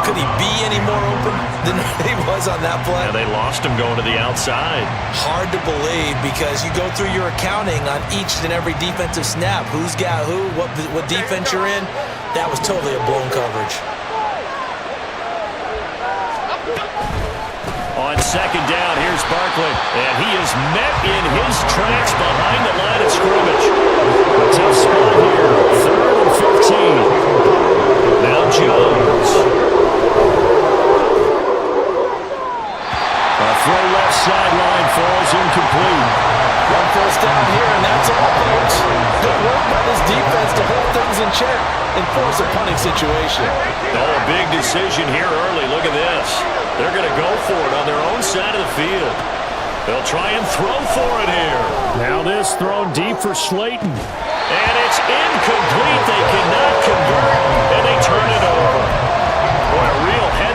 Could he be any more open than he was on that play? Yeah, they lost him going to the outside. Hard to believe because you go through your accounting on each and every defensive snap. Who's got who, what defense you're in. That was totally a blown coverage. On 2nd down, here's Barkley. And he is met in his tracks behind the line of scrimmage. A tough spot here. 3rd and 15. Now Jones. A throw left sideline falls incomplete. 1 first down here, and that's all, folks. Good work by this defense to hold things in check and force a punting situation. Oh, a big decision here early. Look at this. They're going to go for it on their own side of the field. They'll try and throw for it here. Now this thrown deep for Slayton. And it's incomplete. They cannot convert, and they turn it over. Boy, a real head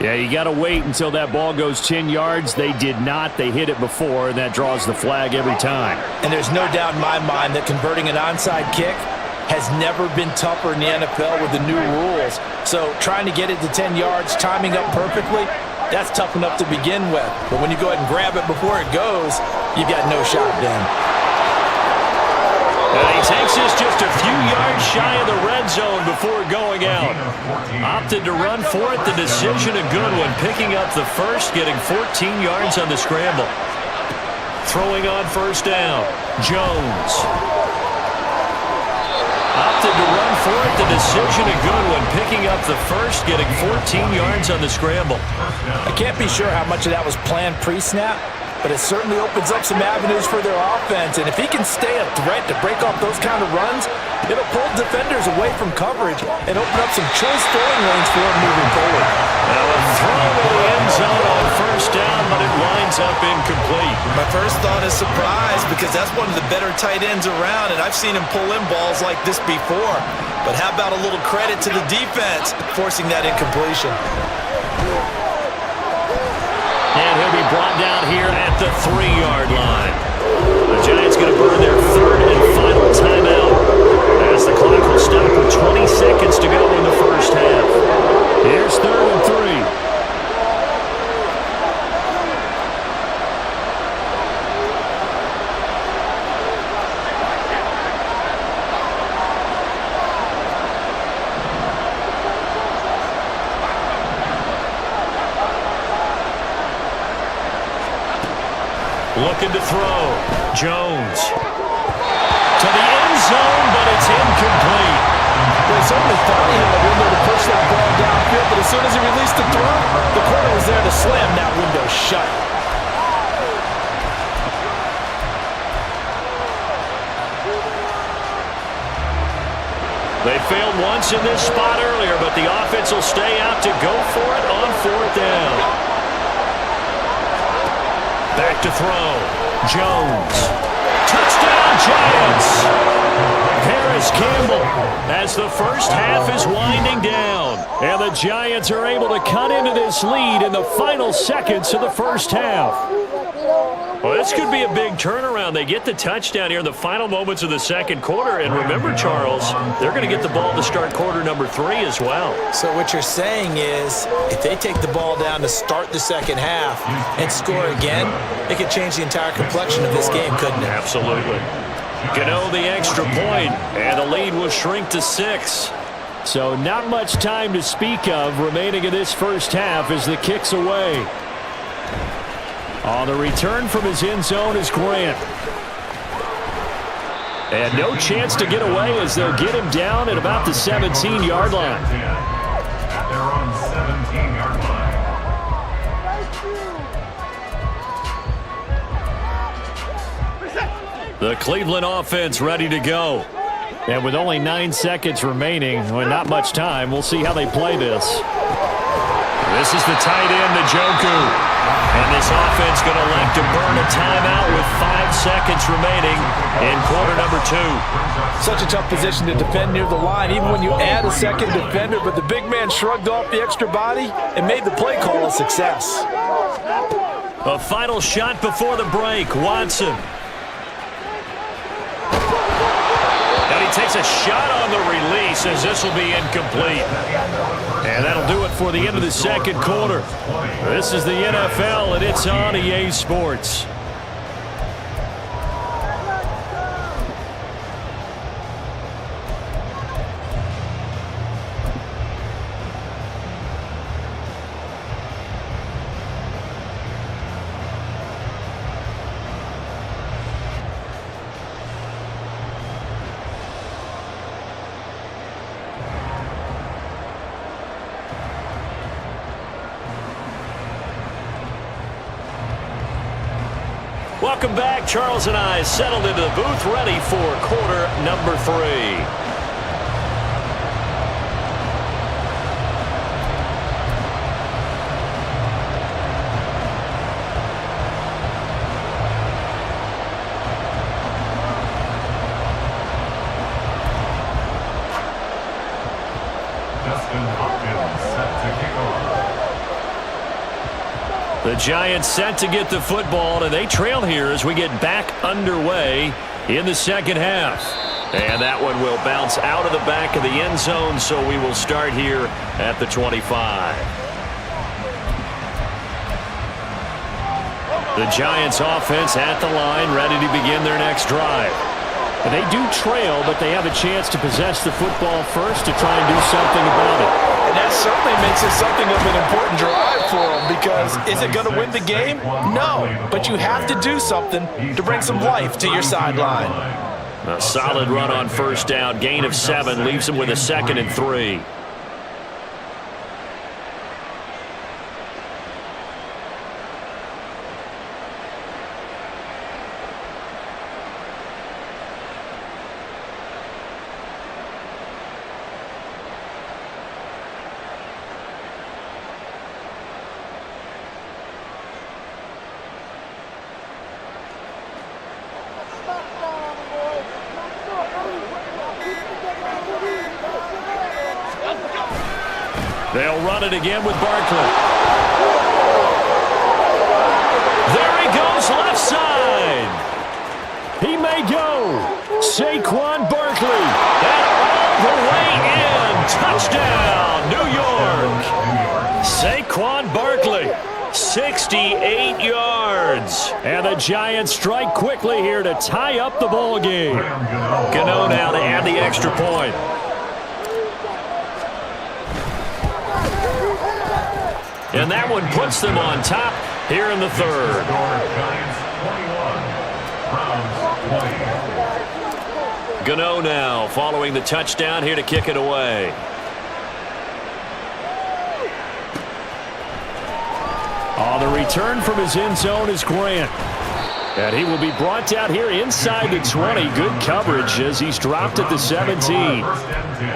Yeah, you got to wait until that ball goes 10 yards. They did not. They hit it before, and that draws the flag every time. And there's no doubt in my mind that converting an onside kick has never been tougher in the NFL with the new rules. So trying to get it to 10 yards, timing up perfectly, that's tough enough to begin with. But when you go ahead and grab it before it goes, you've got no shot then. And he takes this just a few yards shy of the red zone before going out. Opted to run for it. The decision a good one. Picking up the first, getting 14 yards on the scramble. Throwing on first down. Jones. Opted to run for it. The decision a good one. Picking up the first, getting 14 yards on the scramble. I can't be sure how much of that was planned pre-snap, but it certainly opens up some avenues for their offense. And if he can stay a threat to break off those kind of runs, it'll pull defenders away from coverage and open up some choice throwing lanes for him moving forward. Now a throw to the end zone on first down, but it winds up incomplete. My first thought is surprise, because that's one of the better tight ends around, and I've seen him pull in balls like this before. But how about a little credit to the defense forcing that incompletion? And he'll be brought down here at the 3-yard line. The Giants going to burn their third and final timeout as the clock will stop with 20 seconds to go in the first half. Here's 3rd and 3. Looking to throw. Jones. To the end zone, but it's incomplete. Well, he certainly thought he had a window to push that ball downfield, but as soon as he released the throw, the corner was there to slam that window shut. They failed once in this spot earlier, but the offense will stay out to go for it on 4th down. Back to throw. Jones. Touchdown, Giants! Harris Campbell as the first half is winding down. And the Giants are able to cut into this lead in the final seconds of the first half. Well, this could be a big turnaround. They get the touchdown here in the final moments of the second quarter. And remember, Charles, they're going to get the ball to start quarter number 3 as well. So what you're saying is, if they take the ball down to start the second half and score again, it could change the entire complexion of this game, couldn't it? Absolutely. Gano the extra point, and the lead will shrink to 6. So not much time to speak of remaining in this first half as the kick's away. On the return from his end zone is Grant. And no chance to get away as they'll get him down at about the 17-yard line. At their own 17-yard line. The Cleveland offense ready to go. And with only 9 seconds remaining, well, not much time, we'll see how they play this. This is the tight end, Njoku. And this offense going to elect to burn a timeout with 5 seconds remaining in quarter number 2. Such a tough position to defend near the line, even when you add a second defender, but the big man shrugged off the extra body and made the play call a success. A final shot before the break. Watson. And he takes a shot on the release as this will be incomplete. And that'll do it for the end of the second quarter. This is the NFL, and it's on EA Sports. Welcome back. Charles and I settled into the booth ready for quarter number 3. Justin Hopkins set to kick off. The Giants set to get the football, and they trail here as we get back underway in the second half. And that one will bounce out of the back of the end zone, so we will start here at the 25. The Giants offense at the line, ready to begin their next drive. They do trail, but they have a chance to possess the football first to try and do something about it. And that certainly makes it something of an important drive for them, because is it going to win the game? No, but you have to do something to bring some life to your sideline. A solid run on first down, gain of 7, leaves them with a 2nd and 3. They'll run it again with Barkley. There he goes, left side. He may go. Saquon Barkley. And all the way in. Touchdown, New York. Saquon Barkley, 68 yards. And the Giants strike quickly here to tie up the ball game. Gano now to add the extra point. And that one puts them on top here in the third. Gano now following the touchdown here to kick it away. Oh, the return from his end zone is Grant. And he will be brought down here inside the 20. Good coverage as he's dropped at the 17. First and 10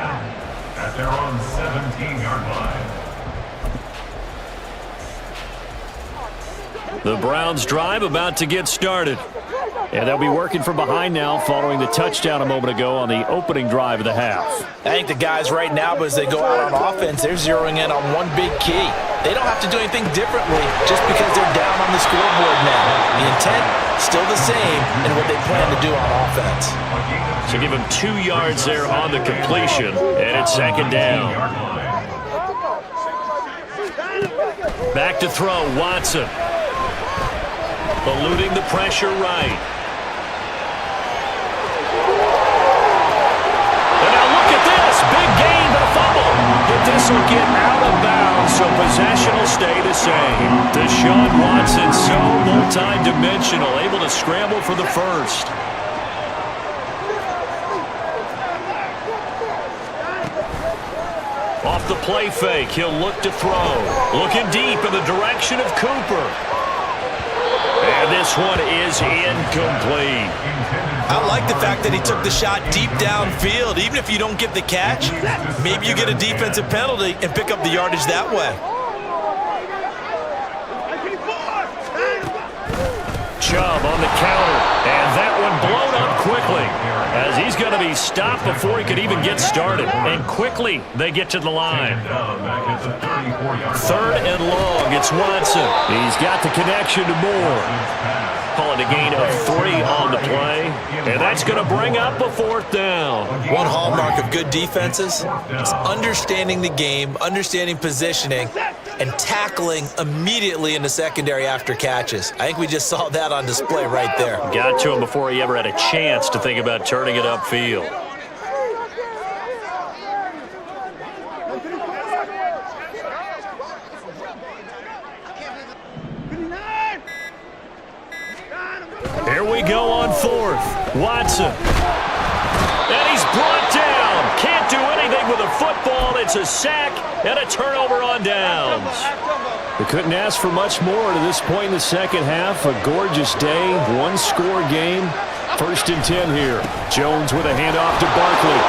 at their own 17-yard line. The Browns drive about to get started. And they'll be working from behind now following the touchdown a moment ago on the opening drive of the half. I think the guys right now, as they go out on offense, they're zeroing in on one big key. They don't have to do anything differently just because they're down on the scoreboard now. The intent, still the same in what they plan to do on offense. So give him 2 yards there on the completion, and it's second down. Back to throw, Watson. Eluding the pressure right. And now look at this. Big gain, but a fumble. But this will get out of bounds, so possession will stay the same. Deshaun Watson, so multi-dimensional, able to scramble for the first. Off the play fake, he'll look to throw. Looking deep in the direction of Cooper. And this one is incomplete. I like the fact that he took the shot deep downfield. Even if you don't get the catch, maybe you get a defensive penalty and pick up the yardage that way. Chubb on the counter, and that one blown up quickly as he's going to be stopped before he could even get started. And quickly they get to the line. 3rd and long, it's Watson. He's got the connection to Moore. Calling a gain of 3 on the play, and that's going to bring up a 4th down. One hallmark of good defenses is understanding the game, understanding positioning, and tackling immediately in the secondary after catches. I think we just saw that on display right there. Got to him before he ever had a chance to think about turning it upfield. Here we go on 4th. Watson. And he's brought down. Can't do anything with a football. It's a sack and a turnover on downs. We couldn't ask for much more to this point in the second half. A gorgeous day, one-score game. 1st and 10 here. Jones with a handoff to Barkley.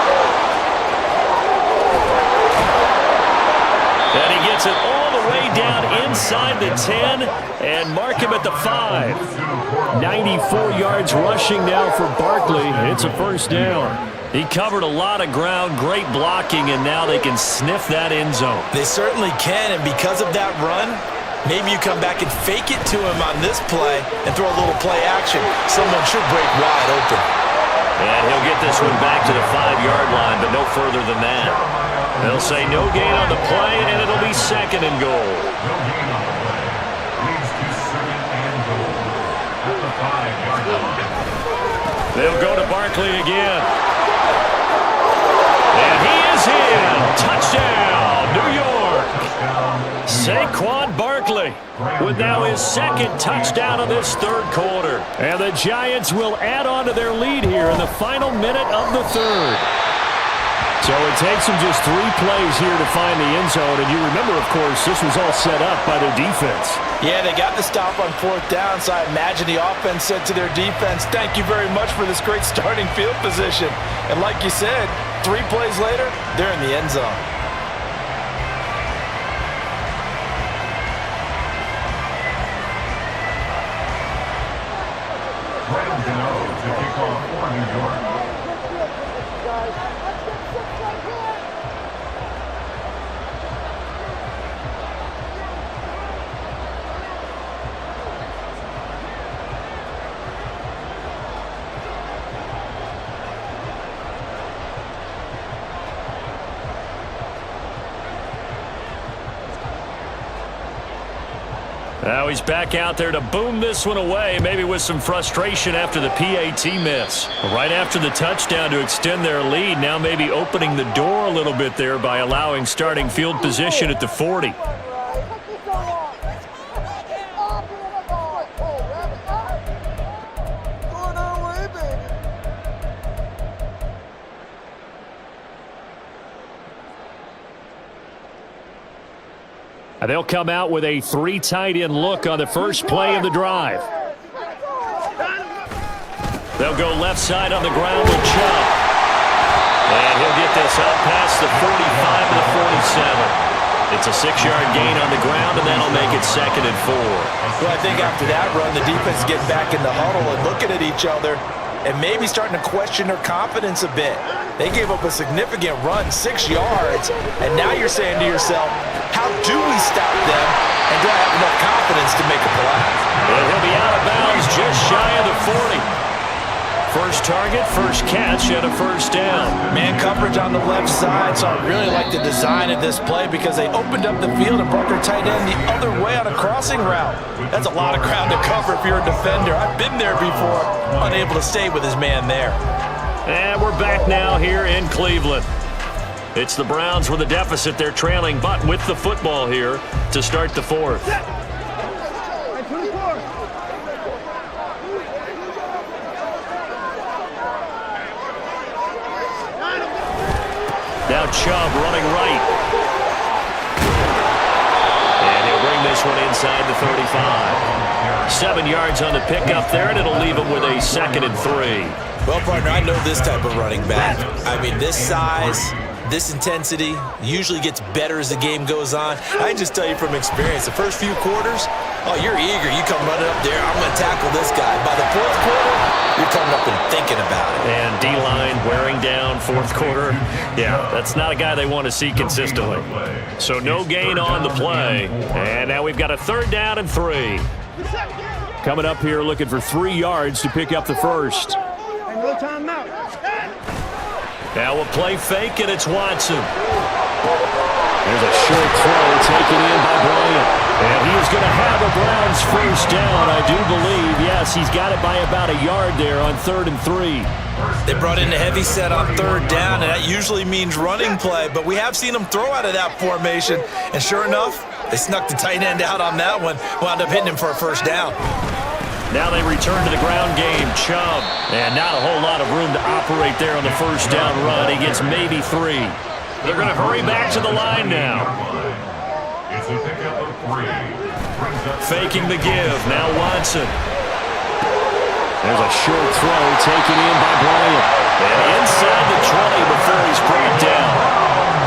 And he gets it all the way down inside the 10 and mark him at the 5. 94 yards rushing now for Barkley. It's a 1st down. He covered a lot of ground, great blocking, and now they can sniff that end zone. They certainly can, and because of that run, Maybe you come back and fake it to him on this play and throw a little play action. Someone should break wide open. And he'll get this one back to the 5-yard line, but no further than that. They'll say no gain on the play, and it'll be 2nd and goal. No gain on the play. Leads to 2nd and goal at the 5-yard line. They'll go to Barkley again. And he is in. Touchdown, New York. Saquon Barkley with now his 2nd touchdown of this 3rd quarter. And the Giants will add on to their lead here in the final minute of the 3rd. So it takes them just 3 plays here to find the end zone. And you remember, of course, this was all set up by their defense. Yeah, they got the stop on 4th down, so I imagine the offense said to their defense, thank you very much for this great starting field position. And like you said, 3 plays later, they're in the end zone. To kick off for New York. Now he's back out there to boom this one away, maybe with some frustration after the PAT miss. Right after the touchdown to extend their lead, now maybe opening the door a little bit there by allowing starting field position at the 40. They'll come out with a 3 tight end look on the first play of the drive. They'll go left side on the ground with Chubb. And he'll get this up past the 45 to the 47. It's a 6-yard gain on the ground, and that'll make it 2nd and 4. Well, I think after that run, the defense get back in the huddle and looking at each other and maybe starting to question their confidence a bit. They gave up a significant run, 6 yards, and now you're saying to yourself, how do we stop them, and do I have enough confidence to make a play? And he'll be out of bounds just shy of the 40. First target, first catch, and a first down. Man coverage on the left side, so I really like the design of this play because they opened up the field and brought their tight end the other way on a crossing route. That's a lot of ground to cover if you're a defender. I've been there before, unable to stay with his man there. And we're back now here in Cleveland. It's the Browns with a deficit. They're trailing, but with the football here to start the 4th. Now Chubb running right. And he'll bring this one inside the 35. 7 yards on the pickup there, and it'll leave him with a 2nd and 3. Well, partner, I know this type of running back. I mean, this size, this intensity usually gets better as the game goes on. I can just tell you from experience, the first few quarters, oh, you're eager. You come running up there, I'm going to tackle this guy. By the 4th quarter, you're coming up and thinking about it. And D-line wearing down 4th quarter. Yeah, that's not a guy they want to see consistently. So no gain on the play. And now we've got a 3rd down and 3. Coming up here looking for 3 yards to pick up the first. Now we'll play fake, and it's Watson. There's a short throw taken in by Bryant. And he is going to have a Browns first down, I do believe. Yes, he's got it by about a yard there on 3rd and 3. They brought in a heavy set on 3rd down, and that usually means running play, but we have seen them throw out of that formation, and sure enough, they snuck the tight end out on that one, wound up hitting him for a first down. Now they return to the ground game. Chubb, and not a whole lot of room to operate there on the first down run. He gets maybe 3. They're going to hurry back to the line now. It's a pickup of 3. Faking the give. Now Watson. There's a short throw taken in by Bryant. And inside the 20 before he's brought down.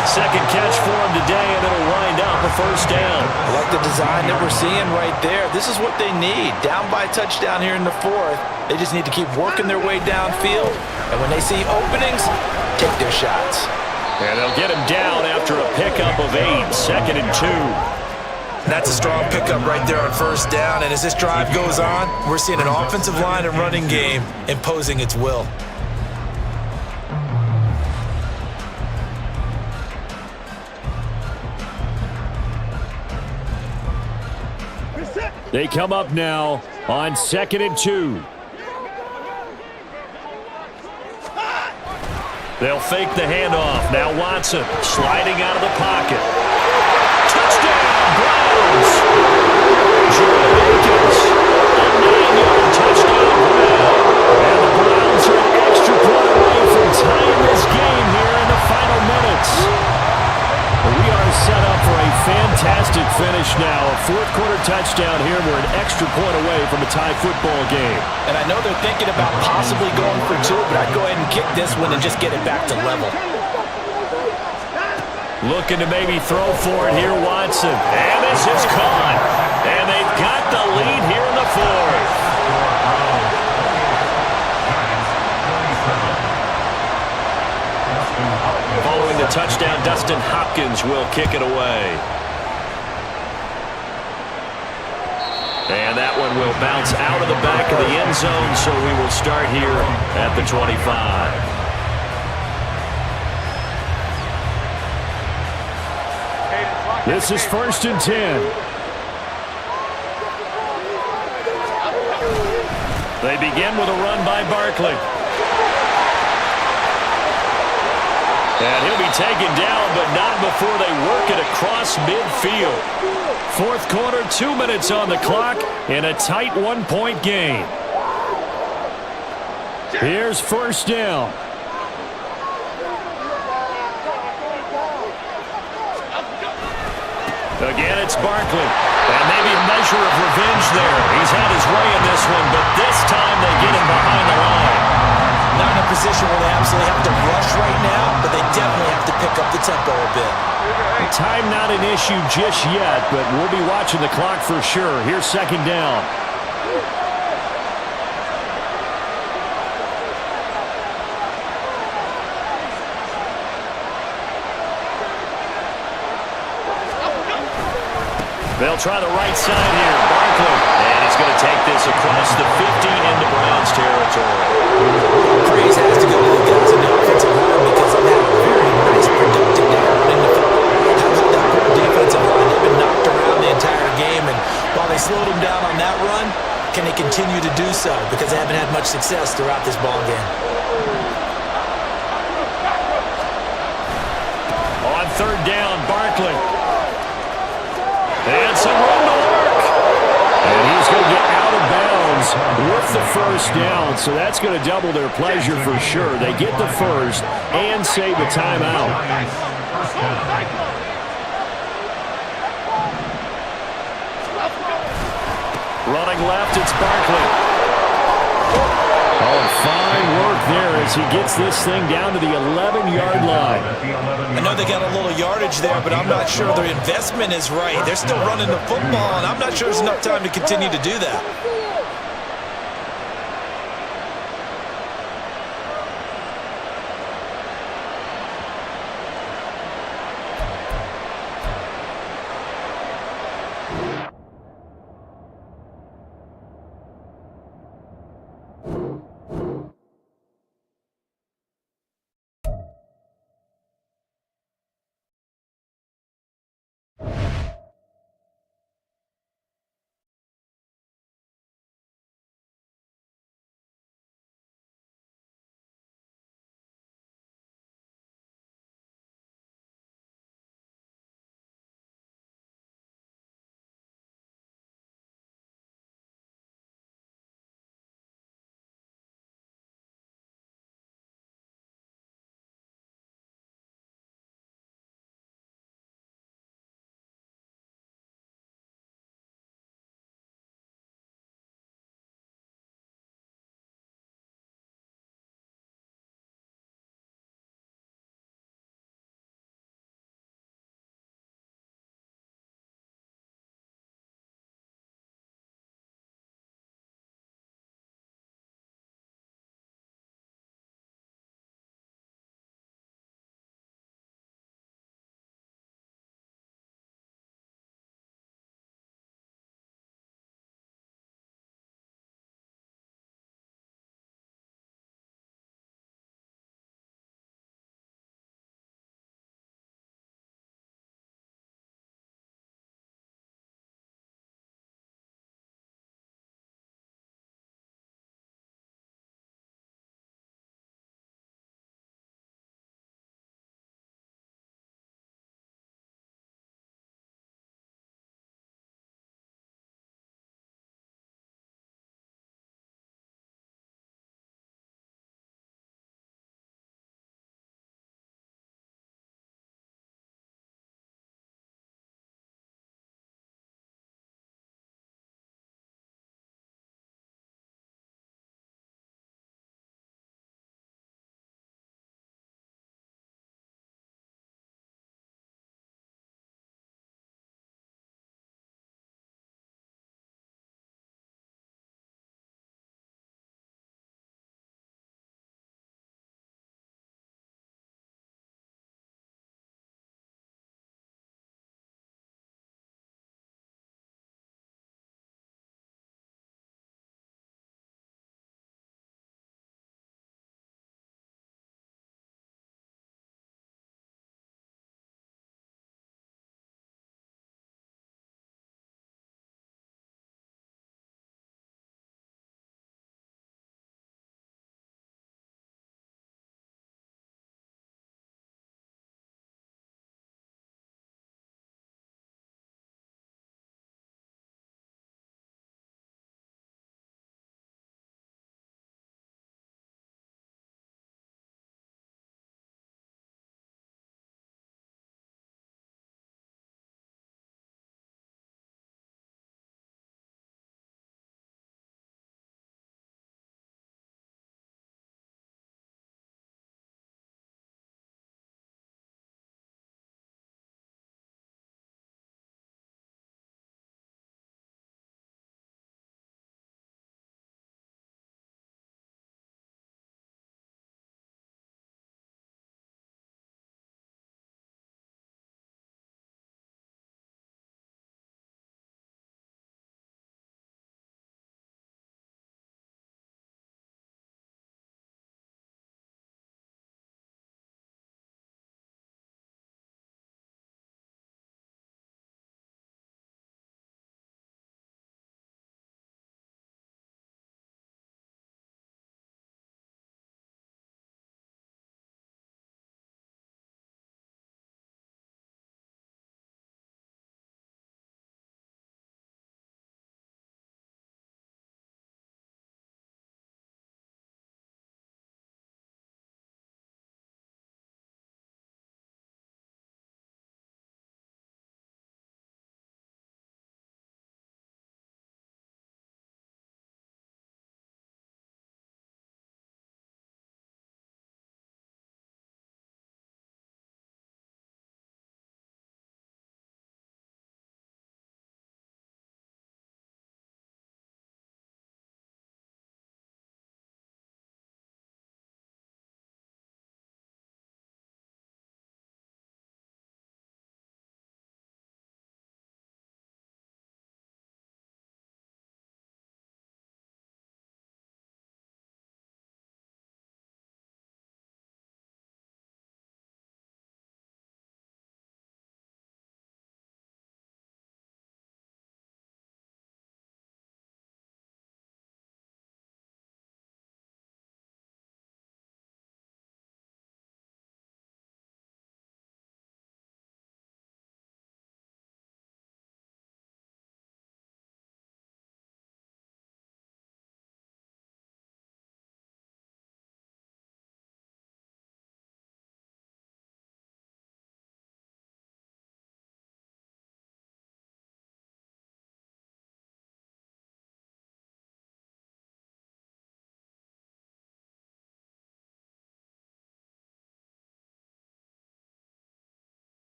2nd catch for him today, and it'll wind up a first down. I like the design that we're seeing right there. This is what they need. Down by a touchdown here in the 4th. They just need to keep working their way downfield. And when they see openings, take their shots. And they'll get him down after a pickup of 8. 2nd and 2. That's a strong pickup right there on first down. And as this drive goes on, we're seeing an offensive line and running game imposing its will. They come up now on 2nd and 2. They'll fake the handoff. Now Watson sliding out of the pocket. Touchdown, Browns! Jordan Akins, a 9-yard touchdown grab. And the Browns are an extra point away from tying this game here in the final minutes. We are set up for a fantastic finish now. A fourth-quarter touchdown here. We're an extra point away from a tie football game. And I know they're thinking about possibly going for 2, but I'd go ahead and kick this one and just get it back to level. Looking to maybe throw for it here, Watson. And this is caught. And they've got the lead here in the fourth. Following the touchdown, Dustin Hopkins will kick it away. And that one will bounce out of the back of the end zone, so we will start here at the 25. This is 1st and 10. They begin with a run by Barkley. And he'll be taken down, but not before they work it across midfield. Fourth quarter, 2 minutes on the clock in a tight 1-point game. Here's 1st down. Again, it's Barkley. And maybe a measure of revenge there. He's had his way in this one, but this time they get him behind the line. Not in a position where they absolutely have to rush right now, but they definitely have to pick up the tempo a bit. Time not an issue just yet, but we'll be watching the clock for sure. Here's 2nd down. They'll try the right side here. Barkley. And he's going to take this across the 50 into Browns territory. Praise has to go to the guys in the offensive line because they've had a very nice, productive day running the football. How about that poor defensive line? They've been knocked around the entire game, and while they slowed them down on that run, can they continue to do so? Because they haven't had much success throughout this ball game. On 3rd down, Barkley. And some room to work. And he's going to get out of bounds with the 1st down, so that's going to double their pleasure for sure. They get the 1st and save the timeout. Running left, it's Barkley. Oh, fine work there as he gets this thing down to the 11-yard line. I know they got a little yardage there, but I'm not sure their investment is right. They're still running the football, and I'm not sure there's enough time to continue to do that.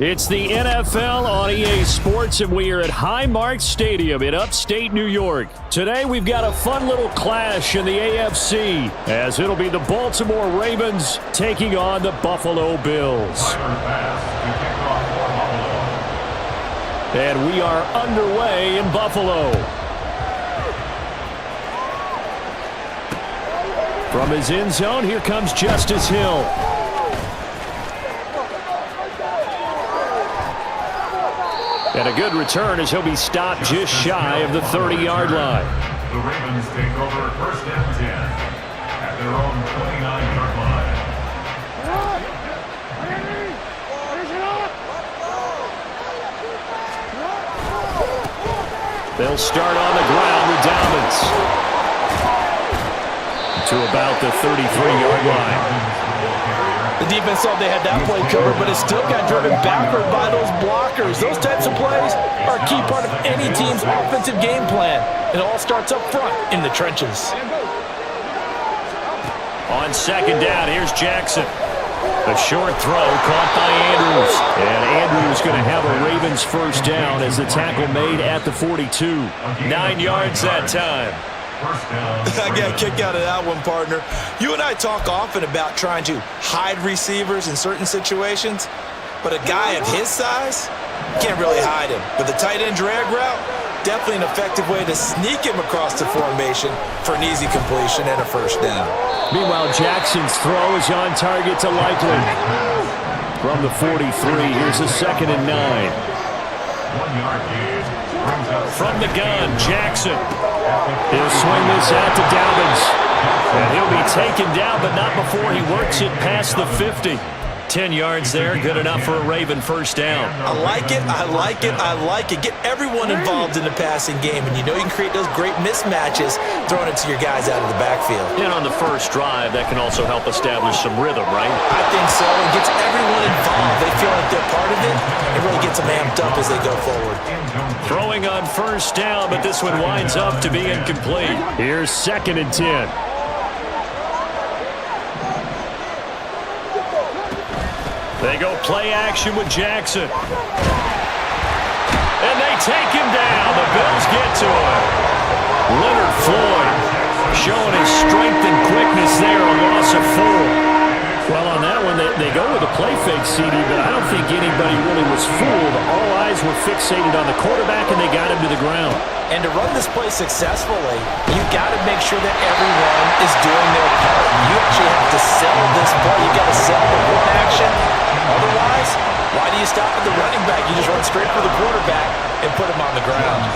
It's the NFL on EA Sports, and we are at Highmark Stadium in upstate New York. Today, we've got a fun little clash in the AFC, as it'll be the Baltimore Ravens taking on the Buffalo Bills. And we are underway in Buffalo. From his end zone, here comes Justice Hill. And a good return as he'll be stopped just shy of the 30-yard line. The Ravens take over first and 10 at their own 29-yard line. They'll start on the ground with Dobbins to about the 33-yard line. The defense thought they had that play covered, but it still got driven backward by those blockers. Those types of plays are a key part of any team's offensive game plan. It all starts up front in the trenches. On second down, here's Jackson. A short throw caught by Andrews. And Andrews going to have a Ravens first down as the tackle made at the 42. 9 yards that time. I got a kick out of that one, partner. You and I talk often about trying to hide receivers in certain situations, but a guy of his size, can't really hide him. But the tight end drag route, definitely an effective way to sneak him across the formation for an easy completion and a first down. Meanwhile, Jackson's throw is on target to Likely. From the 43, here's a 2nd and 9. 1 yard gain. From the gun, Jackson. He'll swing this out to Dobbins. And he'll be taken down, but not before he works it past the 50. 10 yards there, good enough for a Raven first down. I like it, I like it, I like it. Get everyone involved in the passing game, and you know you can create those great mismatches throwing it to your guys out of the backfield. And on the first drive, that can also help establish some rhythm, right? I think so. It gets everyone involved. They feel like they're part of it. It really gets them amped up as they go forward. Throwing on first down, but this one winds up to be incomplete. Here's 2nd and 10. They go play action with Jackson. And they take him down. The Bills get to him. Leonard Floyd showing his strength and quickness there, a loss of 4. Well, on that one, they go with a play fake, CD, but I don't think anybody really was fooled. All eyes were fixated on the quarterback, and they got him to the ground. And to run this play successfully, you got to make sure that everyone is doing their part. You actually have to sell this play. You got to sell the run action. Otherwise, why do you stop at the running back? You just run straight for the quarterback and put him on the ground.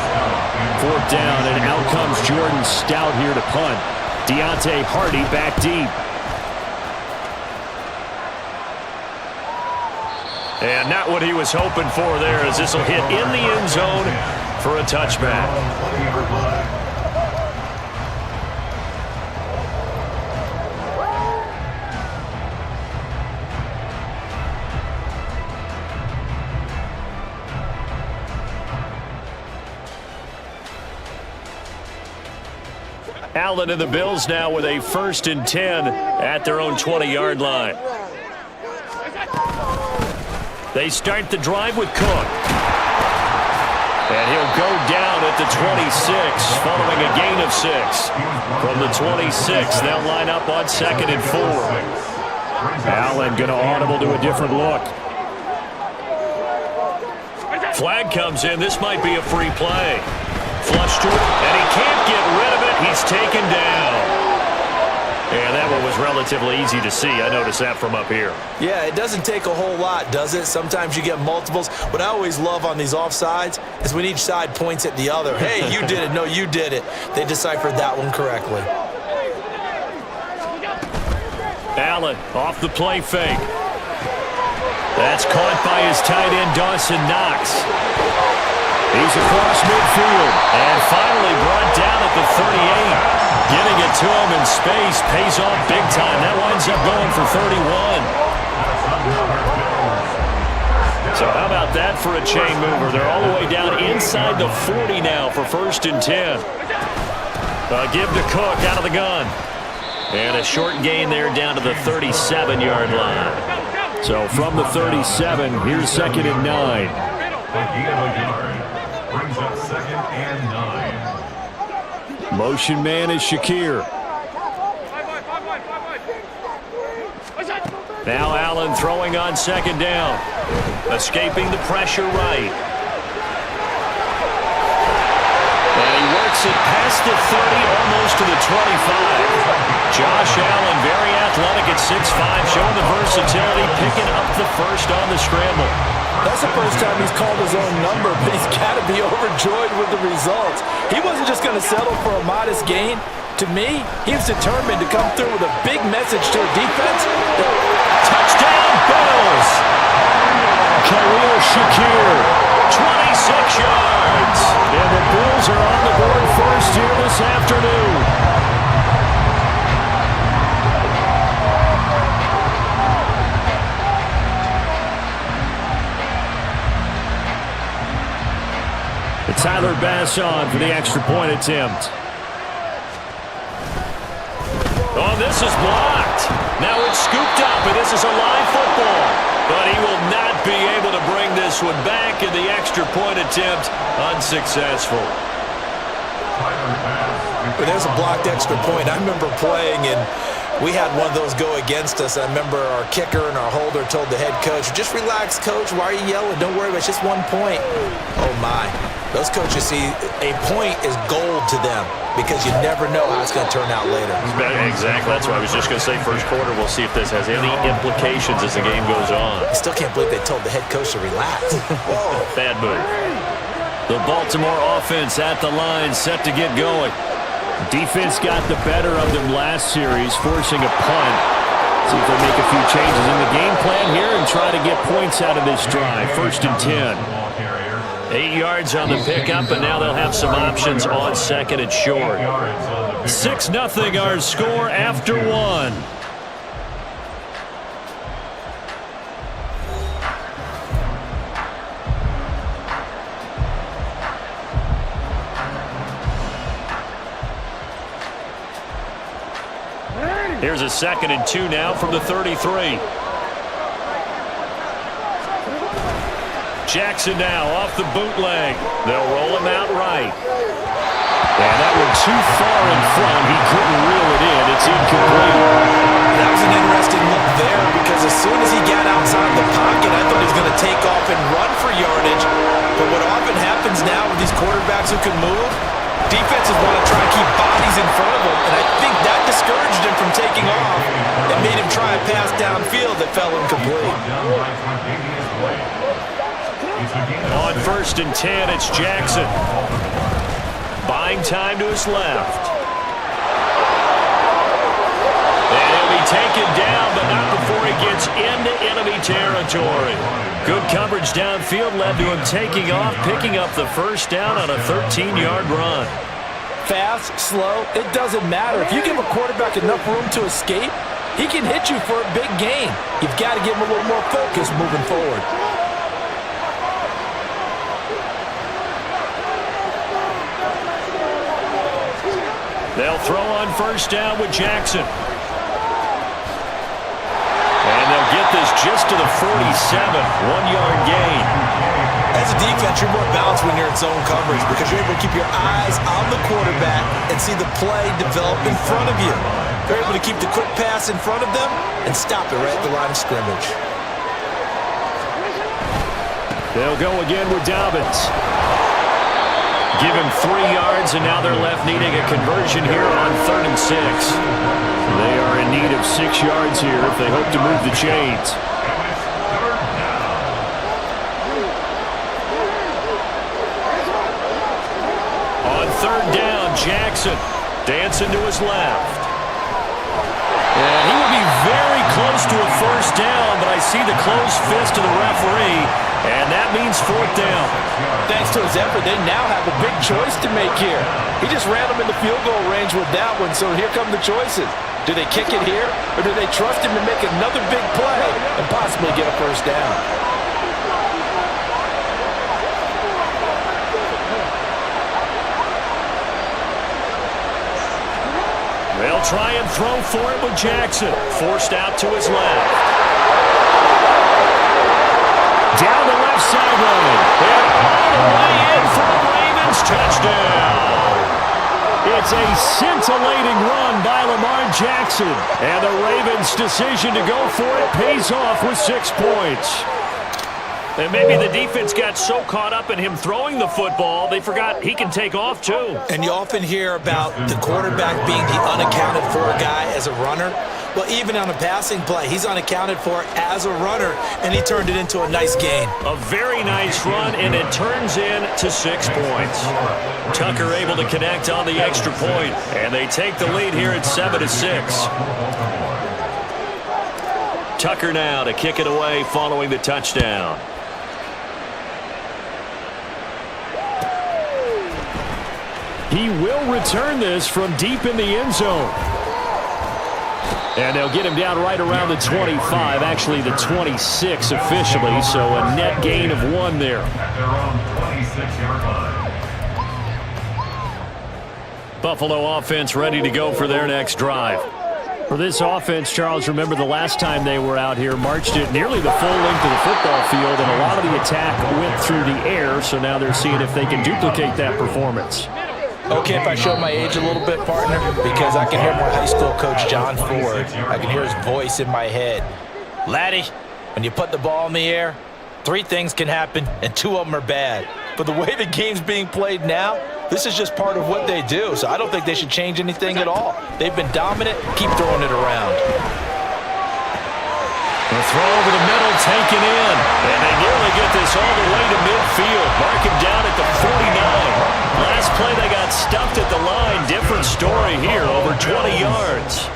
4th down, and out comes Jordan Stout here to punt. Deontay Hardy back deep. And not what he was hoping for there, as this will hit in the end zone for a touchback. Allen and the Bills now with a 1st and 10 at their own 20-yard line. They start the drive with Cook. And he'll go down at the 26, following a gain of 6. From the 26, they'll line up on 2nd and 4. Allen going to audible to a different look. Flag comes in. This might be a free play. Flush to it, and he can't get rid of it. He's taken down. And that one was relatively easy to see. I noticed that from up here. Yeah, it doesn't take a whole lot, does it? Sometimes you get multiples. What I always love on these offsides is when each side points at the other. Hey, you did it. No, you did it. They deciphered that one correctly. Allen off the play fake. That's caught by his tight end, Dawson Knox. He's across midfield. And finally brought down at the 38. Getting it to him in space pays off big time. That winds up going for 31. So how about that for a chain mover? They're all the way down inside the 40 now for 1st and 10. Give to Cook out of the gun. And a short gain there down to the 37-yard line. So from the 37, here's 2nd and 9. A gain of a yard. Brings up 2nd and 9. Motion man is Shakir. Now Allen throwing on 2nd down. Escaping the pressure right. And he works it past the 30, almost to the 25. Josh Allen, very athletic at 6'5", showing the versatility, picking up the first on the scramble. That's the first time he's called his own number, but he's got to be overjoyed with the results. He wasn't just going to settle for a modest gain. To me, he was determined to come through with a big message to a defense. Touchdown, Bills! Khalil Shakir. 26 yards. And the Bills are on the board first here this afternoon. Tyler Bass on for the extra point attempt. Oh, this is blocked. Now it's scooped up, and this is a live football. But he will not be able to bring this one back, in the extra point attempt unsuccessful. But there's a blocked extra point. I remember playing, and we had one of those go against us. I remember our kicker and our holder told the head coach, just relax, coach. Why are you yelling? Don't worry about it. It's just 1 point. Oh, my. Those coaches see a point is gold to them because you never know how it's going to turn out later. Exactly. That's what I was just going to say. First quarter, we'll see if this has any implications as the game goes on. I still can't believe they told the head coach to relax. Whoa. Bad move. The Baltimore offense at the line, set to get going. Defense got the better of them last series, forcing a punt. See if they make a few changes in the game plan here and try to get points out of this drive. 1st and 10. 8 yards on the pickup, and now they'll have some options on 2nd and short. 6-0 our score after 1. Here's a 2nd and 2 now from the 33. Jackson now off the bootleg. They'll roll him out right. And that one too far in front. He couldn't reel it in. It's incomplete. That was an interesting look there because as soon as he got outside the pocket, I thought he was going to take off and run for yardage. But what often happens now with these quarterbacks who can move, defenses want to try and keep bodies in front of them, and I think that discouraged him from taking off and made him try a pass downfield that fell incomplete. On 1st and 10, it's Jackson. Buying time to his left. And he'll be taken down, but not before he gets into enemy territory. Good coverage downfield led to him taking off, picking up the first down on a 13-yard run. Fast, slow, it doesn't matter. If you give a quarterback enough room to escape, he can hit you for a big gain. You've got to give him a little more focus moving forward. They'll throw on 1st down with Jackson. And they'll get this just to the 47, 1-yard gain. As a defense, you're more balanced when you're in zone coverage because you're able to keep your eyes on the quarterback and see the play develop in front of you. You're able to keep the quick pass in front of them and stop it right at the line of scrimmage. They'll go again with Dobbins. Give him 3 yards, and now they're left needing a conversion here on 3rd and 6. They are in need of 6 yards here if they hope to move the chains. On 3rd down, Jackson dancing to his left. And he will be very close to a 1st down, but I see the closed fist of the referee, and that means 4th down. Thanks to his effort, they now have a big choice to make here. He just ran them in the field goal range with that one, so here come the choices. Do they kick it here, or do they trust him to make another big play and possibly get a 1st down? They'll try and throw for it with Jackson. Forced out to his left. touchdown. It's a scintillating run by Lamar Jackson. And the Ravens' decision to go for it pays off with 6 points. And maybe the defense got so caught up in him throwing the football, they forgot he can take off too. And you often hear about the quarterback being the unaccounted for guy as a runner. Well, even on a passing play, he's unaccounted for as a runner, and he turned it into a nice gain. A very nice run, and it turns into 6 points. Tucker able to connect on the extra point, and they take the lead here at 7-6. Tucker now to kick it away following the touchdown. He will return this from deep in the end zone. And they'll get him down right around the 25, actually the 26 officially, so a net gain of 1 there. At their own 26-yard line. Buffalo offense ready to go for their next drive. For this offense, Charles, remember the last time they were out here, marched it nearly the full length of the football field, and a lot of the attack went through the air, so now they're seeing if they can duplicate that performance. Okay, if I show my age a little bit, partner, because I can hear my high school coach, John Ford. I can hear his voice in my head. Laddie, when you put the ball in the air, 3 things can happen, and 2 of them are bad. But the way the game's being played now, this is just part of what they do, so I don't think they should change anything at all. They've been dominant. Keep throwing it around. The throw over the middle taken in, and they nearly get this all the way to midfield. Mark him down at the 49. Last play they got stuffed at the line. Different story here, over 20 yards.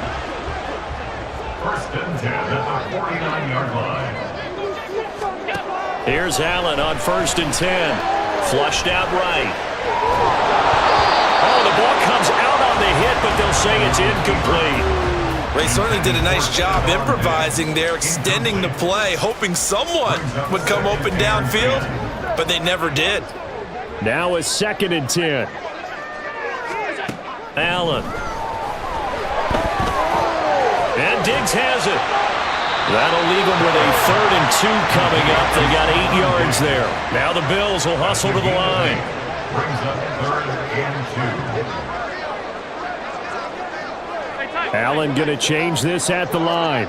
First and 10 at the 49-yard line. Here's Allen on 1st and 10. Flushed out right. Oh, the ball comes out on the hit, but they'll say it's incomplete. They certainly did a nice job improvising there, extending the play, hoping someone would come open downfield, but they never did. Now a 2nd and 10. Allen. And Diggs has it. That'll leave them with a 3rd and 2 coming up. They got 8 yards there. Now the Bills will hustle to the line. Brings up 3rd and 2. Allen going to change this at the line.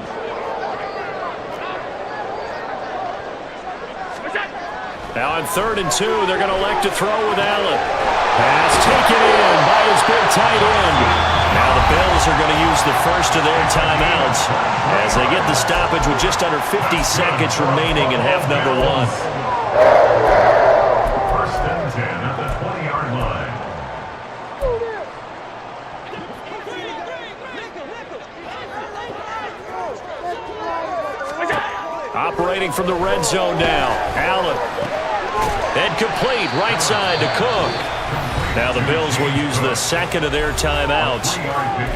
Now on 3rd and 2, they're going to elect to throw with Allen. Pass taken in by his big tight end. Now the Bills are going to use the first of their timeouts as they get the stoppage with just under 50 seconds remaining in half number 1. First and 10 at the 20-yard line. Operating from the red zone now. Allen. And complete right side to Cook. Now the Bills will use the second of their timeouts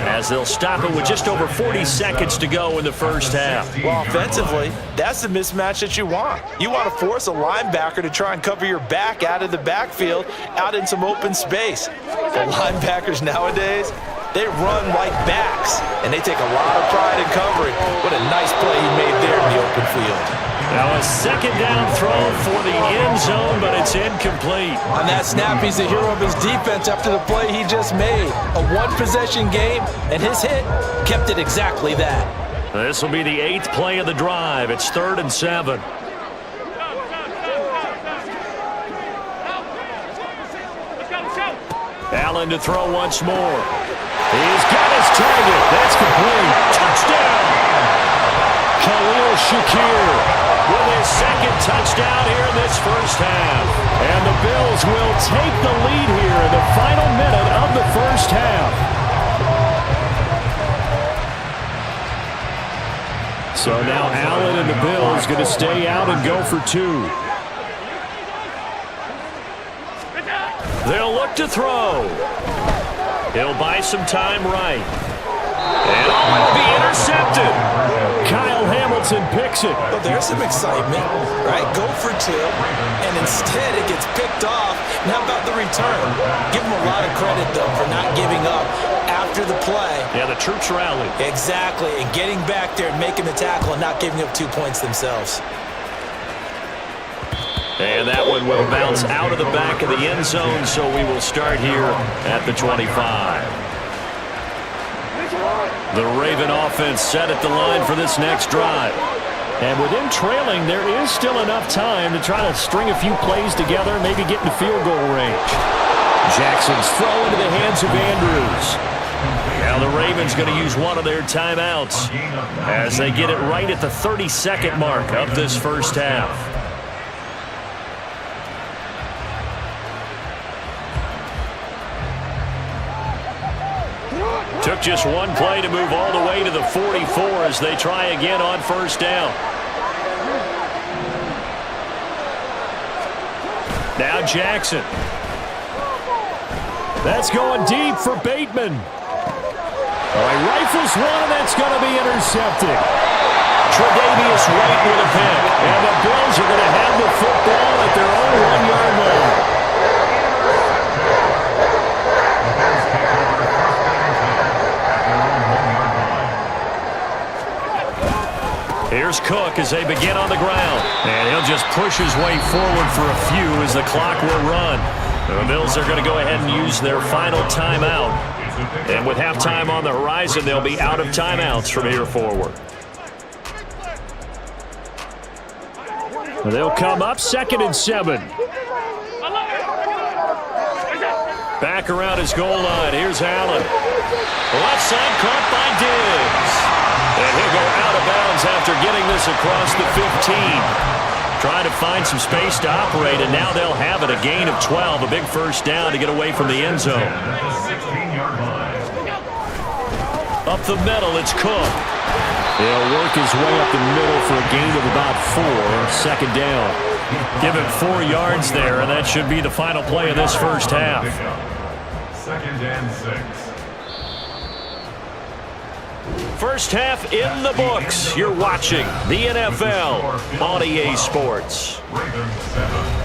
as they'll stop it with just over 40 seconds to go in the first half. Well, offensively, that's the mismatch that you want. You want to force a linebacker to try and cover your back out of the backfield, out in some open space. The linebackers nowadays, they run like backs, and they take a lot of pride in covering. What a nice play he made there in the open field. Now a 2nd down throw for the end zone, but it's incomplete. On that snap, he's the hero of his defense after the play he just made. A 1-possession game, and his hit kept it exactly that. This will be the 8th play of the drive. It's 3rd and 7. Allen to throw once more. He's got his target. That's complete. Touchdown! Khalil Shakir with his 2nd touchdown here in this first half. And the Bills will take the lead here in the final minute of the first half. So now Allen and the Bills going to stay out and go for 2. They'll look to throw. He'll buy some time right. And it'll be intercepted. Kyle Hamilton picks it. Well, there's some excitement, right? Go for 2, and instead it gets picked off. Now about the return. Give them a lot of credit, though, for not giving up after the play. Yeah, the troops rallied. Exactly, and getting back there and making the tackle and not giving up 2 points themselves. And that one will bounce out of the back of the end zone, so we will start here at the 25. The Raven offense set at the line for this next drive. And with him trailing, there is still enough time to try to string a few plays together, maybe get into field goal range. Jackson's throw into the hands of Andrews. Now the Ravens going to use one of their timeouts as they get it right at the 30-second mark of this first half. Took just one play to move all the way to the 44 as they try again on first down. Now Jackson. That's going deep for Bateman. He rifles one, and that's going to be intercepted. Tre'Davious White with a pick. And the Bills are going to have the football at their own 1-yard line. Here's Cook as they begin on the ground. And he'll just push his way forward for a few as the clock will run. The Bills are going to go ahead and use their final timeout. And with halftime on the horizon, they'll be out of timeouts from here forward. They'll come up 2nd and 7. Back around his goal line. Here's Allen. Left side caught by Diggs. And he'll go out of bounds after getting this across the 15. Trying to find some space to operate, and now they'll have it. A gain of 12, a big first down to get away from the end zone. Up the middle, it's Cook. He'll work his way up the middle for a gain of about 4, 2nd down. Give him 4 yards there, and that should be the final play of this first half. 2nd and 6. First half in the books. You're watching the NFL on EA Sports. Ravens 7.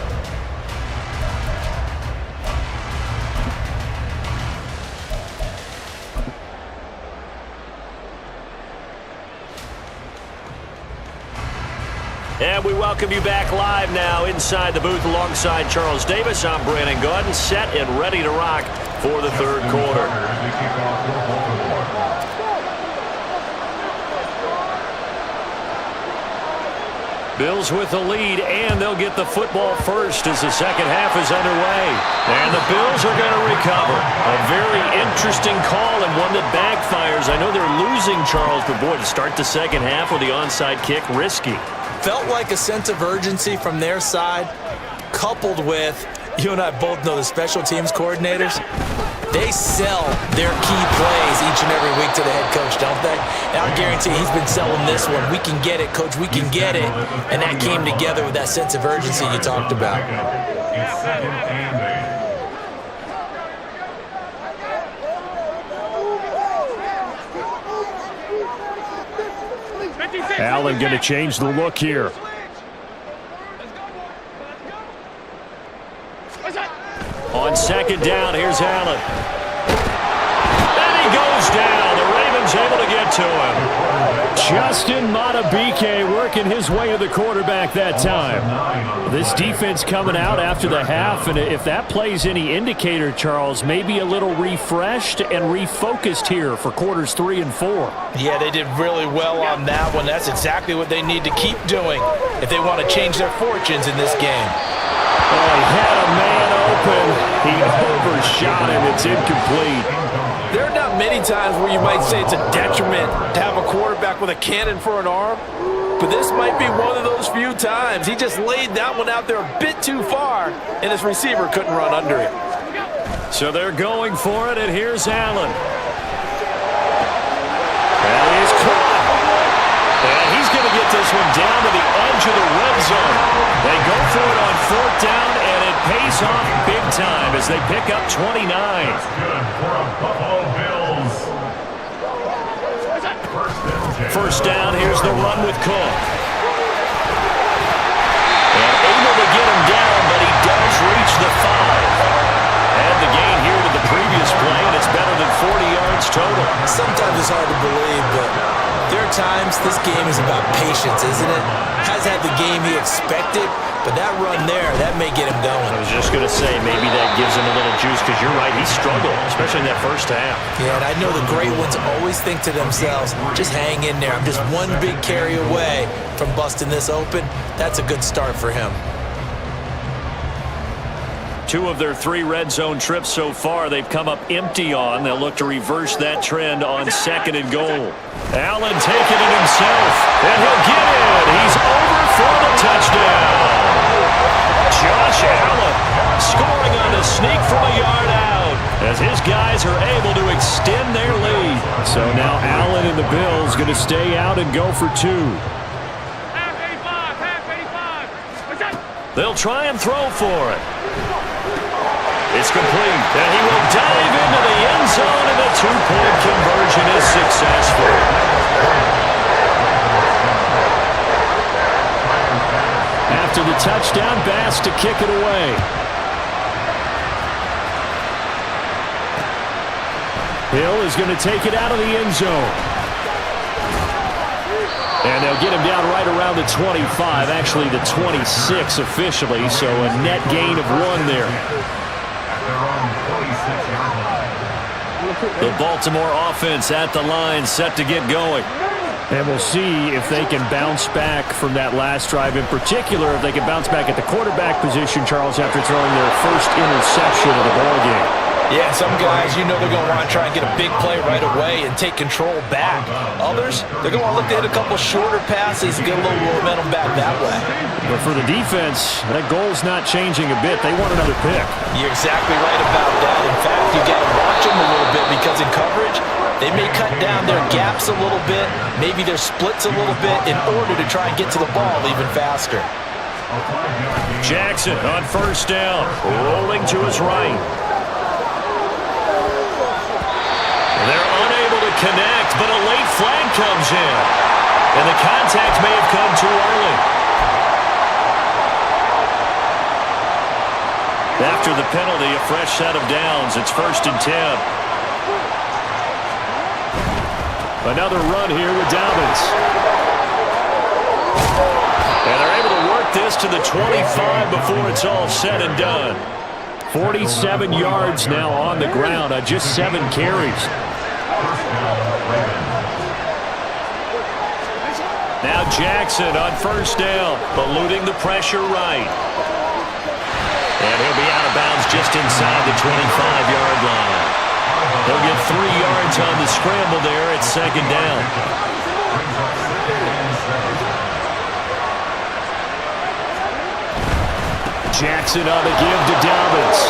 And we welcome you back live now inside the booth alongside Charles Davis. I'm Brandon Gordon, set and ready to rock for the third quarter. Bills with the lead, and they'll get the football first as the second half is underway. And the Bills are going to recover. A very interesting call and one that backfires. I know they're losing, Charles, but boy, to start the second half with the onside kick, risky. Felt like a sense of urgency from their side, coupled with, you and I both know the special teams coordinators, they sell their key plays each and every week to the head coach, don't they? And I guarantee he's been selling this one. We can get it, coach, we can get it. And that came together with that sense of urgency you talked about. It's 2nd and 8. Allen going to change the look here. On 2nd down, here's Allen. And he goes down. The Ravens able to get to him. Justin Madubuike working his way to the quarterback that time. This defense coming out after the half, and if that plays any indicator, Charles, maybe a little refreshed and refocused here for quarters 3 and 4. Yeah, they did really well on that one. That's exactly what they need to keep doing if they want to change their fortunes in this game. Oh, he had a man open. He overshot him. It's incomplete. There are not many times where you might say it's a detriment to have a quarterback with a cannon for an arm, but this might be one of those few times. He just laid that one out there a bit too far, and his receiver couldn't run under it. So they're going for it, and here's Allen. And he's caught. And he's going to get this one down to the edge of the red zone. They go for it on 4th down, and it pays off big time as they pick up 29. That's good for a Buffalo Bills. First down, here's the run with Cook. And able to get him down, but he does reach the 5. And the gain here to the previous play, and it's better than 40 yards total. Sometimes it's hard to believe, but there are of times, this game is about patience, isn't it? Has had the game he expected, but that run there, that may get him going. I was just going to say, maybe that gives him a little juice, because you're right, he struggled, especially in that first half. Yeah, and I know the great ones always think to themselves, just hang in there. I'm just one big carry away from busting this open. That's a good start for him. 2 of their 3 red zone trips so far, they've come up empty on. They'll look to reverse that trend on 2nd and goal. Allen taking it himself, and he'll get it. He's over for the touchdown. Josh Allen scoring on the sneak from a yard out as his guys are able to extend their lead. So now Allen and the Bills going to stay out and go for 2. They'll try and throw for it. It's complete, and he will dive into the end zone, and the 2-point conversion is successful. After the touchdown, Bass to kick it away. Hill is going to take it out of the end zone. And they'll get him down right around the 25, actually the 26 officially, so a net gain of 1 there. The Baltimore offense at the line, set to get going. And we'll see if they can bounce back from that last drive. In particular, if they can bounce back at the quarterback position, Charles, after throwing their first interception of the ballgame. Yeah, some guys, you know they're going to want to try and get a big play right away and take control back. Others, they're going to want to look to hit a couple shorter passes and get a little momentum back that way. But for the defense, that goal's not changing a bit. They want another pick. You're exactly right about that. In fact, you got to watch them a little bit because in coverage, they may cut down their gaps a little bit, maybe their splits a little bit in order to try and get to the ball even faster. Jackson on 1st down, rolling to his right. They're unable to connect, but a late flag comes in. And the contact may have come too early. After the penalty, a fresh set of downs. It's 1st and 10. Another run here with Dolphins. And they're able to work this to the 25 before it's all said and done. 47 yards now on the ground on just 7 carries. Now Jackson on 1st down, eluding the pressure right. And he'll be out of bounds just inside the 25-yard line. He'll get 3 yards on the scramble there at 2nd down. Jackson on the give to Dolphins.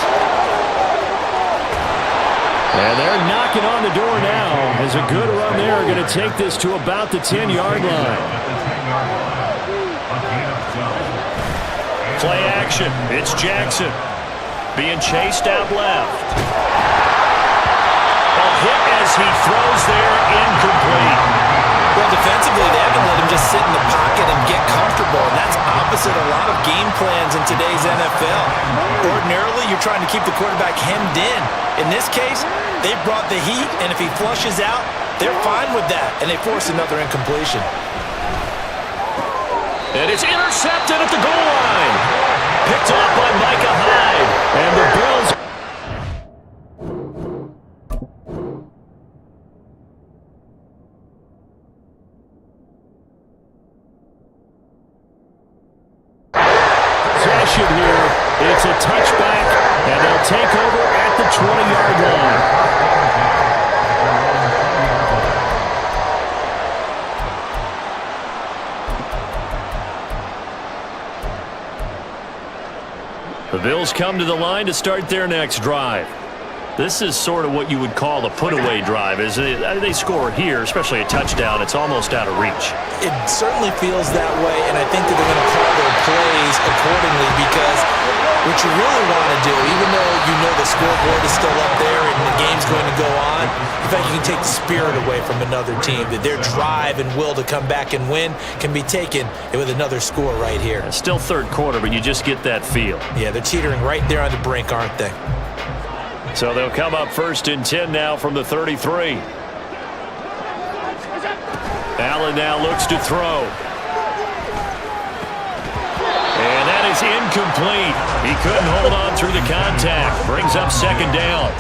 And they're knocking on the door now as a good run there. Going to take this to about the 10-yard line. Play action. It's Jackson being chased out left. A hit as he throws there, incomplete. Well, defensively, they haven't let him just sit in the pocket and get comfortable, and that's opposite a lot of game plans in today's NFL. Ordinarily, you're trying to keep the quarterback hemmed in. In this case, they brought the heat, and if he flushes out, they're fine with that, and they force another incompletion. And it's intercepted at the goal line. Picked off by Micah Hyde. And the Bills. Possession here. It's a touchback, and they'll take over at the 20-yard line. The Bills come to the line to start their next drive. This is sort of what you would call a put-away drive. They score here, especially a touchdown, it's almost out of reach. It certainly feels that way, and I think that they're going to call their plays accordingly because what you really want to do, even though you know the scoreboard is still up there and the game's going to go on, in fact, you can take the spirit away from another team, that their drive and will to come back and win can be taken with another score right here. It's still 3rd quarter, but you just get that feel. Yeah, they're teetering right there on the brink, aren't they? So they'll come up 1st and 10 now from the 33. Allen Allen now looks to throw. And that is incomplete. He couldn't hold on through the contact. Brings up second down.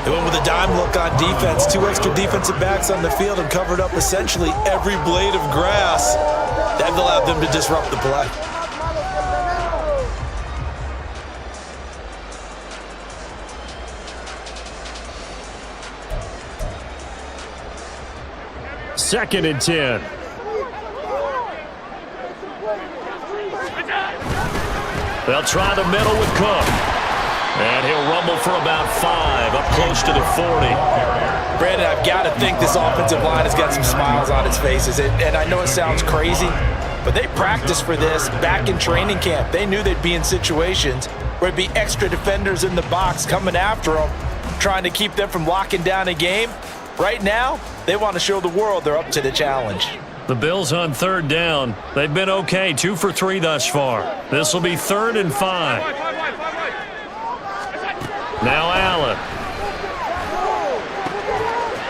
They went with a dime look on defense. 2 extra defensive backs on the field and covered up essentially every blade of grass. That allowed them to disrupt the play. Second and 10. They'll try the middle with Cook. And he'll rumble for about 5, up close to the 40. Brandon, I've got to think this offensive line has got some smiles on its faces. And I know it sounds crazy, but they practiced for this back in training camp. They knew they'd be in situations where it'd be extra defenders in the box coming after them, trying to keep them from locking down a game. Right now, they want to show the world they're up to the challenge. The Bills on third down. They've been okay, 2 for 3 thus far. This will be 3rd and 5. Now Allen.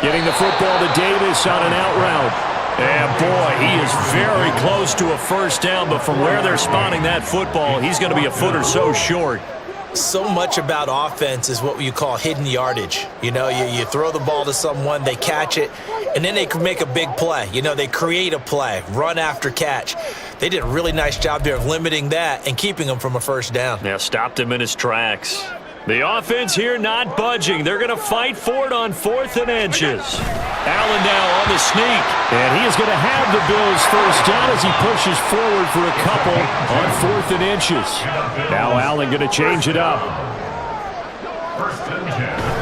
Getting the football to Davis on an out route. And boy, he is very close to a first down, but from where they're spotting that football, he's going to be a foot or so short. So much about offense is what you call hidden yardage. You know, you throw the ball to someone, they catch it, and then they can make a big play. You know, they create a play, run after catch. They did a really nice job there of limiting that and keeping him from a first down. Yeah, stopped him in his tracks. The offense here not budging. They're going to fight for it on 4th and inches. Allen now on the sneak. And he is going to have the Bills first down as he pushes forward for a couple on 4th and inches. Now Allen going to change it up.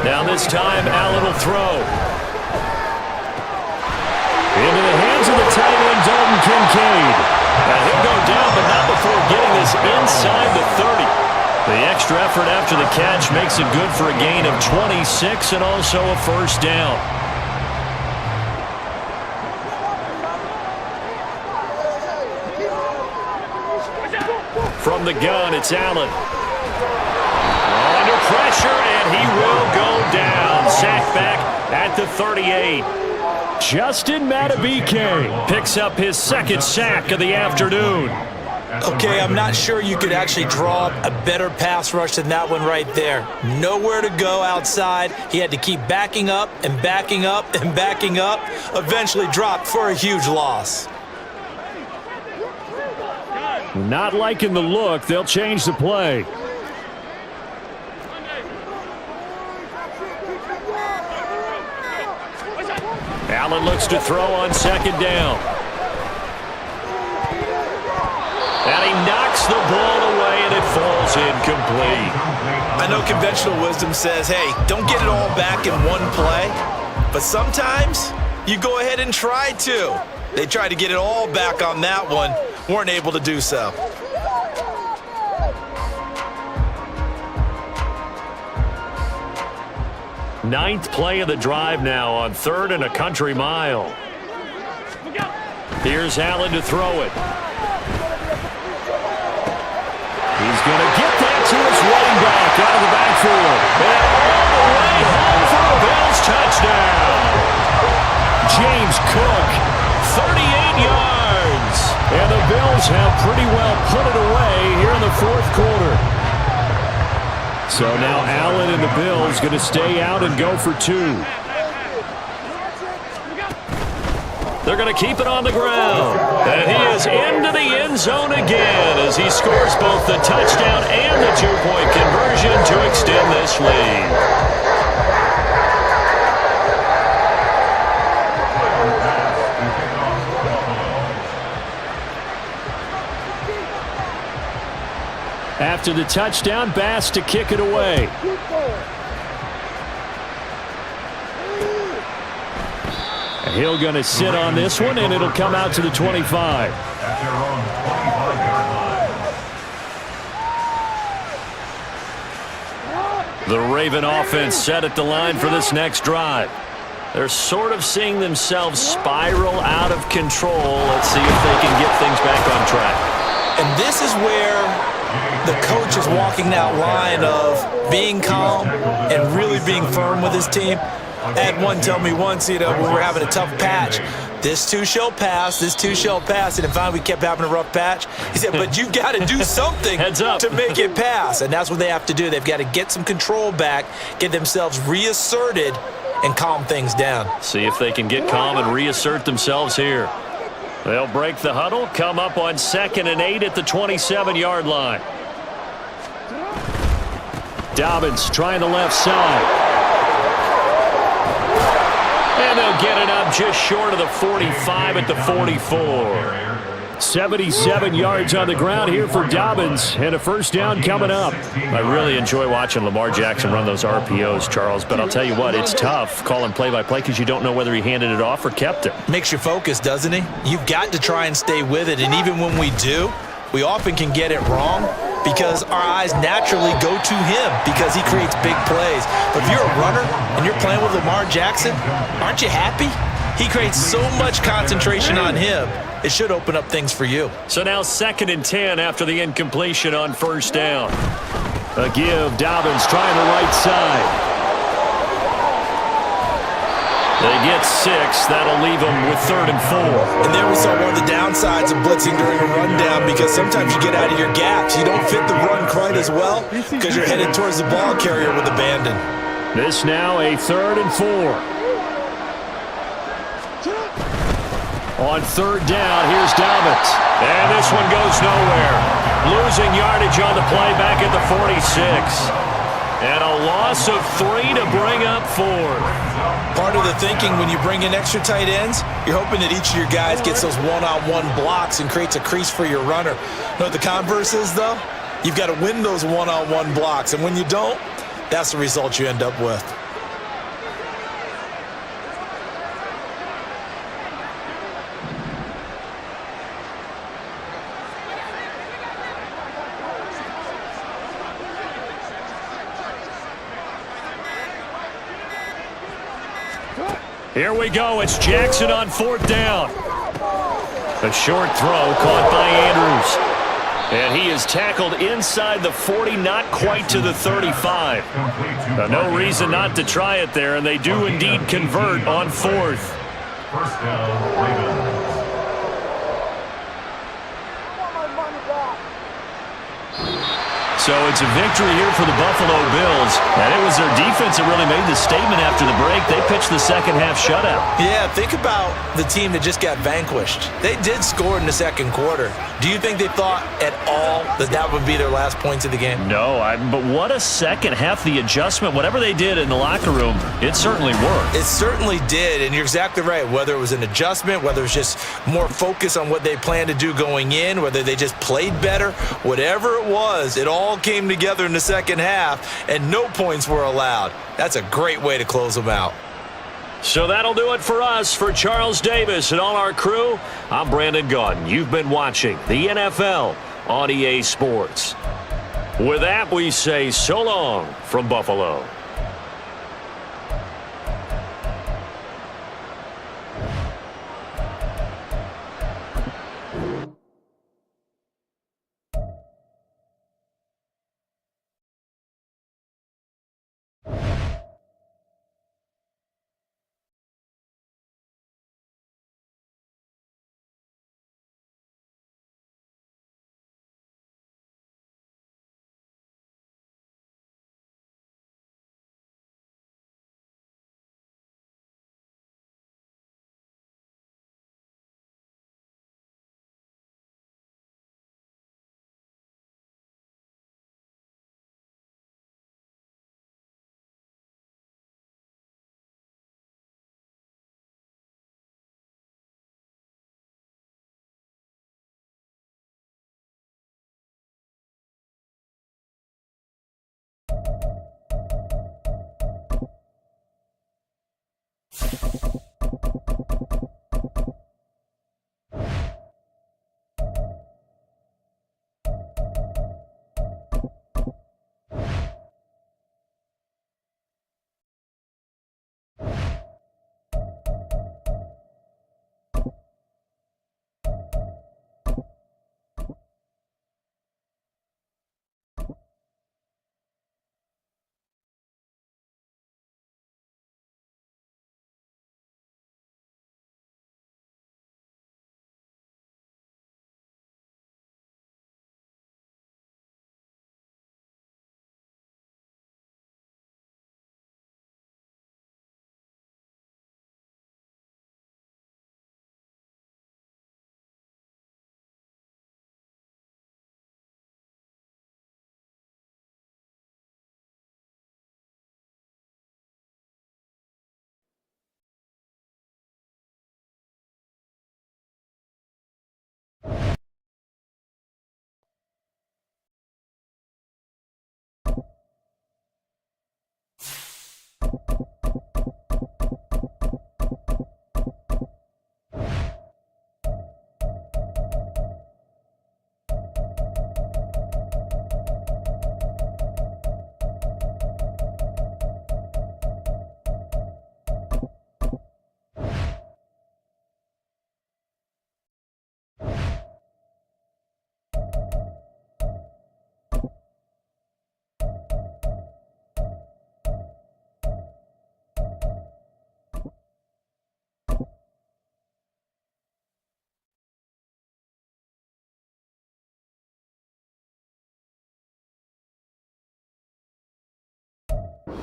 Now this time Allen will throw. Into the hands of the tight end, Dalton Kincaid. And he'll go down, but not before getting this inside the 30. The extra effort after the catch makes it good for a gain of 26 and also a first down. From the gun, it's Allen. Under pressure, and he will go down. Sacked back at the 38. Justin Madubuike picks up his 2nd sack of the afternoon. Okay, I'm not sure you could actually draw a better pass rush than that one right there. Nowhere to go outside. He had to keep backing up and backing up and backing up. Eventually dropped for a huge loss. Not liking the look. They'll change the play. Allen looks to throw on 2nd down. And he knocks the ball away, and it falls incomplete. I know conventional wisdom says, hey, don't get it all back in one play. But sometimes you go ahead and try to. They tried to get it all back on that one. Weren't able to do so. Ninth play of the drive now on 3rd and a country mile. Here's Allen to throw it. He's going to get that to his running back out of the backfield. And all the way home for a Bills touchdown. James Cook, 38 yards. And the Bills have pretty well put it away here in the 4th quarter. So now Allen and the Bills going to stay out and go for 2. They're going to keep it on the ground. And he is into the end zone again as he scores both the touchdown and the 2-point conversion to extend this lead. After the touchdown, Bass to kick it away. Hill going to sit on this one, and it'll come out to the 25. At their own 25-yard line. The Raven offense set at the line for this next drive. They're sort of seeing themselves spiral out of control. Let's see if they can get things back on track. And this is where the coach is walking that line of being calm and really being firm with his team. I had one tell me once, when we were having a tough patch, this too shall pass, this too shall pass. And finally we kept having a rough patch. He said, but you've got to do something Heads up. to make it pass. And that's what they have to do. They've got to get some control back, get themselves reasserted, and calm things down. See if they can get calm and reassert themselves here. They'll break the huddle, come up on 2nd and 8 at the 27-yard line. Dobbins trying the left side. And they'll get it up just short of the 45 at the 44. 77 yards on the ground here for Dobbins, and a first down coming up. I really enjoy watching Lamar Jackson run those RPOs, Charles, but I'll tell you what, it's tough calling play-by-play because you don't know whether he handed it off or kept it. Makes you focus, doesn't he? You've got to try and stay with it, and even when we do, we often can get it wrong because our eyes naturally go to him because he creates big plays. But if you're a runner and you're playing with Lamar Jackson, aren't you happy? He creates so much concentration on him, it should open up things for you. So now 2nd and 10 after the incompletion on first down. A give, Dobbins trying the right side. They get 6. That'll leave them with 3rd and 4. And there we saw one of the downsides of blitzing during a rundown because sometimes you get out of your gaps. You don't fit the run quite as well because you're headed towards the ball carrier with abandon. This now a 3rd and 4. On 3rd down, here's Dobbins. And this one goes nowhere. Losing yardage on the play back at the 46. And a loss of 3 to bring up 4th. Part of the thinking when you bring in extra tight ends, you're hoping that each of your guys gets those one-on-one blocks and creates a crease for your runner. You know what the converse is, though? You've got to win those one-on-one blocks, and when you don't, that's the result you end up with. Here we go. It's Jackson on 4th down. A short throw caught by Andrews. And he is tackled inside the 40, not quite to the 35. No reason not to try it there, and they do indeed convert on 4th. First down, Ravens. So it's a victory here for the Buffalo Bills. And it was their defense that really made the statement after the break. They pitched the second half shutout. Yeah, think about the team that just got vanquished. They did score in the second quarter. Do you think they thought at all that that would be their last points of the game? No, but what a second half. The adjustment, whatever they did in the locker room, it certainly worked. It certainly did, and you're exactly right. Whether it was an adjustment, whether it was just more focus on what they planned to do going in, whether they just played better, whatever it was, it all came together in the second half, and no points were allowed. That's a great way to close them out. So that'll do it for us. For Charles Davis and all our crew, I'm Brandon Gaudin. You've been watching the NFL on EA Sports. With that, we say so long from Buffalo.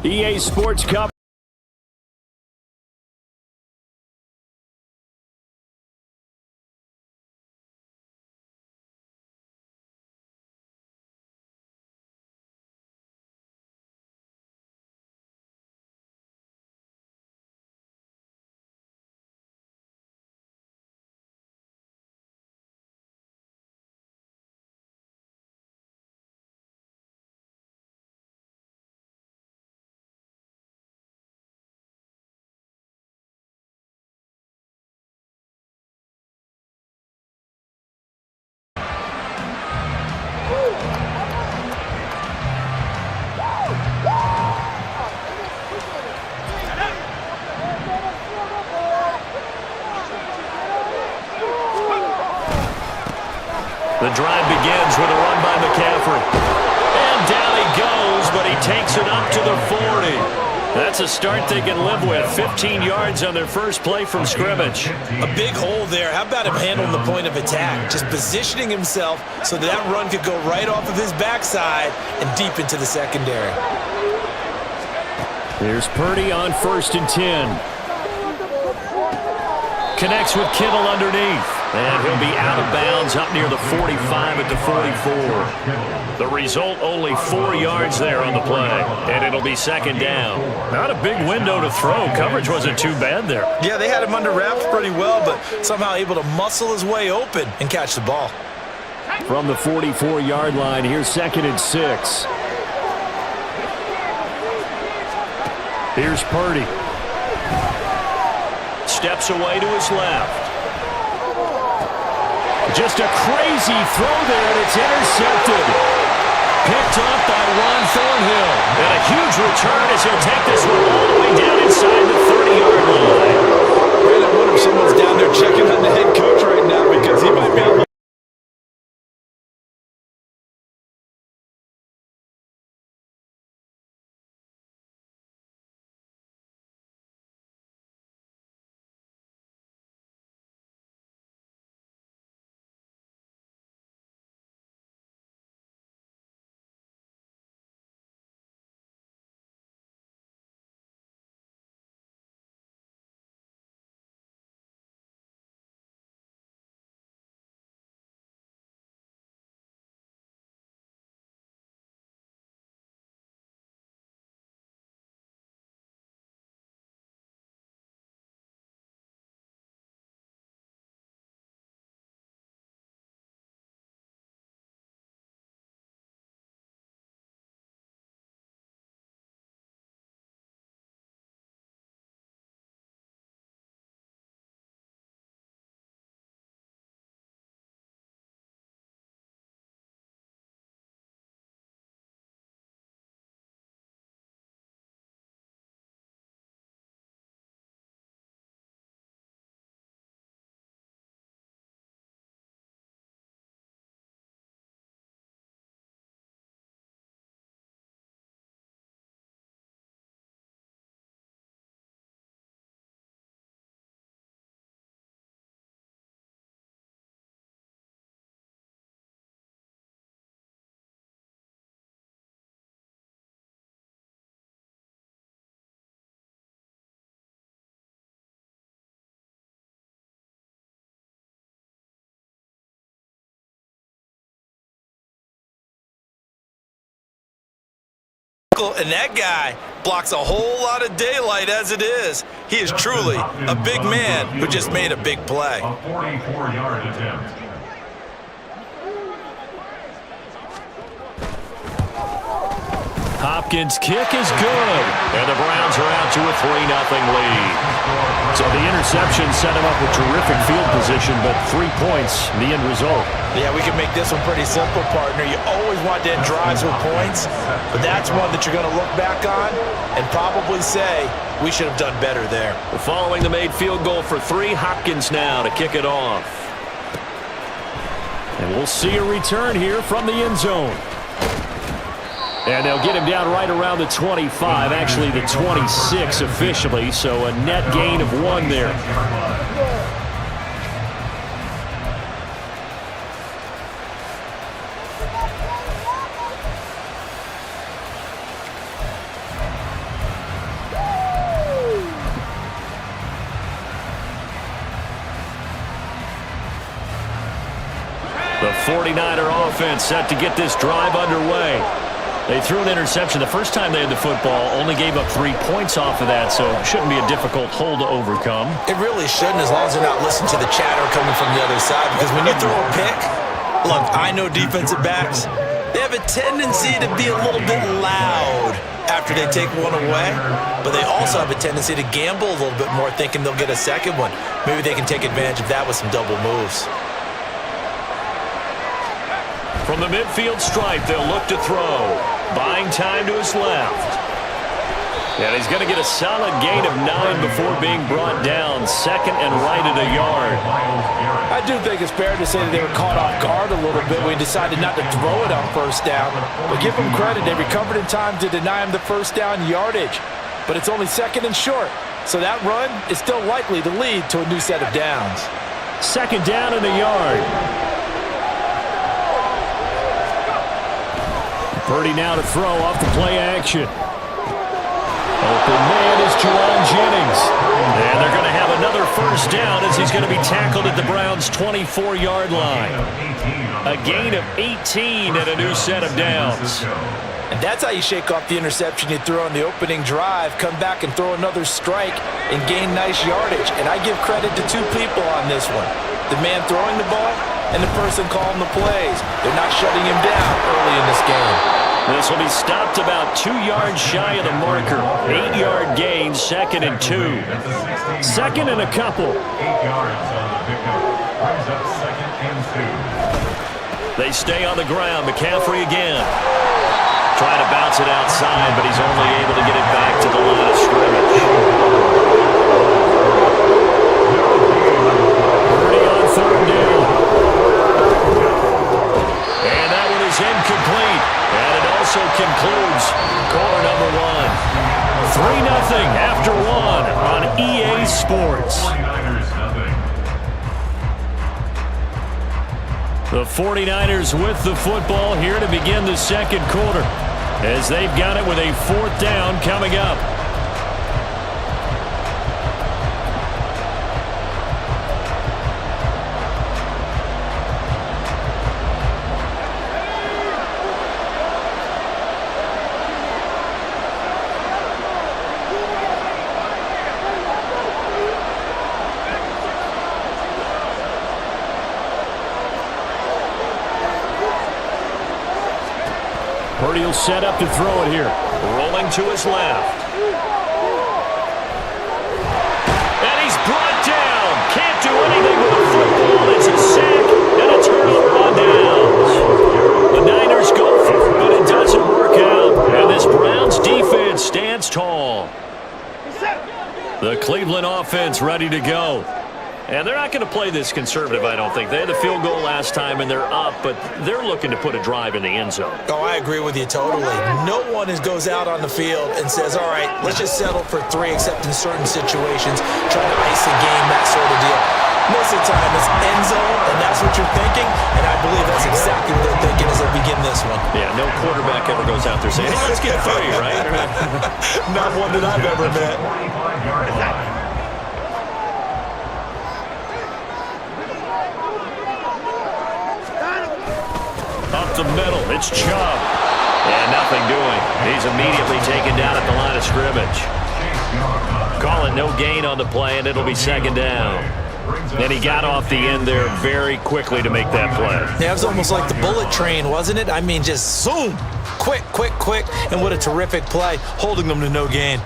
EA Sports Cup. The drive begins with a run by McCaffrey. And down he goes, but he takes it up to the 40. That's a start they can live with. 15 yards on their first play from scrimmage. A big hole there. How about him handling the point of attack? Just positioning himself so that run could go right off of his backside and deep into the secondary. Here's Purdy on 1st and 10. Connects with Kittle underneath. And he'll be out of bounds up near the 45 at the 44. The result, only 4 yards there on the play. And it'll be 2nd down. Not a big window to throw. Coverage wasn't too bad there. Yeah, they had him under wraps pretty well, but somehow able to muscle his way open and catch the ball. From the 44-yard line, here's 2nd and 6. Here's Purdy. Steps away to his left. Just a crazy throw there, and it's intercepted. Picked off by Ron Thornhill. And a huge return as he'll take this one all the way down inside the 30-yard line. Man, I wonder if someone's down there checking on the head coach right now because he might be... And that guy blocks a whole lot of daylight as it is. He is truly a big man who just made a big play. A 44-yard attempt. Hopkins' kick is good. And the Browns are out to a 3-0 lead. So the interception set him up with terrific field position, but 3 points, the end result. Yeah, we can make this one pretty simple, partner. You always want to end drives with points, but that's one that you're going to look back on and probably say, we should have done better there. Following the made field goal for 3, Hopkins now to kick it off. And we'll see a return here from the end zone. And they'll get him down right around the 25, actually the 26 officially, so a net gain of 1 there. 49er offense set to get this drive underway. They threw an interception the first time they had the football, only gave up 3 points off of that, so it shouldn't be a difficult hole to overcome. It really shouldn't, as long as they're not listening to the chatter coming from the other side, because when you throw a pick, look, I know defensive backs, they have a tendency to be a little bit loud after they take one away, but they also have a tendency to gamble a little bit more, thinking they'll get a second one. Maybe they can take advantage of that with some double moves. From the midfield stripe, they'll look to throw. Buying time to his left. And he's going to get a solid gain of 9 before being brought down. Second and right at a yard. I do think it's fair to say that they were caught off guard a little bit when he decided not to throw it on first down. But give them credit. They recovered in time to deny him the first down yardage. But it's only second and short. So that run is still likely to lead to a new set of downs. Second down in the yard. Purdy now to throw off the play action. Open man is Juwan Jennings. And they're going to have another first down as he's going to be tackled at the Browns' 24-yard line. A gain of 18 and a new set of downs. And that's how you shake off the interception you threw on the opening drive, come back and throw another strike and gain nice yardage. And I give credit to 2 people on this one. The man throwing the ball and the person calling the plays. They're not shutting him down early in this game. This will be stopped about 2 yards shy of the marker. 8-yard gain, second and 2. Second and a couple. 8 yards on the pickup. Brings up second and 2. They stay on the ground. McCaffrey again. Trying to bounce it outside, but he's only able to get it back to the line of scrimmage. Purdy on third down. And that one is incomplete. And it also concludes quarter number 1. 3-0 after 1 on EA Sports. 49ers nothing. The 49ers with the football here to begin the second quarter, as they've got it with a 4th down coming up. Purdy will set up to throw it here. Rolling to his left. And he's brought down. Can't do anything with the football. It's a sack and a turnover on downs. The Niners go for it, but it doesn't work out. And this Browns defense stands tall. The Cleveland offense ready to go. And they're not going to play this conservative, I don't think. They had the field goal last time, and they're up, but they're looking to put a drive in the end zone. Oh, I agree with you totally. No one goes out on the field and says, all right, let's just settle for 3, except in certain situations, trying to ice a game, that sort of deal. Most of the time, it's end zone, and that's what you're thinking, and I believe that's exactly what they're thinking as they begin this one. Yeah, no quarterback ever goes out there saying, hey, let's get 3, right? Not one that I've ever met. 45-yard line. Up the middle, it's Chubb. And nothing doing. He's immediately taken down at the line of scrimmage. Call it no gain on the play, and it'll be second down. And he got off the end there very quickly to make that play. Yeah, it was almost like the bullet train, wasn't it? I mean, just zoom. Quick, quick, quick. And what a terrific play, holding them to no gain.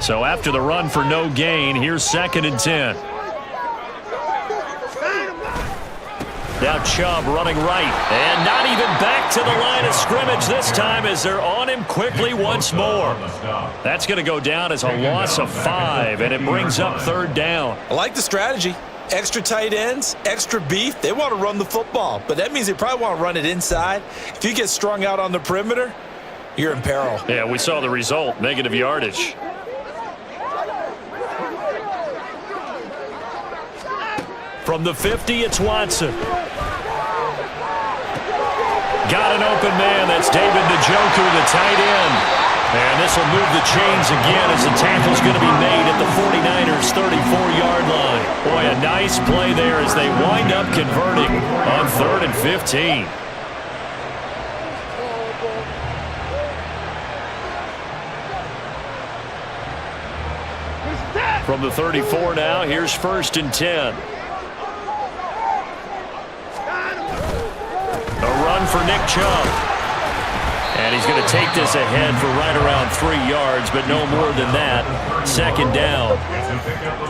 So after the run for no gain, here's second and 10. Now Chubb running right, and not even back to the line of scrimmage this time as they're on him quickly once more. That's going to go down as a loss of 5, and it brings up third down. I like the strategy. Extra tight ends, extra beef. They want to run the football, but that means they probably want to run it inside. If you get strung out on the perimeter, you're in peril. Yeah, we saw the result, negative yardage. From the 50, it's Watson. Got an open man. That's David Njoku, the tight end. And this will move the chains again as the tackle's going to be made at the 49ers' 34-yard line. Boy, a nice play there as they wind up converting on 3rd and 15. From the 34 now, here's 1st and 10. A run for Nick Chubb. And he's going to take this ahead for right around 3 yards, but no more than that. 2nd down.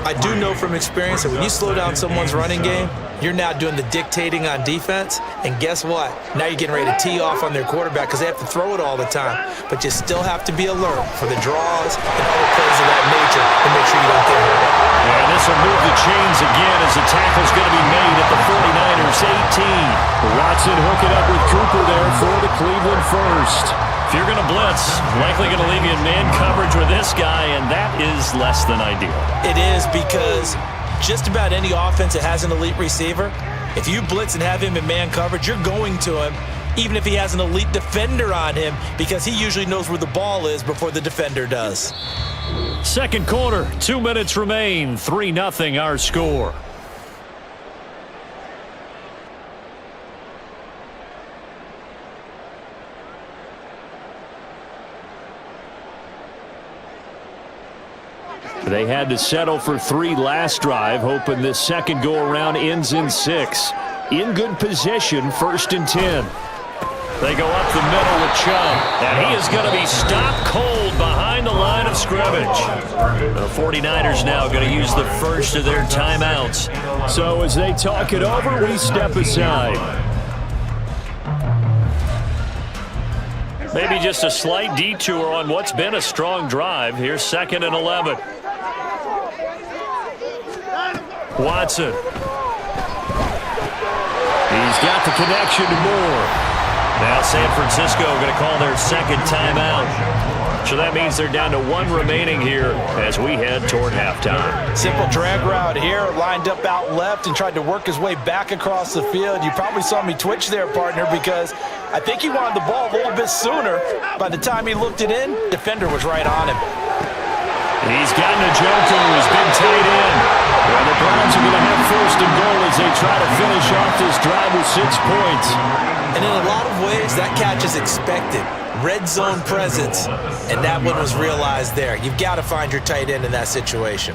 I do know from experience that when you slow down someone's running game, you're now doing the dictating on defense. And guess what? Now you're getting ready to tee off on their quarterback because they have to throw it all the time. But you still have to be alert for the draws and other plays of that nature to make sure you don't get hurt. And this will move the chains again as the tackle's going to be made at the 49ers' 18. Watson hooking up with Cooper there for the Cleveland first. If you're going to blitz, likely going to leave you in man coverage with this guy, and that is less than ideal. It is because just about any offense that has an elite receiver, if you blitz and have him in man coverage, you're going to him, even if he has an elite defender on him, because he usually knows where the ball is before the defender does. 2nd quarter, 2 minutes remain, 3-0 our score. They had to settle for 3 last drive, hoping this second go-around ends in 6. In good position, 1st and 10. They go up the middle with Chubb, and he is going to be stopped cold behind the line of scrimmage. The 49ers now going to use the first of their timeouts. So as they talk it over, we step aside. Maybe just a slight detour on what's been a strong drive. Here's 2nd and 11. Watson. He's got the connection to Moore. Now San Francisco going to call their 2nd timeout. So that means they're down to 1 remaining here as we head toward halftime. Simple drag route here, lined up out left and tried to work his way back across the field. You probably saw me twitch there, partner, because I think he wanted the ball a little bit sooner. By the time he looked it in, defender was right on him. He's got Njoku, who's been tight end. Well, the Browns are going to have 1st and goal as they try to finish off this drive with 6 points. And in a lot of ways, that catch is expected. Red zone presence, and that one was realized there. You've got to find your tight end in that situation.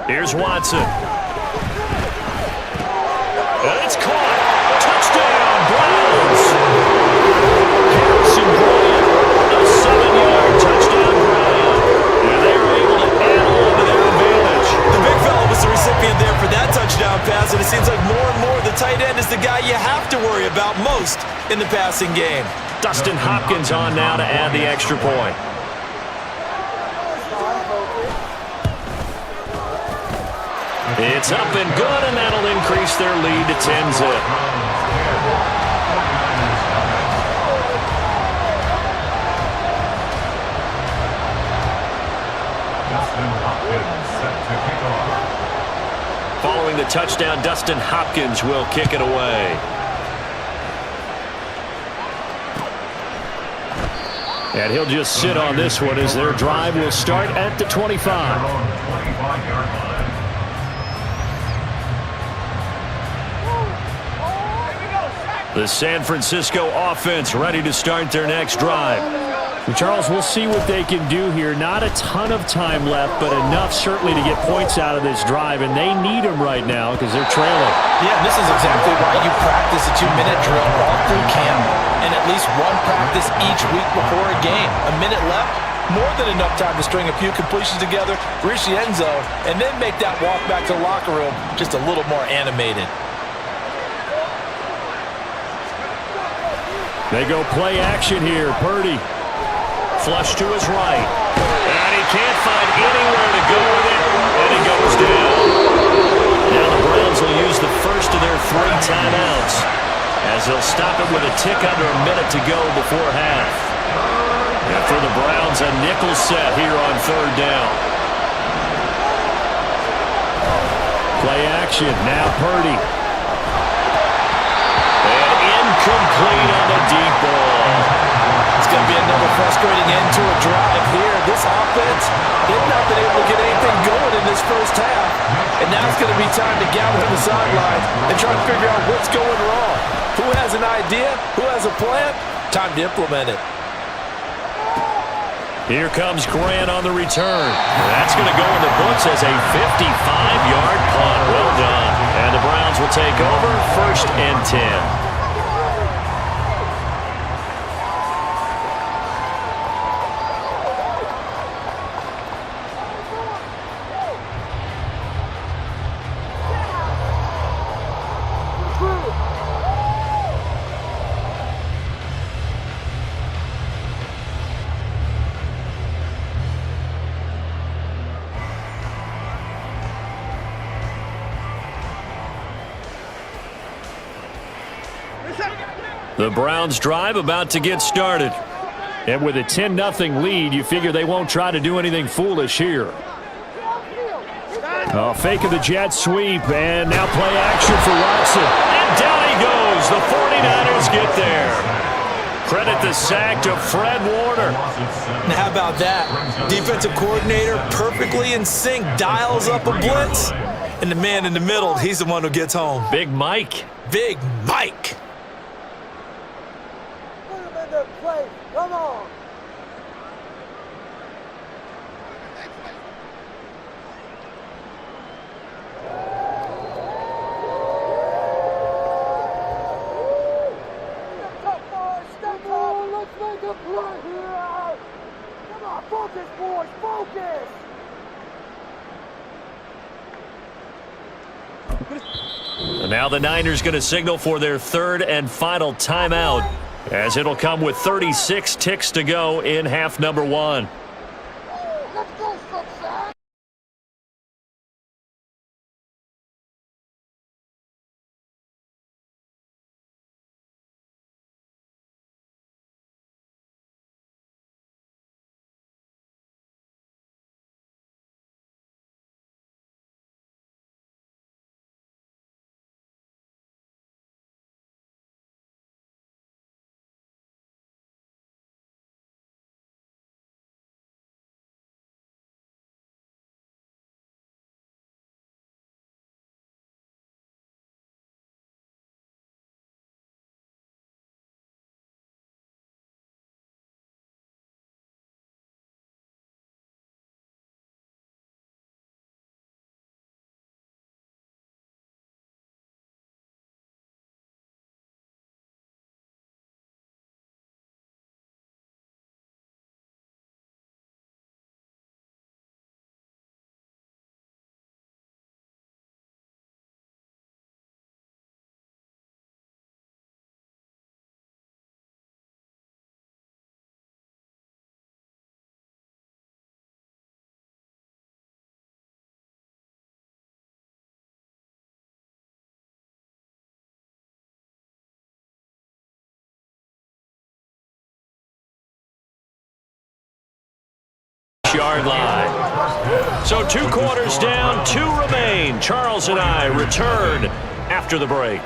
Here's Watson. And it's caught. Touchdown, Browns. Harrison Bryant, a 7-yard touchdown Bryant. And they were able to add on to their advantage. The big fella was the recipient there for that touchdown pass, and it seems like more and more the tight end is the guy you have to worry about most in the passing game. Dustin Hopkins on now to add the extra point. It's up and good, and that'll increase their lead to 10-zip. Following the touchdown, Dustin Hopkins will kick it away. And he'll just sit on this one as their drive will start at the 25. The San Francisco offense ready to start their next drive. Charles, we'll see what they can do here. Not a ton of time left, but enough certainly to get points out of this drive, and they need them right now because they're trailing. Yeah, this is exactly why you practice a 2-minute drill all through camp, and at least one practice each week before a game. A minute left, more than enough time to string a few completions together, reach the end zone, and then make that walk back to the locker room just a little more animated. They go play action here. Purdy. Flush to his right. And he can't find anywhere to go with it. And he goes down. Now the Browns will use the first of their 3 timeouts. as they'll stop it with a tick under a minute to go before half. And for the Browns, a nickel set here on third down. Play action. Now Purdy. And incomplete on the deep ball. It's going to be another frustrating end to a drive here. This offense, they've not been able to get anything going in this first half. And now it's going to be time to gather to the sidelines and try to figure out what's going wrong. Who has an idea? Who has a plan? Time to implement it. Here comes Grant on the return. That's going to go in the books as a 55-yard punt. Well done. And the Browns will take over 1st and 10. The Browns drive about to get started. And with a 10-0 lead, you figure they won't try to do anything foolish here. Fake of the jet sweep, and now play action for Watson. And down he goes. The 49ers get there. Credit the sack to Fred Warner. Now how about that? Defensive coordinator perfectly in sync, dials up a blitz, and the man in the middle, he's the one who gets home. Big Mike. Big Mike. Put him in their place. Come on. Let's make a play here. Come on, focus, boys, focus. And now the Niners going to signal for their 3rd and final timeout, as it'll come with 36 ticks to go in half number 1. Let's go, Sunshine. Yard line. So 2 quarters down, 2 remain. Charles and I return after the break.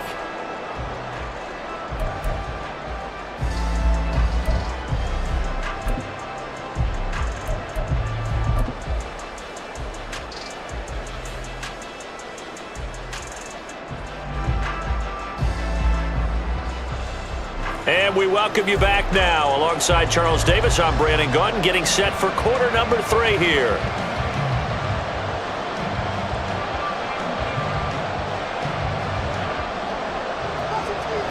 And we welcome you back now. Alongside Charles Davis, I'm Brandon Gunn, getting set for quarter number 3 here.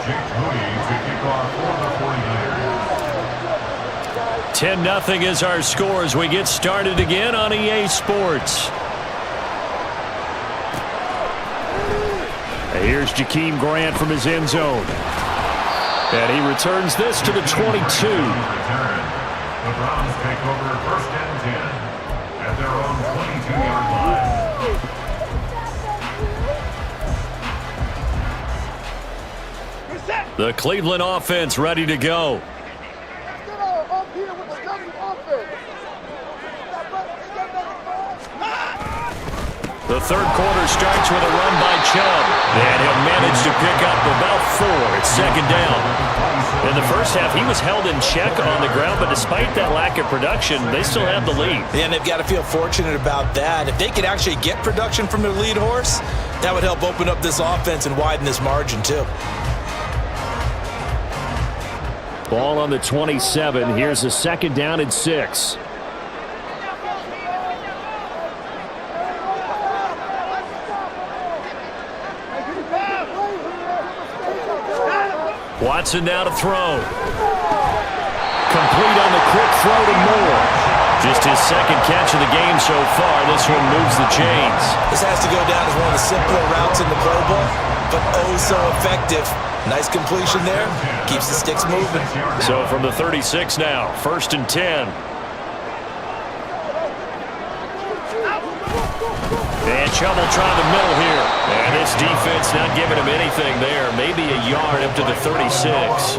Jake Moody to kick off for the 49ers. 10-0 is our score as we get started again on EA Sports. Here's Jakeem Grant from his end zone. And he returns this to the 22. The Browns take over 1st and 10 at their own 22-yard line. The Cleveland offense ready to go. Get up here with the W offense. The third quarter starts with a run by Chubb, and he'll manage to pick up about 4. It's second down. In the first half, he was held in check on the ground, but despite that lack of production, they still have the lead. Yeah, and they've got to feel fortunate about that. If they could actually get production from their lead horse, that would help open up this offense and widen this margin too. Ball on the 27. Here's a second down and 6. Watson now to throw. Complete on the quick throw to Moore. Just his second catch of the game so far. This one moves the chains. This has to go down as one of the simpler routes in the playbook, but oh so effective. Nice completion there. Keeps the sticks moving. So from the 36 now, 1st and 10. And Chubb will try the middle here. And this defense not giving him anything there. Maybe a yard up to the 36.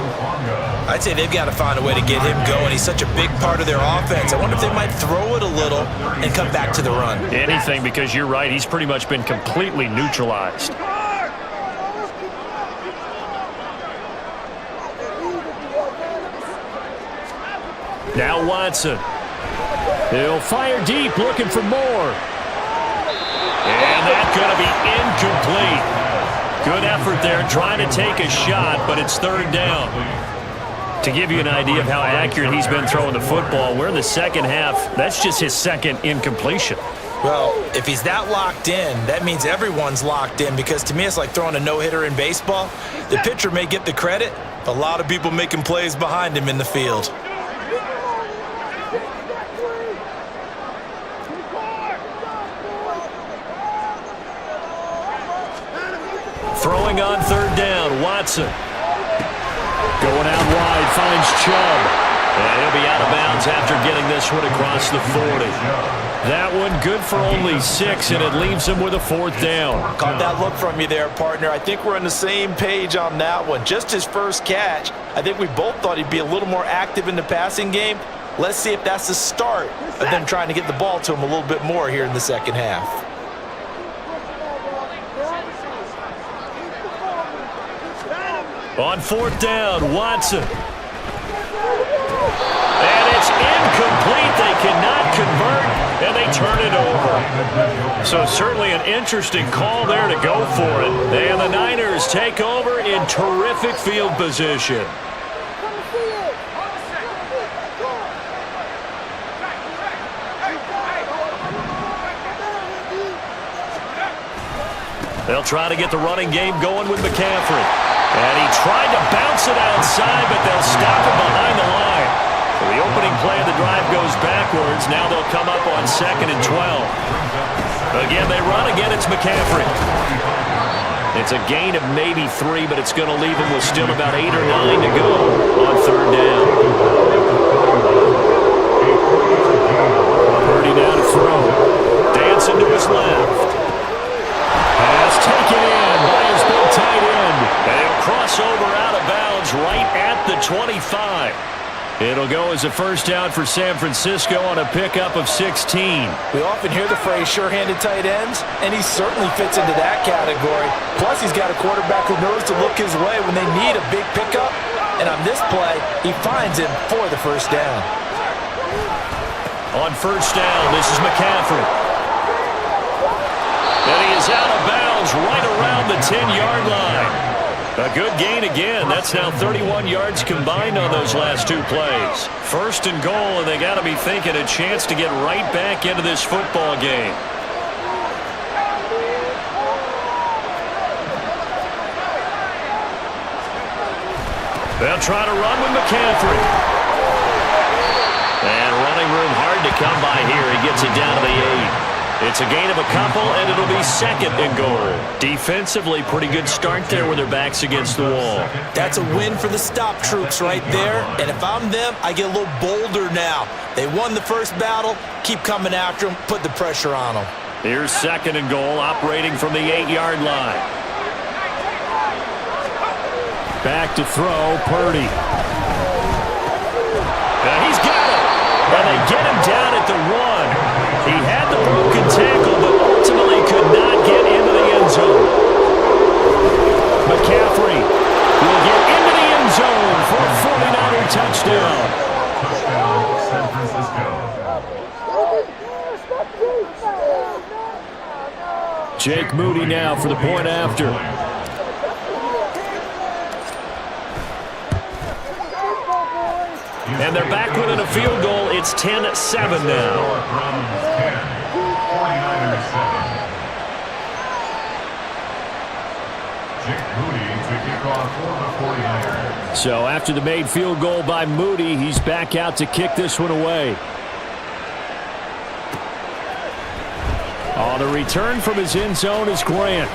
I'd say they've got to find a way to get him going. He's such a big part of their offense. I wonder if they might throw it a little and come back to the run. Anything, because you're right. He's pretty much been completely neutralized. Now Watson. He'll fire deep, looking for more. And that's going to be incomplete. Good effort there, trying to take a shot, but it's third down. To give you an idea of how accurate he's been throwing the football, we're in the second half. That's just his second incompletion. Well, if he's that locked in, that means everyone's locked in, because to me it's like throwing a no-hitter in baseball. The pitcher may get the credit, but a lot of people making plays behind him in the field. Throwing on third down, Watson. Going out wide, finds Chubb. And he'll be out of bounds after getting this one across the 40. That one good for only 6, and it leaves him with a 4th down. Caught that look from you there, partner. I think we're on the same page on that one. Just his first catch. I think we both thought he'd be a little more active in the passing game. Let's see if that's the start of them trying to get the ball to him a little bit more here in the second half. On 4th down, Watson. And it's incomplete. They cannot convert, and they turn it over. So certainly an interesting call there to go for it. And the Niners take over in terrific field position. They'll try to get the running game going with McCaffrey. And he tried to bounce it outside, but they'll stop him behind the line. So the opening play of the drive goes backwards. Now they'll come up on 2nd and 12. Again, they run. Again, it's McCaffrey. It's a gain of maybe 3, but it's going to leave him with still about 8 or 9 to go on third down. Purdy now to throw. Dancing to his left. Pass taken in by his big tight end. And he'll cross over out of bounds right at the 25. It'll go as a first down for San Francisco on a pickup of 16. We often hear the phrase sure-handed tight ends, and he certainly fits into that category. Plus, he's got a quarterback who knows to look his way when they need a big pickup. And on this play, he finds him for the first down. On first down, this is McCaffrey. And he is out of bounds right around the 10-yard line. A good gain again. That's now 31 yards combined on those last 2 plays. First and goal, and they got to be thinking a chance to get right back into this football game. They'll try to run with McCaffrey. And running room hard to come by here. He gets it down to the 8. It's a gain of a couple, and it'll be 2nd and goal. Defensively, pretty good start there with their backs against the wall. That's a win for the stop troops right there. And if I'm them, I get a little bolder now. They won the first battle. Keep coming after them. Put the pressure on them. Here's 2nd and goal, operating from the 8-yard line. Back to throw, Purdy. He's got it. And they get him down at the 1. He had the broken tackle, but ultimately could not get into the end zone. McCaffrey will get into the end zone for a 49er touchdown. Touchdown, San Francisco. Jake Moody now for the point after. And they're back within a field goal. It's 10-7 now. Browns 10, 49ers 7. Jake Moody to kick off for the 49ers. So after the made field goal by Moody, he's back out to kick this one away. On the return from his end zone is Grant.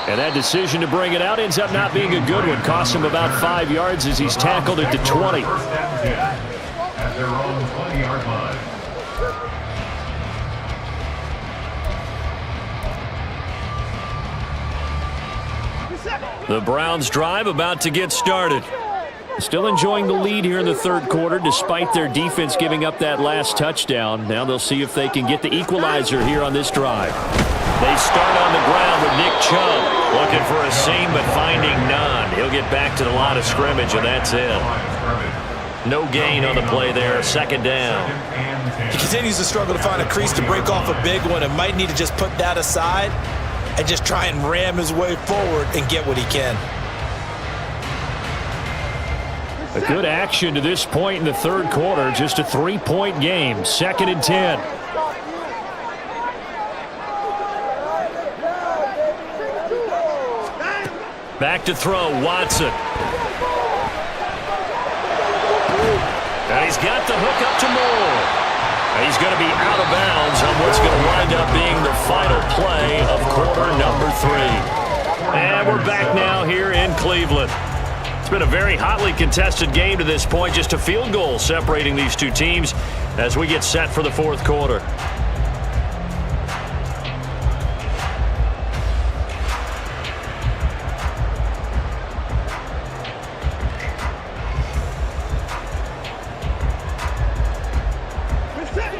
And that decision to bring it out ends up not being a good one. Cost him about 5 yards as he's tackled at the 20. First and 10 at their own 20-yard line. The Browns drive about to get started. Still enjoying the lead here in the third quarter despite their defense giving up that last touchdown. Now they'll see if they can get the equalizer here on this drive. They start on the ground with Nick Chubb looking for a seam but finding none. He'll get back to the line of scrimmage, and that's it. No gain on the play there. Second down. He continues to struggle to find a crease to break off a big one and might need to just put that aside and just try and ram his way forward and get what he can. A good action to this point in the third quarter. Just a 3-point game. 2nd and 10. Back to throw, Watson. And he's got the hook up to Moore. And he's going to be out of bounds on what's going to wind up being the final play of quarter number 3. And we're back now here in Cleveland. It's been a very hotly contested game to this point. Just a field goal separating these two teams as we get set for the fourth quarter.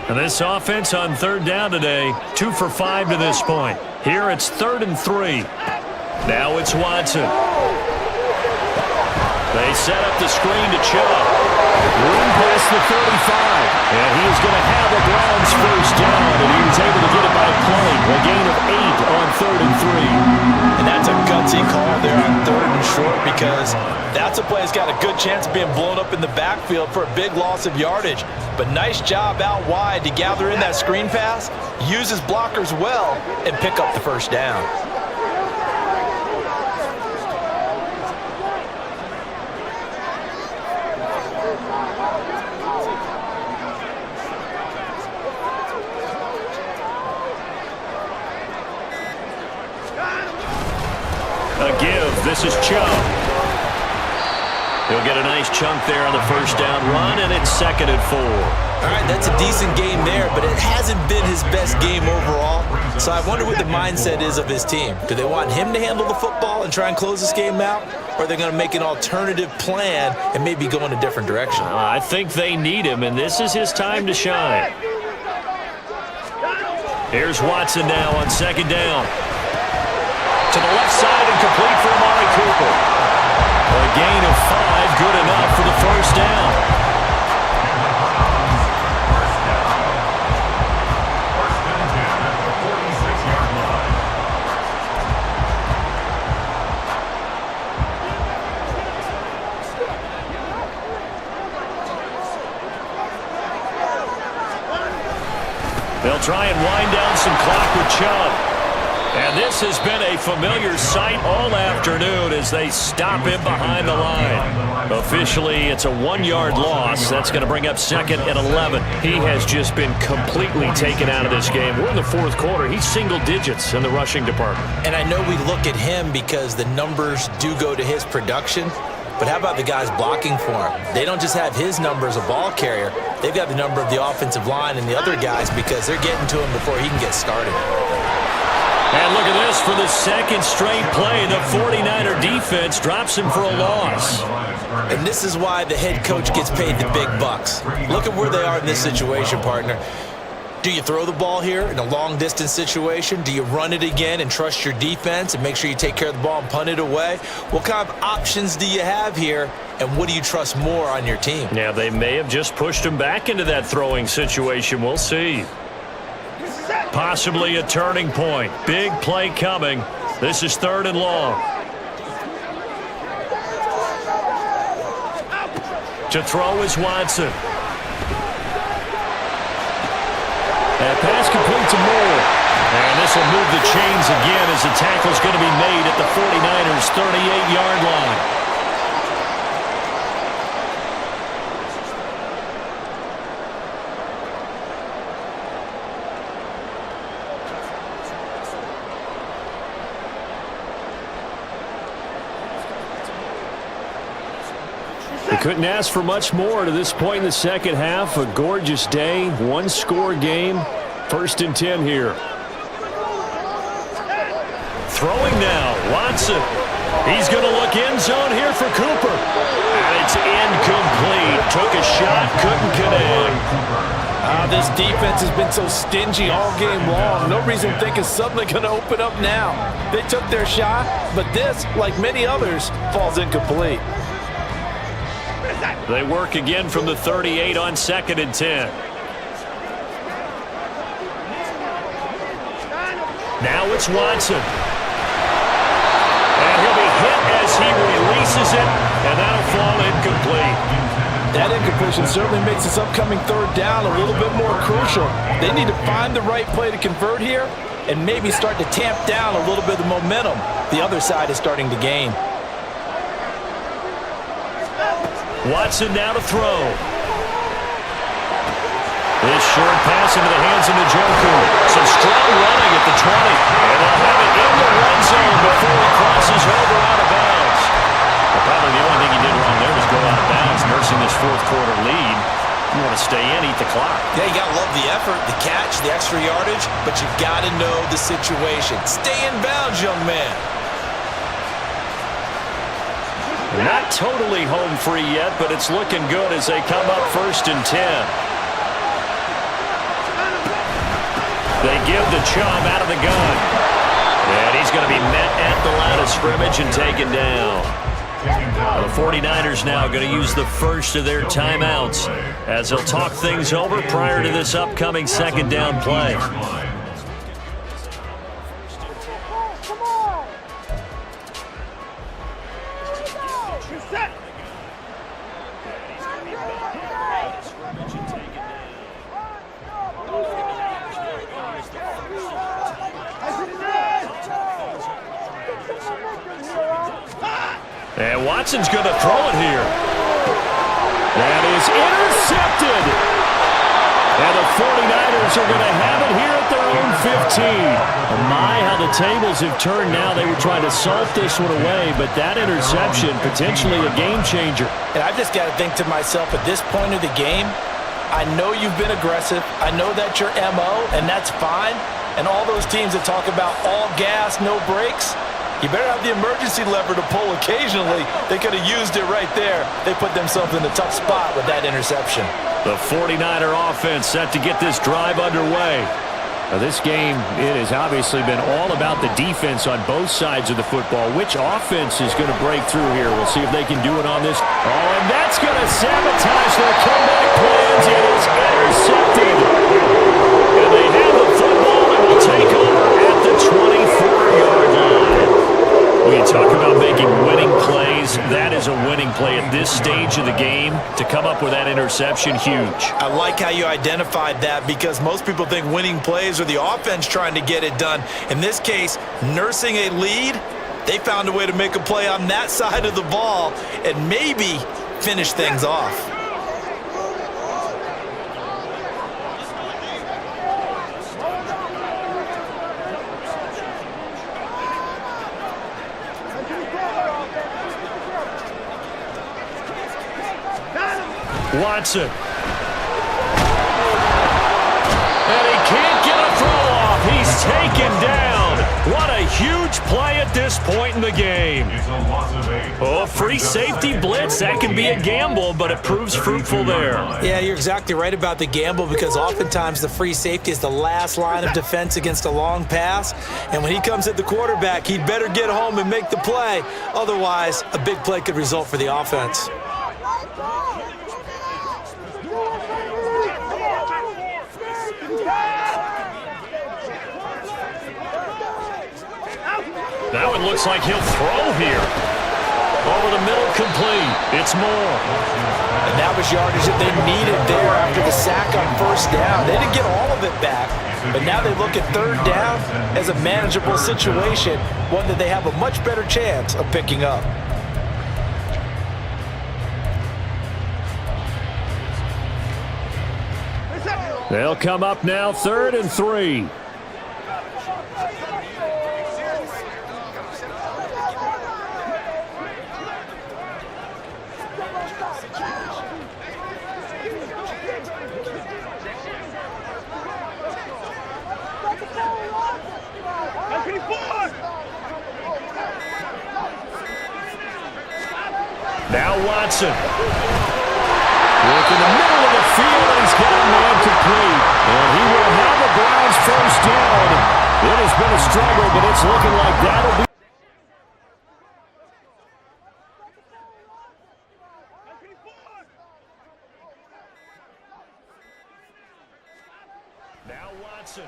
And this offense on third down today, 2 for 5 to this point. Here it's 3rd and 3. Now it's Watson. They set up the screen to Chubb. Room past the 35. And he is going to have the Browns first down, and he was able to get it by play. A gain of 8 on 3rd and 3. And that's a gutsy call there on 3rd and short because that's a play that's got a good chance of being blown up in the backfield for a big loss of yardage. But nice job out wide to gather in that screen pass, use his blockers well, and pick up the first down. A give. This is Chubb. He'll get a nice chunk there on the first down run, and it's 2nd and 4. All right, that's a decent game there, but it hasn't been his best game overall. So I wonder what the mindset is of his team. Do they want him to handle the football and try and close this game out? Or are they going to make an alternative plan and maybe go in a different direction? I think they need him, and this is his time to shine. Here's Watson now on 2nd down. To the left side and complete for Amari Cooper. A gain of 5, good enough for the first down. First and 10 at the 46-yard line. They'll try and wind down some clock with Chubb. And this has been a familiar sight all afternoon as they stop him behind the line. Officially, it's a 1-yard loss. That's going to bring up 2nd and 11. He has just been completely taken out of this game. We're in the fourth quarter. He's single digits in the rushing department. And I know we look at him because the numbers do go to his production. But how about the guys blocking for him? They don't just have his number as a ball carrier. They've got the number of the offensive line and the other guys because they're getting to him before he can get started. And look at this for the second straight play. The 49er defense drops him for a loss. And this is why the head coach gets paid the big bucks. Look at where they are in this situation, partner. Do you throw the ball here in a long-distance situation? Do you run it again and trust your defense and make sure you take care of the ball and punt it away? What kind of options do you have here, and what do you trust more on your team? Yeah, they may have just pushed him back into that throwing situation. We'll see. Possibly a turning point. Big play coming. This is 3rd and long. To throw is Watson. That pass complete to Moore. And this will move the chains again as the tackle's going to be made at the 49ers' 38-yard line. They couldn't ask for much more to this point in the second half. A gorgeous day, one-score game. 1st and 10 here. Throwing now, Watson. He's going to look end zone here for Cooper. And it's incomplete. Took a shot, couldn't connect. This defense has been so stingy all game long. No reason to think it's suddenly going to open up now. They took their shot, but this, like many others, falls incomplete. They work again from the 38 on 2nd and 10. Now it's Watson. And he'll be hit as he releases it, and that'll fall incomplete. That incompletion certainly makes this upcoming 3rd down a little bit more crucial. They need to find the right play to convert here and maybe start to tamp down a little bit of the momentum the other side is starting to gain. Watson now to throw. This short pass into the hands of Njoku. Some strong running at the 20. And they'll have it in the red zone before he crosses over out of bounds. Well, probably the only thing he did wrong there was go out of bounds, nursing this 4th quarter lead. You want to stay in, eat the clock. Yeah, you got to love the effort, the catch, the extra yardage, but you got to know the situation. Stay in bounds, young man. Not totally home free yet, but it's looking good as they come up 1st and 10. They give the Chubb out of the gun. And he's going to be met at the line of scrimmage and taken down. The 49ers now going to use the first of their timeouts as they'll talk things over prior to this upcoming 2nd down play. And Watson's going to throw it here. That is intercepted. And the 49ers are going to have it here at their own 15. Oh my, how the tables have turned now. They were trying to salt this one away, but that interception, potentially a game changer. And I've just got to think to myself, at this point of the game, I know you've been aggressive. I know that's your MO, and that's fine. And all those teams that talk about all gas, no brakes, you better have the emergency lever to pull occasionally. They could have used it right there. They put themselves in a tough spot with that interception. The 49er offense set to get this drive underway. Now this game, it has obviously been all about the defense on both sides of the football. Which offense is going to break through here? We'll see if they can do it on this. Oh, and that's going to sabotage their comeback plans. It is intercepted. And they have the football and will take over at the 24-yard line. When you talk about making winning plays, that is a winning play at this stage of the game. To come up with that interception, huge. I like how you identified that because most people think winning plays are the offense trying to get it done. In this case, nursing a lead, they found a way to make a play on that side of the ball and maybe finish things off. Watson. And he can't get a throw off. He's taken down. What a huge play at this point in the game. It's a loss of 8. Oh, free safety blitz. That can be a gamble, but it proves fruitful there. Yeah, you're exactly right about the gamble because oftentimes the free safety is the last line of defense against a long pass. And when he comes at the quarterback, he'd better get home and make the play. Otherwise, a big play could result for the offense. Now it looks like he'll throw here. Over the middle, complete. It's Moore. And that was yardage that they needed there after the sack on first down. They didn't get all of it back, but now they look at third down as a manageable situation, one that they have a much better chance of picking up. They'll come up now, 3rd and 3. Now Watson. Look in the middle of the field, and he's got a man complete. And he will have the Browns first down. It has been a struggle, but it's looking like that'll be. Now Watson.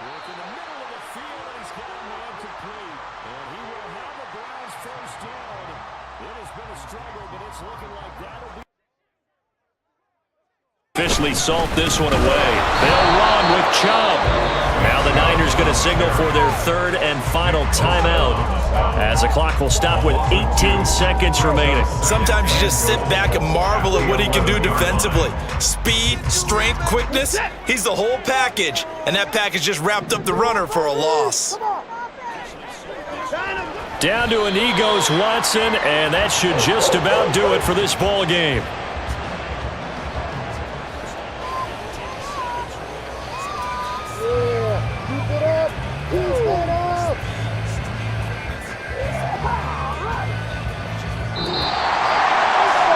Look in the middle of the field, and he's got a man complete. And he will have the Browns first down. It has been a struggle, but it's looking like that'll be. Officially salt this one away. They'll run with Chubb. Now the Niners going to signal for their 3rd and final timeout as the clock will stop with 18 seconds remaining. Sometimes you just sit back and marvel at what he can do defensively. Speed, strength, quickness, he's the whole package. And that package just wrapped up the runner for a loss. Down to a knee goes Watson, and that should just about do it for this ball game.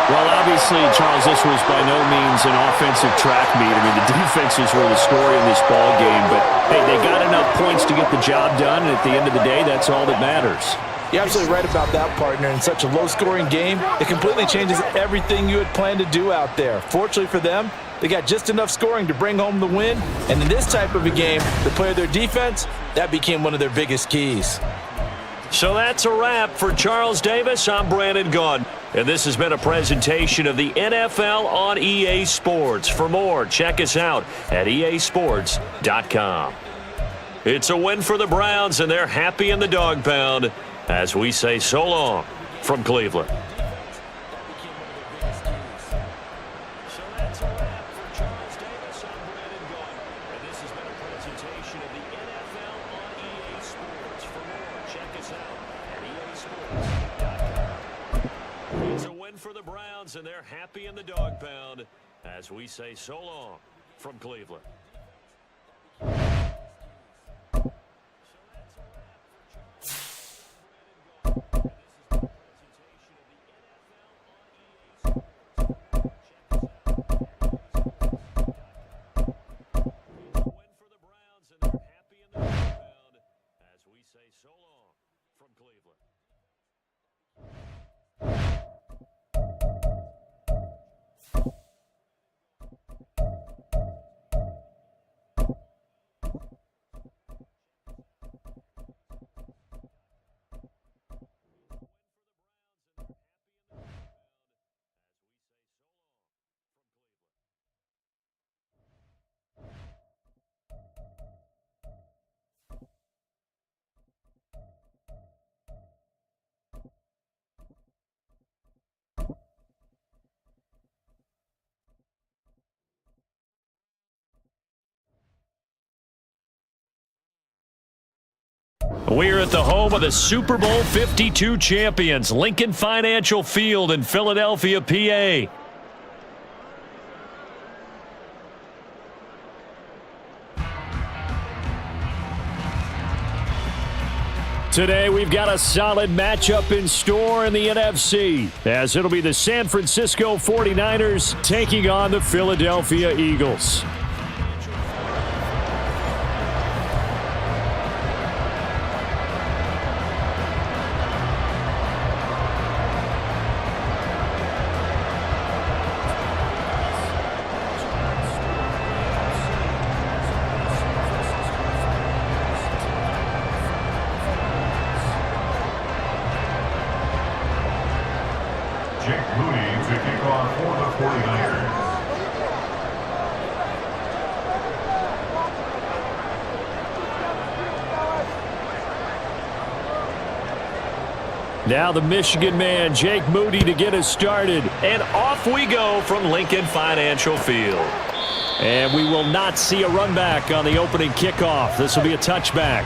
Well, obviously, Charles, this was by no means an offensive track meet. I mean, the defenses were the story in this ball game, but hey, they got enough points to get the job done, and at the end of the day, that's all that matters. You're absolutely right about that, partner. In such a low-scoring game, it completely changes everything you had planned to do out there. Fortunately for them, they got just enough scoring to bring home the win, and in this type of a game, to play their defense, that became one of their biggest keys. So that's a wrap for Charles Davis. I'm Brandon Gaudin, and this has been a presentation of the NFL on EA Sports. For more, check us out at easports.com. It's a win for the Browns, and they're happy in the dog pound as we say so long from Cleveland. So that's a wrap for Charles Davis. I'm Brandon Gaudin, and this has been a presentation of the NFL on EA Sports. For more, check us out at easports.com. It's a win for the Browns, and they're happy in the dog pound as we say so long from Cleveland. So long from Cleveland. We're at the home of the Super Bowl 52 champions, Lincoln Financial Field in Philadelphia, PA. Today, we've got a solid matchup in store in the NFC, as it'll be the San Francisco 49ers taking on the Philadelphia Eagles. Jake Moody to kick off for the 49ers. Now the Michigan man, Jake Moody, to get us started. And off we go from Lincoln Financial Field. And we will not see a run back on the opening kickoff. This will be a touchback.